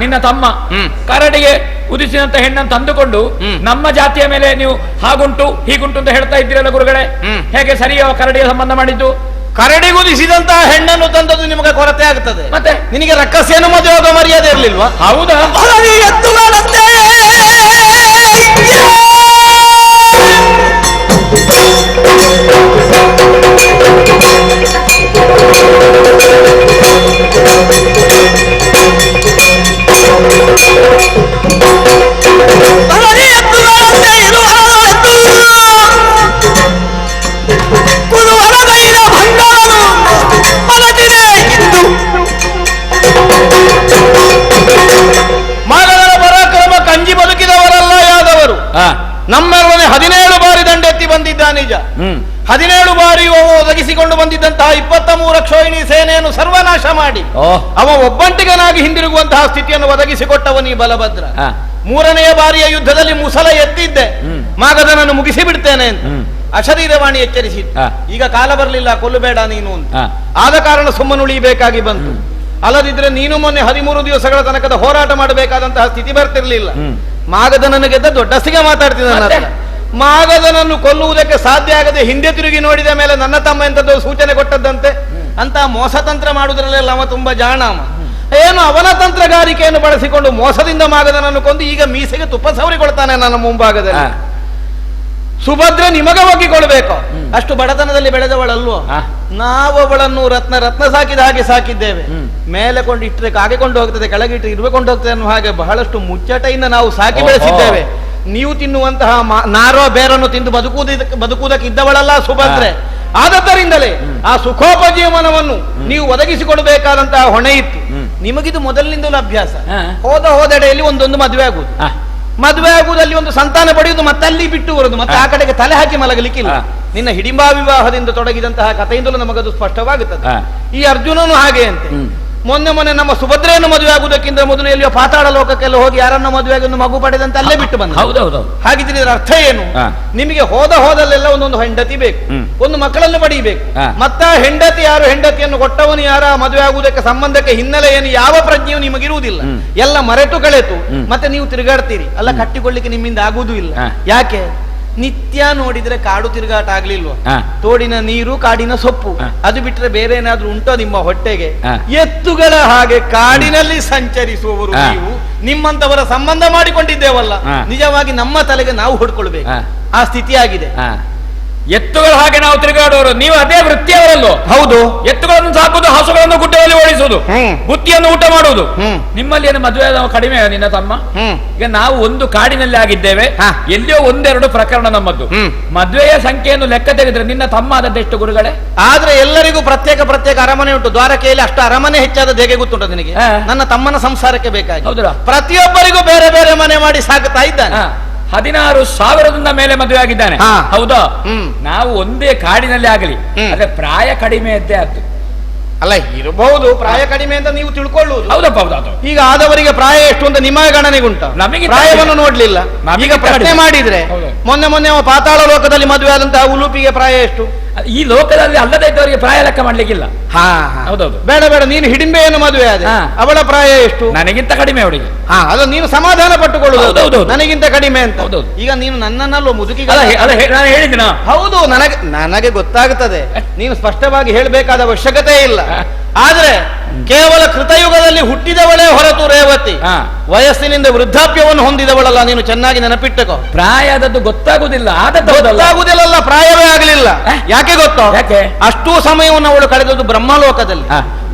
ನಿನ್ನ ತಮ್ಮ ಕರಡಿಗೆ ಉದಿಸಿದಂತ ಹೆಣ್ಣನ್ನು ತಂದುಕೊಂಡು ನಮ್ಮ ಜಾತಿಯ ಮೇಲೆ ನೀವು ಹಾಗುಂಟು ಹೀಗುಂಟು ಅಂತ ಹೇಳ್ತಾ ಇದ್ದೀರಲ್ಲ ಗುರುಗಳೇ, ಹೇಗೆ ಸರಿಯೋ ಕರಡಿಯ ಸಂಬಂಧ ಮಾಡಿದ್ದು? ಕರಡಿಗುದಿಸಿದಂತಹ ಹೆಣ್ಣನ್ನು ತಂದದ್ದು ನಿಮಗೆ ಕೊರತೆ ಆಗ್ತದೆ. ಮತ್ತೆ ನಿನಗೆ ರಕ್ಕಸೇನು ಮದುವೆ ಹೋಗೋ ಮರ್ಯಾದೆ ಇರ್ಲಿಲ್ವಾ? ಹೌದಾ? ಮಾನವರ ಪರಾಕ್ರಮ ಕಂಜಿ ಬದುಕಿದವರಲ್ಲ ಯಾದವರು. ನಮ್ಮೆಲ್ಲನೆ 17 ಬಾರಿ ದಂಡೆತ್ತಿ ಬಂದಿದ್ದ ನಿಜ. 17 ಬಾರಿ ಒದಗಿಸಿಕೊಂಡು ಬಂದಿದ್ದಂತಹ 23 ಕ್ಷೋಹಿಣಿ ಸೇನೆಯನ್ನು ಸರ್ವನಾಶ ಮಾಡಿ ಅವ ಒಬ್ಬಂಟಿಗನಾಗಿ ಹಿಂದಿರುಗುವಂತಹ ಸ್ಥಿತಿಯನ್ನು ಒದಗಿಸಿಕೊಟ್ಟವನೀ ಬಲಭದ್ರ. 3ನೆಯ ಬಾರಿಯ ಯುದ್ಧದಲ್ಲಿ ಮುಸಲ ಎತ್ತಿದ್ದೆ, ಮಾಗದನನ್ನು ಮುಗಿಸಿ ಬಿಡ್ತೇನೆ ಅಂತ ಅಶರೀರವಾಣಿ ಎಚ್ಚರಿಸಿದ್ದು. ಈಗ ಕಾಲ ಬರಲಿಲ್ಲ, ಕೊಲ್ಲಬೇಡ ನೀನು ಅಂತ. ಆದ ಕಾರಣ ಸುಮ್ಮನುಳಿಬೇಕಾಗಿ ಬಂತು. ಅಲ್ಲದಿದ್ರೆ ನೀನು ಮೊನ್ನೆ 13 ದಿವಸಗಳ ತನಕದ ಹೋರಾಟ ಮಾಡಬೇಕಾದಂತಹ ಸ್ಥಿತಿ ಬರ್ತಿರ್ಲಿಲ್ಲ. ಮಾಗದನನ್ನು ಗೆದ್ದ ದೊಡ್ಡಸ್ತಿಗೆ ಮಾತಾಡ್ತಿದ್ದ. ಮಾಗದನನ್ನು ಕೊಲ್ಲುವುದಕ್ಕೆ ಸಾಧ್ಯ ಆಗದೆ ಹಿಂದೆ ತಿರುಗಿ ನೋಡಿದ ಮೇಲೆ ನನ್ನ ತಮ್ಮ ಎಂತದ್ದು ಸೂಚನೆ ಕೊಟ್ಟದ್ದಂತೆ. ಅಂತ ಮೋಸತಂತ್ರ ಮಾಡುವುದರಲ್ಲೆಲ್ಲ ಅವ ತುಂಬಾ ಜಾಣಾಮ. ಏನು ಅವನ ತಂತ್ರಗಾರಿಕೆಯನ್ನು ಬಳಸಿಕೊಂಡು ಮೋಸದಿಂದ ಮಾಗದನನ್ನು ಕೊಂದು ಈಗ ಮೀಸೆಗೆ ತುಪ್ಪ ಸವರಿಕೊಳ್ತಾನೆ ನನ್ನ ಮುಂಭಾಗದಲ್ಲಿ. ಸುಭದ್ರ ನಿಮಗ ಒಗ್ಗಿಕೊಳ್ಬೇಕು. ಅಷ್ಟು ಬಡತನದಲ್ಲಿ ಬೆಳೆದವಳಲ್ವೋ, ನಾವು ಅವಳನ್ನು ರತ್ನ ಸಾಕಿದ ಹಾಗೆ ಸಾಕಿದ್ದೇವೆ. ಮೇಲೆ ಕೊಂಡು ಇಟ್ಟರೆ ಕಾಗೆಕೊಂಡು ಹೋಗ್ತದೆ, ಕೆಳಗಿಟ್ಟರೆ ಇರುವೆಕೊಂಡು ಹೋಗ್ತದೆ ಅನ್ನೋ ಹಾಗೆ ಬಹಳಷ್ಟು ಮುಚ್ಚಟೆಯಿಂದ ನಾವು ಸಾಕಿ ಬೆಳೆಸಿದ್ದೇವೆ. ನೀವು ತಿನ್ನುವಂತಹ ನಾರೋ ಬೇರನ್ನು ತಿಂದು ಬದುಕುವುದಕ್ಕೆ ಇದ್ದವಳಲ್ಲ ಸುಭದ್ರೆ. ಆದದ್ದರಿಂದಲೇ ಆ ಸುಖೋಪಜೀವನವನ್ನು ನೀವು ಒದಗಿಸಿಕೊಡಬೇಕಾದಂತಹ ಹೊಣೆ ಇತ್ತು. ನಿಮಗಿದು ಮೊದಲಿನಿಂದಲೂ ಅಭ್ಯಾಸ. ಹೋದೆಡೆಯಲ್ಲಿ ಒಂದೊಂದು ಮದುವೆ ಆಗುವುದಲ್ಲಿ ಒಂದು ಸಂತಾನ ಪಡೆಯುವುದು, ಮತ್ತೆ ಅಲ್ಲಿ ಬಿಟ್ಟು ಬರುವುದು, ಮತ್ತೆ ಆ ಕಡೆಗೆ ತಲೆ ಹಾಕಿ ಮಲಗಲಿಕ್ಕಿಲ್ಲ. ನಿನ್ನ ಹಿಡಿಂಬಾ ವಿವಾಹದಿಂದ ತೊಡಗಿದಂತಹ ಕಥೆಯಿಂದಲೂ ನಮಗದು ಸ್ಪಷ್ಟವಾಗುತ್ತದೆ. ಈ ಅರ್ಜುನನು ಹಾಗೆ ಅಂತೆ. ಮೊನ್ನೆ ನಮ್ಮ ಸುಭದ್ರೆಯನ್ನು ಮದುವೆ ಆಗುವುದಕ್ಕಿಂತ ಮೊದಲು ಎಲ್ಲಿಯೋ ಪಾತಾಳ ಲೋಕಕ್ಕೆಲ್ಲ ಹೋಗಿ ಯಾರನ್ನ ಮದುವೆ ಆಗಿ ಒಂದು ಮಗು ಪಡೆದಂತೆ ಅಲ್ಲೇ ಬಿಟ್ಟು ಬಂದ. ಹಾಗಿದ್ರೆ ಇದರ ಅರ್ಥ ಏನು? ನಿಮಗೆ ಹೋದಲ್ಲೆಲ್ಲ ಒಂದೊಂದು ಹೆಂಡತಿ ಬೇಕು, ಒಂದು ಮಕ್ಕಳನ್ನು ಪಡೆಯಬೇಕು. ಮತ್ತ ಹೆಂಡತಿಯನ್ನು ಕೊಟ್ಟವನು ಯಾರ, ಮದುವೆ ಆಗುವುದಕ್ಕೆ ಸಂಬಂಧಕ್ಕೆ ಹಿನ್ನೆಲೆ ಏನು, ಯಾವ ಪ್ರಜ್ಞೆಯು ನಿಮಗಿರುವುದಿಲ್ಲ. ಎಲ್ಲ ಮರೆತು ಕಳೆತು ಮತ್ತೆ ನೀವು ತಿರುಗಾಡ್ತೀರಿ. ಅಲ್ಲ, ಕಟ್ಟಿಕೊಳ್ಳಿಕ್ಕೆ ನಿಮ್ಮಿಂದ ಆಗುವುದೂ ಇಲ್ಲ. ಯಾಕೆ? ನಿತ್ಯ ನೋಡಿದ್ರೆ ಕಾಡು ತಿರುಗಾಟ ಆಗ್ಲಿಲ್ವ? ತೋಡಿನ ನೀರು, ಕಾಡಿನ ಸೊಪ್ಪು, ಅದು ಬಿಟ್ರೆ ಬೇರೆ ಏನಾದ್ರೂ ಉಂಟೋ ನಿಮ್ಮ ಹೊಟ್ಟೆಗೆ? ಎತ್ತುಗಳ ಹಾಗೆ ಕಾಡಿನಲ್ಲಿ ಸಂಚರಿಸುವವರು ನೀವು. ನಿಮ್ಮಂತವರ ಸಂಬಂಧ ಮಾಡಿಕೊಂಡಿದ್ದೇವಲ್ಲ, ನಿಜವಾಗಿ ನಮ್ಮ ತಲೆಗೆ ನಾವು ಹೊಡ್ಕೊಳ್ಬೇಕು. ಆ ಸ್ಥಿತಿಯಾಗಿದೆ. ಎತ್ತುಗಳ ಹಾಗೆ ನಾವು ತಿರುಗಾಡುವರು. ನೀವು ಅದೇ ವೃತ್ತಿಯವರಲ್ಲೋ? ಹೌದು. ಎತ್ತುಗಳನ್ನು ಸಾಕುವುದು, ಹಸುಗಳನ್ನು ಗುಡ್ಡೆಯಲ್ಲಿ ಓಡಿಸುವುದು, ಬುತ್ತಿಯನ್ನು ಊಟ ಮಾಡುವುದು. ನಿಮ್ಮಲ್ಲಿ ಏನು ಮದುವೆ ಕಡಿಮೆ ನಿನ್ನ ತಮ್ಮ? ಈಗ ನಾವು ಒಂದು ಕಾಡಿನಲ್ಲಿ ಆಗಿದ್ದೇವೆ, ಎಲ್ಲಿಯೋ ಒಂದೆರಡು ಪ್ರಕರಣ ನಮ್ಮದ್ದು. ಮದುವೆಯ ಸಂಖ್ಯೆಯನ್ನು ಲೆಕ್ಕ ತೆಗೆದ್ರೆ ನಿನ್ನ ತಮ್ಮ ಆದದ್ದೆಷ್ಟು ಗುರುಗಳೇ? ಆದ್ರೆ ಎಲ್ಲರಿಗೂ ಪ್ರತ್ಯೇಕ ಅರಮನೆ ಉಂಟು. ದ್ವಾರಕೆಯಲ್ಲಿ ಅಷ್ಟು ಅರಮನೆ ಹೆಚ್ಚಾದದ್ದು ಹೇಗೆ ಗೊತ್ತುಂಟು ನಿನಗೆ? ನನ್ನ ತಮ್ಮನ ಸಂಸಾರಕ್ಕೆ ಬೇಕಾಗಿ. ಹೌದಾ? ಪ್ರತಿಯೊಬ್ಬರಿಗೂ ಬೇರೆ ಬೇರೆ ಮನೆ ಮಾಡಿ ಸಾಗುತ್ತಾ ಇದ್ದಾನೆ. 16,000 ಮೇಲೆ ಮದುವೆ ಆಗಿದ್ದಾನೆ. ಹೌದಾ? ನಾವು ಒಂದೇ ಕಾಡಿನಲ್ಲಿ ಆಗಲಿ, ಅದೇ ಪ್ರಾಯ ಕಡಿಮೆ ಇದ್ದೇ ಆಯ್ತು. ಅಲ್ಲ, ಇರಬಹುದು ಪ್ರಾಯ ಕಡಿಮೆ ಅಂತ ನೀವು ತಿಳ್ಕೊಳ್ಳುವುದು. ಹೌದಪ್ಪ, ಹೌದು. ಈಗ ಆದವರಿಗೆ ಪ್ರಾಯ ಎಷ್ಟು ಅಂತ ನಿಮ್ಮ ಗಣನೆಗುಂಟ? ನಮಗೆ ಪ್ರಾಯವನ್ನು ನೋಡ್ಲಿಲ್ಲ. ಈಗ ಪ್ರಶ್ನೆ ಮಾಡಿದ್ರೆ ಮೊನ್ನೆ ಅವ ಪಾತಾಳ ಲೋಕದಲ್ಲಿ ಮದುವೆ ಆದಂತಹ ಉಲೂಪಿಗೆ ಪ್ರಾಯ ಎಷ್ಟು? ಈ ಲೋಕದಲ್ಲಿ ಅಲ್ಲದೆ ಇದ್ದವರಿಗೆ ಪ್ರಾಯ ಲೆಕ್ಕ ಮಾಡ್ಲಿಕ್ಕಿಲ್ಲ. ಹೌದೌದು. ಬೇಡ, ನೀನು ಹಿಡಿಂಬೆಯನ್ನು ಮದುವೆ ಆದ, ಅವಳ ಪ್ರಾಯ ಎಷ್ಟು? ನನಗಿಂತ ಕಡಿಮೆ ಅವಳಿಗೆ. ಅದು ನೀನು ಸಮಾಧಾನ ಪಟ್ಟುಕೊಳ್ಳುವುದು, ನನಗಿಂತ ಕಡಿಮೆ ಅಂತ. ಈಗ ನೀನು ನನ್ನನ್ನಲ್ಲೋ ಮುದುಕಿ ನಾನು ಹೇಳಿದಿನ? ಹೌದು, ನನಗೆ ಗೊತ್ತಾಗುತ್ತದೆ. ನೀನು ಸ್ಪಷ್ಟವಾಗಿ ಹೇಳಬೇಕಾದ ಅವಶ್ಯಕತೆ ಇಲ್ಲ. ಆದ್ರೆ ಕೇವಲ ಕೃತಯುಗದಲ್ಲಿ ಹುಟ್ಟಿದವಳೇ ಹೊರತು ರೇವತಿ ವಯಸ್ಸಿನಿಂದ ವೃದ್ಧಾಪ್ಯವನ್ನು ಹೊಂದಿದವಳಲ್ಲ. ನೀನು ಚೆನ್ನಾಗಿ ನೆನಪಿಟ್ಟಕೋ. ಪ್ರಾಯದದ್ದು ಗೊತ್ತಾಗುದಿಲ್ಲ, ಗೊತ್ತಾಗುದಿಲ್ಲ, ಪ್ರಾಯವೇ ಆಗಲಿಲ್ಲ. ಯಾಕೆ ಗೊತ್ತೋ? ಅಷ್ಟೂ ಸಮಯವನ್ನು ಅವಳು ಕಳೆದದ್ದು ಬ್ರಹ್ಮಲೋಕದಲ್ಲಿ.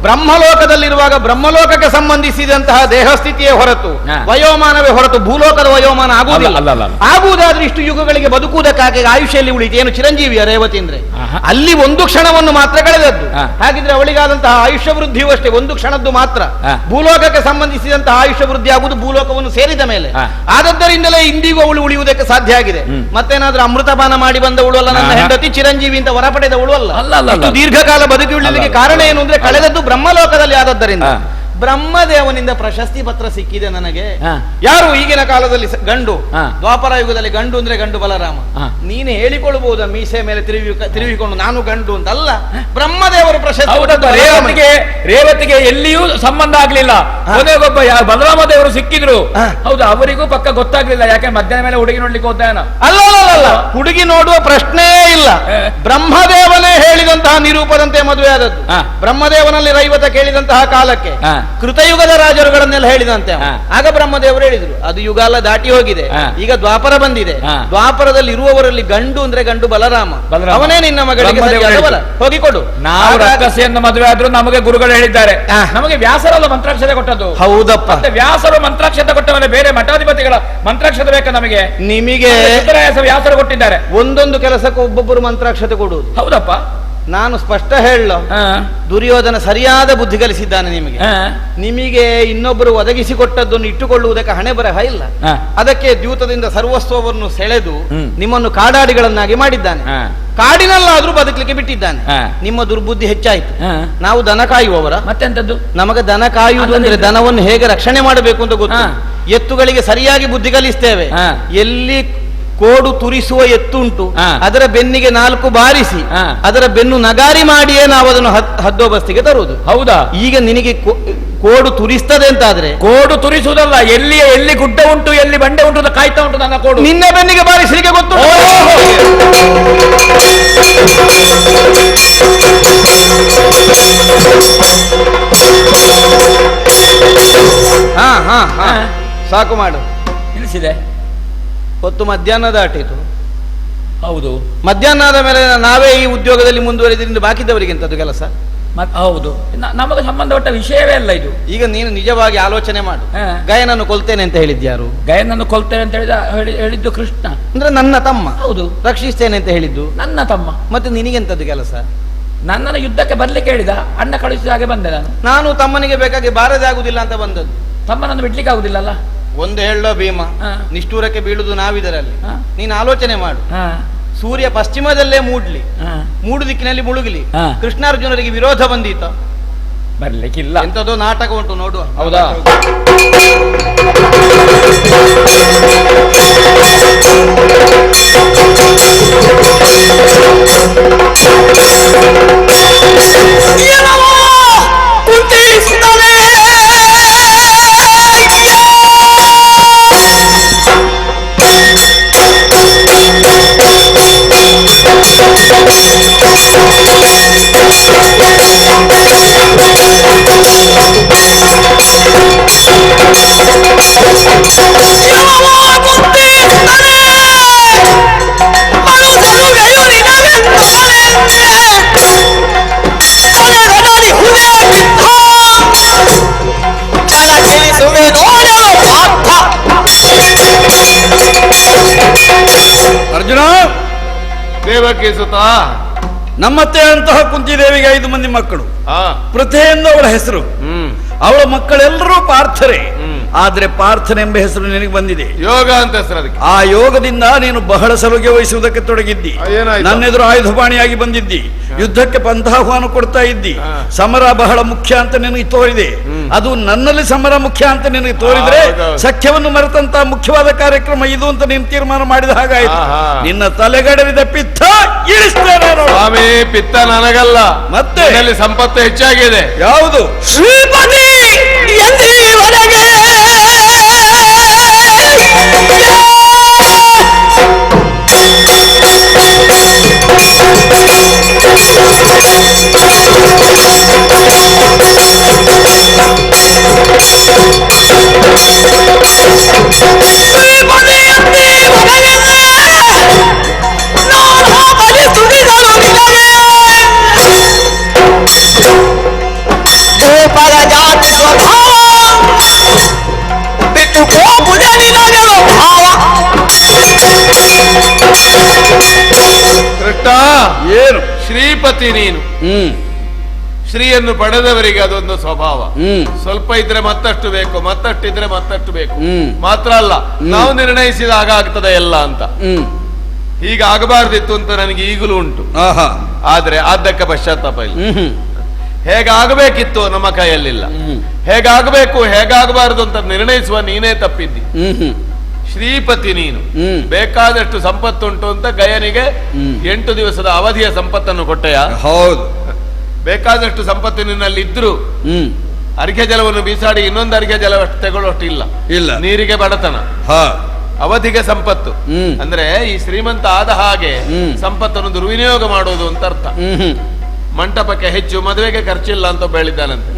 ಬ್ರಹ್ಮಲೋಕದಲ್ಲಿರುವಾಗ ಬ್ರಹ್ಮಲೋಕಕ್ಕೆ ಸಂಬಂಧಿಸಿದಂತಹ ದೇಹಸ್ಥಿತಿಯೇ ಹೊರತು, ವಯೋಮಾನವೇ ಹೊರತು ಭೂಲೋಕದ ವಯೋಮಾನ ಆಗುವುದಿಲ್ಲ. ಆಗುವುದಾದ್ರೆ ಇಷ್ಟು ಯುಗಗಳಿಗೆ ಬದುಕುವುದಕ್ಕಾಗಿ ಆಯುಷ್ಯಲ್ಲಿ ಉಳಿತು. ಏನು ಚಿರಂಜೀವಿಯ ರೇವತಿ ಅಂದ್ರೆ? ಅಲ್ಲಿ ಒಂದು ಕ್ಷಣವನ್ನು ಮಾತ್ರ ಕಳೆದದ್ದು. ಹಾಗಿದ್ರೆ ಅವಳಿಗಾದಂತಹ ಆಯುಷ್ಯ ವೃದ್ಧಿಯೂ ಅಷ್ಟೇ ಒಂದು ಕ್ಷಣದ್ದು ಮಾತ್ರ. ಭೂಲೋಕಕ್ಕೆ ಸಂಬಂಧಿಸಿದಂತಹ ಆಯುಷ್ಯ ವೃದ್ಧಿ ಆಗುವುದು ಭೂಲೋಕವನ್ನು ಸೇರಿದ ಮೇಲೆ. ಆದದ್ದರಿಂದಲೇ ಇಂದಿಗೂ ಅವಳು ಉಳಿಯುವುದಕ್ಕೆ ಸಾಧ್ಯ ಆಗಿದೆ. ಮತ್ತೇನಾದ್ರೂ ಅಮೃತಪಾನ ಮಾಡಿ ಬಂದವಳು ಅಲ್ಲ ನನ್ನ ಹೆಂಡತಿ, ಚಿರಂಜೀವಿ ಅಂತ ಹೊರ ಪಡೆದವಳು ಅಲ್ಲ. ದೀರ್ಘಕಾಲ ಬದುಕಿ ಉಳಿಲಿಕ್ಕೆ ಕಾರಣ ಏನು ಅಂದ್ರೆ ಕಳೆದದ್ದು ಬ್ರಹ್ಮಲೋಕದಲ್ಲಿ. ಆದದ್ದರಿಂದ ಬ್ರಹ್ಮದೇವನಿಂದ ಪ್ರಶಸ್ತಿ ಪತ್ರ ಸಿಕ್ಕಿದೆ ನನಗೆ. ಯಾರು ಈಗಿನ ಕಾಲದಲ್ಲಿ ಗಂಡು, ದ್ವಾಪರ ಯುಗದಲ್ಲಿ ಗಂಡು ಅಂದ್ರೆ ಗಂಡು ಬಲರಾಮ. ನೀನು ಹೇಳಿಕೊಳ್ಬಹುದ ಮೀಸೆ ಮೇಲೆ ತಿರುಗಿಕೊಂಡು ನಾನು ಗಂಡು ಅಂತ? ಅಲ್ಲ, ಬ್ರಹ್ಮದೇವರು ಪ್ರಶಸ್ತಿ. ರೇವತಿಗೆ ಎಲ್ಲಿಯೂ ಸಂಬಂಧ ಆಗ್ಲಿಲ್ಲ. ಕೊನೆಗೊಬ್ಬ ಬಲರಾಮ ದೇವರು ಸಿಕ್ಕಿದ್ರು. ಹೌದು, ಅವರಿಗೂ ಪಕ್ಕ ಗೊತ್ತಾಗ್ಲಿಲ್ಲ. ಯಾಕೆ ಮಧ್ಯಾಹ್ನ ಮೇಲೆ ಹುಡುಗಿ ನೋಡ್ಲಿಕ್ಕೆ ಹೋದಾನ? ಅಲ್ಲ, ಹುಡುಗಿ ನೋಡುವ ಪ್ರಶ್ನೆಯೇ ಇಲ್ಲ. ಬ್ರಹ್ಮದೇವನೇ ಹೇಳಿದಂತಹ ನಿರೂಪದಂತೆ ಮದುವೆ ಆದದ್ದು. ಬ್ರಹ್ಮದೇವನಲ್ಲಿ ರೈವತ ಕೇಳಿದಂತಹ ಕಾಲಕ್ಕೆ ಕೃತಯುಗದ ರಾಜರುಗಳನ್ನೆಲ್ಲ ಹೇಳಿದಂತೆ. ಆಗ ಬ್ರಹ್ಮದೇವರು ಹೇಳಿದ್ರು, ಅದು ಯುಗಾಲ ದಾಟಿ ಹೋಗಿದೆ, ಈಗ ದ್ವಾಪರ ಬಂದಿದೆ. ದ್ವಾಪರದಲ್ಲಿ ಇರುವವರಲ್ಲಿ ಗಂಡು ಅಂದ್ರೆ ಗಂಡು ಬಲರಾಮ, ಅವನೇ ನಿನ್ನ ಮಗಳಿಗೆ ಹೋಗಿಕೊಡು. ನಾವು ರಾಕ್ಷಸಿಯನ್ನು ಮದುವೆ ಆದ್ರೂ ನಮಗೆ ಗುರುಗಳು ಹೇಳಿದ್ದಾರೆ. ನಮಗೆ ವ್ಯಾಸರಲ್ಲ ಮಂತ್ರಾಕ್ಷತೆ ಕೊಟ್ಟದ್ದು. ಹೌದಪ್ಪ, ವ್ಯಾಸರು ಮಂತ್ರಾಕ್ಷತೆ ಕೊಟ್ಟ ಮೇಲೆ ಬೇರೆ ಮಠಾಧಿಪತಿಗಳ ಮಂತ್ರಾಕ್ಷತೆ ಬೇಕಾ ನಮಗೆ? ನಿಮಗೆ ವ್ಯಾಸರು ಕೊಟ್ಟಿದ್ದಾರೆ. ಒಂದೊಂದು ಕೆಲಸಕ್ಕೂ ಒಬ್ಬೊಬ್ಬರು ಮಂತ್ರಾಕ್ಷತೆ ಕೊಡುವುದು. ಹೌದಪ್ಪ, ನಾನು ಸ್ಪಷ್ಟ ಹೇಳ, ದುರ್ಯೋಧನ ಸರಿಯಾದ ಬುದ್ಧಿ ಕಲಿಸಿದ್ದಾನೆ ನಿಮಗೆ ಇನ್ನೊಬ್ಬರು ಒದಗಿಸಿಕೊಟ್ಟದ್ದನ್ನು ಇಟ್ಟುಕೊಳ್ಳುವುದಕ್ಕೆ ಹಣೆ ಬರಹ ಇಲ್ಲ. ಅದಕ್ಕೆ ದ್ಯೂತದಿಂದ ಸರ್ವಸ್ವವನ್ನು ಸೆಳೆದು ನಿಮ್ಮನ್ನು ಕಾಡಾಡಿಗಳನ್ನಾಗಿ ಮಾಡಿದ್ದಾನೆ. ಕಾಡಿನಲ್ಲಾದ್ರೂ ಬದುಕಲಿಕ್ಕೆ ಬಿಟ್ಟಿದ್ದಾನೆ. ನಿಮ್ಮ ದುರ್ಬುದ್ಧಿ ಹೆಚ್ಚಾಯ್ತು. ನಾವು ದನ ಕಾಯುವವರ, ಮತ್ತೆಂತದ್ದು? ನಮಗೆ ದನ ಕಾಯುವುದು ಅಂದ್ರೆ ದನವನ್ನು ಹೇಗೆ ರಕ್ಷಣೆ ಮಾಡಬೇಕು ಅಂತ ಗೊತ್ತು. ಎತ್ತುಗಳಿಗೆ ಸರಿಯಾಗಿ ಬುದ್ಧಿ ಕಲಿಸ್ತೇವೆ. ಎಲ್ಲಿ ಕೋಡು ತುರಿಸುವ ಎತ್ತುಂಟು, ಅದರ ಬೆನ್ನಿಗೆ 4 ಬಾರಿಸಿ ಅದರ ಬೆನ್ನು ನಗಾರಿ ಮಾಡಿಯೇ ನಾವು ಅದನ್ನು ಹದ್ದೋಬಸ್ತಿಗೆ ತರುವುದು. ಹೌದಾ? ಈಗ ನಿನಗೆ ಕೋಡು ತುರಿಸ್ತದೆ ಅಂತಾದ್ರೆ, ಕೋಡು ತುರಿಸುವುದಲ್ಲ, ಎಲ್ಲಿ ಗುಡ್ಡ ಉಂಟು ಎಲ್ಲಿ ಬಂಡೆ ಉಂಟು ಅಂತ ಕಾಯ್ತಾ ಉಂಟು ನನ್ನ ಕೋಡು. ನಿನ್ನ ಬೆನ್ನಿಗೆ ಬಾರಿಸಲಿಕ್ಕೆ ಗೊತ್ತು. ಸಾಕು ಮಾಡು. ನಿಲ್ಲಿಸಿದೆ. ಹೊತ್ತು ಮಧ್ಯಾಹ್ನ ದಾಟಿತು. ಹೌದು. ಮಧ್ಯಾಹ್ನ ಆದ ಮೇಲೆ ನಾವೇ ಈ ಉದ್ಯೋಗದಲ್ಲಿ ಮುಂದುವರೆದ್ರಿಂದ ಬಾಕಿದ್ದವರಿಗೆ ಎಂತದ್ದು ಕೆಲಸ? ಹೌದು, ನಮಗೆ ಸಂಬಂಧಪಟ್ಟ ವಿಷಯವೇ ಅಲ್ಲ ಇದು. ಈಗ ನೀನು ನಿಜವಾಗಿ ಆಲೋಚನೆ ಮಾಡು. ಗಾಯನನ್ನು ಕೊಲ್ತೇನೆ ಅಂತ ಹೇಳಿದ್ಯಾರು? ಗಾಯನನ್ನು ಕೊಲ್ತೇನೆ ಅಂತ ಹೇಳಿದ್ದು ಕೃಷ್ಣ, ಅಂದ್ರೆ ನನ್ನ ತಮ್ಮ. ಹೌದು. ರಕ್ಷಿಸ್ತೇನೆ ಅಂತ ಹೇಳಿದ್ದು ನನ್ನ ತಮ್ಮ. ಮತ್ತೆ ನಿನಗೆಂತದ್ದು ಕೆಲಸ? ನನ್ನನ್ನು ಯುದ್ಧಕ್ಕೆ ಬರ್ಲಿಕ್ಕೆ ಹೇಳಿದ, ಅಣ್ಣ ಕಳಿಸಿದ ಹಾಗೆ ಬಂದೆ ನಾನು ತಮ್ಮನಿಗೆ ಬೇಕಾಗಿ ಬಾರದೆ ಆಗುದಿಲ್ಲ ಅಂತ ಬಂದದ್ದು. ತಮ್ಮನನ್ನು ಬಿಡ್ಲಿಕ್ಕೆ ಆಗುದಿಲ್ಲಲ್ಲ. ಒಂದು ಹೇಳೋ ಭೀಮ, ನಿಷ್ಠೂರಕ್ಕೆ ಬೀಳುದು ನಾವಿದರಲ್ಲಿ. ನೀನು ಆಲೋಚನೆ ಮಾಡು. ಸೂರ್ಯ ಪಶ್ಚಿಮದಲ್ಲೇ ಮೂಡು ದಿಕ್ಕಿನಲ್ಲಿ ಮುಳುಗಲಿ, ಕೃಷ್ಣಾರ್ಜುನರಿಗೆ ವಿರೋಧ ಬಂದೀತ? ಬರ್ಲಿಕ್ಕಿಲ್ಲ. ಎಂತದೋ ನಾಟಕ ಉಂಟು, ನೋಡುವ. ಹೌದಾ? ಅರ್ಜುನ, ದೇವಕಿ ಸುತ, ನಮ್ಮತ್ತೆ ಅಂತಹ ಕುಂತಿದೇವಿಗೆ 5 ಮಂದಿ ಮಕ್ಕಳು. ಪೃಥೆ ಎಂದು ಅವಳ ಹೆಸರು. ಅವಳ ಮಕ್ಕಳೆಲ್ಲರೂ ಪಾರ್ಥರೇ. ಆದ್ರೆ ಪಾರ್ಥನೆಂಬ ಹೆಸರು ನಿನಗೆ ಬಂದಿದೆ. ಯೋಗ ಅಂತ ಹೆಸರು ಅದಕ್ಕೆ. ಆ ಯೋಗದಿಂದ ನೀನು ಬಹಳ ಸಲುಗೆ ವಹಿಸುವುದಕ್ಕೆ ತೊಡಗಿದ್ದಿ. ನನ್ನೆದುರು ಆಯುಧಪಾಣಿಯಾಗಿ ಬಂದಿದ್ದಿ. ಯುದ್ಧಕ್ಕೆ ಪಂಥಾಹ್ವಾನ ಕೊಡ್ತಾ ಇದ್ದಿ. ಸಮರ ಬಹಳ ಮುಖ್ಯ ಅಂತ ನಿನಗೆ ತೋರಿದೆ. ಅದು ನನ್ನಲ್ಲಿ ಸಮರ ಮುಖ್ಯ ಅಂತ ನಿನಗೆ ತೋರಿದ್ರೆ ಸಖ್ಯವನ್ನು ಮರೆತಂತ ಮುಖ್ಯವಾದ ಕಾರ್ಯಕ್ರಮ ಇದು ಅಂತ ನೀನು ತೀರ್ಮಾನ ಮಾಡಿದ ಹಾಗಾಯ್ತು. ನಿನ್ನ ತಲೆಗಡವಿದ ಪಿತ್ತ ಇಳಿಸ್ತೇನೆ. ಸ್ವಾಮಿ, ಪಿತ್ತ ನನಗಲ್ಲ, ಮತ್ತೆ ಸಂಪತ್ತು ಹೆಚ್ಚಾಗಿದೆ. ಯಾವುದು? ಶ್ರೀಪತಿ ಎಂದಿವರೆಗೆ ಪರಜಾತಿ ಸ್ವಭಾವ ಬಿಟ್ಟು ಹೋಗುವುದೇ ನಿನಗೆಲ್ಲ ಭಾವ. ಕೃಷ್ಣ, ಏನು? ಶ್ರೀಪತಿ ನೀನು. ಶ್ರೀಯನ್ನು ಪಡೆದವರಿಗೆ ಅದೊಂದು ಸ್ವಭಾವ. ಸ್ವಲ್ಪ ಇದ್ರೆ ಮತ್ತಷ್ಟು ಬೇಕು, ಮತ್ತಷ್ಟಿದ್ರೆ ಮತ್ತಷ್ಟು ಬೇಕು. ಮಾತ್ರ ಅಲ್ಲ, ನಾವು ನಿರ್ಣಯಿಸಿದಾಗ ಆಗ್ತದೆ ಎಲ್ಲ ಅಂತ. ಹೀಗೆ ಆಗಬಾರ್ದಿತ್ತು ಅಂತ ನನಗೆ ಈಗಲೂ ಉಂಟು. ಆದ್ರೆ ಆದ್ದಕ್ಕೆ ಪಶ್ಚಾತ್ತಾಪ ಇಲ್ಲ. ಹೇಗಾಗಬೇಕಿತ್ತು ನಮ್ಮ ಕೈಯಲ್ಲಿಲ್ಲ. ಹೇಗಾಗಬೇಕು ಹೇಗಾಗಬಾರದು ಅಂತ ನಿರ್ಣಯಿಸುವ ನೀನೇ ತಪ್ಪಿದ್ದಿ. ಶ್ರೀಪತಿ ನೀನು. ಬೇಕಾದಷ್ಟು ಸಂಪತ್ತುಂಟು ಅಂತ ಗಯನಿಗೆ 8 ದಿವಸದ ಅವಧಿಯ ಸಂಪತ್ತನ್ನು ಕೊಟ್ಟೆಯ? ಹೌದು. ಬೇಕಾದಷ್ಟು ಸಂಪತ್ತು ನಿನ್ನಲ್ಲಿ ಇದ್ರು ಅರ್ಘ್ಯ ಜಲವನ್ನು ಬೀಸಾಡಿ ಇನ್ನೊಂದು ಅರ್ಘ್ಯ ಜಲ ತಗೊಳ್ಳೋಷ್ಟು ಇಲ್ಲ. ನೀರಿಗೆ ಬಡತನ, ಅವಧಿಗೆ ಸಂಪತ್ತು. ಅಂದ್ರೆ ಈ ಶ್ರೀಮಂತ ಆದ ಹಾಗೆ ಸಂಪತ್ತನ್ನು ದುರ್ವಿನಿಯೋಗ ಮಾಡುವುದು ಅಂತ ಅರ್ಥ. ಮಂಟಪಕ್ಕೆ ಹೆಚ್ಚು, ಮದುವೆಗೆ ಖರ್ಚಿಲ್ಲ ಅಂತ ಬೆಳಿದ್ದಾನಂತೆ.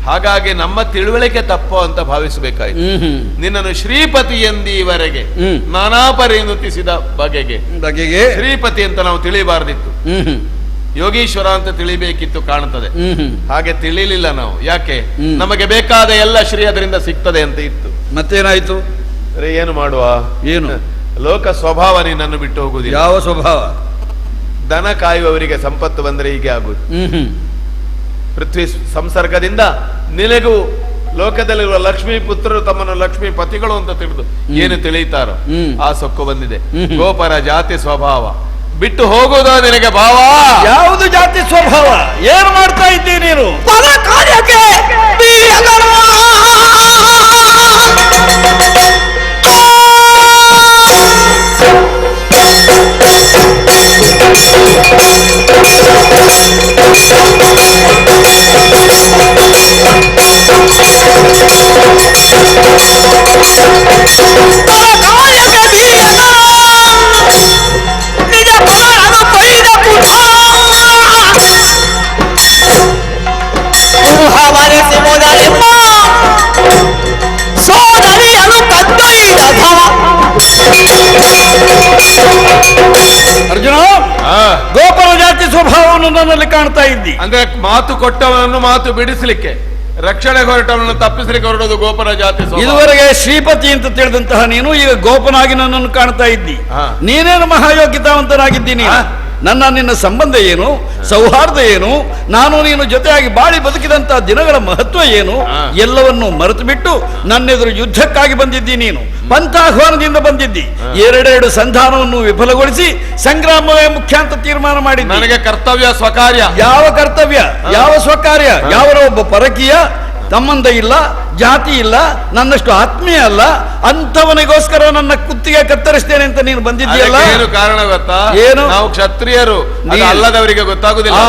ಹಾಗಾಗಿ ನಮ್ಮ ತಿಳುವಳಿಕೆ ತಪ್ಪು ಅಂತ ಭಾವಿಸಬೇಕಾಯ್ತು. ನಿನ್ನನ್ನು ಶ್ರೀಪತಿ ಎಂದೀವರೆಗೆ ನಾನಾ ಪರಿನುತಿಸಿದ ಬಗೆಗೆ ಶ್ರೀಪತಿ ಅಂತ ನಾವು ತಿಳಿಬಾರ್ದಿತ್ತು. ಯೋಗೀಶ್ವರ ಅಂತ ತಿಳಿಬೇಕಿತ್ತು ಕಾಣುತ್ತದೆ. ಹಾಗೆ ತಿಳಿಲಿಲ್ಲ ನಾವು. ಯಾಕೆ? ನಮಗೆ ಬೇಕಾದ ಎಲ್ಲ ಶ್ರೀ ಅದರಿಂದ ಸಿಗ್ತದೆ ಅಂತ ಇತ್ತು. ಮತ್ತೇನಾಯ್ತು? ಏನು ಮಾಡುವ? ಏನು? ಲೋಕ ಸ್ವಭಾವ ನಿನ್ನನ್ನು ಬಿಟ್ಟು ಹೋಗುದಿಲ್ಲ. ಯಾವ ಸ್ವಭಾವ? ದನ ಕಾಯುವವರಿಗೆ ಸಂಪತ್ತು ಬಂದ್ರೆ ಹೀಗೆ ಆಗುದು. ಪೃಥ್ವಿ ಸಂಸರ್ಗದಿಂದ ನಿನಗೂ ಲೋಕದಲ್ಲಿರುವ ಲಕ್ಷ್ಮೀ ಪುತ್ರರು ತಮ್ಮನ್ನು ಲಕ್ಷ್ಮೀ ಪತಿಗಳು ಅಂತ ತಿಳಿದು ಏನು ತಿಳಿಯುತ್ತಾರೋ ಆ ಸೊಕ್ಕು ಬಂದಿದೆ. ಗೋಪರ ಜಾತಿ ಸ್ವಭಾವ ಬಿಟ್ಟು ಹೋಗುವುದ ನಿನಗೆ ಭಾವ? ಯಾವುದು ಜಾತಿ ಸ್ವಭಾವ? ಏನು ಮಾಡ್ತಾ ಇದ್ದೀನಿ ನೀನು? ಪರ ಕಾರ್ಯಕ್ಕೆ ನನ್ನಲ್ಲಿ ಕಾಣ್ತಾ ಇದ್ದಿ. ಅಂದ್ರೆ ಮಾತು ಕೊಟ್ಟವನನ್ನು ಮಾತು ಬಿಡಿಸ್ಲಿಕ್ಕೆ, ರಕ್ಷಣೆಗೆ ಹೊರಟವನನ್ನು ತಪ್ಪಿಸಲಿಕ್ಕೆ ಹೊರಡೋದು ಗೋಪನ ಜಾತಿ ಸ್ವಭಾವ. ಇದುವರೆಗೆ ಶ್ರೀಪತಿ ಅಂತ ತಿಳಿದಂತಹ ನೀನು ಈಗ ಗೋಪನಾಗಿ ನನ್ನನ್ನು ಕಾಣ್ತಾ ಇದ್ದಿ. ನೀನೇನು ಮಹಾಯೋಗ್ಯತಾವಂತನಾಗಿದ್ದೀನಿ. ನಿನ್ನ ಸಂಬಂಧ ಏನು, ಸೌಹಾರ್ದ ಏನು, ನಾನು ನೀನು ಜೊತೆಯಾಗಿ ಬಾಳಿ ಬದುಕಿದಂತಹ ದಿನಗಳ ಮಹತ್ವ ಏನು, ಎಲ್ಲವನ್ನೂ ಮರೆತು ಬಿಟ್ಟು ನನ್ನೆದುರು ಯುದ್ಧಕ್ಕಾಗಿ ಬಂದಿದ್ದಿ. ನೀನು ಪಂಥಾಹ್ವಾನದಿಂದ ಬಂದಿದ್ದಿ. ಎರಡೆರಡು ಸಂಧಾನವನ್ನು ವಿಫಲಗೊಳಿಸಿ ಸಂಗ್ರಾಮವೇ ಮುಖ್ಯ ಅಂತ ತೀರ್ಮಾನ ಮಾಡಿದ್ದಿ. ನನಗೆ ಕರ್ತವ್ಯ ಸ್ವಕಾರ್ಯ. ಯಾವ ಕರ್ತವ್ಯ, ಯಾವ ಸ್ವಕಾರ್ಯ? ಯಾವರೋ ಒಬ್ಬ ಪರಕೀಯ, ಸಂಬಂಧ ಇಲ್ಲ, ಜಾತಿ ಇಲ್ಲ, ನನ್ನಷ್ಟು ಆತ್ಮೀಯ ಅಲ್ಲ, ಅಂಥವನಿಗೋಸ್ಕರ ನನ್ನ ಕುತ್ತಿಗೆ ಕತ್ತರಿಸ್ತೇನೆ ಅಂತ ನೀನು ಬಂದಿದ್ದೀಯಲ್ಲ. ಏನು ಕಾರಣ ಗೊತ್ತಾ? ಏನು? ನಾವು ಕ್ಷತ್ರಿಯರು, ಅಲ್ಲದವರಿಗೆ ಗೊತ್ತಾಗುದಿಲ್ಲ.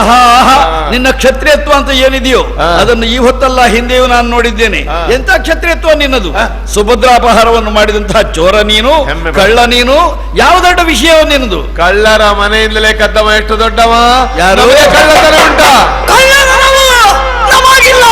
ನಿನ್ನ ಕ್ಷತ್ರಿಯತ್ವ ಅಂತ ಏನಿದೆಯೋ ಅದನ್ನು ಈ ಹೊತ್ತಲ್ಲ ಹಿಂದೆಯೂ ನಾನು ನೋಡಿದ್ದೇನೆ. ಎಂತ ಕ್ಷತ್ರಿಯತ್ವ ನಿನ್ನದು? ಸುಭದ್ರಾಪಹಾರವನ್ನು ಮಾಡಿದಂತಹ ಚೋರ ನೀನು, ಕಳ್ಳ ನೀನು. ಯಾವ ದೊಡ್ಡ ವಿಷಯ ನಿನ್ನದು? ಕಳ್ಳರ ಮನೆಯಿಂದಲೇ ಕದ್ದವ ಎಷ್ಟು ದೊಡ್ಡವ? ಯಾರು? ಕಳ್ಳತನ ಉಂಟಾ? ನಮಗಿಲ್ಲ.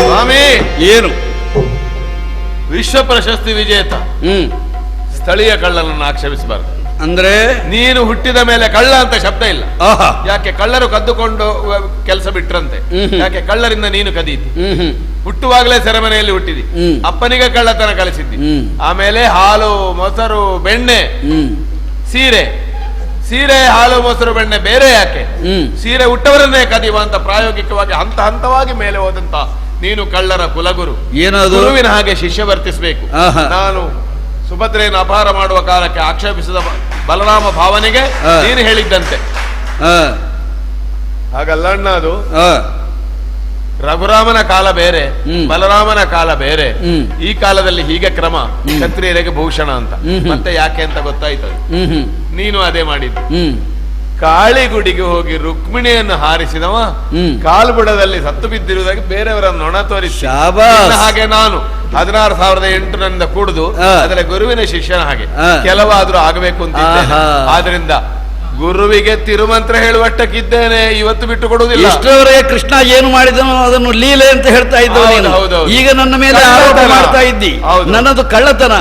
ಸ್ವಾಮಿ, ಏನು? ವಿಶ್ವ ಪ್ರಶಸ್ತಿ ವಿಜೇತ ಸ್ಥಳೀಯ ಕಳ್ಳನನ್ನು ಆಕ್ಷೇಪಿಸಬಾರದು. ಅಂದ್ರೆ ನೀನು ಹುಟ್ಟಿದ ಮೇಲೆ ಕಳ್ಳ ಅಂತ ಶಬ್ದ ಇಲ್ಲ. ಯಾಕೆ? ಕಳ್ಳರು ಕದ್ದುಕೊಂಡು ಕೆಲಸ ಬಿಟ್ರಂತೆ. ಯಾಕೆ? ಕಳ್ಳರಿಂದ ನೀನು ಕದೀತಿ. ಹುಟ್ಟುವಾಗಲೇ ಸೆರೆಮನೆಯಲ್ಲಿ ಹುಟ್ಟಿದಿ. ಅಪ್ಪನಿಗೆ ಕಳ್ಳತನ ಕಲಿಸಿದ್ದಿ. ಆಮೇಲೆ ಹಾಲು, ಮೊಸರು, ಬೆಣ್ಣೆ, ಸೀರೆ, ಹಾಲು, ಮೊಸರು, ಬೆಣ್ಣೆ ಬೇರೆ ಯಾಕೆ? ಸೀರೆ ಹುಟ್ಟವರನ್ನೇ ಕದಿಯುವ ಅಂತ ಪ್ರಾಯೋಗಿಕವಾಗಿ ಹಂತ ಹಂತವಾಗಿ ಮೇಲೆ ಹೋದಂತ ನೀನು ಕಳ್ಳರ ಕುಲಗುರು. ಏನದು? ಗುರುವಿನ ಹಾಗೆ ಶಿಷ್ಯ ವರ್ತಿಸಬೇಕು. ನಾನು ಸುಭದ್ರೆಯನ್ನು ಅಪಹಾರ ಮಾಡುವ ಕಾಲಕ್ಕೆ ಆಕ್ಷೇಪಿಸಿದ ಬಲರಾಮ ಭಾವನೆಗೆ ನೀನು ಹೇಳಿದ್ದಂತೆ. ಹಾಗಲ್ಲ ಅಣ್ಣ, ಅದು ರಘುರಾಮನ ಕಾಲ ಬೇರೆ, ಬಲರಾಮನ ಕಾಲ ಬೇರೆ. ಈ ಕಾಲದಲ್ಲಿ ಹೀಗೆ ಕ್ರಮ ಕ್ಷತ್ರಿಯರಿಗೆ ಭೂಷಣ ಅಂತ. ಮತ್ತೆ ಯಾಕೆ ಅಂತ ಗೊತ್ತಾಯ್ತದೆ. ನೀನು ಅದೇ ಮಾಡಿದ್ದು. ಕಾಳಿಗುಡಿಗೆ ಹೋಗಿ ರುಕ್ಮಿಣಿಯನ್ನು ಹಾರಿಸಿದವ ಕಾಲ್ಬುಡದಲ್ಲಿ ಸತ್ತು ಬಿದ್ದಿರುವುದಾಗಿ ಬೇರೆಯವರನ್ನು ನೊಣ ತೋರಿಸಿ. ಹಾಗೆ ನಾನು 16,800 ಕೂಡುದು ಅದರ ಗುರುವಿನ ಶಿಷ್ಯನ ಹಾಗೆ ಕೆಲವಾದ್ರೂ ಆಗಬೇಕು ಅಂತ. ಆದ್ರಿಂದ ಗುರುವಿಗೆ ತಿರುಮಂತ್ರ ಹೇಳುವಷ್ಟಕ್ಕಿದ್ದೇನೆ, ಇವತ್ತು ಬಿಟ್ಟು ಕೊಡುವುದಿಲ್ಲ. ಇಷ್ಟರವರೆಗೆ ಕೃಷ್ಣ ಏನು ಮಾಡಿದನೋ ಅದನ್ನು ಲೀಲೆ ಅಂತ ಹೇಳ್ತಾ ಇದ್ದ. ಈಗ ನನ್ನ ಮೇಲೆ ಆರೋಪ ಮಾಡ್ತಾ ಇದ್ದಿ. ನನ್ನದು ಕಳ್ಳತನ,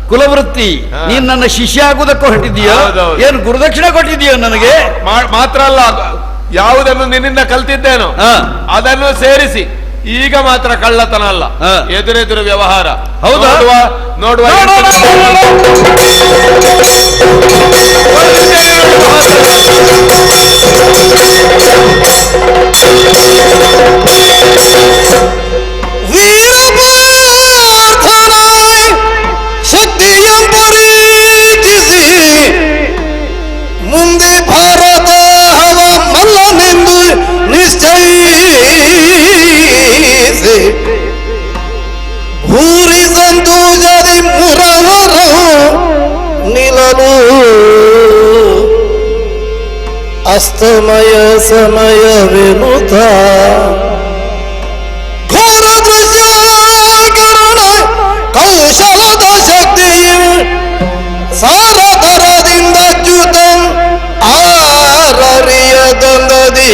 ಕುಲವೃತ್ತಿ. ನೀನ್ ನನ್ನ ಶಿಷ್ಯ ಆಗುವುದಕ್ಕೆ ಹೊರಟಿದ್ದೀಯೋ? ಏನು ಗುರುದಕ್ಷಿಣೆ ಕೊಟ್ಟಿದ್ದೀಯೋ ನನಗೆ? ಮಾತ್ರ ಅಲ್ಲ, ಯಾವುದನ್ನು ನಿನ್ನಿಂದ ಕಲ್ತಿದ್ದೇನೋ ಅದನ್ನು ಸೇರಿಸಿ ಈಗ ಮಾತ್ರ ಕಳ್ಳತನ ಅಲ್ಲ, ಎದುರೆದುರು ವ್ಯವಹಾರ. ಹೌದಾ? ನೋಡುವ ಶಕ್ತಿಯಂ ಪರೀಕ್ಷಿಸಿ ಮುಂದೆ ಭಾರತ ಹವ ಮಲ್ಲನೆಂದು ನಿಶ್ಚಯಿಸಿ ಭೂರಿ ಸಂತೋಷದಿ ಮುರವರು ನಿಲಲು ಅಸ್ತಮಯ ಸಮಯವೆನುತ ಘೋರ ದೃಶ್ಯಕರಣ ಕೌಶಲದ ಶಕ್ತಿಯು ಸಾರದರದಿಂದ ಚ್ಯುತ ಆರರಿಯದಂದದಿ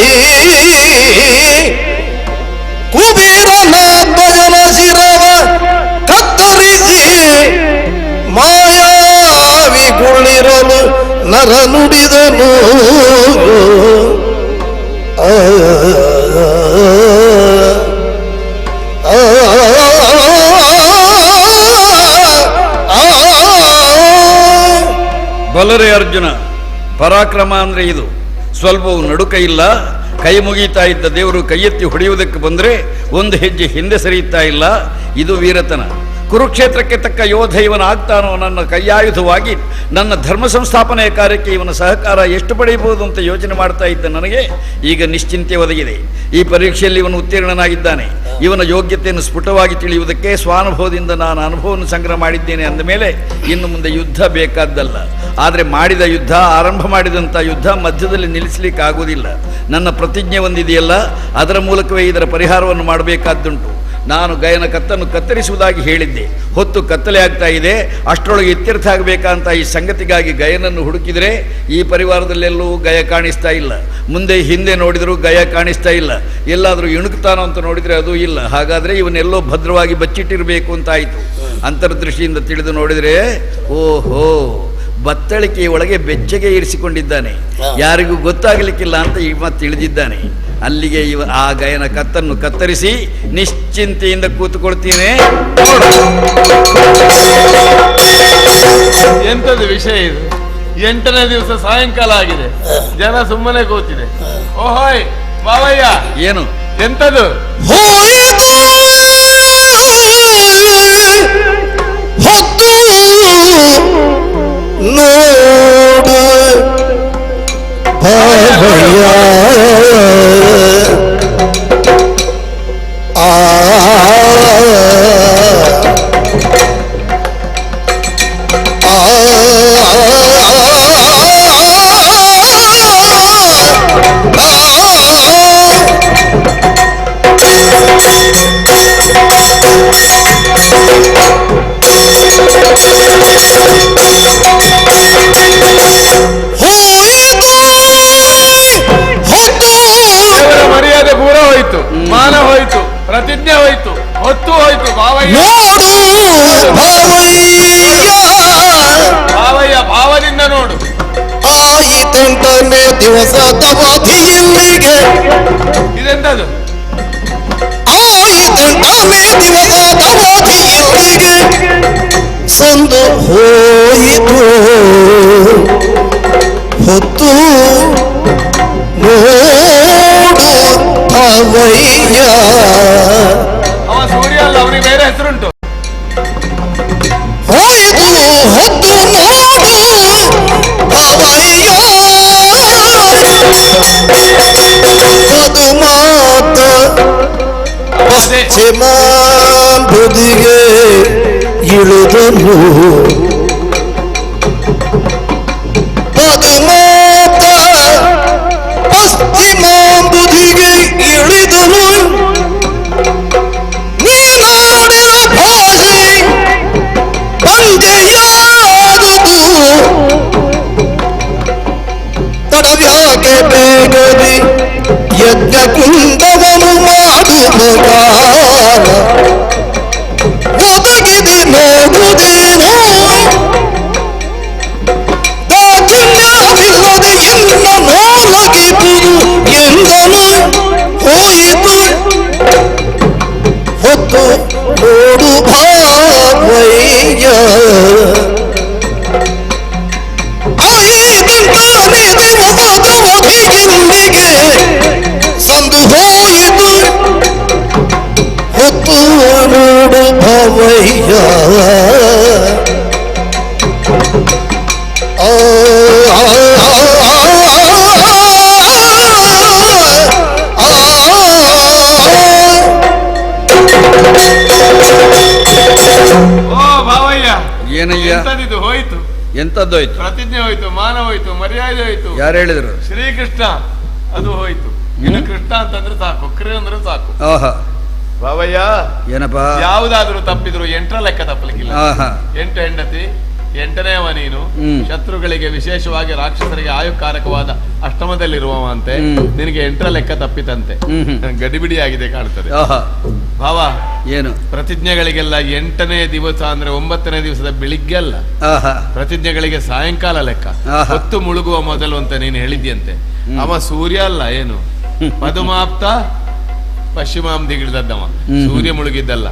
ಕುಬೇರನ ಭಜನ ಶಿರವ ಕತ್ತರಿಸಿ ಮಾಯಾವಿಗುಳಿರಲು ನರ ನುಡಿದನು. ಬಲರೇ ಅರ್ಜುನ, ಪರಾಕ್ರಮ ಅಂದ್ರೆ ಇದು. ಸ್ವಲ್ಪವೂ ನಡುಕ ಇಲ್ಲ. ಕೈ ಮುಗೀತಾ ಇದ್ದ ದೇವರು ಕೈ ಎತ್ತಿ ಹೊಡೆಯುವುದಕ್ಕೆ ಬಂದರೆ ಒಂದು ಹೆಜ್ಜೆ ಹಿಂದೆ ಸರಿಯುತ್ತಾ ಇಲ್ಲ. ಇದು ವೀರತನ. ಕುರುಕ್ಷೇತ್ರಕ್ಕೆ ತಕ್ಕ ಯೋಧ ಇವನಾಗ್ತಾನೋ, ನನ್ನ ಕೈಯಾಯುಧವಾಗಿ ನನ್ನ ಧರ್ಮ ಸಂಸ್ಥಾಪನೆಯ ಕಾರ್ಯಕ್ಕೆ ಇವನ ಸಹಕಾರ ಎಷ್ಟು ಪಡೆಯಬಹುದು ಅಂತ ಯೋಚನೆ ಮಾಡ್ತಾ ಇದ್ದ ನನಗೆ ಈಗ ನಿಶ್ಚಿಂತೆ ಒದಗಿದೆ. ಈ ಪರೀಕ್ಷೆಯಲ್ಲಿ ಇವನು ಉತ್ತೀರ್ಣನಾಗಿದ್ದಾನೆ. ಇವನ ಯೋಗ್ಯತೆಯನ್ನು ಸ್ಫುಟವಾಗಿ ತಿಳಿಯುವುದಕ್ಕೆ ಸ್ವಾನುಭವದಿಂದ ನಾನು ಅನುಭವವನ್ನು ಸಂಗ್ರಹ ಮಾಡಿದ್ದೇನೆ ಅಂದ ಮೇಲೆ ಇನ್ನು ಮುಂದೆ ಯುದ್ಧ ಬೇಕಾದ್ದಲ್ಲ. ಆದರೆ ಮಾಡಿದ ಯುದ್ಧ, ಆರಂಭ ಮಾಡಿದಂಥ ಯುದ್ಧ ಮಧ್ಯದಲ್ಲಿ ನಿಲ್ಲಿಸಲಿಕ್ಕಾಗುವುದಿಲ್ಲ. ನನ್ನ ಪ್ರತಿಜ್ಞೆ ಒಂದಿದೆಯಲ್ಲ, ಅದರ ಮೂಲಕವೇ ಇದರ ಪರಿಹಾರವನ್ನು ಮಾಡಬೇಕಾದ್ದುಂಟು. ನಾನು ಗಯನ ಕತ್ತನ್ನು ಕತ್ತರಿಸುವುದಾಗಿ ಹೇಳಿದ್ದೆ. ಹೊತ್ತು ಕತ್ತಲೆ ಆಗ್ತಾ ಇದೆ, ಅಷ್ಟರೊಳಗೆ ಇತ್ಯರ್ಥ ಆಗಬೇಕಂತ ಈ ಸಂಗತಿಗಾಗಿ ಗಯನನ್ನು ಹುಡುಕಿದರೆ ಈ ಪರಿವಾರದಲ್ಲೆಲ್ಲೂ ಗಯ ಕಾಣಿಸ್ತಾ ಇಲ್ಲ. ಮುಂದೆ ಹಿಂದೆ ನೋಡಿದರೂ ಗಯ ಕಾಣಿಸ್ತಾ ಇಲ್ಲ. ಎಲ್ಲಾದರೂ ಇಣುಕ್ತಾನೋ ಅಂತ ನೋಡಿದರೆ ಅದೂ ಇಲ್ಲ. ಹಾಗಾದರೆ ಇವನ್ನೆಲ್ಲೋ ಭದ್ರವಾಗಿ ಬಚ್ಚಿಟ್ಟಿರಬೇಕು ಅಂತಾಯಿತು. ಅಂತರ್ದೃಷ್ಟಿಯಿಂದ ತಿಳಿದು ನೋಡಿದರೆ ಓಹೋ, ಬತ್ತಳಿಕೆಯ ಒಳಗೆ ಬೆಚ್ಚಗೆ ಇರಿಸಿಕೊಂಡಿದ್ದಾನೆ. ಯಾರಿಗೂ ಗೊತ್ತಾಗಲಿಕ್ಕಿಲ್ಲ ಅಂತ ಇವ ತಿಳಿದಿದ್ದಾನೆ. ಅಲ್ಲಿಗೆ ಆ ಗಯನ ಕತ್ತನ್ನು ಕತ್ತರಿಸಿ ನಿಶ್ಚಿಂತೆಯಿಂದ ಕೂತುಕೊಳ್ತೇನೆ. ಎಂತದ್ದು ವಿಷಯ ಇದು? 8ನೇ ದಿವಸ ಸಾಯಂಕಾಲ ಆಗಿದೆ, ಜನ ಸುಮ್ಮನೆ ಕೂತಿದೆ. ಓಹೋಯ್ ಬಾವಯ್ಯ, ಏನು ಎಂತದು? ನೋಡು ಬಾವಯ್ಯ, ಮರ್ಯಾದೆ ಪೂರ ಹೋಯ್ತು, ಮಾನ ಹೋಯ್ತು, ಪ್ರತಿಜ್ಞೆ ಹೋಯ್ತು, ಹೊತ್ತು ಹೋಯ್ತು. ಬಾವಯ್ಯ ಬಾವಯ್ಯ, ಭಾವದಿಂದ ನೋಡು. ಆಯಿತೆಂಟನೇ ದಿವಸದ ಅವಧಿಯಲ್ಲಿಗೆ, ಇದೆಂತದು? ಆಯಿತೆಂಟನೇ ದಿವಸದ ಅವಧಿಯಲ್ಲಿಗೆ ಸಂದು ಹೋಯಿತು. ಹೊತ್ತು ನೋಡು ಅವಯ್ಯ. ಅವ ಸೂರ್ಯ ಅಲ್ಲ, ಅವನಿಗೆ ಬೇರೆ ಹೆಸರುಂಟು. ಹೋಯಿತು ಹೊತ್ತು ನೋಡು ಅವಯ್ಯ. ಅದು ಮಾತ ಪಶ್ಚಿಮಾಂಬುದಿಗೆ ಇಳಿದನು. ಅದು ಮಾತ ಪಶ್ಚಿಮಾಂಬುದಿಗೆ ಇಳಿದನು. ನೀನಾಡಿದ ಭಾಷೆ ಬಂದೆಯಾದುದು, ತಡವ್ಯಾಕೆ ಬೇಗದಿ ಯಜ್ಞ ಕುಂಡವನು ಮಾಡುವ ಕಾಲ ಒದಗಿದೆ ನೋಡುವುದೇನೋ. ದಾಚಿನ್ಯವಿಲ್ಲದೆ ಇನ್ನ ನೋಲಗಿದುದು ಎಂದನು. ಹೋಯಿತು ಹೊತ್ತು ನೋಡು ಭಾವಯ್ಯ. ಆಯಿತೆಂಟನೇ ದಿವಸದ ಅವಧಿಯಲ್ಲಿಗೆ ಸಂದು ಹೋಯಿತು. ಹೊತ್ತು ನೋಡು ಭಾವಯ್ಯ. ಓ ಭಾವಯ್ಯ, ಏನಯ್ಯ? ಎಂತದಿದು? ಹೋಯ್ತು, ಎಂತದ್ದೋಯ್ತು? ಪ್ರತಿಜ್ಞೆ ಹೋಯ್ತು, ಮಾನ ಹೋಯ್ತು, ಮರ್ಯಾದೆ ಹೋಯ್ತು. ಯಾರು ಹೇಳಿದ್ರು? ಶ್ರೀಕೃಷ್ಣ ಅದು ಹೋಯ್ತು. ಇನ್ನು ಕೃಷ್ಣ ಅಂತಂದ್ರೆ ಸಾಕು, ಕ್ರಿ ಅಂದ್ರೆ ಸಾಕು. ಆಹಾ, ಬಾವಯ್ಯ ಏನಪ್ಪ? ಯಾವುದಾದ್ರೂ ತಪ್ಪಿದ್ರು 8ರ ಲೆಕ್ಕ ತಪ್ಪಲಿಕ್ಕಿಲ್ಲ. ಆಹಾ, 8 ಹೆಂಡತಿ, 8ನೇವ ನೀನು. ಶತ್ರುಗಳಿಗೆ, ವಿಶೇಷವಾಗಿ ರಾಕ್ಷಸರಿಗೆ ಆಯುಕಾರಕವಾದ ಅಷ್ಟಮದಲ್ಲಿರುವಂತೆ ನಿನಗೆ 8ರ ಲೆಕ್ಕ ತಪ್ಪಿತಂತೆ. ಗಡಿಬಿಡಿ ಆಗಿದೆ ಕಾಣ್ತದೆ. ಭಾವ, ಏನು ಪ್ರತಿಜ್ಞೆಗಳಿಗೆಲ್ಲ 8ನೇ ದಿವಸ ಅಂದ್ರೆ 9ನೇ ದಿವಸದ ಬೆಳಿಗ್ಗೆ ಅಲ್ಲ, ಪ್ರತಿಜ್ಞೆಗಳಿಗೆ ಸಾಯಂಕಾಲ ಲೆಕ್ಕ. ಹೊತ್ತು ಮುಳುಗುವ ಮೊದಲು ಅಂತ ನೀನು ಹೇಳಿದ್ಯಂತೆ. ಅವ ಸೂರ್ಯ ಅಲ್ಲ, ಏನು ಪದುಮಾಪ್ತ ಪಶ್ಚಿಮಾಂ ದಿಗಿಡ್ದದ್ದವ, ಸೂರ್ಯ ಮುಳುಗಿದ್ದಲ್ಲ.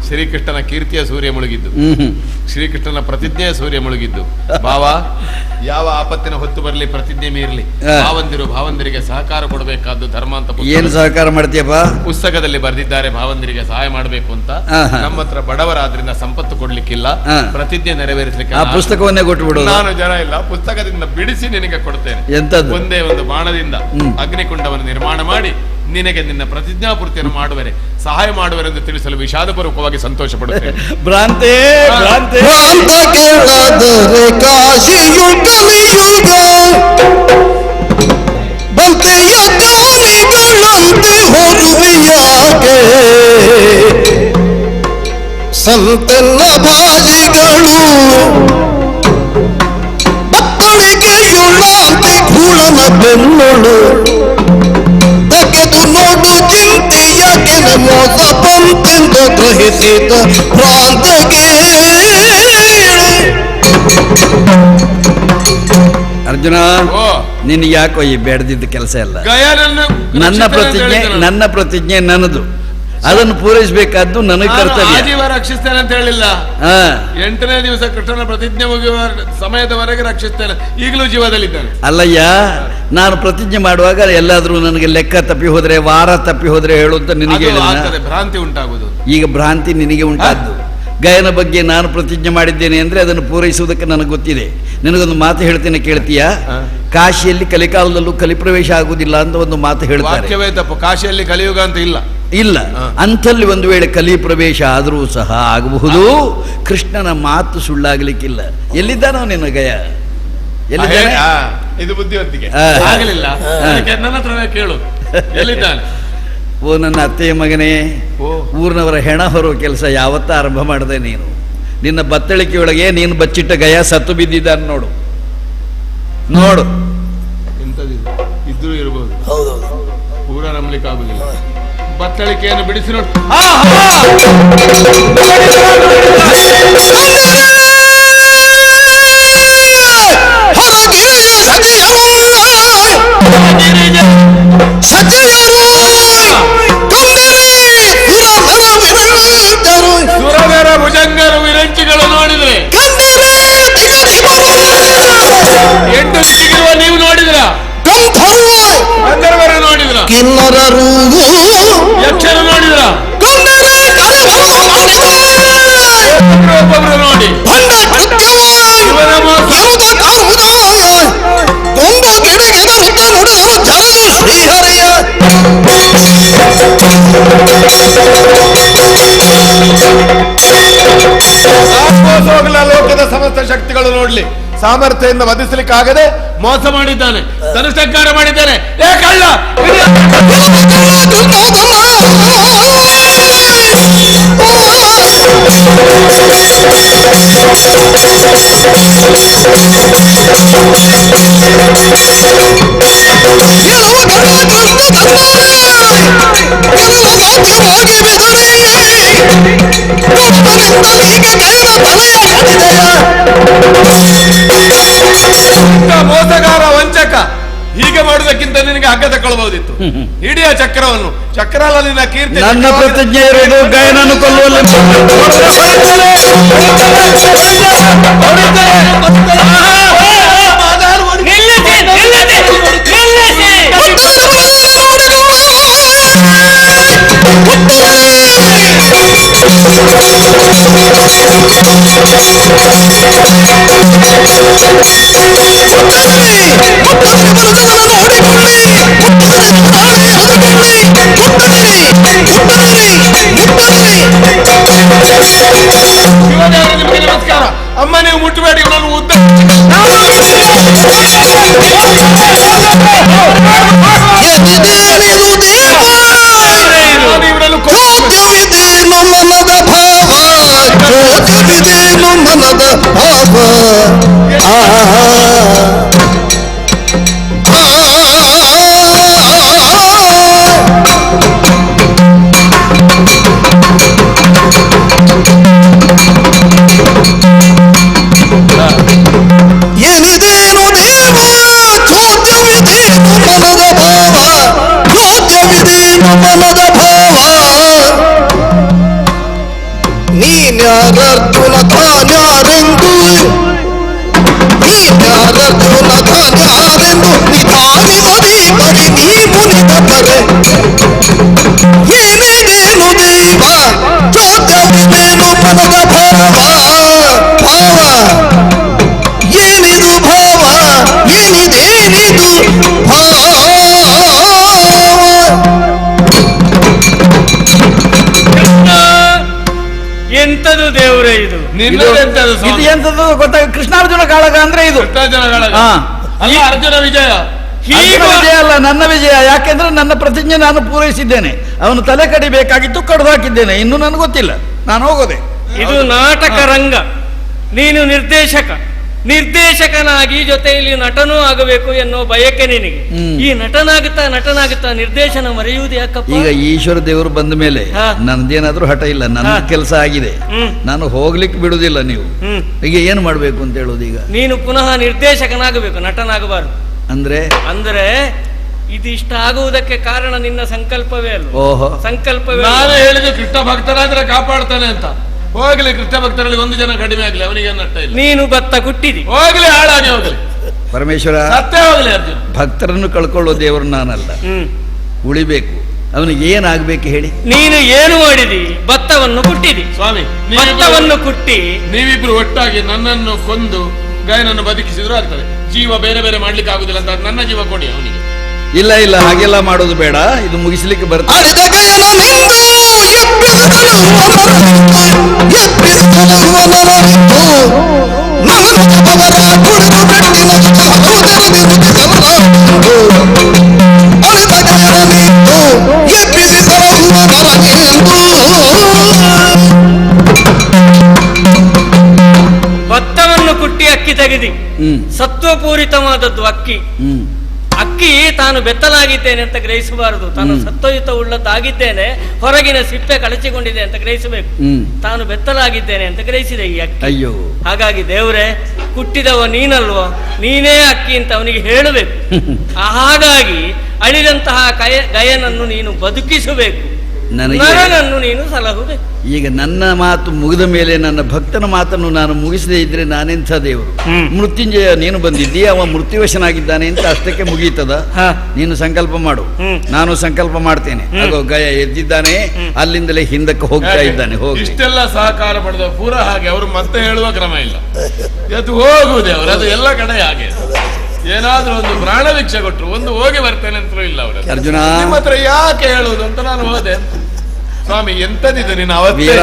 ಶ್ರೀಕೃಷ್ಣನ ಕೀರ್ತಿಯ ಸೂರ್ಯ ಮುಳುಗಿದ್ದು. ಶ್ರೀಕೃಷ್ಣನ ಪ್ರತಿಜ್ಞೆಯ ಸೂರ್ಯ ಮುಳುಗಿದ್ದು. ಭಾವ, ಯಾವ ಆಪತ್ತಿನ ಹೊತ್ತು ಬರಲಿ ಪ್ರತಿಜ್ಞೆ ಮೀರಲಿ, ಭಾವಂದಿರಿಗೆ ಸಹಕಾರ ಕೊಡಬೇಕಾದ್ದು ಧರ್ಮ ಅಂತ. ಏನು ಸಹಕಾರ ಮಾಡ್ತೀಯಪ್ಪ? ಪುಸ್ತಕದಲ್ಲಿ ಬರೆದಿದ್ದಾರೆ ಭಾವಂದಿರಿಗೆ ಸಹಾಯ ಮಾಡಬೇಕು ಅಂತ. ನಮ್ಮ ಹತ್ರ ಬಡವರಾದ್ರಿಂದ ಸಂಪತ್ತು ಕೊಡ್ಲಿಕ್ಕಿಲ್ಲ, ಪ್ರತಿಜ್ಞೆ ನೆರವೇರಿಸಲಿಕ್ಕೆ ಆ ಪುಸ್ತಕವನ್ನೇ ಕೊಟ್ಟು ಬಿಡು. ನಾನು ಜನ ಇಲ್ಲ, ಪುಸ್ತಕದಿಂದ ಬಿಡಿಸಿ ನಿನಗೆ ಕೊಡ್ತೇನೆ. ಎಂತದ್ದು? ಒಂದೇ ಒಂದು ಬಾಣದಿಂದ ಅಗ್ನಿಕುಂಡವನ್ನು ನಿರ್ಮಾಣ ಮಾಡಿ ನಿನಗೆ ನಿನ್ನ ಪ್ರತಿಜ್ಞಾಪೂರ್ತಿಯನ್ನು ಮಾಡುವರೆ, ಸಹಾಯ ಮಾಡುವರೆ ಎಂದು ತಿಳಿಸಲು ವಿಷಾದಪೂರ್ವಕವಾಗಿ ಸಂತೋಷ ಪಡುತ್ತೇನೆ. ಭ್ರಾಂತೆ ಭ್ರಾಂತೆ ಭ್ರಾಂತ ಕೇಳಾದರೆ ಕಾಶಿಯು ಕಲಿಯುಗ ಬಂತೆಯ ಜ್ಞಾನಿಗಳಂತೆ ಹೊರುವಿಯಾಗೆ ಸಂತೆಲ್ಲ ಭಾಜಿಗಳು ಬತ್ತಳಿಗೆಯುಳ್ಳಾಂತೆ ಕೂಳನ ಬೆನ್ನಳು ತೆಗೆದು ನೋಡು ಚಿಂತೆಯಾಗೆ ಮೋಸ ಬಂತೆಂದು ಗ್ರಹಿಸಿದ ಭ್ರಾಂತಗೆ. ಅರ್ಜುನ, ನಿನ್ ಯಾಕೋ ಈ ಬೇಡದಿದ್ದ ಕೆಲಸ ಎಲ್ಲ? ನನ್ನ ಪ್ರತಿಜ್ಞೆ ನನ್ನದು, ಅದನ್ನು ಪೂರೈಸಬೇಕಾದ್ದು ನನಗೆ ಕರ್ತವ್ಯ. ಆಜೀವ ರಕ್ಷಿಸ್ತೇನೆ ಅಂತ ಹೇಳಿಲ್ಲ. 8ನೇ ದಿವಸ ಕೃಷ್ಣನ ಪ್ರತಿಜ್ಞೆ ಮುಗಿಯುವ ಸಮಯದವರೆಗೆ ರಕ್ಷಿಸ್ತೇನೆ. ಈಗಲೂ ಜೀವದಲ್ಲಿದ್ದಾನೆ. ಅಲ್ಲಯ್ಯ, ನಾನು ಪ್ರತಿಜ್ಞೆ ಮಾಡುವಾಗ ಎಲ್ಲಾದ್ರೂ ನನಗೆ ಲೆಕ್ಕ ತಪ್ಪಿ ಹೋದ್ರೆ, ವಾರ ತಪ್ಪಿ ಹೋದ್ರೆ ಹೇಳು ಅಂತ ನಿನಗೆ ಭ್ರಾಂತಿ ಉಂಟಾಗುವುದು. ಈಗ ಭ್ರಾಂತಿ ನಿನಗೆ ಉಂಟಾದ್ದು. ಗಯನ ಬಗ್ಗೆ ನಾನು ಪ್ರತಿಜ್ಞೆ ಮಾಡಿದ್ದೇನೆ ಅಂದ್ರೆ ಅದನ್ನು ಪೂರೈಸುವುದಕ್ಕೆ ನನಗೆ ಗೊತ್ತಿದೆ. ನಿನಗೊಂದು ಮಾತು ಹೇಳ್ತೇನೆ, ಕೇಳ್ತೀಯಾ? ಕಾಶಿಯಲ್ಲಿ ಕಲಿಕಾಲದಲ್ಲೂ ಕಲಿಪ್ರವೇಶ ಆಗುವುದಿಲ್ಲ ಅಂತ ಒಂದು ಮಾತು ಹೇಳ್ತಾರೆ. ವಾಕ್ಯವೇ ತಪ್ಪು. ಕಾಶಿಯಲ್ಲಿ ಕಲಿಯುಗ ಅಂತ ಇಲ್ಲ. ಅಂಥಲ್ಲಿ ಒಂದು ವೇಳೆ ಕಲಿ ಪ್ರವೇಶ ಆದರೂ ಸಹ ಆಗಬಹುದು. ಕೃಷ್ಣನ ಮಾತು ಸುಳ್ಳಾಗಲಿಕ್ಕಿಲ್ಲ. ಎಲ್ಲಿದ್ದಾನೋ ನಿನ್ನ ಗಯ? ಎಲ್ಲಿದ್ದಾನೆ? ಇದು ಬುದ್ಧಿವಂತಿಕೆ. ಆಗಲಿಲ್ಲ, ನನ್ನ ಹತ್ರನೇ ಕೇಳು, ಎಲ್ಲಿದ್ದಾನೆ? ಓ ನನ್ನ ಅತ್ತೆಯ ಮಗನೇ, ಊರಿನವರ ಹೆಣ ಹೊರುವ ಕೆಲಸ ಯಾವತ್ತ ಆರಂಭ ಮಾಡಿದೆ ನೀನು? ನಿನ್ನ ಬತ್ತಳಿಕೆಯೊಳಗೆ ನೀನು ಬಚ್ಚಿಟ್ಟ ಗಯ ಸತ್ತು ಬಿದ್ದಿದ್ದಾನೆ ನೋಡು. ನೋಡು, ಎಂತದಿದು ಇದ್ರೂ ಇರಬಹುದು. ಪೂರ ನಂಬಲಿಕ್ಕೆ ಆಗುದಿಲ್ಲ. ಬತ್ತಳಿಕೆಯನ್ನು ಬಿಡಿಸಿ ನೋಡು. ಸುರವರ ಭುಜಂಗರು ವಿರಂಚಿಗಳು ನೋಡಿದ್ರೆ 8 ದಿಕ್ಕಿಗಿರುವ ನೀವು ನೋಡಿದ್ರ? ಗಂಧರ್ವರು ನೋಡಿದ್ರ? ಕಿನ್ನರರು ಯಕ್ಷರು ನೋಡಿದ್ರ? ಒಬ್ಬೊಬ್ರು ನೋಡಿ ಲೋಕದ ಸಮಸ್ತ ಶಕ್ತಿಗಳು ನೋಡ್ಲಿ, ಸಾಮರ್ಥ್ಯದಿಂದ ವಧಿಸಲಿಕ್ಕಾಗದೆ ಮೋಸ ಮಾಡಿದ್ದಾನೆ, ಧನುಷ್ಠಂಕಾರ ಮಾಡಿದ್ದಾನೆ. ಏ ಕಳ್ಳ! ಮೋಸಗಾರ, ವಂಚಕ, ಹೀಗೆ ಮಾಡುವುದಕ್ಕಿಂತ ನಿನಗೆ ಹಗ್ಗ ತಗೊಳ್ಬಹುದಿತ್ತು. ಇಡೀ ಚಕ್ರವನ್ನು, ಚಕ್ರ ಅಲ್ಲ ನಿನ್ನ ಕೀರ್ತಿ. ನನ್ನ ಪ್ರತಿಜ್ಞೆ ಇರುವುದು ಗಯನನ್ನು ಕೊಲ್ಲುವಲ್ಲಿ. ನಿಮಗೆ ನಮಸ್ಕಾರ. ಅಮ್ಮ, ನೀವು ಮುಟ್ಟಬೇಡಿ, ನಾನು ಉದ್ದ ಚೋದ್ಯವಿದೇನು ಮನದ ಭಾವ, ಚೋದ್ಯವಿದೇನು ಮನದ ಭಾವ. ಏನಿದೇನು ದೇವ ಚೋದ್ಯವಿದೆ ಭಾವರೆ ಏನೇನೇನು ದೈವ ಚೋದ್ಯವಿದೇನು ಮನದ ಭಾವ ಭಾವ ಏನಿದು ಭಾವ ಏನಿದೇನಿದು ಭಾವ ಎಂತದು ದೇವ್ರೆ ಇದು ಇದು ಎಂತದ್ದು ಗೊತ್ತಾಗ ಕೃಷ್ಣಾರ್ಜುನ ಕಾಳಗ ಅಂದ್ರೆ ಇದು ಅಲ್ಲ ಅರ್ಜುನ ವಿಜಯ ವಿಜಯ ಅಲ್ಲ, ನನ್ನ ವಿಜಯ. ಯಾಕೆಂದ್ರೆ ನನ್ನ ಪ್ರತಿಜ್ಞೆ ನಾನು ಪೂರೈಸಿದ್ದೇನೆ. ಅವನು ತಲೆ ಕಡಿಬೇಕಾಗಿತ್ತು, ಕಡ್ದು ಹಾಕಿದ್ದೇನೆ. ಇನ್ನು ನನಗೆ ಗೊತ್ತಿಲ್ಲ, ನಾನು ಹೋಗೋದೆ. ಇದು ನಾಟಕ ರಂಗ. ನೀನು ನಿರ್ದೇಶಕನಾಗಿ ಜೊತೆಯಲ್ಲಿ ನಟನೂ ಆಗಬೇಕು ಎನ್ನುವ ಬಯಕೆ ನಿನಗೆ. ಈ ನಟನಾಗುತ್ತಾ ನಿರ್ದೇಶನ ಮರೆಯುವುದು ಯಾಕಪ್ಪ? ಈಗ ಈಶ್ವರ ದೇವರು ಬಂದ ಮೇಲೆ ನನ್ನದೇನಾದ್ರೂ ಹಠ ಇಲ್ಲ, ನನ್ನ ಕೆಲಸ ಆಗಿದೆ, ನಾನು ಹೋಗ್ಲಿಕ್ಕೆ ಬಿಡುದಿಲ್ಲ. ನೀವು ಈಗ ಏನು ಮಾಡ್ಬೇಕು ಅಂತ ಹೇಳೋದು? ಈಗ ನೀನು ಪುನಃ ನಿರ್ದೇಶಕನಾಗಬೇಕು, ನಟನಾಗಬಾರದು. ಅಂದ್ರೆ ಇದಿಷ್ಟ ಆಗುವುದಕ್ಕೆ ಕಾರಣ ನಿನ್ನ ಸಂಕಲ್ಪವೇ ಅಲ್ಲ. ಓಹೋ, ಸಂಕಲ್ಪವೇ. ನಾನು ಹೇಳಿದ್ದು ಕೃಷ್ಣ ಭಕ್ತರಾದ್ರೆ ಕಾಪಾಡ್ತಾನೆ ಅಂತ. ಹೋಗ್ಲಿ, ಕೃಷ್ಣ ಭಕ್ತರಲ್ಲಿ ಒಂದು ಜನ ಕಡಿಮೆ ಆಗ್ಲಿ, ಅವನಿಗೆ ನಷ್ಟ ಇಲ್ಲ. ನೀನು ಭತ್ತ ಕುಟ್ಟಿದಿ, ಹೋಗ್ಲಿ, ಹಾಳಾಗಿ ಹೋಗ್ಲಿ. ಪರಮೇಶ್ವರ ಸತ್ತೇ ಹೋಗ್ಲಿ. ಅರ್ಜುನ ಭಕ್ತರನ್ನು ಕಳ್ಕೊಳ್ಳೋ ದೇವರು ನಾನಲ್ಲ, ಉಳಿಬೇಕು. ಅವನಿಗೆ ಏನಾಗ್ಬೇಕು ಹೇಳಿ? ನೀನು ಏನು ಮಾಡಿದಿ? ಭತ್ತವನ್ನು ಕುಟ್ಟಿದಿ ಸ್ವಾಮಿ. ಭತ್ತವನ್ನು ಕುಟ್ಟಿ ನೀವಿಬ್ರು ಒಟ್ಟಾಗಿ ನನ್ನನ್ನು ಕೊಂದು ಗಾಯನನ್ನು ಬದುಕಿಸಿದ್ರು ಆಗ್ತದೆ. ಜೀವ ಬೇರೆ ಬೇರೆ ಮಾಡ್ಲಿಕ್ಕೆ ಆಗುದಿಲ್ಲ ಅಂತ ನನ್ನ ಜೀವ ಕೊಡಿ ಅವನಿಗೆ. ಇಲ್ಲ ಇಲ್ಲ, ಹಾಗೆಲ್ಲ ಮಾಡೋದು ಬೇಡ. ಇದು ಮುಗಿಸ್ಲಿಕ್ಕೆ ಬರ್ತದೆ. ಭತ್ತವನ್ನು ಕುಟ್ಟಿ ಅಕ್ಕಿ ತೆಗೆದಿ. ಸತ್ವಪೂರಿತವಾದದ್ದು ಅಕ್ಕಿ. ಅಕ್ಕಿ ತಾನು ಬೆತ್ತಲಾಗಿದ್ದೇನೆ ಅಂತ ಗ್ರಹಿಸಬಾರದು. ತಾನು ಸತ್ವಯುತ ಉಳ್ಳದ್ದಾಗಿದ್ದೇನೆ, ಹೊರಗಿನ ಸಿಪ್ಪೆ ಕಳಚಿಕೊಂಡಿದೆ ಅಂತ ಗ್ರಹಿಸಬೇಕು. ತಾನು ಬೆತ್ತಲಾಗಿದ್ದೇನೆ ಅಂತ ಗ್ರಹಿಸಿದೆ ಈ ಅಕ್ಕಿ. ಅಯ್ಯೋ, ಹಾಗಾಗಿ ದೇವ್ರೆ, ಕುಟ್ಟಿದವ ನೀನಲ್ವೋ, ನೀನೇ ಅಕ್ಕಿ ಅಂತ ಅವನಿಗೆ ಹೇಳಬೇಕು. ಹಾಗಾಗಿ ಅಳಿದಂತಹ ಗಯನನ್ನು ನೀನು ಬದುಕಿಸಬೇಕು, ನರನನ್ನು ನೀನು ಸಲಹುಬೇಕು. ಈಗ ನನ್ನ ಮಾತು ಮುಗಿದ ಮೇಲೆ ನನ್ನ ಭಕ್ತನ ಮಾತನ್ನು ನಾನು ಮುಗಿಸದೇ ಇದ್ರೆ ನಾನೆಂಥ ದೇವರು? ಮೃತ್ಯುಂಜಯ ನೀನು ಬಂದಿದ್ದೀ, ಅವ ಮೃತ್ಯುವಶನಾಗಿದ್ದಾನೆ ಅಂತ ಅಷ್ಟಕ್ಕೆ ಮುಗೀತದ? ನೀನು ಸಂಕಲ್ಪ ಮಾಡು, ನಾನು ಸಂಕಲ್ಪ ಮಾಡ್ತೇನೆ. ಆಗೋ ಗಯ ಎದ್ದಿದ್ದಾನೆ, ಅಲ್ಲಿಂದಲೇ ಹಿಂದಕ್ಕೆ ಹೋಗ್ತಾ ಇದ್ದಾನೆ. ಹೋಗಿ ಇಷ್ಟೆಲ್ಲ ಸಹಕಾರ ಪಡೆದ ಪೂರ ಹಾಗೆ ಅವರು ಮತ್ತೆ ಹೇಳುವ ಕ್ರಮ ಇಲ್ಲ. ಅದು ಹೋಗುವುದೇ ಅವರು, ಅದು ಎಲ್ಲ ಕಡೆ ಹಾಗೆ. ಏನಾದ್ರೂ ಒಂದು ಪ್ರಾಣ ಭಿಕ್ಷೆ ಕೊಟ್ಟರು, ಒಂದು ಹೋಗಿ ಬರ್ತೇನೆ ಅಂತಲೂ ಇಲ್ಲ ಅವರು. ಅರ್ಜುನ, ನಿಮ್ಮ ಹತ್ರ ಯಾಕೆ ಹೇಳುವುದು ಅಂತ ನಾನು ಹೋದೆ. ಸ್ವಾಮಿ, ಎಂತದಿದೆ ನೀನು ಅವತ್ತೇ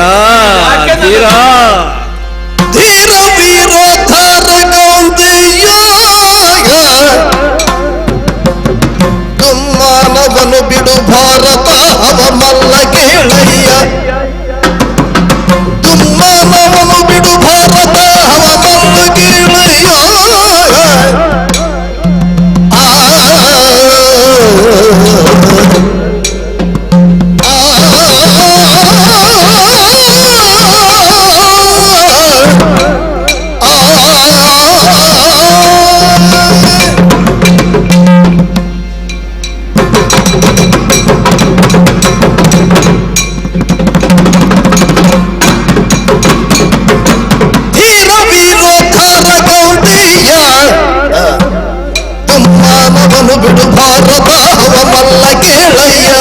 ಧೀರ ದುಮ್ಮಾನವನು ಬಿಡು ಭಾರತ ಹವ ಮಲ್ಲ ಕೇಳಯ್ಯ. ದುಮ್ಮಾನವನು ಬಿಡು ಭಾರತ ಹವ ಮಲ್ಲ ಕೇಳಯ್ಯ. ದುಮ್ಮಾನವನು ಬಿಡು ಭಾರತ ಹವ ಮಲ್ಲ ಕೇಳಯ್ಯ.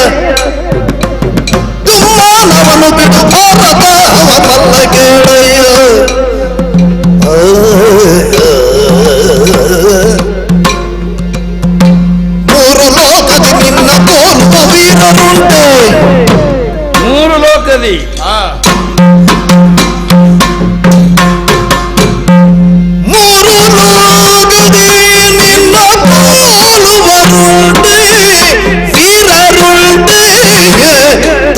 ದುಮ್ಮಾನವನು ಬಿಡು ಭಾರತ ಹವ ಮಲ್ಲ ಕೇಳಯ್ಯ. ಮೂರು ಲೋಕದಿ ನಿನ್ನ ಕೋರುವ ವೀರರುಂಟೆ. ಮೂರು ಲೋಕದಿ ಮೂರು ಲೋಕದಿ ನಿನ್ನ ಕೋಲುವರುಂಟೆ, ವೀರರುಂಟೆ.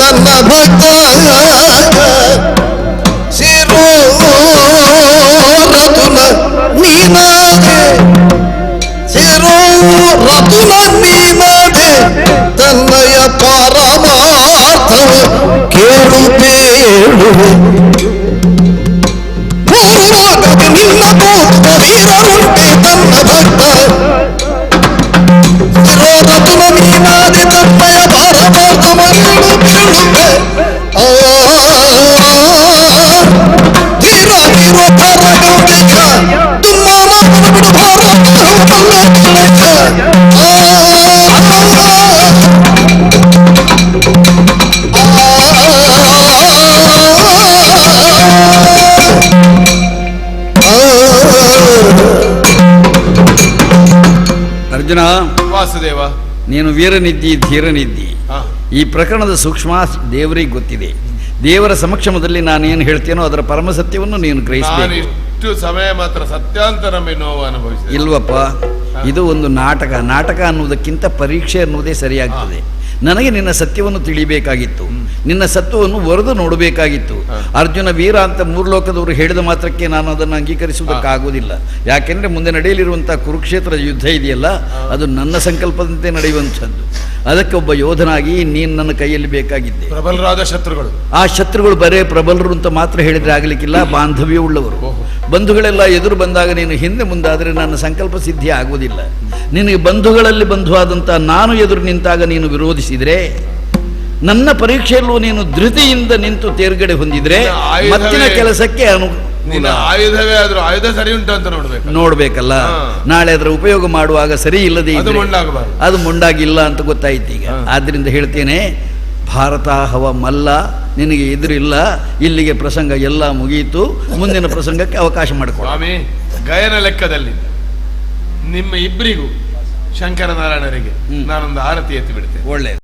ತನ್ನ ಭಕ್ತ ಸಿರೋ ರತುಲ ನೀನಾದೆ, ಸಿರೋ ರತುಲ ನೀನಾದೆ. ತನ್ನಯ ಪರಮಾರ್ಥವ ಕೇಳುತ್ತೇಳುವೆ. ಮೂರು ಲೋಕದಿ ನಿನ್ನ ಕೋಲುವ ವೀರರುಂಟೆ, ತನ್ನ ಭಕ್ತ ರತುಲ ನೀನಾದೆ. ತನ್ನಯ ಪರಮಾರ್ಥವ ಕೇಳುತ್ತೇಳುವೆ. ಧೀರ ಧೀರ ಕರಗೌದಿಯ ದುಮ್ಮಾನವನು ಬಿಡು ಭಾರತ ಹವ ಮಲ್ಲ ಕೇಳಯ್ಯ. ಅರ್ಜುನ, ವಾಸುದೇವ, ನೀನು ವೀರನಿದ್ದಿ, ಧೀರನಿದ್ದಿ. ಹಾ. ಈ ಪ್ರಕರಣದ ಸೂಕ್ಷ್ಮ ದೇವರಿಗೆ ಗೊತ್ತಿದೆ. ದೇವರ ಸಮಕ್ಷಮದಲ್ಲಿ ನಾನೇನು ಹೇಳ್ತೇನೋ ಅದರ ಪರಮ ಸತ್ಯವನ್ನು ನೀನು ನಾನು ಗ್ರಹಿಸಬೇಕು. ಇಷ್ಟು ಸಮಯ ಮಾತ್ರ ಸತ್ಯಾಂತರಮೆ ನೋವು ಅನುಭವಿಸಿದೆ. ಇಲ್ವಪ್ಪ, ಇದು ಒಂದು ನಾಟಕ. ನಾಟಕ ಅನ್ನುವುದಕ್ಕಿಂತ ಪರೀಕ್ಷೆ ಅನ್ನುವುದೇ ಸರಿಯಾಗ್ತದೆ. ನನಗೆ ನಿನ್ನ ಸತ್ಯವನ್ನು ತಿಳಿಬೇಕಾಗಿತ್ತು, ನಿನ್ನ ಸತ್ವವನ್ನು ವರೆದು ನೋಡಬೇಕಾಗಿತ್ತು. ಅರ್ಜುನ ವೀರ ಅಂತ ಮೂರ್ಲೋಕದವರು ಹೇಳಿದ ಮಾತ್ರಕ್ಕೆ ನಾನು ಅದನ್ನು ಅಂಗೀಕರಿಸುವುದಕ್ಕಾಗುವುದಿಲ್ಲ. ಯಾಕೆಂದರೆ ಮುಂದೆ ನಡೆಯಲಿರುವಂಥ ಕುರುಕ್ಷೇತ್ರದ ಯುದ್ಧ ಇದೆಯಲ್ಲ, ಅದು ನನ್ನ ಸಂಕಲ್ಪದಂತೆ ನಡೆಯುವಂಥದ್ದು. ಅದಕ್ಕೆ ಒಬ್ಬ ಯೋಧನಾಗಿ ನೀನು ನನ್ನ ಕೈಯಲ್ಲಿ ಬೇಕಾಗಿದ್ದೆ. ಪ್ರಬಲರಾದ ಶತ್ರುಗಳು, ಆ ಶತ್ರುಗಳು ಬರೇ ಪ್ರಬಲರು ಅಂತ ಮಾತ್ರ ಹೇಳಿದರೆ ಆಗಲಿಕ್ಕಿಲ್ಲ, ಬಾಂಧವ್ಯ ಉಳ್ಳವರು. ಬಂಧುಗಳೆಲ್ಲ ಎದುರು ಬಂದಾಗ ನೀನು ಹಿಂದೆ ಮುಂದಾದರೆ ನನ್ನ ಸಂಕಲ್ಪ ಸಿದ್ಧಿ ಆಗುವುದಿಲ್ಲ. ನಿನಗೆ ಬಂಧುಗಳಲ್ಲಿ ಬಂಧುವಾದಂಥ ನಾನು ಎದುರು ನಿಂತಾಗ ನೀನು ವಿರೋಧಿಸಿದರೆ, ನನ್ನ ಪರೀಕ್ಷೆಯಲ್ಲೂ ನೀನು ಧೃತಿಯಿಂದ ನಿಂತು ತೇರ್ಗಡೆ ಹೊಂದಿದ್ರೆ ಮತ್ತಿನ ಕೆಲಸಕ್ಕೆ ನಿನ್ನ ಆಯುಧವೇ ಆದ್ರೂ ಆಯುಧ ಸರಿ ಉಂಟು ಅಂತ ನೋಡ್ಬೇಕಲ್ಲ. ನಾಳೆ ಅದರ ಉಪಯೋಗ ಮಾಡುವಾಗ ಸರಿ ಇಲ್ಲದೆ ಅದು ಮೊಂಡಾಗಿಲ್ಲ ಅಂತ ಗೊತ್ತಾಯ್ತು ಈಗ. ಆದ್ರಿಂದ ಹೇಳ್ತೇನೆ, ಭಾರತ ಹವ ಮಲ್ಲ, ನಿನಗೆ ಎದುರಿಲ್ಲ. ಇಲ್ಲಿಗೆ ಪ್ರಸಂಗ ಎಲ್ಲ ಮುಗಿಯಿತು. ಮುಂದಿನ ಪ್ರಸಂಗಕ್ಕೆ ಅವಕಾಶ ಮಾಡಿಕೊಡು. ಸ್ವಾಮಿ, ಗಯನ ಲೆಕ್ಕದಲ್ಲಿ ನಿಮ್ಮ ಇಬ್ಬರಿಗೂ ಶಂಕರನಾರಾಯಣರಿಗೆ ನಾನೊಂದು ಆರತಿ ಎತ್ತಿ ಬಿಡ್ತೇನೆ. ಒಳ್ಳೆಯದು.